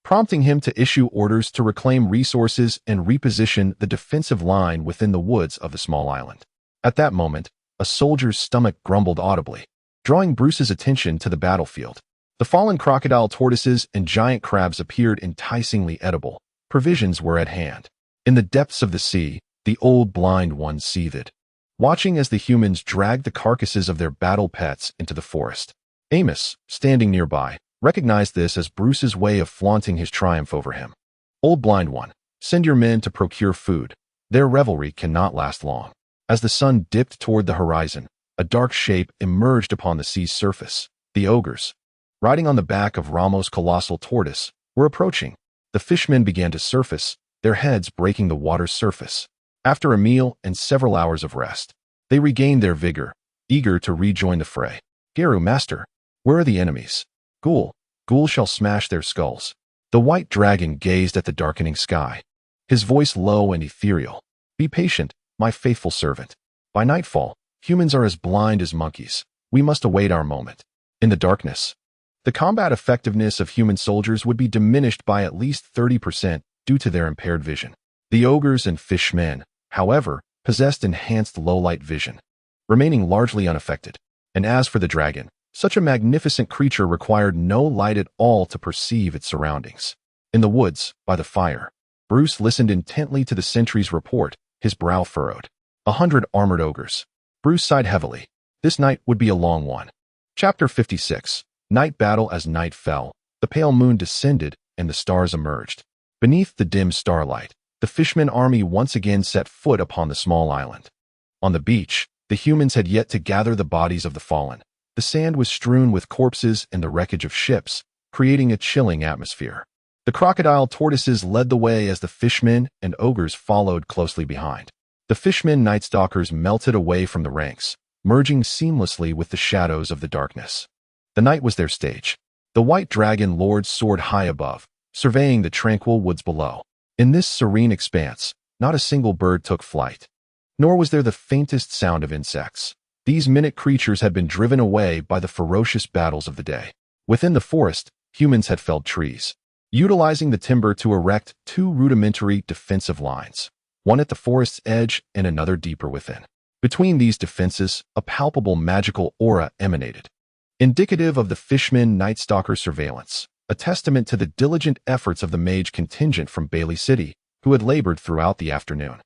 prompting him to issue orders to reclaim resources and reposition the defensive line within the woods of the small island. At that moment, a soldier's stomach grumbled audibly, drawing Bruce's attention to the battlefield. The fallen crocodile tortoises and giant crabs appeared enticingly edible. Provisions were at hand. In the depths of the sea, the old blind one seethed, watching as the humans dragged the carcasses of their battle pets into the forest. Amos, standing nearby, recognized this as Bruce's way of flaunting his triumph over him. Old blind one, send your men to procure food. Their revelry cannot last long. As the sun dipped toward the horizon, a dark shape emerged upon the sea's surface. The ogres, riding on the back of Ramos' colossal tortoise, were approaching. The fishmen began to surface, their heads breaking the water's surface. After a meal and several hours of rest, they regained their vigor, eager to rejoin the fray. Geru, master, where are the enemies? Ghoul shall smash their skulls. The white dragon gazed at the darkening sky, his voice low and ethereal. Be patient, my faithful servant. By nightfall, humans are as blind as monkeys. We must await our moment. In the darkness, the combat effectiveness of human soldiers would be diminished by at least 30% due to their impaired vision. The ogres and fishmen, however, possessed enhanced low-light vision, remaining largely unaffected. And as for the dragon, such a magnificent creature required no light at all to perceive its surroundings. In the woods, by the fire, Bruce listened intently to the sentry's report, his brow furrowed. 100 armored ogres. Bruce sighed heavily. This night would be a long one. Chapter 56. Night battle. As night fell, the pale moon descended and the stars emerged. Beneath the dim starlight, the fishman army once again set foot upon the small island. On the beach, the humans had yet to gather the bodies of the fallen. The sand was strewn with corpses and the wreckage of ships, creating a chilling atmosphere. The crocodile tortoises led the way as the fishmen and ogres followed closely behind. The fishmen night stalkers melted away from the ranks, merging seamlessly with the shadows of the darkness. The night was their stage. The white dragon lords soared high above, surveying the tranquil woods below. In this serene expanse, not a single bird took flight, nor was there the faintest sound of insects. These minute creatures had been driven away by the ferocious battles of the day. Within the forest, humans had felled trees, utilizing the timber to erect two rudimentary defensive lines, one at the forest's edge and another deeper within. Between these defenses, a palpable magical aura emanated, indicative of the fishman night stalker surveillance, a testament to the diligent efforts of the mage contingent from Bailey City, who had labored throughout the afternoon.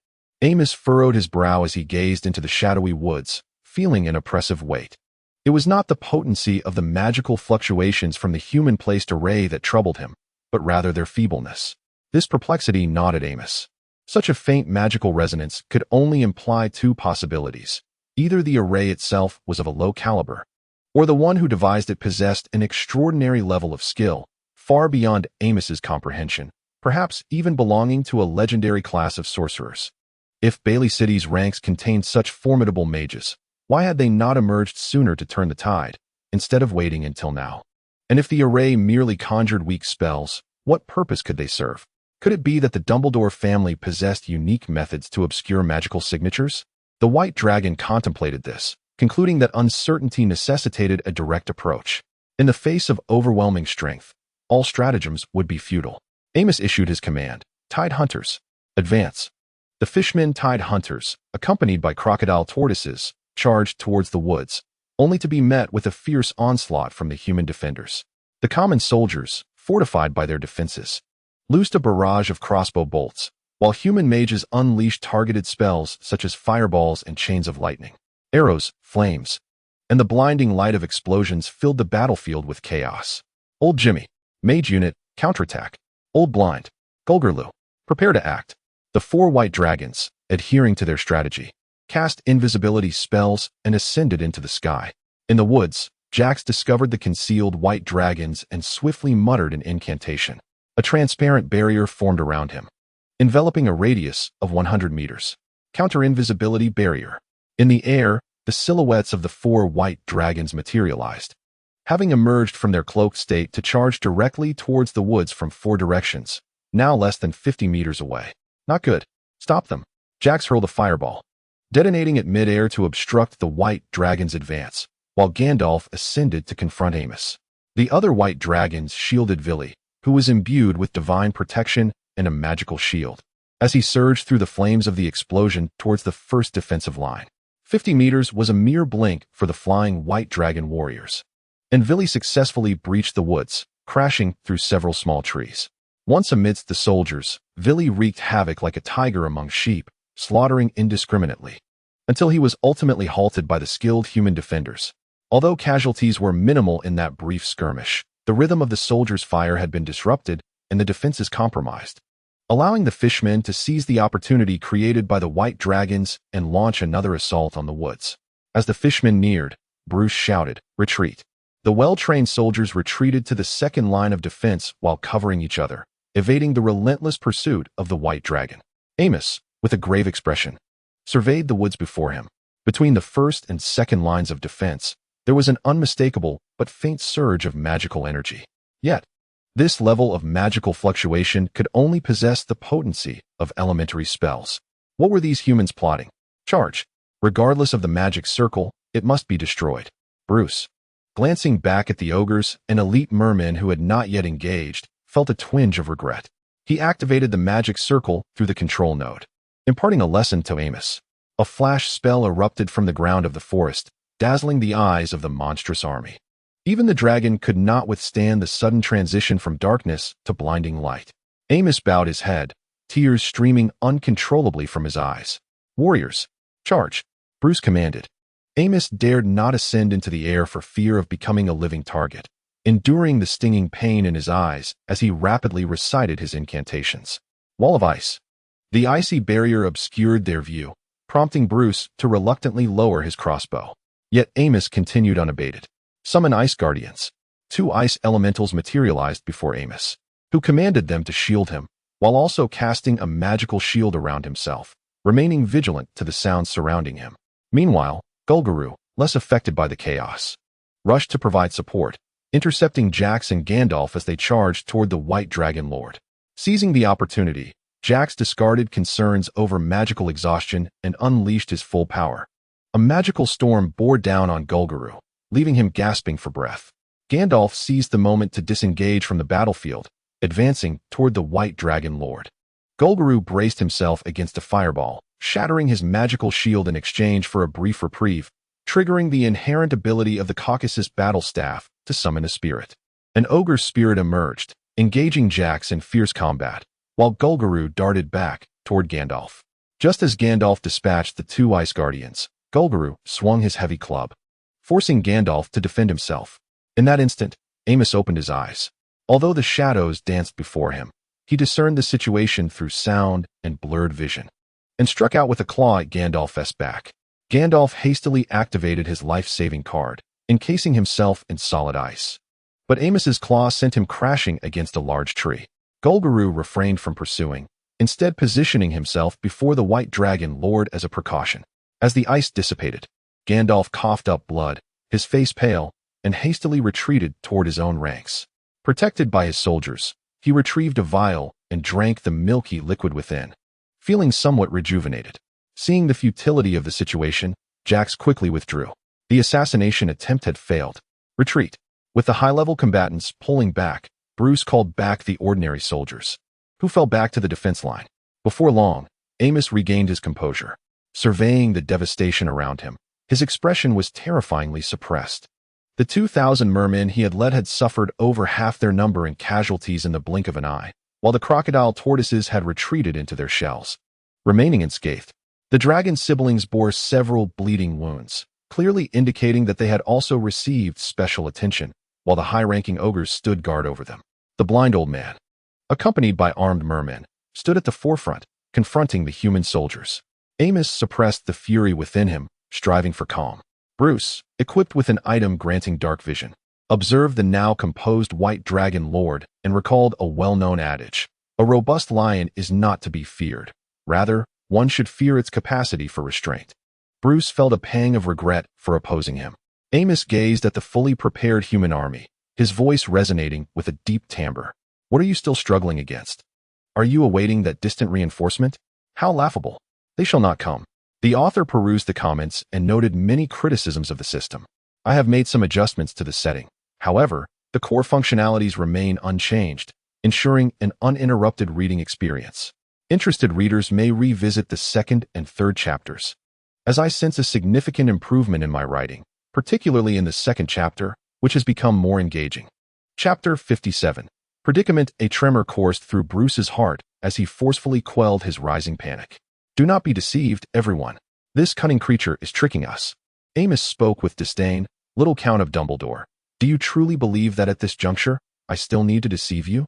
Amos furrowed his brow as he gazed into the shadowy woods, feeling an oppressive weight. It was not the potency of the magical fluctuations from the human-placed array that troubled him, but rather their feebleness. This perplexity gnawed at Amos. Such a faint magical resonance could only imply two possibilities. Either the array itself was of a low caliber, or the one who devised it possessed an extraordinary level of skill, far beyond Amos's comprehension, perhaps even belonging to a legendary class of sorcerers. If Bailey City's ranks contained such formidable mages, why had they not emerged sooner to turn the tide, instead of waiting until now? And if the array merely conjured weak spells, what purpose could they serve? Could it be that the Dumbledore family possessed unique methods to obscure magical signatures? The white dragon contemplated this, concluding that uncertainty necessitated a direct approach. In the face of overwhelming strength, all stratagems would be futile. Amos issued his command, Tide Hunters, advance. The fishmen Tide Hunters, accompanied by crocodile tortoises, charged towards the woods, only to be met with a fierce onslaught from the human defenders. The common soldiers, fortified by their defenses, loosed a barrage of crossbow bolts, while human mages unleashed targeted spells such as fireballs and chains of lightning. Arrows, flames, and the blinding light of explosions filled the battlefield with chaos. Old Jimmy, mage unit, counterattack. Old Blind, Golgurlu, prepare to act. The 4 white dragons, adhering to their strategy, cast invisibility spells and ascended into the sky. In the woods, Jax discovered the concealed white dragons and swiftly muttered an incantation. A transparent barrier formed around him, enveloping a radius of 100 meters. Counter-invisibility barrier. In the air, the silhouettes of the 4 white dragons materialized, having emerged from their cloaked state to charge directly towards the woods from 4 directions, now less than 50 meters away. Not good. Stop them. Jax hurled a fireball, detonating it mid-air to obstruct the white dragon's advance, while Gandalf ascended to confront Amos. The other white dragons shielded Vili, who was imbued with divine protection and a magical shield, as he surged through the flames of the explosion towards the first defensive line. 50 meters was a mere blink for the flying white dragon warriors, and Vili successfully breached the woods, crashing through several small trees. Once amidst the soldiers, Vili wreaked havoc like a tiger among sheep, slaughtering indiscriminately, until he was ultimately halted by the skilled human defenders. Although casualties were minimal in that brief skirmish, the rhythm of the soldiers' fire had been disrupted and the defenses compromised, allowing the fishmen to seize the opportunity created by the white dragons and launch another assault on the woods. As the fishmen neared, Bruce shouted, "Retreat!" The well-trained soldiers retreated to the second line of defense while covering each other, evading the relentless pursuit of the white dragon. Amos, with a grave expression, surveyed the woods before him. Between the first and second lines of defense, there was an unmistakable but faint surge of magical energy. Yet, this level of magical fluctuation could only possess the potency of elementary spells. What were these humans plotting? Charge. Regardless of the magic circle, it must be destroyed. Bruce, glancing back at the ogres and elite mermen who had not yet engaged, felt a twinge of regret. He activated the magic circle through the control node, imparting a lesson to Amos. A flash spell erupted from the ground of the forest, dazzling the eyes of the monstrous army. Even the dragon could not withstand the sudden transition from darkness to blinding light. Amos bowed his head, tears streaming uncontrollably from his eyes. Warriors, charge, Bruce commanded. Amos dared not ascend into the air for fear of becoming a living target, enduring the stinging pain in his eyes as he rapidly recited his incantations. Wall of ice. The icy barrier obscured their view, prompting Bruce to reluctantly lower his crossbow. Yet Amos continued unabated. Summon ice guardians. 2 ice elementals materialized before Amos, who commanded them to shield him, while also casting a magical shield around himself, remaining vigilant to the sounds surrounding him. Meanwhile, Golgurlu, less affected by the chaos, rushed to provide support, intercepting Jax and Gandalf as they charged toward the White Dragon Lord. Seizing the opportunity, Jax discarded concerns over magical exhaustion and unleashed his full power. A magical storm bore down on Golgurlu, leaving him gasping for breath. Gandalf seized the moment to disengage from the battlefield, advancing toward the White Dragon Lord. Golgurlu braced himself against a fireball, shattering his magical shield in exchange for a brief reprieve, triggering the inherent ability of the Caucasus battle staff to summon a spirit. An ogre spirit emerged, engaging Jax in fierce combat, while Golgurlu darted back toward Gandalf. Just as Gandalf dispatched the 2 ice guardians, Golgurlu swung his heavy club, forcing Gandalf to defend himself. In that instant, Amos opened his eyes. Although the shadows danced before him, he discerned the situation through sound and blurred vision, and struck out with a claw at Gandalf's back. Gandalf hastily activated his life-saving card, encasing himself in solid ice. But Amos's claw sent him crashing against a large tree. Golgurlu refrained from pursuing, instead positioning himself before the White Dragon Lord as a precaution. As the ice dissipated, Gandalf coughed up blood, his face pale, and hastily retreated toward his own ranks. Protected by his soldiers, he retrieved a vial and drank the milky liquid within, feeling somewhat rejuvenated. Seeing the futility of the situation, Jax quickly withdrew. The assassination attempt had failed. Retreat. With the high-level combatants pulling back, Bruce called back the ordinary soldiers, who fell back to the defense line. Before long, Amos regained his composure. Surveying the devastation around him, his expression was terrifyingly suppressed. The 2,000 mermen he had led had suffered over half their number in casualties in the blink of an eye, while the crocodile tortoises had retreated into their shells, remaining unscathed. The dragon's siblings bore several bleeding wounds, clearly indicating that they had also received special attention, while the high-ranking ogres stood guard over them. The blind old man, accompanied by armed mermen, stood at the forefront, confronting the human soldiers. Amos suppressed the fury within him, striving for calm. Bruce, equipped with an item granting dark vision, observed the now composed white dragon lord and recalled a well-known adage. A robust lion is not to be feared. Rather, one should fear its capacity for restraint. Bruce felt a pang of regret for opposing him. Amos gazed at the fully prepared human army, his voice resonating with a deep timbre. What are you still struggling against? Are you awaiting that distant reinforcement? How laughable. They shall not come. The author perused the comments and noted many criticisms of the system. I have made some adjustments to the setting. However, the core functionalities remain unchanged, ensuring an uninterrupted reading experience. Interested readers may revisit the second and third chapters, as I sense a significant improvement in my writing, particularly in the second chapter, which has become more engaging. Chapter 57. Predicament. A tremor coursed through Bruce's heart as he forcefully quelled his rising panic. Do not be deceived, everyone. This cunning creature is tricking us. Amos spoke with disdain. Little Count of Dumbledore, do you truly believe that at this juncture, I still need to deceive you?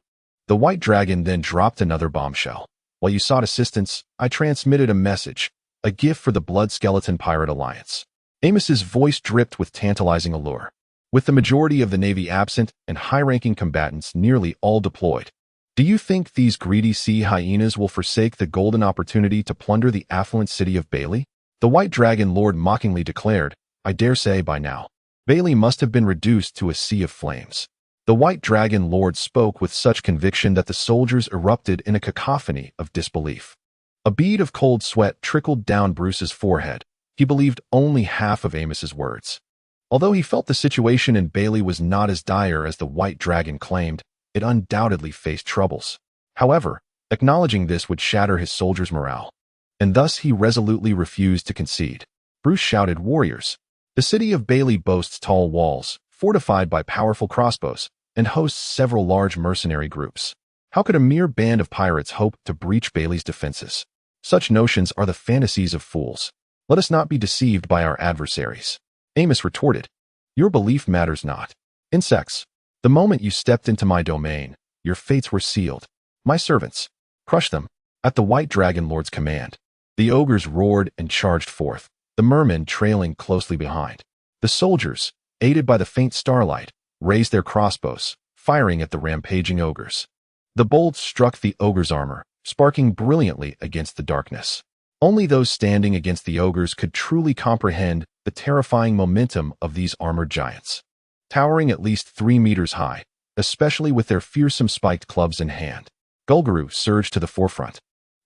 The white dragon then dropped another bombshell. While you sought assistance, I transmitted a message, a gift for the Blood Skeleton Pirate Alliance. Amos's voice dripped with tantalizing allure. With the majority of the Navy absent and high-ranking combatants nearly all deployed, do you think these greedy sea hyenas will forsake the golden opportunity to plunder the affluent city of Bailey? The White Dragon Lord mockingly declared, I dare say by now, Bailey must have been reduced to a sea of flames. The White Dragon Lord spoke with such conviction that the soldiers erupted in a cacophony of disbelief. A bead of cold sweat trickled down Bruce's forehead. He believed only half of Amos's words. Although he felt the situation in Bailey was not as dire as the White Dragon claimed, it undoubtedly faced troubles. However, acknowledging this would shatter his soldiers' morale, and thus he resolutely refused to concede. Bruce shouted, Warriors! The city of Bailey boasts tall walls, fortified by powerful crossbows, and hosts several large mercenary groups. How could a mere band of pirates hope to breach Bailey's defenses? Such notions are the fantasies of fools. Let us not be deceived by our adversaries. Amos retorted, Your belief matters not. Insects, the moment you stepped into my domain, your fates were sealed. My servants, crush them. At the White Dragon Lord's command, the ogres roared and charged forth, the mermen trailing closely behind. The soldiers, aided by the faint starlight, raised their crossbows, firing at the rampaging ogres. The bolts struck the ogre's armor, sparking brilliantly against the darkness. Only those standing against the ogres could truly comprehend the terrifying momentum of these armored giants. Towering at least 3 meters high, especially with their fearsome spiked clubs in hand, Gulguru surged to the forefront.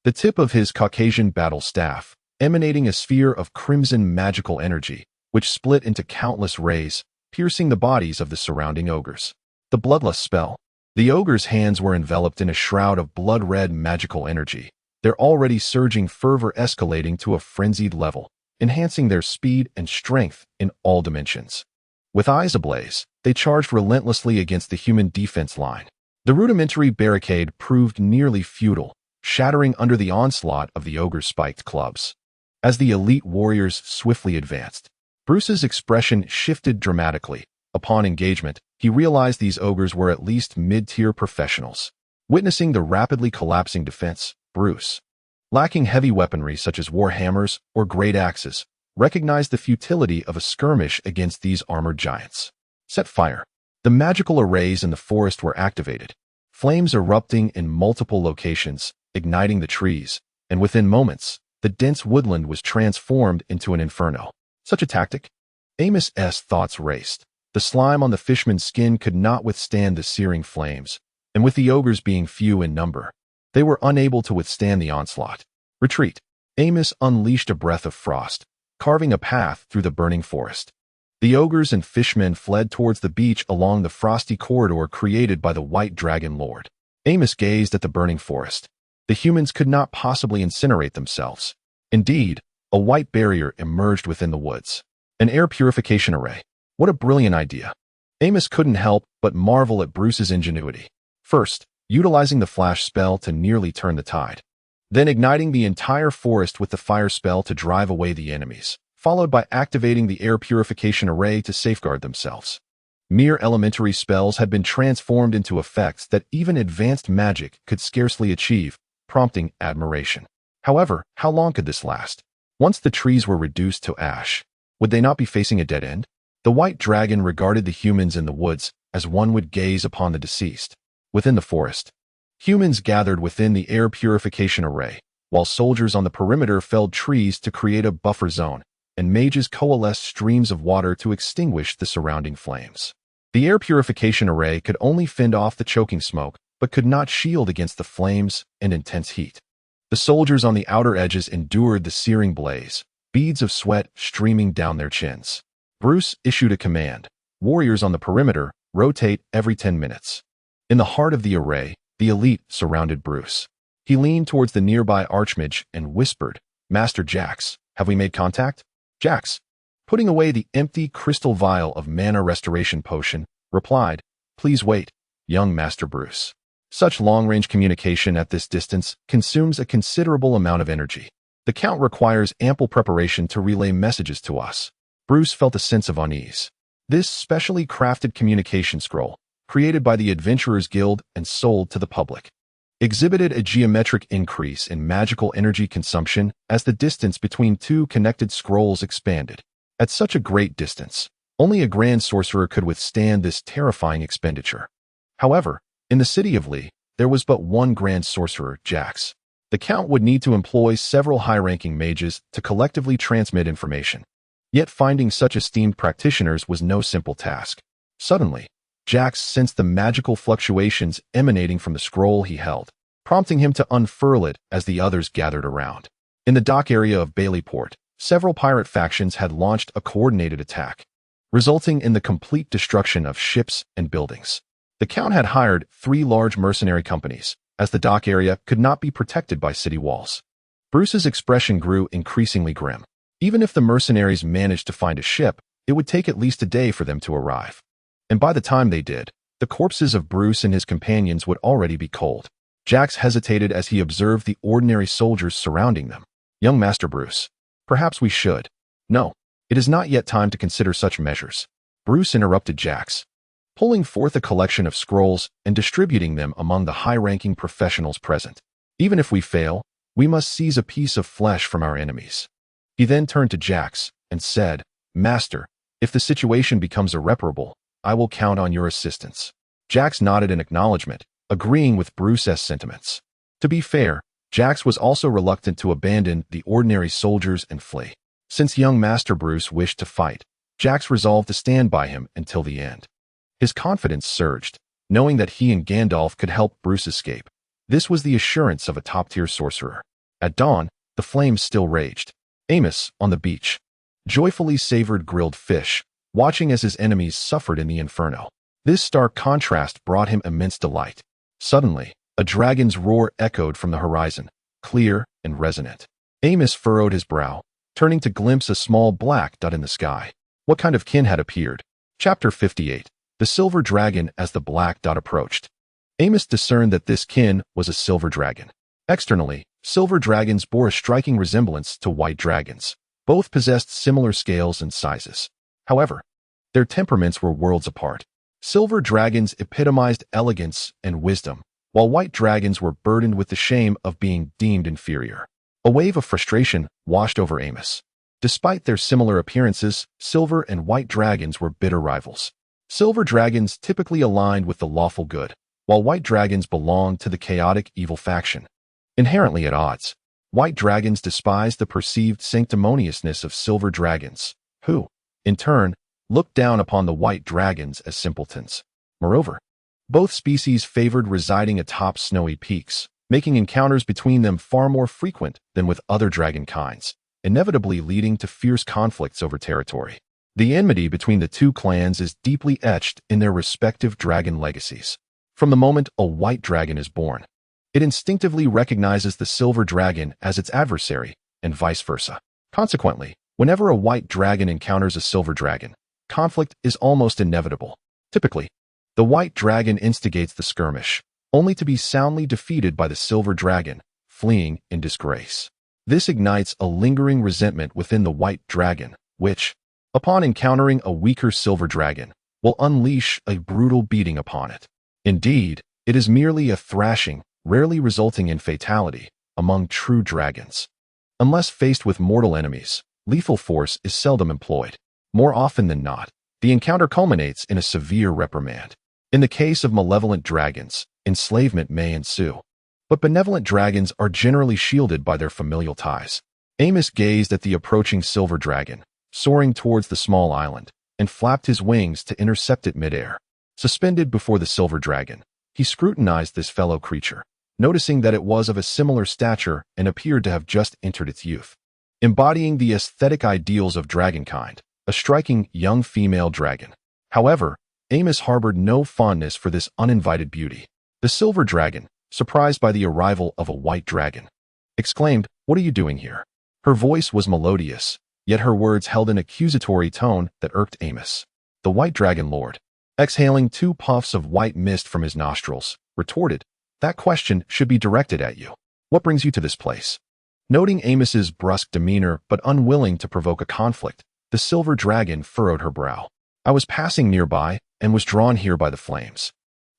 The tip of his Caucasian battle staff, emanating a sphere of crimson magical energy, which split into countless rays, piercing the bodies of the surrounding ogres. The bloodlust spell. The ogres' hands were enveloped in a shroud of blood-red magical energy, their already surging fervor escalating to a frenzied level, enhancing their speed and strength in all dimensions. With eyes ablaze, they charged relentlessly against the human defense line. The rudimentary barricade proved nearly futile, shattering under the onslaught of the ogre's spiked clubs. As the elite warriors swiftly advanced, Bruce's expression shifted dramatically. Upon engagement, he realized these ogres were at least mid-tier professionals. Witnessing the rapidly collapsing defense, Bruce, lacking heavy weaponry such as war hammers or great axes, recognized the futility of a skirmish against these armored giants. Set fire. The magical arrays in the forest were activated, flames erupting in multiple locations, igniting the trees, and within moments, the dense woodland was transformed into an inferno. Such a tactic? Amos's thoughts raced. The slime on the fishman's skin could not withstand the searing flames, and with the ogres being few in number, they were unable to withstand the onslaught. Retreat. Amos unleashed a breath of frost, carving a path through the burning forest. The ogres and fishmen fled towards the beach along the frosty corridor created by the White Dragon Lord. Amos gazed at the burning forest. The humans could not possibly incinerate themselves. Indeed, a white barrier emerged within the woods. An air purification array. What a brilliant idea. Amos couldn't help but marvel at Bruce's ingenuity. First, utilizing the flash spell to nearly turn the tide. then igniting the entire forest with the fire spell to drive away the enemies, followed by activating the air purification array to safeguard themselves. Mere elementary spells had been transformed into effects that even advanced magic could scarcely achieve, prompting admiration. However, how long could this last? Once the trees were reduced to ash, would they not be facing a dead end? The white dragon regarded the humans in the woods as one would gaze upon the deceased. Within the forest, humans gathered within the air purification array, while soldiers on the perimeter felled trees to create a buffer zone, and mages coalesced streams of water to extinguish the surrounding flames. The air purification array could only fend off the choking smoke, but could not shield against the flames and intense heat. The soldiers on the outer edges endured the searing blaze, beads of sweat streaming down their chins. Bruce issued a command. Warriors on the perimeter rotate every 10 minutes. In the heart of the array, the elite surrounded Bruce. He leaned towards the nearby archmage and whispered, "Master Jax, have we made contact?" Jax, putting away the empty crystal vial of mana restoration potion, replied, "Please wait, young Master Bruce. Such long-range communication at this distance consumes a considerable amount of energy. The Count requires ample preparation to relay messages to us." Bruce felt a sense of unease. This specially crafted communication scroll, created by the Adventurers Guild and sold to the public, exhibited a geometric increase in magical energy consumption as the distance between two connected scrolls expanded. At such a great distance, only a grand sorcerer could withstand this terrifying expenditure. However, in the city of Lee, there was but one grand sorcerer, Jax. The Count would need to employ several high-ranking mages to collectively transmit information. Yet finding such esteemed practitioners was no simple task. Suddenly, Jax sensed the magical fluctuations emanating from the scroll he held, prompting him to unfurl it as the others gathered around. In the dock area of Baileyport, several pirate factions had launched a coordinated attack, resulting in the complete destruction of ships and buildings. The Count had hired 3 large mercenary companies, as the dock area could not be protected by city walls. Bruce's expression grew increasingly grim. Even if the mercenaries managed to find a ship, it would take at least a day for them to arrive. And by the time they did, the corpses of Bruce and his companions would already be cold. Jax hesitated as he observed the ordinary soldiers surrounding them. "Young Master Bruce, perhaps we should." "No, it is not yet time to consider such measures," Bruce interrupted Jax, pulling forth a collection of scrolls and distributing them among the high-ranking professionals present. "Even if we fail, we must seize a piece of flesh from our enemies." He then turned to Jax and said, "Master, if the situation becomes irreparable, I will count on your assistance." Jax nodded in acknowledgement, agreeing with Bruce's sentiments. To be fair, Jax was also reluctant to abandon the ordinary soldiers and flee. Since young Master Bruce wished to fight, Jax resolved to stand by him until the end. His confidence surged, knowing that he and Gandalf could help Bruce escape. This was the assurance of a top-tier sorcerer. At dawn, the flames still raged. Amos, on the beach, joyfully savored grilled fish, watching as his enemies suffered in the inferno. This stark contrast brought him immense delight. Suddenly, a dragon's roar echoed from the horizon, clear and resonant. Amos furrowed his brow, turning to glimpse a small black dot in the sky. What kind of kin had appeared? Chapter 58. The Silver Dragon. As the black dot approached, Amos discerned that this kin was a silver dragon. Externally, silver dragons bore a striking resemblance to white dragons. Both possessed similar scales and sizes. However, their temperaments were worlds apart. Silver dragons epitomized elegance and wisdom, while white dragons were burdened with the shame of being deemed inferior. A wave of frustration washed over Amos. Despite their similar appearances, silver and white dragons were bitter rivals. Silver dragons typically aligned with the lawful good, while white dragons belonged to the chaotic evil faction. Inherently at odds, white dragons despised the perceived sanctimoniousness of silver dragons, who, in turn, looked down upon the white dragons as simpletons. Moreover, both species favored residing atop snowy peaks, making encounters between them far more frequent than with other dragon kinds, inevitably leading to fierce conflicts over territory. The enmity between the two clans is deeply etched in their respective dragon legacies. From the moment a white dragon is born, it instinctively recognizes the silver dragon as its adversary, and vice versa. Consequently, whenever a white dragon encounters a silver dragon, conflict is almost inevitable. Typically, the white dragon instigates the skirmish, only to be soundly defeated by the silver dragon, fleeing in disgrace. This ignites a lingering resentment within the white dragon, which, upon encountering a weaker silver dragon, will unleash a brutal beating upon it. Indeed, it is merely a thrashing, rarely resulting in fatality, among true dragons. Unless faced with mortal enemies, lethal force is seldom employed. More often than not, the encounter culminates in a severe reprimand. In the case of malevolent dragons, enslavement may ensue. But benevolent dragons are generally shielded by their familial ties. Amos gazed at the approaching silver dragon, soaring towards the small island, and flapped his wings to intercept it midair. Suspended before the silver dragon, he scrutinized this fellow creature, noticing that it was of a similar stature and appeared to have just entered its youth. Embodying the aesthetic ideals of dragonkind, a striking young female dragon. However, Amos harbored no fondness for this uninvited beauty. The silver dragon, surprised by the arrival of a white dragon, exclaimed, "What are you doing here?" Her voice was melodious, yet her words held an accusatory tone that irked Amos. The white dragon lord, exhaling 2 puffs of white mist from his nostrils, retorted, "That question should be directed at you. What brings you to this place?" Noting Amos's brusque demeanor but unwilling to provoke a conflict, the silver dragon furrowed her brow. "I was passing nearby and was drawn here by the flames."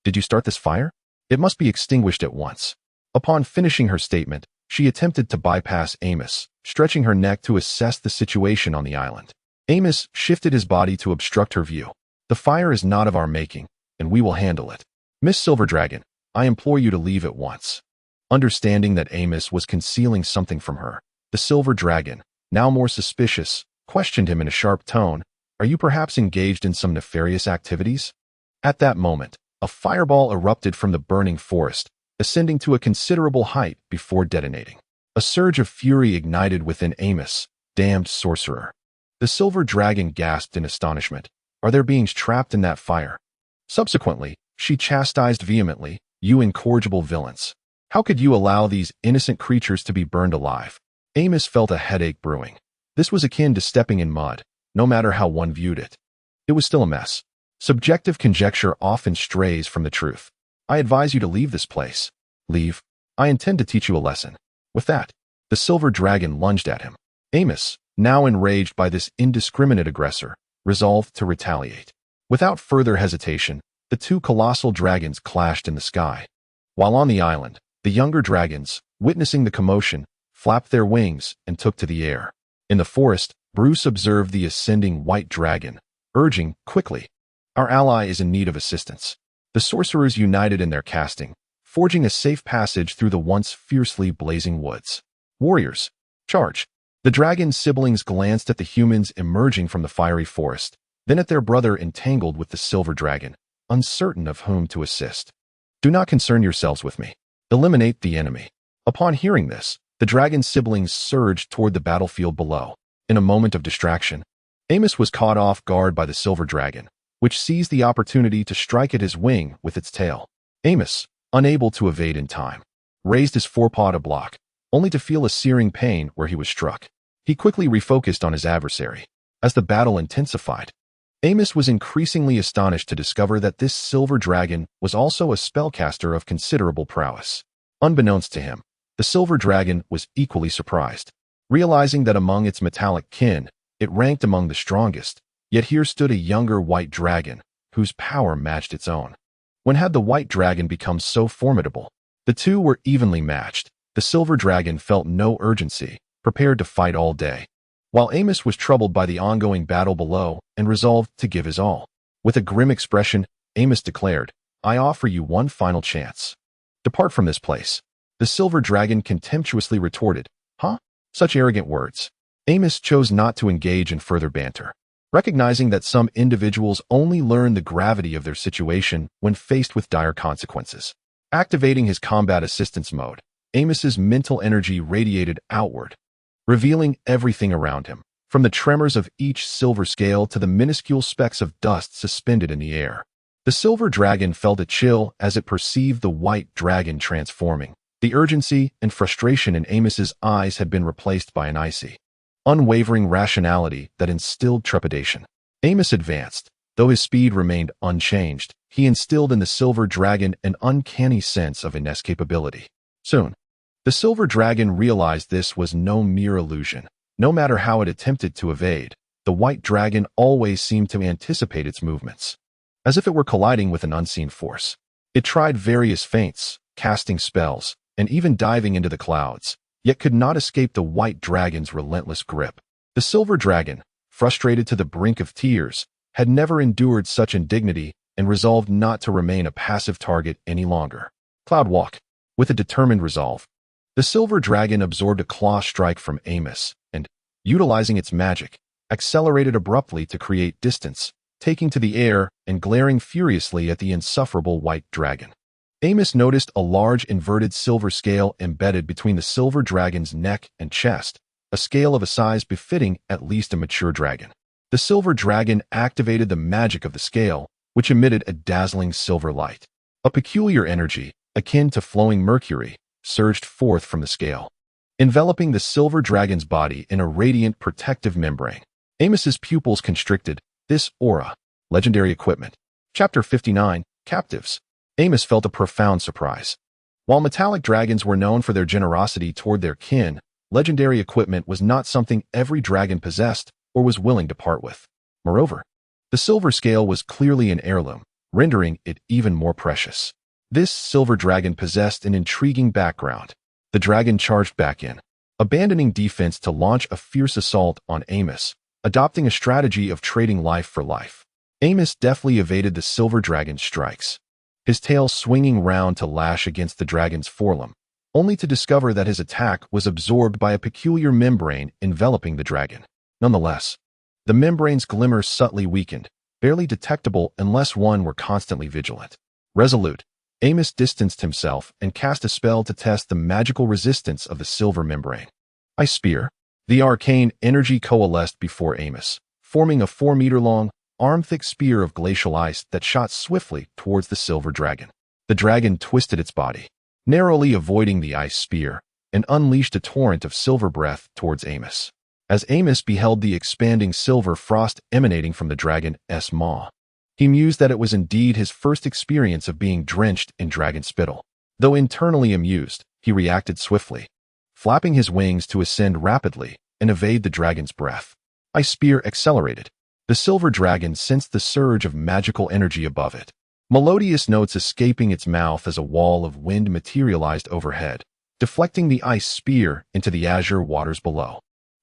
"Did you start this fire? It must be extinguished at once." Upon finishing her statement, she attempted to bypass Amos, stretching her neck to assess the situation on the island. Amos shifted his body to obstruct her view. "The fire is not of our making, and we will handle it. Miss Silver Dragon, I implore you to leave at once." Understanding that Amos was concealing something from her, the silver dragon, now more suspicious, questioned him in a sharp tone, "Are you perhaps engaged in some nefarious activities?" At that moment, a fireball erupted from the burning forest, ascending to a considerable height before detonating. A surge of fury ignited within Amos, damned sorcerer. The silver dragon gasped in astonishment. Are there beings trapped in that fire? Subsequently, she chastised vehemently, "You incorrigible villains. How could you allow these innocent creatures to be burned alive?" Amos felt a headache brewing. This was akin to stepping in mud, no matter how one viewed it. It was still a mess. Subjective conjecture often strays from the truth. "I advise you to leave this place." "Leave? I intend to teach you a lesson." With that, the silver dragon lunged at him. Amos, now enraged by this indiscriminate aggressor, resolved to retaliate. Without further hesitation, the 2 colossal dragons clashed in the sky. While on the island, the younger dragons, witnessing the commotion, flapped their wings and took to the air. In the forest, Bruce observed the ascending white dragon, urging, "Quickly! Our ally is in need of assistance." The sorcerers united in their casting, forging a safe passage through the once fiercely blazing woods. "Warriors, charge!" The dragon's siblings glanced at the humans emerging from the fiery forest, then at their brother entangled with the silver dragon, uncertain of whom to assist. "Do not concern yourselves with me. Eliminate the enemy." Upon hearing this, the dragon's siblings surged toward the battlefield below. In a moment of distraction, Amos was caught off guard by the silver dragon, which seized the opportunity to strike at his wing with its tail. Amos, unable to evade in time, raised his forepaw to block, only to feel a searing pain where he was struck. He quickly refocused on his adversary. As the battle intensified, Amos was increasingly astonished to discover that this silver dragon was also a spellcaster of considerable prowess. Unbeknownst to him, the silver dragon was equally surprised, realizing that among its metallic kin, it ranked among the strongest, yet here stood a younger white dragon, whose power matched its own. When had the white dragon become so formidable? The 2 were evenly matched. The silver dragon felt no urgency, prepared to fight all day, while Amos was troubled by the ongoing battle below and resolved to give his all. With a grim expression, Amos declared, "I offer you one final chance. Depart from this place." The silver dragon contemptuously retorted, "Huh? Such arrogant words." Amos chose not to engage in further banter, recognizing that some individuals only learn the gravity of their situation when faced with dire consequences. Activating his combat assistance mode, Amos's mental energy radiated outward, revealing everything around him, from the tremors of each silver scale to the minuscule specks of dust suspended in the air. The silver dragon felt a chill as it perceived the white dragon transforming. The urgency and frustration in Amos's eyes had been replaced by an icy, unwavering rationality that instilled trepidation. Amos advanced. Though his speed remained unchanged, he instilled in the silver dragon an uncanny sense of inescapability. Soon, The silver dragon realized this was no mere illusion. No matter how it attempted to evade, the white dragon always seemed to anticipate its movements, as if it were colliding with an unseen force. It tried various feints, casting spells, and even diving into the clouds, yet could not escape the white dragon's relentless grip. The silver dragon, frustrated to the brink of tears, had never endured such indignity and resolved not to remain a passive target any longer. Cloud walk. With a determined resolve, the silver dragon absorbed a claw strike from Amos and, utilizing its magic, accelerated abruptly to create distance, taking to the air and glaring furiously at the insufferable white dragon. Amos noticed a large inverted silver scale embedded between the silver dragon's neck and chest, a scale of a size befitting at least a mature dragon. The silver dragon activated the magic of the scale, which emitted a dazzling silver light. A peculiar energy, akin to flowing mercury, surged forth from the scale, enveloping the silver dragon's body in a radiant protective membrane. Amos's pupils constricted. This aura. Legendary equipment. Chapter 59, Captives. Amos felt a profound surprise. While metallic dragons were known for their generosity toward their kin, legendary equipment was not something every dragon possessed or was willing to part with. Moreover, the silver scale was clearly an heirloom, rendering it even more precious. This silver dragon possessed an intriguing background. The dragon charged back in, abandoning defense to launch a fierce assault on Amos, adopting a strategy of trading life for life. Amos deftly evaded the silver dragon's strikes, his tail swinging round to lash against the dragon's forelimb, only to discover that his attack was absorbed by a peculiar membrane enveloping the dragon. Nonetheless, the membrane's glimmer subtly weakened, barely detectable unless one were constantly vigilant. Resolute, Amos distanced himself and cast a spell to test the magical resistance of the silver membrane. Ice Spear. The arcane energy coalesced before Amos, forming a 4-meter-long, arm-thick spear of glacial ice that shot swiftly towards the silver dragon. The dragon twisted its body, narrowly avoiding the ice spear, and unleashed a torrent of silver breath towards Amos. As Amos beheld the expanding silver frost emanating from the dragon's maw, he mused that it was indeed his first experience of being drenched in dragon spittle. Though internally amused, he reacted swiftly, flapping his wings to ascend rapidly and evade the dragon's breath. Ice Spear accelerated. The silver dragon sensed the surge of magical energy above it, melodious notes escaping its mouth as a wall of wind materialized overhead, deflecting the ice spear into the azure waters below.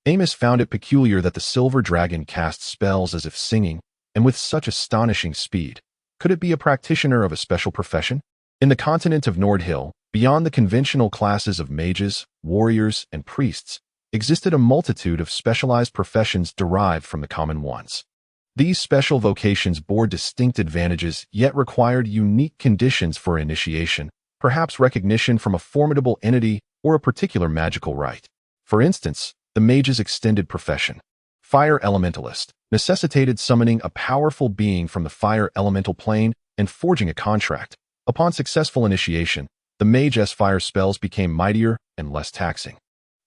Amos found it peculiar that the silver dragon cast spells as if singing, and with such astonishing speed. Could it be a practitioner of a special profession? In the continent of Nordhyl, beyond the conventional classes of mages, warriors, and priests, existed a multitude of specialized professions derived from the common ones. These special vocations bore distinct advantages yet required unique conditions for initiation, perhaps recognition from a formidable entity or a particular magical rite. For instance, the mage's extended profession, Fire Elementalist, necessitated summoning a powerful being from the fire elemental plane and forging a contract. Upon successful initiation, the mage's fire spells became mightier and less taxing,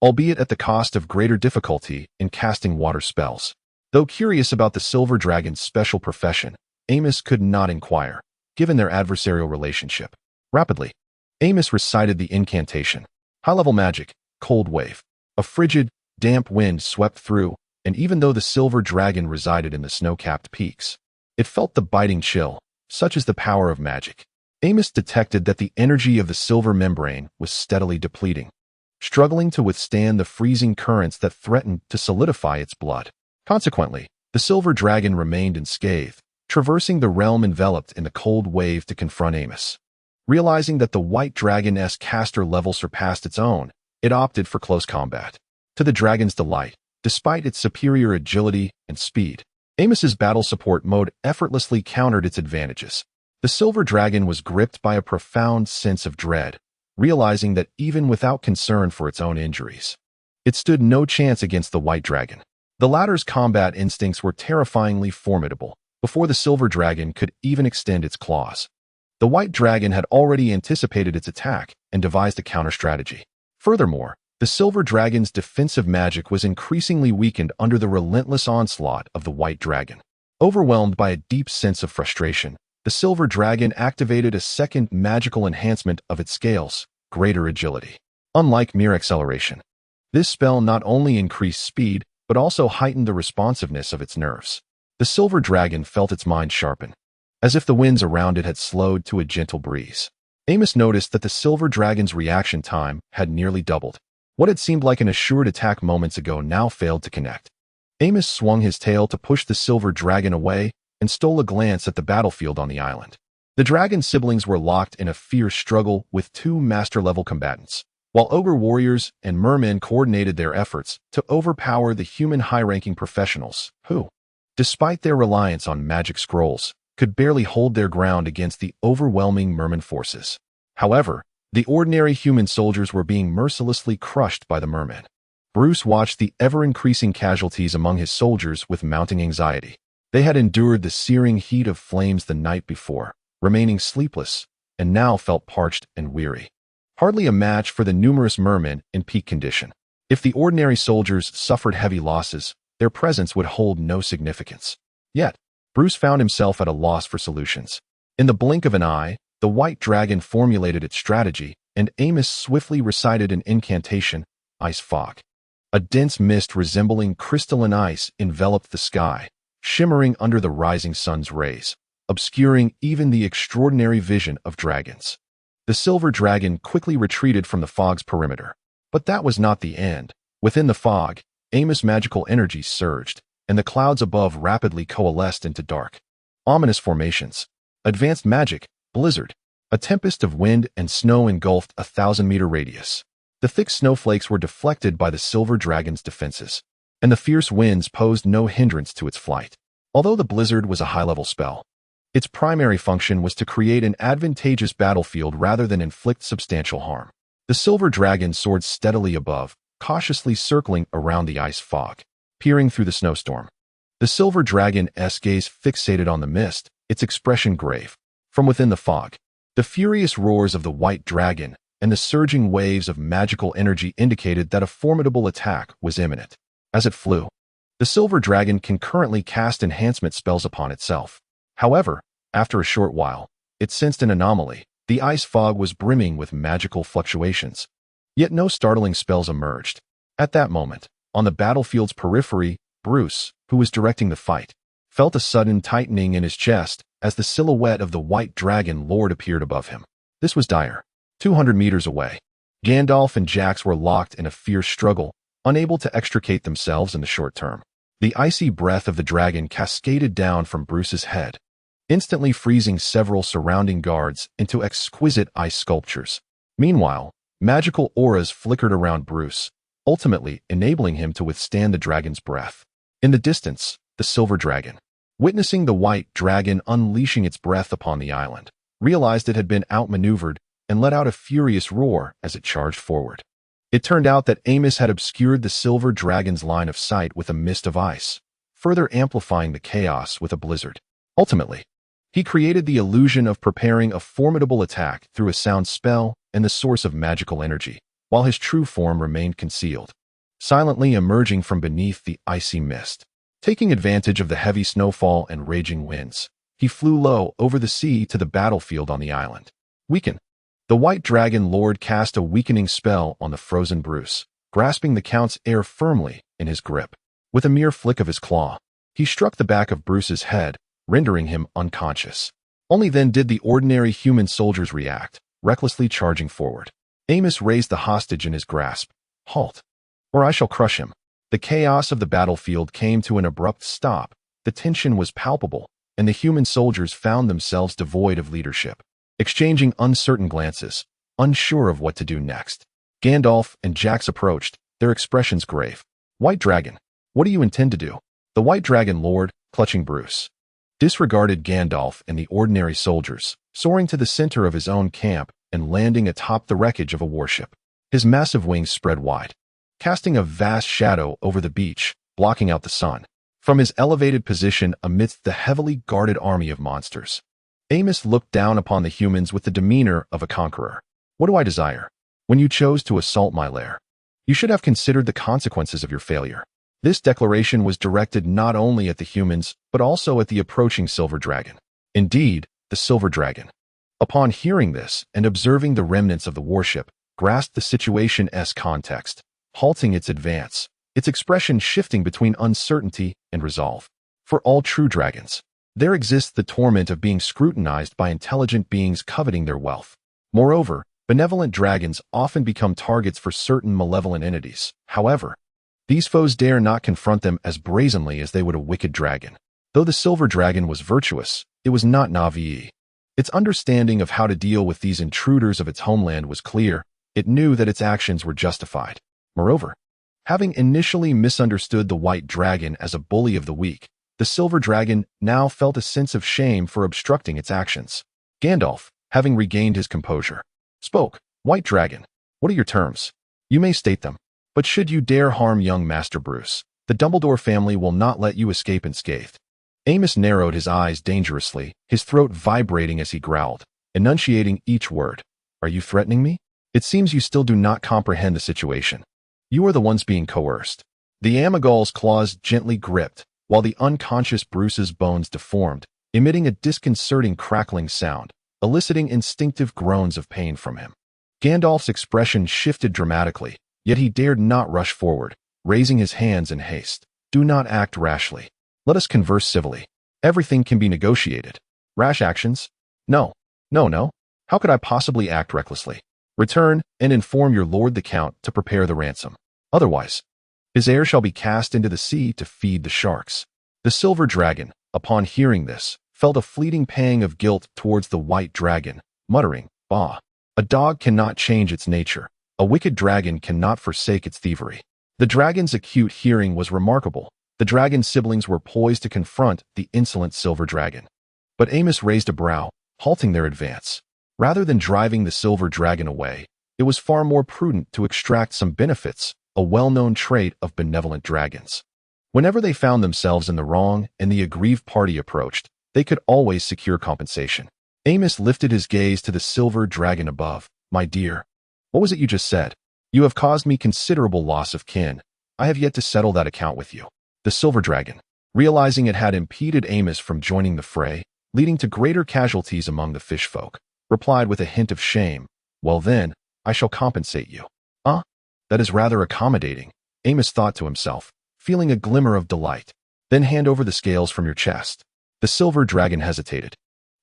albeit at the cost of greater difficulty in casting water spells. Though curious about the silver dragon's special profession, Amos could not inquire, given their adversarial relationship. Rapidly, Amos recited the incantation. High-level magic, cold wave. A frigid, damp wind swept through, and even though the silver dragon resided in the snow-capped peaks, it felt the biting chill. Such is the power of magic. Amos detected that the energy of the silver membrane was steadily depleting, struggling to withstand the freezing currents that threatened to solidify its blood. Consequently, the silver dragon remained unscathed, traversing the realm enveloped in the cold wave to confront Amos. Realizing that the white dragon's caster level surpassed its own, it opted for close combat. To the dragon's delight, despite its superior agility and speed, Amos's battle support mode effortlessly countered its advantages. The silver dragon was gripped by a profound sense of dread, realizing that even without concern for its own injuries, it stood no chance against the white dragon. The latter's combat instincts were terrifyingly formidable before the silver dragon could even extend its claws. The white dragon had already anticipated its attack and devised a counter-strategy. Furthermore, the silver dragon's defensive magic was increasingly weakened under the relentless onslaught of the white dragon. Overwhelmed by a deep sense of frustration, the silver dragon activated a second magical enhancement of its scales, greater agility. Unlike mere acceleration, this spell not only increased speed, but also heightened the responsiveness of its nerves. The silver dragon felt its mind sharpen, as if the winds around it had slowed to a gentle breeze. Amos noticed that the silver dragon's reaction time had nearly doubled. What had seemed like an assured attack moments ago now failed to connect. Amos swung his tail to push the silver dragon away and stole a glance at the battlefield on the island. The dragon's siblings were locked in a fierce struggle with two master-level combatants, while ogre warriors and mermen coordinated their efforts to overpower the human high-ranking professionals who, despite their reliance on magic scrolls, could barely hold their ground against the overwhelming merman forces. However, the ordinary human soldiers were being mercilessly crushed by the mermen. Bruce watched the ever-increasing casualties among his soldiers with mounting anxiety. They had endured the searing heat of flames the night before, remaining sleepless, and now felt parched and weary. Hardly a match for the numerous mermen in peak condition. If the ordinary soldiers suffered heavy losses, their presence would hold no significance. Yet, Bruce found himself at a loss for solutions. In the blink of an eye, the white dragon formulated its strategy, and Amos swiftly recited an incantation, Ice Fog. A dense mist resembling crystalline ice enveloped the sky, shimmering under the rising sun's rays, obscuring even the extraordinary vision of dragons. The silver dragon quickly retreated from the fog's perimeter. But that was not the end. Within the fog, Amos' magical energy surged, and the clouds above rapidly coalesced into dark, ominous formations. Advanced magic, blizzard. A tempest of wind and snow engulfed a 1,000-meter radius. The thick snowflakes were deflected by the silver dragon's defenses, and the fierce winds posed no hindrance to its flight. Although the blizzard was a high-level spell, its primary function was to create an advantageous battlefield rather than inflict substantial harm. The silver dragon soared steadily above, cautiously circling around the ice fog, peering through the snowstorm. The silver dragon's gaze fixated on the mist, its expression grave. From within the fog, the furious roars of the white dragon and the surging waves of magical energy indicated that a formidable attack was imminent. As it flew, the silver dragon concurrently cast enhancement spells upon itself. However, after a short while, it sensed an anomaly. The ice fog was brimming with magical fluctuations. Yet no startling spells emerged. At that moment, on the battlefield's periphery, Bruce, who was directing the fight, felt a sudden tightening in his chest as the silhouette of the white dragon lord appeared above him. This was dire. 200 meters away, Gandalf and Jax were locked in a fierce struggle, unable to extricate themselves in the short term. The icy breath of the dragon cascaded down from Bruce's head, instantly freezing several surrounding guards into exquisite ice sculptures. Meanwhile, magical auras flickered around Bruce, ultimately enabling him to withstand the dragon's breath. In the distance, the silver dragon, witnessing the white dragon unleashing its breath upon the island, realized it had been outmaneuvered and let out a furious roar as it charged forward. It turned out that Amos had obscured the silver dragon's line of sight with a mist of ice, further amplifying the chaos with a blizzard. Ultimately, he created the illusion of preparing a formidable attack through a sound spell and the source of magical energy, while his true form remained concealed, silently emerging from beneath the icy mist. Taking advantage of the heavy snowfall and raging winds, he flew low over the sea to the battlefield on the island. Weaken. The white dragon lord cast a weakening spell on the frozen Bruce, grasping the Count's air firmly in his grip. With a mere flick of his claw, he struck the back of Bruce's head, rendering him unconscious. Only then did the ordinary human soldiers react, recklessly charging forward. Amos raised the hostage in his grasp. Halt, or I shall crush him. The chaos of the battlefield came to an abrupt stop. The tension was palpable, and the human soldiers found themselves devoid of leadership, exchanging uncertain glances, unsure of what to do next. Gandalf and Jax approached, their expressions grave. White Dragon, what do you intend to do? The White Dragon Lord, clutching Bruce, disregarded Gandalf and the ordinary soldiers, soaring to the center of his own camp and landing atop the wreckage of a warship. His massive wings spread wide, casting a vast shadow over the beach, blocking out the sun. From his elevated position amidst the heavily guarded army of monsters, Amos looked down upon the humans with the demeanor of a conqueror. What do I desire? When you chose to assault my lair, you should have considered the consequences of your failure. This declaration was directed not only at the humans, but also at the approaching silver dragon. Indeed, the silver dragon, upon hearing this and observing the remnants of the warship, grasped the situation's context, halting its advance, its expression shifting between uncertainty and resolve. For all true dragons, there exists the torment of being scrutinized by intelligent beings coveting their wealth. Moreover, benevolent dragons often become targets for certain malevolent entities. However, these foes dare not confront them as brazenly as they would a wicked dragon. Though the silver dragon was virtuous, it was not naive. Its understanding of how to deal with these intruders of its homeland was clear. It knew that its actions were justified. Moreover, having initially misunderstood the white dragon as a bully of the weak, the silver dragon now felt a sense of shame for obstructing its actions. Gandalf, having regained his composure, spoke. "White dragon, what are your terms? You may state them, but should you dare harm young Master Bruce, the Dumbledore family will not let you escape unscathed." Amos narrowed his eyes dangerously, his throat vibrating as he growled, enunciating each word. "Are you threatening me? It seems you still do not comprehend the situation. You are the ones being coerced." The Amygdal's claws gently gripped, while the unconscious Bruce's bones deformed, emitting a disconcerting crackling sound, eliciting instinctive groans of pain from him. Gandalf's expression shifted dramatically, yet he dared not rush forward, raising his hands in haste. "Do not act rashly. Let us converse civilly. Everything can be negotiated. Rash actions? No. No. How could I possibly act recklessly? Return and inform your lord the Count to prepare the ransom. Otherwise, his heir shall be cast into the sea to feed the sharks." The silver dragon, upon hearing this, felt a fleeting pang of guilt towards the white dragon, muttering, "Bah! A dog cannot change its nature. A wicked dragon cannot forsake its thievery." The dragon's acute hearing was remarkable. The dragon's siblings were poised to confront the insolent silver dragon. But Amos raised a brow, halting their advance. Rather than driving the silver dragon away, it was far more prudent to extract some benefits, a well-known trait of benevolent dragons. Whenever they found themselves in the wrong and the aggrieved party approached, they could always secure compensation. Amos lifted his gaze to the silver dragon above. "My dear, what was it you just said? You have caused me considerable loss of kin. I have yet to settle that account with you." The silver dragon, realizing it had impeded Amos from joining the fray, leading to greater casualties among the fish folk, replied with a hint of shame, "Well then, I shall compensate you." That is rather accommodating," Amos thought to himself, feeling a glimmer of delight. "Then hand over the scales from your chest." The silver dragon hesitated,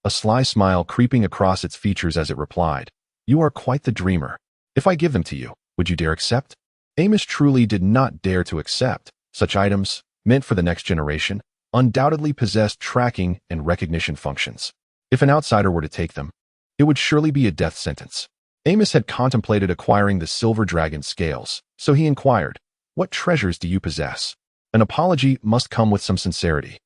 a sly smile creeping across its features as it replied, "You are quite the dreamer. If I give them to you, would you dare accept?" Amos truly did not dare to accept. Such items, meant for the next generation, undoubtedly possessed tracking and recognition functions. If an outsider were to take them, it would surely be a death sentence. Amos had contemplated acquiring the silver dragon's scales, so he inquired, "What treasures do you possess?" An apology must come with some sincerity.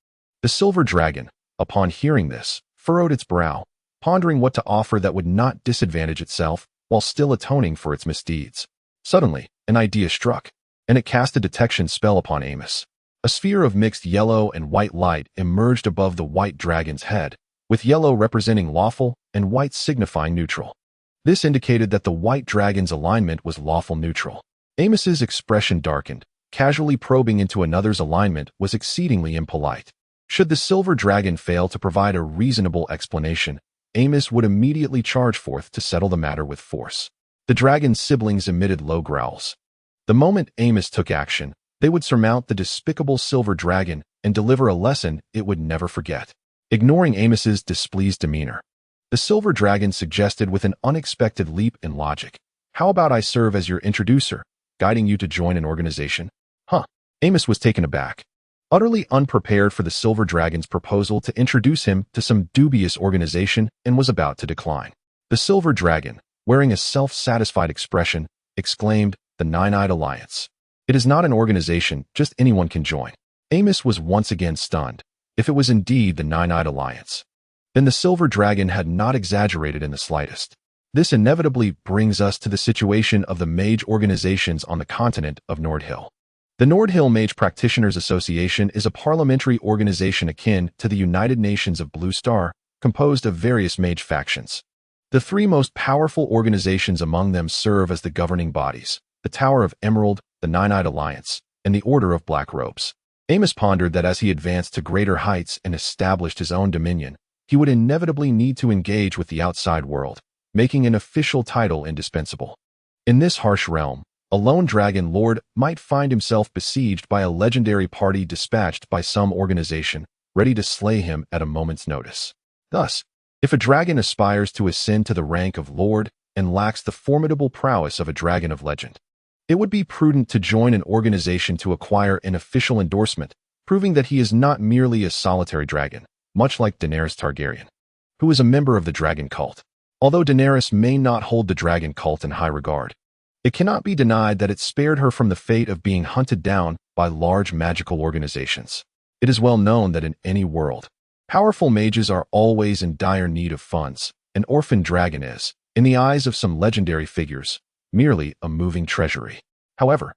The silver dragon, upon hearing this, furrowed its brow, pondering what to offer that would not disadvantage itself while still atoning for its misdeeds. Suddenly, an idea struck, and it cast a detection spell upon Amos. A sphere of mixed yellow and white light emerged above the white dragon's head, with yellow representing lawful and white signifying neutral. This indicated that the white dragon's alignment was lawful neutral. Amos's expression darkened. Casually probing into another's alignment was exceedingly impolite. Should the silver dragon fail to provide a reasonable explanation, Amos would immediately charge forth to settle the matter with force. The dragon's siblings emitted low growls. The moment Amos took action, they would surmount the despicable silver dragon and deliver a lesson it would never forget. Ignoring Amos's displeased demeanor, the silver dragon suggested with an unexpected leap in logic, "How about I serve as your introducer, guiding you to join an organization?" Amos was taken aback, utterly unprepared for the silver dragon's proposal to introduce him to some dubious organization, and was about to decline. The silver dragon, wearing a self-satisfied expression, exclaimed, "The Nine-Eyed Alliance. It is not an organization just anyone can join." Amos was once again stunned. If it was indeed the Nine-Eyed Alliance, then the silver dragon had not exaggerated in the slightest. This inevitably brings us to the situation of the mage organizations on the continent of Nordhyl. The Nordhyl Mage Practitioners Association is a parliamentary organization akin to the United Nations of Blue Star, composed of various mage factions. The three most powerful organizations among them serve as the governing bodies: the Tower of Emerald, the Nine-Eyed Alliance, and the Order of Black Robes. Amos pondered that as he advanced to greater heights and established his own dominion, he would inevitably need to engage with the outside world, making an official title indispensable. In this harsh realm, a lone dragon lord might find himself besieged by a legendary party dispatched by some organization, ready to slay him at a moment's notice. Thus, if a dragon aspires to ascend to the rank of lord and lacks the formidable prowess of a dragon of legend, it would be prudent to join an organization to acquire an official endorsement, proving that he is not merely a solitary dragon, much like Daenerys Targaryen, who is a member of the dragon cult. Although Daenerys may not hold the dragon cult in high regard, it cannot be denied that it spared her from the fate of being hunted down by large magical organizations. It is well known that in any world, powerful mages are always in dire need of funds. An orphan dragon is, in the eyes of some legendary figures, merely a moving treasury. However,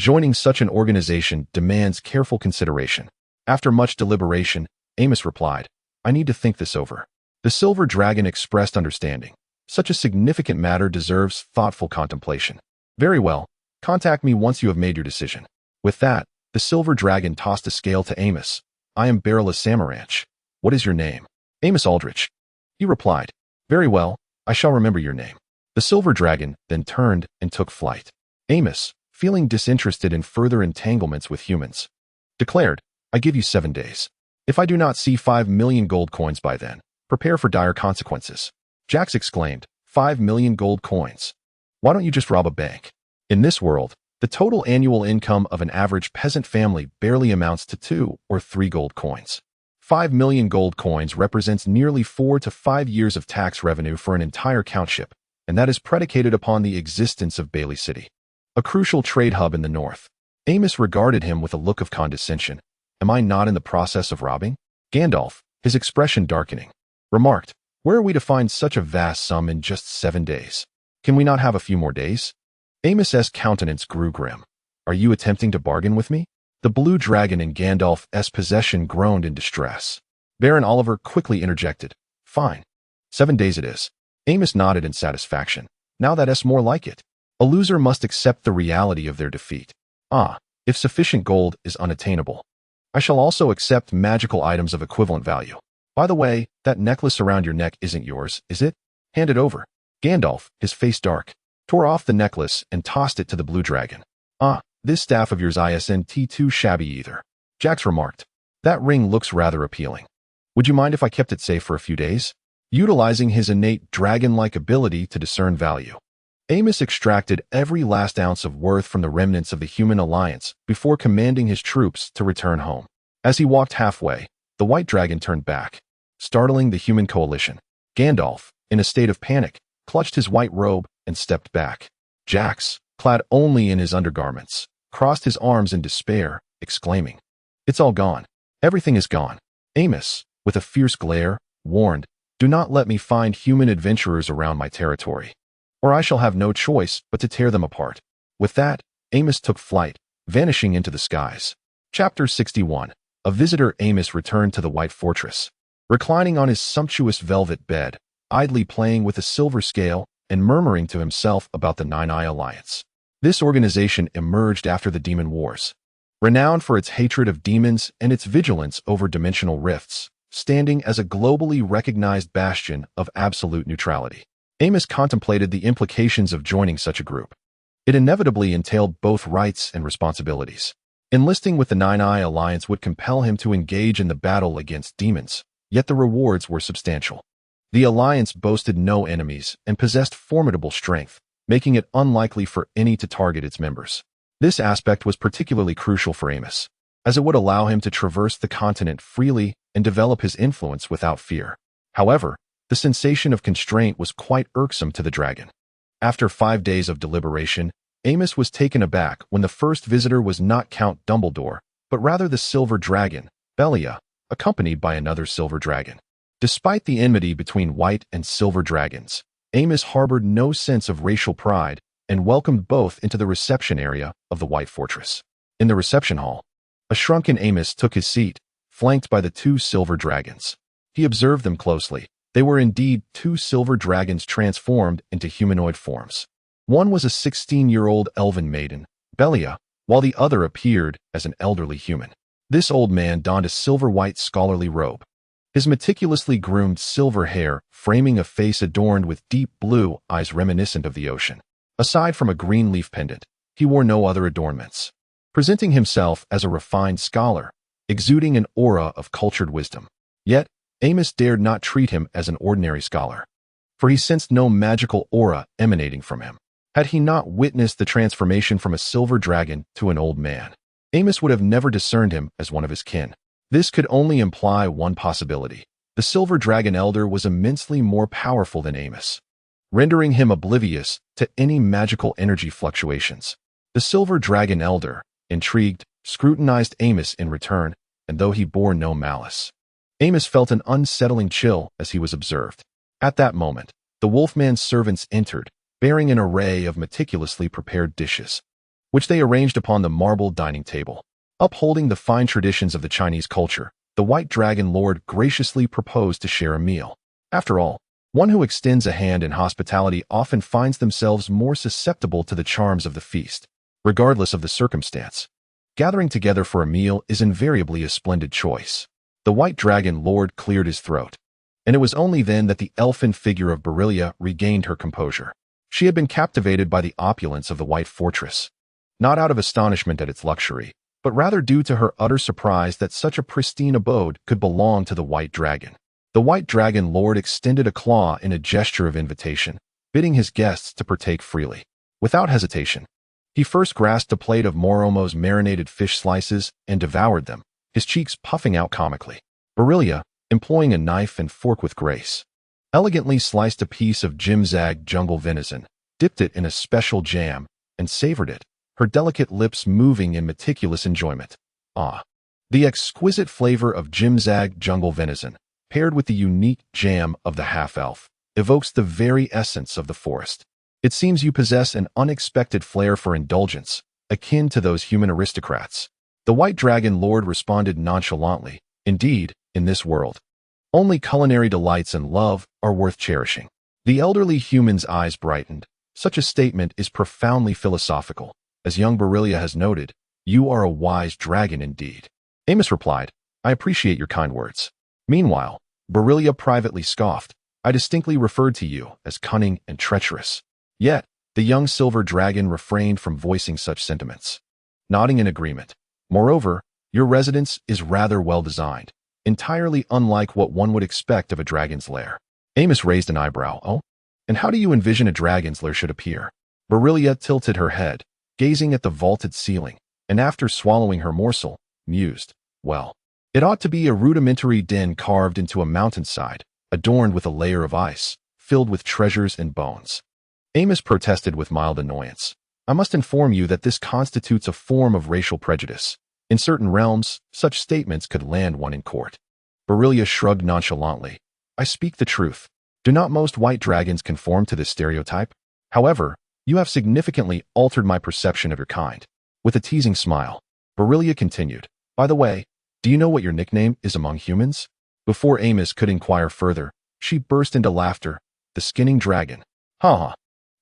joining such an organization demands careful consideration. After much deliberation, Amos replied, "I need to think this over." The silver dragon expressed understanding. Such a significant matter deserves thoughtful contemplation. "Very well. Contact me once you have made your decision." With that, the silver dragon tossed a scale to Amos. "I am perilous Samaranch. What is your name?" "Amos Aldrich." He replied, "Very well. I shall remember your name." The silver dragon then turned and took flight. Amos, feeling disinterested in further entanglements with humans, declared, "I give you 7 days. If I do not see 5 million gold coins by then, prepare for dire consequences." Jax exclaimed, 5 million gold coins. Why don't you just rob a bank? In this world, the total annual income of an average peasant family barely amounts to 2 or 3 gold coins. 5 million gold coins represents nearly 4 to 5 years of tax revenue for an entire countship, and that is predicated upon the existence of Bailey City, a crucial trade hub in the north. Amos regarded him with a look of condescension. "Am I not in the process of robbing?" Gandalf, his expression darkening, remarked, "Where are we to find such a vast sum in just 7 days? Can we not have a few more days?" Amos's countenance grew grim. "Are you attempting to bargain with me?" The blue dragon in Gandalf's possession groaned in distress. Baron Oliver quickly interjected, "Fine. 7 days it is." Amos nodded in satisfaction. "Now that's more like it. A loser must accept the reality of their defeat. Ah, if sufficient gold is unattainable, I shall also accept magical items of equivalent value. By the way, that necklace around your neck isn't yours, is it? Hand it over." Gandalf, his face dark, tore off the necklace and tossed it to the blue dragon. "Ah, this staff of yours isn't too shabby either," Jax remarked. "That ring looks rather appealing. Would you mind if I kept it safe for a few days?" Utilizing his innate dragon-like ability to discern value, Amos extracted every last ounce of worth from the remnants of the human alliance before commanding his troops to return home. As he walked halfway, the white dragon turned back, startling the human coalition. Gandalf, in a state of panic, clutched his white robe and stepped back. Jax, clad only in his undergarments, crossed his arms in despair, exclaiming, "It's all gone. Everything is gone." Amos, with a fierce glare, warned, "Do not let me find human adventurers around my territory, or I shall have no choice but to tear them apart." With that, Amos took flight, vanishing into the skies. Chapter 61. A visitor. Amos returned to the White Fortress. Reclining on his sumptuous velvet bed, idly playing with a silver scale and murmuring to himself about the Nine-Eye Alliance. This organization emerged after the Demon Wars, renowned for its hatred of demons and its vigilance over dimensional rifts, standing as a globally recognized bastion of absolute neutrality. Amos contemplated the implications of joining such a group. It inevitably entailed both rights and responsibilities. Enlisting with the Nine-Eye Alliance would compel him to engage in the battle against demons, yet the rewards were substantial. The Alliance boasted no enemies and possessed formidable strength, making it unlikely for any to target its members. This aspect was particularly crucial for Amos, as it would allow him to traverse the continent freely and develop his influence without fear. However, the sensation of constraint was quite irksome to the dragon. After 5 days of deliberation, Amos was taken aback when the first visitor was not Count Dumbledore, but rather the silver dragon, Belia, accompanied by another silver dragon. Despite the enmity between white and silver dragons, Amos harbored no sense of racial pride and welcomed both into the reception area of the White Fortress. In the reception hall, a shrunken Amos took his seat, flanked by the 2 silver dragons. He observed them closely. They were indeed 2 silver dragons transformed into humanoid forms. One was a 16-year-old elven maiden, Belia, while the other appeared as an elderly human. This old man donned a silver-white scholarly robe, his meticulously groomed silver hair framing a face adorned with deep blue eyes reminiscent of the ocean. Aside from a green leaf pendant, he wore no other adornments, presenting himself as a refined scholar, exuding an aura of cultured wisdom. Yet, Amos dared not treat him as an ordinary scholar, for he sensed no magical aura emanating from him. Had he not witnessed the transformation from a silver dragon to an old man, Amos would have never discerned him as one of his kin. This could only imply one possibility. The silver dragon elder was immensely more powerful than Amos, rendering him oblivious to any magical energy fluctuations. The silver dragon elder, intrigued, scrutinized Amos in return, and though he bore no malice, Amos felt an unsettling chill as he was observed. At that moment, the wolfman's servants entered, bearing an array of meticulously prepared dishes, which they arranged upon the marble dining table. Upholding the fine traditions of the Chinese culture, the White Dragon Lord graciously proposed to share a meal. After all, one who extends a hand in hospitality often finds themselves more susceptible to the charms of the feast, regardless of the circumstance. Gathering together for a meal is invariably a splendid choice. The White Dragon Lord cleared his throat, and it was only then that the elfin figure of Berillia regained her composure. She had been captivated by the opulence of the White Fortress, not out of astonishment at its luxury, but rather due to her utter surprise that such a pristine abode could belong to the White Dragon. The White Dragon Lord extended a claw in a gesture of invitation, bidding his guests to partake freely. Without hesitation, he first grasped a plate of Moromo's marinated fish slices and devoured them, his cheeks puffing out comically. Berillia, employing a knife and fork with grace, elegantly sliced a piece of Jimzag jungle venison, dipped it in a special jam, and savored it, her delicate lips moving in meticulous enjoyment. Ah! The exquisite flavor of Jimzag jungle venison, paired with the unique jam of the half-elf, evokes the very essence of the forest. It seems you possess an unexpected flair for indulgence, akin to those human aristocrats. The White Dragon Lord responded nonchalantly. Indeed, in this world, only culinary delights and love are worth cherishing. The elderly human's eyes brightened. Such a statement is profoundly philosophical. As young Berillia has noted, you are a wise dragon indeed. Amos replied, I appreciate your kind words. Meanwhile, Berillia privately scoffed. I distinctly referred to you as cunning and treacherous. Yet, the young silver dragon refrained from voicing such sentiments, nodding in agreement. Moreover, your residence is rather well designed, entirely unlike what one would expect of a dragon's lair. Amos raised an eyebrow. Oh? And how do you envision a dragon's lair should appear? Berillia tilted her head, gazing at the vaulted ceiling, and after swallowing her morsel, mused, well, it ought to be a rudimentary den carved into a mountainside, adorned with a layer of ice, filled with treasures and bones. Amos protested with mild annoyance. I must inform you that this constitutes a form of racial prejudice. In certain realms, such statements could land one in court. Berillia shrugged nonchalantly. I speak the truth. Do not most white dragons conform to this stereotype? However, you have significantly altered my perception of your kind. With a teasing smile, Berillia continued, by the way, do you know what your nickname is among humans? Before Amos could inquire further, she burst into laughter. The skinning dragon. Ha ha.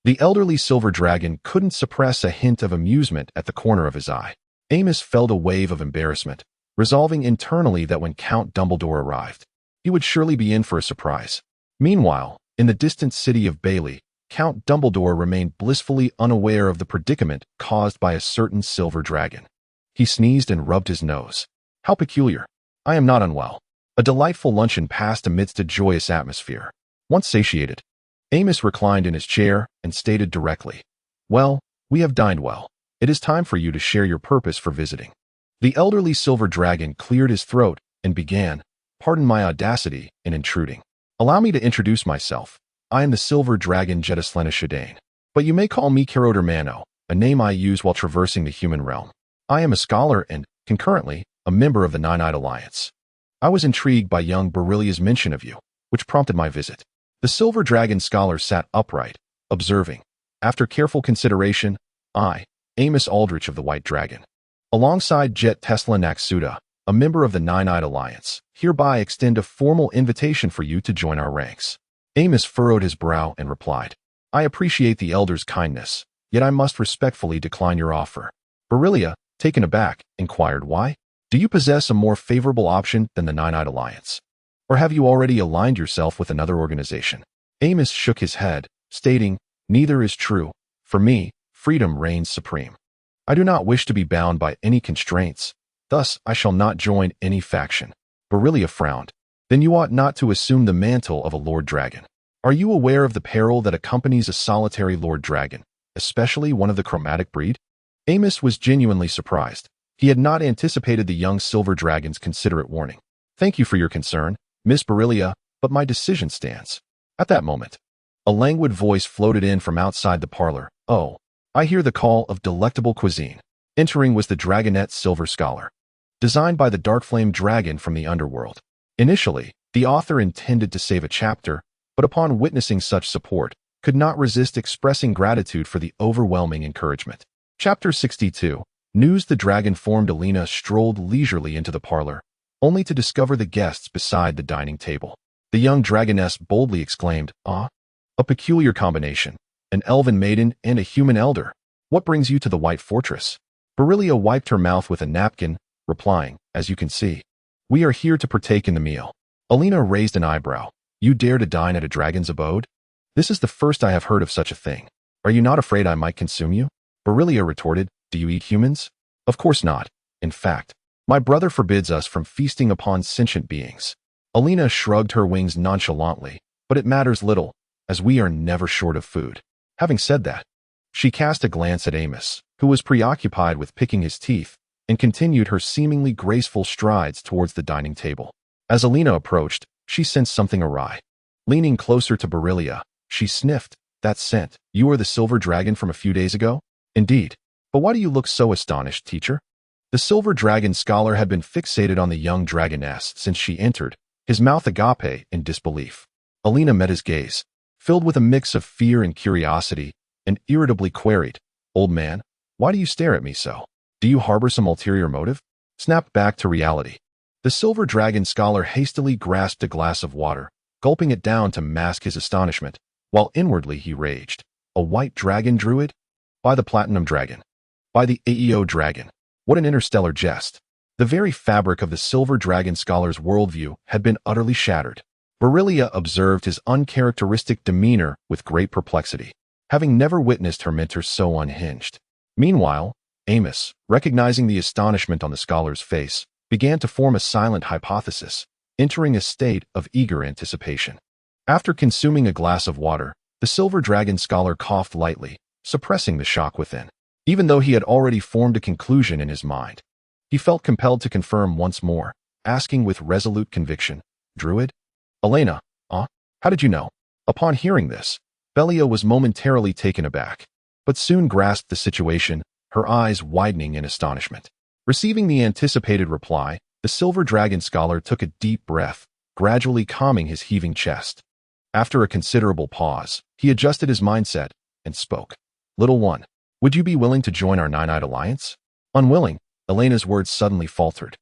The elderly silver dragon couldn't suppress a hint of amusement at the corner of his eye. Amos felt a wave of embarrassment, resolving internally that when Count Dumbledore arrived, he would surely be in for a surprise. Meanwhile, in the distant city of Bailey, Count Dumbledore remained blissfully unaware of the predicament caused by a certain silver dragon. He sneezed and rubbed his nose. How peculiar. I am not unwell. A delightful luncheon passed amidst a joyous atmosphere. Once satiated, Amos reclined in his chair and stated directly, well, we have dined well. It is time for you to share your purpose for visiting. The elderly silver dragon cleared his throat and began, pardon my audacity in intruding. Allow me to introduce myself. I am the silver dragon Jetislena Shadane, but you may call me Caroder Mano, a name I use while traversing the human realm. I am a scholar and, concurrently, a member of the Nine-Eyed Alliance. I was intrigued by young Berillia's mention of you, which prompted my visit. The silver dragon scholar sat upright, observing. After careful consideration, I, Amos Aldrich of the White Dragon, alongside Jet Tesla Naksuda, a member of the Nine-Eyed Alliance, hereby extend a formal invitation for you to join our ranks. Amos furrowed his brow and replied, I appreciate the elder's kindness, yet I must respectfully decline your offer. Berillia, taken aback, inquired why? Do you possess a more favorable option than the Nine-Eyed Alliance? Or have you already aligned yourself with another organization? Amos shook his head, stating, neither is true. For me, freedom reigns supreme. I do not wish to be bound by any constraints, thus I shall not join any faction. Berillia frowned. Then you ought not to assume the mantle of a Lord Dragon. Are you aware of the peril that accompanies a solitary Lord Dragon, especially one of the chromatic breed? Amos was genuinely surprised. He had not anticipated the young silver dragon's considerate warning. Thank you for your concern, Miss Berillia, but my decision stands. At that moment, a languid voice floated in from outside the parlor. Oh, I hear the call of delectable cuisine. Entering was the dragonette Silver Scholar, designed by the Darkflame Dragon from the underworld. Initially, the author intended to save a chapter, but upon witnessing such support, could not resist expressing gratitude for the overwhelming encouragement. Chapter 62. News. The dragon-formed Alina strolled leisurely into the parlor, only to discover the guests beside the dining table. The young dragoness boldly exclaimed, "Ah, a peculiar combination, an elven maiden and a human elder. What brings you to the White Fortress?" Berillia wiped her mouth with a napkin, replying, "As you can see, we are here to partake in the meal." Alina raised an eyebrow. "You dare to dine at a dragon's abode? This is the first I have heard of such a thing. Are you not afraid I might consume you?" Berillia retorted, "Do you eat humans?" "Of course not. In fact, my brother forbids us from feasting upon sentient beings." Alina shrugged her wings nonchalantly, "But it matters little, as we are never short of food." Having said that, she cast a glance at Amos, who was preoccupied with picking his teeth, and continued her seemingly graceful strides towards the dining table. As Alina approached, she sensed something awry. Leaning closer to Berillia, she sniffed. "That scent. You are the silver dragon from a few days ago?" "Indeed. But why do you look so astonished, teacher?" The silver dragon scholar had been fixated on the young dragoness since she entered, his mouth agape in disbelief. Alina met his gaze, filled with a mix of fear and curiosity, and irritably queried, "Old man, why do you stare at me so? Do you harbor some ulterior motive?" Snapped back to reality. The silver dragon scholar hastily grasped a glass of water, gulping it down to mask his astonishment, while inwardly he raged. A white dragon druid? By the platinum dragon. By the AEO dragon. What an interstellar jest. The very fabric of the silver dragon scholar's worldview had been utterly shattered. Berillia observed his uncharacteristic demeanor with great perplexity, having never witnessed her mentor so unhinged. Meanwhile, Amos, recognizing the astonishment on the scholar's face, began to form a silent hypothesis, entering a state of eager anticipation. After consuming a glass of water, the silver dragon scholar coughed lightly, suppressing the shock within. Even though he had already formed a conclusion in his mind, he felt compelled to confirm once more, asking with resolute conviction, "Druid? Elena, how did you know?" Upon hearing this, Belia was momentarily taken aback, but soon grasped the situation, her eyes widening in astonishment. Receiving the anticipated reply, the silver dragon scholar took a deep breath, gradually calming his heaving chest. After a considerable pause, he adjusted his mindset and spoke. "Little one, would you be willing to join our nine-eyed alliance?" Unwilling, Elena's words suddenly faltered,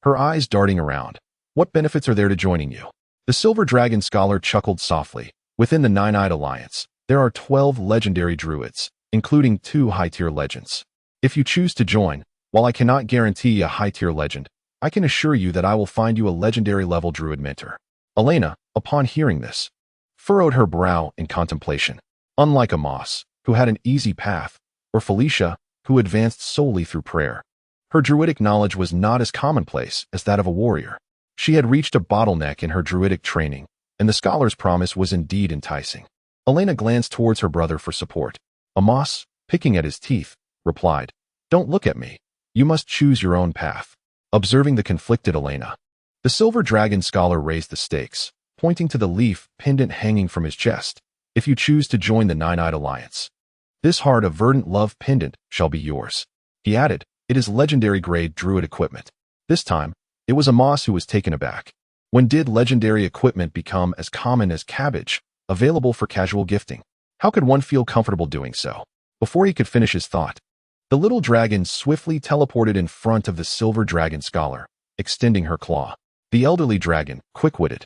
her eyes darting around. "What benefits are there to joining you?" The silver dragon scholar chuckled softly. "Within the nine-eyed alliance, there are 12 legendary druids, including 2 high-tier legends. If you choose to join, while I cannot guarantee a high-tier legend, I can assure you that I will find you a legendary-level druid mentor." Elena, upon hearing this, furrowed her brow in contemplation. Unlike Amos, who had an easy path, or Felicia, who advanced solely through prayer, her druidic knowledge was not as commonplace as that of a warrior. She had reached a bottleneck in her druidic training, and the scholar's promise was indeed enticing. Elena glanced towards her brother for support. Amos, picking at his teeth, replied, "Don't look at me. You must choose your own path." Observing the conflicted Elena, the silver dragon scholar raised the stakes, pointing to the leaf pendant hanging from his chest. "If you choose to join the Nine-Eyed Alliance, this heart of verdant love pendant shall be yours." He added, "It is legendary-grade druid equipment." This time, it was Amos who was taken aback. When did legendary equipment become as common as cabbage, available for casual gifting? How could one feel comfortable doing so? Before he could finish his thought, the little dragon swiftly teleported in front of the silver dragon scholar, extending her claw. The elderly dragon, quick-witted,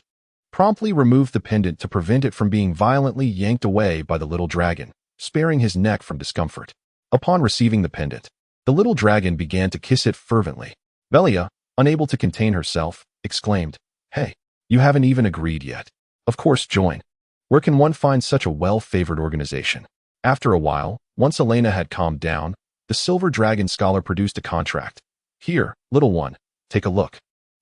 promptly removed the pendant to prevent it from being violently yanked away by the little dragon, sparing his neck from discomfort. Upon receiving the pendant, the little dragon began to kiss it fervently. Belia, unable to contain herself, exclaimed, "Hey, you haven't even agreed yet. Of course, join. Where can one find such a well-favored organization?" After a while, Once Elena had calmed down, the Silver Dragon Scholar produced a contract. Here, little one, take a look.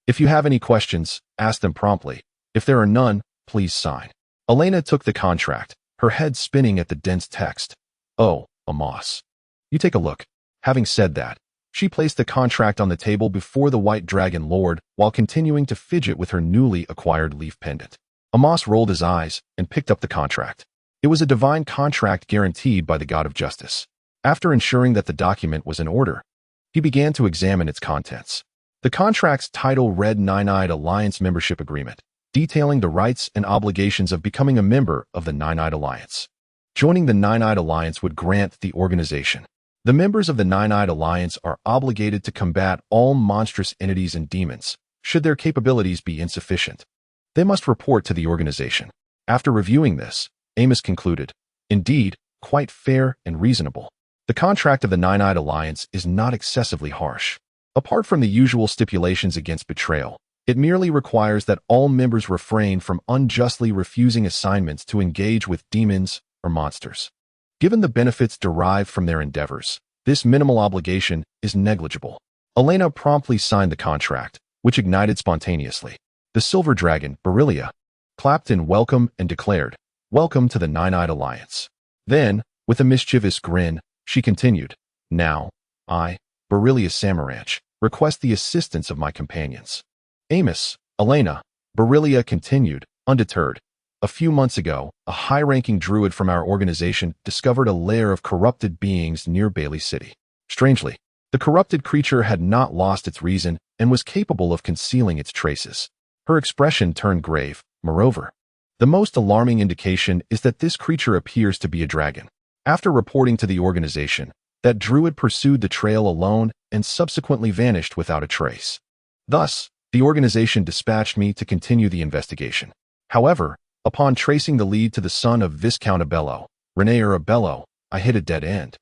If you have any questions, ask them promptly. If there are none, please sign. Elena took the contract, her head spinning at the dense text. Oh, Amos. You take a look. Having said that, she placed the contract on the table before the White Dragon Lord while continuing to fidget with her newly acquired leaf pendant. Amos rolled his eyes and picked up the contract. It was a divine contract guaranteed by the God of Justice. After ensuring that the document was in order, he began to examine its contents. The contract's title read Nine-Eyed Alliance Membership Agreement, detailing the rights and obligations of becoming a member of the Nine-Eyed Alliance. Joining the Nine-Eyed Alliance would grant the organization. The members of the Nine-Eyed Alliance are obligated to combat all monstrous entities and demons, should their capabilities be insufficient. They must report to the organization. After reviewing this, Amos concluded, indeed, quite fair and reasonable. The contract of the Nine-Eyed Alliance is not excessively harsh. Apart from the usual stipulations against betrayal, it merely requires that all members refrain from unjustly refusing assignments to engage with demons or monsters. Given the benefits derived from their endeavors, this minimal obligation is negligible. Elena promptly signed the contract, which ignited spontaneously. The Silver Dragon, Berillia, clapped in welcome and declared, "Welcome to the Nine-Eyed Alliance." Then, with a mischievous grin, she continued, "Now, I, Berillia Samaranch, request the assistance of my companions." Amos, Elena, Berillia continued, undeterred. A few months ago, a high-ranking druid from our organization discovered a lair of corrupted beings near Bailey City. Strangely, the corrupted creature had not lost its reason and was capable of concealing its traces. Her expression turned grave. Moreover, the most alarming indication is that this creature appears to be a dragon. After reporting to the organization, that druid pursued the trail alone and subsequently vanished without a trace. Thus, the organization dispatched me to continue the investigation. However, upon tracing the lead to the son of Viscount Abello, Renaer Abello, I hit a dead end.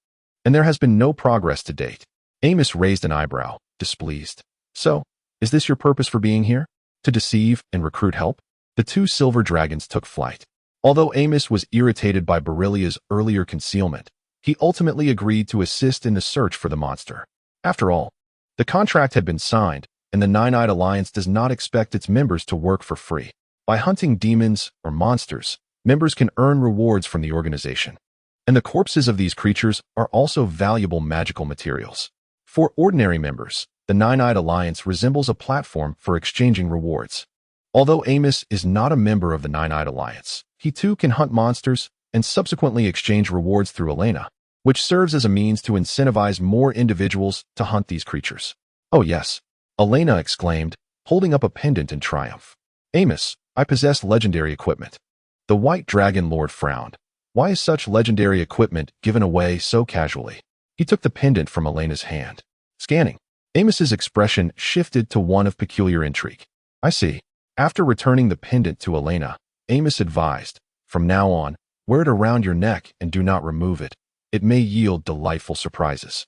And there has been no progress to date. Amos raised an eyebrow, displeased. So, is this your purpose for being here? To deceive and recruit help? The two silver dragons took flight. Although Amos was irritated by Berillia's earlier concealment, he ultimately agreed to assist in the search for the monster. After all, the contract had been signed, and the Nine-Eyed Alliance does not expect its members to work for free. By hunting demons or monsters, members can earn rewards from the organization. And the corpses of these creatures are also valuable magical materials. For ordinary members, the Nine-Eyed Alliance resembles a platform for exchanging rewards. Although Amos is not a member of the Nine-Eyed Alliance, he too can hunt monsters and subsequently exchange rewards through Elena, which serves as a means to incentivize more individuals to hunt these creatures. Oh yes, Elena exclaimed, holding up a pendant in triumph. Amos, I possess legendary equipment. The White Dragon Lord frowned. Why is such legendary equipment given away so casually? He took the pendant from Elena's hand. Scanning. Amos's expression shifted to one of peculiar intrigue. I see. After returning the pendant to Elena, Amos advised, from now on, wear it around your neck and do not remove it. It may yield delightful surprises.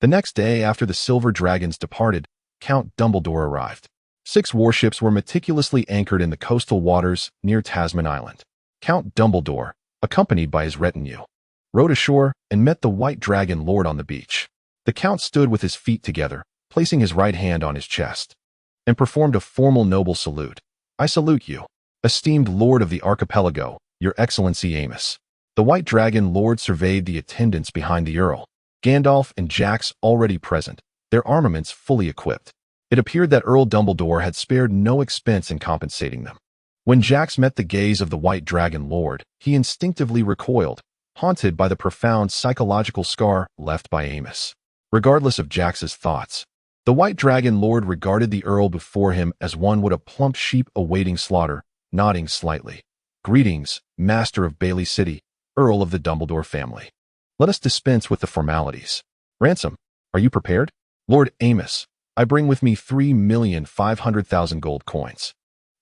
The next day after the Silver Dragons departed, Count Dumbledore arrived. 6 warships were meticulously anchored in the coastal waters near Tasman Island. Count Dumbledore, accompanied by his retinue, rowed ashore and met the White Dragon Lord on the beach. The Count stood with his feet together, placing his right hand on his chest, and performed a formal noble salute. I salute you, esteemed Lord of the Archipelago, Your Excellency Amos. The White Dragon Lord surveyed the attendants behind the Earl, Gandalf and Jax already present, their armaments fully equipped. It appeared that Earl Dumbledore had spared no expense in compensating them. When Jax met the gaze of the White Dragon Lord, he instinctively recoiled, haunted by the profound psychological scar left by Amos. Regardless of Jax's thoughts, the White Dragon Lord regarded the Earl before him as one would a plump sheep awaiting slaughter, nodding slightly. Greetings, Master of Bailey City, Earl of the Dumbledore family. Let us dispense with the formalities. Ransom, are you prepared? Lord Amos, I bring with me 3,500,000 gold coins,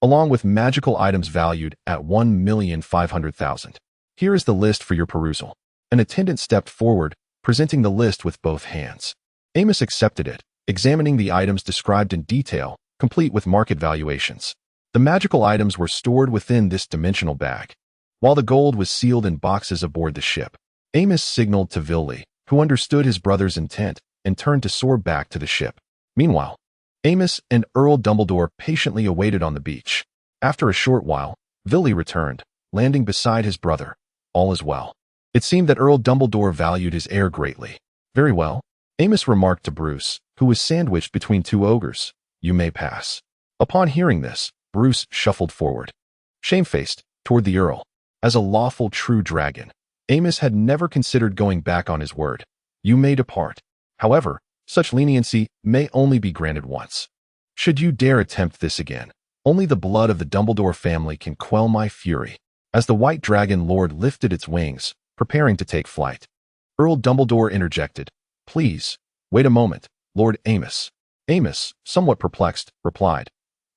along with magical items valued at 1,500,000. Here is the list for your perusal. An attendant stepped forward, presenting the list with both hands. Amos accepted it, examining the items described in detail, complete with market valuations. The magical items were stored within this dimensional bag, while the gold was sealed in boxes aboard the ship. Amos signaled to Villy, who understood his brother's intent, and turned to soar back to the ship. Meanwhile, Amos and Earl Dumbledore patiently awaited on the beach. After a short while, Villy returned, landing beside his brother. All is well. It seemed that Earl Dumbledore valued his heir greatly. Very well, Amos remarked to Bruce, who was sandwiched between two ogres. You may pass. Upon hearing this, Bruce shuffled forward, shamefaced, toward the Earl. As a lawful true dragon, Amos had never considered going back on his word. You may depart. However, such leniency may only be granted once. Should you dare attempt this again, only the blood of the Dumbledore family can quell my fury. As the white dragon lord lifted its wings, preparing to take flight, Earl Dumbledore interjected. Please, wait a moment, Lord Amos. Amos, somewhat perplexed, replied.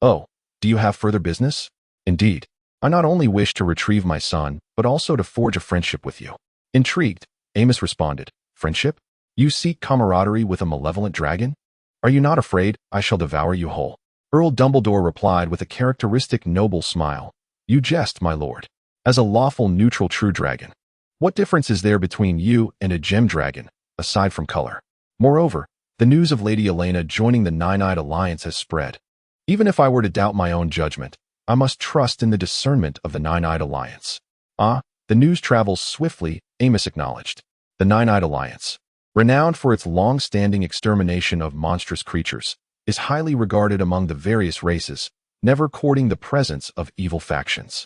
Oh, do you have further business? Indeed. I not only wish to retrieve my son, but also to forge a friendship with you. Intrigued, Amos responded. Friendship? You seek camaraderie with a malevolent dragon? Are you not afraid I shall devour you whole? Earl Dumbledore replied with a characteristic noble smile. You jest, my lord. As a lawful neutral true dragon, what difference is there between you and a gem dragon, aside from color? Moreover, the news of Lady Elena joining the Nine-Eyed Alliance has spread. Even if I were to doubt my own judgment, I must trust in the discernment of the Nine-Eyed Alliance. Ah, the news travels swiftly, Amos acknowledged. The Nine-Eyed Alliance, renowned for its long-standing extermination of monstrous creatures, is highly regarded among the various races, never courting the presence of evil factions.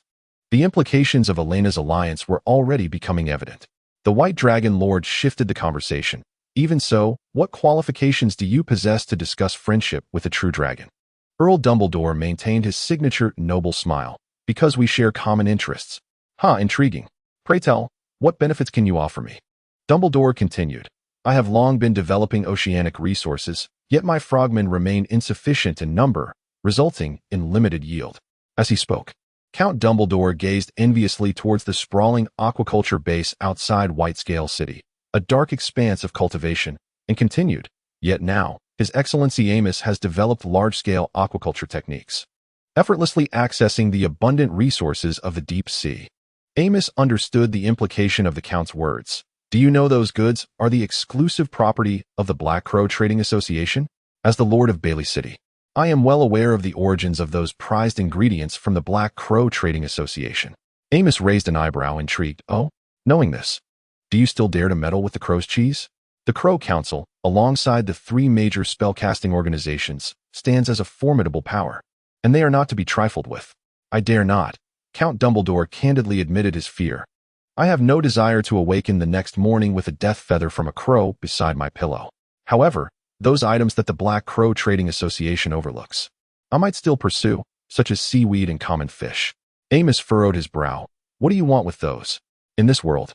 The implications of Elena's alliance were already becoming evident. The White Dragon Lord shifted the conversation. Even so, what qualifications do you possess to discuss friendship with a true dragon? Earl Dumbledore maintained his signature noble smile. Because we share common interests. Intriguing. Pray tell, what benefits can you offer me? Dumbledore continued. I have long been developing oceanic resources, yet my frogmen remain insufficient in number, resulting in limited yield. As he spoke, Count Dumbledore gazed enviously towards the sprawling aquaculture base outside Whitescale City, a dark expanse of cultivation, and continued, yet now, His Excellency Amos has developed large-scale aquaculture techniques, effortlessly accessing the abundant resources of the deep sea. Amos understood the implication of the Count's words. Do you know those goods are the exclusive property of the Black Crow Trading Association? As the Lord of Bailey City, I am well aware of the origins of those prized ingredients from the Black Crow Trading Association. Amos raised an eyebrow, intrigued. Oh, knowing this, do you still dare to meddle with the Crow's cheese? The Crow Council, alongside the three major spellcasting organizations, stands as a formidable power, and they are not to be trifled with. I dare not. Count Dumbledore candidly admitted his fear. I have no desire to awaken the next morning with a death feather from a crow beside my pillow. However, those items that the Black Crow Trading Association overlooks, I might still pursue, such as seaweed and common fish. Amos furrowed his brow. What do you want with those? In this world,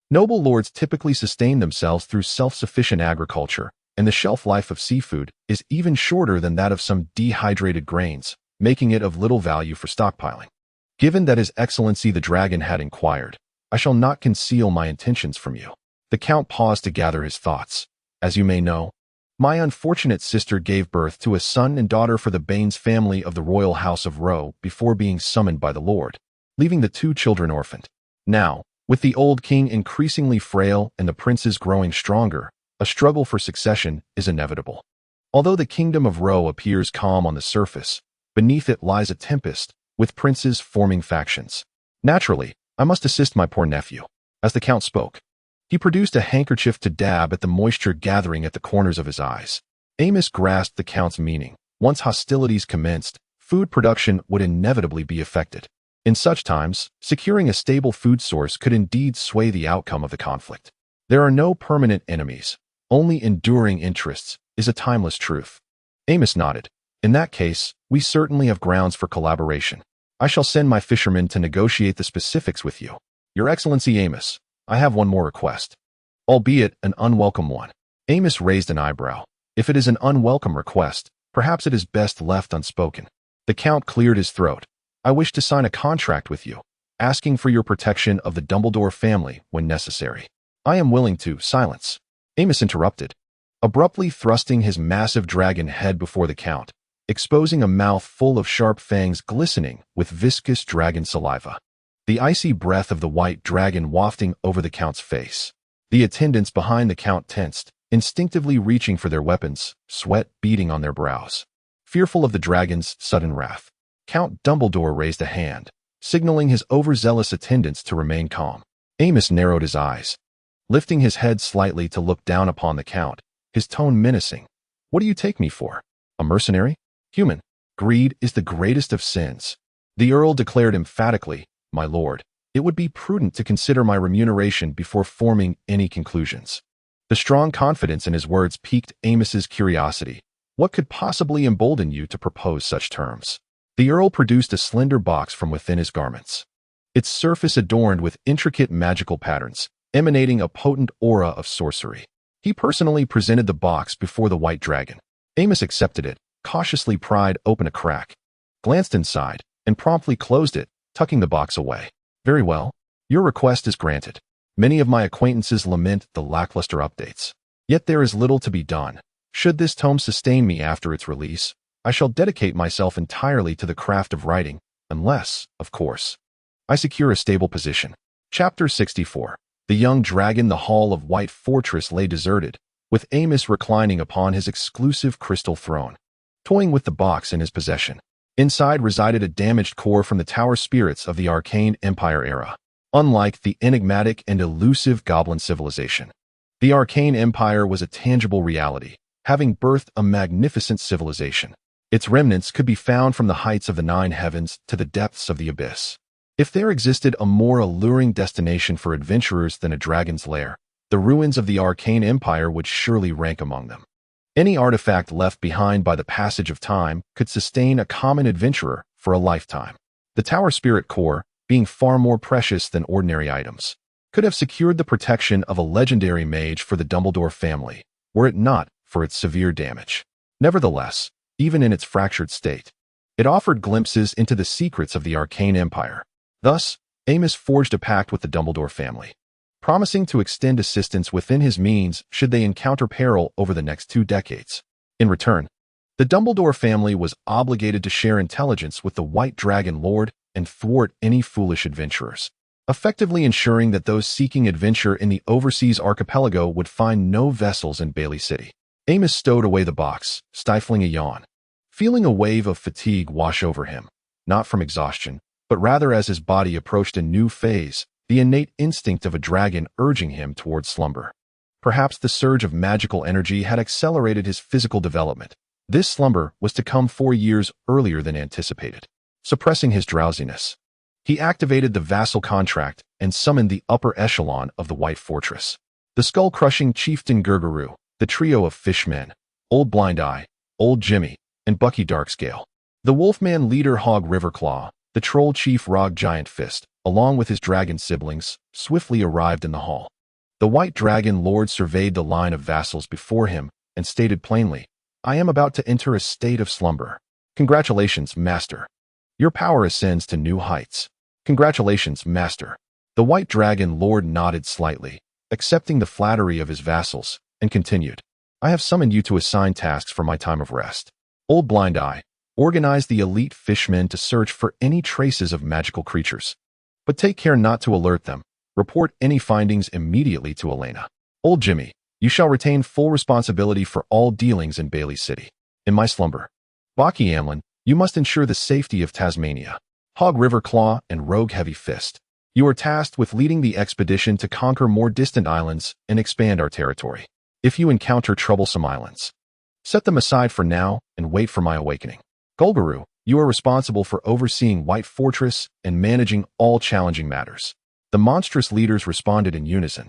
noble lords typically sustain themselves through self-sufficient agriculture, and the shelf life of seafood is even shorter than that of some dehydrated grains, making it of little value for stockpiling. Given that His Excellency the Dragon had inquired, I shall not conceal my intentions from you. The Count paused to gather his thoughts. As you may know, my unfortunate sister gave birth to a son and daughter for the Baines family of the Royal House of Roe before being summoned by the Lord, leaving the two children orphaned. Now, with the old king increasingly frail and the princes growing stronger, a struggle for succession is inevitable. Although the kingdom of Roe appears calm on the surface, beneath it lies a tempest, with princes forming factions. Naturally, I must assist my poor nephew. As the Count spoke, he produced a handkerchief to dab at the moisture gathering at the corners of his eyes. Amos grasped the Count's meaning. Once hostilities commenced, food production would inevitably be affected. In such times, securing a stable food source could indeed sway the outcome of the conflict. There are no permanent enemies, only enduring interests, is a timeless truth. Amos nodded. In that case, we certainly have grounds for collaboration. I shall send my fishermen to negotiate the specifics with you. Your Excellency Amos, I have one more request, albeit an unwelcome one. Amos raised an eyebrow. If it is an unwelcome request, perhaps it is best left unspoken. The Count cleared his throat. I wish to sign a contract with you, asking for your protection of the Dumbledore family when necessary. I am willing to silence. Amos interrupted, abruptly thrusting his massive dragon head before the Count, exposing a mouth full of sharp fangs glistening with viscous dragon saliva. The icy breath of the white dragon wafting over the Count's face. The attendants behind the count tensed, instinctively reaching for their weapons, sweat beading on their brows. Fearful of the dragon's sudden wrath, Count Dumbledore raised a hand, signaling his overzealous attendants to remain calm. Amos narrowed his eyes, lifting his head slightly to look down upon the count, his tone menacing. What do you take me for? A mercenary? Human. Greed is the greatest of sins. The Earl declared emphatically, my lord, it would be prudent to consider my remuneration before forming any conclusions. The strong confidence in his words piqued Amos's curiosity. What could possibly embolden you to propose such terms? The Earl produced a slender box from within his garments, its surface adorned with intricate magical patterns, emanating a potent aura of sorcery. He personally presented the box before the white dragon. Amos accepted it, cautiously pried open a crack, glanced inside, and promptly closed it, tucking the box away. Very well. Your request is granted. Many of my acquaintances lament the lackluster updates. Yet there is little to be done. Should this tome sustain me after its release, I shall dedicate myself entirely to the craft of writing, unless, of course, I secure a stable position. Chapter 64. The young dragon. The hall of White Fortress lay deserted, with Amos reclining upon his exclusive crystal throne, toying with the box in his possession. Inside resided a damaged core from the tower spirits of the Arcane Empire era. Unlike the enigmatic and elusive Goblin civilization, the Arcane Empire was a tangible reality, having birthed a magnificent civilization. Its remnants could be found from the heights of the nine heavens to the depths of the abyss. If there existed a more alluring destination for adventurers than a dragon's lair, the ruins of the Arcane Empire would surely rank among them. Any artifact left behind by the passage of time could sustain a common adventurer for a lifetime. The Tower Spirit Core, being far more precious than ordinary items, could have secured the protection of a legendary mage for the Dumbledore family, were it not for its severe damage. Nevertheless, even in its fractured state, it offered glimpses into the secrets of the Arcane Empire. Thus, Amos forged a pact with the Dumbledore family, promising to extend assistance within his means should they encounter peril over the next 2 decades. In return, the Dumbledore family was obligated to share intelligence with the White Dragon Lord and thwart any foolish adventurers, effectively ensuring that those seeking adventure in the overseas archipelago would find no vessels in Bailey City. Amos stowed away the box, stifling a yawn, feeling a wave of fatigue wash over him, not from exhaustion, but rather as his body approached a new phase, the innate instinct of a dragon urging him toward slumber. Perhaps the surge of magical energy had accelerated his physical development. This slumber was to come 4 years earlier than anticipated. Suppressing his drowsiness, he activated the vassal contract and summoned the upper echelon of the White Fortress. The skull-crushing chieftain Gurguru, the trio of fishmen, Old Blind Eye, Old Jimmy, and Bucky Darkscale. The Wolfman leader Hog Riverclaw, the troll chief Rog Giant Fist, along with his dragon siblings, swiftly arrived in the hall. The White Dragon Lord surveyed the line of vassals before him and stated plainly, I am about to enter a state of slumber. Congratulations, Master. Your power ascends to new heights. Congratulations, Master. The White Dragon Lord nodded slightly, accepting the flattery of his vassals, and continued, I have summoned you to assign tasks for my time of rest. Old Blind Eye, organize the elite fishmen to search for any traces of magical creatures, but take care not to alert them. Report any findings immediately to Elena. Old Jimmy, you shall retain full responsibility for all dealings in Bailey City. In my slumber. Baki Amlin, you must ensure the safety of Tasmania. Hog Riverclaw and Rogue Heavy Fist, you are tasked with leading the expedition to conquer more distant islands and expand our territory. If you encounter troublesome islands, set them aside for now and wait for my awakening. Golguru, you are responsible for overseeing White Fortress and managing all challenging matters. The monstrous leaders responded in unison,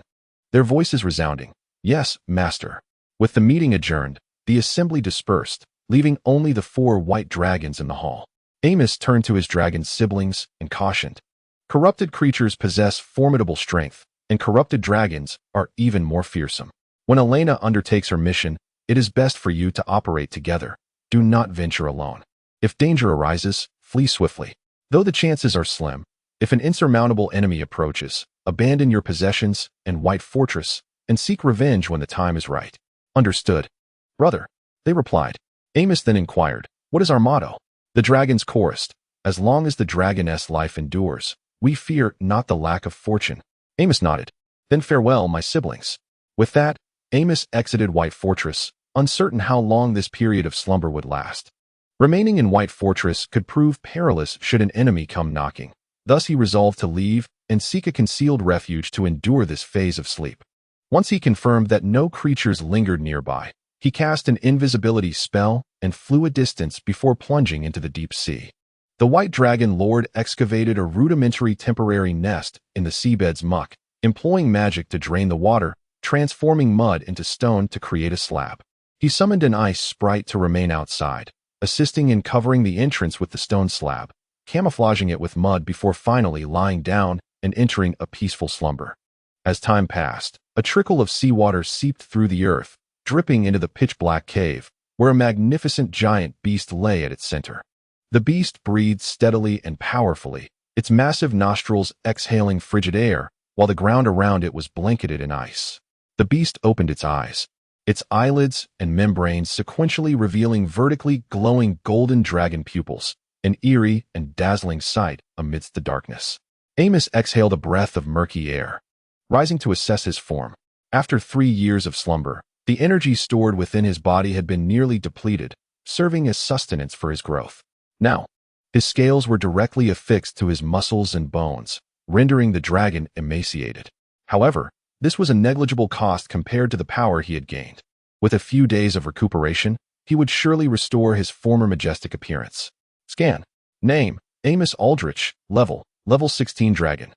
their voices resounding, Yes, Master. With the meeting adjourned, the assembly dispersed, leaving only the 4 white dragons in the hall. Amos turned to his dragon siblings and cautioned, corrupted creatures possess formidable strength, and corrupted dragons are even more fearsome. When Elena undertakes her mission, it is best for you to operate together. Do not venture alone. If danger arises, flee swiftly. Though the chances are slim, if an insurmountable enemy approaches, abandon your possessions and White Fortress and seek revenge when the time is right. Understood. Brother, they replied. Amos then inquired, what is our motto? The dragons chorused, as long as the dragoness life endures, we fear not the lack of fortune. Amos nodded. Then farewell, my siblings." With that, Amos exited White Fortress, uncertain how long this period of slumber would last. Remaining in White Fortress could prove perilous should an enemy come knocking. Thus he resolved to leave and seek a concealed refuge to endure this phase of sleep. Once he confirmed that no creatures lingered nearby, he cast an invisibility spell and flew a distance before plunging into the deep sea. The White Dragon Lord excavated a rudimentary temporary nest in the seabed's muck, employing magic to drain the water, transforming mud into stone to create a slab. He summoned an ice sprite to remain outside, assisting in covering the entrance with the stone slab, camouflaging it with mud before finally lying down and entering a peaceful slumber. As time passed, a trickle of seawater seeped through the earth, dripping into the pitch-black cave, where a magnificent giant beast lay at its center. The beast breathed steadily and powerfully, its massive nostrils exhaling frigid air, while the ground around it was blanketed in ice. The beast opened its eyes, its eyelids and membranes sequentially revealing vertically glowing golden dragon pupils, an eerie and dazzling sight amidst the darkness. Amos exhaled a breath of murky air, rising to assess his form. After 3 years of slumber, the energy stored within his body had been nearly depleted, serving as sustenance for his growth. Now, his scales were directly affixed to his muscles and bones, rendering the dragon emaciated. However, this was a negligible cost compared to the power he had gained. With a few days of recuperation, he would surely restore his former majestic appearance. Scan. Name: Amos Aldrich. Level 16 Dragon.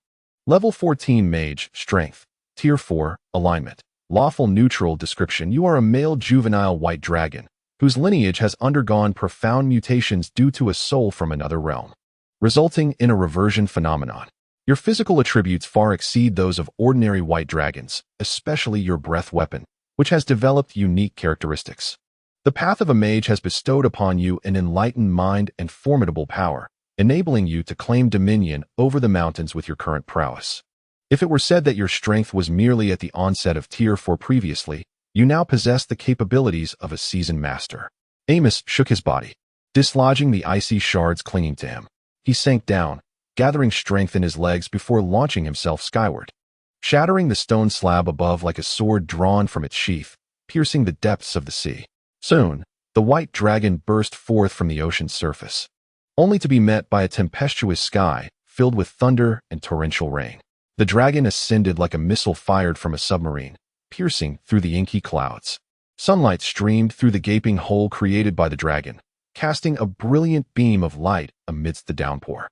Level 14 Mage. Strength. Tier 4. Alignment. Lawful neutral. Description: you are a male juvenile white dragon, whose lineage has undergone profound mutations due to a soul from another realm, resulting in a reversion phenomenon. Your physical attributes far exceed those of ordinary white dragons, especially your breath weapon, which has developed unique characteristics. The path of a mage has bestowed upon you an enlightened mind and formidable power, enabling you to claim dominion over the mountains with your current prowess. If it were said that your strength was merely at the onset of Tier 4 previously, you now possess the capabilities of a seasoned master. Amos shook his body, dislodging the icy shards clinging to him. He sank down, gathering strength in his legs before launching himself skyward, shattering the stone slab above like a sword drawn from its sheath, piercing the depths of the sea. Soon, the white dragon burst forth from the ocean's surface, only to be met by a tempestuous sky filled with thunder and torrential rain. The dragon ascended like a missile fired from a submarine, piercing through the inky clouds. Sunlight streamed through the gaping hole created by the dragon, casting a brilliant beam of light amidst the downpour,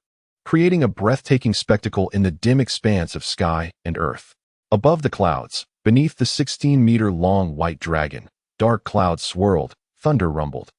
creating a breathtaking spectacle in the dim expanse of sky and earth. Above the clouds, beneath the 16-meter-long white dragon, dark clouds swirled, thunder rumbled,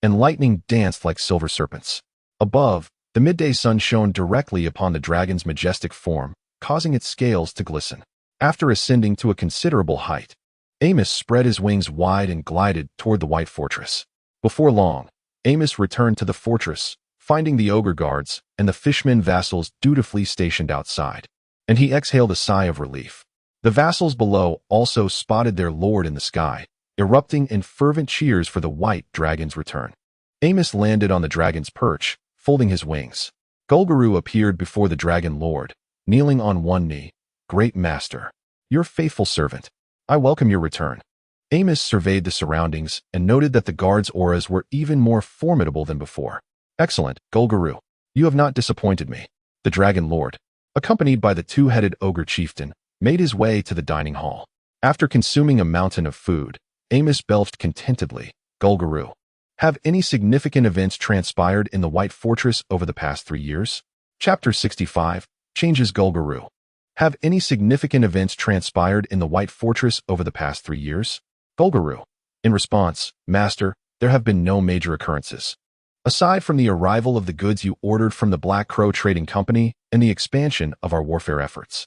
and lightning danced like silver serpents. Above, the midday sun shone directly upon the dragon's majestic form, causing its scales to glisten. After ascending to a considerable height, Amos spread his wings wide and glided toward the White Fortress. Before long, Amos returned to the fortress, finding the ogre guards and the fishmen vassals dutifully stationed outside, and he exhaled a sigh of relief. The vassals below also spotted their lord in the sky, erupting in fervent cheers for the white dragon's return. Amos landed on the dragon's perch, folding his wings. Golgaru appeared before the dragon lord, kneeling on one knee. "Great master, your faithful servant, I welcome your return." Amos surveyed the surroundings and noted that the guards' auras were even more formidable than before. "Excellent, Golgaru. You have not disappointed me." The dragon lord, accompanied by the two-headed ogre chieftain, made his way to the dining hall. After consuming a mountain of food, Amos belched contentedly. "Golgaru, have any significant events transpired in the White Fortress over the past 3 years?" Chapter 65 changes. Golgaru, have any significant events transpired in the White Fortress over the past 3 years? Golgaru, in response, "Master, there have been no major occurrences. Aside from the arrival of the goods you ordered from the Black Crow Trading Company and the expansion of our warfare efforts,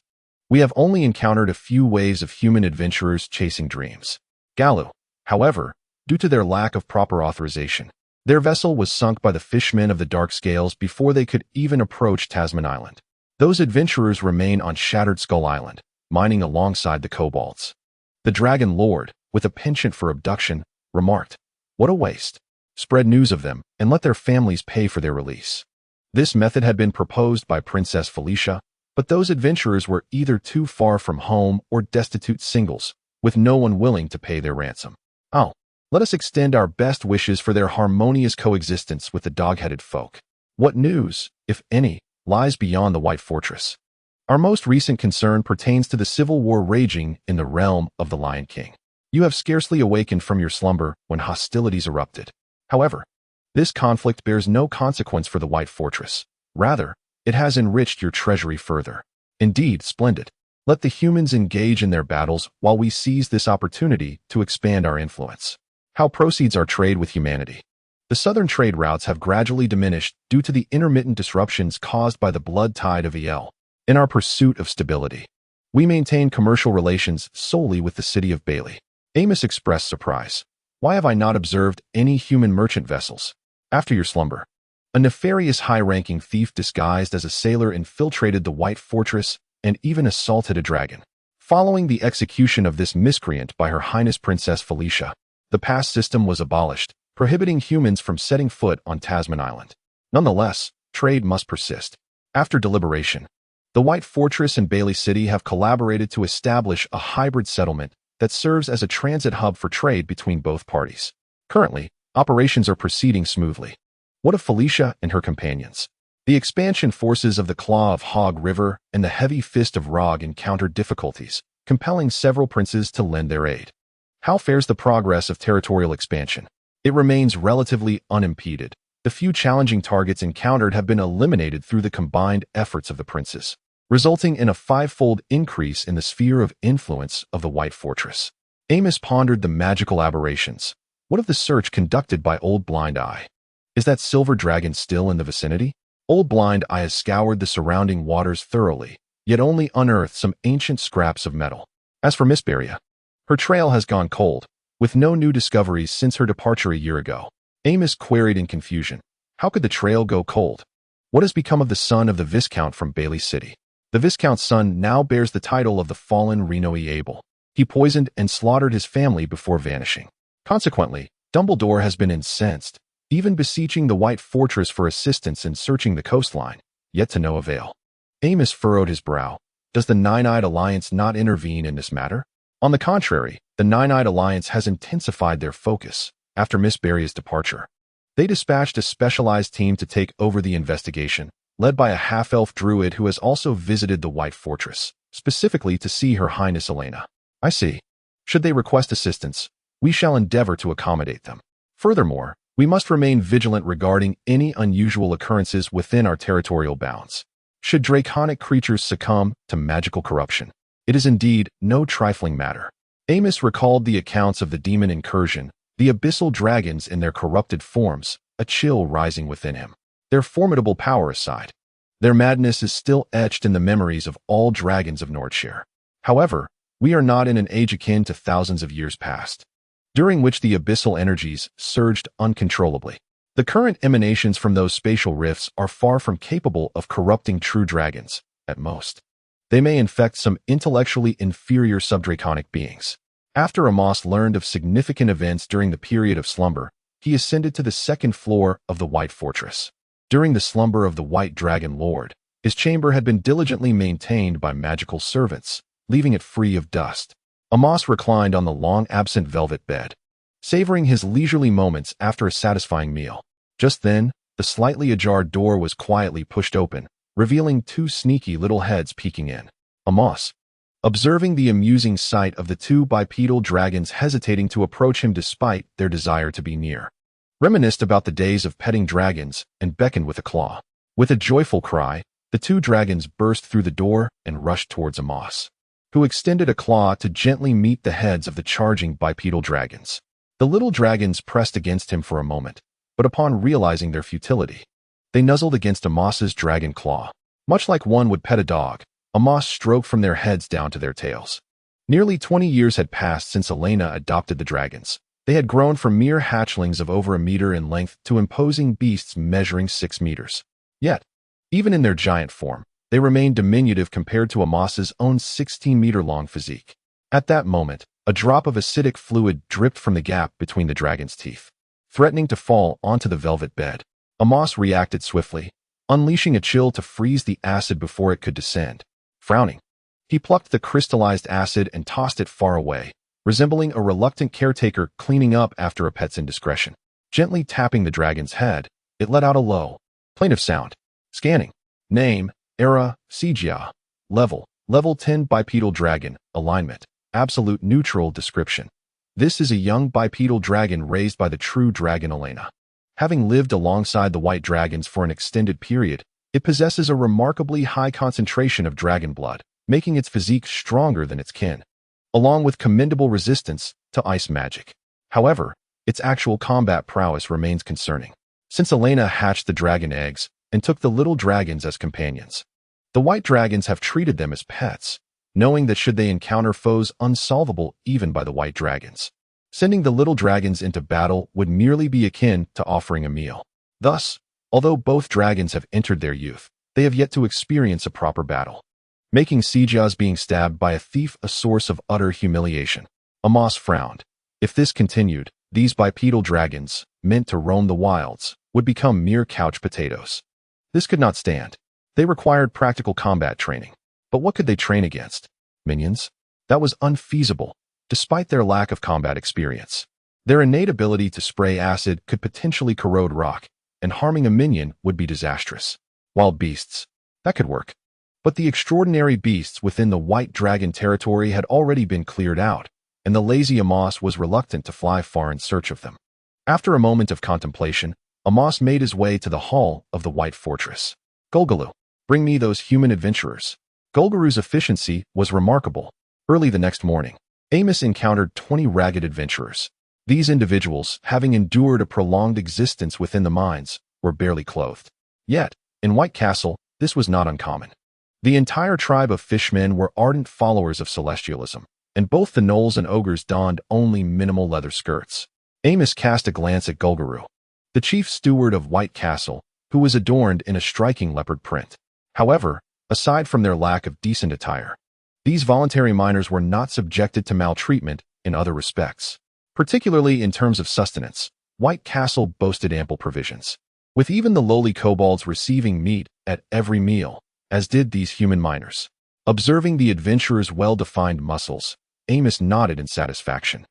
we have only encountered a few waves of human adventurers chasing dreams." Galu, however, due to their lack of proper authorization, their vessel was sunk by the fishmen of the Dark Scales before they could even approach Tasman Island. Those adventurers remain on Shattered Skull Island, mining alongside the kobolds. The Dragon Lord, with a penchant for abduction, remarked, "What a waste. Spread news of them and let their families pay for their release." This method had been proposed by Princess Felicia, But those adventurers were either too far from home or destitute singles, with no one willing to pay their ransom. Oh, let us extend our best wishes for their harmonious coexistence with the dog-headed folk. What news, if any, lies beyond the White Fortress? Our most recent concern pertains to the civil war raging in the realm of the Lion King. You have scarcely awakened from your slumber when hostilities erupted. However, this conflict bears no consequence for the White Fortress. Rather, it has enriched your treasury further. Indeed, splendid. Let the humans engage in their battles while we seize this opportunity to expand our influence. How proceeds our trade with humanity? The southern trade routes have gradually diminished due to the intermittent disruptions caused by the blood tide of El. In our pursuit of stability, we maintain commercial relations solely with the city of Bailey. Amos expressed surprise. Why have I not observed any human merchant vessels? After your slumber, a nefarious high-ranking thief disguised as a sailor infiltrated the White Fortress and even assaulted a dragon. Following the execution of this miscreant by Her Highness Princess Felicia, the pass system was abolished, prohibiting humans from setting foot on Tasman Island. Nonetheless, trade must persist. After deliberation, the White Fortress and Bailey City have collaborated to establish a hybrid settlement that serves as a transit hub for trade between both parties. Currently, operations are proceeding smoothly. What of Felicia and her companions? The expansion forces of the Claw of Hog River and the Heavy Fist of Rog encountered difficulties, compelling several princes to lend their aid. How fares the progress of territorial expansion? It remains relatively unimpeded. The few challenging targets encountered have been eliminated through the combined efforts of the princes, resulting in a five-fold increase in the sphere of influence of the White Fortress. Amos pondered the magical aberrations. What of the search conducted by Old Blind Eye? Is that silver dragon still in the vicinity? Old Blind Eye has scoured the surrounding waters thoroughly, yet only unearthed some ancient scraps of metal. As for Miss Beria, her trail has gone cold, with no new discoveries since her departure a year ago. Amos queried in confusion. How could the trail go cold? What has become of the son of the Viscount from Bailey City? The Viscount's son now bears the title of the fallen Renown Abel. He poisoned and slaughtered his family before vanishing. Consequently, Dumbledore has been incensed, even beseeching the White Fortress for assistance in searching the coastline, yet to no avail. Amos furrowed his brow. Does the Nine-Eyed Alliance not intervene in this matter? On the contrary, the Nine-Eyed Alliance has intensified their focus after Miss Beria's departure. They dispatched a specialized team to take over the investigation, led by a half-elf druid who has also visited the White Fortress, specifically to see Her Highness Elena. I see. Should they request assistance, we shall endeavor to accommodate them. Furthermore, we must remain vigilant regarding any unusual occurrences within our territorial bounds. Should draconic creatures succumb to magical corruption, it is indeed no trifling matter. Amos recalled the accounts of the demon incursion, the abyssal dragons in their corrupted forms, a chill rising within him. Their formidable power aside, their madness is still etched in the memories of all dragons of Nordshire. However, we are not in an age akin to thousands of years past, during which the abyssal energies surged uncontrollably. The current emanations from those spatial rifts are far from capable of corrupting true dragons. At most, they may infect some intellectually inferior subdraconic beings. After Amos learned of significant events during the period of slumber, he ascended to the second floor of the White Fortress. During the slumber of the White Dragon Lord, his chamber had been diligently maintained by magical servants, leaving it free of dust. Amos reclined on the long-absent velvet bed, savoring his leisurely moments after a satisfying meal. Just then, the slightly ajar door was quietly pushed open, revealing two sneaky little heads peeking in. Amos, observing the amusing sight of the two bipedal dragons hesitating to approach him despite their desire to be near, reminisced about the days of petting dragons and beckoned with a claw. With a joyful cry, the two dragons burst through the door and rushed towards Amos, who extended a claw to gently meet the heads of the charging bipedal dragons. The little dragons pressed against him for a moment, but upon realizing their futility, they nuzzled against Amos's dragon claw. Much like one would pet a dog, Amos stroked from their heads down to their tails. Nearly 20 years had passed since Elena adopted the dragons. They had grown from mere hatchlings of over a meter in length to imposing beasts measuring 6 meters. Yet, even in their giant form, they remained diminutive compared to Amos's own 16-meter-long physique. At that moment, a drop of acidic fluid dripped from the gap between the dragon's teeth, threatening to fall onto the velvet bed. Amos reacted swiftly, unleashing a chill to freeze the acid before it could descend. Frowning, he plucked the crystallized acid and tossed it far away, resembling a reluctant caretaker cleaning up after a pet's indiscretion. Gently tapping the dragon's head, it let out a low, plaintive sound. Scanning. Name, era, CGI. Level 10 bipedal dragon, alignment, absolute neutral description. This is a young bipedal dragon raised by the true dragon Elena. Having lived alongside the white dragons for an extended period, it possesses a remarkably high concentration of dragon blood, making its physique stronger than its kin, along with commendable resistance to ice magic. However, its actual combat prowess remains concerning, since Elena hatched the dragon eggs and took the little dragons as companions. The white dragons have treated them as pets, knowing that should they encounter foes unsolvable even by the white dragons, sending the little dragons into battle would merely be akin to offering a meal. Thus, although both dragons have entered their youth, they have yet to experience a proper battle, making Sija's being stabbed by a thief a source of utter humiliation. Amos frowned. If this continued, these bipedal dragons, meant to roam the wilds, would become mere couch potatoes. This could not stand. They required practical combat training. But what could they train against? Minions? That was unfeasible, despite their lack of combat experience. Their innate ability to spray acid could potentially corrode rock, and harming a minion would be disastrous. Wild beasts. That could work. But the extraordinary beasts within the white dragon territory had already been cleared out, and the lazy Amos was reluctant to fly far in search of them. After a moment of contemplation, Amos made his way to the hall of the White Fortress. Golgalu, bring me those human adventurers. Golgaru's efficiency was remarkable. Early the next morning, Amos encountered 20 ragged adventurers. These individuals, having endured a prolonged existence within the mines, were barely clothed. Yet, in White Castle, this was not uncommon. The entire tribe of fishmen were ardent followers of celestialism, and both the gnolls and ogres donned only minimal leather skirts. Amos cast a glance at Golgaru, the chief steward of White Castle, who was adorned in a striking leopard print. However, aside from their lack of decent attire, these voluntary miners were not subjected to maltreatment in other respects. Particularly in terms of sustenance, White Castle boasted ample provisions, with even the lowly kobolds receiving meat at every meal, as did these human miners. Observing the adventurers' well-defined muscles, Amos nodded in satisfaction.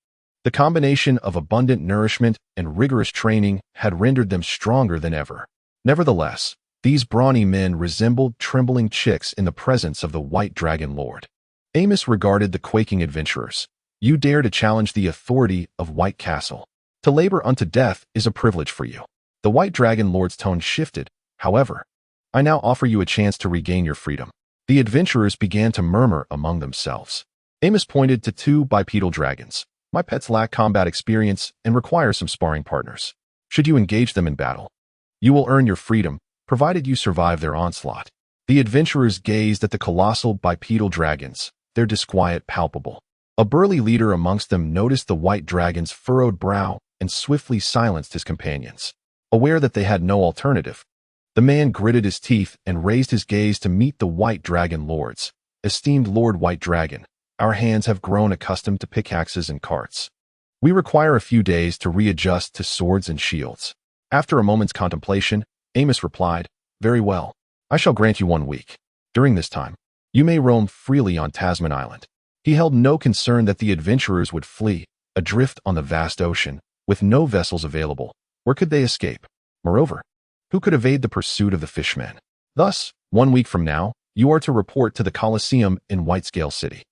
The combination of abundant nourishment and rigorous training had rendered them stronger than ever. Nevertheless, these brawny men resembled trembling chicks in the presence of the White Dragon Lord. Amos regarded the quaking adventurers. You dare to challenge the authority of White Castle. To labor unto death is a privilege for you. The White Dragon Lord's tone shifted. However, I now offer you a chance to regain your freedom. The adventurers began to murmur among themselves. Amos pointed to 2 bipedal dragons. My pets lack combat experience and require some sparring partners. Should you engage them in battle, you will earn your freedom, provided you survive their onslaught. The adventurers gazed at the colossal bipedal dragons, their disquiet palpable. A burly leader amongst them noticed the white dragon's furrowed brow and swiftly silenced his companions. Aware that they had no alternative, the man gritted his teeth and raised his gaze to meet the White Dragon Lords. Esteemed Lord White Dragon, our hands have grown accustomed to pickaxes and carts. We require a few days to readjust to swords and shields. After a moment's contemplation, Amos replied, Very well. I shall grant you 1 week. During this time, you may roam freely on Tasman Island. He held no concern that the adventurers would flee, adrift on the vast ocean, with no vessels available. Where could they escape? Moreover, who could evade the pursuit of the fishmen? Thus, 1 week from now, you are to report to the Colosseum in Whitescale City.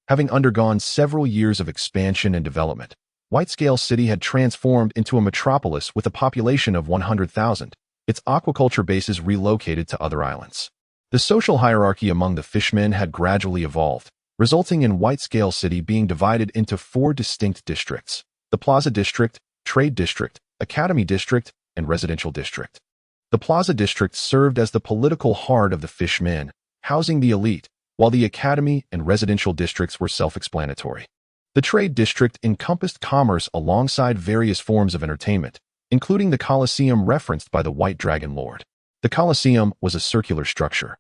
Having undergone several years of expansion and development, Whitescale City had transformed into a metropolis with a population of 100,000, its aquaculture bases relocated to other islands. The social hierarchy among the fishmen had gradually evolved, resulting in Whitescale City being divided into 4 distinct districts: the Plaza District, Trade District, Academy District, and Residential District. The Plaza District served as the political heart of the fishmen, housing the elite, while the Academy and Residential Districts were self-explanatory. The Trade District encompassed commerce alongside various forms of entertainment, including the Colosseum referenced by the White Dragon Lord. The Colosseum was a circular structure,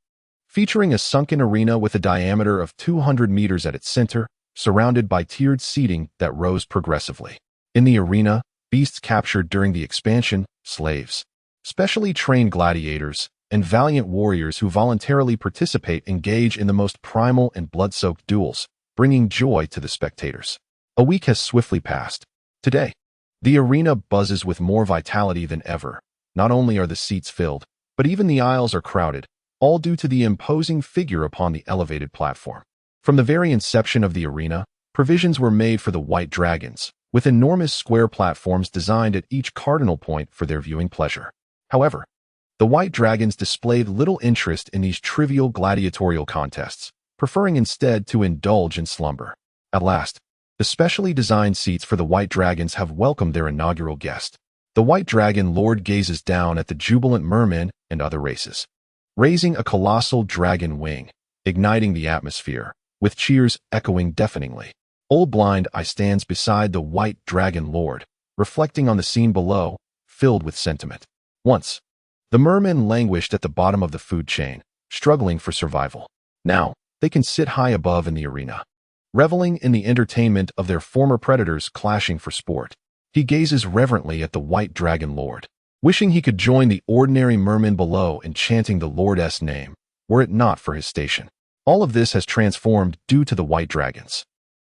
featuring a sunken arena with a diameter of 200 meters at its center, surrounded by tiered seating that rose progressively. In the arena, beasts captured during the expansion, slaves, specially trained gladiators, and valiant warriors who voluntarily participate engage in the most primal and blood-soaked duels, bringing joy to the spectators. A week has swiftly passed. Today, the arena buzzes with more vitality than ever. Not only are the seats filled, but even the aisles are crowded, all due to the imposing figure upon the elevated platform. From the very inception of the arena, provisions were made for the white dragons, with enormous square platforms designed at each cardinal point for their viewing pleasure. However, the white dragons displayed little interest in these trivial gladiatorial contests, preferring instead to indulge in slumber. At last, the specially designed seats for the white dragons have welcomed their inaugural guest. The white dragon lord gazes down at the jubilant mermen and other races, raising a colossal dragon wing, igniting the atmosphere, with cheers echoing deafeningly. Old Blind Eye stands beside the white dragon lord, reflecting on the scene below, filled with sentiment. Once, the mermen languished at the bottom of the food chain, struggling for survival. Now, they can sit high above in the arena, reveling in the entertainment of their former predators clashing for sport. He gazes reverently at the white dragon lord, wishing he could join the ordinary mermen below in chanting the lord's name, were it not for his station. All of this has transformed due to the white dragons.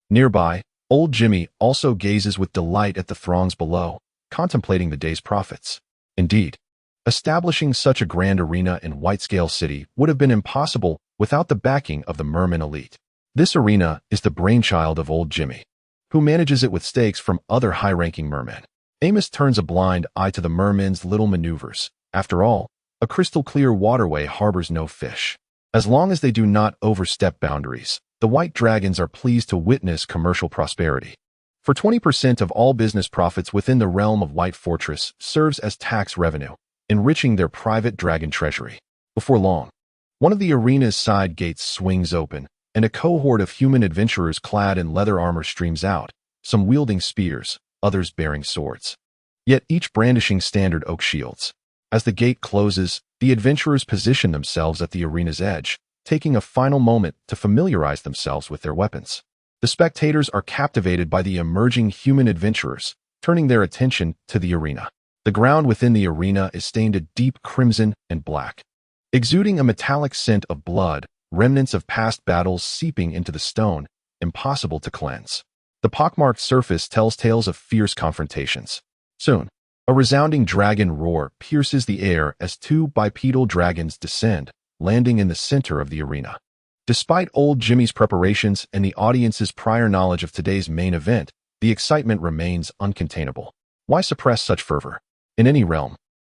Nearby, old Jimmy also gazes with delight at the throngs below, contemplating the day's profits. Indeed, establishing such a grand arena in Whitescale City would have been impossible without the backing of the merman elite. This arena is the brainchild of old Jimmy, who manages it with stakes from other high-ranking mermen. Amos turns a blind eye to the mermen's little maneuvers. After all, a crystal-clear waterway harbors no fish. As long as they do not overstep boundaries, the white dragons are pleased to witness commercial prosperity. For 20% of all business profits within the realm of White Fortress serves as tax revenue, enriching their private dragon treasury. Before long, one of the arena's side gates swings open, and a cohort of human adventurers clad in leather armor streams out, some wielding spears, others bearing swords, yet each brandishing standard oak shields. As the gate closes, the adventurers position themselves at the arena's edge, taking a final moment to familiarize themselves with their weapons. The spectators are captivated by the emerging human adventurers, turning their attention to the arena. The ground within the arena is stained a deep crimson and black, exuding a metallic scent of blood, remnants of past battles seeping into the stone, impossible to cleanse. The pockmarked surface tells tales of fierce confrontations. Soon, a resounding dragon roar pierces the air as two bipedal dragons descend, landing in the center of the arena. Despite old Jimmy's preparations and the audience's prior knowledge of today's main event, the excitement remains uncontainable. Why suppress such fervor? In any realm,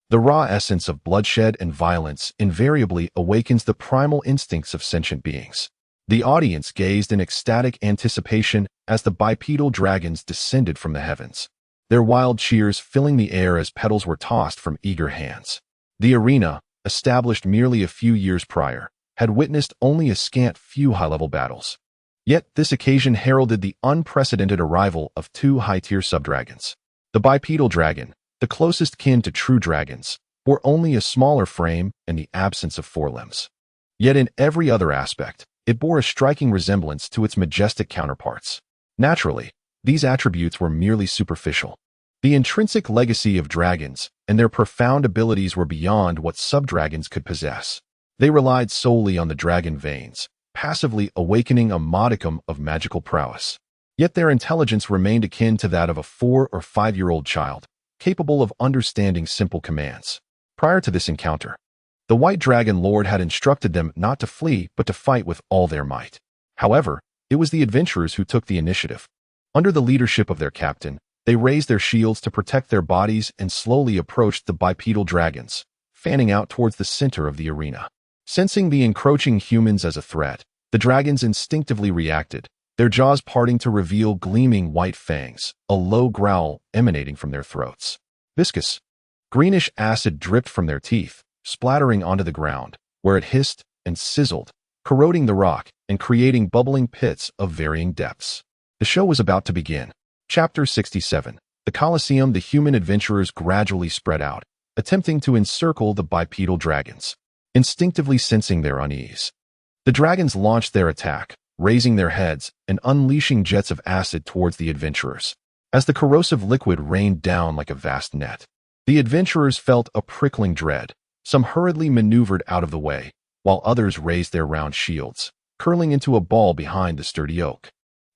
the raw essence of bloodshed and violence invariably awakens the primal instincts of sentient beings. The audience gazed in ecstatic anticipation as the bipedal dragons descended from the heavens, their wild cheers filling the air as petals were tossed from eager hands. The arena, established merely a few years prior, had witnessed only a scant few high-level battles. Yet this occasion heralded the unprecedented arrival of two high-tier subdragons. The bipedal dragon, the closest kin to true dragons, bore only a smaller frame and the absence of forelimbs. Yet in every other aspect, it bore a striking resemblance to its majestic counterparts. Naturally, these attributes were merely superficial. The intrinsic legacy of dragons and their profound abilities were beyond what subdragons could possess. They relied solely on the dragon veins, passively awakening a modicum of magical prowess. Yet their intelligence remained akin to that of a 4- or 5-year-old child, capable of understanding simple commands. Prior to this encounter, the White Dragon Lord had instructed them not to flee but to fight with all their might. However, it was the adventurers who took the initiative. Under the leadership of their captain, they raised their shields to protect their bodies and slowly approached the bipedal dragons, fanning out towards the center of the arena. Sensing the encroaching humans as a threat, the dragons instinctively reacted, their jaws parting to reveal gleaming white fangs, a low growl emanating from their throats. Viscous, greenish acid dripped from their teeth, splattering onto the ground, where it hissed and sizzled, corroding the rock and creating bubbling pits of varying depths. The show was about to begin. Chapter 67. The Colosseum. The human adventurers gradually spread out, attempting to encircle the bipedal dragons, instinctively sensing their unease. The dragons launched their attack, raising their heads and unleashing jets of acid towards the adventurers. As the corrosive liquid rained down like a vast net, the adventurers felt a prickling dread, Some hurriedly maneuvered out of the way, while others raised their round shields, curling into a ball behind the sturdy oak.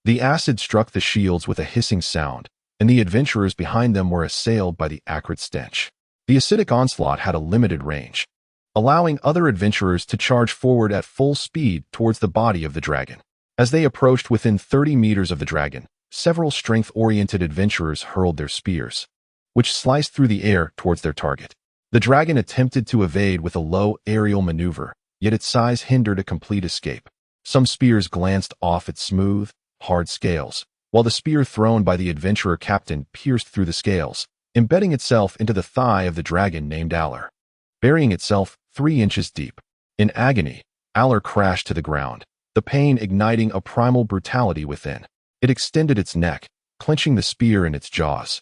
The acid struck the shields with a hissing sound, and the adventurers behind them were assailed by the acrid stench. The acidic onslaught had a limited range, allowing other adventurers to charge forward at full speed towards the body of the dragon. As they approached within 30 meters of the dragon, several strength-oriented adventurers hurled their spears, which sliced through the air towards their target. The dragon attempted to evade with a low aerial maneuver, yet its size hindered a complete escape. Some spears glanced off its smooth, hard scales, while the spear thrown by the adventurer captain pierced through the scales, embedding itself into the thigh of the dragon named Aller, burying itself 3 inches deep. In agony, Aller crashed to the ground, the pain igniting a primal brutality within. It extended its neck, clenching the spear in its jaws,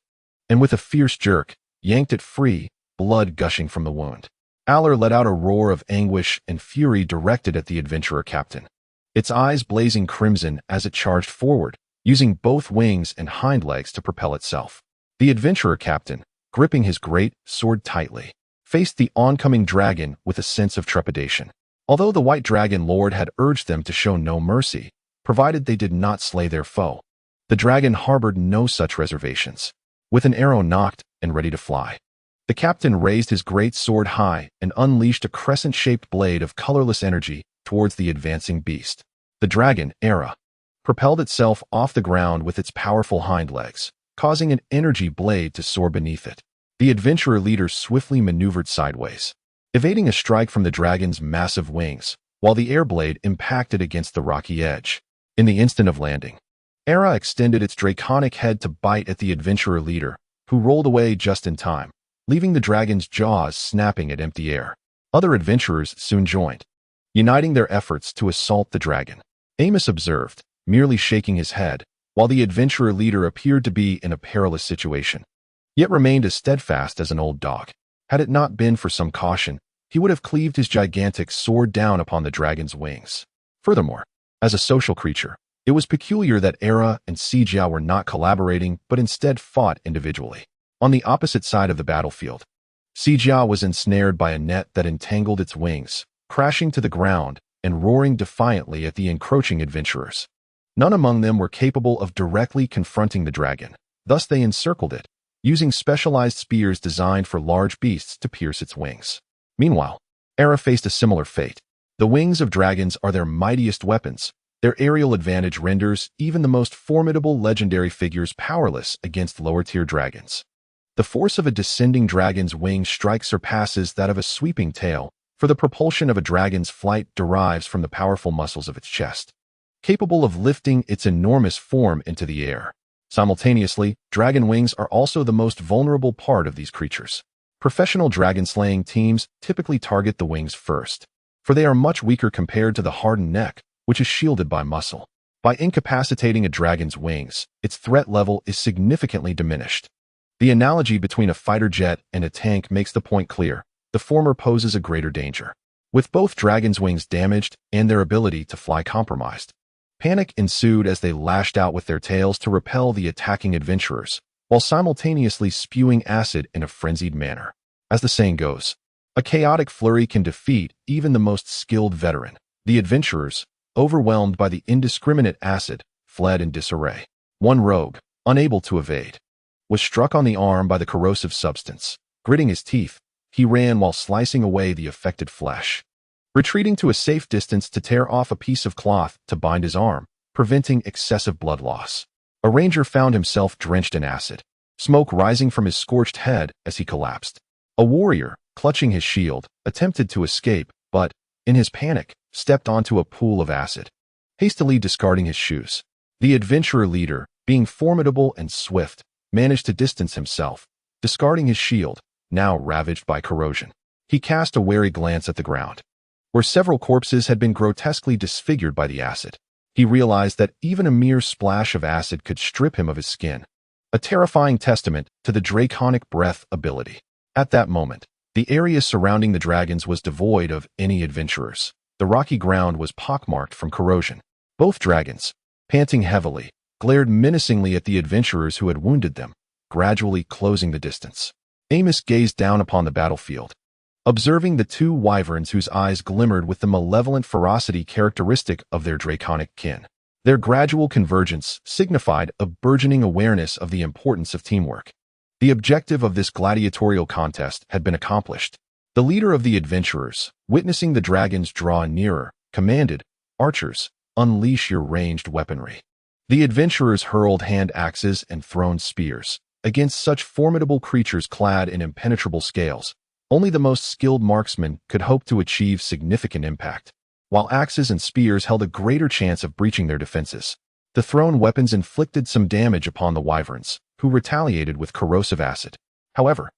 and with a fierce jerk, yanked it free, blood gushing from the wound. Aller let out a roar of anguish and fury directed at the adventurer captain, its eyes blazing crimson as it charged forward, using both wings and hind legs to propel itself. The adventurer captain, gripping his great sword tightly, faced the oncoming dragon with a sense of trepidation. Although the white dragon lord had urged them to show no mercy, provided they did not slay their foe, the dragon harbored no such reservations. With an arrow nocked and ready to fly, the captain raised his great sword high and unleashed a crescent-shaped blade of colorless energy towards the advancing beast. The dragon, Era, propelled itself off the ground with its powerful hind legs, causing an energy blade to soar beneath it. The adventurer leader swiftly maneuvered sideways, evading a strike from the dragon's massive wings, while the air blade impacted against the rocky edge. In the instant of landing, Era extended its draconic head to bite at the adventurer leader, who rolled away just in time, leaving the dragon's jaws snapping at empty air. Other adventurers soon joined, uniting their efforts to assault the dragon. Amos observed, merely shaking his head, while the adventurer leader appeared to be in a perilous situation, yet remained as steadfast as an old dog. Had it not been for some caution, he would have cleaved his gigantic sword down upon the dragon's wings. Furthermore, as a social creature, it was peculiar that Era and Sijia were not collaborating but instead fought individually. On the opposite side of the battlefield, Sijia was ensnared by a net that entangled its wings, crashing to the ground and roaring defiantly at the encroaching adventurers. None among them were capable of directly confronting the dragon, thus they encircled it, using specialized spears designed for large beasts to pierce its wings. Meanwhile, Era faced a similar fate. The wings of dragons are their mightiest weapons. Their aerial advantage renders even the most formidable legendary figures powerless against lower-tier dragons. The force of a descending dragon's wing strike surpasses that of a sweeping tail, for the propulsion of a dragon's flight derives from the powerful muscles of its chest, capable of lifting its enormous form into the air. Simultaneously, dragon wings are also the most vulnerable part of these creatures. Professional dragon-slaying teams typically target the wings first, for they are much weaker compared to the hardened neck, which is shielded by muscle. By incapacitating a dragon's wings, its threat level is significantly diminished. The analogy between a fighter jet and a tank makes the point clear. The former poses a greater danger, with both dragons' wings damaged and their ability to fly compromised. Panic ensued as they lashed out with their tails to repel the attacking adventurers, while simultaneously spewing acid in a frenzied manner. As the saying goes, a chaotic flurry can defeat even the most skilled veteran. The adventurers, overwhelmed by the indiscriminate acid, fled in disarray. One rogue, unable to evade, was struck on the arm by the corrosive substance. Gritting his teeth, he ran while slicing away the affected flesh, retreating to a safe distance to tear off a piece of cloth to bind his arm, preventing excessive blood loss. A ranger found himself drenched in acid, smoke rising from his scorched head as he collapsed. A warrior, clutching his shield, attempted to escape, but, in his panic, stepped onto a pool of acid, hastily discarding his shoes. The adventurer leader, being formidable and swift, managed to distance himself, discarding his shield, now ravaged by corrosion. He cast a wary glance at the ground, where several corpses had been grotesquely disfigured by the acid. He realized that even a mere splash of acid could strip him of his skin, a terrifying testament to the draconic breath ability. At that moment, the area surrounding the dragons was devoid of any adventurers. The rocky ground was pockmarked from corrosion. Both dragons, panting heavily, glared menacingly at the adventurers who had wounded them, gradually closing the distance. Amos gazed down upon the battlefield, observing the two wyverns whose eyes glimmered with the malevolent ferocity characteristic of their draconic kin. Their gradual convergence signified a burgeoning awareness of the importance of teamwork. The objective of this gladiatorial contest had been accomplished. The leader of the adventurers, witnessing the dragons draw nearer, commanded, "Archers, unleash your ranged weaponry." The adventurers hurled hand axes and thrown spears. Against such formidable creatures clad in impenetrable scales, only the most skilled marksmen could hope to achieve significant impact. While axes and spears held a greater chance of breaching their defenses, the thrown weapons inflicted some damage upon the wyverns, who retaliated with corrosive acid. However,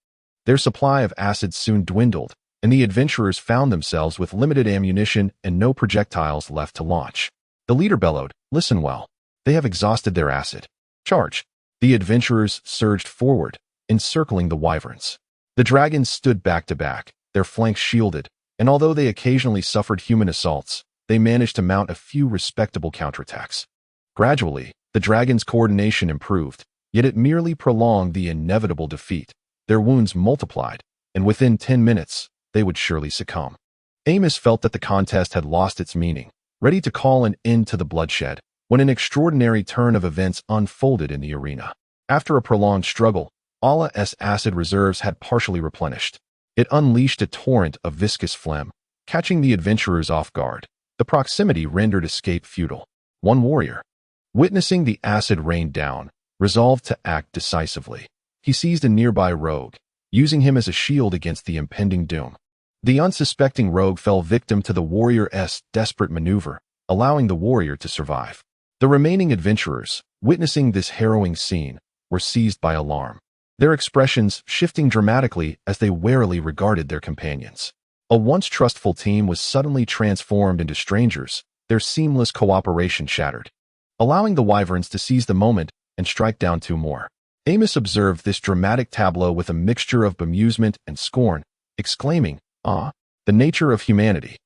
their supply of acid soon dwindled, and the adventurers found themselves with limited ammunition and no projectiles left to launch. The leader bellowed, "Listen well. They have exhausted their acid. Charge!" The adventurers surged forward, encircling the wyverns. The dragons stood back to back, their flanks shielded, and although they occasionally suffered human assaults, they managed to mount a few respectable counterattacks. Gradually, the dragons' coordination improved, yet it merely prolonged the inevitable defeat. Their wounds multiplied, and within 10 minutes, they would surely succumb. Amos felt that the contest had lost its meaning, ready to call an end to the bloodshed, when an extraordinary turn of events unfolded in the arena. After a prolonged struggle, Allah's acid reserves had partially replenished. It unleashed a torrent of viscous phlegm, catching the adventurers off guard. The proximity rendered escape futile. One warrior, witnessing the acid rain down, resolved to act decisively. He seized a nearby rogue, using him as a shield against the impending doom. The unsuspecting rogue fell victim to the warrior's desperate maneuver, allowing the warrior to survive. The remaining adventurers, witnessing this harrowing scene, were seized by alarm, their expressions shifting dramatically as they warily regarded their companions. A once trustful team was suddenly transformed into strangers, their seamless cooperation shattered. Allowing the wyverns to seize the moment and strike down two more. Amos observed this dramatic tableau with a mixture of bemusement and scorn, exclaiming, "Ah, the nature of humanity.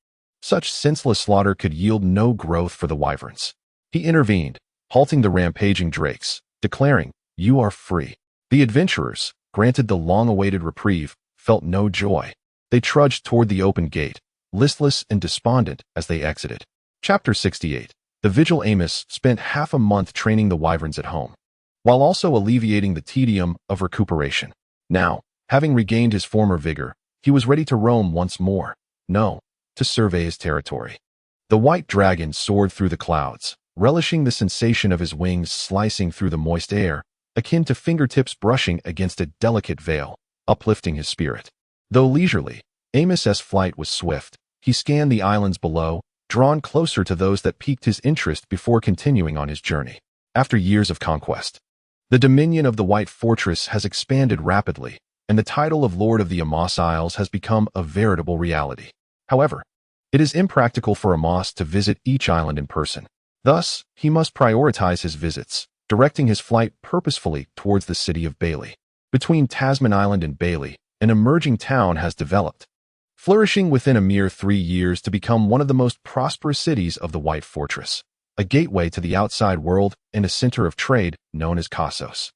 Such senseless slaughter could yield no growth for the wyverns." He intervened, halting the rampaging drakes, declaring, "You are free." The adventurers, granted the long-awaited reprieve, felt no joy. They trudged toward the open gate, listless and despondent as they exited. Chapter 68. The vigil. Amos spent half a month training the wyverns at home, while also alleviating the tedium of recuperation. Now, having regained his former vigor, he was ready to roam once more. No, to survey his territory. The white dragon soared through the clouds, relishing the sensation of his wings slicing through the moist air, akin to fingertips brushing against a delicate veil, uplifting his spirit. Though leisurely, Amos's flight was swift. He scanned the islands below, drawn closer to those that piqued his interest before continuing on his journey. After years of conquest, the dominion of the White Fortress has expanded rapidly, and the title of Lord of the Yamosu Isles has become a veritable reality. However, it is impractical for Amos to visit each island in person. Thus, he must prioritize his visits, directing his flight purposefully towards the city of Bailey. Between Tasman Island and Bailey, an emerging town has developed, flourishing within a mere 3 years to become one of the most prosperous cities of the White Fortress, a gateway to the outside world and a center of trade known as Kassos.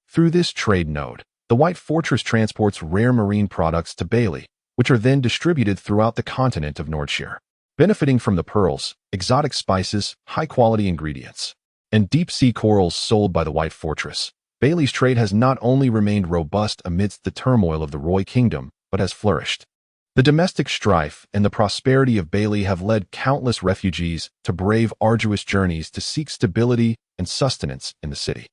Through this trade node, the White Fortress transports rare marine products to Bailey, which are then distributed throughout the continent of Nordhyl, benefiting from the pearls, exotic spices, high-quality ingredients, and deep-sea corals sold by the White Fortress. Bailey's trade has not only remained robust amidst the turmoil of the Roy Kingdom, but has flourished. The domestic strife and the prosperity of Bailey have led countless refugees to brave arduous journeys to seek stability and sustenance in the city.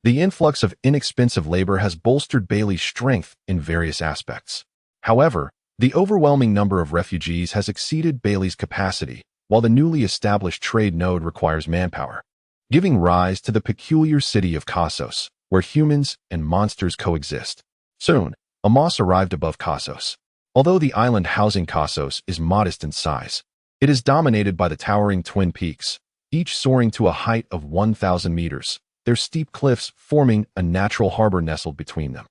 The influx of inexpensive labor has bolstered Bailey's strength in various aspects. However, the overwhelming number of refugees has exceeded Bailey's capacity, while the newly established trade node requires manpower, giving rise to the peculiar city of Kassos, where humans and monsters coexist. Soon, Amos arrived above Kassos. Although the island housing Kassos is modest in size, it is dominated by the towering twin peaks, each soaring to a height of 1,000 meters, their steep cliffs forming a natural harbor nestled between them.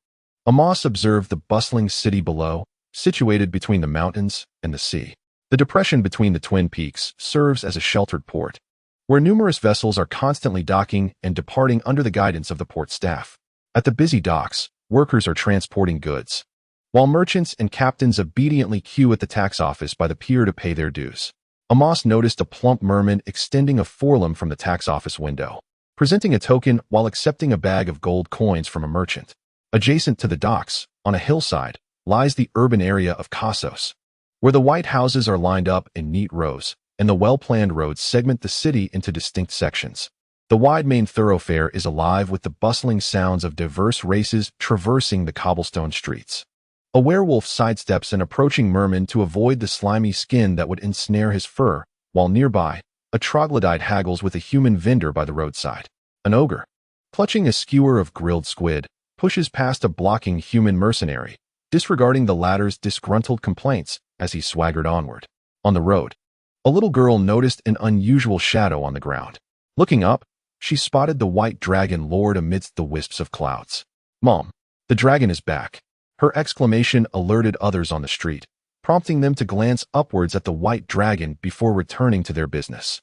Amos observed the bustling city below, situated between the mountains and the sea. The depression between the twin peaks serves as a sheltered port, where numerous vessels are constantly docking and departing under the guidance of the port staff. At the busy docks, workers are transporting goods, while merchants and captains obediently queue at the tax office by the pier to pay their dues. Amos noticed a plump merman extending a forelimb from the tax office window, presenting a token while accepting a bag of gold coins from a merchant. Adjacent to the docks, on a hillside, lies the urban area of Cassos, where the white houses are lined up in neat rows, and the well-planned roads segment the city into distinct sections. The wide main thoroughfare is alive with the bustling sounds of diverse races traversing the cobblestone streets. A werewolf sidesteps an approaching merman to avoid the slimy skin that would ensnare his fur, while nearby, a troglodyte haggles with a human vendor by the roadside. An ogre, clutching a skewer of grilled squid, pushes past a blocking human mercenary, disregarding the latter's disgruntled complaints as he swaggered onward. On the road, a little girl noticed an unusual shadow on the ground. Looking up, she spotted the white dragon lord amidst the wisps of clouds. "Mom, the dragon is back." Her exclamation alerted others on the street, prompting them to glance upwards at the white dragon before returning to their business.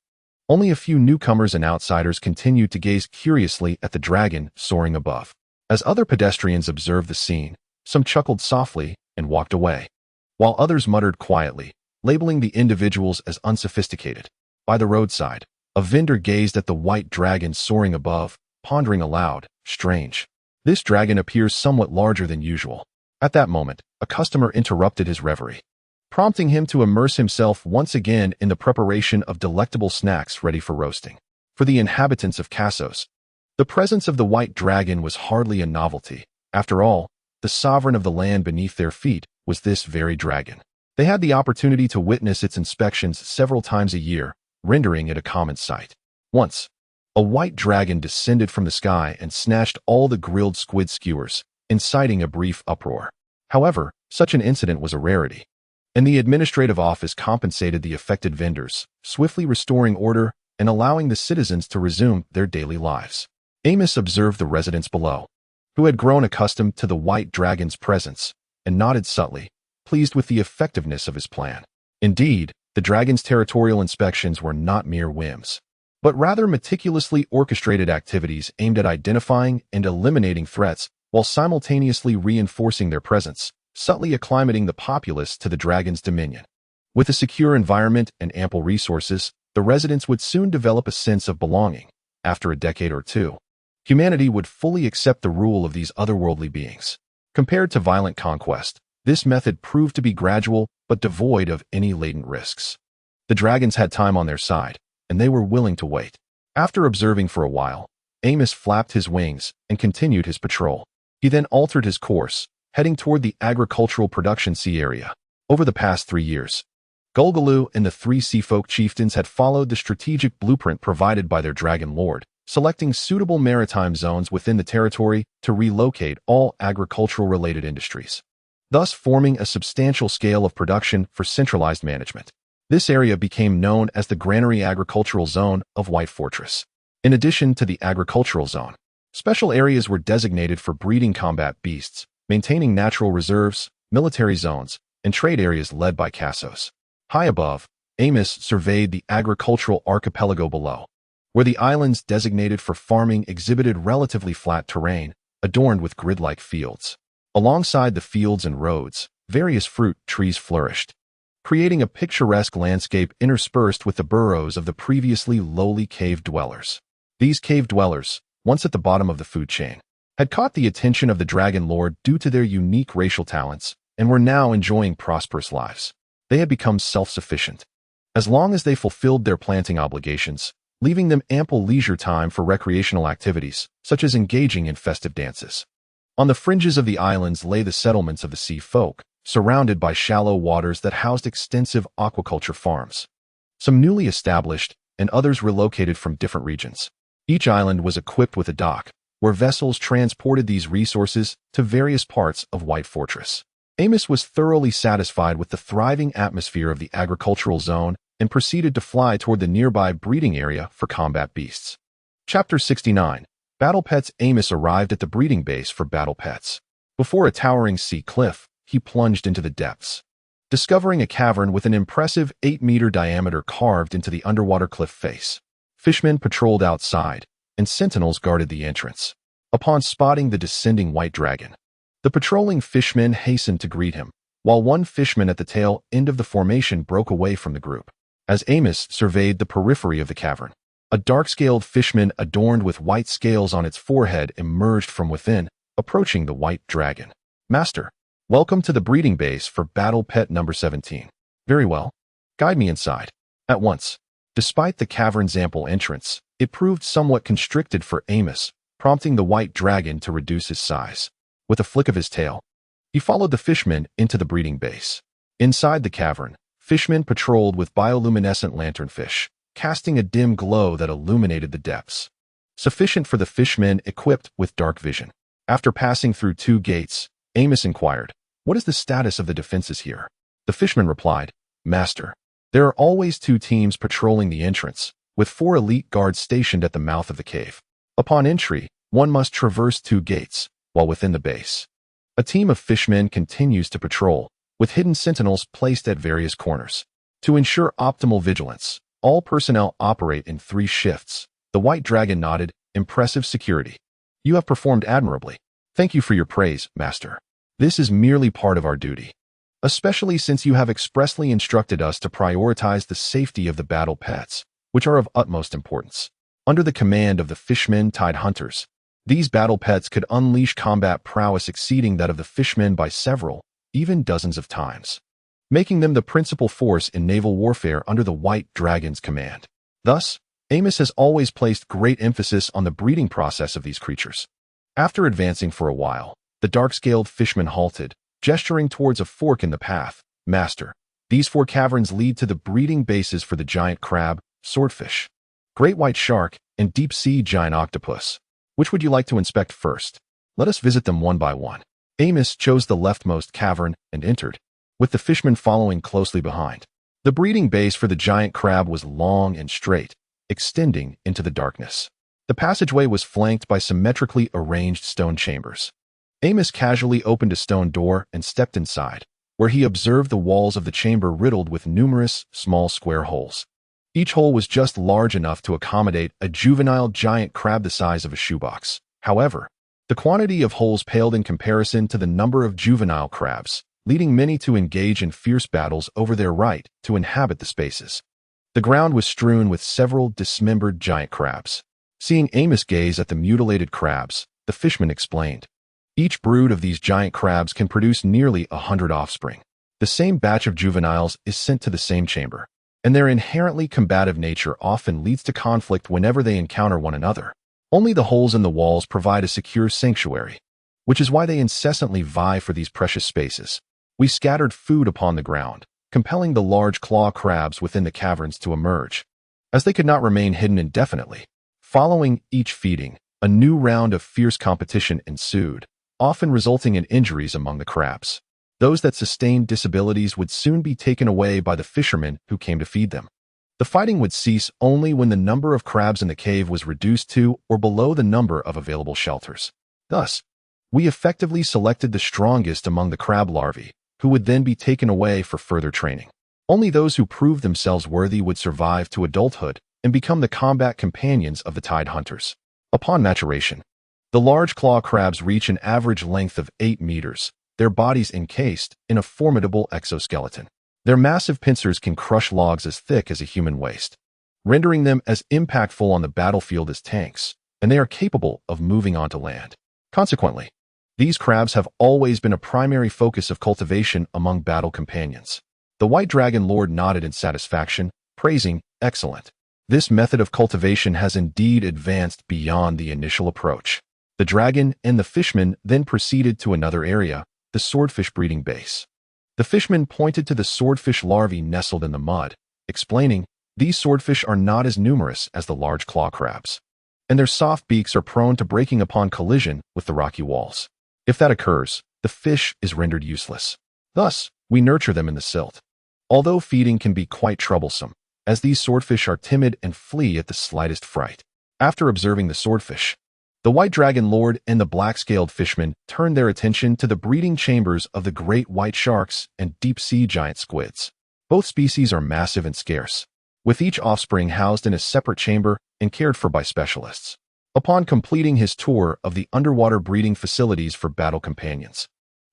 Only a few newcomers and outsiders continued to gaze curiously at the dragon soaring above. As other pedestrians observed the scene, some chuckled softly and walked away, while others muttered quietly, labeling the individuals as unsophisticated. By the roadside, a vendor gazed at the white dragon soaring above, pondering aloud, "Strange. This dragon appears somewhat larger than usual." At that moment, a customer interrupted his reverie, prompting him to immerse himself once again in the preparation of delectable snacks ready for roasting. For the inhabitants of Cassos, the presence of the white dragon was hardly a novelty. After all, the sovereign of the land beneath their feet was this very dragon. They had the opportunity to witness its inspections several times a year, rendering it a common sight. Once, a white dragon descended from the sky and snatched all the grilled squid skewers, inciting a brief uproar. However, such an incident was a rarity, and the administrative office compensated the affected vendors, swiftly restoring order and allowing the citizens to resume their daily lives. Amos observed the residents below, who had grown accustomed to the white dragon's presence, and nodded subtly, pleased with the effectiveness of his plan. Indeed, the dragon's territorial inspections were not mere whims, but rather meticulously orchestrated activities aimed at identifying and eliminating threats while simultaneously reinforcing their presence, subtly acclimating the populace to the dragon's dominion. With a secure environment and ample resources, the residents would soon develop a sense of belonging. After a decade or two, humanity would fully accept the rule of these otherworldly beings. Compared to violent conquest, this method proved to be gradual but devoid of any latent risks. The dragons had time on their side, and they were willing to wait. After observing for a while, Amos flapped his wings and continued his patrol. He then altered his course, heading toward the agricultural production sea area. Over the past 3 years, Gulgaloo and the 3 seafolk chieftains had followed the strategic blueprint provided by their dragon lord, selecting suitable maritime zones within the territory to relocate all agricultural-related industries, thus forming a substantial scale of production for centralized management. This area became known as the Granary Agricultural Zone of White Fortress. In addition to the agricultural zone, special areas were designated for breeding combat beasts, maintaining natural reserves, military zones, and trade areas led by Cassos. High above, Amos surveyed the agricultural archipelago below, where the islands designated for farming exhibited relatively flat terrain, adorned with grid-like fields. Alongside the fields and roads, various fruit trees flourished, creating a picturesque landscape interspersed with the burrows of the previously lowly cave dwellers. These cave dwellers, once at the bottom of the food chain, had caught the attention of the Dragon Lord due to their unique racial talents and were now enjoying prosperous lives. They had become self-sufficient, as long as they fulfilled their planting obligations, leaving them ample leisure time for recreational activities, such as engaging in festive dances. On the fringes of the islands lay the settlements of the sea folk, surrounded by shallow waters that housed extensive aquaculture farms, some newly established and others relocated from different regions. Each island was equipped with a dock, where vessels transported these resources to various parts of White Fortress. Amos was thoroughly satisfied with the thriving atmosphere of the agricultural zone and proceeded to fly toward the nearby breeding area for combat beasts. Chapter 69. Battle Pets. Amos arrived at the breeding base for battle pets. Before a towering sea cliff, he plunged into the depths, discovering a cavern with an impressive 8-meter diameter carved into the underwater cliff face. Fishmen patrolled outside, and sentinels guarded the entrance. Upon spotting the descending white dragon, The patrolling fishmen hastened to greet him, while one fishman at the tail end of the formation broke away from the group. As Amos surveyed the periphery of the cavern, a dark-scaled fishman adorned with white scales on its forehead emerged from within, approaching the white dragon. "Master, welcome to the breeding base for battle pet number 17. Very well. Guide me inside." At once. Despite the cavern's ample entrance, it proved somewhat constricted for Amos, prompting the white dragon to reduce his size. With a flick of his tail, he followed the fishman into the breeding base. Inside the cavern, fishmen patrolled with bioluminescent lanternfish, casting a dim glow that illuminated the depths, sufficient for the fishmen equipped with dark vision. After passing through 2 gates, Amos inquired, "What is the status of the defenses here?" The fishman replied, "Master, there are always 2 teams patrolling the entrance, with 4 elite guards stationed at the mouth of the cave. Upon entry, one must traverse 2 gates, while within the base. A team of fishmen continues to patrol, with hidden sentinels placed at various corners. To ensure optimal vigilance, all personnel operate in 3 shifts." The white dragon nodded. "Impressive security. You have performed admirably. Thank you for your praise, Master. This is merely part of our duty, especially since you have expressly instructed us to prioritize the safety of the battle pets, which are of utmost importance." Under the command of the fishmen tide hunters, these battle pets could unleash combat prowess exceeding that of the fishmen by several, even dozens of times, making them the principal force in naval warfare under the white dragon's command. Thus, Amos has always placed great emphasis on the breeding process of these creatures. After advancing for a while, the dark-scaled fishman halted, gesturing towards a fork in the path. "Master, these 4 caverns lead to the breeding bases for the giant crab, swordfish, great white shark, and deep-sea giant octopus. Which would you like to inspect first? Let us visit them one by one." Amos chose the leftmost cavern and entered, with the fishman following closely behind. The breeding base for the giant crab was long and straight, extending into the darkness. The passageway was flanked by symmetrically arranged stone chambers. Amos casually opened a stone door and stepped inside, where he observed the walls of the chamber riddled with numerous small square holes. Each hole was just large enough to accommodate a juvenile giant crab the size of a shoebox. However, the quantity of holes paled in comparison to the number of juvenile crabs, leading many to engage in fierce battles over their right to inhabit the spaces. The ground was strewn with several dismembered giant crabs. Seeing Amos gaze at the mutilated crabs, the fishman explained, "Each brood of these giant crabs can produce nearly 100 offspring. The same batch of juveniles is sent to the same chamber, and their inherently combative nature often leads to conflict whenever they encounter one another. Only the holes in the walls provide a secure sanctuary, which is why they incessantly vie for these precious spaces." We scattered food upon the ground, compelling the large claw crabs within the caverns to emerge, as they could not remain hidden indefinitely. Following each feeding, a new round of fierce competition ensued, often resulting in injuries among the crabs. Those that sustained disabilities would soon be taken away by the fishermen who came to feed them. The fighting would cease only when the number of crabs in the cave was reduced to or below the number of available shelters. Thus, we effectively selected the strongest among the crab larvae, who would then be taken away for further training. Only those who proved themselves worthy would survive to adulthood and become the combat companions of the tide hunters. Upon maturation, the large claw crabs reach an average length of 8 meters, their bodies encased in a formidable exoskeleton. Their massive pincers can crush logs as thick as a human waist, rendering them as impactful on the battlefield as tanks, and they are capable of moving onto land. Consequently, these crabs have always been a primary focus of cultivation among battle companions. The White Dragon Lord nodded in satisfaction, praising, "Excellent. This method of cultivation has indeed advanced beyond the initial approach." The dragon and the fishman then proceeded to another area, the swordfish breeding base. The fishman pointed to the swordfish larvae nestled in the mud, explaining, "These swordfish are not as numerous as the large claw crabs, and their soft beaks are prone to breaking upon collision with the rocky walls. If that occurs, the fish is rendered useless. Thus, we nurture them in the silt. Although feeding can be quite troublesome, as these swordfish are timid and flee at the slightest fright." After observing the swordfish, the White Dragon Lord and the black-scaled fishman turned their attention to the breeding chambers of the great white sharks and deep-sea giant squids. Both species are massive and scarce, with each offspring housed in a separate chamber and cared for by specialists. Upon completing his tour of the underwater breeding facilities for battle companions,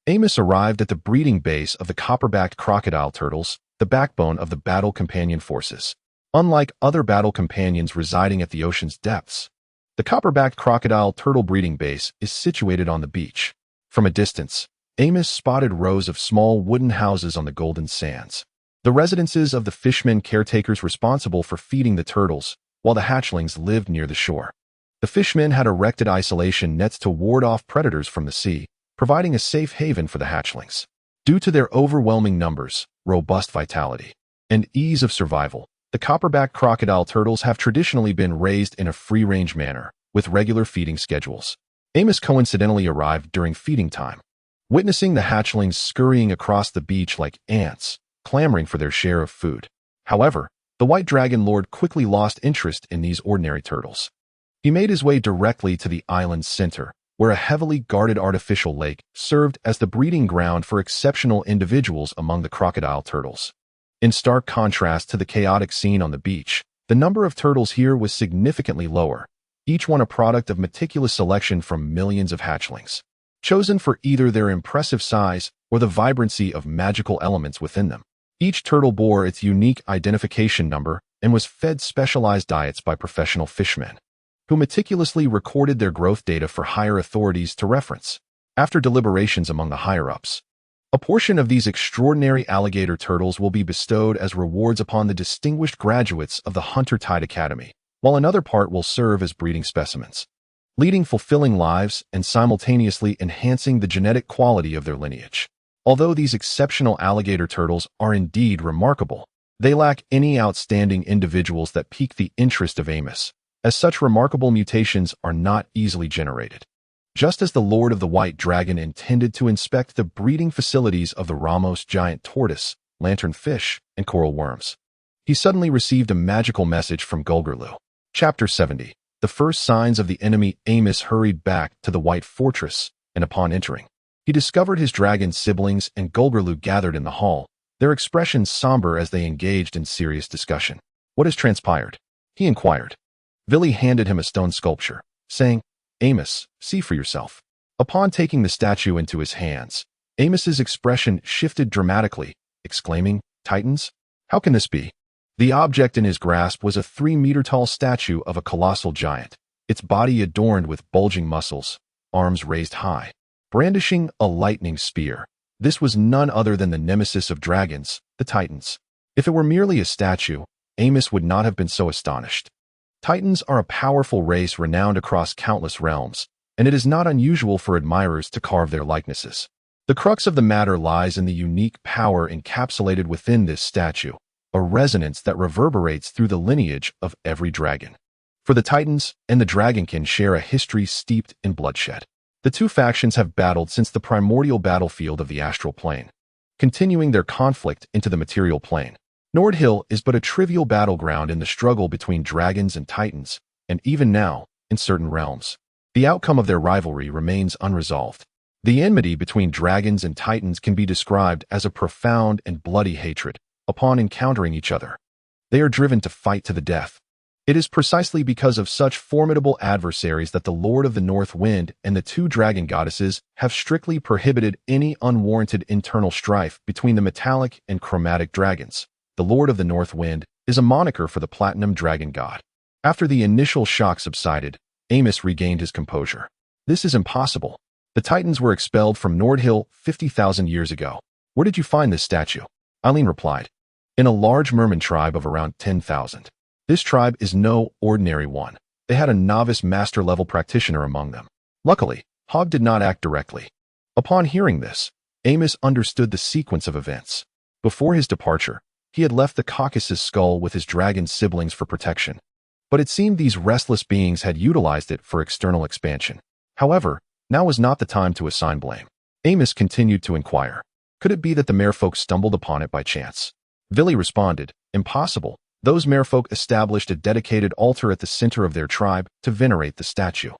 Amos arrived at the breeding base of the copper-backed crocodile turtles, the backbone of the battle companion forces. Unlike other battle companions residing at the ocean's depths, the copper-backed crocodile turtle breeding base is situated on the beach. From a distance, Amos spotted rows of small wooden houses on the golden sands, the residences of the fishmen caretakers responsible for feeding the turtles, while the hatchlings lived near the shore. The fishmen had erected isolation nets to ward off predators from the sea, providing a safe haven for the hatchlings. Due to their overwhelming numbers, robust vitality, and ease of survival, the copperback crocodile turtles have traditionally been raised in a free-range manner, with regular feeding schedules. Amos coincidentally arrived during feeding time, witnessing the hatchlings scurrying across the beach like ants, clamoring for their share of food. However, the white dragon lord quickly lost interest in these ordinary turtles. He made his way directly to the island's center, where a heavily guarded artificial lake served as the breeding ground for exceptional individuals among the crocodile turtles. In stark contrast to the chaotic scene on the beach, the number of turtles here was significantly lower, each one a product of meticulous selection from millions of hatchlings, chosen for either their impressive size or the vibrancy of magical elements within them. Each turtle bore its unique identification number and was fed specialized diets by professional fishmen, who meticulously recorded their growth data for higher authorities to reference. After deliberations among the higher-ups, a portion of these extraordinary alligator turtles will be bestowed as rewards upon the distinguished graduates of the Hunter Tide Academy, while another part will serve as breeding specimens, leading fulfilling lives and simultaneously enhancing the genetic quality of their lineage. Although these exceptional alligator turtles are indeed remarkable, they lack any outstanding individuals that pique the interest of Amos, as such remarkable mutations are not easily generated. Just as the Lord of the White Dragon intended to inspect the breeding facilities of the Ramos giant tortoise, lanternfish, and coral worms, he suddenly received a magical message from Gulgurlu. Chapter 70. The first signs of the enemy. Amos hurried back to the White Fortress, and upon entering, he discovered his dragon siblings and Gulgurlu gathered in the hall, their expressions somber as they engaged in serious discussion. "What has transpired?" he inquired. Vili handed him a stone sculpture, saying, "Amos, see for yourself." Upon taking the statue into his hands, Amos's expression shifted dramatically, exclaiming, "Titans? How can this be?" The object in his grasp was a 3-meter-tall statue of a colossal giant, its body adorned with bulging muscles, arms raised high, brandishing a lightning spear. This was none other than the nemesis of dragons, the Titans. If it were merely a statue, Amos would not have been so astonished. Titans are a powerful race renowned across countless realms, and it is not unusual for admirers to carve their likenesses. The crux of the matter lies in the unique power encapsulated within this statue, a resonance that reverberates through the lineage of every dragon. For the Titans and the Dragonkin share a history steeped in bloodshed. The two factions have battled since the primordial battlefield of the astral plane, continuing their conflict into the material plane. Nordhyl is but a trivial battleground in the struggle between dragons and titans, and even now, in certain realms, the outcome of their rivalry remains unresolved. The enmity between dragons and titans can be described as a profound and bloody hatred. Upon encountering each other, they are driven to fight to the death. It is precisely because of such formidable adversaries that the Lord of the North Wind and the two dragon goddesses have strictly prohibited any unwarranted internal strife between the metallic and chromatic dragons. The Lord of the North Wind is a moniker for the platinum dragon god. After the initial shock subsided, Amos regained his composure. "This is impossible. The Titans were expelled from Nordhyl 50,000 years ago. Where did you find this statue?" Eileen replied. "In a large merman tribe of around 10,000. This tribe is no ordinary one. They had a novice master-level practitioner among them. Luckily, Hogg did not act directly." Upon hearing this, Amos understood the sequence of events. Before his departure, he had left the Caucasus skull with his dragon siblings for protection, but it seemed these restless beings had utilized it for external expansion. However, now was not the time to assign blame. Amos continued to inquire, could it be that the merfolk stumbled upon it by chance? Vili responded, "Impossible. Those merfolk established a dedicated altar at the center of their tribe to venerate the statue."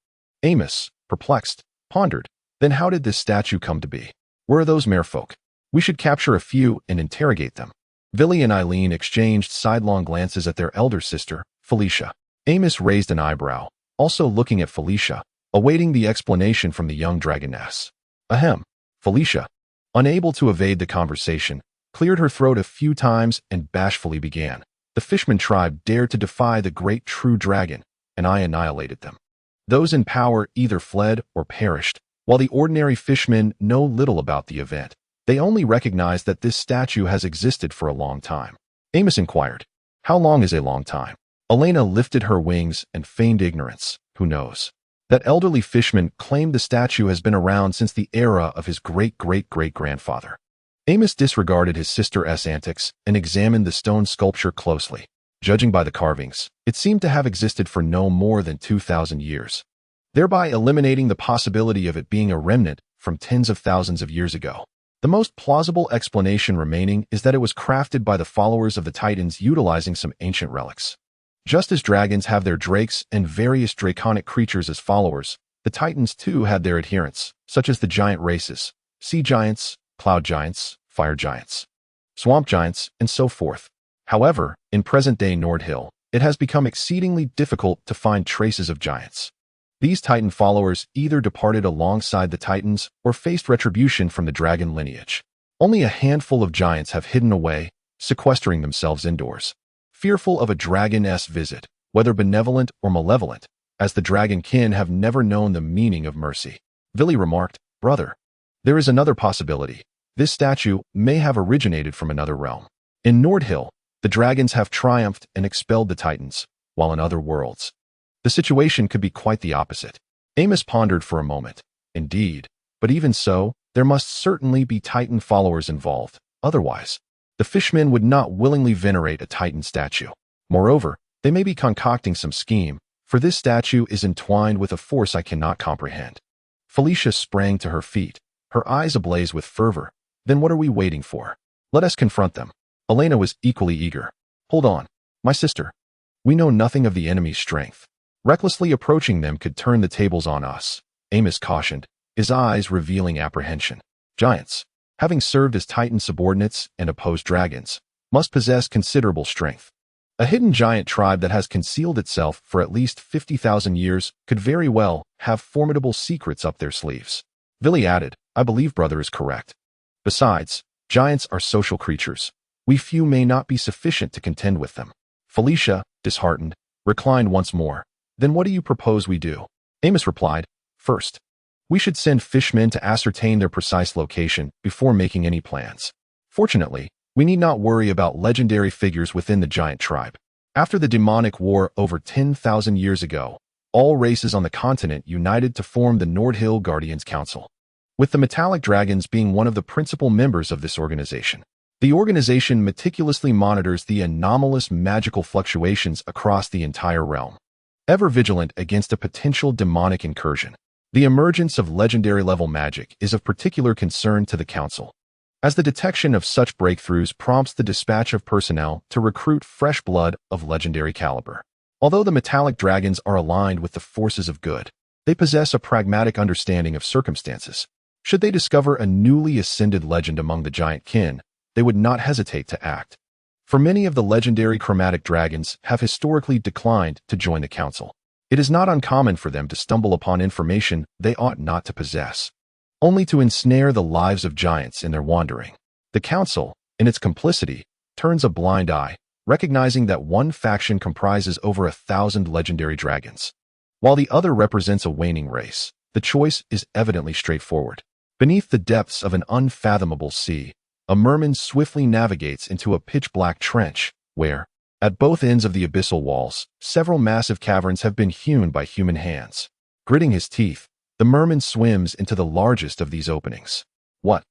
Amos, perplexed, pondered, then how did this statue come to be? Where are those merfolk? We should capture a few and interrogate them. Vili and Eileen exchanged sidelong glances at their elder sister, Felicia. Amos raised an eyebrow, also looking at Felicia, awaiting the explanation from the young dragoness. "Ahem. Felicia, unable to evade the conversation, cleared her throat a few times and bashfully began. The Fishman tribe dared to defy the great true dragon, and I annihilated them. Those in power either fled or perished, while the ordinary fishmen know little about the event. They only recognize that this statue has existed for a long time. Amos inquired, "How long is a long time?" Elena lifted her wings and feigned ignorance. Who knows? That elderly fishman claimed the statue has been around since the era of his great-great-great-grandfather. Amos disregarded his sister's antics and examined the stone sculpture closely. Judging by the carvings, it seemed to have existed for no more than 2,000 years, thereby eliminating the possibility of it being a remnant from tens of thousands of years ago. The most plausible explanation remaining is that it was crafted by the followers of the Titans utilizing some ancient relics. Just as dragons have their drakes and various draconic creatures as followers, the Titans too had their adherents, such as the giant races, sea giants, cloud giants, fire giants, swamp giants, and so forth. However, in present-day Nordhyl, it has become exceedingly difficult to find traces of giants. These Titan followers either departed alongside the Titans or faced retribution from the dragon lineage. Only a handful of giants have hidden away, sequestering themselves indoors, fearful of a dragon's visit, whether benevolent or malevolent, as the dragon kin have never known the meaning of mercy. Villy remarked, "Brother, there is another possibility. This statue may have originated from another realm. In Nordhyl, the dragons have triumphed and expelled the Titans, while in other worlds, the situation could be quite the opposite." Amos pondered for a moment. Indeed, but even so, there must certainly be Titan followers involved. Otherwise, the fishmen would not willingly venerate a Titan statue. Moreover, they may be concocting some scheme, for this statue is entwined with a force I cannot comprehend. Felicia sprang to her feet, her eyes ablaze with fervor. "Then what are we waiting for? Let us confront them." Elena was equally eager. "Hold on, my sister. We know nothing of the enemy's strength. Recklessly approaching them could turn the tables on us," Amos cautioned, his eyes revealing apprehension. "Giants, having served as Titan subordinates and opposed dragons, must possess considerable strength. A hidden giant tribe that has concealed itself for at least 50,000 years could very well have formidable secrets up their sleeves." Villy added, "I believe brother is correct. Besides, giants are social creatures. We few may not be sufficient to contend with them." Felicia, disheartened, reclined once more. "Then what do you propose we do?" Amos replied, "First, we should send fishmen to ascertain their precise location before making any plans. Fortunately, we need not worry about legendary figures within the giant tribe. After the demonic war over 10,000 years ago, all races on the continent united to form the Nordhyl Guardians Council, with the metallic dragons being one of the principal members of this organization. The organization meticulously monitors the anomalous magical fluctuations across the entire realm, ever vigilant against a potential demonic incursion. The emergence of legendary-level magic is of particular concern to the Council, as the detection of such breakthroughs prompts the dispatch of personnel to recruit fresh blood of legendary caliber. Although the metallic dragons are aligned with the forces of good, they possess a pragmatic understanding of circumstances. Should they discover a newly ascended legend among the giant kin, they would not hesitate to act. For many of the legendary chromatic dragons have historically declined to join the Council. It is not uncommon for them to stumble upon information they ought not to possess, only to ensnare the lives of giants in their wandering. The Council, in its complicity, turns a blind eye, recognizing that one faction comprises over 1,000 legendary dragons, while the other represents a waning race. The choice is evidently straightforward. Beneath the depths of an unfathomable sea, a merman swiftly navigates into a pitch-black trench, where, at both ends of the abyssal walls, several massive caverns have been hewn by human hands. Gritting his teeth, the merman swims into the largest of these openings. What?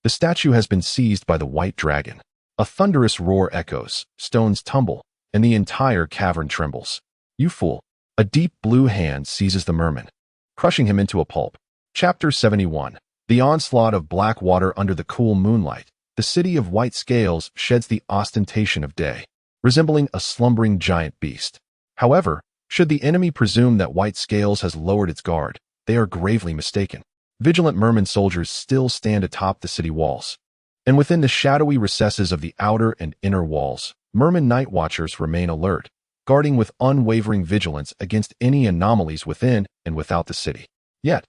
The statue has been seized by the white dragon. A thunderous roar echoes, stones tumble, and the entire cavern trembles. "You fool!" A deep blue hand seizes the merman, crushing him into a pulp. Chapter 71. The onslaught of black water under the cool moonlight. The city of white scales sheds the ostentation of day, resembling a slumbering giant beast. However, should the enemy presume that white scales has lowered its guard, they are gravely mistaken. Vigilant merman soldiers still stand atop the city walls, and within the shadowy recesses of the outer and inner walls, merman night watchers remain alert, guarding with unwavering vigilance against any anomalies within and without the city. Yet,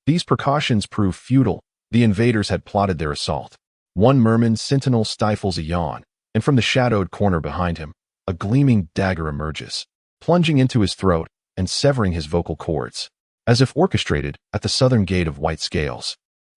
these precautions prove futile The invaders had plotted their assault. One merman sentinel stifles a yawn, and from the shadowed corner behind him, a gleaming dagger emerges, plunging into his throat and severing his vocal cords, as if orchestrated at the southern gate of White Scales.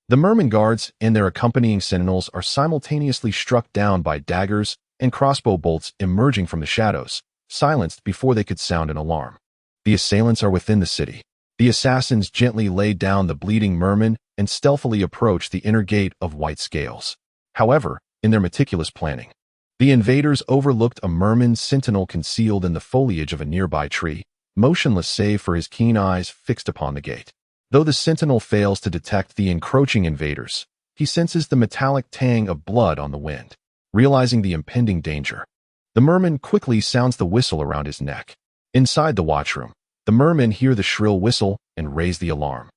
The merman guards and their accompanying sentinels are simultaneously struck down by daggers and crossbow bolts emerging from the shadows, silenced before they could sound an alarm. The assailants are within the city. The assassins gently lay down the bleeding merman and stealthily approach the inner gate of White Scales. However, in their meticulous planning, the invaders overlooked a merman sentinel concealed in the foliage of a nearby tree, motionless save for his keen eyes fixed upon the gate. Though the sentinel fails to detect the encroaching invaders, he senses the metallic tang of blood on the wind. Realizing the impending danger, the merman quickly sounds the whistle around his neck. Inside the watchroom, the mermen hear the shrill whistle and raise the alarm.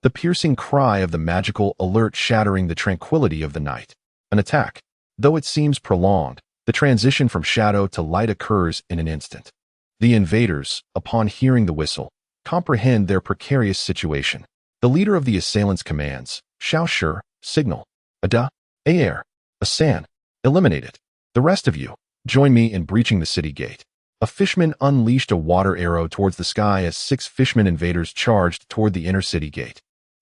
The piercing cry of the magical alert shattering the tranquility of the night. An attack. Though it seems prolonged, the transition from shadow to light occurs in an instant. The invaders, upon hearing the whistle, comprehend their precarious situation. The leader of the assailants commands, "Shao Shi, signal. Ada, air, Asan, eliminate it. The rest of you, join me in breaching the city gate." A fishman unleashed a water arrow towards the sky as 6 fishmen invaders charged toward the inner city gate.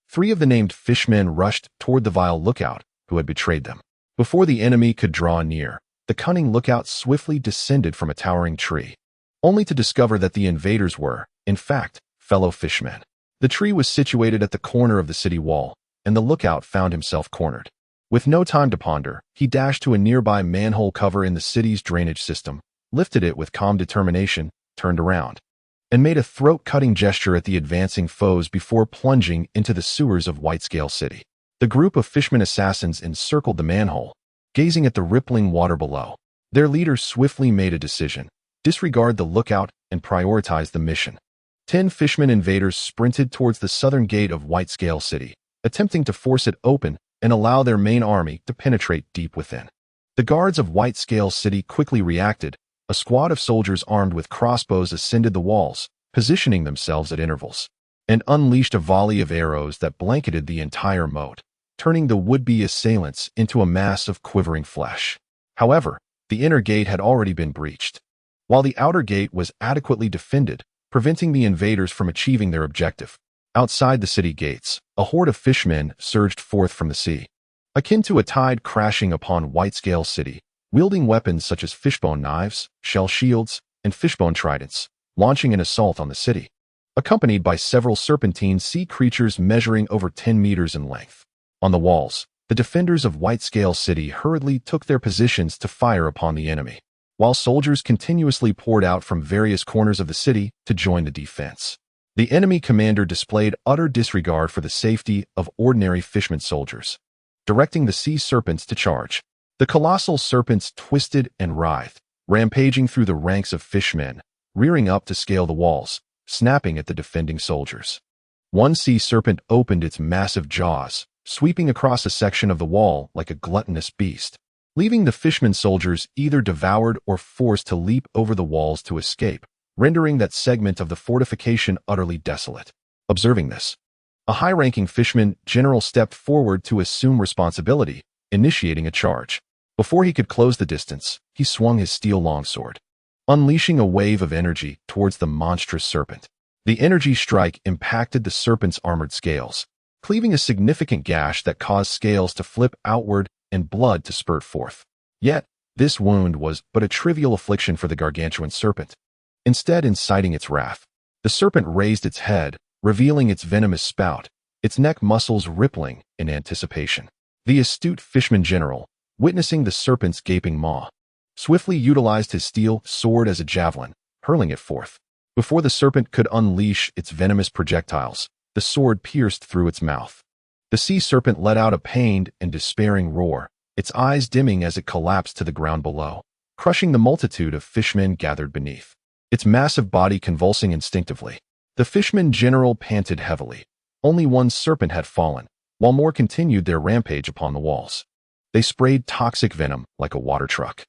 3 of the named fishmen rushed toward the vile lookout, who had betrayed them. Before the enemy could draw near, the cunning lookout swiftly descended from a towering tree, only to discover that the invaders were, in fact, fellow fishmen. The tree was situated at the corner of the city wall, and the lookout found himself cornered. With no time to ponder, he dashed to a nearby manhole cover in the city's drainage system, lifted it with calm determination, turned around, and made a throat-cutting gesture at the advancing foes before plunging into the sewers of Whitescale City. The group of fishmen assassins encircled the manhole, gazing at the rippling water below. Their leader swiftly made a decision: disregard the lookout and prioritize the mission. 10 fishmen invaders sprinted towards the southern gate of Whitescale City, attempting to force it open and allow their main army to penetrate deep within. The guards of Whitescale City quickly reacted. A squad of soldiers armed with crossbows ascended the walls, positioning themselves at intervals, and unleashed a volley of arrows that blanketed the entire moat, turning the would-be assailants into a mass of quivering flesh. However, the inner gate had already been breached, while the outer gate was adequately defended, preventing the invaders from achieving their objective. Outside the city gates, a horde of fishmen surged forth from the sea, akin to a tide crashing upon Whitescale City, wielding weapons such as fishbone knives, shell shields, and fishbone tridents, launching an assault on the city, accompanied by several serpentine sea creatures measuring over 10 meters in length. On the walls, the defenders of Whitescale City hurriedly took their positions to fire upon the enemy, while soldiers continuously poured out from various corners of the city to join the defense. The enemy commander displayed utter disregard for the safety of ordinary fishermen soldiers, directing the sea serpents to charge. The colossal serpents twisted and writhed, rampaging through the ranks of fishmen, rearing up to scale the walls, snapping at the defending soldiers. One sea serpent opened its massive jaws, sweeping across a section of the wall like a gluttonous beast, leaving the fishmen soldiers either devoured or forced to leap over the walls to escape, rendering that segment of the fortification utterly desolate. Observing this, a high-ranking fishman general stepped forward to assume responsibility, initiating a charge. Before he could close the distance, he swung his steel longsword, unleashing a wave of energy towards the monstrous serpent. The energy strike impacted the serpent's armored scales, cleaving a significant gash that caused scales to flip outward and blood to spurt forth. Yet, this wound was but a trivial affliction for the gargantuan serpent. Instead, inciting its wrath, the serpent raised its head, revealing its venomous spout, its neck muscles rippling in anticipation. The astute fishman general, witnessing the serpent's gaping maw, swiftly utilized his steel sword as a javelin, hurling it forth. Before the serpent could unleash its venomous projectiles, the sword pierced through its mouth. The sea serpent let out a pained and despairing roar, its eyes dimming as it collapsed to the ground below, crushing the multitude of fishmen gathered beneath, its massive body convulsing instinctively. The fishman general panted heavily. Only one serpent had fallen, while more continued their rampage upon the walls. They sprayed toxic venom like a water truck,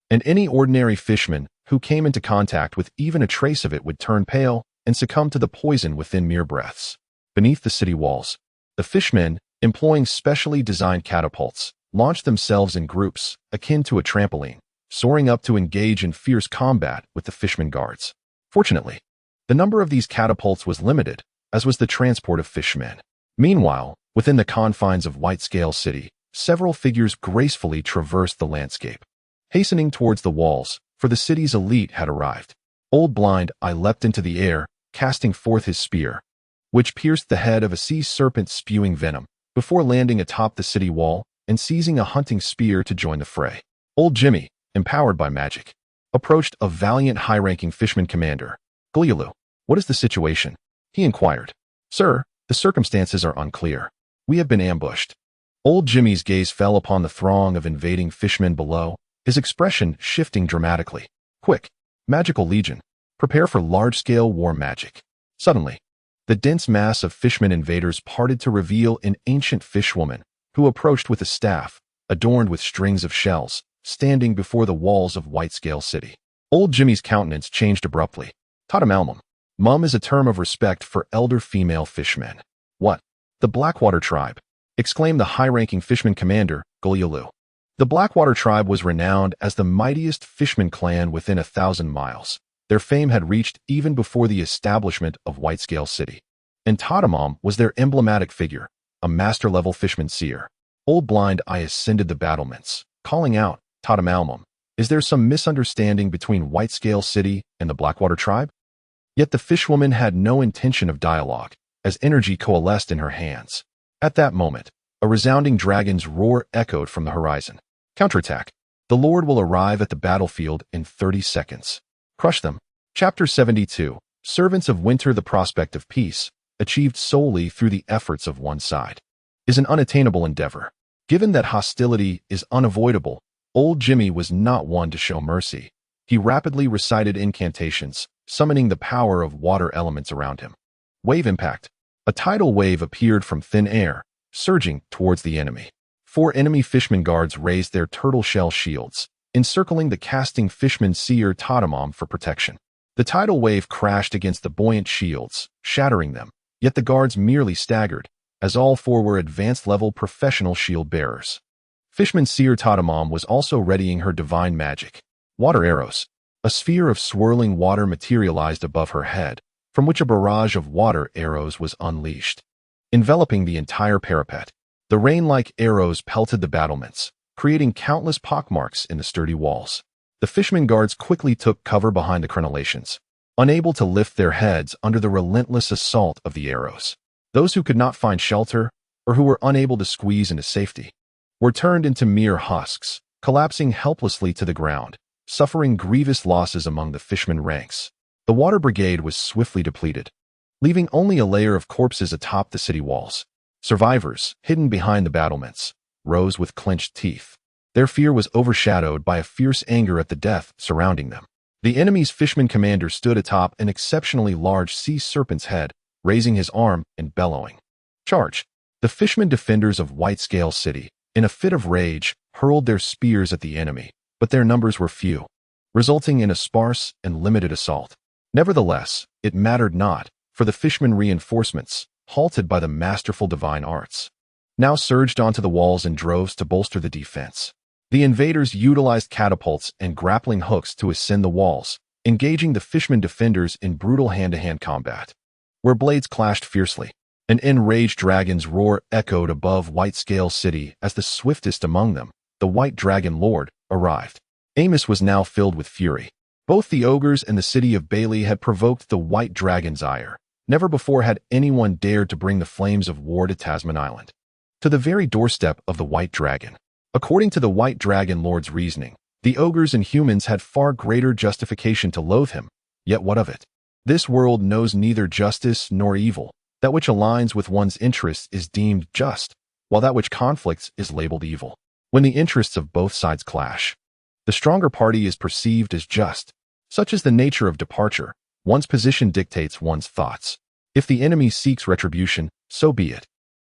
and any ordinary fishman who came into contact with even a trace of it would turn pale and succumb to the poison within mere breaths. Beneath the city walls, the fishmen, employing specially designed catapults, launched themselves in groups, akin to a trampoline, soaring up to engage in fierce combat with the fishmen guards. Fortunately, the number of these catapults was limited, as was the transport of fishmen. Meanwhile, within the confines of Whitescale City, several figures gracefully traversed the landscape, hastening towards the walls, for the city's elite had arrived. Old Blind Eye leapt into the air, casting forth his spear, which pierced the head of a sea serpent spewing venom, before landing atop the city wall and seizing a hunting spear to join the fray. Old Jimmy, empowered by magic, approached a valiant high-ranking fishman commander. "Glialu, what is the situation?" he inquired. "Sir, the circumstances are unclear. We have been ambushed." Old Jimmy's gaze fell upon the throng of invading fishmen below, his expression shifting dramatically. "Quick, magical legion, prepare for large-scale war magic." Suddenly, the dense mass of fishmen invaders parted to reveal an ancient fishwoman who approached with a staff, adorned with strings of shells, standing before the walls of Whitescale City. Old Jimmy's countenance changed abruptly. "Tatamalmum. Mum is a term of respect for elder female fishmen." "What? The Blackwater tribe?" exclaimed the high-ranking fishman commander, Glialu. The Blackwater tribe was renowned as the mightiest fishman clan within 1,000 miles. Their fame had reached even before the establishment of Whitescale City. And Tatamam was their emblematic figure, a master-level fishman seer. Old Blind Eye ascended the battlements, calling out, "Tatamalmum, is there some misunderstanding between Whitescale City and the Blackwater tribe?" Yet the fishwoman had no intention of dialogue, as energy coalesced in her hands. At that moment, a resounding dragon's roar echoed from the horizon. "Counterattack. The Lord will arrive at the battlefield in 30 seconds. Crush them." Chapter 72. Servants of Winter. The prospect of peace, achieved solely through the efforts of one side, is an unattainable endeavor. Given that hostility is unavoidable, Old Jimmy was not one to show mercy. He rapidly recited incantations, summoning the power of water elements around him. Wave impact. A tidal wave appeared from thin air, surging towards the enemy. 4 enemy fishman guards raised their turtle shell shields, encircling the casting fishman seer Tatamam for protection. The tidal wave crashed against the buoyant shields, shattering them, yet the guards merely staggered, as all 4 were advanced-level professional shield bearers. Fishman seer Tatamam was also readying her divine magic. Water arrows. A sphere of swirling water materialized above her head, from which a barrage of water arrows was unleashed, enveloping the entire parapet. The rain-like arrows pelted the battlements, creating countless pockmarks in the sturdy walls. The fishman guards quickly took cover behind the crenellations, unable to lift their heads under the relentless assault of the arrows. Those who could not find shelter, or who were unable to squeeze into safety, were turned into mere husks, collapsing helplessly to the ground, suffering grievous losses among the fishman ranks. The water brigade was swiftly depleted, leaving only a layer of corpses atop the city walls. Survivors, hidden behind the battlements, rose with clenched teeth. Their fear was overshadowed by a fierce anger at the death surrounding them. The enemy's fishman commander stood atop an exceptionally large sea serpent's head, raising his arm and bellowing, "Charge!" The fishman defenders of Whitescale City, in a fit of rage, hurled their spears at the enemy, but their numbers were few, resulting in a sparse and limited assault. Nevertheless, it mattered not, for the fishman reinforcements, halted by the masterful divine arts, now surged onto the walls in droves to bolster the defense. The invaders utilized catapults and grappling hooks to ascend the walls, engaging the fishman defenders in brutal hand-to-hand combat, where blades clashed fiercely. An enraged dragon's roar echoed above Whitescale City as the swiftest among them, the White Dragon Lord, arrived. Amos was now filled with fury. Both the ogres and the city of Bailey had provoked the White Dragon's ire. Never before had anyone dared to bring the flames of war to Tasman Island, to the very doorstep of the White Dragon. According to the White Dragon Lord's reasoning, the ogres and humans had far greater justification to loathe him. Yet what of it? This world knows neither justice nor evil. That which aligns with one's interests is deemed just, while that which conflicts is labeled evil. When the interests of both sides clash, the stronger party is perceived as just. Such is the nature of departure. One's position dictates one's thoughts. If the enemy seeks retribution, so be it.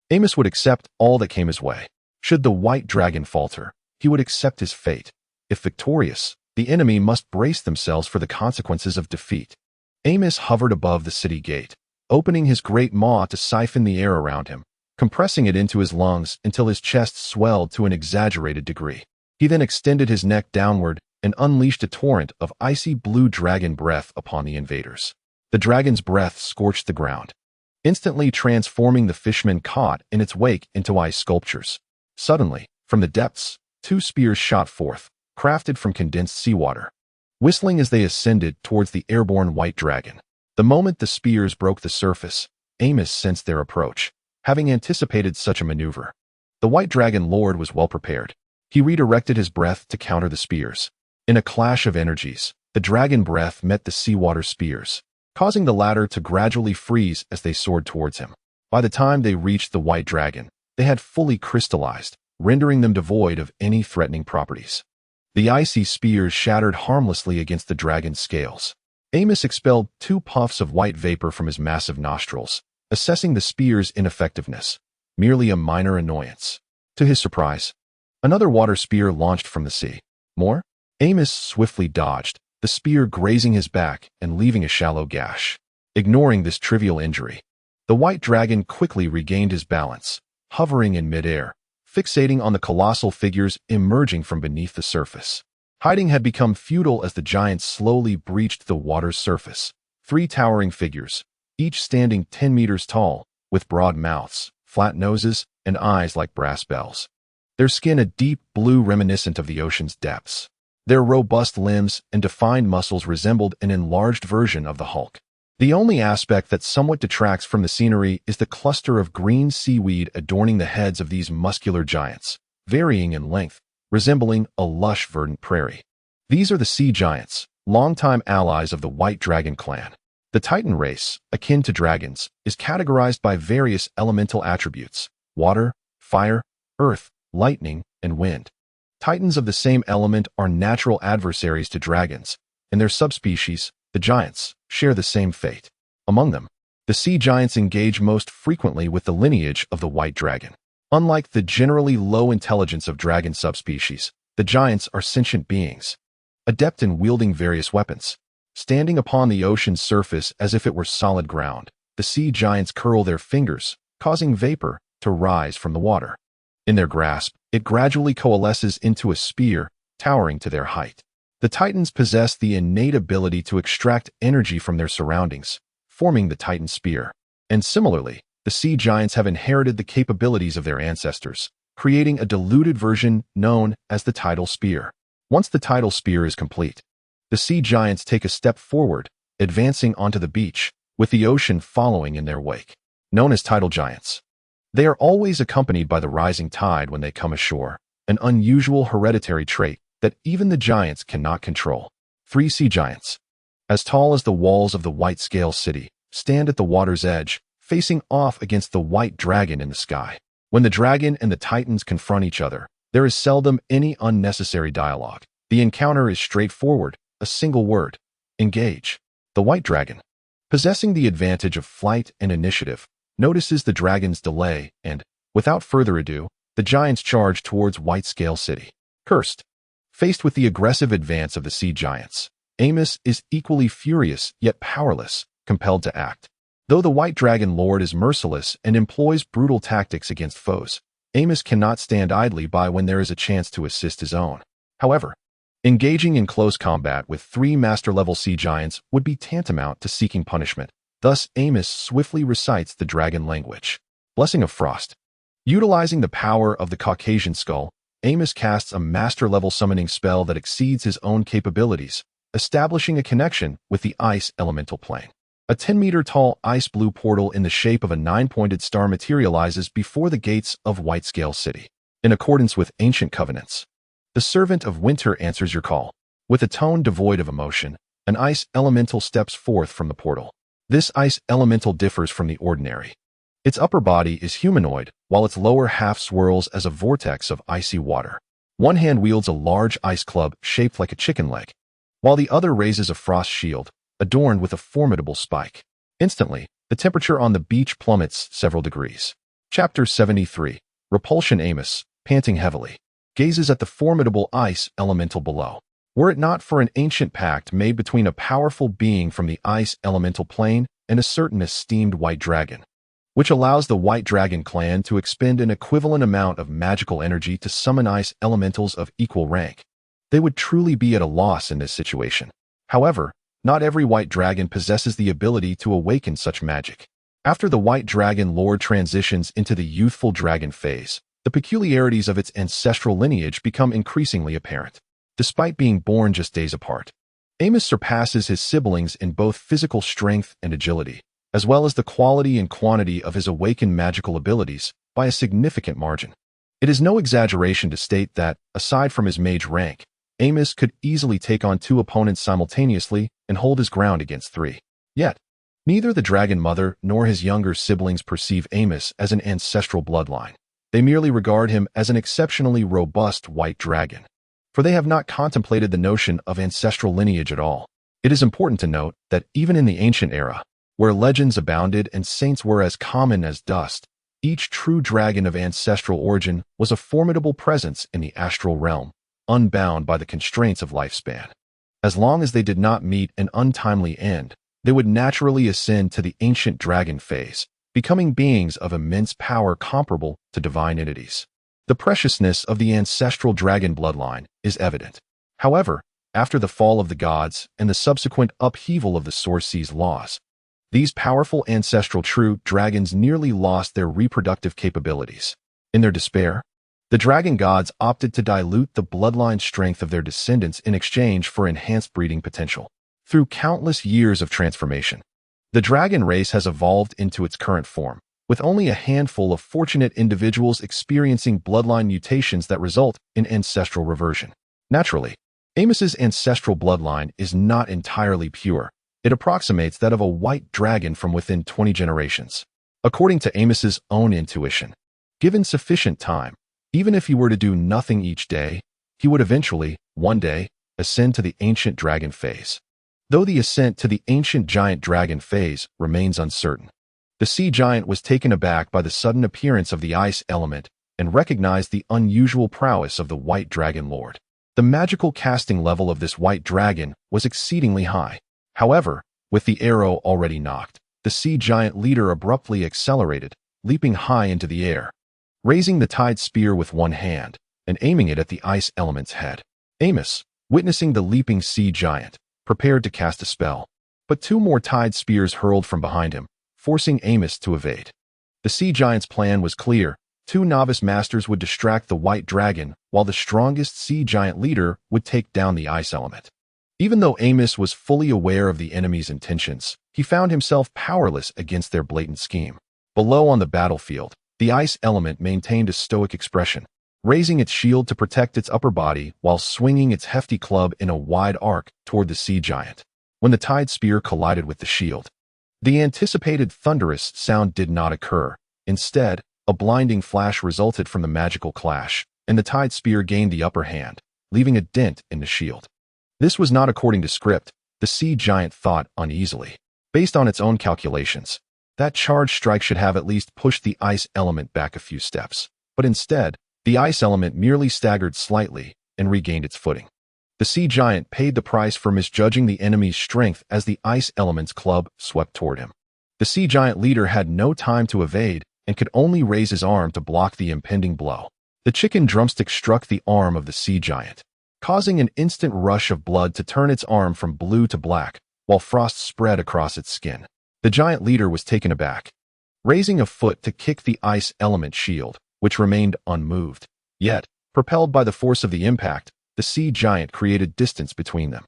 Amos would accept all that came his way. Should the White Dragon falter, he would accept his fate. If victorious, the enemy must brace themselves for the consequences of defeat. Amos hovered above the city gate, opening his great maw to siphon the air around him, compressing it into his lungs until his chest swelled to an exaggerated degree. He then extended his neck downward and unleashed a torrent of icy blue dragon breath upon the invaders. The dragon's breath scorched the ground, instantly transforming the fishmen caught in its wake into ice sculptures. Suddenly, from the depths, 2 spears shot forth, crafted from condensed seawater, whistling as they ascended towards the airborne white dragon. The moment the spears broke the surface, Amos sensed their approach, having anticipated such a maneuver. The white dragon lord was well prepared. He redirected his breath to counter the spears. In a clash of energies, the dragon breath met the seawater spears, causing the latter to gradually freeze as they soared towards him. By the time they reached the white dragon, they had fully crystallized, rendering them devoid of any threatening properties. The icy spears shattered harmlessly against the dragon's scales. Amos expelled 2 puffs of white vapor from his massive nostrils, assessing the spear's ineffectiveness, merely a minor annoyance. To his surprise, another water spear launched from the sea. More? Amos swiftly dodged, the spear grazing his back and leaving a shallow gash. Ignoring this trivial injury, the white dragon quickly regained his balance, hovering in midair, fixating on the colossal figures emerging from beneath the surface. Hiding had become futile as the giants slowly breached the water's surface. 3 towering figures, each standing 10 meters tall, with broad mouths, flat noses, and eyes like brass bells. Their skin a deep blue reminiscent of the ocean's depths. Their robust limbs and defined muscles resembled an enlarged version of the Hulk. The only aspect that somewhat detracts from the scenery is the cluster of green seaweed adorning the heads of these muscular giants, varying in length, resembling a lush verdant prairie. These are the sea giants, longtime allies of the White Dragon clan. The Titan race, akin to dragons, is categorized by various elemental attributes: water, fire, earth, lightning, and wind. Titans of the same element are natural adversaries to dragons, and their subspecies, the giants, share the same fate. Among them, the sea giants engage most frequently with the lineage of the White Dragon. Unlike the generally low intelligence of dragon subspecies, the giants are sentient beings, adept in wielding various weapons. Standing upon the ocean's surface as if it were solid ground, the sea giants curl their fingers, causing vapor to rise from the water. In their grasp, it gradually coalesces into a spear, towering to their height. The Titans possess the innate ability to extract energy from their surroundings, forming the Titan spear. And similarly, the sea giants have inherited the capabilities of their ancestors, creating a diluted version known as the tidal spear. Once the tidal spear is complete, the sea giants take a step forward, advancing onto the beach, with the ocean following in their wake. Known as tidal giants, they are always accompanied by the rising tide when they come ashore, an unusual hereditary trait that even the giants cannot control. 3 sea giants, as tall as the walls of the White Scale City, stand at the water's edge, facing off against the White Dragon in the sky. When the dragon and the Titans confront each other, there is seldom any unnecessary dialogue. The encounter is straightforward, a single word: engage. The White Dragon, possessing the advantage of flight and initiative, notices the dragon's delay and, without further ado, the giants charge towards White Scale City. Cursed. Faced with the aggressive advance of the sea giants, Amos is equally furious yet powerless, compelled to act. Though the White Dragon Lord is merciless and employs brutal tactics against foes, Amos cannot stand idly by when there is a chance to assist his own. However, engaging in close combat with 3 master-level sea giants would be tantamount to seeking punishment. Thus, Amos swiftly recites the dragon language. Blessing of Frost. Utilizing the power of the Caucasian skull, Amos casts a master-level summoning spell that exceeds his own capabilities, establishing a connection with the ice elemental plane. A 10-meter-tall ice blue portal in the shape of a 9-pointed star materializes before the gates of White Scale City. In accordance with ancient covenants, the Servant of Winter answers your call. With a tone devoid of emotion, an ice elemental steps forth from the portal. This ice elemental differs from the ordinary. Its upper body is humanoid, while its lower half swirls as a vortex of icy water. One hand wields a large ice club shaped like a chicken leg, while the other raises a frost shield, adorned with a formidable spike. Instantly, the temperature on the beach plummets several degrees. Chapter 73. Repulsion. Amos, panting heavily, gazes at the formidable ice elemental below. Were it not for an ancient pact made between a powerful being from the ice elemental plane and a certain esteemed white dragon, which allows the White Dragon clan to expend an equivalent amount of magical energy to summon ice elementals of equal rank. They would truly be at a loss in this situation. However, not every White Dragon possesses the ability to awaken such magic. After the White Dragon lore transitions into the youthful dragon phase, the peculiarities of its ancestral lineage become increasingly apparent. Despite being born just days apart, Amos surpasses his siblings in both physical strength and agility, as well as the quality and quantity of his awakened magical abilities, by a significant margin. It is no exaggeration to state that, aside from his mage rank, Amos could easily take on 2 opponents simultaneously and hold his ground against 3. Yet, neither the Dragon Mother nor his younger siblings perceive Amos as an ancestral bloodline. They merely regard him as an exceptionally robust White Dragon, for they have not contemplated the notion of ancestral lineage at all. It is important to note that even in the ancient era, where legends abounded and saints were as common as dust, each true dragon of ancestral origin was a formidable presence in the astral realm, unbound by the constraints of lifespan. As long as they did not meet an untimely end, they would naturally ascend to the ancient dragon phase, becoming beings of immense power comparable to divine entities. The preciousness of the ancestral dragon bloodline is evident. However, after the fall of the gods and the subsequent upheaval of the Source Sea's laws, these powerful ancestral true dragons nearly lost their reproductive capabilities. In their despair, the dragon gods opted to dilute the bloodline strength of their descendants in exchange for enhanced breeding potential. Through countless years of transformation, the dragon race has evolved into its current form, with only a handful of fortunate individuals experiencing bloodline mutations that result in ancestral reversion. Naturally, Amos's ancestral bloodline is not entirely pure. It approximates that of a white dragon from within 20 generations. According to Amos's own intuition, given sufficient time, even if he were to do nothing each day, he would eventually, one day, ascend to the ancient dragon phase. Though the ascent to the ancient giant dragon phase remains uncertain, the sea giant was taken aback by the sudden appearance of the ice element and recognized the unusual prowess of the White Dragon Lord. The magical casting level of this white dragon was exceedingly high. However, with the arrow already nocked, the sea giant leader abruptly accelerated, leaping high into the air, raising the tied spear with one hand and aiming it at the ice element's head. Amos, witnessing the leaping sea giant, prepared to cast a spell, but 2 more tied spears hurled from behind him, forcing Amos to evade. The sea giant's plan was clear. 2 novice masters would distract the white dragon, while the strongest sea giant leader would take down the ice element. Even though Amos was fully aware of the enemy's intentions, he found himself powerless against their blatant scheme. Below on the battlefield, the ice element maintained a stoic expression, raising its shield to protect its upper body while swinging its hefty club in a wide arc toward the sea giant. When the tied spear collided with the shield, the anticipated thunderous sound did not occur. Instead, a blinding flash resulted from the magical clash, and the tied spear gained the upper hand, leaving a dent in the shield. This was not according to script. The sea giant thought uneasily. Based on its own calculations, that charged strike should have at least pushed the ice element back a few steps. But instead, the ice element merely staggered slightly and regained its footing. The sea giant paid the price for misjudging the enemy's strength as the ice element's club swept toward him. The sea giant leader had no time to evade and could only raise his arm to block the impending blow. The chicken drumstick struck the arm of the sea giant, causing an instant rush of blood to turn its arm from blue to black, while frost spread across its skin. The giant leader was taken aback, raising a foot to kick the ice element shield, which remained unmoved. Yet, propelled by the force of the impact, the sea giant created distance between them.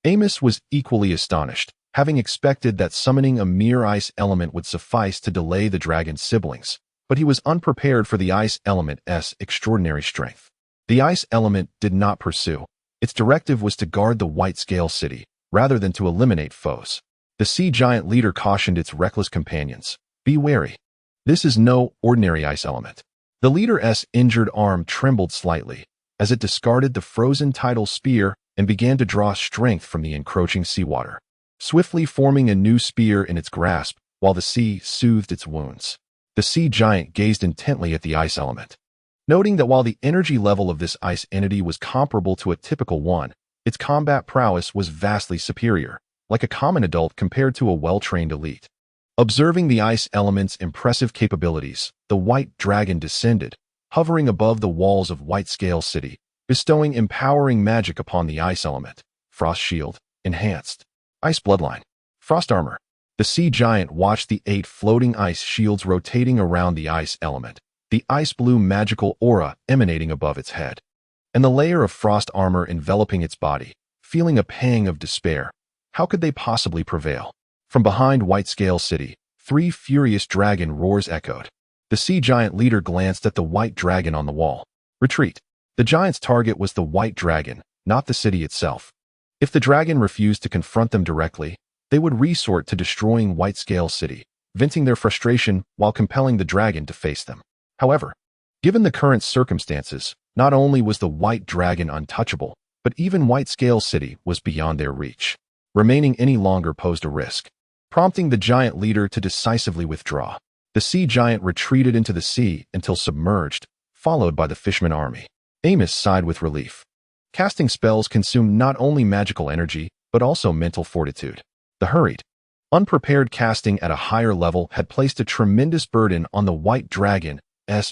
Amos was equally astonished, having expected that summoning a mere ice element would suffice to delay the dragon's siblings, but he was unprepared for the ice element's extraordinary strength. The ice element did not pursue. Its directive was to guard the White Scale City, rather than to eliminate foes. The sea giant leader cautioned its reckless companions, "Be wary. This is no ordinary ice element." The leader's injured arm trembled slightly as it discarded the frozen tidal spear and began to draw strength from the encroaching seawater, swiftly forming a new spear in its grasp while the sea soothed its wounds. The sea giant gazed intently at the ice element, noting that while the energy level of this ice entity was comparable to a typical one, its combat prowess was vastly superior, like a common adult compared to a well-trained elite. Observing the ice element's impressive capabilities, the white dragon descended, hovering above the walls of White Scale City, bestowing empowering magic upon the ice element. Frost shield, enhanced. Ice bloodline. Frost armor. The sea giant watched the 8 floating ice shields rotating around the ice element, the ice blue magical aura emanating above its head, and the layer of frost armor enveloping its body. Feeling a pang of despair, how could they possibly prevail? From behind White Scale City, 3 furious dragon roars echoed. The sea giant leader glanced at the white dragon on the wall. Retreat. The giant's target was the white dragon, not the city itself. If the dragon refused to confront them directly, they would resort to destroying White Scale City, venting their frustration while compelling the dragon to face them. However, given the current circumstances, not only was the white dragon untouchable, but even White Scale City was beyond their reach. Remaining any longer posed a risk, prompting the giant leader to decisively withdraw. The sea giant retreated into the sea until submerged, followed by the fishman army. Amos sighed with relief. Casting spells consumed not only magical energy, but also mental fortitude. The hurried, unprepared casting at a higher level had placed a tremendous burden on the white dragon's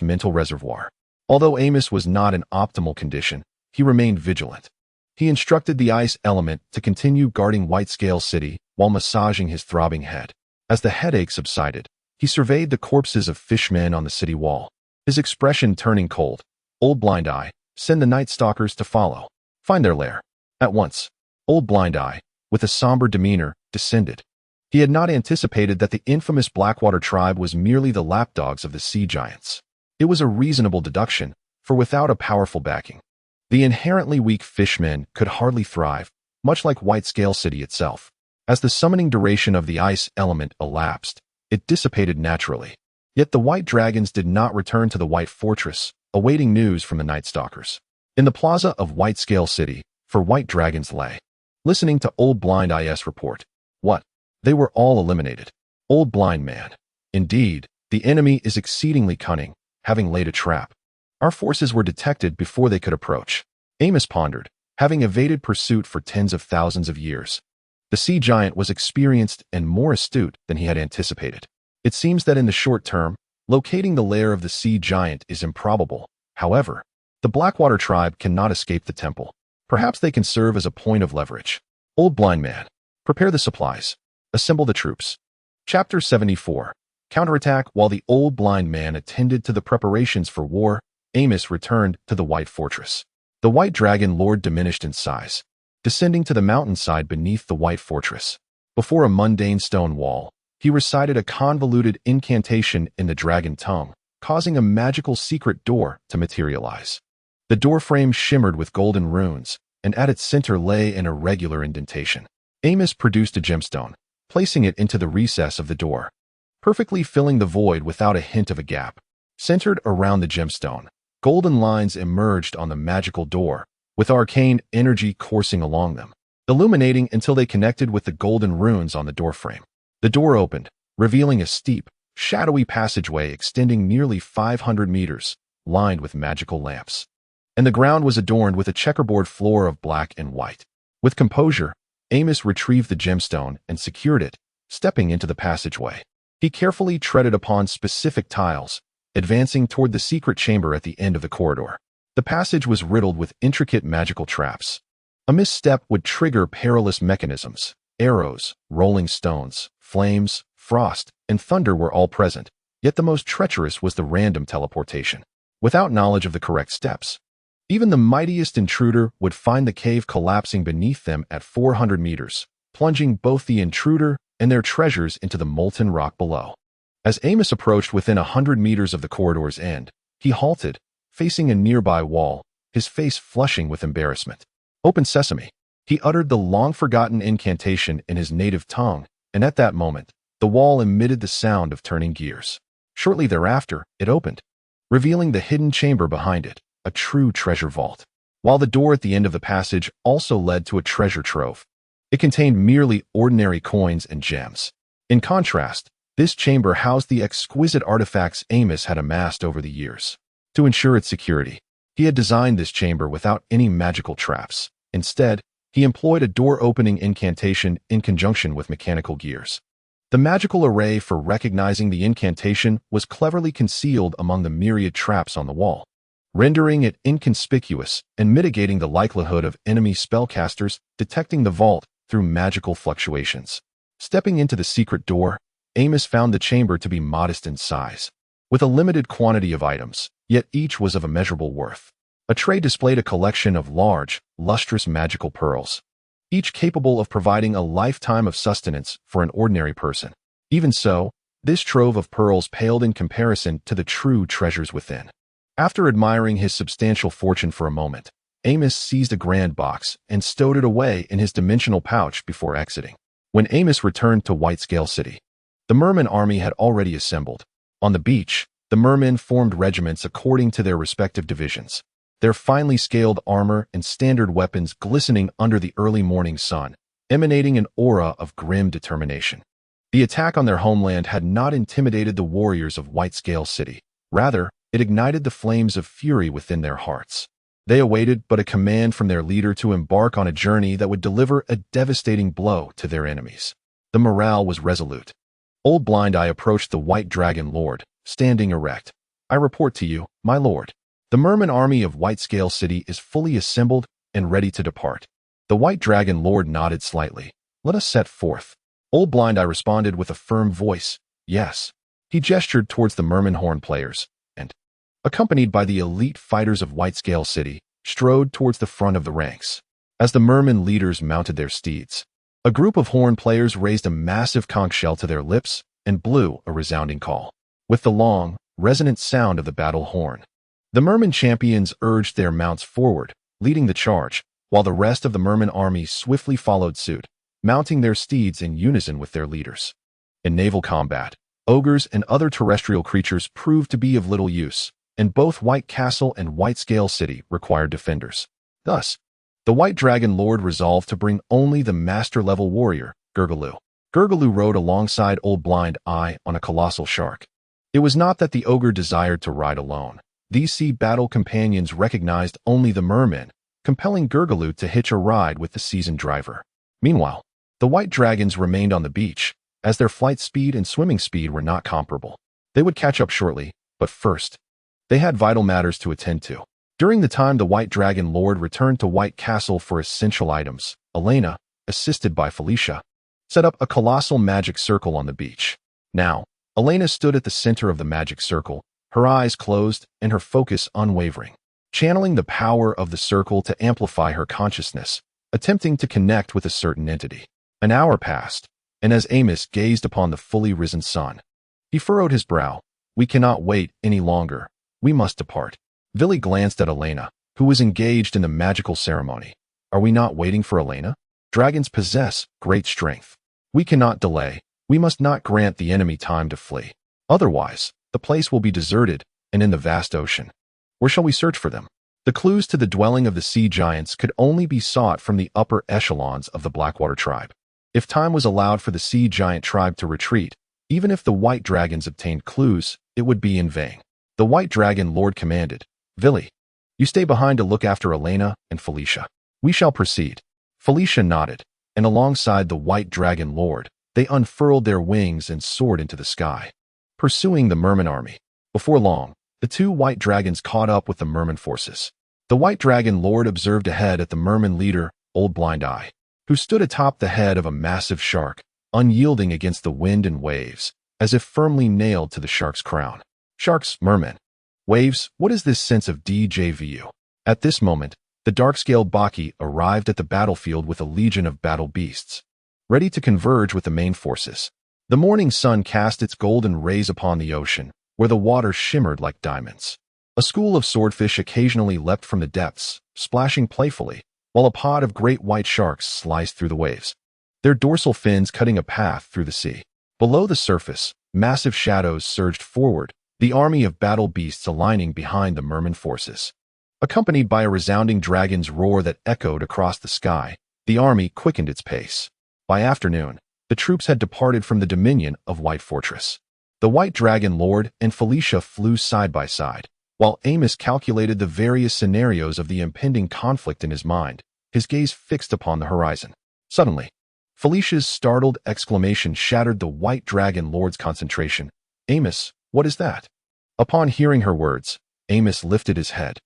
mental reservoir. Although Amos was not in optimal condition, he remained vigilant. He instructed the ice element to continue guarding White Scale City while massaging his throbbing head. As the headache subsided, he surveyed the corpses of fishmen on the city wall, his expression turning cold. Old Blind Eye, send the Night Stalkers to follow. Find their lair. At once, Old Blind Eye, with a somber demeanor, descended. He had not anticipated that the infamous Blackwater tribe was merely the lapdogs of the sea giants. It was a reasonable deduction, for without a powerful backing, the inherently weak fishmen could hardly thrive, much like White Scale City itself. As the summoning duration of the ice element elapsed, it dissipated naturally. Yet the white dragons did not return to the White Fortress, awaiting news from the Night Stalkers. In the plaza of White Scale City, for white dragons lay, listening to Old Blind Eye's report. What? They were all eliminated. Old Blind Man. Indeed, the enemy is exceedingly cunning, having laid a trap. Our forces were detected before they could approach. Amos pondered, having evaded pursuit for tens of thousands of years. The sea giant was experienced and more astute than he had anticipated. It seems that in the short term, locating the lair of the sea giant is improbable. However, the Blackwater tribe cannot escape the temple. Perhaps they can serve as a point of leverage. Old Blind Man. Prepare the supplies. Assemble the troops. Chapter 74. Counterattack. While the Old Blind Man attended to the preparations for war, Amos returned to the White Fortress. The White Dragon Lord diminished in size, descending to the mountainside beneath the White Fortress. Before a mundane stone wall, he recited a convoluted incantation in the dragon tongue, causing a magical secret door to materialize. The doorframe shimmered with golden runes, and at its center lay an irregular indentation. Amos produced a gemstone, placing it into the recess of the door, perfectly filling the void without a hint of a gap. Centered around the gemstone, golden lines emerged on the magical door, with arcane energy coursing along them, illuminating until they connected with the golden runes on the doorframe. The door opened, revealing a steep, shadowy passageway extending nearly 500 meters, lined with magical lamps. And the ground was adorned with a checkerboard floor of black and white. With composure, Amos retrieved the gemstone and secured it, stepping into the passageway. He carefully treaded upon specific tiles, advancing toward the secret chamber at the end of the corridor. The passage was riddled with intricate magical traps. A misstep would trigger perilous mechanisms. Arrows, rolling stones, flames, frost, and thunder were all present, yet the most treacherous was the random teleportation. Without knowledge of the correct steps, even the mightiest intruder would find the cave collapsing beneath them at 400 meters, plunging both the intruder and their treasures into the molten rock below. As Amos approached within 100 meters of the corridor's end, he halted, facing a nearby wall, his face flushing with embarrassment. Open sesame. He uttered the long-forgotten incantation in his native tongue, and at that moment, the wall emitted the sound of turning gears. Shortly thereafter, it opened, revealing the hidden chamber behind it, a true treasure vault. While the door at the end of the passage also led to a treasure trove, it contained merely ordinary coins and gems. In contrast, this chamber housed the exquisite artifacts Amos had amassed over the years. To ensure its security, he had designed this chamber without any magical traps. Instead, he employed a door-opening incantation in conjunction with mechanical gears. The magical array for recognizing the incantation was cleverly concealed among the myriad traps on the wall, rendering it inconspicuous and mitigating the likelihood of enemy spellcasters detecting the vault through magical fluctuations. Stepping into the secret door, Amos found the chamber to be modest in size, with a limited quantity of items, yet each was of immeasurable worth. A tray displayed a collection of large, lustrous magical pearls, each capable of providing a lifetime of sustenance for an ordinary person. Even so, this trove of pearls paled in comparison to the true treasures within. After admiring his substantial fortune for a moment, Amos seized a grand box and stowed it away in his dimensional pouch before exiting. When Amos returned to Whitescale City, the merman army had already assembled. On the beach, the mermen formed regiments according to their respective divisions, their finely scaled armor and standard weapons glistening under the early morning sun, emanating an aura of grim determination. The attack on their homeland had not intimidated the warriors of Whitescale City. Rather, it ignited the flames of fury within their hearts. They awaited but a command from their leader to embark on a journey that would deliver a devastating blow to their enemies. The morale was resolute. Old Blind Eye approached the White Dragon Lord, standing erect. "I report to you, my lord. The merman army of Whitescale City is fully assembled and ready to depart." The White Dragon Lord nodded slightly. "Let us set forth." Old Blind Eye responded with a firm voice, "Yes." He gestured towards the merman horn players, and, accompanied by the elite fighters of Whitescale City, strode towards the front of the ranks. As the merman leaders mounted their steeds, a group of horn players raised a massive conch shell to their lips and blew a resounding call. With the long, resonant sound of the battle horn, the merman champions urged their mounts forward, leading the charge, while the rest of the merman army swiftly followed suit, mounting their steeds in unison with their leaders. In naval combat, ogres and other terrestrial creatures proved to be of little use, and both White Castle and Whitescale City required defenders. Thus, the White Dragon Lord resolved to bring only the master-level warrior, Gurgaloo. Gurgaloo rode alongside Old Blind Eye on a colossal shark. It was not that the ogre desired to ride alone. These sea battle companions recognized only the mermen, compelling Gurgaloo to hitch a ride with the seasoned driver. Meanwhile, the white dragons remained on the beach, as their flight speed and swimming speed were not comparable. They would catch up shortly, but first, they had vital matters to attend to. During the time the White Dragon Lord returned to White Castle for essential items, Elena, assisted by Felicia, set up a colossal magic circle on the beach. Now, Elena stood at the center of the magic circle, her eyes closed and her focus unwavering, channeling the power of the circle to amplify her consciousness, attempting to connect with a certain entity. An hour passed, and as Amos gazed upon the fully risen sun, he furrowed his brow. "We cannot wait any longer. We must depart." Villy glanced at Elena, who was engaged in the magical ceremony. "Are we not waiting for Elena? Dragons possess great strength. We cannot delay. We must not grant the enemy time to flee. Otherwise, the place will be deserted and in the vast ocean. Where shall we search for them?" The clues to the dwelling of the sea giants could only be sought from the upper echelons of the Blackwater tribe. If time was allowed for the sea giant tribe to retreat, even if the white dragons obtained clues, it would be in vain. The White Dragon Lord commanded, "Villy, you stay behind to look after Elena and Felicia. We shall proceed." Felicia nodded, and alongside the White Dragon Lord, they unfurled their wings and soared into the sky, pursuing the merman army. Before long, the two white dragons caught up with the merman forces. The White Dragon Lord observed ahead at the merman leader, Old Blind Eye, who stood atop the head of a massive shark, unyielding against the wind and waves, as if firmly nailed to the shark's crown. Sharks, mermen, waves, what is this sense of déjà vu? At this moment, the dark-scaled Baki arrived at the battlefield with a legion of battle beasts, ready to converge with the main forces. The morning sun cast its golden rays upon the ocean, where the water shimmered like diamonds. A school of swordfish occasionally leapt from the depths, splashing playfully, while a pod of great white sharks sliced through the waves, their dorsal fins cutting a path through the sea. Below the surface, massive shadows surged forward, the army of battle beasts aligning behind the merman forces. Accompanied by a resounding dragon's roar that echoed across the sky, the army quickened its pace. By afternoon, the troops had departed from the dominion of White Fortress. The White Dragon Lord and Felicia flew side by side, while Amos calculated the various scenarios of the impending conflict in his mind, his gaze fixed upon the horizon. Suddenly, Felicia's startled exclamation shattered the white dragon lord's concentration. Amos, what is that? Upon hearing her words, Amos lifted his head,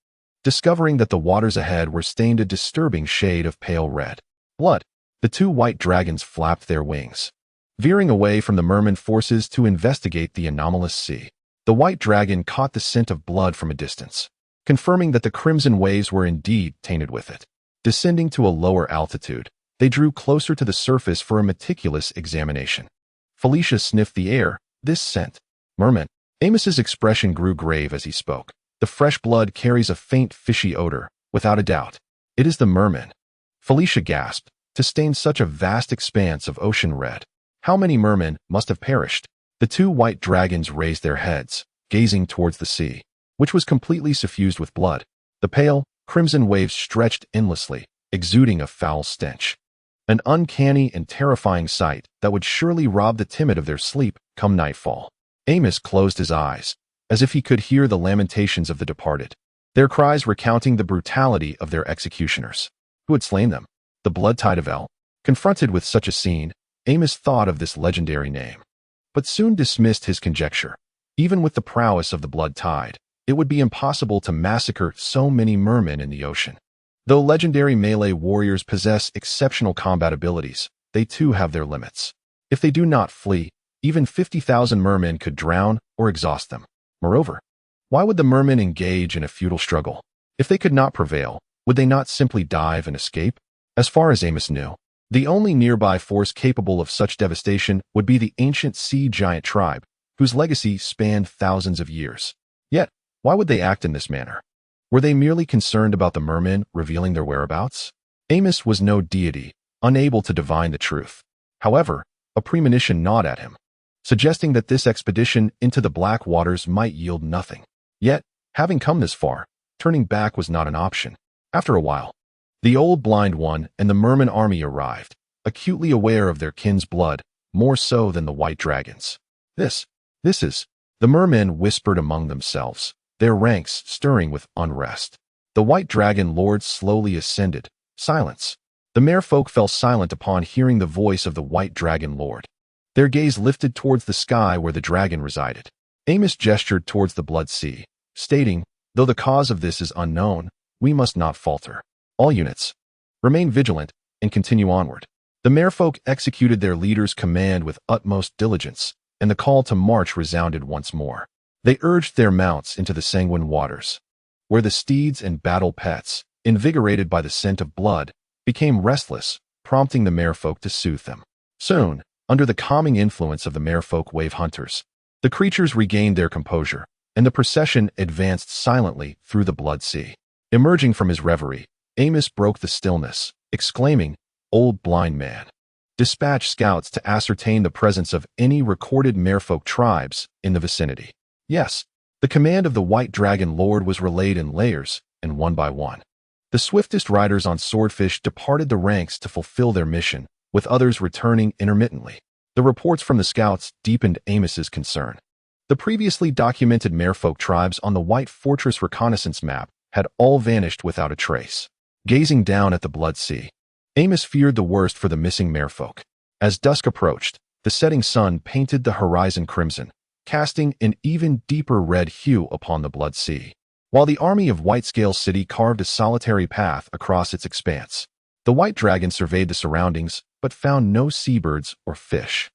discovering that the waters ahead were stained a disturbing shade of pale red. Blood. The two white dragons flapped their wings, veering away from the merman forces to investigate the anomalous sea. The white dragon caught the scent of blood from a distance, confirming that the crimson waves were indeed tainted with it. Descending to a lower altitude, they drew closer to the surface for a meticulous examination. Felicia sniffed the air. This scent. Merman. Amos's expression grew grave as he spoke. The fresh blood carries a faint fishy odor, without a doubt. It is the merman. Felicia gasped, to stain such a vast expanse of ocean red. How many mermen must have perished? The two white dragons raised their heads, gazing towards the sea, which was completely suffused with blood. The pale, crimson waves stretched endlessly, exuding a foul stench. An uncanny and terrifying sight that would surely rob the timid of their sleep come nightfall. Amos closed his eyes, as if he could hear the lamentations of the departed, their cries recounting the brutality of their executioners. Who had slain them? The blood tide of El. Confronted with such a scene, Amos thought of this legendary name, but soon dismissed his conjecture. Even with the prowess of the blood tide, it would be impossible to massacre so many mermen in the ocean. Though legendary melee warriors possess exceptional combat abilities, they too have their limits. If they do not flee, even 50,000 mermen could drown or exhaust them. Moreover, why would the mermen engage in a futile struggle? If they could not prevail, would they not simply dive and escape? As far as Amos knew, the only nearby force capable of such devastation would be the ancient sea giant tribe, whose legacy spanned thousands of years. Yet, why would they act in this manner? Were they merely concerned about the mermen revealing their whereabouts? Amos was no deity, unable to divine the truth. However, a premonition gnawed at him, suggesting that this expedition into the black waters might yield nothing. Yet, having come this far, turning back was not an option. After a while, the old blind one and the merman army arrived, acutely aware of their kin's blood, more so than the white dragons. This is, the mermen whispered among themselves, their ranks stirring with unrest. The white dragon lords slowly ascended. Silence. The merfolk fell silent upon hearing the voice of the white dragon lord. Their gaze lifted towards the sky where the dragon resided. Amos gestured towards the blood sea, stating, though the cause of this is unknown, we must not falter. All units, remain vigilant and continue onward. The merfolk executed their leader's command with utmost diligence, and the call to march resounded once more. They urged their mounts into the sanguine waters, where the steeds and battle pets, invigorated by the scent of blood, became restless, prompting the merfolk to soothe them. Soon, under the calming influence of the merfolk wave hunters, the creatures regained their composure, and the procession advanced silently through the blood sea. Emerging from his reverie, Amos broke the stillness, exclaiming, "Old blind man, dispatch scouts to ascertain the presence of any recorded merfolk tribes in the vicinity." Yes, the command of the white dragon lord was relayed in layers, and one by one, the swiftest riders on swordfish departed the ranks to fulfill their mission, with others returning intermittently. The reports from the scouts deepened Amos's concern. The previously documented merfolk tribes on the White Fortress reconnaissance map had all vanished without a trace. Gazing down at the blood sea, Amos feared the worst for the missing merfolk. As dusk approached, the setting sun painted the horizon crimson, casting an even deeper red hue upon the blood sea, while the army of Whitescale City carved a solitary path across its expanse. The white dragon surveyed the surroundings, but found no seabirds or fish,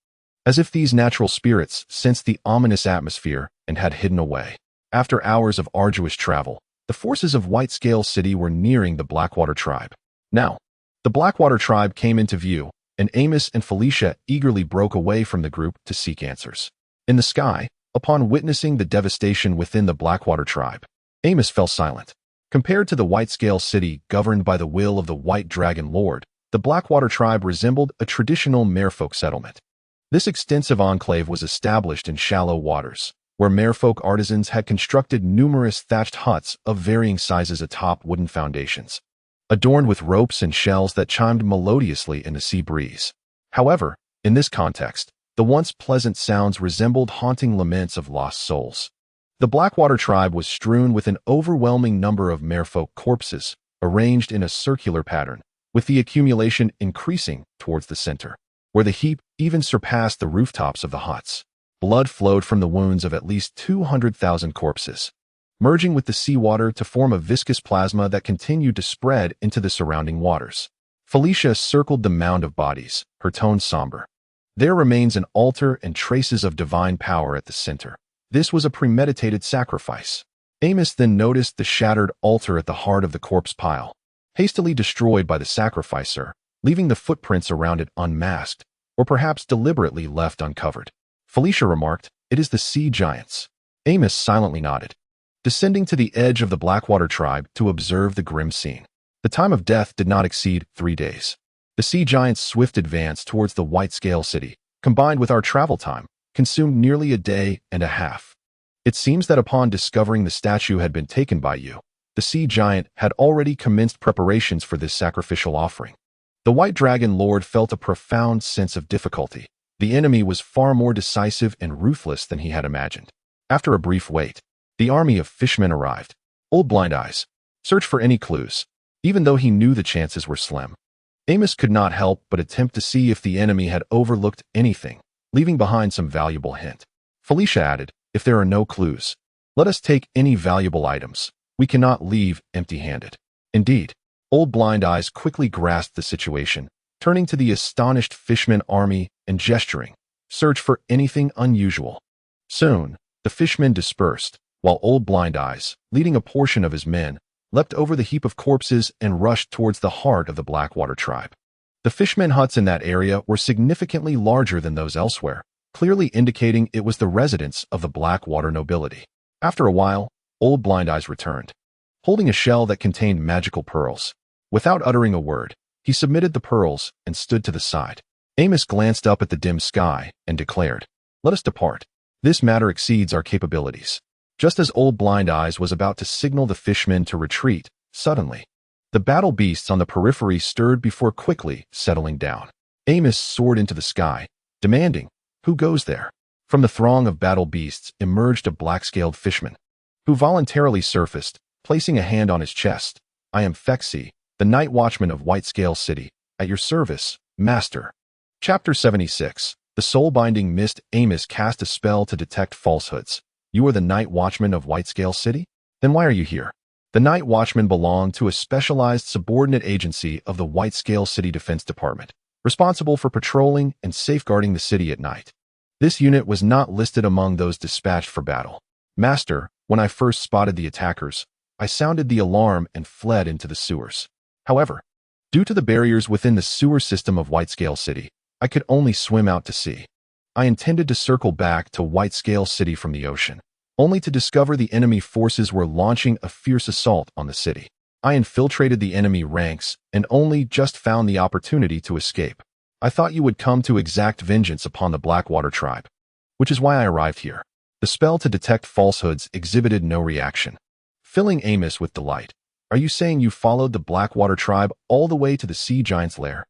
as if these natural spirits sensed the ominous atmosphere and had hidden away. After hours of arduous travel, the forces of Whitescale City were nearing the Blackwater tribe. Now, the Blackwater tribe came into view, and Amos and Felicia eagerly broke away from the group to seek answers. In the sky, upon witnessing the devastation within the Blackwater tribe, Amos fell silent. Compared to the Whitescale City governed by the will of the White Dragon Lord, the Blackwater tribe resembled a traditional merfolk settlement. This extensive enclave was established in shallow waters, where merfolk artisans had constructed numerous thatched huts of varying sizes atop wooden foundations, adorned with ropes and shells that chimed melodiously in the sea breeze. However, in this context, the once pleasant sounds resembled haunting laments of lost souls. The Blackwater tribe was strewn with an overwhelming number of merfolk corpses, arranged in a circular pattern, with the accumulation increasing towards the center. where the heap even surpassed the rooftops of the huts. Blood flowed from the wounds of at least 200,000 corpses, merging with the seawater to form a viscous plasma that continued to spread into the surrounding waters. Felicia circled the mound of bodies, her tone somber. There remains an altar and traces of divine power at the center. This was a premeditated sacrifice. Amos then noticed the shattered altar at the heart of the corpse pile, hastily destroyed by the sacrificer, leaving the footprints around it unmasked, or perhaps deliberately left uncovered. Felicia remarked, "It is the sea giants." Amos silently nodded, descending to the edge of the Blackwater tribe to observe the grim scene. The time of death did not exceed 3 days. The sea giants' swift advance towards the white-scale city, combined with our travel time, consumed nearly a day and a half. It seems that upon discovering the statue had been taken by you, the sea giant had already commenced preparations for this sacrificial offering. The White Dragon Lord felt a profound sense of difficulty. The enemy was far more decisive and ruthless than he had imagined. After a brief wait, the army of fishmen arrived. Old Blind Eyes searched for any clues, even though he knew the chances were slim. Amos could not help but attempt to see if the enemy had overlooked anything, leaving behind some valuable hint. Felicia added, "If there are no clues, let us take any valuable items. We cannot leave empty-handed." Indeed, Old Blind Eyes quickly grasped the situation, turning to the astonished fishman army and gesturing, "Search for anything unusual." Soon, the fishmen dispersed, while Old Blind Eyes, leading a portion of his men, leapt over the heap of corpses and rushed towards the heart of the Blackwater tribe. The fishmen huts in that area were significantly larger than those elsewhere, clearly indicating it was the residence of the Blackwater nobility. After a while, Old Blind Eyes returned, holding a shell that contained magical pearls. Without uttering a word, he submitted the pearls and stood to the side. Amos glanced up at the dim sky and declared, "Let us depart. This matter exceeds our capabilities." Just as Old Blind Eyes was about to signal the fishmen to retreat, suddenly, the battle beasts on the periphery stirred before quickly settling down. Amos soared into the sky, demanding, "Who goes there?" From the throng of battle beasts emerged a black-scaled fishman, who voluntarily surfaced, placing a hand on his chest. "I am Fexi, the Night Watchman of White-Scale City, at your service, Master." Chapter 76. The Soul-Binding Mist. Amos cast a spell to detect falsehoods. "You are the Night Watchman of White-Scale City? Then why are you here?" The Night Watchman belonged to a specialized subordinate agency of the White-Scale City Defense Department, responsible for patrolling and safeguarding the city at night. This unit was not listed among those dispatched for battle. "Master, when I first spotted the attackers, I sounded the alarm and fled into the sewers. However, due to the barriers within the sewer system of White-Scale City, I could only swim out to sea. I intended to circle back to White-Scale City from the ocean, only to discover the enemy forces were launching a fierce assault on the city. I infiltrated the enemy ranks and only just found the opportunity to escape. I thought you would come to exact vengeance upon the Blackwater tribe, which is why I arrived here." The spell to detect falsehoods exhibited no reaction, filling Amos with delight. "Are you saying you followed the Blackwater tribe all the way to the sea giant's lair?"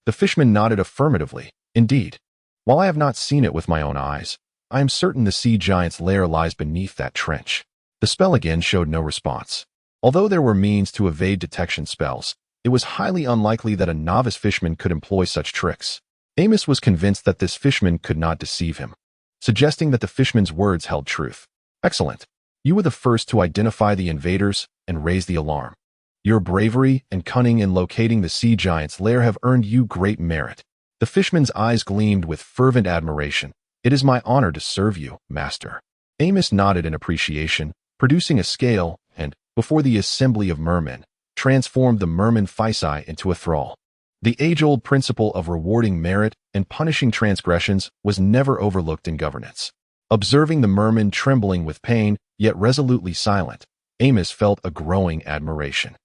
The fishman nodded affirmatively. "Indeed. While I have not seen it with my own eyes, I am certain the sea giant's lair lies beneath that trench." The spell again showed no response. Although there were means to evade detection spells, it was highly unlikely that a novice fishman could employ such tricks. Amos was convinced that this fishman could not deceive him, suggesting that the fishman's words held truth. "Excellent. You were the first to identify the invaders and raise the alarm. Your bravery and cunning in locating the sea giant's lair have earned you great merit." The fishman's eyes gleamed with fervent admiration. "It is my honor to serve you, Master." Amos nodded in appreciation, producing a scale, and, before the assembly of mermen, transformed the merman Physi into a thrall. The age-old principle of rewarding merit and punishing transgressions was never overlooked in governance. Observing the merman trembling with pain, yet resolutely silent, Amos felt a growing admiration.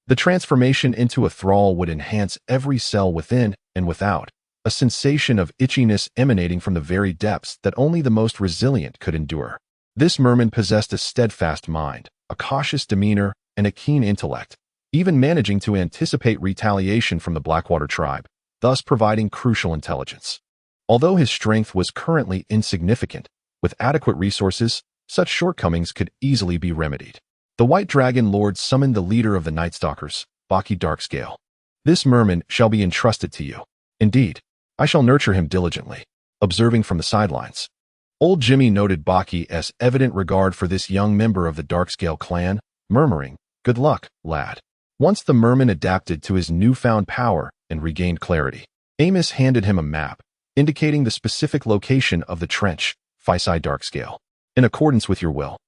The transformation into a thrall would enhance every cell within and without, a sensation of itchiness emanating from the very depths that only the most resilient could endure. This merman possessed a steadfast mind, a cautious demeanor, and a keen intellect, even managing to anticipate retaliation from the Blackwater tribe, thus providing crucial intelligence. Although his strength was currently insignificant, with adequate resources, such shortcomings could easily be remedied. The White Dragon Lord summoned the leader of the Night Stalkers, Baki Darkscale. "This merman shall be entrusted to you. Indeed, I shall nurture him diligently. Observing from the sidelines, old Jimmy noted Baki's evident regard for this young member of the Darkscale clan, murmuring, "Good luck, lad." Once the merman adapted to his newfound power and regained clarity, Amos handed him a map, indicating the specific location of the trench, Fisai Darkscale. In accordance with your will.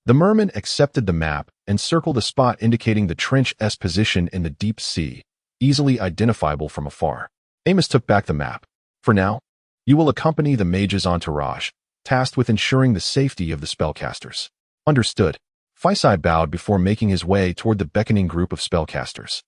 The merman accepted the map and circled a spot indicating the trench's position in the deep sea, easily identifiable from afar. Amos took back the map. For now, you will accompany the mage's entourage, tasked with ensuring the safety of the spellcasters. Understood. Fisai bowed before making his way toward the beckoning group of spellcasters.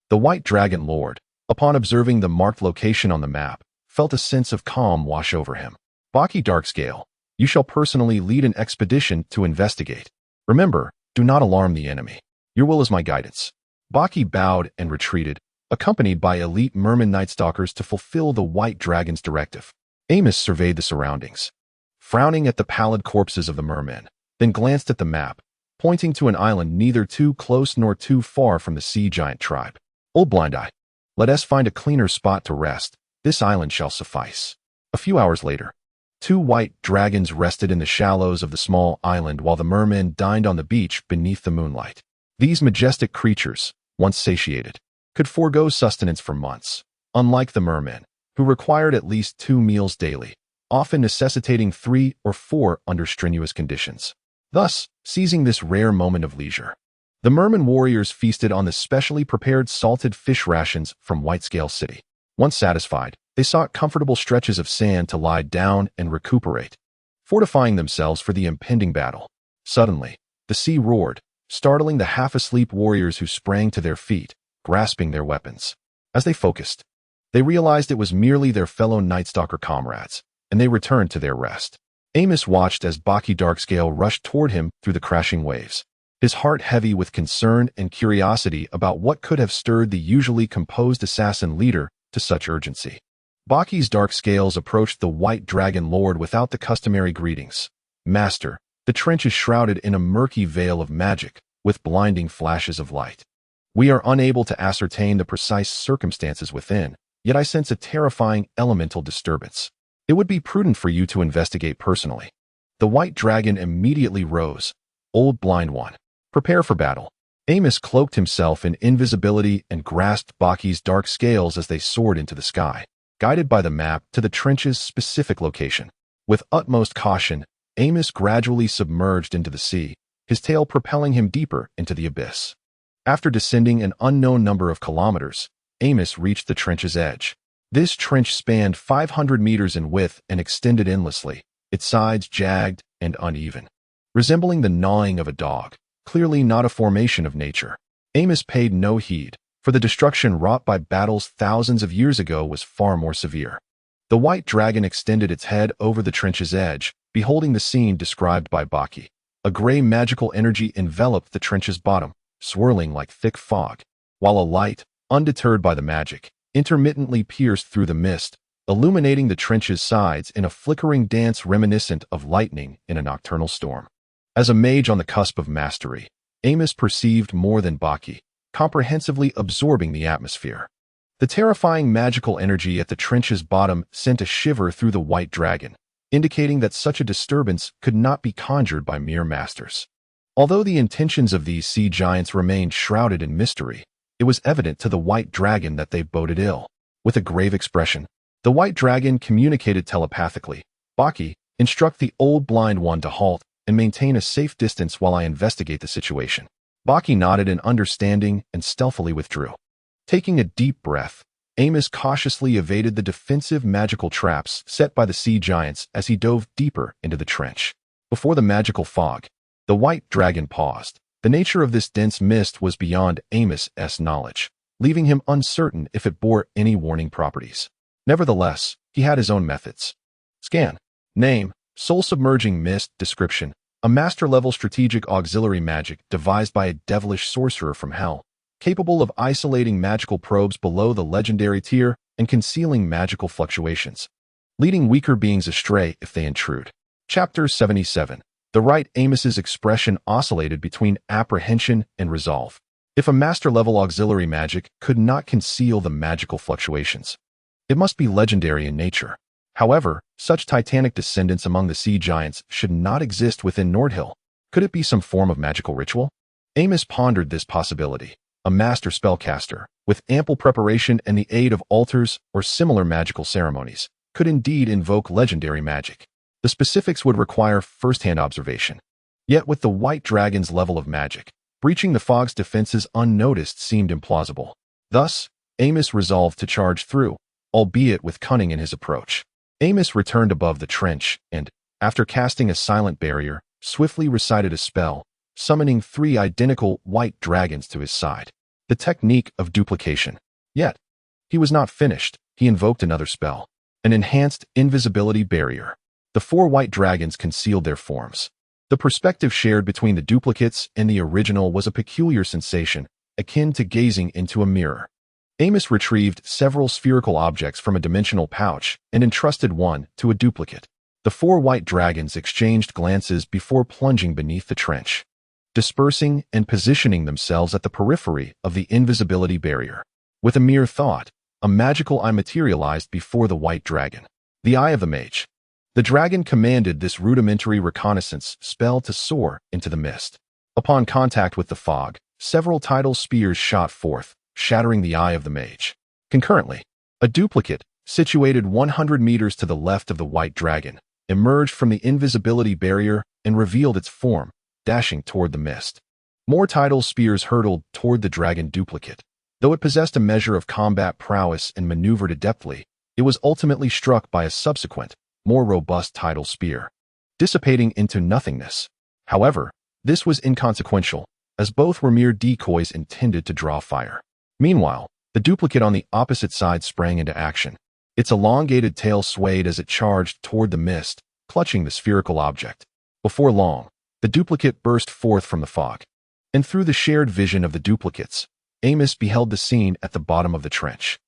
The White Dragon Lord, upon observing the marked location on the map, felt a sense of calm wash over him. Baki Darkscale, you shall personally lead an expedition to investigate. Remember, do not alarm the enemy. Your will is my guidance. Baki bowed and retreated, accompanied by elite merman nightstalkers to fulfill the White Dragon's directive. Amos surveyed the surroundings, frowning at the pallid corpses of the mermen, then glanced at the map, pointing to an island neither too close nor too far from the sea giant tribe. Old Blind Eye, let us find a cleaner spot to rest. This island shall suffice. A few hours later, 2 white dragons rested in the shallows of the small island while the mermen dined on the beach beneath the moonlight. These majestic creatures, once satiated, could forego sustenance for months, unlike the mermen, who required at least 2 meals daily, often necessitating 3 or 4 under strenuous conditions. Thus, seizing this rare moment of leisure, the merman warriors feasted on the specially prepared salted fish rations from Whitescale City. Once satisfied, they sought comfortable stretches of sand to lie down and recuperate, fortifying themselves for the impending battle. Suddenly, the sea roared, startling the half-asleep warriors who sprang to their feet, grasping their weapons. As they focused, they realized it was merely their fellow Nightstalker comrades, and they returned to their rest. Amos watched as Baki Darkscale rushed toward him through the crashing waves, his heart heavy with concern and curiosity about what could have stirred the usually composed assassin leader to such urgency. Baki's dark scales approached the White Dragon Lord without the customary greetings. Master, the trench is shrouded in a murky veil of magic, with blinding flashes of light. We are unable to ascertain the precise circumstances within, yet I sense a terrifying elemental disturbance. It would be prudent for you to investigate personally. The White Dragon immediately rose. Old Blind One, prepare for battle. Amos cloaked himself in invisibility and grasped Baki's dark scales as they soared into the sky, guided by the map to the trench's specific location. With utmost caution, Amos gradually submerged into the sea, his tail propelling him deeper into the abyss. After descending an unknown number of kilometers, Amos reached the trench's edge. This trench spanned 500 meters in width and extended endlessly, its sides jagged and uneven, resembling the gnawing of a dog. Clearly not a formation of nature. Amos paid no heed, for the destruction wrought by battles thousands of years ago was far more severe. The White Dragon extended its head over the trench's edge, beholding the scene described by Baki. A gray magical energy enveloped the trench's bottom, swirling like thick fog, while a light, undeterred by the magic, intermittently pierced through the mist, illuminating the trench's sides in a flickering dance reminiscent of lightning in a nocturnal storm. As a mage on the cusp of mastery, Amos perceived more than Baki, comprehensively absorbing the atmosphere. The terrifying magical energy at the trench's bottom sent a shiver through the White Dragon, indicating that such a disturbance could not be conjured by mere masters. Although the intentions of these sea giants remained shrouded in mystery, it was evident to the White Dragon that they boded ill. With a grave expression, the White Dragon communicated telepathically. Baki, instruct the Old Blind One to halt and maintain a safe distance while I investigate the situation. Baki nodded in understanding and stealthily withdrew. Taking a deep breath, Amos cautiously evaded the defensive magical traps set by the sea giants as he dove deeper into the trench. Before the magical fog, the White Dragon paused. The nature of this dense mist was beyond Amos's knowledge, leaving him uncertain if it bore any warning properties. Nevertheless, he had his own methods. Scan. Name. Soul-submerging mist. Description: a master-level strategic auxiliary magic devised by a devilish sorcerer from hell, capable of isolating magical probes below the legendary tier and concealing magical fluctuations, leading weaker beings astray if they intrude. Chapter 77. The right Amos's expression oscillated between apprehension and resolve. If a master-level auxiliary magic could not conceal the magical fluctuations, It must be legendary in nature. However, such titanic descendants among the sea giants should not exist within Nordhyl. Could it be some form of magical ritual? Amos pondered this possibility. A master spellcaster, with ample preparation and the aid of altars or similar magical ceremonies, could indeed invoke legendary magic. The specifics would require first-hand observation. Yet with the white dragon's level of magic, breaching the fog's defenses unnoticed seemed implausible. Thus, Amos resolved to charge through, albeit with cunning in his approach. Amos returned above the trench and, after casting a silent barrier, swiftly recited a spell, summoning 3 identical white dragons to his side. The technique of duplication. Yet, he was not finished. He invoked another spell, an enhanced invisibility barrier. The 4 white dragons concealed their forms. The perspective shared between the duplicates and the original was a peculiar sensation, akin to gazing into a mirror. Amos retrieved several spherical objects from a dimensional pouch and entrusted one to a duplicate. The 4 white dragons exchanged glances before plunging beneath the trench, dispersing and positioning themselves at the periphery of the invisibility barrier. With a mere thought, a magical eye materialized before the white dragon. The Eye of the Mage. The dragon commanded this rudimentary reconnaissance spell to soar into the mist. Upon contact with the fog, several tidal spears shot forth, shattering the Eye of the Mage. Concurrently, a duplicate, situated 100 meters to the left of the white dragon, emerged from the invisibility barrier and revealed its form, dashing toward the mist. More tidal spears hurtled toward the dragon duplicate. Though it possessed a measure of combat prowess and maneuvered adeptly, it was ultimately struck by a subsequent, more robust tidal spear, dissipating into nothingness. However, this was inconsequential, as both were mere decoys intended to draw fire. Meanwhile, the duplicate on the opposite side sprang into action. Its elongated tail swayed as it charged toward the mist, clutching the spherical object. Before long, the duplicate burst forth from the fog. And through the shared vision of the duplicates, Amos beheld the scene at the bottom of the trench.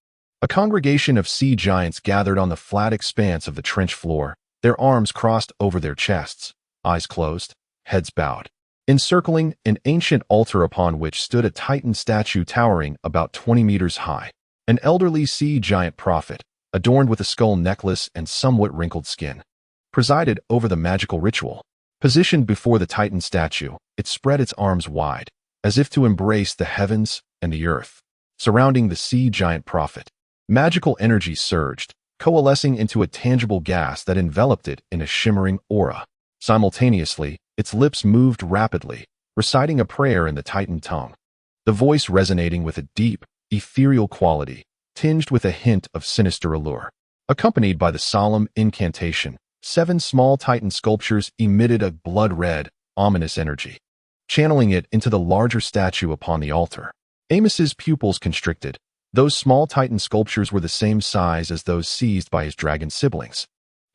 A congregation of sea giants gathered on the flat expanse of the trench floor, their arms crossed over their chests, eyes closed, heads bowed, encircling an ancient altar upon which stood a titan statue towering about 20 meters high. An elderly sea giant prophet, adorned with a skull necklace and somewhat wrinkled skin, presided over the magical ritual. Positioned before the titan statue, it spread its arms wide, as if to embrace the heavens and the earth. Surrounding the sea giant prophet, magical energy surged, coalescing into a tangible gas that enveloped it in a shimmering aura. Simultaneously, its lips moved rapidly, reciting a prayer in the titan tongue, the voice resonating with a deep, ethereal quality, tinged with a hint of sinister allure. Accompanied by the solemn incantation, 7 small titan sculptures emitted a blood-red, ominous energy, channeling it into the larger statue upon the altar. Amos's pupils constricted. Those small titan sculptures were the same size as those seized by his dragon siblings,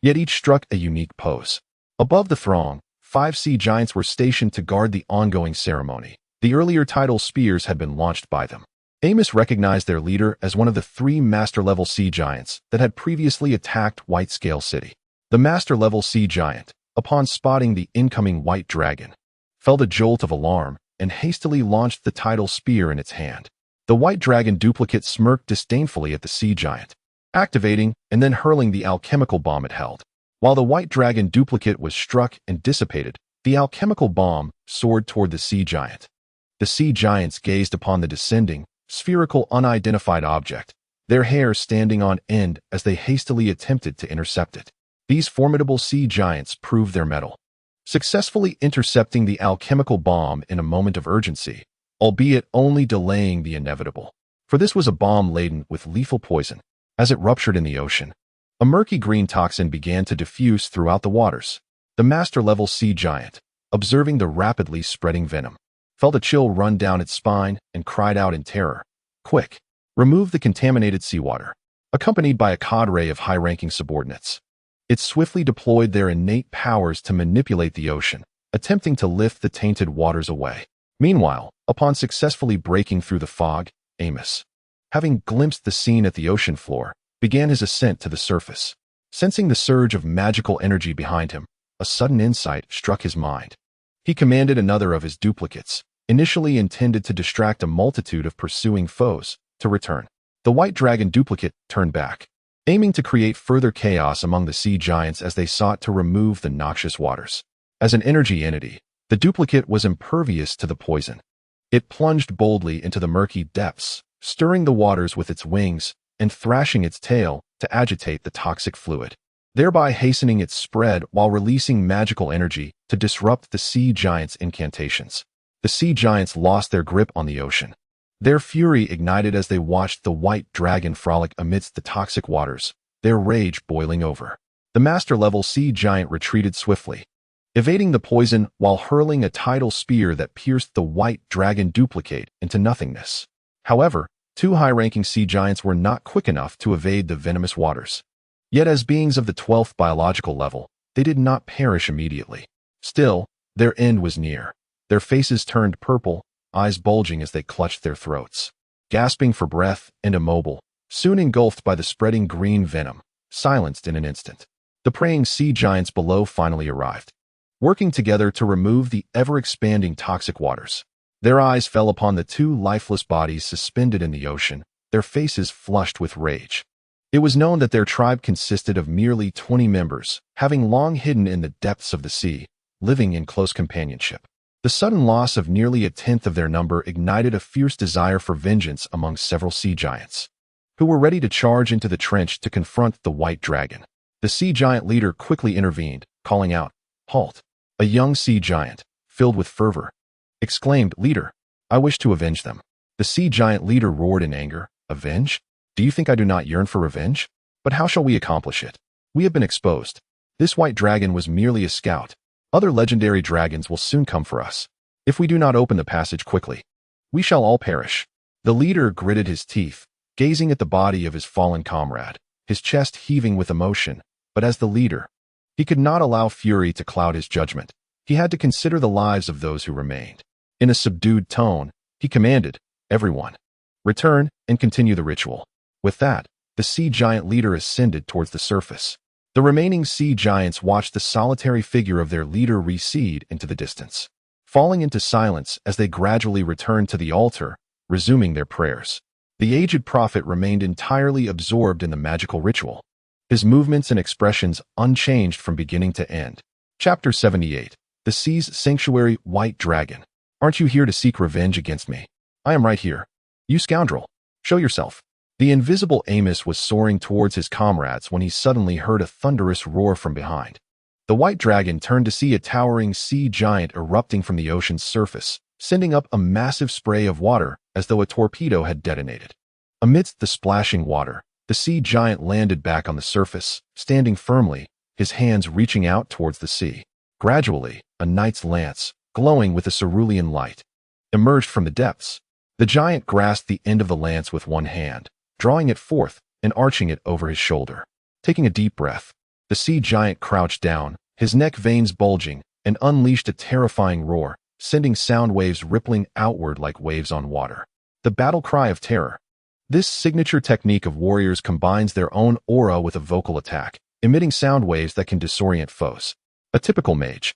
yet each struck a unique pose. Above the throng, 5 sea giants were stationed to guard the ongoing ceremony. The earlier tidal spears had been launched by them. Amos recognized their leader as one of the 3 master-level sea giants that had previously attacked White Scale City. The master-level sea giant, upon spotting the incoming white dragon, felt a jolt of alarm and hastily launched the tidal spear in its hand. The white dragon duplicate smirked disdainfully at the sea giant, activating and then hurling the alchemical bomb it held. While the white dragon duplicate was struck and dissipated, the alchemical bomb soared toward the sea giant. The sea giants gazed upon the descending, spherical unidentified object, their hair standing on end as they hastily attempted to intercept it. These formidable sea giants proved their mettle, successfully intercepting the alchemical bomb in a moment of urgency, albeit only delaying the inevitable. For this was a bomb laden with lethal poison. As it ruptured in the ocean, a murky green toxin began to diffuse throughout the waters. The master-level sea giant, observing the rapidly spreading venom, felt a chill run down its spine and cried out in terror, "Quick! Remove the contaminated seawater!" Accompanied by a cadre of high-ranking subordinates, it swiftly deployed their innate powers to manipulate the ocean, attempting to lift the tainted waters away. Meanwhile, upon successfully breaking through the fog, Amos, having glimpsed the scene at the ocean floor, began his ascent to the surface. Sensing the surge of magical energy behind him, a sudden insight struck his mind. He commanded another of his duplicates, initially intended to distract a multitude of pursuing foes, to return. The white dragon duplicate turned back, aiming to create further chaos among the sea giants as they sought to remove the noxious waters. As an energy entity, the duplicate was impervious to the poison. It plunged boldly into the murky depths, stirring the waters with its wings and thrashing its tail to agitate the toxic fluid, thereby hastening its spread while releasing magical energy to disrupt the sea giants' incantations. The sea giants lost their grip on the ocean. Their fury ignited as they watched the white dragon frolic amidst the toxic waters, their rage boiling over. The master-level sea giant retreated swiftly, evading the poison while hurling a tidal spear that pierced the white dragon duplicate into nothingness. However, two high-ranking sea giants were not quick enough to evade the venomous waters. Yet as beings of the 12th biological level, they did not perish immediately. Still, their end was near. Their faces turned purple, eyes bulging as they clutched their throats. Gasping for breath and immobile, soon engulfed by the spreading green venom, silenced in an instant. The preying sea giants below finally arrived, working together to remove the ever-expanding toxic waters. Their eyes fell upon the two lifeless bodies suspended in the ocean, their faces flushed with rage. It was known that their tribe consisted of merely 20 members, having long hidden in the depths of the sea, living in close companionship. The sudden loss of nearly a tenth of their number ignited a fierce desire for vengeance among several sea giants, who were ready to charge into the trench to confront the white dragon. The sea giant leader quickly intervened, calling out, "Halt!" A young sea giant, filled with fervor, exclaimed, "Leader, I wish to avenge them." The sea giant leader roared in anger, "Avenge? Do you think I do not yearn for revenge? But how shall we accomplish it? We have been exposed. This white dragon was merely a scout. Other legendary dragons will soon come for us. If we do not open the passage quickly, we shall all perish." The leader gritted his teeth, gazing at the body of his fallen comrade, his chest heaving with emotion. But as the leader, he could not allow fury to cloud his judgment. He had to consider the lives of those who remained. In a subdued tone, he commanded, "Everyone, return and continue the ritual." With that, the sea giant leader ascended towards the surface. The remaining sea giants watched the solitary figure of their leader recede into the distance, falling into silence as they gradually returned to the altar, resuming their prayers. The aged prophet remained entirely absorbed in the magical ritual, his movements and expressions unchanged from beginning to end. Chapter 78. The Sea's Sanctuary. White Dragon. Aren't you here to seek revenge against me? I am right here. You scoundrel. Show yourself. The invisible Amos was soaring towards his comrades when he suddenly heard a thunderous roar from behind. The white dragon turned to see a towering sea giant erupting from the ocean's surface, sending up a massive spray of water as though a torpedo had detonated. Amidst the splashing water, the sea giant landed back on the surface, standing firmly, his hands reaching out towards the sea. Gradually, a knight's lance, glowing with a cerulean light, emerged from the depths. The giant grasped the end of the lance with one hand, drawing it forth and arching it over his shoulder. Taking a deep breath, the sea giant crouched down, his neck veins bulging, and unleashed a terrifying roar, sending sound waves rippling outward like waves on water. The battle cry of terror. This signature technique of warriors combines their own aura with a vocal attack, emitting sound waves that can disorient foes. A typical mage,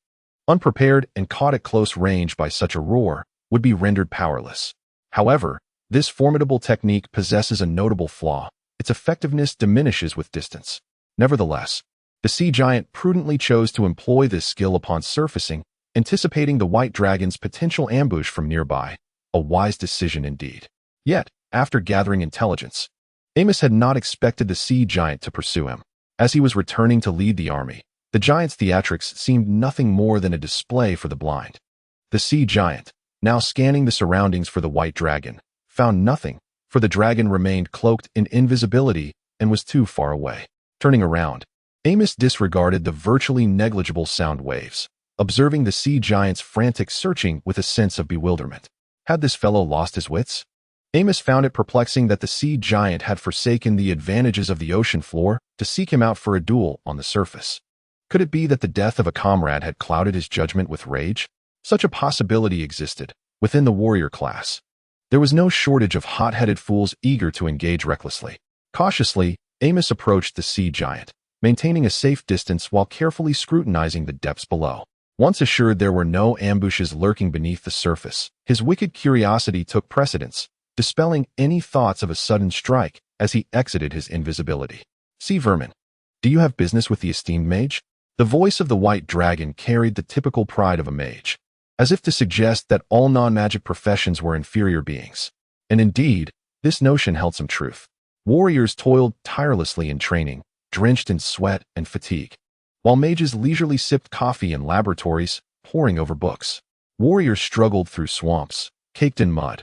unprepared and caught at close range by such a roar, would be rendered powerless. However, this formidable technique possesses a notable flaw. Its effectiveness diminishes with distance. Nevertheless, the sea giant prudently chose to employ this skill upon surfacing, anticipating the white dragon's potential ambush from nearby. A wise decision indeed. Yet, after gathering intelligence, Amos had not expected the sea giant to pursue him. As he was returning to lead the army, the giant's theatrics seemed nothing more than a display for the blind. The sea giant, now scanning the surroundings for the white dragon, found nothing, for the dragon remained cloaked in invisibility and was too far away. Turning around, Amos disregarded the virtually negligible sound waves, observing the sea giant's frantic searching with a sense of bewilderment. Had this fellow lost his wits? Amos found it perplexing that the sea giant had forsaken the advantages of the ocean floor to seek him out for a duel on the surface. Could it be that the death of a comrade had clouded his judgment with rage? Such a possibility existed within the warrior class. There was no shortage of hot-headed fools eager to engage recklessly. Cautiously, Amos approached the sea giant, maintaining a safe distance while carefully scrutinizing the depths below. Once assured there were no ambushes lurking beneath the surface, his wicked curiosity took precedence, dispelling any thoughts of a sudden strike as he exited his invisibility. Sea vermin, do you have business with the esteemed mage? The voice of the white dragon carried the typical pride of a mage, as if to suggest that all non-magic professions were inferior beings. And indeed, this notion held some truth. Warriors toiled tirelessly in training, drenched in sweat and fatigue, while mages leisurely sipped coffee in laboratories, poring over books. Warriors struggled through swamps, caked in mud,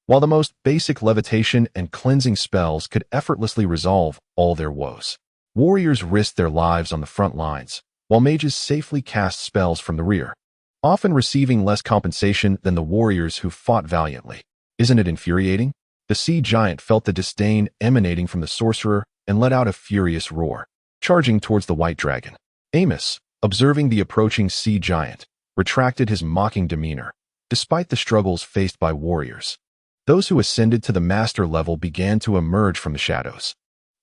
while the most basic levitation and cleansing spells could effortlessly resolve all their woes. Warriors risked their lives on the front lines, while mages safely cast spells from the rear, often receiving less compensation than the warriors who fought valiantly. Isn't it infuriating? The sea giant felt the disdain emanating from the sorcerer and let out a furious roar, charging towards the white dragon. Amos, observing the approaching sea giant, retracted his mocking demeanor, despite the struggles faced by warriors. Those who ascended to the master level began to emerge from the shadows.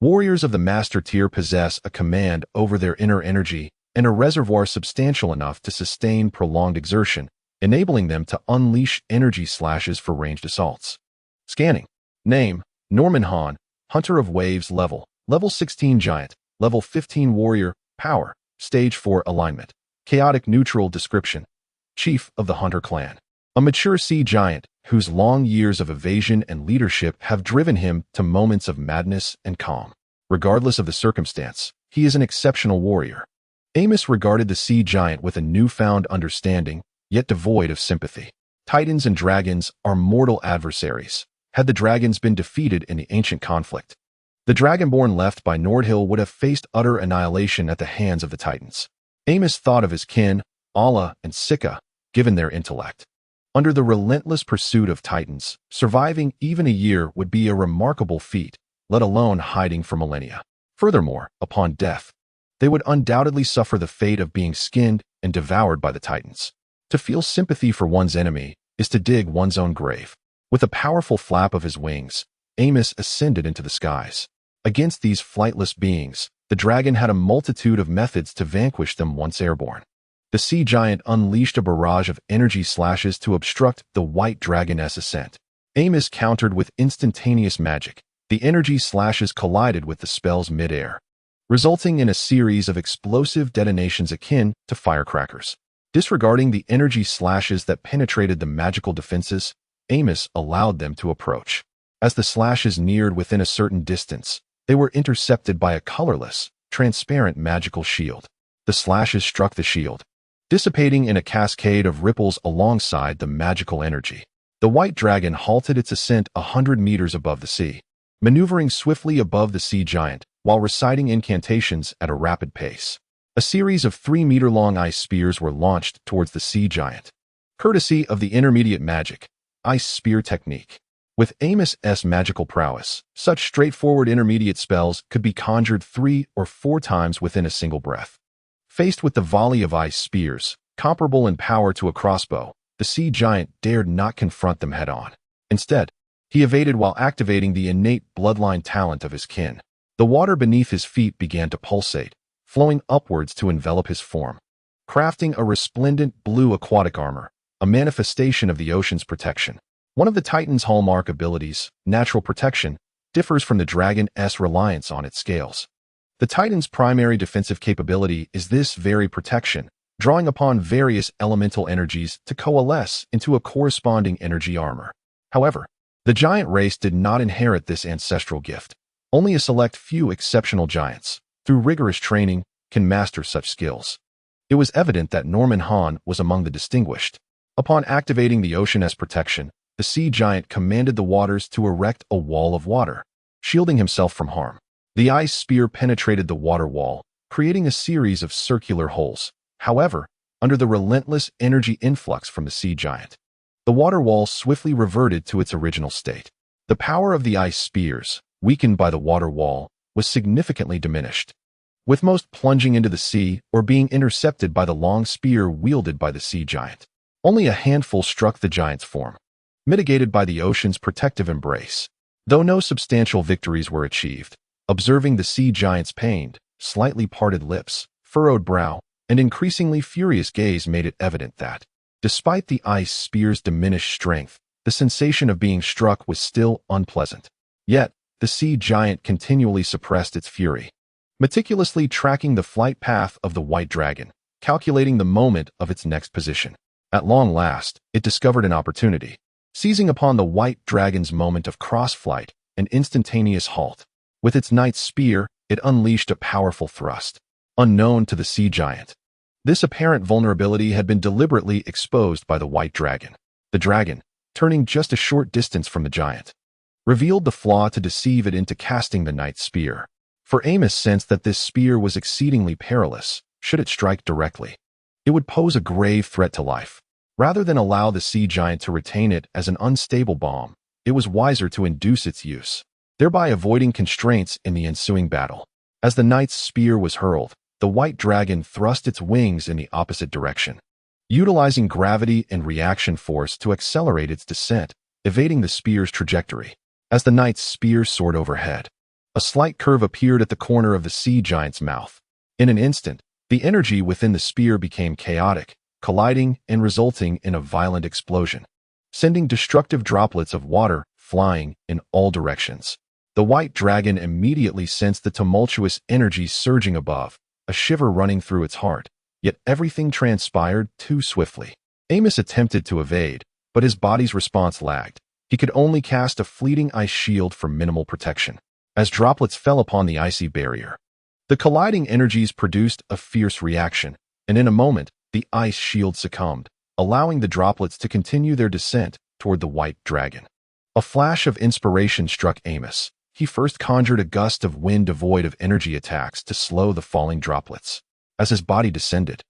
Warriors of the master tier possess a command over their inner energy and a reservoir substantial enough to sustain prolonged exertion, enabling them to unleash energy slashes for ranged assaults. Scanning. Name, Norman Hahn, Hunter of Waves level 16 Giant, level 15 Warrior, Power, Stage 4 Alignment. Chaotic neutral description. Chief of the Hunter clan. A mature sea giant whose long years of evasion and leadership have driven him to moments of madness and calm. Regardless of the circumstance, he is an exceptional warrior. Amos regarded the sea giant with a newfound understanding, yet devoid of sympathy. Titans and dragons are mortal adversaries. Had the dragons been defeated in the ancient conflict, the dragonborn left by Nordhyl would have faced utter annihilation at the hands of the titans. Amos thought of his kin, Allah and Sika, given their intellect. Under the relentless pursuit of titans, surviving even a year would be a remarkable feat, let alone hiding for millennia. Furthermore, upon death, they would undoubtedly suffer the fate of being skinned and devoured by the titans. To feel sympathy for one's enemy is to dig one's own grave. With a powerful flap of his wings, Amos ascended into the skies. Against these flightless beings, the dragon had a multitude of methods to vanquish them once airborne. The sea giant unleashed a barrage of energy slashes to obstruct the white dragon's ascent. Amos countered with instantaneous magic. The energy slashes collided with the spell's midair, resulting in a series of explosive detonations akin to firecrackers. Disregarding the energy slashes that penetrated the magical defenses, Amos allowed them to approach. As the slashes neared within a certain distance, they were intercepted by a colorless, transparent magical shield. The slashes struck the shield, dissipating in a cascade of ripples alongside the magical energy. The white dragon halted its ascent 100 meters above the sea, maneuvering swiftly above the sea giant while reciting incantations at a rapid pace. A series of 3-meter-long ice spears were launched towards the sea giant, courtesy of the intermediate magic, ice spear technique. With Amos's magical prowess, such straightforward intermediate spells could be conjured 3 or 4 times within a single breath. Faced with the volley of ice spears, comparable in power to a crossbow, the sea giant dared not confront them head-on. Instead, he evaded while activating the innate bloodline talent of his kin. The water beneath his feet began to pulsate, flowing upwards to envelop his form, crafting a resplendent blue aquatic armor, a manifestation of the ocean's protection. One of the Titan's hallmark abilities, natural protection, differs from the dragon's reliance on its scales. The Titan's primary defensive capability is this very protection, drawing upon various elemental energies to coalesce into a corresponding energy armor. However, the giant race did not inherit this ancestral gift. Only a select few exceptional giants, through rigorous training, can master such skills. It was evident that Norman Hahn was among the distinguished. Upon activating the ocean's protection, the sea giant commanded the waters to erect a wall of water, shielding himself from harm. The ice spear penetrated the water wall, creating a series of circular holes. However, under the relentless energy influx from the sea giant, the water wall swiftly reverted to its original state. The power of the ice spears, weakened by the water wall, was significantly diminished, with most plunging into the sea or being intercepted by the long spear wielded by the sea giant. Only a handful struck the giant's form, mitigated by the ocean's protective embrace. Though no substantial victories were achieved, observing the sea giant's pained, slightly parted lips, furrowed brow, and increasingly furious gaze made it evident that, despite the ice spear's diminished strength, the sensation of being struck was still unpleasant. Yet, the sea giant continually suppressed its fury, meticulously tracking the flight path of the white dragon, calculating the moment of its next position. At long last, it discovered an opportunity. Seizing upon the white dragon's moment of cross-flight, an instantaneous halt. With its knight's spear, it unleashed a powerful thrust, unknown to the sea giant. This apparent vulnerability had been deliberately exposed by the white dragon. The dragon, turning just a short distance from the giant, revealed the flaw to deceive it into casting the knight's spear. For Amos sensed that this spear was exceedingly perilous. Should it strike directly, it would pose a grave threat to life. Rather than allow the sea giant to retain it as an unstable bomb, it was wiser to induce its use, thereby avoiding constraints in the ensuing battle. As the knight's spear was hurled, the white dragon thrust its wings in the opposite direction, utilizing gravity and reaction force to accelerate its descent, evading the spear's trajectory. As the knight's spear soared overhead, a slight curve appeared at the corner of the sea giant's mouth. In an instant, the energy within the spear became chaotic, colliding and resulting in a violent explosion, sending destructive droplets of water flying in all directions. The white dragon immediately sensed the tumultuous energy surging above, a shiver running through its heart, yet everything transpired too swiftly. Amos attempted to evade, but his body's response lagged. He could only cast a fleeting ice shield for minimal protection. As droplets fell upon the icy barrier, the colliding energies produced a fierce reaction, and in a moment, the ice shield succumbed, allowing the droplets to continue their descent toward the white dragon. A flash of inspiration struck Amos. He first conjured a gust of wind devoid of energy attacks to slow the falling droplets. As his body descended,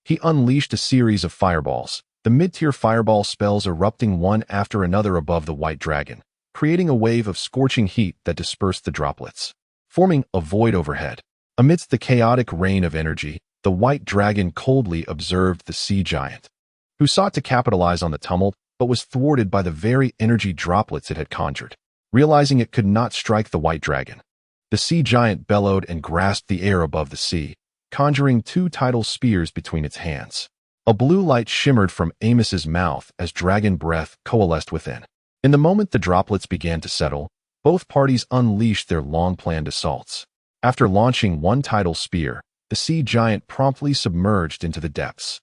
he unleashed a series of fireballs, the mid-tier fireball spells erupting one after another above the white dragon, creating a wave of scorching heat that dispersed the droplets, forming a void overhead. Amidst the chaotic rain of energy, the white dragon coldly observed the sea giant, who sought to capitalize on the tumult but was thwarted by the very energy droplets it had conjured. Realizing it could not strike the white dragon, the sea giant bellowed and grasped the air above the sea, conjuring two tidal spears between its hands. A blue light shimmered from Amos's mouth as dragon breath coalesced within. In the moment the droplets began to settle, both parties unleashed their long-planned assaults. After launching one tidal spear, the sea giant promptly submerged into the depths.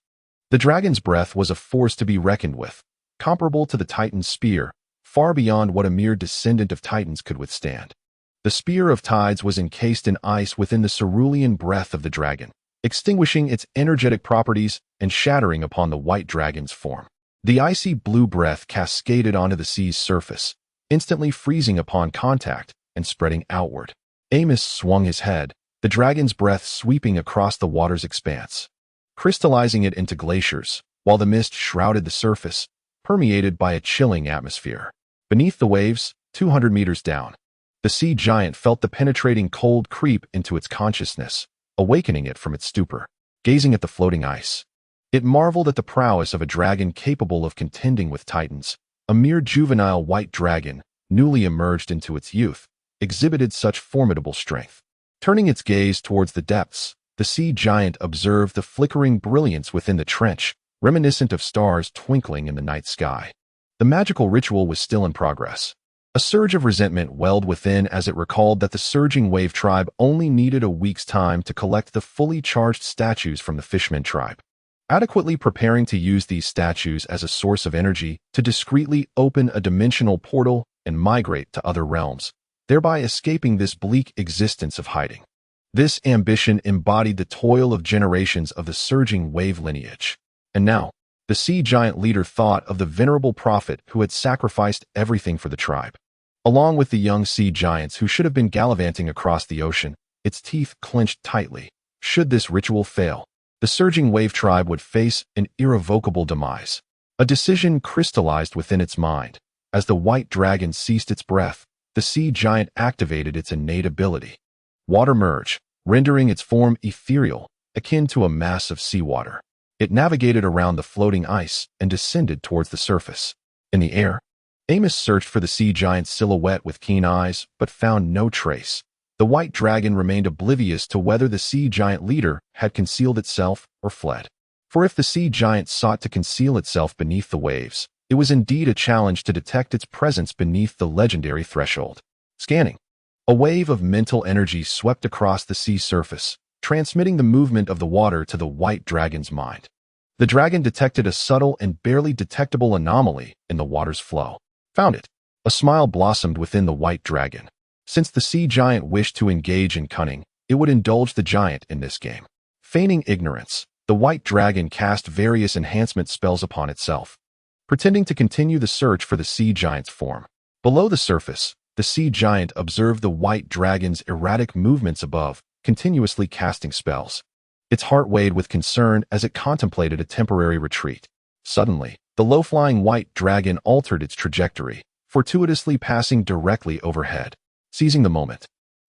The dragon's breath was a force to be reckoned with, comparable to the titan's spear, far beyond what a mere descendant of titans could withstand. The spear of tides was encased in ice within the cerulean breath of the dragon, extinguishing its energetic properties and shattering upon the white dragon's form. The icy blue breath cascaded onto the sea's surface, instantly freezing upon contact and spreading outward. Amos swung his head, the dragon's breath sweeping across the water's expanse, crystallizing it into glaciers, while the mist shrouded the surface, permeated by a chilling atmosphere. Beneath the waves, 200 meters down, the sea giant felt the penetrating cold creep into its consciousness, awakening it from its stupor. Gazing at the floating ice, it marveled at the prowess of a dragon capable of contending with titans. A mere juvenile white dragon, newly emerged into its youth, exhibited such formidable strength. Turning its gaze towards the depths, the sea giant observed the flickering brilliance within the trench, reminiscent of stars twinkling in the night sky. The magical ritual was still in progress. A surge of resentment welled within as it recalled that the surging wave tribe only needed a week's time to collect the fully charged statues from the fishmen tribe, adequately preparing to use these statues as a source of energy to discreetly open a dimensional portal and migrate to other realms, thereby escaping this bleak existence of hiding. This ambition embodied the toil of generations of the surging wave lineage. And now, the sea giant leader thought of the venerable prophet who had sacrificed everything for the tribe. Along with the young sea giants who should have been gallivanting across the ocean, its teeth clenched tightly. Should this ritual fail, the surging wave tribe would face an irrevocable demise. A decision crystallized within its mind. As the white dragon ceased its breath, the sea giant activated its innate ability, water merge, rendering its form ethereal, akin to a mass of seawater. It navigated around the floating ice and descended towards the surface. In the air, Amos searched for the sea giant's silhouette with keen eyes, but found no trace. The white dragon remained oblivious to whether the sea giant leader had concealed itself or fled. For if the sea giant sought to conceal itself beneath the waves, it was indeed a challenge to detect its presence beneath the legendary threshold. Scanning, A wave of mental energy swept across the sea surface, transmitting the movement of the water to the white dragon's mind. The dragon detected a subtle and barely detectable anomaly in the water's flow. Found it. A smile blossomed within the white dragon. Since the sea giant wished to engage in cunning, it would indulge the giant in this game. Feigning ignorance, the white dragon cast various enhancement spells upon itself, pretending to continue the search for the sea giant's form. Below the surface, the sea giant observed the white dragon's erratic movements above, continuously casting spells. Its heart weighed with concern as it contemplated a temporary retreat. Suddenly, the low-flying white dragon altered its trajectory, fortuitously passing directly overhead. Seizing the moment,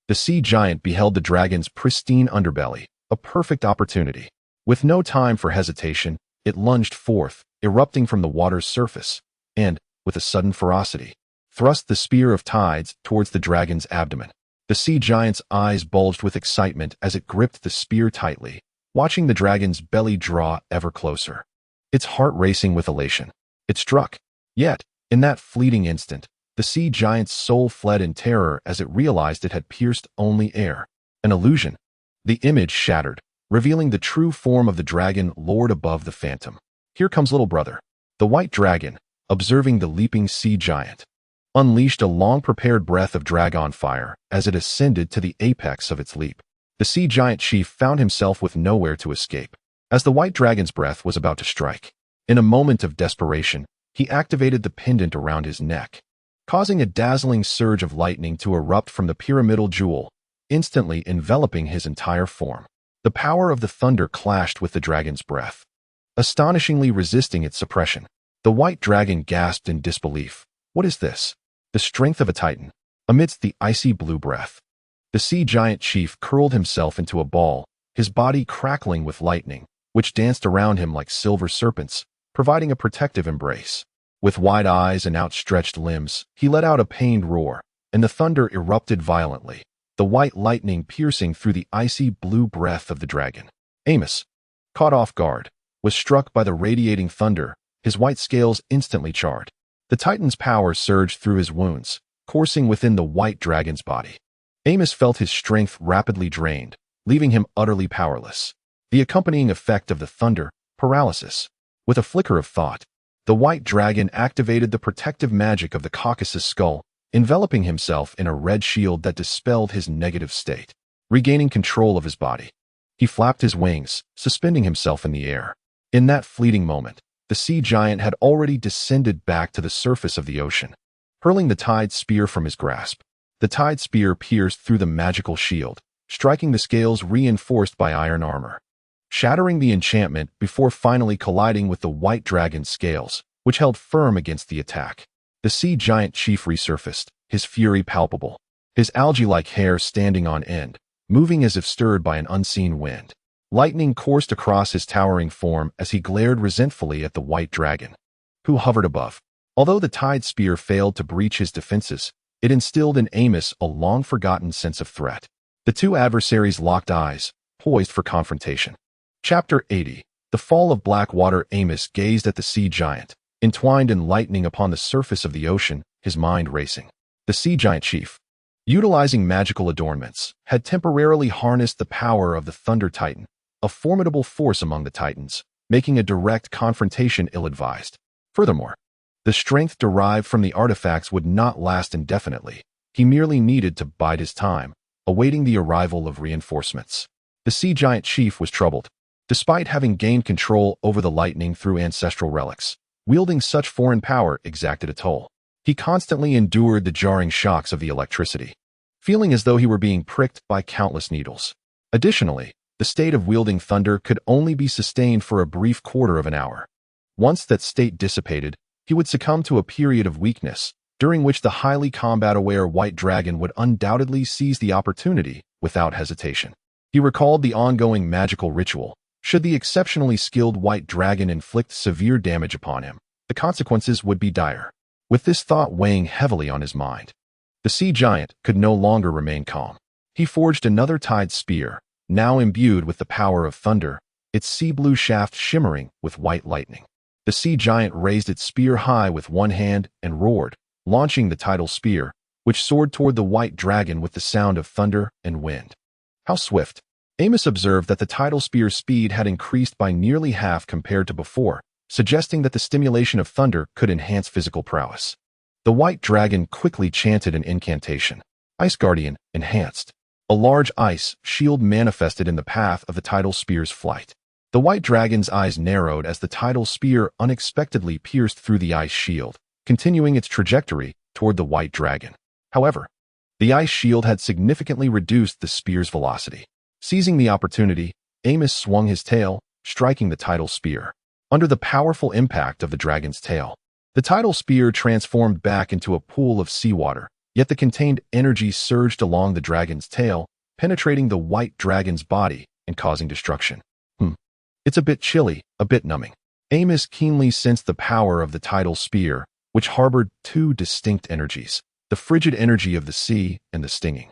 the sea giant beheld the dragon's pristine underbelly, a perfect opportunity. With no time for hesitation, it lunged forth, erupting from the water's surface, and, with a sudden ferocity, thrust the spear of tides towards the dragon's abdomen. The sea giant's eyes bulged with excitement as it gripped the spear tightly, watching the dragon's belly draw ever closer. Its heart racing with elation. It struck. Yet, in that fleeting instant, the sea giant's soul fled in terror as it realized it had pierced only air. An illusion. The image shattered, revealing the true form of the dragon lord above the phantom. Here comes little brother. The white dragon, observing the leaping sea giant, unleashed a long-prepared breath of dragon fire as it ascended to the apex of its leap. The sea giant chief found himself with nowhere to escape. As the white dragon's breath was about to strike, in a moment of desperation, he activated the pendant around his neck, causing a dazzling surge of lightning to erupt from the pyramidal jewel, instantly enveloping his entire form. The power of the thunder clashed with the dragon's breath, astonishingly resisting its suppression. The white dragon gasped in disbelief. What is this? The strength of a titan. Amidst the icy blue breath, the sea giant chief curled himself into a ball, his body crackling with lightning, which danced around him like silver serpents, providing a protective embrace. With wide eyes and outstretched limbs, he let out a pained roar, and the thunder erupted violently, the white lightning piercing through the icy blue breath of the dragon. Amos, caught off guard, was struck by the radiating thunder, his white scales instantly charred. The titan's power surged through his wounds, coursing within the white dragon's body. Amos felt his strength rapidly drained, leaving him utterly powerless. The accompanying effect of the thunder, paralysis. With a flicker of thought, the white dragon activated the protective magic of the Caucasus skull, enveloping himself in a red shield that dispelled his negative state. Regaining control of his body, he flapped his wings, suspending himself in the air. In that fleeting moment, the sea giant had already descended back to the surface of the ocean, hurling the tide spear from his grasp. The tide spear pierced through the magical shield, striking the scales reinforced by iron armor, shattering the enchantment before finally colliding with the white dragon's scales, which held firm against the attack. The sea giant chief resurfaced, his fury palpable, his algae-like hair standing on end, moving as if stirred by an unseen wind. Lightning coursed across his towering form as he glared resentfully at the white dragon, who hovered above. Although the tide spear failed to breach his defenses, it instilled in Amos a long-forgotten sense of threat. The two adversaries locked eyes, poised for confrontation. Chapter 80. The Fall of Blackwater. Amos gazed at the sea giant, entwined in lightning upon the surface of the ocean, his mind racing. The sea giant chief, utilizing magical adornments, had temporarily harnessed the power of the Thunder Titan, a formidable force among the Titans, making a direct confrontation ill-advised. Furthermore, the strength derived from the artifacts would not last indefinitely. He merely needed to bide his time, awaiting the arrival of reinforcements. The sea giant chief was troubled. Despite having gained control over the lightning through ancestral relics, wielding such foreign power exacted a toll. He constantly endured the jarring shocks of the electricity, feeling as though he were being pricked by countless needles. Additionally, the state of wielding thunder could only be sustained for a brief quarter of an hour. Once that state dissipated, he would succumb to a period of weakness, during which the highly combat-aware white dragon would undoubtedly seize the opportunity without hesitation. He recalled the ongoing magical ritual. Should the exceptionally skilled white dragon inflict severe damage upon him, the consequences would be dire. With this thought weighing heavily on his mind, the sea giant could no longer remain calm. He forged another tide spear, now imbued with the power of thunder, its sea-blue shaft shimmering with white lightning. The sea giant raised its spear high with one hand and roared, launching the tidal spear, which soared toward the white dragon with the sound of thunder and wind. How swift! Amos observed that the tidal spear's speed had increased by nearly half compared to before, suggesting that the stimulation of thunder could enhance physical prowess. The white dragon quickly chanted an incantation. Ice Guardian, enhanced. A large ice shield manifested in the path of the tidal spear's flight. The white dragon's eyes narrowed as the tidal spear unexpectedly pierced through the ice shield, continuing its trajectory toward the white dragon. However, the ice shield had significantly reduced the spear's velocity. Seizing the opportunity, Amos swung his tail, striking the tidal spear. Under the powerful impact of the dragon's tail, the tidal spear transformed back into a pool of seawater, yet the contained energy surged along the dragon's tail, penetrating the white dragon's body and causing destruction. It's a bit chilly, a bit numbing. Amos keenly sensed the power of the tidal spear, which harbored two distinct energies, the frigid energy of the sea and the stinging,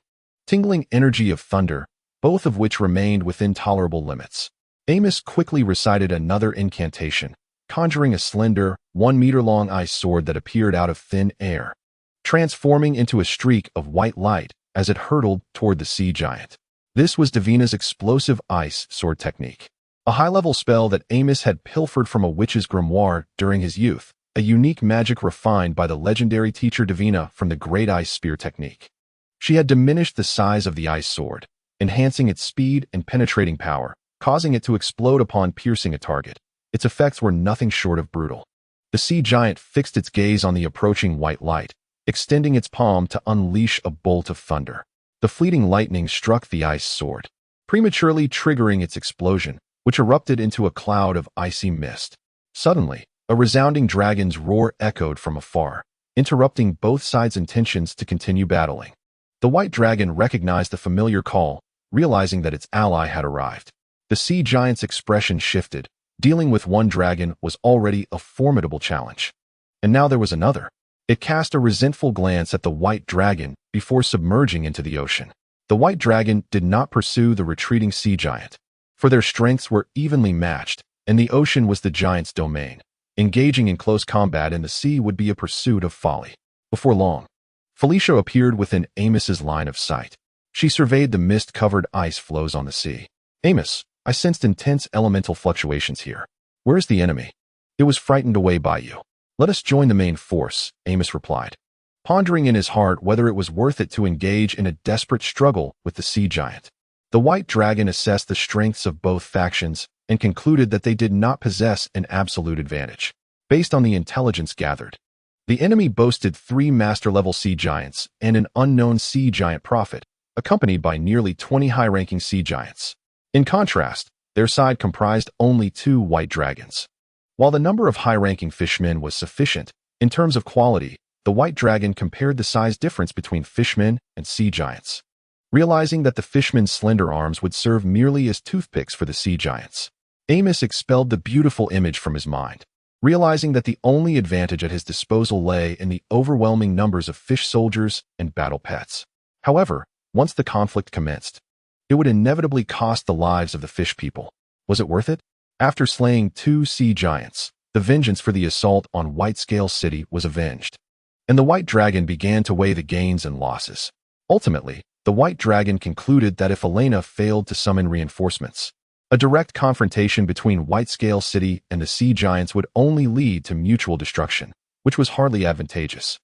tingling energy of thunder, both of which remained within tolerable limits. Amos quickly recited another incantation, conjuring a slender, 1-meter-long ice sword that appeared out of thin air, transforming into a streak of white light as it hurtled toward the sea giant. This was Davina's explosive ice sword technique, a high-level spell that Amos had pilfered from a witch's grimoire during his youth, a unique magic refined by the legendary teacher Davina from the Great Ice Spear technique. She had diminished the size of the ice sword, enhancing its speed and penetrating power, causing it to explode upon piercing a target. Its effects were nothing short of brutal. The sea giant fixed its gaze on the approaching white light, extending its palm to unleash a bolt of thunder. The fleeting lightning struck the ice sword, prematurely triggering its explosion, which erupted into a cloud of icy mist. Suddenly, a resounding dragon's roar echoed from afar, interrupting both sides' intentions to continue battling. The white dragon recognized the familiar call, realizing that its ally had arrived. The sea giant's expression shifted. Dealing with one dragon was already a formidable challenge. And now there was another. It cast a resentful glance at the white dragon before submerging into the ocean. The white dragon did not pursue the retreating sea giant, for their strengths were evenly matched, and the ocean was the giant's domain. Engaging in close combat in the sea would be a pursuit of folly. Before long, Felicia appeared within Amos's line of sight. She surveyed the mist-covered ice floes on the sea. Amos, I sensed intense elemental fluctuations here. Where's the enemy? It was frightened away by you. Let us join the main force, Amos replied, pondering in his heart whether it was worth it to engage in a desperate struggle with the sea giant. The white dragon assessed the strengths of both factions and concluded that they did not possess an absolute advantage. Based on the intelligence gathered, the enemy boasted 3 master-level sea giants and an unknown sea giant prophet, accompanied by nearly 20 high-ranking sea giants. In contrast, their side comprised only 2 white dragons. While the number of high-ranking fishmen was sufficient, in terms of quality, the white dragon compared the size difference between fishmen and sea giants, realizing that the fishmen's slender arms would serve merely as toothpicks for the sea giants. Amos expelled the beautiful image from his mind, realizing that the only advantage at his disposal lay in the overwhelming numbers of fish soldiers and battle pets. However, once the conflict commenced, it would inevitably cost the lives of the fish people. Was it worth it? After slaying 2 sea giants, the vengeance for the assault on White Scale City was avenged, and the white dragon began to weigh the gains and losses. Ultimately, the white dragon concluded that if Elena failed to summon reinforcements, a direct confrontation between White Scale City and the sea giants would only lead to mutual destruction, which was hardly advantageous.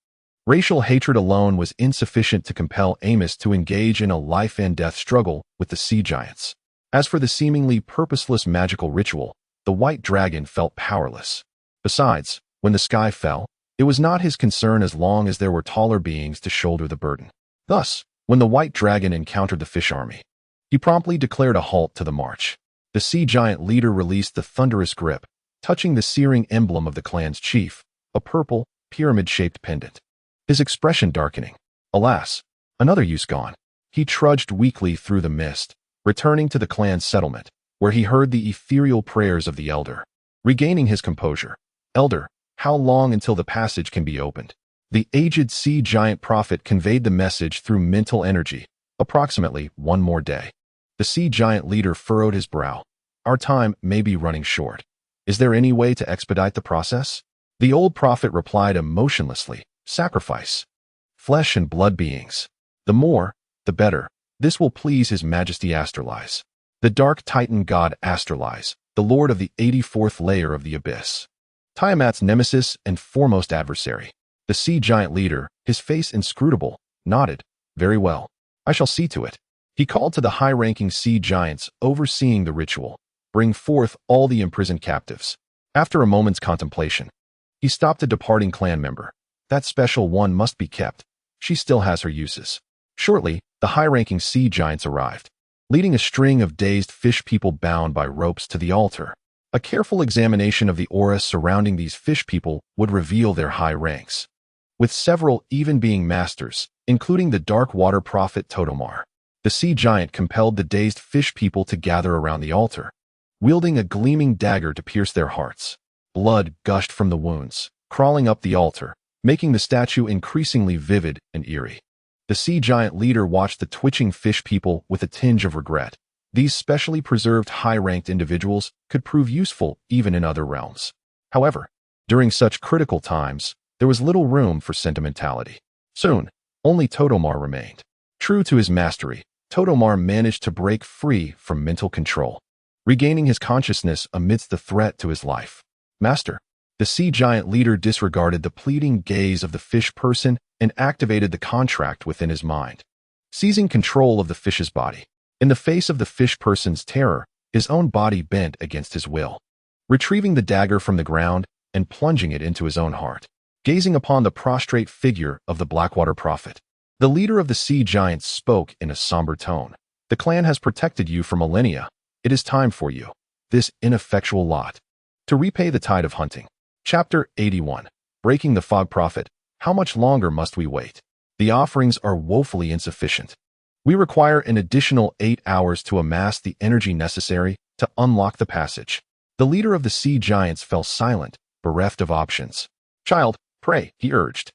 Racial hatred alone was insufficient to compel Amos to engage in a life-and-death struggle with the sea giants. As for the seemingly purposeless magical ritual, the white dragon felt powerless. Besides, when the sky fell, it was not his concern as long as there were taller beings to shoulder the burden. Thus, when the white dragon encountered the fish army, he promptly declared a halt to the march. The sea giant leader released the thunderous grip, touching the searing emblem of the clan's chief, a purple, pyramid-shaped pendant. His expression darkening. Alas, another use gone. He trudged weakly through the mist, returning to the clan's settlement, where he heard the ethereal prayers of the elder. Regaining his composure, "Elder, how long until the passage can be opened?" The aged sea giant prophet conveyed the message through mental energy, approximately 1 more day. The sea giant leader furrowed his brow. "Our time may be running short. Is there any way to expedite the process?" The old prophet replied emotionlessly, "Sacrifice. flesh and blood beings. The more, the better. This will please His Majesty Astralize. The dark Titan god Astralize, the lord of the 84th layer of the abyss. Tiamat's nemesis and foremost adversary. The sea giant leader, his face inscrutable, nodded. Very well. I shall see to it. He called to the high-ranking sea giants overseeing the ritual. Bring forth all the imprisoned captives. After a moment's contemplation, he stopped a departing clan member. That special one must be kept. She still has her uses. Shortly, the high-ranking sea giants arrived, leading a string of dazed fish people bound by ropes to the altar. A careful examination of the aura surrounding these fish people would reveal their high ranks, with several even being masters, including the dark water prophet Totomar. The sea giant compelled the dazed fish people to gather around the altar, wielding a gleaming dagger to pierce their hearts. Blood gushed from the wounds, crawling up the altar, making the statue increasingly vivid and eerie. The sea giant leader watched the twitching fish people with a tinge of regret. These specially preserved high-ranked individuals could prove useful even in other realms. However, during such critical times, there was little room for sentimentality. Soon, only Totomar remained. True to his mastery, Totomar managed to break free from mental control, regaining his consciousness amidst the threat to his life. Master, the sea giant leader disregarded the pleading gaze of the fish person and activated the contract within his mind, seizing control of the fish's body. In the face of the fish person's terror, his own body bent against his will, retrieving the dagger from the ground and plunging it into his own heart. Gazing upon the prostrate figure of the Blackwater prophet, the leader of the sea giants spoke in a somber tone. The clan has protected you for millennia. It is time for you, this ineffectual lot, to repay the tide of hunting. Chapter 81. Breaking the Fog Prophet. How much longer must we wait? The offerings are woefully insufficient. We require an additional 8 hours to amass the energy necessary to unlock the passage. The leader of the sea giants fell silent, bereft of options. Child, pray, he urged.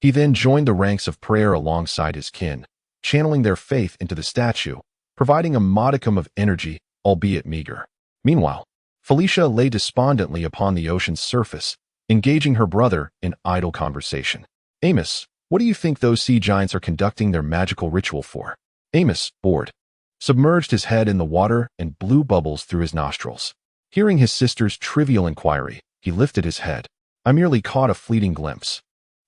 He then joined the ranks of prayer alongside his kin, channeling their faith into the statue, providing a modicum of energy, albeit meager. Meanwhile, Felicia lay despondently upon the ocean's surface, engaging her brother in idle conversation. Amos, what do you think those sea giants are conducting their magical ritual for? Amos, bored, submerged his head in the water and blew bubbles through his nostrils. Hearing his sister's trivial inquiry, he lifted his head. I merely caught a fleeting glimpse.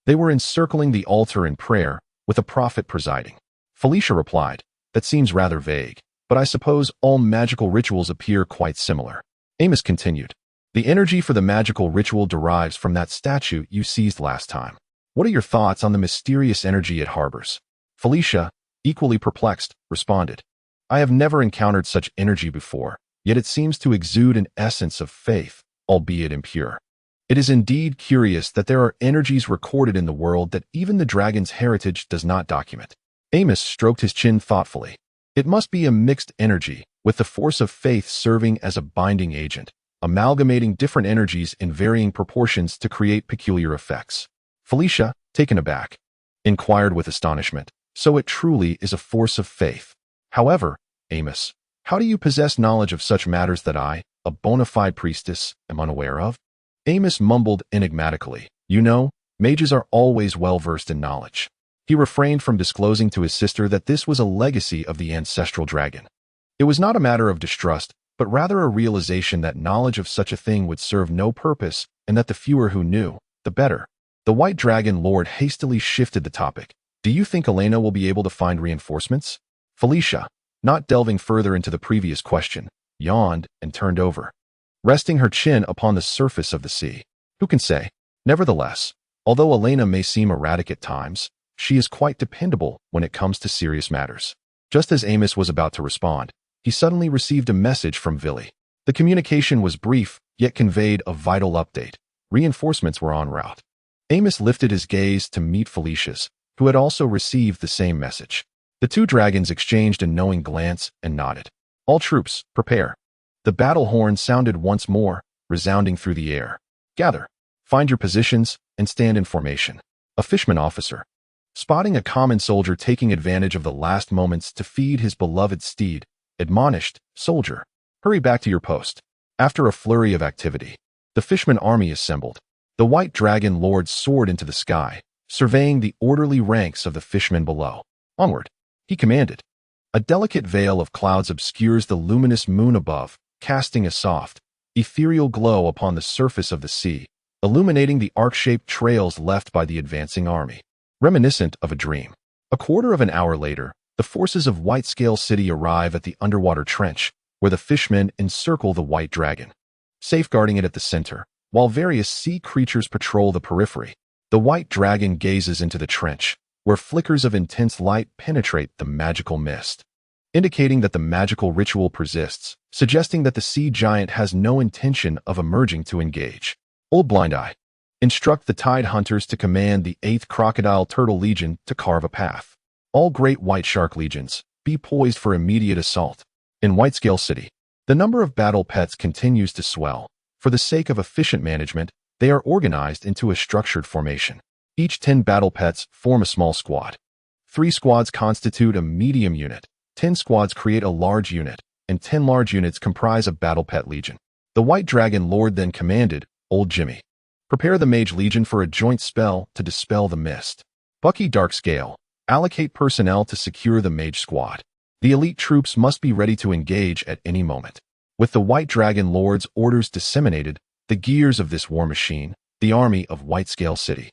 They were encircling the altar in prayer, with a prophet presiding. Felicia replied, that seems rather vague, but I suppose all magical rituals appear quite similar. Amos continued, the energy for the magical ritual derives from that statue you seized last time. What are your thoughts on the mysterious energy it harbors? Felicia, equally perplexed, responded, I have never encountered such energy before, yet it seems to exude an essence of faith, albeit impure. It is indeed curious that there are energies recorded in the world that even the dragon's heritage does not document. Amos stroked his chin thoughtfully. It must be a mixed energy, with the force of faith serving as a binding agent, amalgamating different energies in varying proportions to create peculiar effects. Felicia, taken aback, inquired with astonishment, so it truly is a force of faith. However, Amos, how do you possess knowledge of such matters that I, a bona fide priestess, am unaware of? Amos mumbled enigmatically, you know, mages are always well-versed in knowledge. He refrained from disclosing to his sister that this was a legacy of the ancestral dragon. It was not a matter of distrust, but rather a realization that knowledge of such a thing would serve no purpose and that the fewer who knew, the better. The White Dragon Lord hastily shifted the topic. Do you think Elena will be able to find reinforcements? Felicia, not delving further into the previous question, yawned and turned over, resting her chin upon the surface of the sea. Who can say? Nevertheless, although Elena may seem erratic at times, she is quite dependable when it comes to serious matters. Just as Amos was about to respond, he suddenly received a message from Villy. The communication was brief, yet conveyed a vital update. Reinforcements were en route. Amos lifted his gaze to meet Felicia's, who had also received the same message. The two dragons exchanged a knowing glance and nodded. All troops, prepare. The battle horn sounded once more, resounding through the air. Gather, find your positions, and stand in formation. A fishman officer, spotting a common soldier taking advantage of the last moments to feed his beloved steed, admonished, Soldier, hurry back to your post. After a flurry of activity, the fishman army assembled. The White Dragon Lord soared into the sky, surveying the orderly ranks of the fishmen below. "Onward," he commanded. A delicate veil of clouds obscures the luminous moon above, casting a soft, ethereal glow upon the surface of the sea, illuminating the arc-shaped trails left by the advancing army. Reminiscent of a dream. A quarter of an hour later, the forces of Whitescale City arrive at the underwater trench, where the fishmen encircle the White Dragon, safeguarding it at the center, while various sea creatures patrol the periphery. The White Dragon gazes into the trench, where flickers of intense light penetrate the magical mist, indicating that the magical ritual persists, suggesting that the sea giant has no intention of emerging to engage. Old Blind Eye. Instruct the Tide Hunters to command the 8th Crocodile Turtle Legion to carve a path. All Great White Shark Legions, be poised for immediate assault. In Whitescale City, the number of battle pets continues to swell. For the sake of efficient management, they are organized into a structured formation. Each 10 battle pets form a small squad. 3 squads constitute a medium unit, 10 squads create a large unit, and 10 large units comprise a battle pet legion. The White Dragon Lord then commanded, "Old Jimmy, prepare the Mage Legion for a joint spell to dispel the mist. Bucky Darkscale, allocate personnel to secure the Mage Squad. The elite troops must be ready to engage at any moment." With the White Dragon Lord's orders disseminated, the gears of this war machine, the army of Whitescale City,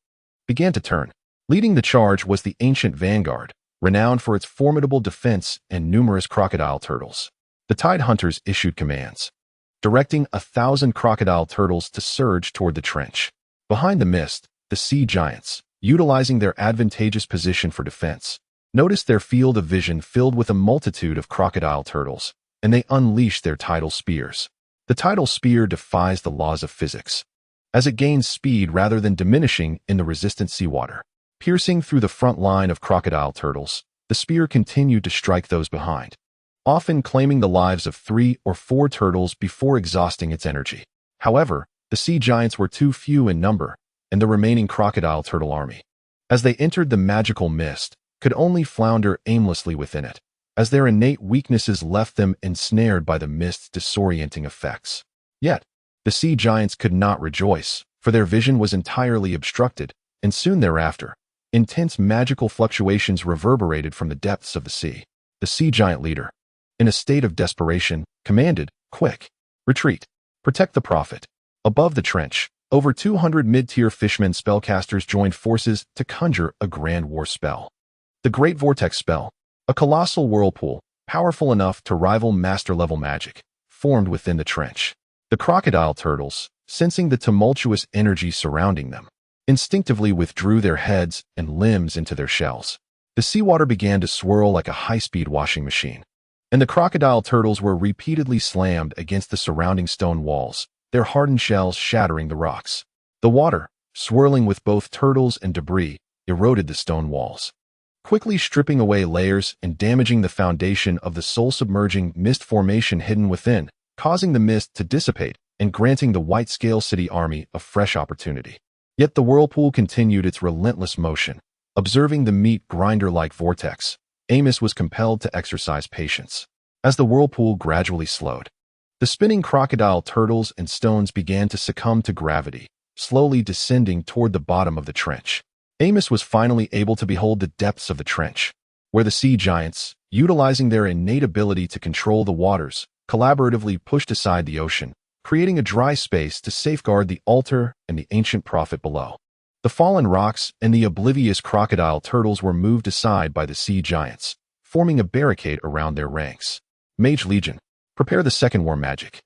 began to turn. Leading the charge was the ancient vanguard, renowned for its formidable defense and numerous crocodile turtles. The Tide Hunters issued commands, directing 1,000 crocodile turtles to surge toward the trench. Behind the mist, the sea giants, utilizing their advantageous position for defense, noticed their field of vision filled with a multitude of crocodile turtles, and they unleashed their tidal spears. The tidal spear defies the laws of physics, as it gains speed rather than diminishing in the resistant seawater. Piercing through the front line of crocodile turtles, the spear continued to strike those behind, often claiming the lives of 3 or 4 turtles before exhausting its energy. However, the sea giants were too few in number, and the remaining crocodile turtle army, as they entered the magical mist, could only flounder aimlessly within it, as their innate weaknesses left them ensnared by the mist's disorienting effects. Yet, the sea giants could not rejoice, for their vision was entirely obstructed, and soon thereafter, intense magical fluctuations reverberated from the depths of the sea. The sea giant leader, in a state of desperation, commanded, "Quick! Retreat! Protect the prophet!" Above the trench, over 200 mid-tier fishmen spellcasters joined forces to conjure a grand war spell. The Great Vortex spell, a colossal whirlpool, powerful enough to rival master-level magic, formed within the trench. The crocodile turtles, sensing the tumultuous energy surrounding them, instinctively withdrew their heads and limbs into their shells. The seawater began to swirl like a high-speed washing machine, and the crocodile turtles were repeatedly slammed against the surrounding stone walls, their hardened shells shattering the rocks. The water, swirling with both turtles and debris, eroded the stone walls, quickly stripping away layers and damaging the foundation of the soul-submerging mist formation hidden within, causing the mist to dissipate and granting the Whitescale City army a fresh opportunity. Yet the whirlpool continued its relentless motion. Observing the meat grinder-like vortex, Amos was compelled to exercise patience. As the whirlpool gradually slowed, the spinning crocodile turtles and stones began to succumb to gravity, slowly descending toward the bottom of the trench. Amos was finally able to behold the depths of the trench, where the sea giants, utilizing their innate ability to control the waters, collaboratively pushed aside the ocean, creating a dry space to safeguard the altar and the ancient prophet below. The fallen rocks and the oblivious crocodile turtles were moved aside by the sea giants, forming a barricade around their ranks. Mage Legion, prepare the second war magic.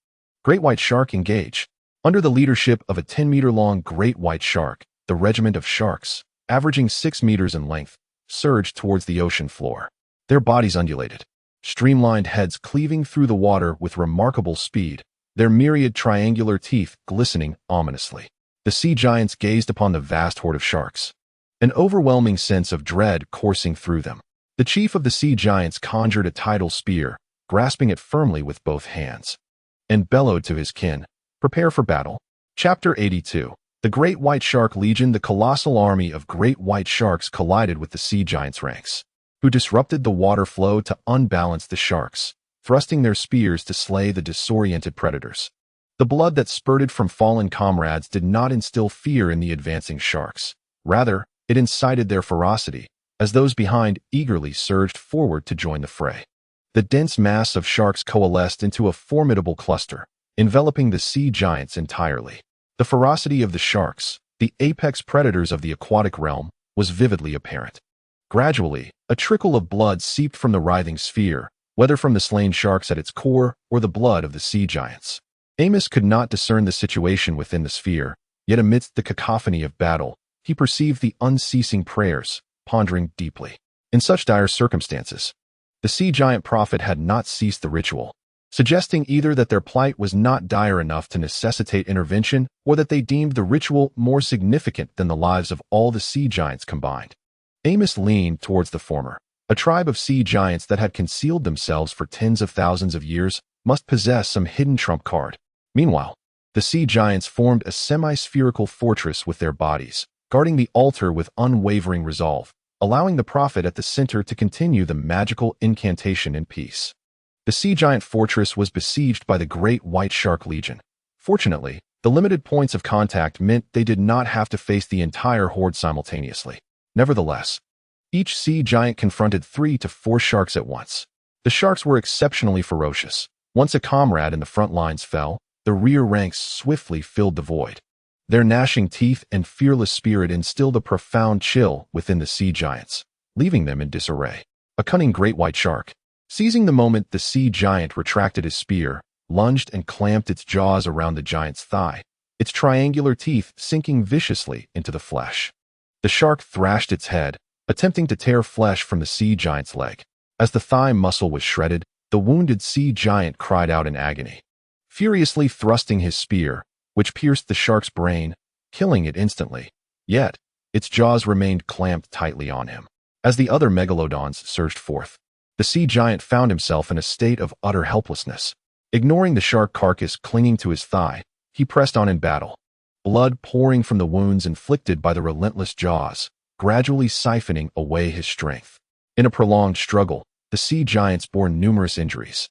Great White Shark engage. Under the leadership of a 10-meter-long great white shark, the regiment of sharks, averaging 6 meters in length, surged towards the ocean floor. Their bodies undulated, streamlined heads cleaving through the water with remarkable speed, their myriad triangular teeth glistening ominously. The sea giants gazed upon the vast horde of sharks, an overwhelming sense of dread coursing through them. The chief of the sea giants conjured a tidal spear, grasping it firmly with both hands, and bellowed to his kin, "Prepare for battle." Chapter 82. The Great White Shark Legion. The colossal army of great white sharks collided with the sea giants' ranks, who disrupted the water flow to unbalance the sharks, thrusting their spears to slay the disoriented predators. The blood that spurted from fallen comrades did not instill fear in the advancing sharks. Rather, It incited their ferocity, as those behind eagerly surged forward to join the fray. The dense mass of sharks coalesced into a formidable cluster, enveloping the sea giants entirely. The ferocity of the sharks, the apex predators of the aquatic realm, was vividly apparent. Gradually, a trickle of blood seeped from the writhing sphere, whether from the slain sharks at its core or the blood of the sea giants. Amos could not discern the situation within the sphere, yet amidst the cacophony of battle, he perceived the unceasing prayers, pondering deeply. In such dire circumstances, the sea giant prophet had not ceased the ritual, suggesting either that their plight was not dire enough to necessitate intervention or that they deemed the ritual more significant than the lives of all the sea giants combined. Amos leaned towards the former. A tribe of sea giants that had concealed themselves for tens of thousands of years must possess some hidden trump card. Meanwhile, the sea giants formed a semi-spherical fortress with their bodies, guarding the altar with unwavering resolve, allowing the prophet at the center to continue the magical incantation in peace. The sea giant fortress was besieged by the great white shark legion. Fortunately, the limited points of contact meant they did not have to face the entire horde simultaneously. Nevertheless, each sea giant confronted 3 to 4 sharks at once. The sharks were exceptionally ferocious. Once a comrade in the front lines fell, the rear ranks swiftly filled the void. Their gnashing teeth and fearless spirit instilled a profound chill within the sea giants, leaving them in disarray. A cunning great white shark. Seizing the moment the sea giant retracted his spear, lunged and clamped its jaws around the giant's thigh, its triangular teeth sinking viciously into the flesh. The shark thrashed its head, attempting to tear flesh from the sea giant's leg. As the thigh muscle was shredded, the wounded sea giant cried out in agony, furiously thrusting his spear, which pierced the shark's brain, killing it instantly. Yet, its jaws remained clamped tightly on him. As the other megalodons surged forth, the sea giant found himself in a state of utter helplessness. Ignoring the shark carcass clinging to his thigh, he pressed on in battle, blood pouring from the wounds inflicted by the relentless jaws, gradually siphoning away his strength. In a prolonged struggle, the sea giants bore numerous injuries.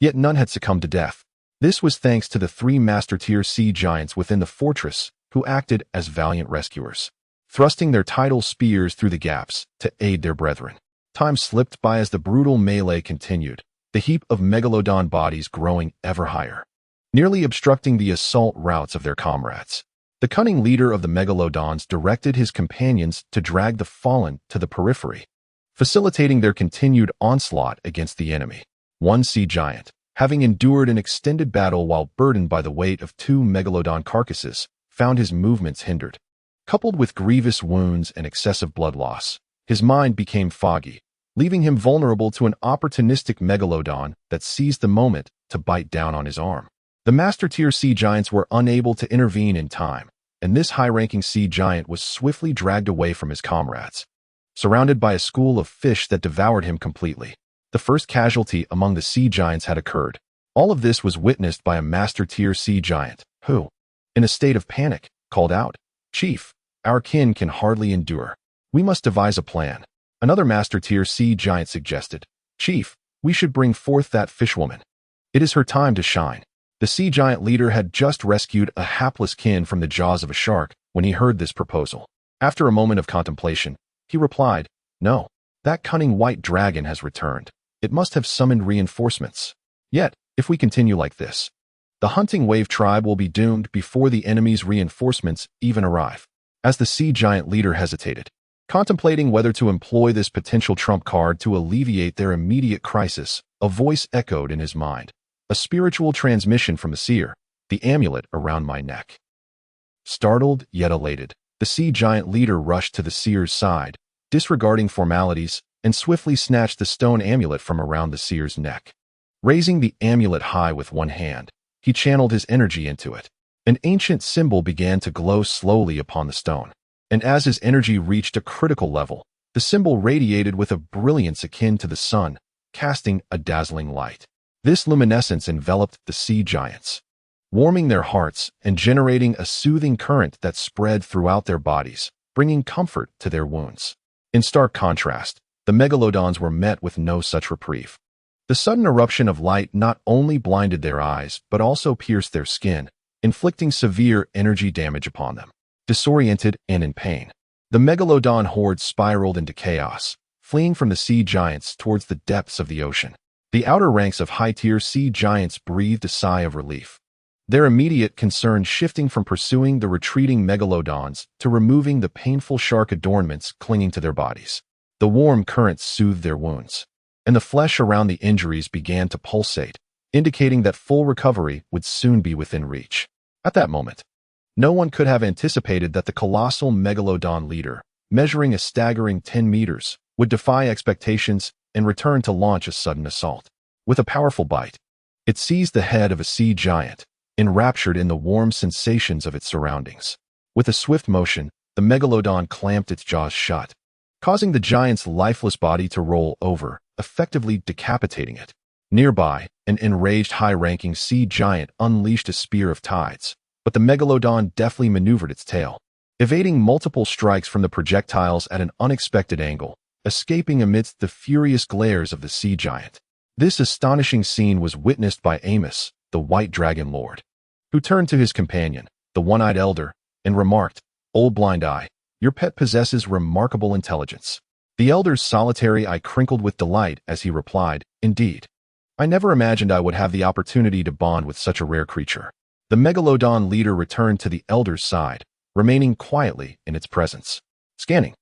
Yet none had succumbed to death. This was thanks to the 3 master-tier sea giants within the fortress who acted as valiant rescuers, thrusting their tidal spears through the gaps to aid their brethren. Time slipped by as the brutal melee continued, the heap of megalodon bodies growing ever higher, nearly obstructing the assault routes of their comrades. The cunning leader of the megalodons directed his companions to drag the fallen to the periphery, facilitating their continued onslaught against the enemy. One sea giant, having endured an extended battle while burdened by the weight of 2 megalodon carcasses, found his movements hindered. Coupled with grievous wounds and excessive blood loss, his mind became foggy, leaving him vulnerable to an opportunistic megalodon that seized the moment to bite down on his arm. The master-tier sea giants were unable to intervene in time, and this high-ranking sea giant was swiftly dragged away from his comrades, surrounded by a school of fish that devoured him completely. The first casualty among the sea giants had occurred. All of this was witnessed by a master-tier sea giant, who, in a state of panic, called out, "Chief, our kin can hardly endure. We must devise a plan." Another master-tier sea giant suggested, "Chief, we should bring forth that fishwoman. It is her time to shine." The sea giant leader had just rescued a hapless kin from the jaws of a shark when he heard this proposal. After a moment of contemplation, he replied, "No, that cunning white dragon has returned. It must have summoned reinforcements. Yet, if we continue like this, the hunting wave tribe will be doomed before the enemy's reinforcements even arrive." As the sea giant leader hesitated, contemplating whether to employ this potential trump card to alleviate their immediate crisis, a voice echoed in his mind. A spiritual transmission from the seer, the amulet around my neck. Startled yet elated, the sea giant leader rushed to the seer's side, disregarding formalities, and swiftly snatched the stone amulet from around the seer's neck. Raising the amulet high with one hand, he channeled his energy into it. An ancient symbol began to glow slowly upon the stone, and as his energy reached a critical level, the symbol radiated with a brilliance akin to the sun, casting a dazzling light. This luminescence enveloped the sea giants, warming their hearts and generating a soothing current that spread throughout their bodies, bringing comfort to their wounds. In stark contrast, the megalodons were met with no such reprieve. The sudden eruption of light not only blinded their eyes, but also pierced their skin, inflicting severe energy damage upon them. Disoriented and in pain, The megalodon horde spiraled into chaos, fleeing from the sea giants towards the depths of the ocean. The outer ranks of high-tier sea giants breathed a sigh of relief, their immediate concern shifting from pursuing the retreating megalodons to removing the painful shark adornments clinging to their bodies. The warm currents soothed their wounds, and the flesh around the injuries began to pulsate, indicating that full recovery would soon be within reach. At that moment, no one could have anticipated that the colossal megalodon leader, measuring a staggering 10 meters, would defy expectations and return to launch a sudden assault. With a powerful bite, it seized the head of a sea giant, enraptured in the warm sensations of its surroundings. With a swift motion, the megalodon clamped its jaws shut, causing the giant's lifeless body to roll over, effectively decapitating it. Nearby, an enraged high-ranking sea giant unleashed a spear of tides, but the megalodon deftly maneuvered its tail, evading multiple strikes from the projectiles at an unexpected angle, escaping amidst the furious glares of the sea giant. This astonishing scene was witnessed by Amos, the White Dragon Lord, who turned to his companion, the One-Eyed Elder, and remarked, "Old Blind Eye, your pet possesses remarkable intelligence." The Elder's solitary eye crinkled with delight as he replied, "Indeed. I never imagined I would have the opportunity to bond with such a rare creature." The megalodon leader returned to the Elder's side, remaining quietly in its presence. Scanning.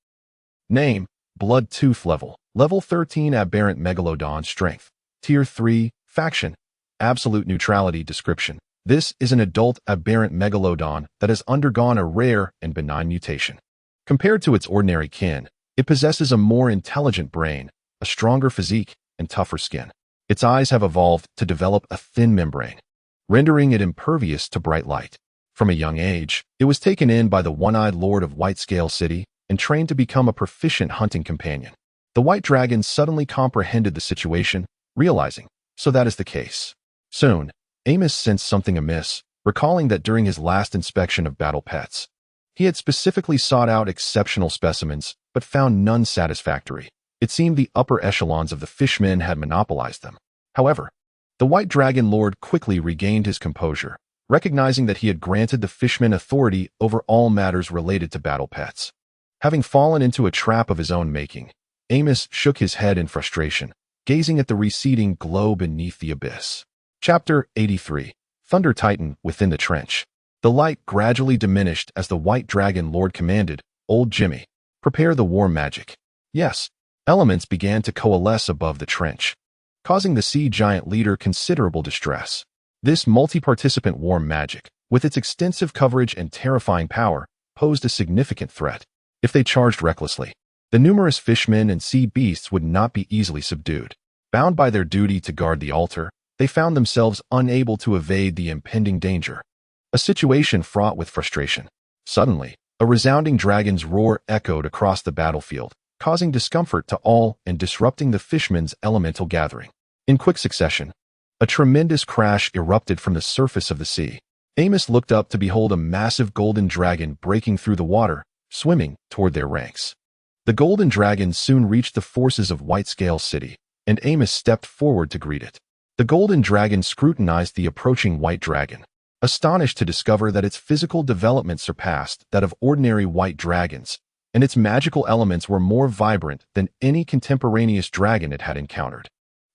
Name, Blood Tooth Level, Level 13 Aberrant Megalodon Strength, Tier 3, Faction, Absolute Neutrality. Description: this is an adult aberrant megalodon that has undergone a rare and benign mutation. Compared to its ordinary kin, it possesses a more intelligent brain, a stronger physique, and tougher skin. Its eyes have evolved to develop a thin membrane, rendering it impervious to bright light. From a young age, it was taken in by the One-Eyed Lord of Whitescale City and trained to become a proficient hunting companion. The White Dragon suddenly comprehended the situation, realizing, so that is the case. Soon, Amos sensed something amiss, recalling that during his last inspection of battle pets, he had specifically sought out exceptional specimens, but found none satisfactory. It seemed the upper echelons of the fishmen had monopolized them. However, the White Dragon Lord quickly regained his composure, recognizing that he had granted the fishmen authority over all matters related to battle pets. Having fallen into a trap of his own making, Amos shook his head in frustration, gazing at the receding glow beneath the abyss. Chapter 83. Thunder Titan Within the Trench. The light gradually diminished as the White Dragon Lord commanded, "Old Jimmy, prepare the war magic." Yes, elements began to coalesce above the trench, causing the sea giant leader considerable distress. This multi-participant war magic, with its extensive coverage and terrifying power, posed a significant threat. If they charged recklessly, the numerous fishmen and sea beasts would not be easily subdued. Bound by their duty to guard the altar, they found themselves unable to evade the impending danger. A situation fraught with frustration. Suddenly, a resounding dragon's roar echoed across the battlefield, causing discomfort to all and disrupting the fishmen's elemental gathering. In quick succession, a tremendous crash erupted from the surface of the sea. Amos looked up to behold a massive golden dragon breaking through the water, swimming toward their ranks. The golden dragon soon reached the forces of Whitescale City, and Amos stepped forward to greet it. The golden dragon scrutinized the approaching white dragon, astonished to discover that its physical development surpassed that of ordinary white dragons, and its magical elements were more vibrant than any contemporaneous dragon it had encountered.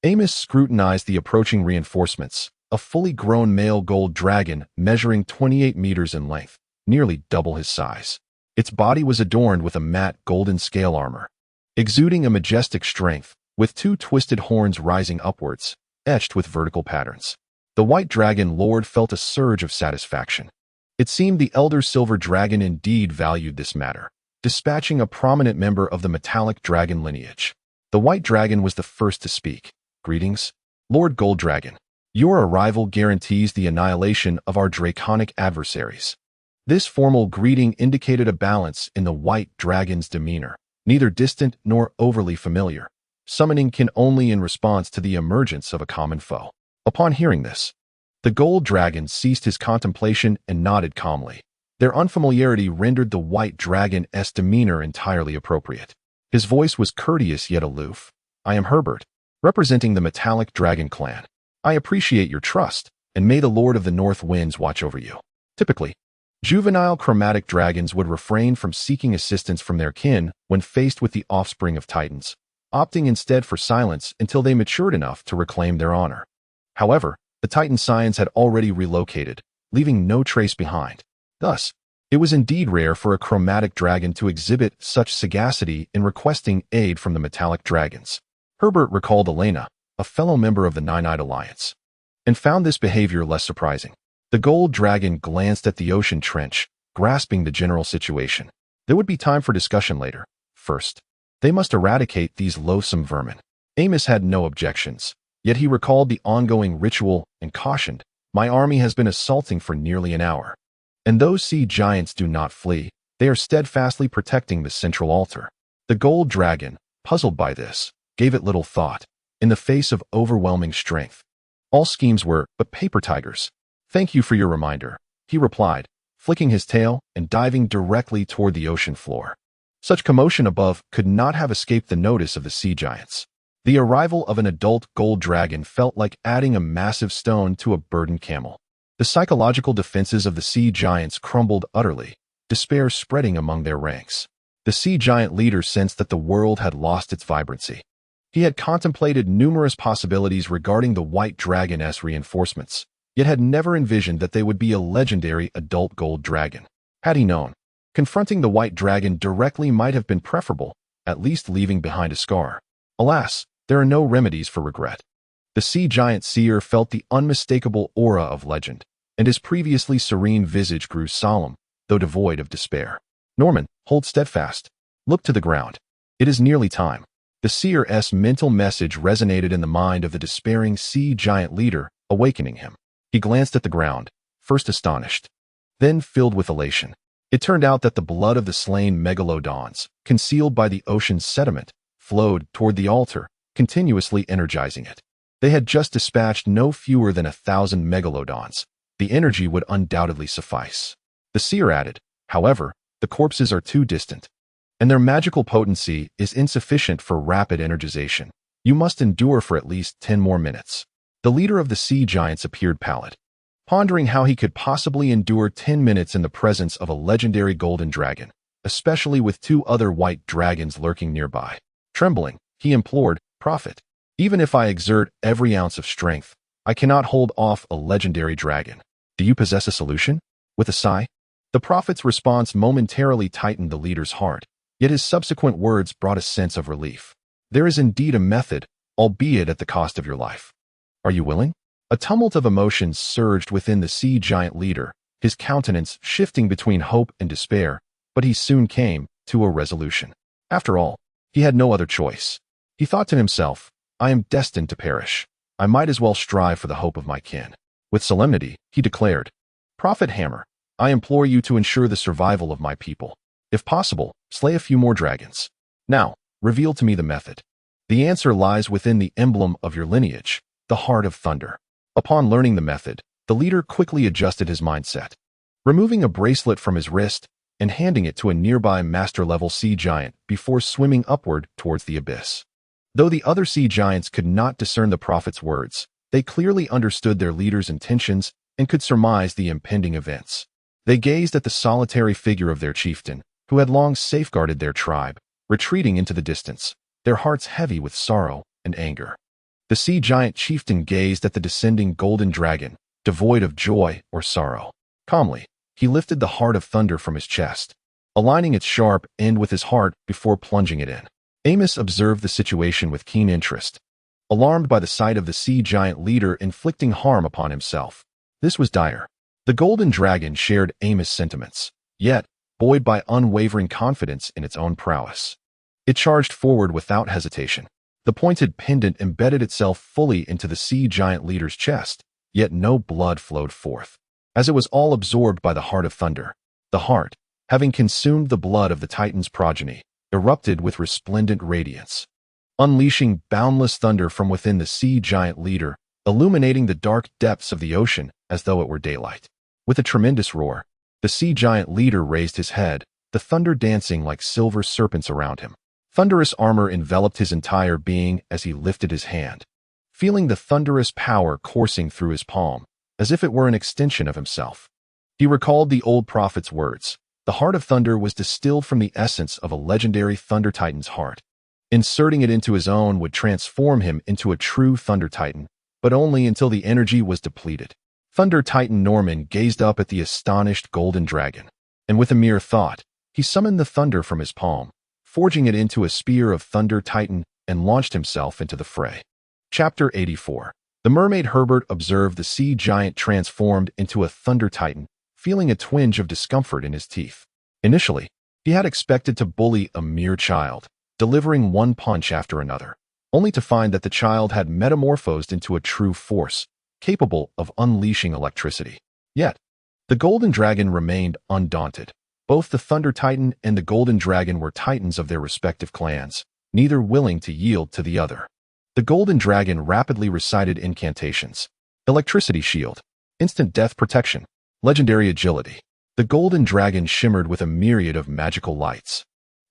Amos scrutinized the approaching reinforcements, a fully grown male gold dragon measuring 28 meters in length, nearly double his size. Its body was adorned with a matte golden scale armor, exuding a majestic strength, with two twisted horns rising upwards, etched with vertical patterns. The White Dragon Lord felt a surge of satisfaction. It seemed the Elder Silver Dragon indeed valued this matter, dispatching a prominent member of the metallic dragon lineage. The White Dragon was the first to speak. "Greetings, Lord Gold Dragon. Your arrival guarantees the annihilation of our draconic adversaries." This formal greeting indicated a balance in the White Dragon's demeanor, neither distant nor overly familiar, summoning kin only in response to the emergence of a common foe. Upon hearing this, the Gold Dragon ceased his contemplation and nodded calmly. Their unfamiliarity rendered the White Dragon's demeanor entirely appropriate. His voice was courteous yet aloof. "I am Herbert, representing the Metallic Dragon clan. I appreciate your trust, and may the Lord of the North Winds watch over you." Typically, Juvenile chromatic dragons would refrain from seeking assistance from their kin when faced with the offspring of titans, opting instead for silence until they matured enough to reclaim their honor. However, the titan scions had already relocated, leaving no trace behind. Thus, it was indeed rare for a chromatic dragon to exhibit such sagacity in requesting aid from the metallic dragons. Herbert recalled Elena, a fellow member of the Nine-Eyed Alliance, and found this behavior less surprising. The gold dragon glanced at the ocean trench, grasping the general situation. There would be time for discussion later. First, they must eradicate these loathsome vermin. Amos had no objections, yet he recalled the ongoing ritual and cautioned, "My army has been assaulting for nearly an hour. And those sea giants do not flee. They are steadfastly protecting the central altar." The gold dragon, puzzled by this, gave it little thought, in the face of overwhelming strength. All schemes were but paper tigers. "Thank you for your reminder," he replied, flicking his tail and diving directly toward the ocean floor. Such commotion above could not have escaped the notice of the sea giants. The arrival of an adult gold dragon felt like adding a massive stone to a burdened camel. The psychological defenses of the sea giants crumbled utterly, despair spreading among their ranks. The sea giant leader sensed that the world had lost its vibrancy. He had contemplated numerous possibilities regarding the white dragon's reinforcements, yet had never envisioned that they would be a legendary adult gold dragon. Had he known, confronting the white dragon directly might have been preferable, at least leaving behind a scar. Alas, there are no remedies for regret. The sea giant seer felt the unmistakable aura of legend, and his previously serene visage grew solemn, though devoid of despair. "Norman, hold steadfast. Look to the ground. It is nearly time." The seer's mental message resonated in the mind of the despairing sea giant leader, awakening him. He glanced at the ground, first astonished, then filled with elation. It turned out that the blood of the slain megalodons, concealed by the ocean's sediment, flowed toward the altar, continuously energizing it. They had just dispatched no fewer than 1,000 megalodons. The energy would undoubtedly suffice. The seer added, "However, the corpses are too distant, and their magical potency is insufficient for rapid energization. You must endure for at least 10 more minutes." The leader of the sea giants appeared pallid, pondering how he could possibly endure 10 minutes in the presence of a legendary golden dragon, especially with 2 other white dragons lurking nearby. Trembling, he implored, "Prophet, even if I exert every ounce of strength, I cannot hold off a legendary dragon. Do you possess a solution?" With a sigh, the prophet's response momentarily tightened the leader's heart, yet his subsequent words brought a sense of relief. "There is indeed a method, albeit at the cost of your life. Are you willing?" A tumult of emotions surged within the sea giant leader, his countenance shifting between hope and despair, but he soon came to a resolution. After all, he had no other choice. He thought to himself, "I am destined to perish. I might as well strive for the hope of my kin." With solemnity, he declared, "Prophet Hammer, I implore you to ensure the survival of my people. If possible, slay a few more dragons. Now, reveal to me the method. The answer lies within the emblem of your lineage, the Heart of Thunder." Upon learning the method, the leader quickly adjusted his mindset, removing a bracelet from his wrist and handing it to a nearby master-level sea giant before swimming upward towards the abyss. Though the other sea giants could not discern the prophet's words, they clearly understood their leader's intentions and could surmise the impending events. They gazed at the solitary figure of their chieftain, who had long safeguarded their tribe, retreating into the distance, their hearts heavy with sorrow and anger. The sea giant chieftain gazed at the descending golden dragon, devoid of joy or sorrow. Calmly, he lifted the Heart of Thunder from his chest, aligning its sharp end with his heart before plunging it in. Amos observed the situation with keen interest, alarmed by the sight of the sea giant leader inflicting harm upon himself. This was dire. The golden dragon shared Amos' sentiments, yet, buoyed by unwavering confidence in its own prowess, it charged forward without hesitation. The pointed pendant embedded itself fully into the sea giant leader's chest, yet no blood flowed forth, as it was all absorbed by the Heart of Thunder. The heart, having consumed the blood of the Titan's progeny, erupted with resplendent radiance, unleashing boundless thunder from within the sea giant leader, illuminating the dark depths of the ocean as though it were daylight. With a tremendous roar, the sea giant leader raised his head, the thunder dancing like silver serpents around him. Thunderous armor enveloped his entire being as he lifted his hand, feeling the thunderous power coursing through his palm, as if it were an extension of himself. He recalled the old prophet's words. The heart of thunder was distilled from the essence of a legendary Thunder Titan's heart. Inserting it into his own would transform him into a true Thunder Titan, but only until the energy was depleted. Thunder Titan Norman gazed up at the astonished golden dragon, and with a mere thought, he summoned the thunder from his palm, forging it into a spear of Thunder Titan, and launched himself into the fray. Chapter 84. The mermaid Herbert observed the sea giant transformed into a Thunder Titan, feeling a twinge of discomfort in his teeth. Initially, he had expected to bully a mere child, delivering one punch after another, only to find that the child had metamorphosed into a true force, capable of unleashing electricity. Yet, the golden dragon remained undaunted. Both the Thunder Titan and the golden dragon were titans of their respective clans, neither willing to yield to the other. The golden dragon rapidly recited incantations: electricity shield, instant death protection, legendary agility. The golden dragon shimmered with a myriad of magical lights,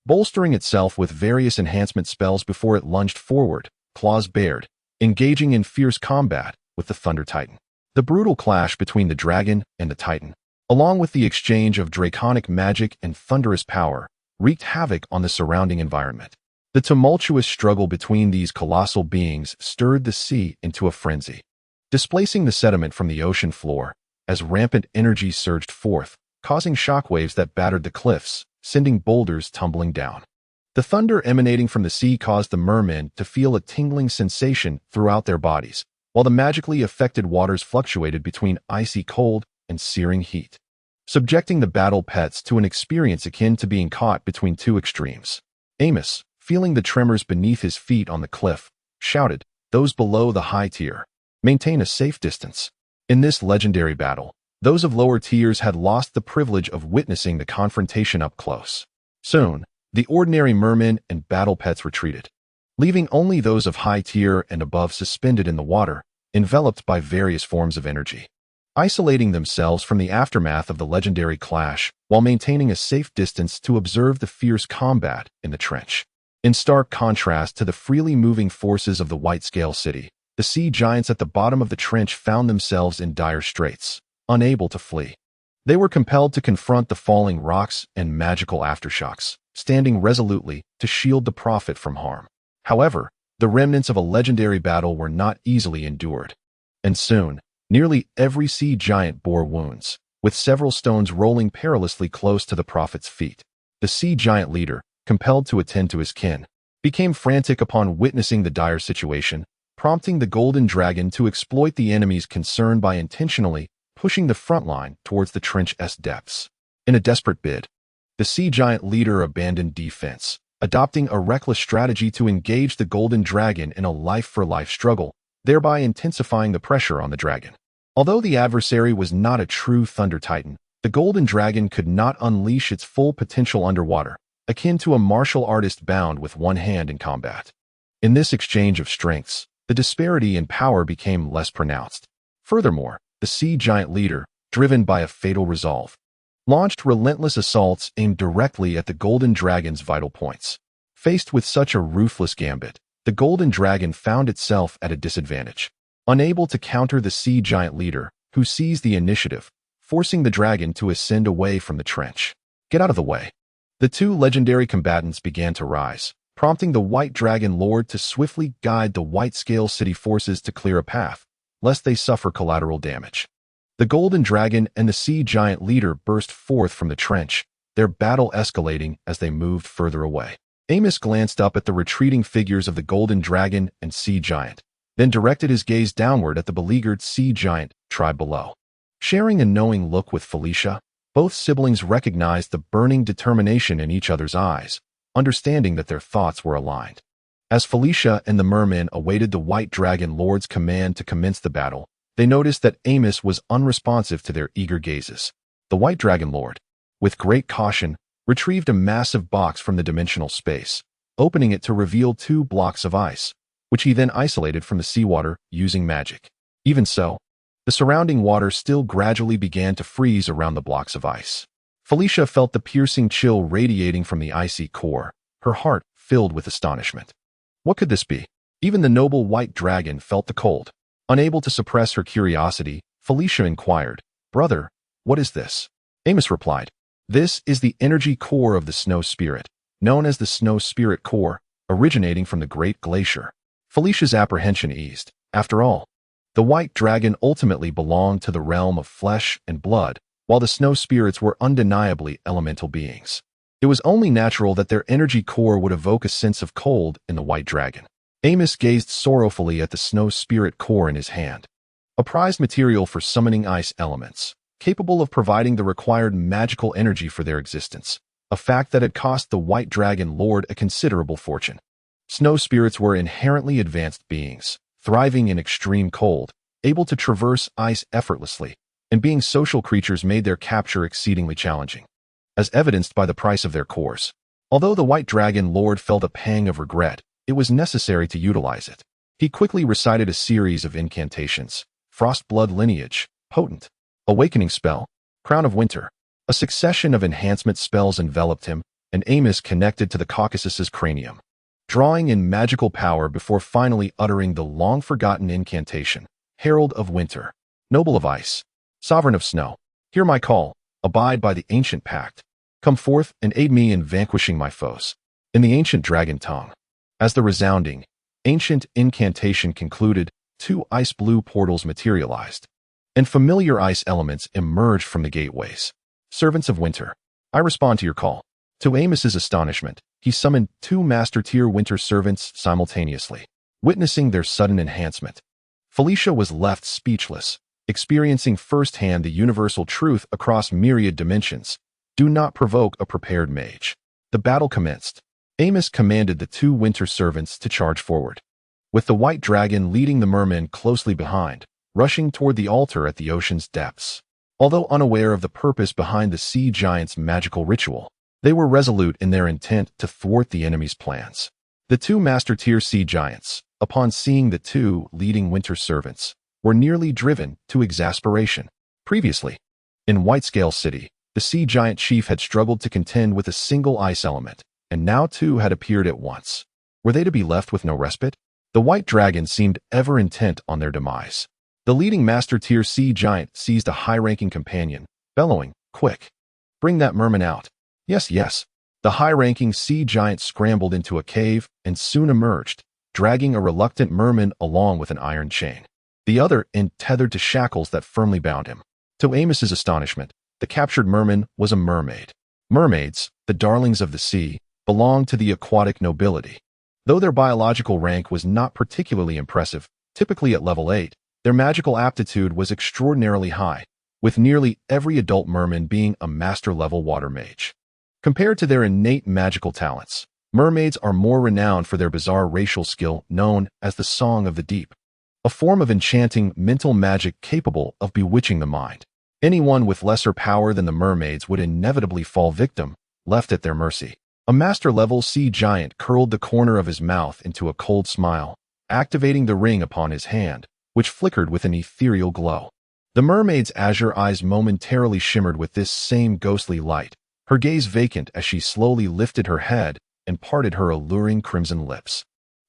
bolstering itself with various enhancement spells before it lunged forward, claws bared, engaging in fierce combat with the Thunder Titan. The brutal clash between the dragon and the Titan, along with the exchange of draconic magic and thunderous power, wreaked havoc on the surrounding environment. The tumultuous struggle between these colossal beings stirred the sea into a frenzy, displacing the sediment from the ocean floor as rampant energy surged forth, causing shockwaves that battered the cliffs, sending boulders tumbling down. The thunder emanating from the sea caused the mermen to feel a tingling sensation throughout their bodies, while the magically affected waters fluctuated between icy cold and searing heat, subjecting the battle pets to an experience akin to being caught between two extremes. Amos, feeling the tremors beneath his feet on the cliff, shouted, "Those below the high tier, maintain a safe distance." In this legendary battle, those of lower tiers had lost the privilege of witnessing the confrontation up close. Soon, the ordinary mermen and battle pets retreated, leaving only those of high tier and above suspended in the water, enveloped by various forms of energy, isolating themselves from the aftermath of the legendary clash while maintaining a safe distance to observe the fierce combat in the trench. In stark contrast to the freely moving forces of the White-Scale City, the sea giants at the bottom of the trench found themselves in dire straits, unable to flee. They were compelled to confront the falling rocks and magical aftershocks, standing resolutely to shield the prophet from harm. However, the remnants of a legendary battle were not easily endured, and soon, nearly every sea giant bore wounds, with several stones rolling perilously close to the prophet's feet. The sea giant leader, compelled to attend to his kin, became frantic upon witnessing the dire situation, prompting the golden dragon to exploit the enemy's concern by intentionally pushing the front line towards the trench's depths. In a desperate bid, the sea giant leader abandoned defense, adopting a reckless strategy to engage the golden dragon in a life-for-life struggle, thereby intensifying the pressure on the dragon. Although the adversary was not a true Thunder Titan, the golden dragon could not unleash its full potential underwater, akin to a martial artist bound with one hand in combat. In this exchange of strengths, the disparity in power became less pronounced. Furthermore, the sea giant leader, driven by a fatal resolve, launched relentless assaults aimed directly at the golden dragon's vital points. Faced with such a ruthless gambit, the golden dragon found itself at a disadvantage, unable to counter the sea giant leader, who seized the initiative, forcing the dragon to ascend away from the trench. "Get out of the way." The two legendary combatants began to rise, prompting the White Dragon Lord to swiftly guide the White-Scale City forces to clear a path, lest they suffer collateral damage. The golden dragon and the sea giant leader burst forth from the trench, their battle escalating as they moved further away. Amos glanced up at the retreating figures of the golden dragon and sea giant, then directed his gaze downward at the beleaguered sea giant tribe below. Sharing a knowing look with Felicia, both siblings recognized the burning determination in each other's eyes, understanding that their thoughts were aligned. As Felicia and the mermen awaited the White Dragon Lord's command to commence the battle, they noticed that Amos was unresponsive to their eager gazes. The White Dragon Lord, with great caution, retrieved a massive box from the dimensional space, opening it to reveal 2 blocks of ice, which he then isolated from the seawater using magic. Even so, the surrounding water still gradually began to freeze around the blocks of ice. Felicia felt the piercing chill radiating from the icy core, her heart filled with astonishment. What could this be? Even the noble white dragon felt the cold. Unable to suppress her curiosity, Felicia inquired, "Brother, What is this? Amos replied. This is the energy core of the snow spirit, known as the snow spirit core, originating from the Great Glacier. Felicia's apprehension eased. After all, the white dragon ultimately belonged to the realm of flesh and blood, while the snow spirits were undeniably elemental beings. It was only natural that their energy core would evoke a sense of cold in the white dragon. Amos gazed sorrowfully at the snow spirit core in his hand. A prized material for summoning ice elements, capable of providing the required magical energy for their existence, a fact that had cost the white dragon lord a considerable fortune. Snow spirits were inherently advanced beings, thriving in extreme cold, able to traverse ice effortlessly, and being social creatures made their capture exceedingly challenging, as evidenced by the price of their cores. Although the white dragon lord felt a pang of regret, it was necessary to utilize it. He quickly recited a series of incantations: Frostblood Lineage, Potent, Awakening Spell, Crown of Winter. A succession of enhancement spells enveloped him, and Amos connected to the Caucasus's cranium, drawing in magical power before finally uttering the long-forgotten incantation: Herald of Winter, Noble of Ice, Sovereign of Snow, hear my call, abide by the ancient pact. Come forth and aid me in vanquishing my foes. In the ancient dragon tongue. As the resounding, ancient incantation concluded, two ice-blue portals materialized, and familiar ice elements emerged from the gateways. Servants of Winter, I respond to your call. To Amos's astonishment, he summoned two master-tier winter servants simultaneously, witnessing their sudden enhancement. Felicia was left speechless, experiencing firsthand the universal truth across myriad dimensions. Do not provoke a prepared mage. The battle commenced. Amos commanded the two winter servants to charge forward, with the white dragon leading the mermen closely behind, rushing toward the altar at the ocean's depths. Although unaware of the purpose behind the sea giant's magical ritual, they were resolute in their intent to thwart the enemy's plans. The two master-tier sea giants, upon seeing the two leading winter servants, were nearly driven to exasperation. Previously, in Whitescale City, the sea giant chief had struggled to contend with a single ice element, and now two had appeared at once. Were they to be left with no respite? The white dragon seemed ever intent on their demise. The leading master-tier sea giant seized a high-ranking companion, bellowing, "Quick! Bring that merman out." Yes, yes. The high-ranking sea giant scrambled into a cave and soon emerged, dragging a reluctant merman along with an iron chain. The other tethered to shackles that firmly bound him. To Amos's astonishment, the captured merman was a mermaid. Mermaids, the darlings of the sea, belonged to the aquatic nobility. Though their biological rank was not particularly impressive, typically at level 8, their magical aptitude was extraordinarily high, with nearly every adult merman being a master-level water mage. Compared to their innate magical talents, mermaids are more renowned for their bizarre racial skill known as the Song of the Deep, a form of enchanting mental magic capable of bewitching the mind. Anyone with lesser power than the mermaids would inevitably fall victim, left at their mercy. A master-level sea giant curled the corner of his mouth into a cold smile, activating the ring upon his hand, which flickered with an ethereal glow. The mermaid's azure eyes momentarily shimmered with this same ghostly light, her gaze vacant as she slowly lifted her head and parted her alluring crimson lips.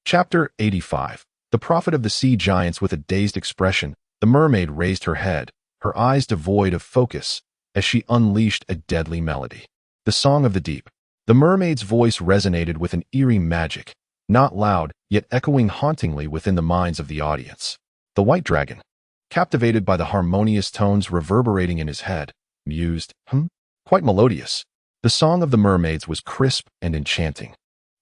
Chapter 85. The Prophet of the Sea Giants. With a dazed expression, the mermaid raised her head, her eyes devoid of focus, as she unleashed a deadly melody. The Song of the Deep. The mermaid's voice resonated with an eerie magic, not loud, yet echoing hauntingly within the minds of the audience. The white dragon, captivated by the harmonious tones reverberating in his head, mused, quite melodious. The song of the mermaids was crisp and enchanting,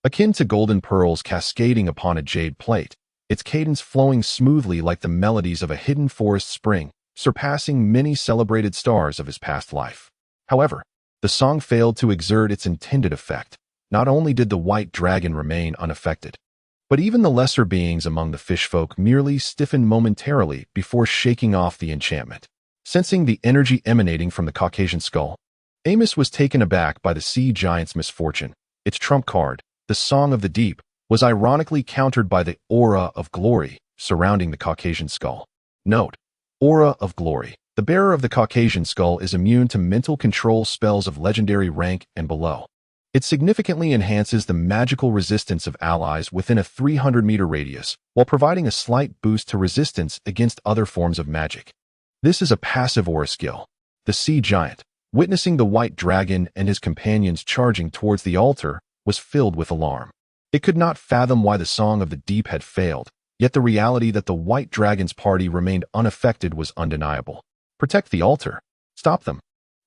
akin to golden pearls cascading upon a jade plate, its cadence flowing smoothly like the melodies of a hidden forest spring, surpassing many celebrated stars of his past life. However, the song failed to exert its intended effect. Not only did the white dragon remain unaffected, but even the lesser beings among the fishfolk merely stiffened momentarily before shaking off the enchantment. Sensing the energy emanating from the Caucasian skull, Amos was taken aback by the sea giant's misfortune. Its trump card, the Song of the Deep, was ironically countered by the aura of glory surrounding the Caucasian skull. Note: Aura of glory. The bearer of the Caucasian skull is immune to mental control spells of legendary rank and below. It significantly enhances the magical resistance of allies within a 300-meter radius, while providing a slight boost to resistance against other forms of magic. This is a passive aura skill. The sea giant, witnessing the white dragon and his companions charging towards the altar, was filled with alarm. It could not fathom why the song of the deep had failed, yet the reality that the white dragon's party remained unaffected was undeniable. Protect the altar. Stop them.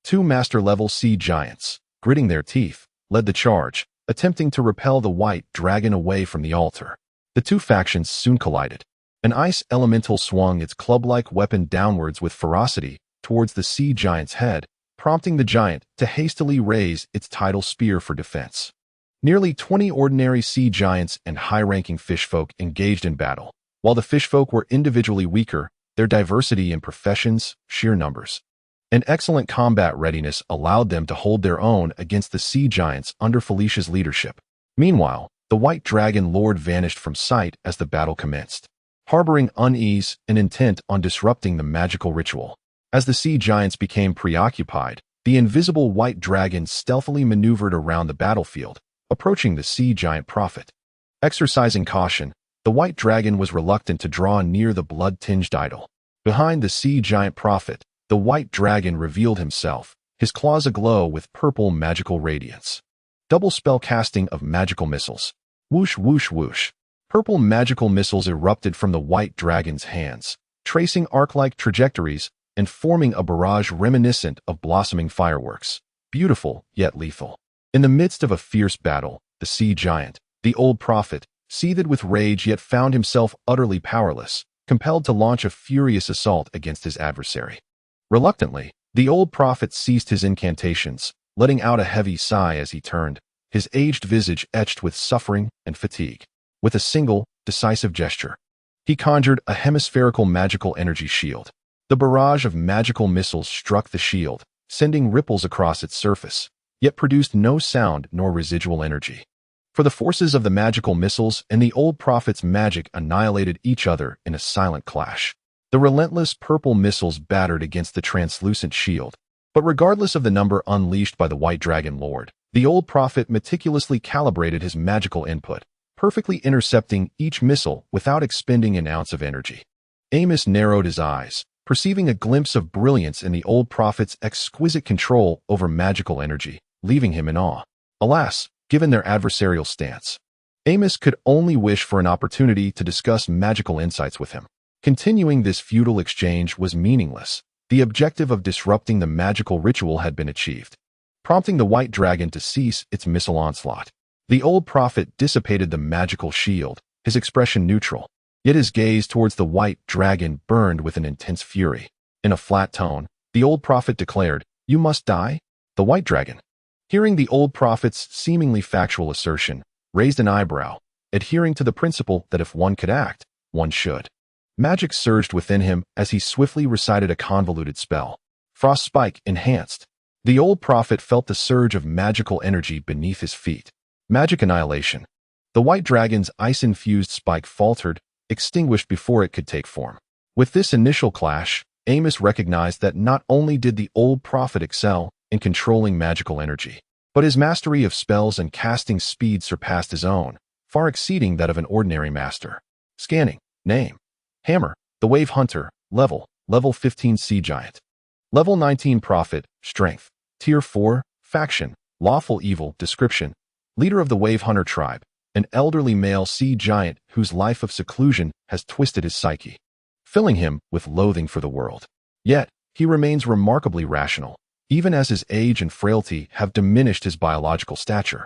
Two master-level sea giants, gritting their teeth, led the charge, attempting to repel the white dragon away from the altar. The two factions soon collided. An ice elemental swung its club-like weapon downwards with ferocity towards the sea giant's head, prompting the giant to hastily raise its tidal spear for defense. Nearly 20 ordinary sea giants and high-ranking fishfolk engaged in battle. While the fishfolk were individually weaker, their diversity in professions, sheer numbers, and excellent combat readiness allowed them to hold their own against the sea giants under Felicia's leadership. Meanwhile, the white dragon lord vanished from sight as the battle commenced, harboring unease and intent on disrupting the magical ritual. As the sea giants became preoccupied, the invisible white dragon stealthily maneuvered around the battlefield, approaching the sea giant prophet. Exercising caution, the white dragon was reluctant to draw near the blood-tinged idol. Behind the sea giant prophet, the white dragon revealed himself, his claws aglow with purple magical radiance. Double spell casting of magical missiles. Whoosh, whoosh, whoosh. Purple magical missiles erupted from the white dragon's hands, tracing arc-like trajectories and forming a barrage reminiscent of blossoming fireworks. Beautiful, yet lethal. In the midst of a fierce battle, the sea giant, the old prophet, seethed with rage yet found himself utterly powerless, compelled to launch a furious assault against his adversary. Reluctantly, the old prophet ceased his incantations, letting out a heavy sigh as he turned, his aged visage etched with suffering and fatigue. With a single, decisive gesture, he conjured a hemispherical magical energy shield. The barrage of magical missiles struck the shield, sending ripples across its surface, yet produced no sound nor residual energy. For the forces of the magical missiles and the old prophet's magic annihilated each other in a silent clash. The relentless purple missiles battered against the translucent shield, but regardless of the number unleashed by the white dragon lord, the old prophet meticulously calibrated his magical input, perfectly intercepting each missile without expending an ounce of energy. Amos narrowed his eyes, perceiving a glimpse of brilliance in the old prophet's exquisite control over magical energy, leaving him in awe. Alas, given their adversarial stance, Amos could only wish for an opportunity to discuss magical insights with him. Continuing this futile exchange was meaningless. The objective of disrupting the magical ritual had been achieved, prompting the white dragon to cease its missile onslaught. The old prophet dissipated the magical shield, his expression neutral, yet his gaze towards the white dragon burned with an intense fury. In a flat tone, the old prophet declared, "You must die?" The white dragon, hearing the old prophet's seemingly factual assertion, raised an eyebrow, adhering to the principle that if one could act, one should. Magic surged within him as he swiftly recited a convoluted spell. Frost Spike enhanced. The old prophet felt the surge of magical energy beneath his feet. Magic annihilation. The white dragon's ice-infused spike faltered, extinguished before it could take form. With this initial clash, Amos recognized that not only did the old prophet excel in controlling magical energy, but his mastery of spells and casting speed surpassed his own, far exceeding that of an ordinary master. Scanning. Name. Hammer. The Wave Hunter. Level 15 Sea Giant. Level 19 Prophet. Strength. Tier 4. Faction. Lawful Evil. Description. Leader of the Wave Hunter tribe. An elderly male sea giant whose life of seclusion has twisted his psyche, filling him with loathing for the world. Yet, he remains remarkably rational, even as his age and frailty have diminished his biological stature.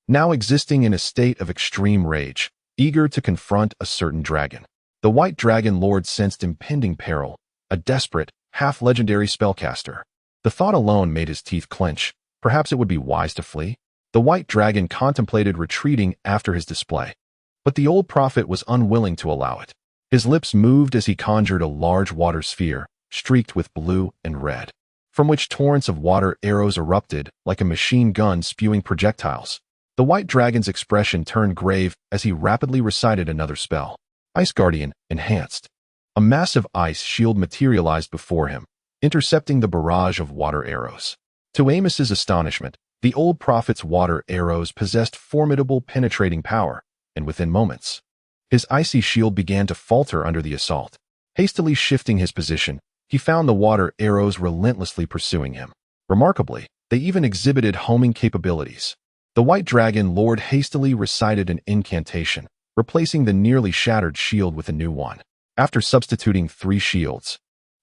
Now existing in a state of extreme rage, eager to confront a certain dragon. The white dragon lord sensed impending peril, a desperate, half-legendary spellcaster. The thought alone made his teeth clench. Perhaps it would be wise to flee? The white dragon contemplated retreating after his display, but the old prophet was unwilling to allow it. His lips moved as he conjured a large water sphere, streaked with blue and red, from which torrents of water arrows erupted like a machine gun spewing projectiles. The white dragon's expression turned grave as he rapidly recited another spell. Ice Guardian, enhanced. A massive ice shield materialized before him, intercepting the barrage of water arrows. To Amos's astonishment, the old prophet's water arrows possessed formidable penetrating power, and within moments, his icy shield began to falter under the assault. Hastily shifting his position, he found the water arrows relentlessly pursuing him. Remarkably, they even exhibited homing capabilities. The white dragon lord hastily recited an incantation, replacing the nearly shattered shield with a new one. After substituting 3 shields,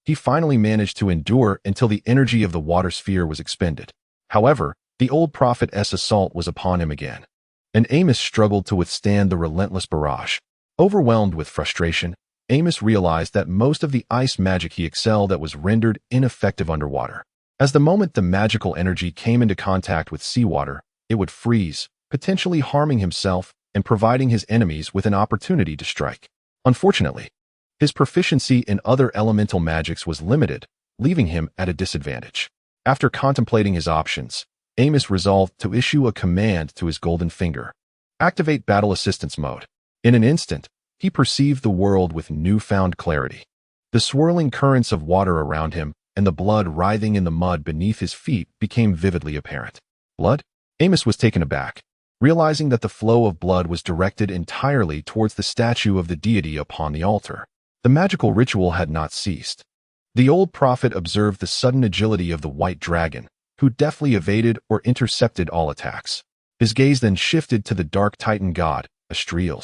he finally managed to endure until the energy of the water sphere was expended. However, the old prophet's assault was upon him again, and Amos struggled to withstand the relentless barrage. Overwhelmed with frustration, Amos realized that most of the ice magic he excelled at was rendered ineffective underwater. As the moment the magical energy came into contact with seawater, it would freeze, potentially harming himself and providing his enemies with an opportunity to strike. Unfortunately, his proficiency in other elemental magics was limited, leaving him at a disadvantage. After contemplating his options, Amos resolved to issue a command to his golden finger. Activate battle assistance mode. In an instant, he perceived the world with newfound clarity. The swirling currents of water around him and the blood writhing in the mud beneath his feet became vividly apparent. Blood? Amos was taken aback, realizing that the flow of blood was directed entirely towards the statue of the deity upon the altar. The magical ritual had not ceased. The old prophet observed the sudden agility of the white dragon, who deftly evaded or intercepted all attacks. His gaze then shifted to the dark titan god, Astral.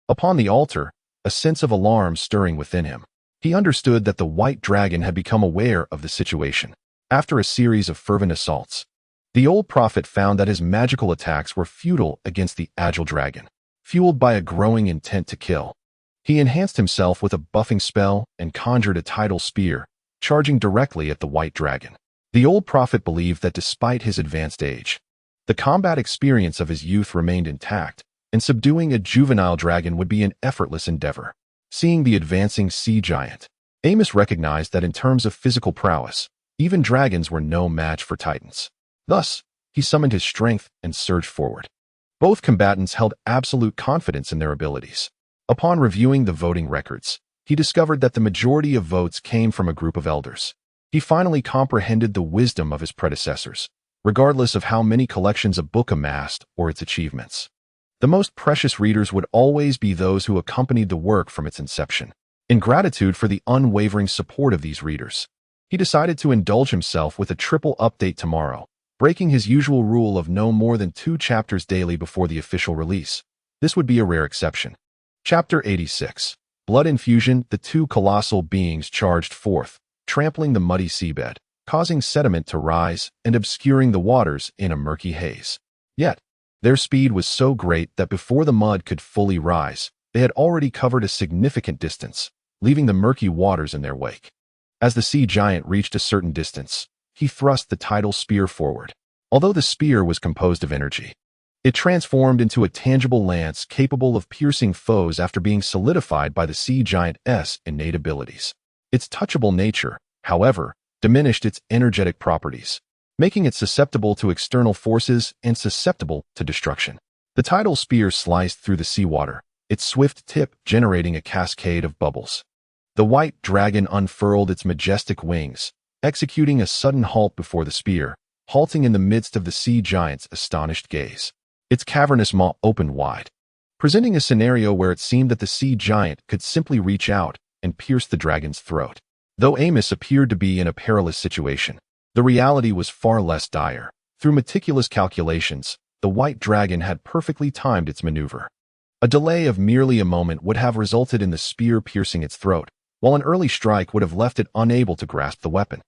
Upon the altar, a sense of alarm stirring within him. He understood that the white dragon had become aware of the situation. After a series of fervent assaults, the old prophet found that his magical attacks were futile against the agile dragon. Fueled by a growing intent to kill, he enhanced himself with a buffing spell and conjured a tidal spear, charging directly at the white dragon. The old prophet believed that despite his advanced age, the combat experience of his youth remained intact, and subduing a juvenile dragon would be an effortless endeavor. Seeing the advancing sea giant, Amos recognized that in terms of physical prowess, even dragons were no match for titans. Thus, he summoned his strength and surged forward. Both combatants held absolute confidence in their abilities. Upon reviewing the voting records, he discovered that the majority of votes came from a group of elders. He finally comprehended the wisdom of his predecessors, regardless of how many collections a book amassed or its achievements. The most precious readers would always be those who accompanied the work from its inception. In gratitude for the unwavering support of these readers, he decided to indulge himself with a triple update tomorrow, breaking his usual rule of no more than 2 chapters daily before the official release. This would be a rare exception. Chapter 86. Blood Infusion. The 2 colossal beings charged forth, trampling the muddy seabed, causing sediment to rise and obscuring the waters in a murky haze. Yet, their speed was so great that before the mud could fully rise, they had already covered a significant distance, leaving the murky waters in their wake. As the sea giant reached a certain distance, he thrust the tidal spear forward. Although the spear was composed of energy, it transformed into a tangible lance capable of piercing foes after being solidified by the sea giant's innate abilities. Its touchable nature, however, diminished its energetic properties, making it susceptible to external forces and susceptible to destruction. The tidal spear sliced through the seawater, its swift tip generating a cascade of bubbles. The white dragon unfurled its majestic wings, executing a sudden halt before the spear, halting in the midst of the sea giant's astonished gaze. Its cavernous maw opened wide, presenting a scenario where it seemed that the sea giant could simply reach out and pierce the dragon's throat. Though Amos appeared to be in a perilous situation, the reality was far less dire. Through meticulous calculations, the white dragon had perfectly timed its maneuver. A delay of merely a moment would have resulted in the spear piercing its throat, while an early strike would have left it unable to grasp the weapon.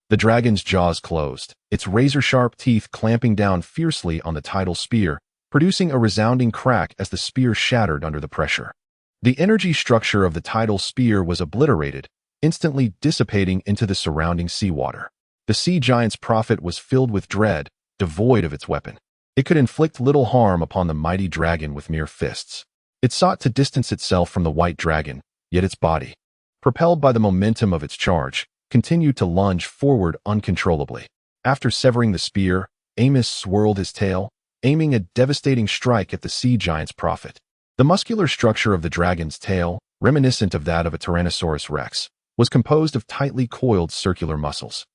The dragon's jaws closed, its razor-sharp teeth clamping down fiercely on the tidal spear, producing a resounding crack as the spear shattered under the pressure. The energy structure of the tidal spear was obliterated, instantly dissipating into the surrounding seawater. The sea giant's prophet was filled with dread, devoid of its weapon. It could inflict little harm upon the mighty dragon with mere fists. It sought to distance itself from the white dragon, yet its body, propelled by the momentum of its charge, continued to lunge forward uncontrollably. After severing the spear, Amos swirled his tail, aiming a devastating strike at the sea giant's prophet. The muscular structure of the dragon's tail, reminiscent of that of a Tyrannosaurus rex, was composed of tightly coiled circular muscles,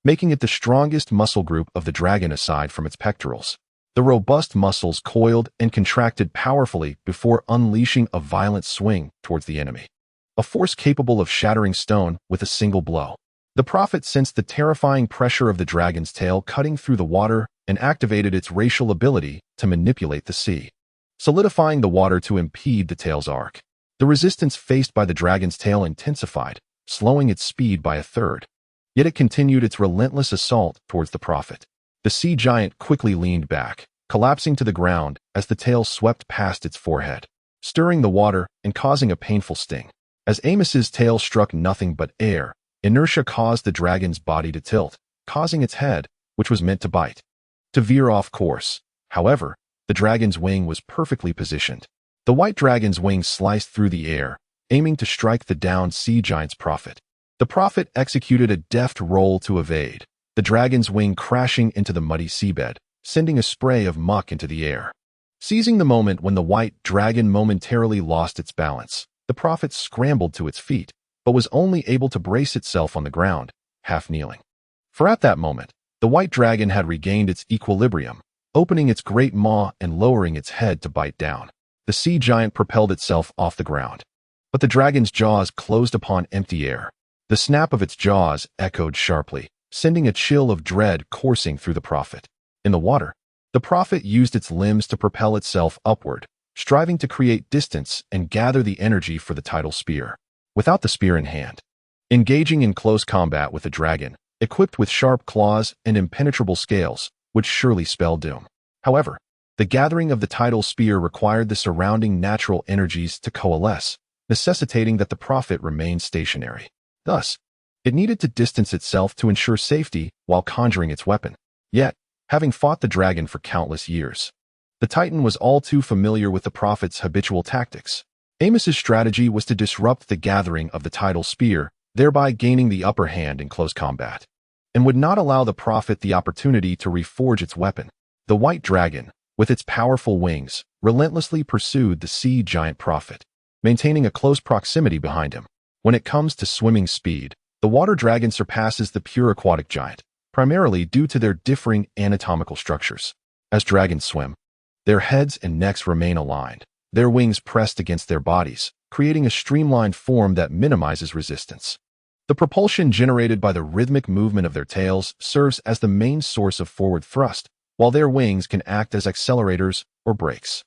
making it the strongest muscle group of the dragon aside from its pectorals. The robust muscles coiled and contracted powerfully before unleashing a violent swing towards the enemy, a force capable of shattering stone with a single blow. The prophet sensed the terrifying pressure of the dragon's tail cutting through the water and activated its racial ability to manipulate the sea, solidifying the water to impede the tail's arc. The resistance faced by the dragon's tail intensified, slowing its speed by a third. Yet it continued its relentless assault towards the prophet. The sea giant quickly leaned back, collapsing to the ground as the tail swept past its forehead, stirring the water and causing a painful sting. As Amos's tail struck nothing but air, inertia caused the dragon's body to tilt, causing its head, which was meant to bite, to veer off course. However, the dragon's wing was perfectly positioned. The white dragon's wing sliced through the air, aiming to strike the downed sea giant's prophet. The prophet executed a deft roll to evade, the dragon's wing crashing into the muddy seabed, sending a spray of muck into the air. Seizing the moment when the white dragon momentarily lost its balance, the prophet scrambled to its feet, but was only able to brace itself on the ground, half kneeling. For at that moment, the white dragon had regained its equilibrium, opening its great maw and lowering its head to bite down. The sea giant propelled itself off the ground, but the dragon's jaws closed upon empty air. The snap of its jaws echoed sharply, sending a chill of dread coursing through the prophet. In the water, the prophet used its limbs to propel itself upward, striving to create distance and gather the energy for the tidal spear. Without the spear in hand, engaging in close combat with a dragon, equipped with sharp claws and impenetrable scales, would surely spell doom. However, the gathering of the tidal spear required the surrounding natural energies to coalesce, necessitating that the prophet remain stationary. Thus, it needed to distance itself to ensure safety while conjuring its weapon. Yet, having fought the dragon for countless years, the Titan was all too familiar with the prophet's habitual tactics. Amos's strategy was to disrupt the gathering of the tidal spear, thereby gaining the upper hand in close combat, and would not allow the prophet the opportunity to reforge its weapon. The white dragon, with its powerful wings, relentlessly pursued the sea giant prophet, maintaining a close proximity behind him. When it comes to swimming speed, the water dragon surpasses the pure aquatic giant, primarily due to their differing anatomical structures. As dragons swim, their heads and necks remain aligned, their wings pressed against their bodies, creating a streamlined form that minimizes resistance. The propulsion generated by the rhythmic movement of their tails serves as the main source of forward thrust, while their wings can act as accelerators or brakes.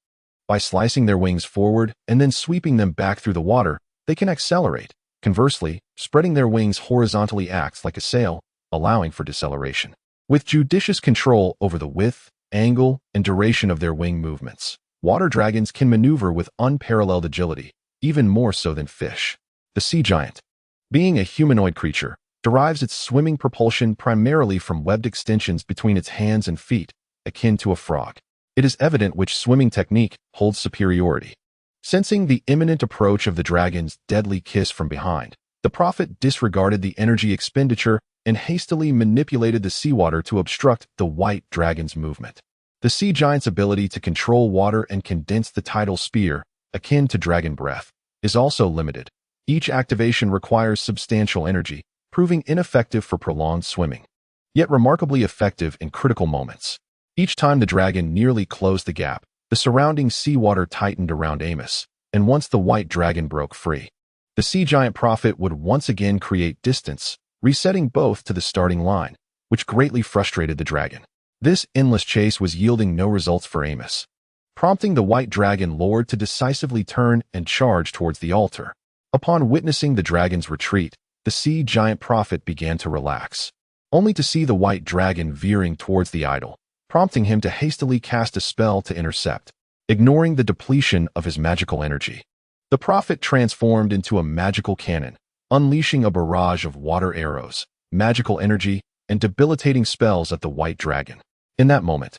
By slicing their wings forward and then sweeping them back through the water, they can accelerate. Conversely, spreading their wings horizontally acts like a sail, allowing for deceleration. With judicious control over the width, angle, and duration of their wing movements, water dragons can maneuver with unparalleled agility, even more so than fish. The sea giant, being a humanoid creature, derives its swimming propulsion primarily from webbed extensions between its hands and feet, akin to a frog. It is evident which swimming technique holds superiority. Sensing the imminent approach of the dragon's deadly kiss from behind, the prophet disregarded the energy expenditure and hastily manipulated the seawater to obstruct the white dragon's movement. The sea giant's ability to control water and condense the tidal spear, akin to dragon breath, is also limited. Each activation requires substantial energy, proving ineffective for prolonged swimming, yet remarkably effective in critical moments. Each time the dragon nearly closed the gap, the surrounding seawater tightened around Amos, and once the white dragon broke free, the sea giant prophet would once again create distance, resetting both to the starting line, which greatly frustrated the dragon. This endless chase was yielding no results for Amos, prompting the white dragon lord to decisively turn and charge towards the altar. Upon witnessing the dragon's retreat, the sea giant prophet began to relax, only to see the white dragon veering towards the idol, prompting him to hastily cast a spell to intercept, ignoring the depletion of his magical energy. The prophet transformed into a magical cannon, unleashing a barrage of water arrows, magical energy, and debilitating spells at the white dragon. In that moment,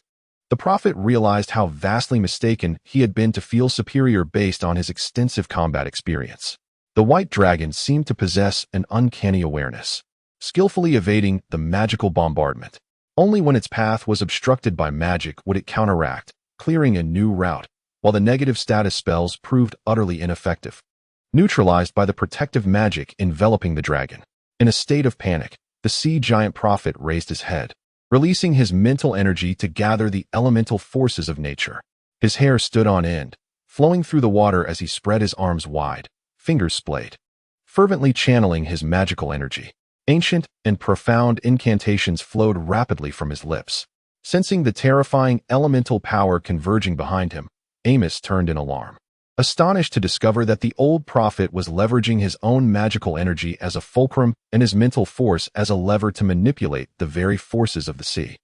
the prophet realized how vastly mistaken he had been to feel superior based on his extensive combat experience. The white dragon seemed to possess an uncanny awareness, skillfully evading the magical bombardment. Only when its path was obstructed by magic would it counteract, clearing a new route, while the negative status spells proved utterly ineffective, neutralized by the protective magic enveloping the dragon. In a state of panic, the sea giant prophet raised his head, releasing his mental energy to gather the elemental forces of nature. His hair stood on end, flowing through the water as he spread his arms wide, fingers splayed, fervently channeling his magical energy. Ancient and profound incantations flowed rapidly from his lips. Sensing the terrifying elemental power converging behind him, Amos turned in alarm. Astonished to discover that the old prophet was leveraging his own magical energy as a fulcrum and his mental force as a lever to manipulate the very forces of the sea.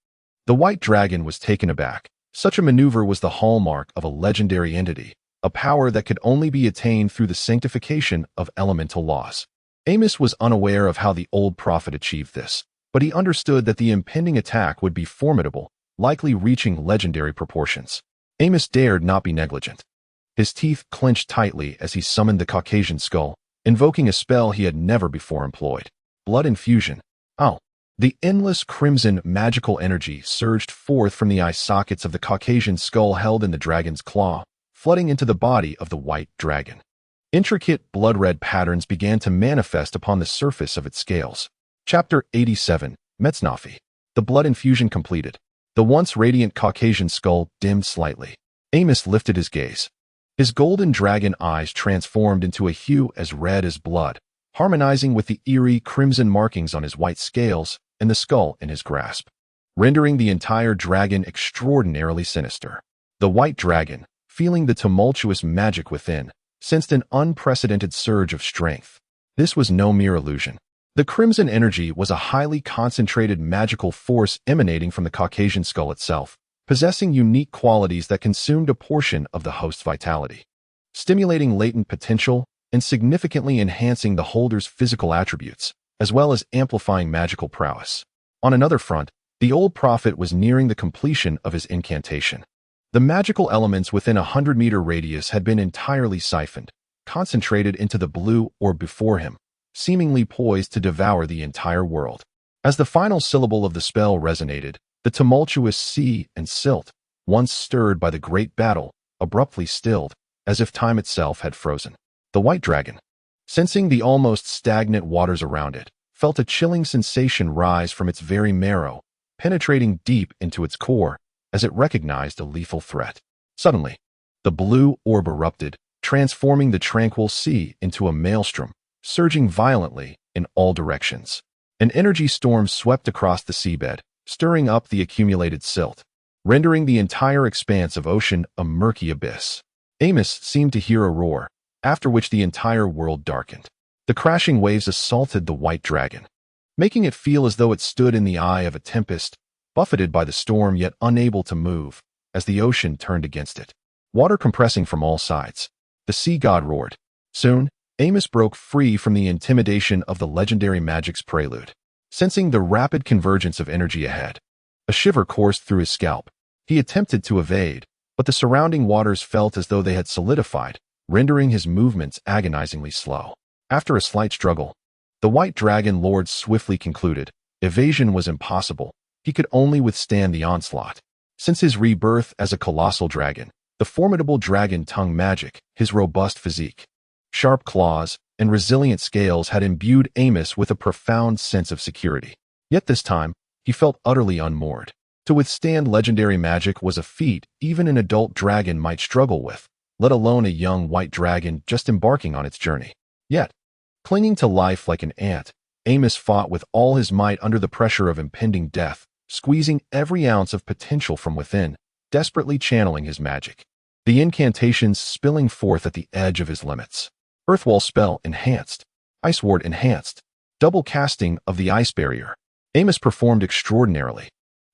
The white dragon was taken aback. Such a maneuver was the hallmark of a legendary entity, a power that could only be attained through the sanctification of elemental laws. Amos was unaware of how the old prophet achieved this, but he understood that the impending attack would be formidable, likely reaching legendary proportions. Amos dared not be negligent. His teeth clenched tightly as he summoned the Caucasian skull, invoking a spell he had never before employed. Blood infusion. Oh! The endless crimson magical energy surged forth from the eye sockets of the Caucasian skull held in the dragon's claw, flooding into the body of the white dragon. Intricate blood-red patterns began to manifest upon the surface of its scales. Chapter 87, Metznafi. The blood infusion completed. The once radiant Caucasian skull dimmed slightly. Amos lifted his gaze. His golden dragon eyes transformed into a hue as red as blood, harmonizing with the eerie crimson markings on his white scales and the skull in his grasp, rendering the entire dragon extraordinarily sinister. The white dragon, feeling the tumultuous magic within, sensed an unprecedented surge of strength. This was no mere illusion. The crimson energy was a highly concentrated magical force emanating from the Caucasian skull itself, possessing unique qualities that consumed a portion of the host's vitality, stimulating latent potential and significantly enhancing the holder's physical attributes, as well as amplifying magical prowess. On another front, the old prophet was nearing the completion of his incantation. The magical elements within a 100-meter radius had been entirely siphoned, concentrated into the blue orb before him, seemingly poised to devour the entire world. As the final syllable of the spell resonated, the tumultuous sea and silt, once stirred by the great battle, abruptly stilled, as if time itself had frozen. The white dragon, sensing the almost stagnant waters around it, felt a chilling sensation rise from its very marrow, penetrating deep into its core as it recognized a lethal threat. Suddenly, the blue orb erupted, transforming the tranquil sea into a maelstrom, surging violently in all directions. An energy storm swept across the seabed, stirring up the accumulated silt, rendering the entire expanse of ocean a murky abyss. Amos seemed to hear a roar, after which the entire world darkened. The crashing waves assaulted the white dragon, making it feel as though it stood in the eye of a tempest, buffeted by the storm yet unable to move, as the ocean turned against it. Water compressing from all sides, the sea god roared. Soon, Amos broke free from the intimidation of the legendary magic's prelude. Sensing the rapid convergence of energy ahead, a shiver coursed through his scalp. He attempted to evade, but the surrounding waters felt as though they had solidified, rendering his movements agonizingly slow. After a slight struggle, the white dragon lord swiftly concluded evasion was impossible. He could only withstand the onslaught. Since his rebirth as a colossal dragon, the formidable dragon tongue magic, his robust physique, sharp claws, and resilient scales had imbued Amos with a profound sense of security. Yet this time, he felt utterly unmoored. To withstand legendary magic was a feat even an adult dragon might struggle with, let alone a young white dragon just embarking on its journey. Yet, clinging to life like an ant, Amos fought with all his might under the pressure of impending death, squeezing every ounce of potential from within, desperately channeling his magic. The incantations spilling forth at the edge of his limits. Earthwall spell enhanced. Ice ward enhanced. Double casting of the ice barrier. Amos performed extraordinarily,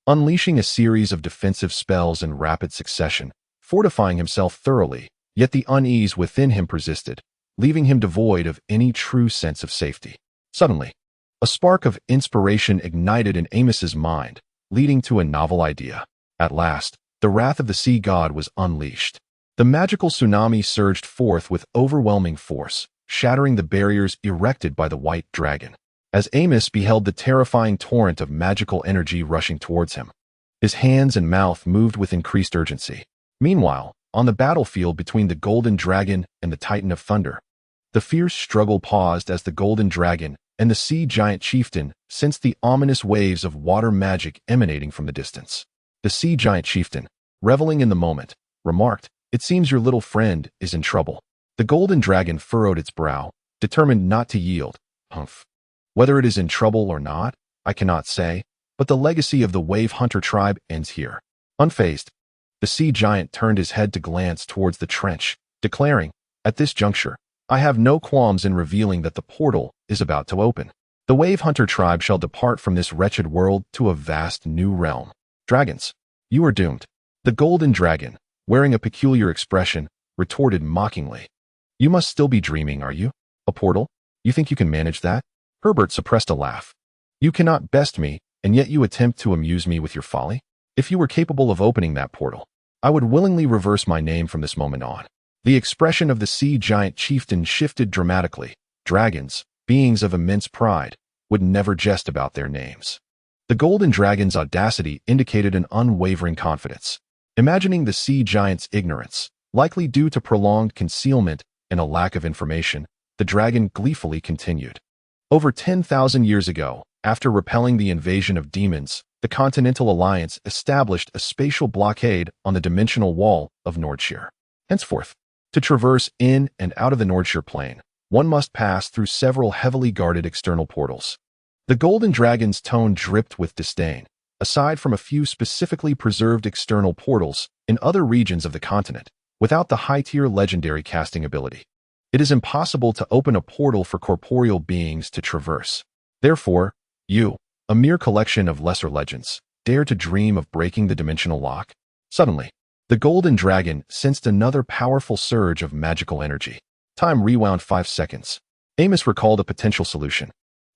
unleashing a series of defensive spells in rapid succession, fortifying himself thoroughly, yet the unease within him persisted, leaving him devoid of any true sense of safety. Suddenly, a spark of inspiration ignited in Amos's mind, leading to a novel idea. At last, the wrath of the sea god was unleashed. The magical tsunami surged forth with overwhelming force, shattering the barriers erected by the white dragon. As Amos beheld the terrifying torrent of magical energy rushing towards him, his hands and mouth moved with increased urgency. Meanwhile, on the battlefield between the golden dragon and the titan of thunder, the fierce struggle paused as the golden dragon and the sea giant chieftain sensed the ominous waves of water magic emanating from the distance. The sea giant chieftain, reveling in the moment, remarked, "It seems your little friend is in trouble." The golden dragon furrowed its brow, determined not to yield. Humph. Whether it is in trouble or not, I cannot say, but the legacy of the Wave Hunter tribe ends here. Unfazed, the sea giant turned his head to glance towards the trench, declaring, "At this juncture, I have no qualms in revealing that the portal is about to open. The Wave Hunter tribe shall depart from this wretched world to a vast new realm. Dragons, you are doomed." The golden dragon, wearing a peculiar expression, retorted mockingly. "You must still be dreaming, are you? A portal? You think you can manage that?" Herbert suppressed a laugh. "You cannot best me, and yet you attempt to amuse me with your folly? If you were capable of opening that portal, I would willingly reverse my name from this moment on." The expression of the sea giant chieftain shifted dramatically. Dragons, beings of immense pride, would never jest about their names. The golden dragon's audacity indicated an unwavering confidence. Imagining the sea giant's ignorance, likely due to prolonged concealment and a lack of information, the dragon gleefully continued. Over 10,000 years ago, after repelling the invasion of demons, the Continental Alliance established a spatial blockade on the dimensional wall of Nordhyl. Henceforth, to traverse in and out of the Nordhyl plane, one must pass through several heavily guarded external portals. The golden dragon's tone dripped with disdain. Aside from a few specifically preserved external portals in other regions of the continent, without the high-tier legendary casting ability, it is impossible to open a portal for corporeal beings to traverse. Therefore, you, a mere collection of lesser legends, dare to dream of breaking the dimensional lock? Suddenly, the golden dragon sensed another powerful surge of magical energy. Time rewound 5 seconds. Amos recalled a potential solution,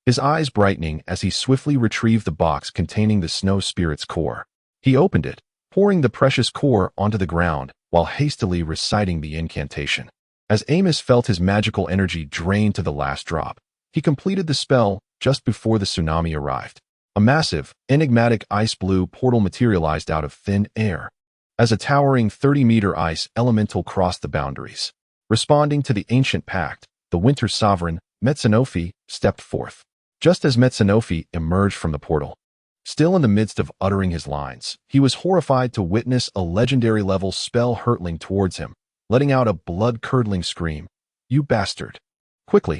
his eyes brightening as he swiftly retrieved the box containing the snow spirit's core. He opened it, pouring the precious core onto the ground while hastily reciting the incantation. As Amos felt his magical energy drain to the last drop, he completed the spell just before the tsunami arrived. A massive, enigmatic ice-blue portal materialized out of thin air. As a towering 30-meter ice elemental crossed the boundaries. Responding to the ancient pact, the Winter Sovereign, Metsenofi, stepped forth. Just as Metsenofi emerged from the portal, still in the midst of uttering his lines, he was horrified to witness a legendary-level spell hurtling towards him, letting out a blood-curdling scream. "You bastard!" Quickly,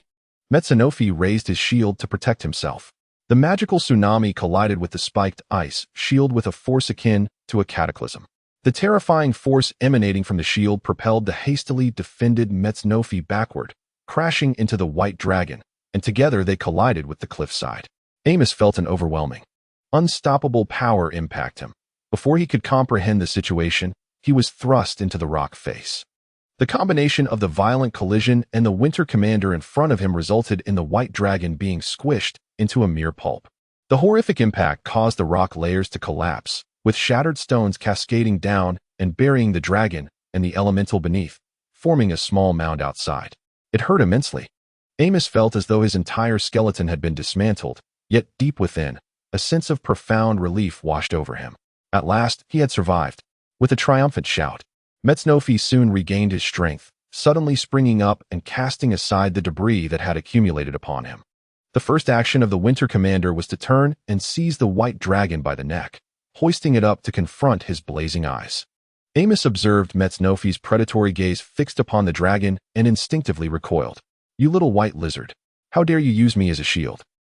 Metsenofi raised his shield to protect himself. The magical tsunami collided with the spiked ice shield with a force akin to a cataclysm. The terrifying force emanating from the shield propelled the hastily defended Metsenofi backward, crashing into the white dragon, and together they collided with the cliffside. Amos felt an overwhelming, unstoppable power impact him. Before he could comprehend the situation, he was thrust into the rock face. The combination of the violent collision and the winter commander in front of him resulted in the white dragon being squished into a mere pulp. The horrific impact caused the rock layers to collapse, with shattered stones cascading down and burying the dragon and the elemental beneath, forming a small mound outside. It hurt immensely. Amos felt as though his entire skeleton had been dismantled, yet deep within, a sense of profound relief washed over him. At last, he had survived. With a triumphant shout, Metsenofi soon regained his strength, suddenly springing up and casting aside the debris that had accumulated upon him. The first action of the Winter Commander was to turn and seize the white dragon by the neck, hoisting it up to confront his blazing eyes. Amos observed Metsenofi's predatory gaze fixed upon the dragon and instinctively recoiled. "You little white lizard, how dare you use me as a shield?"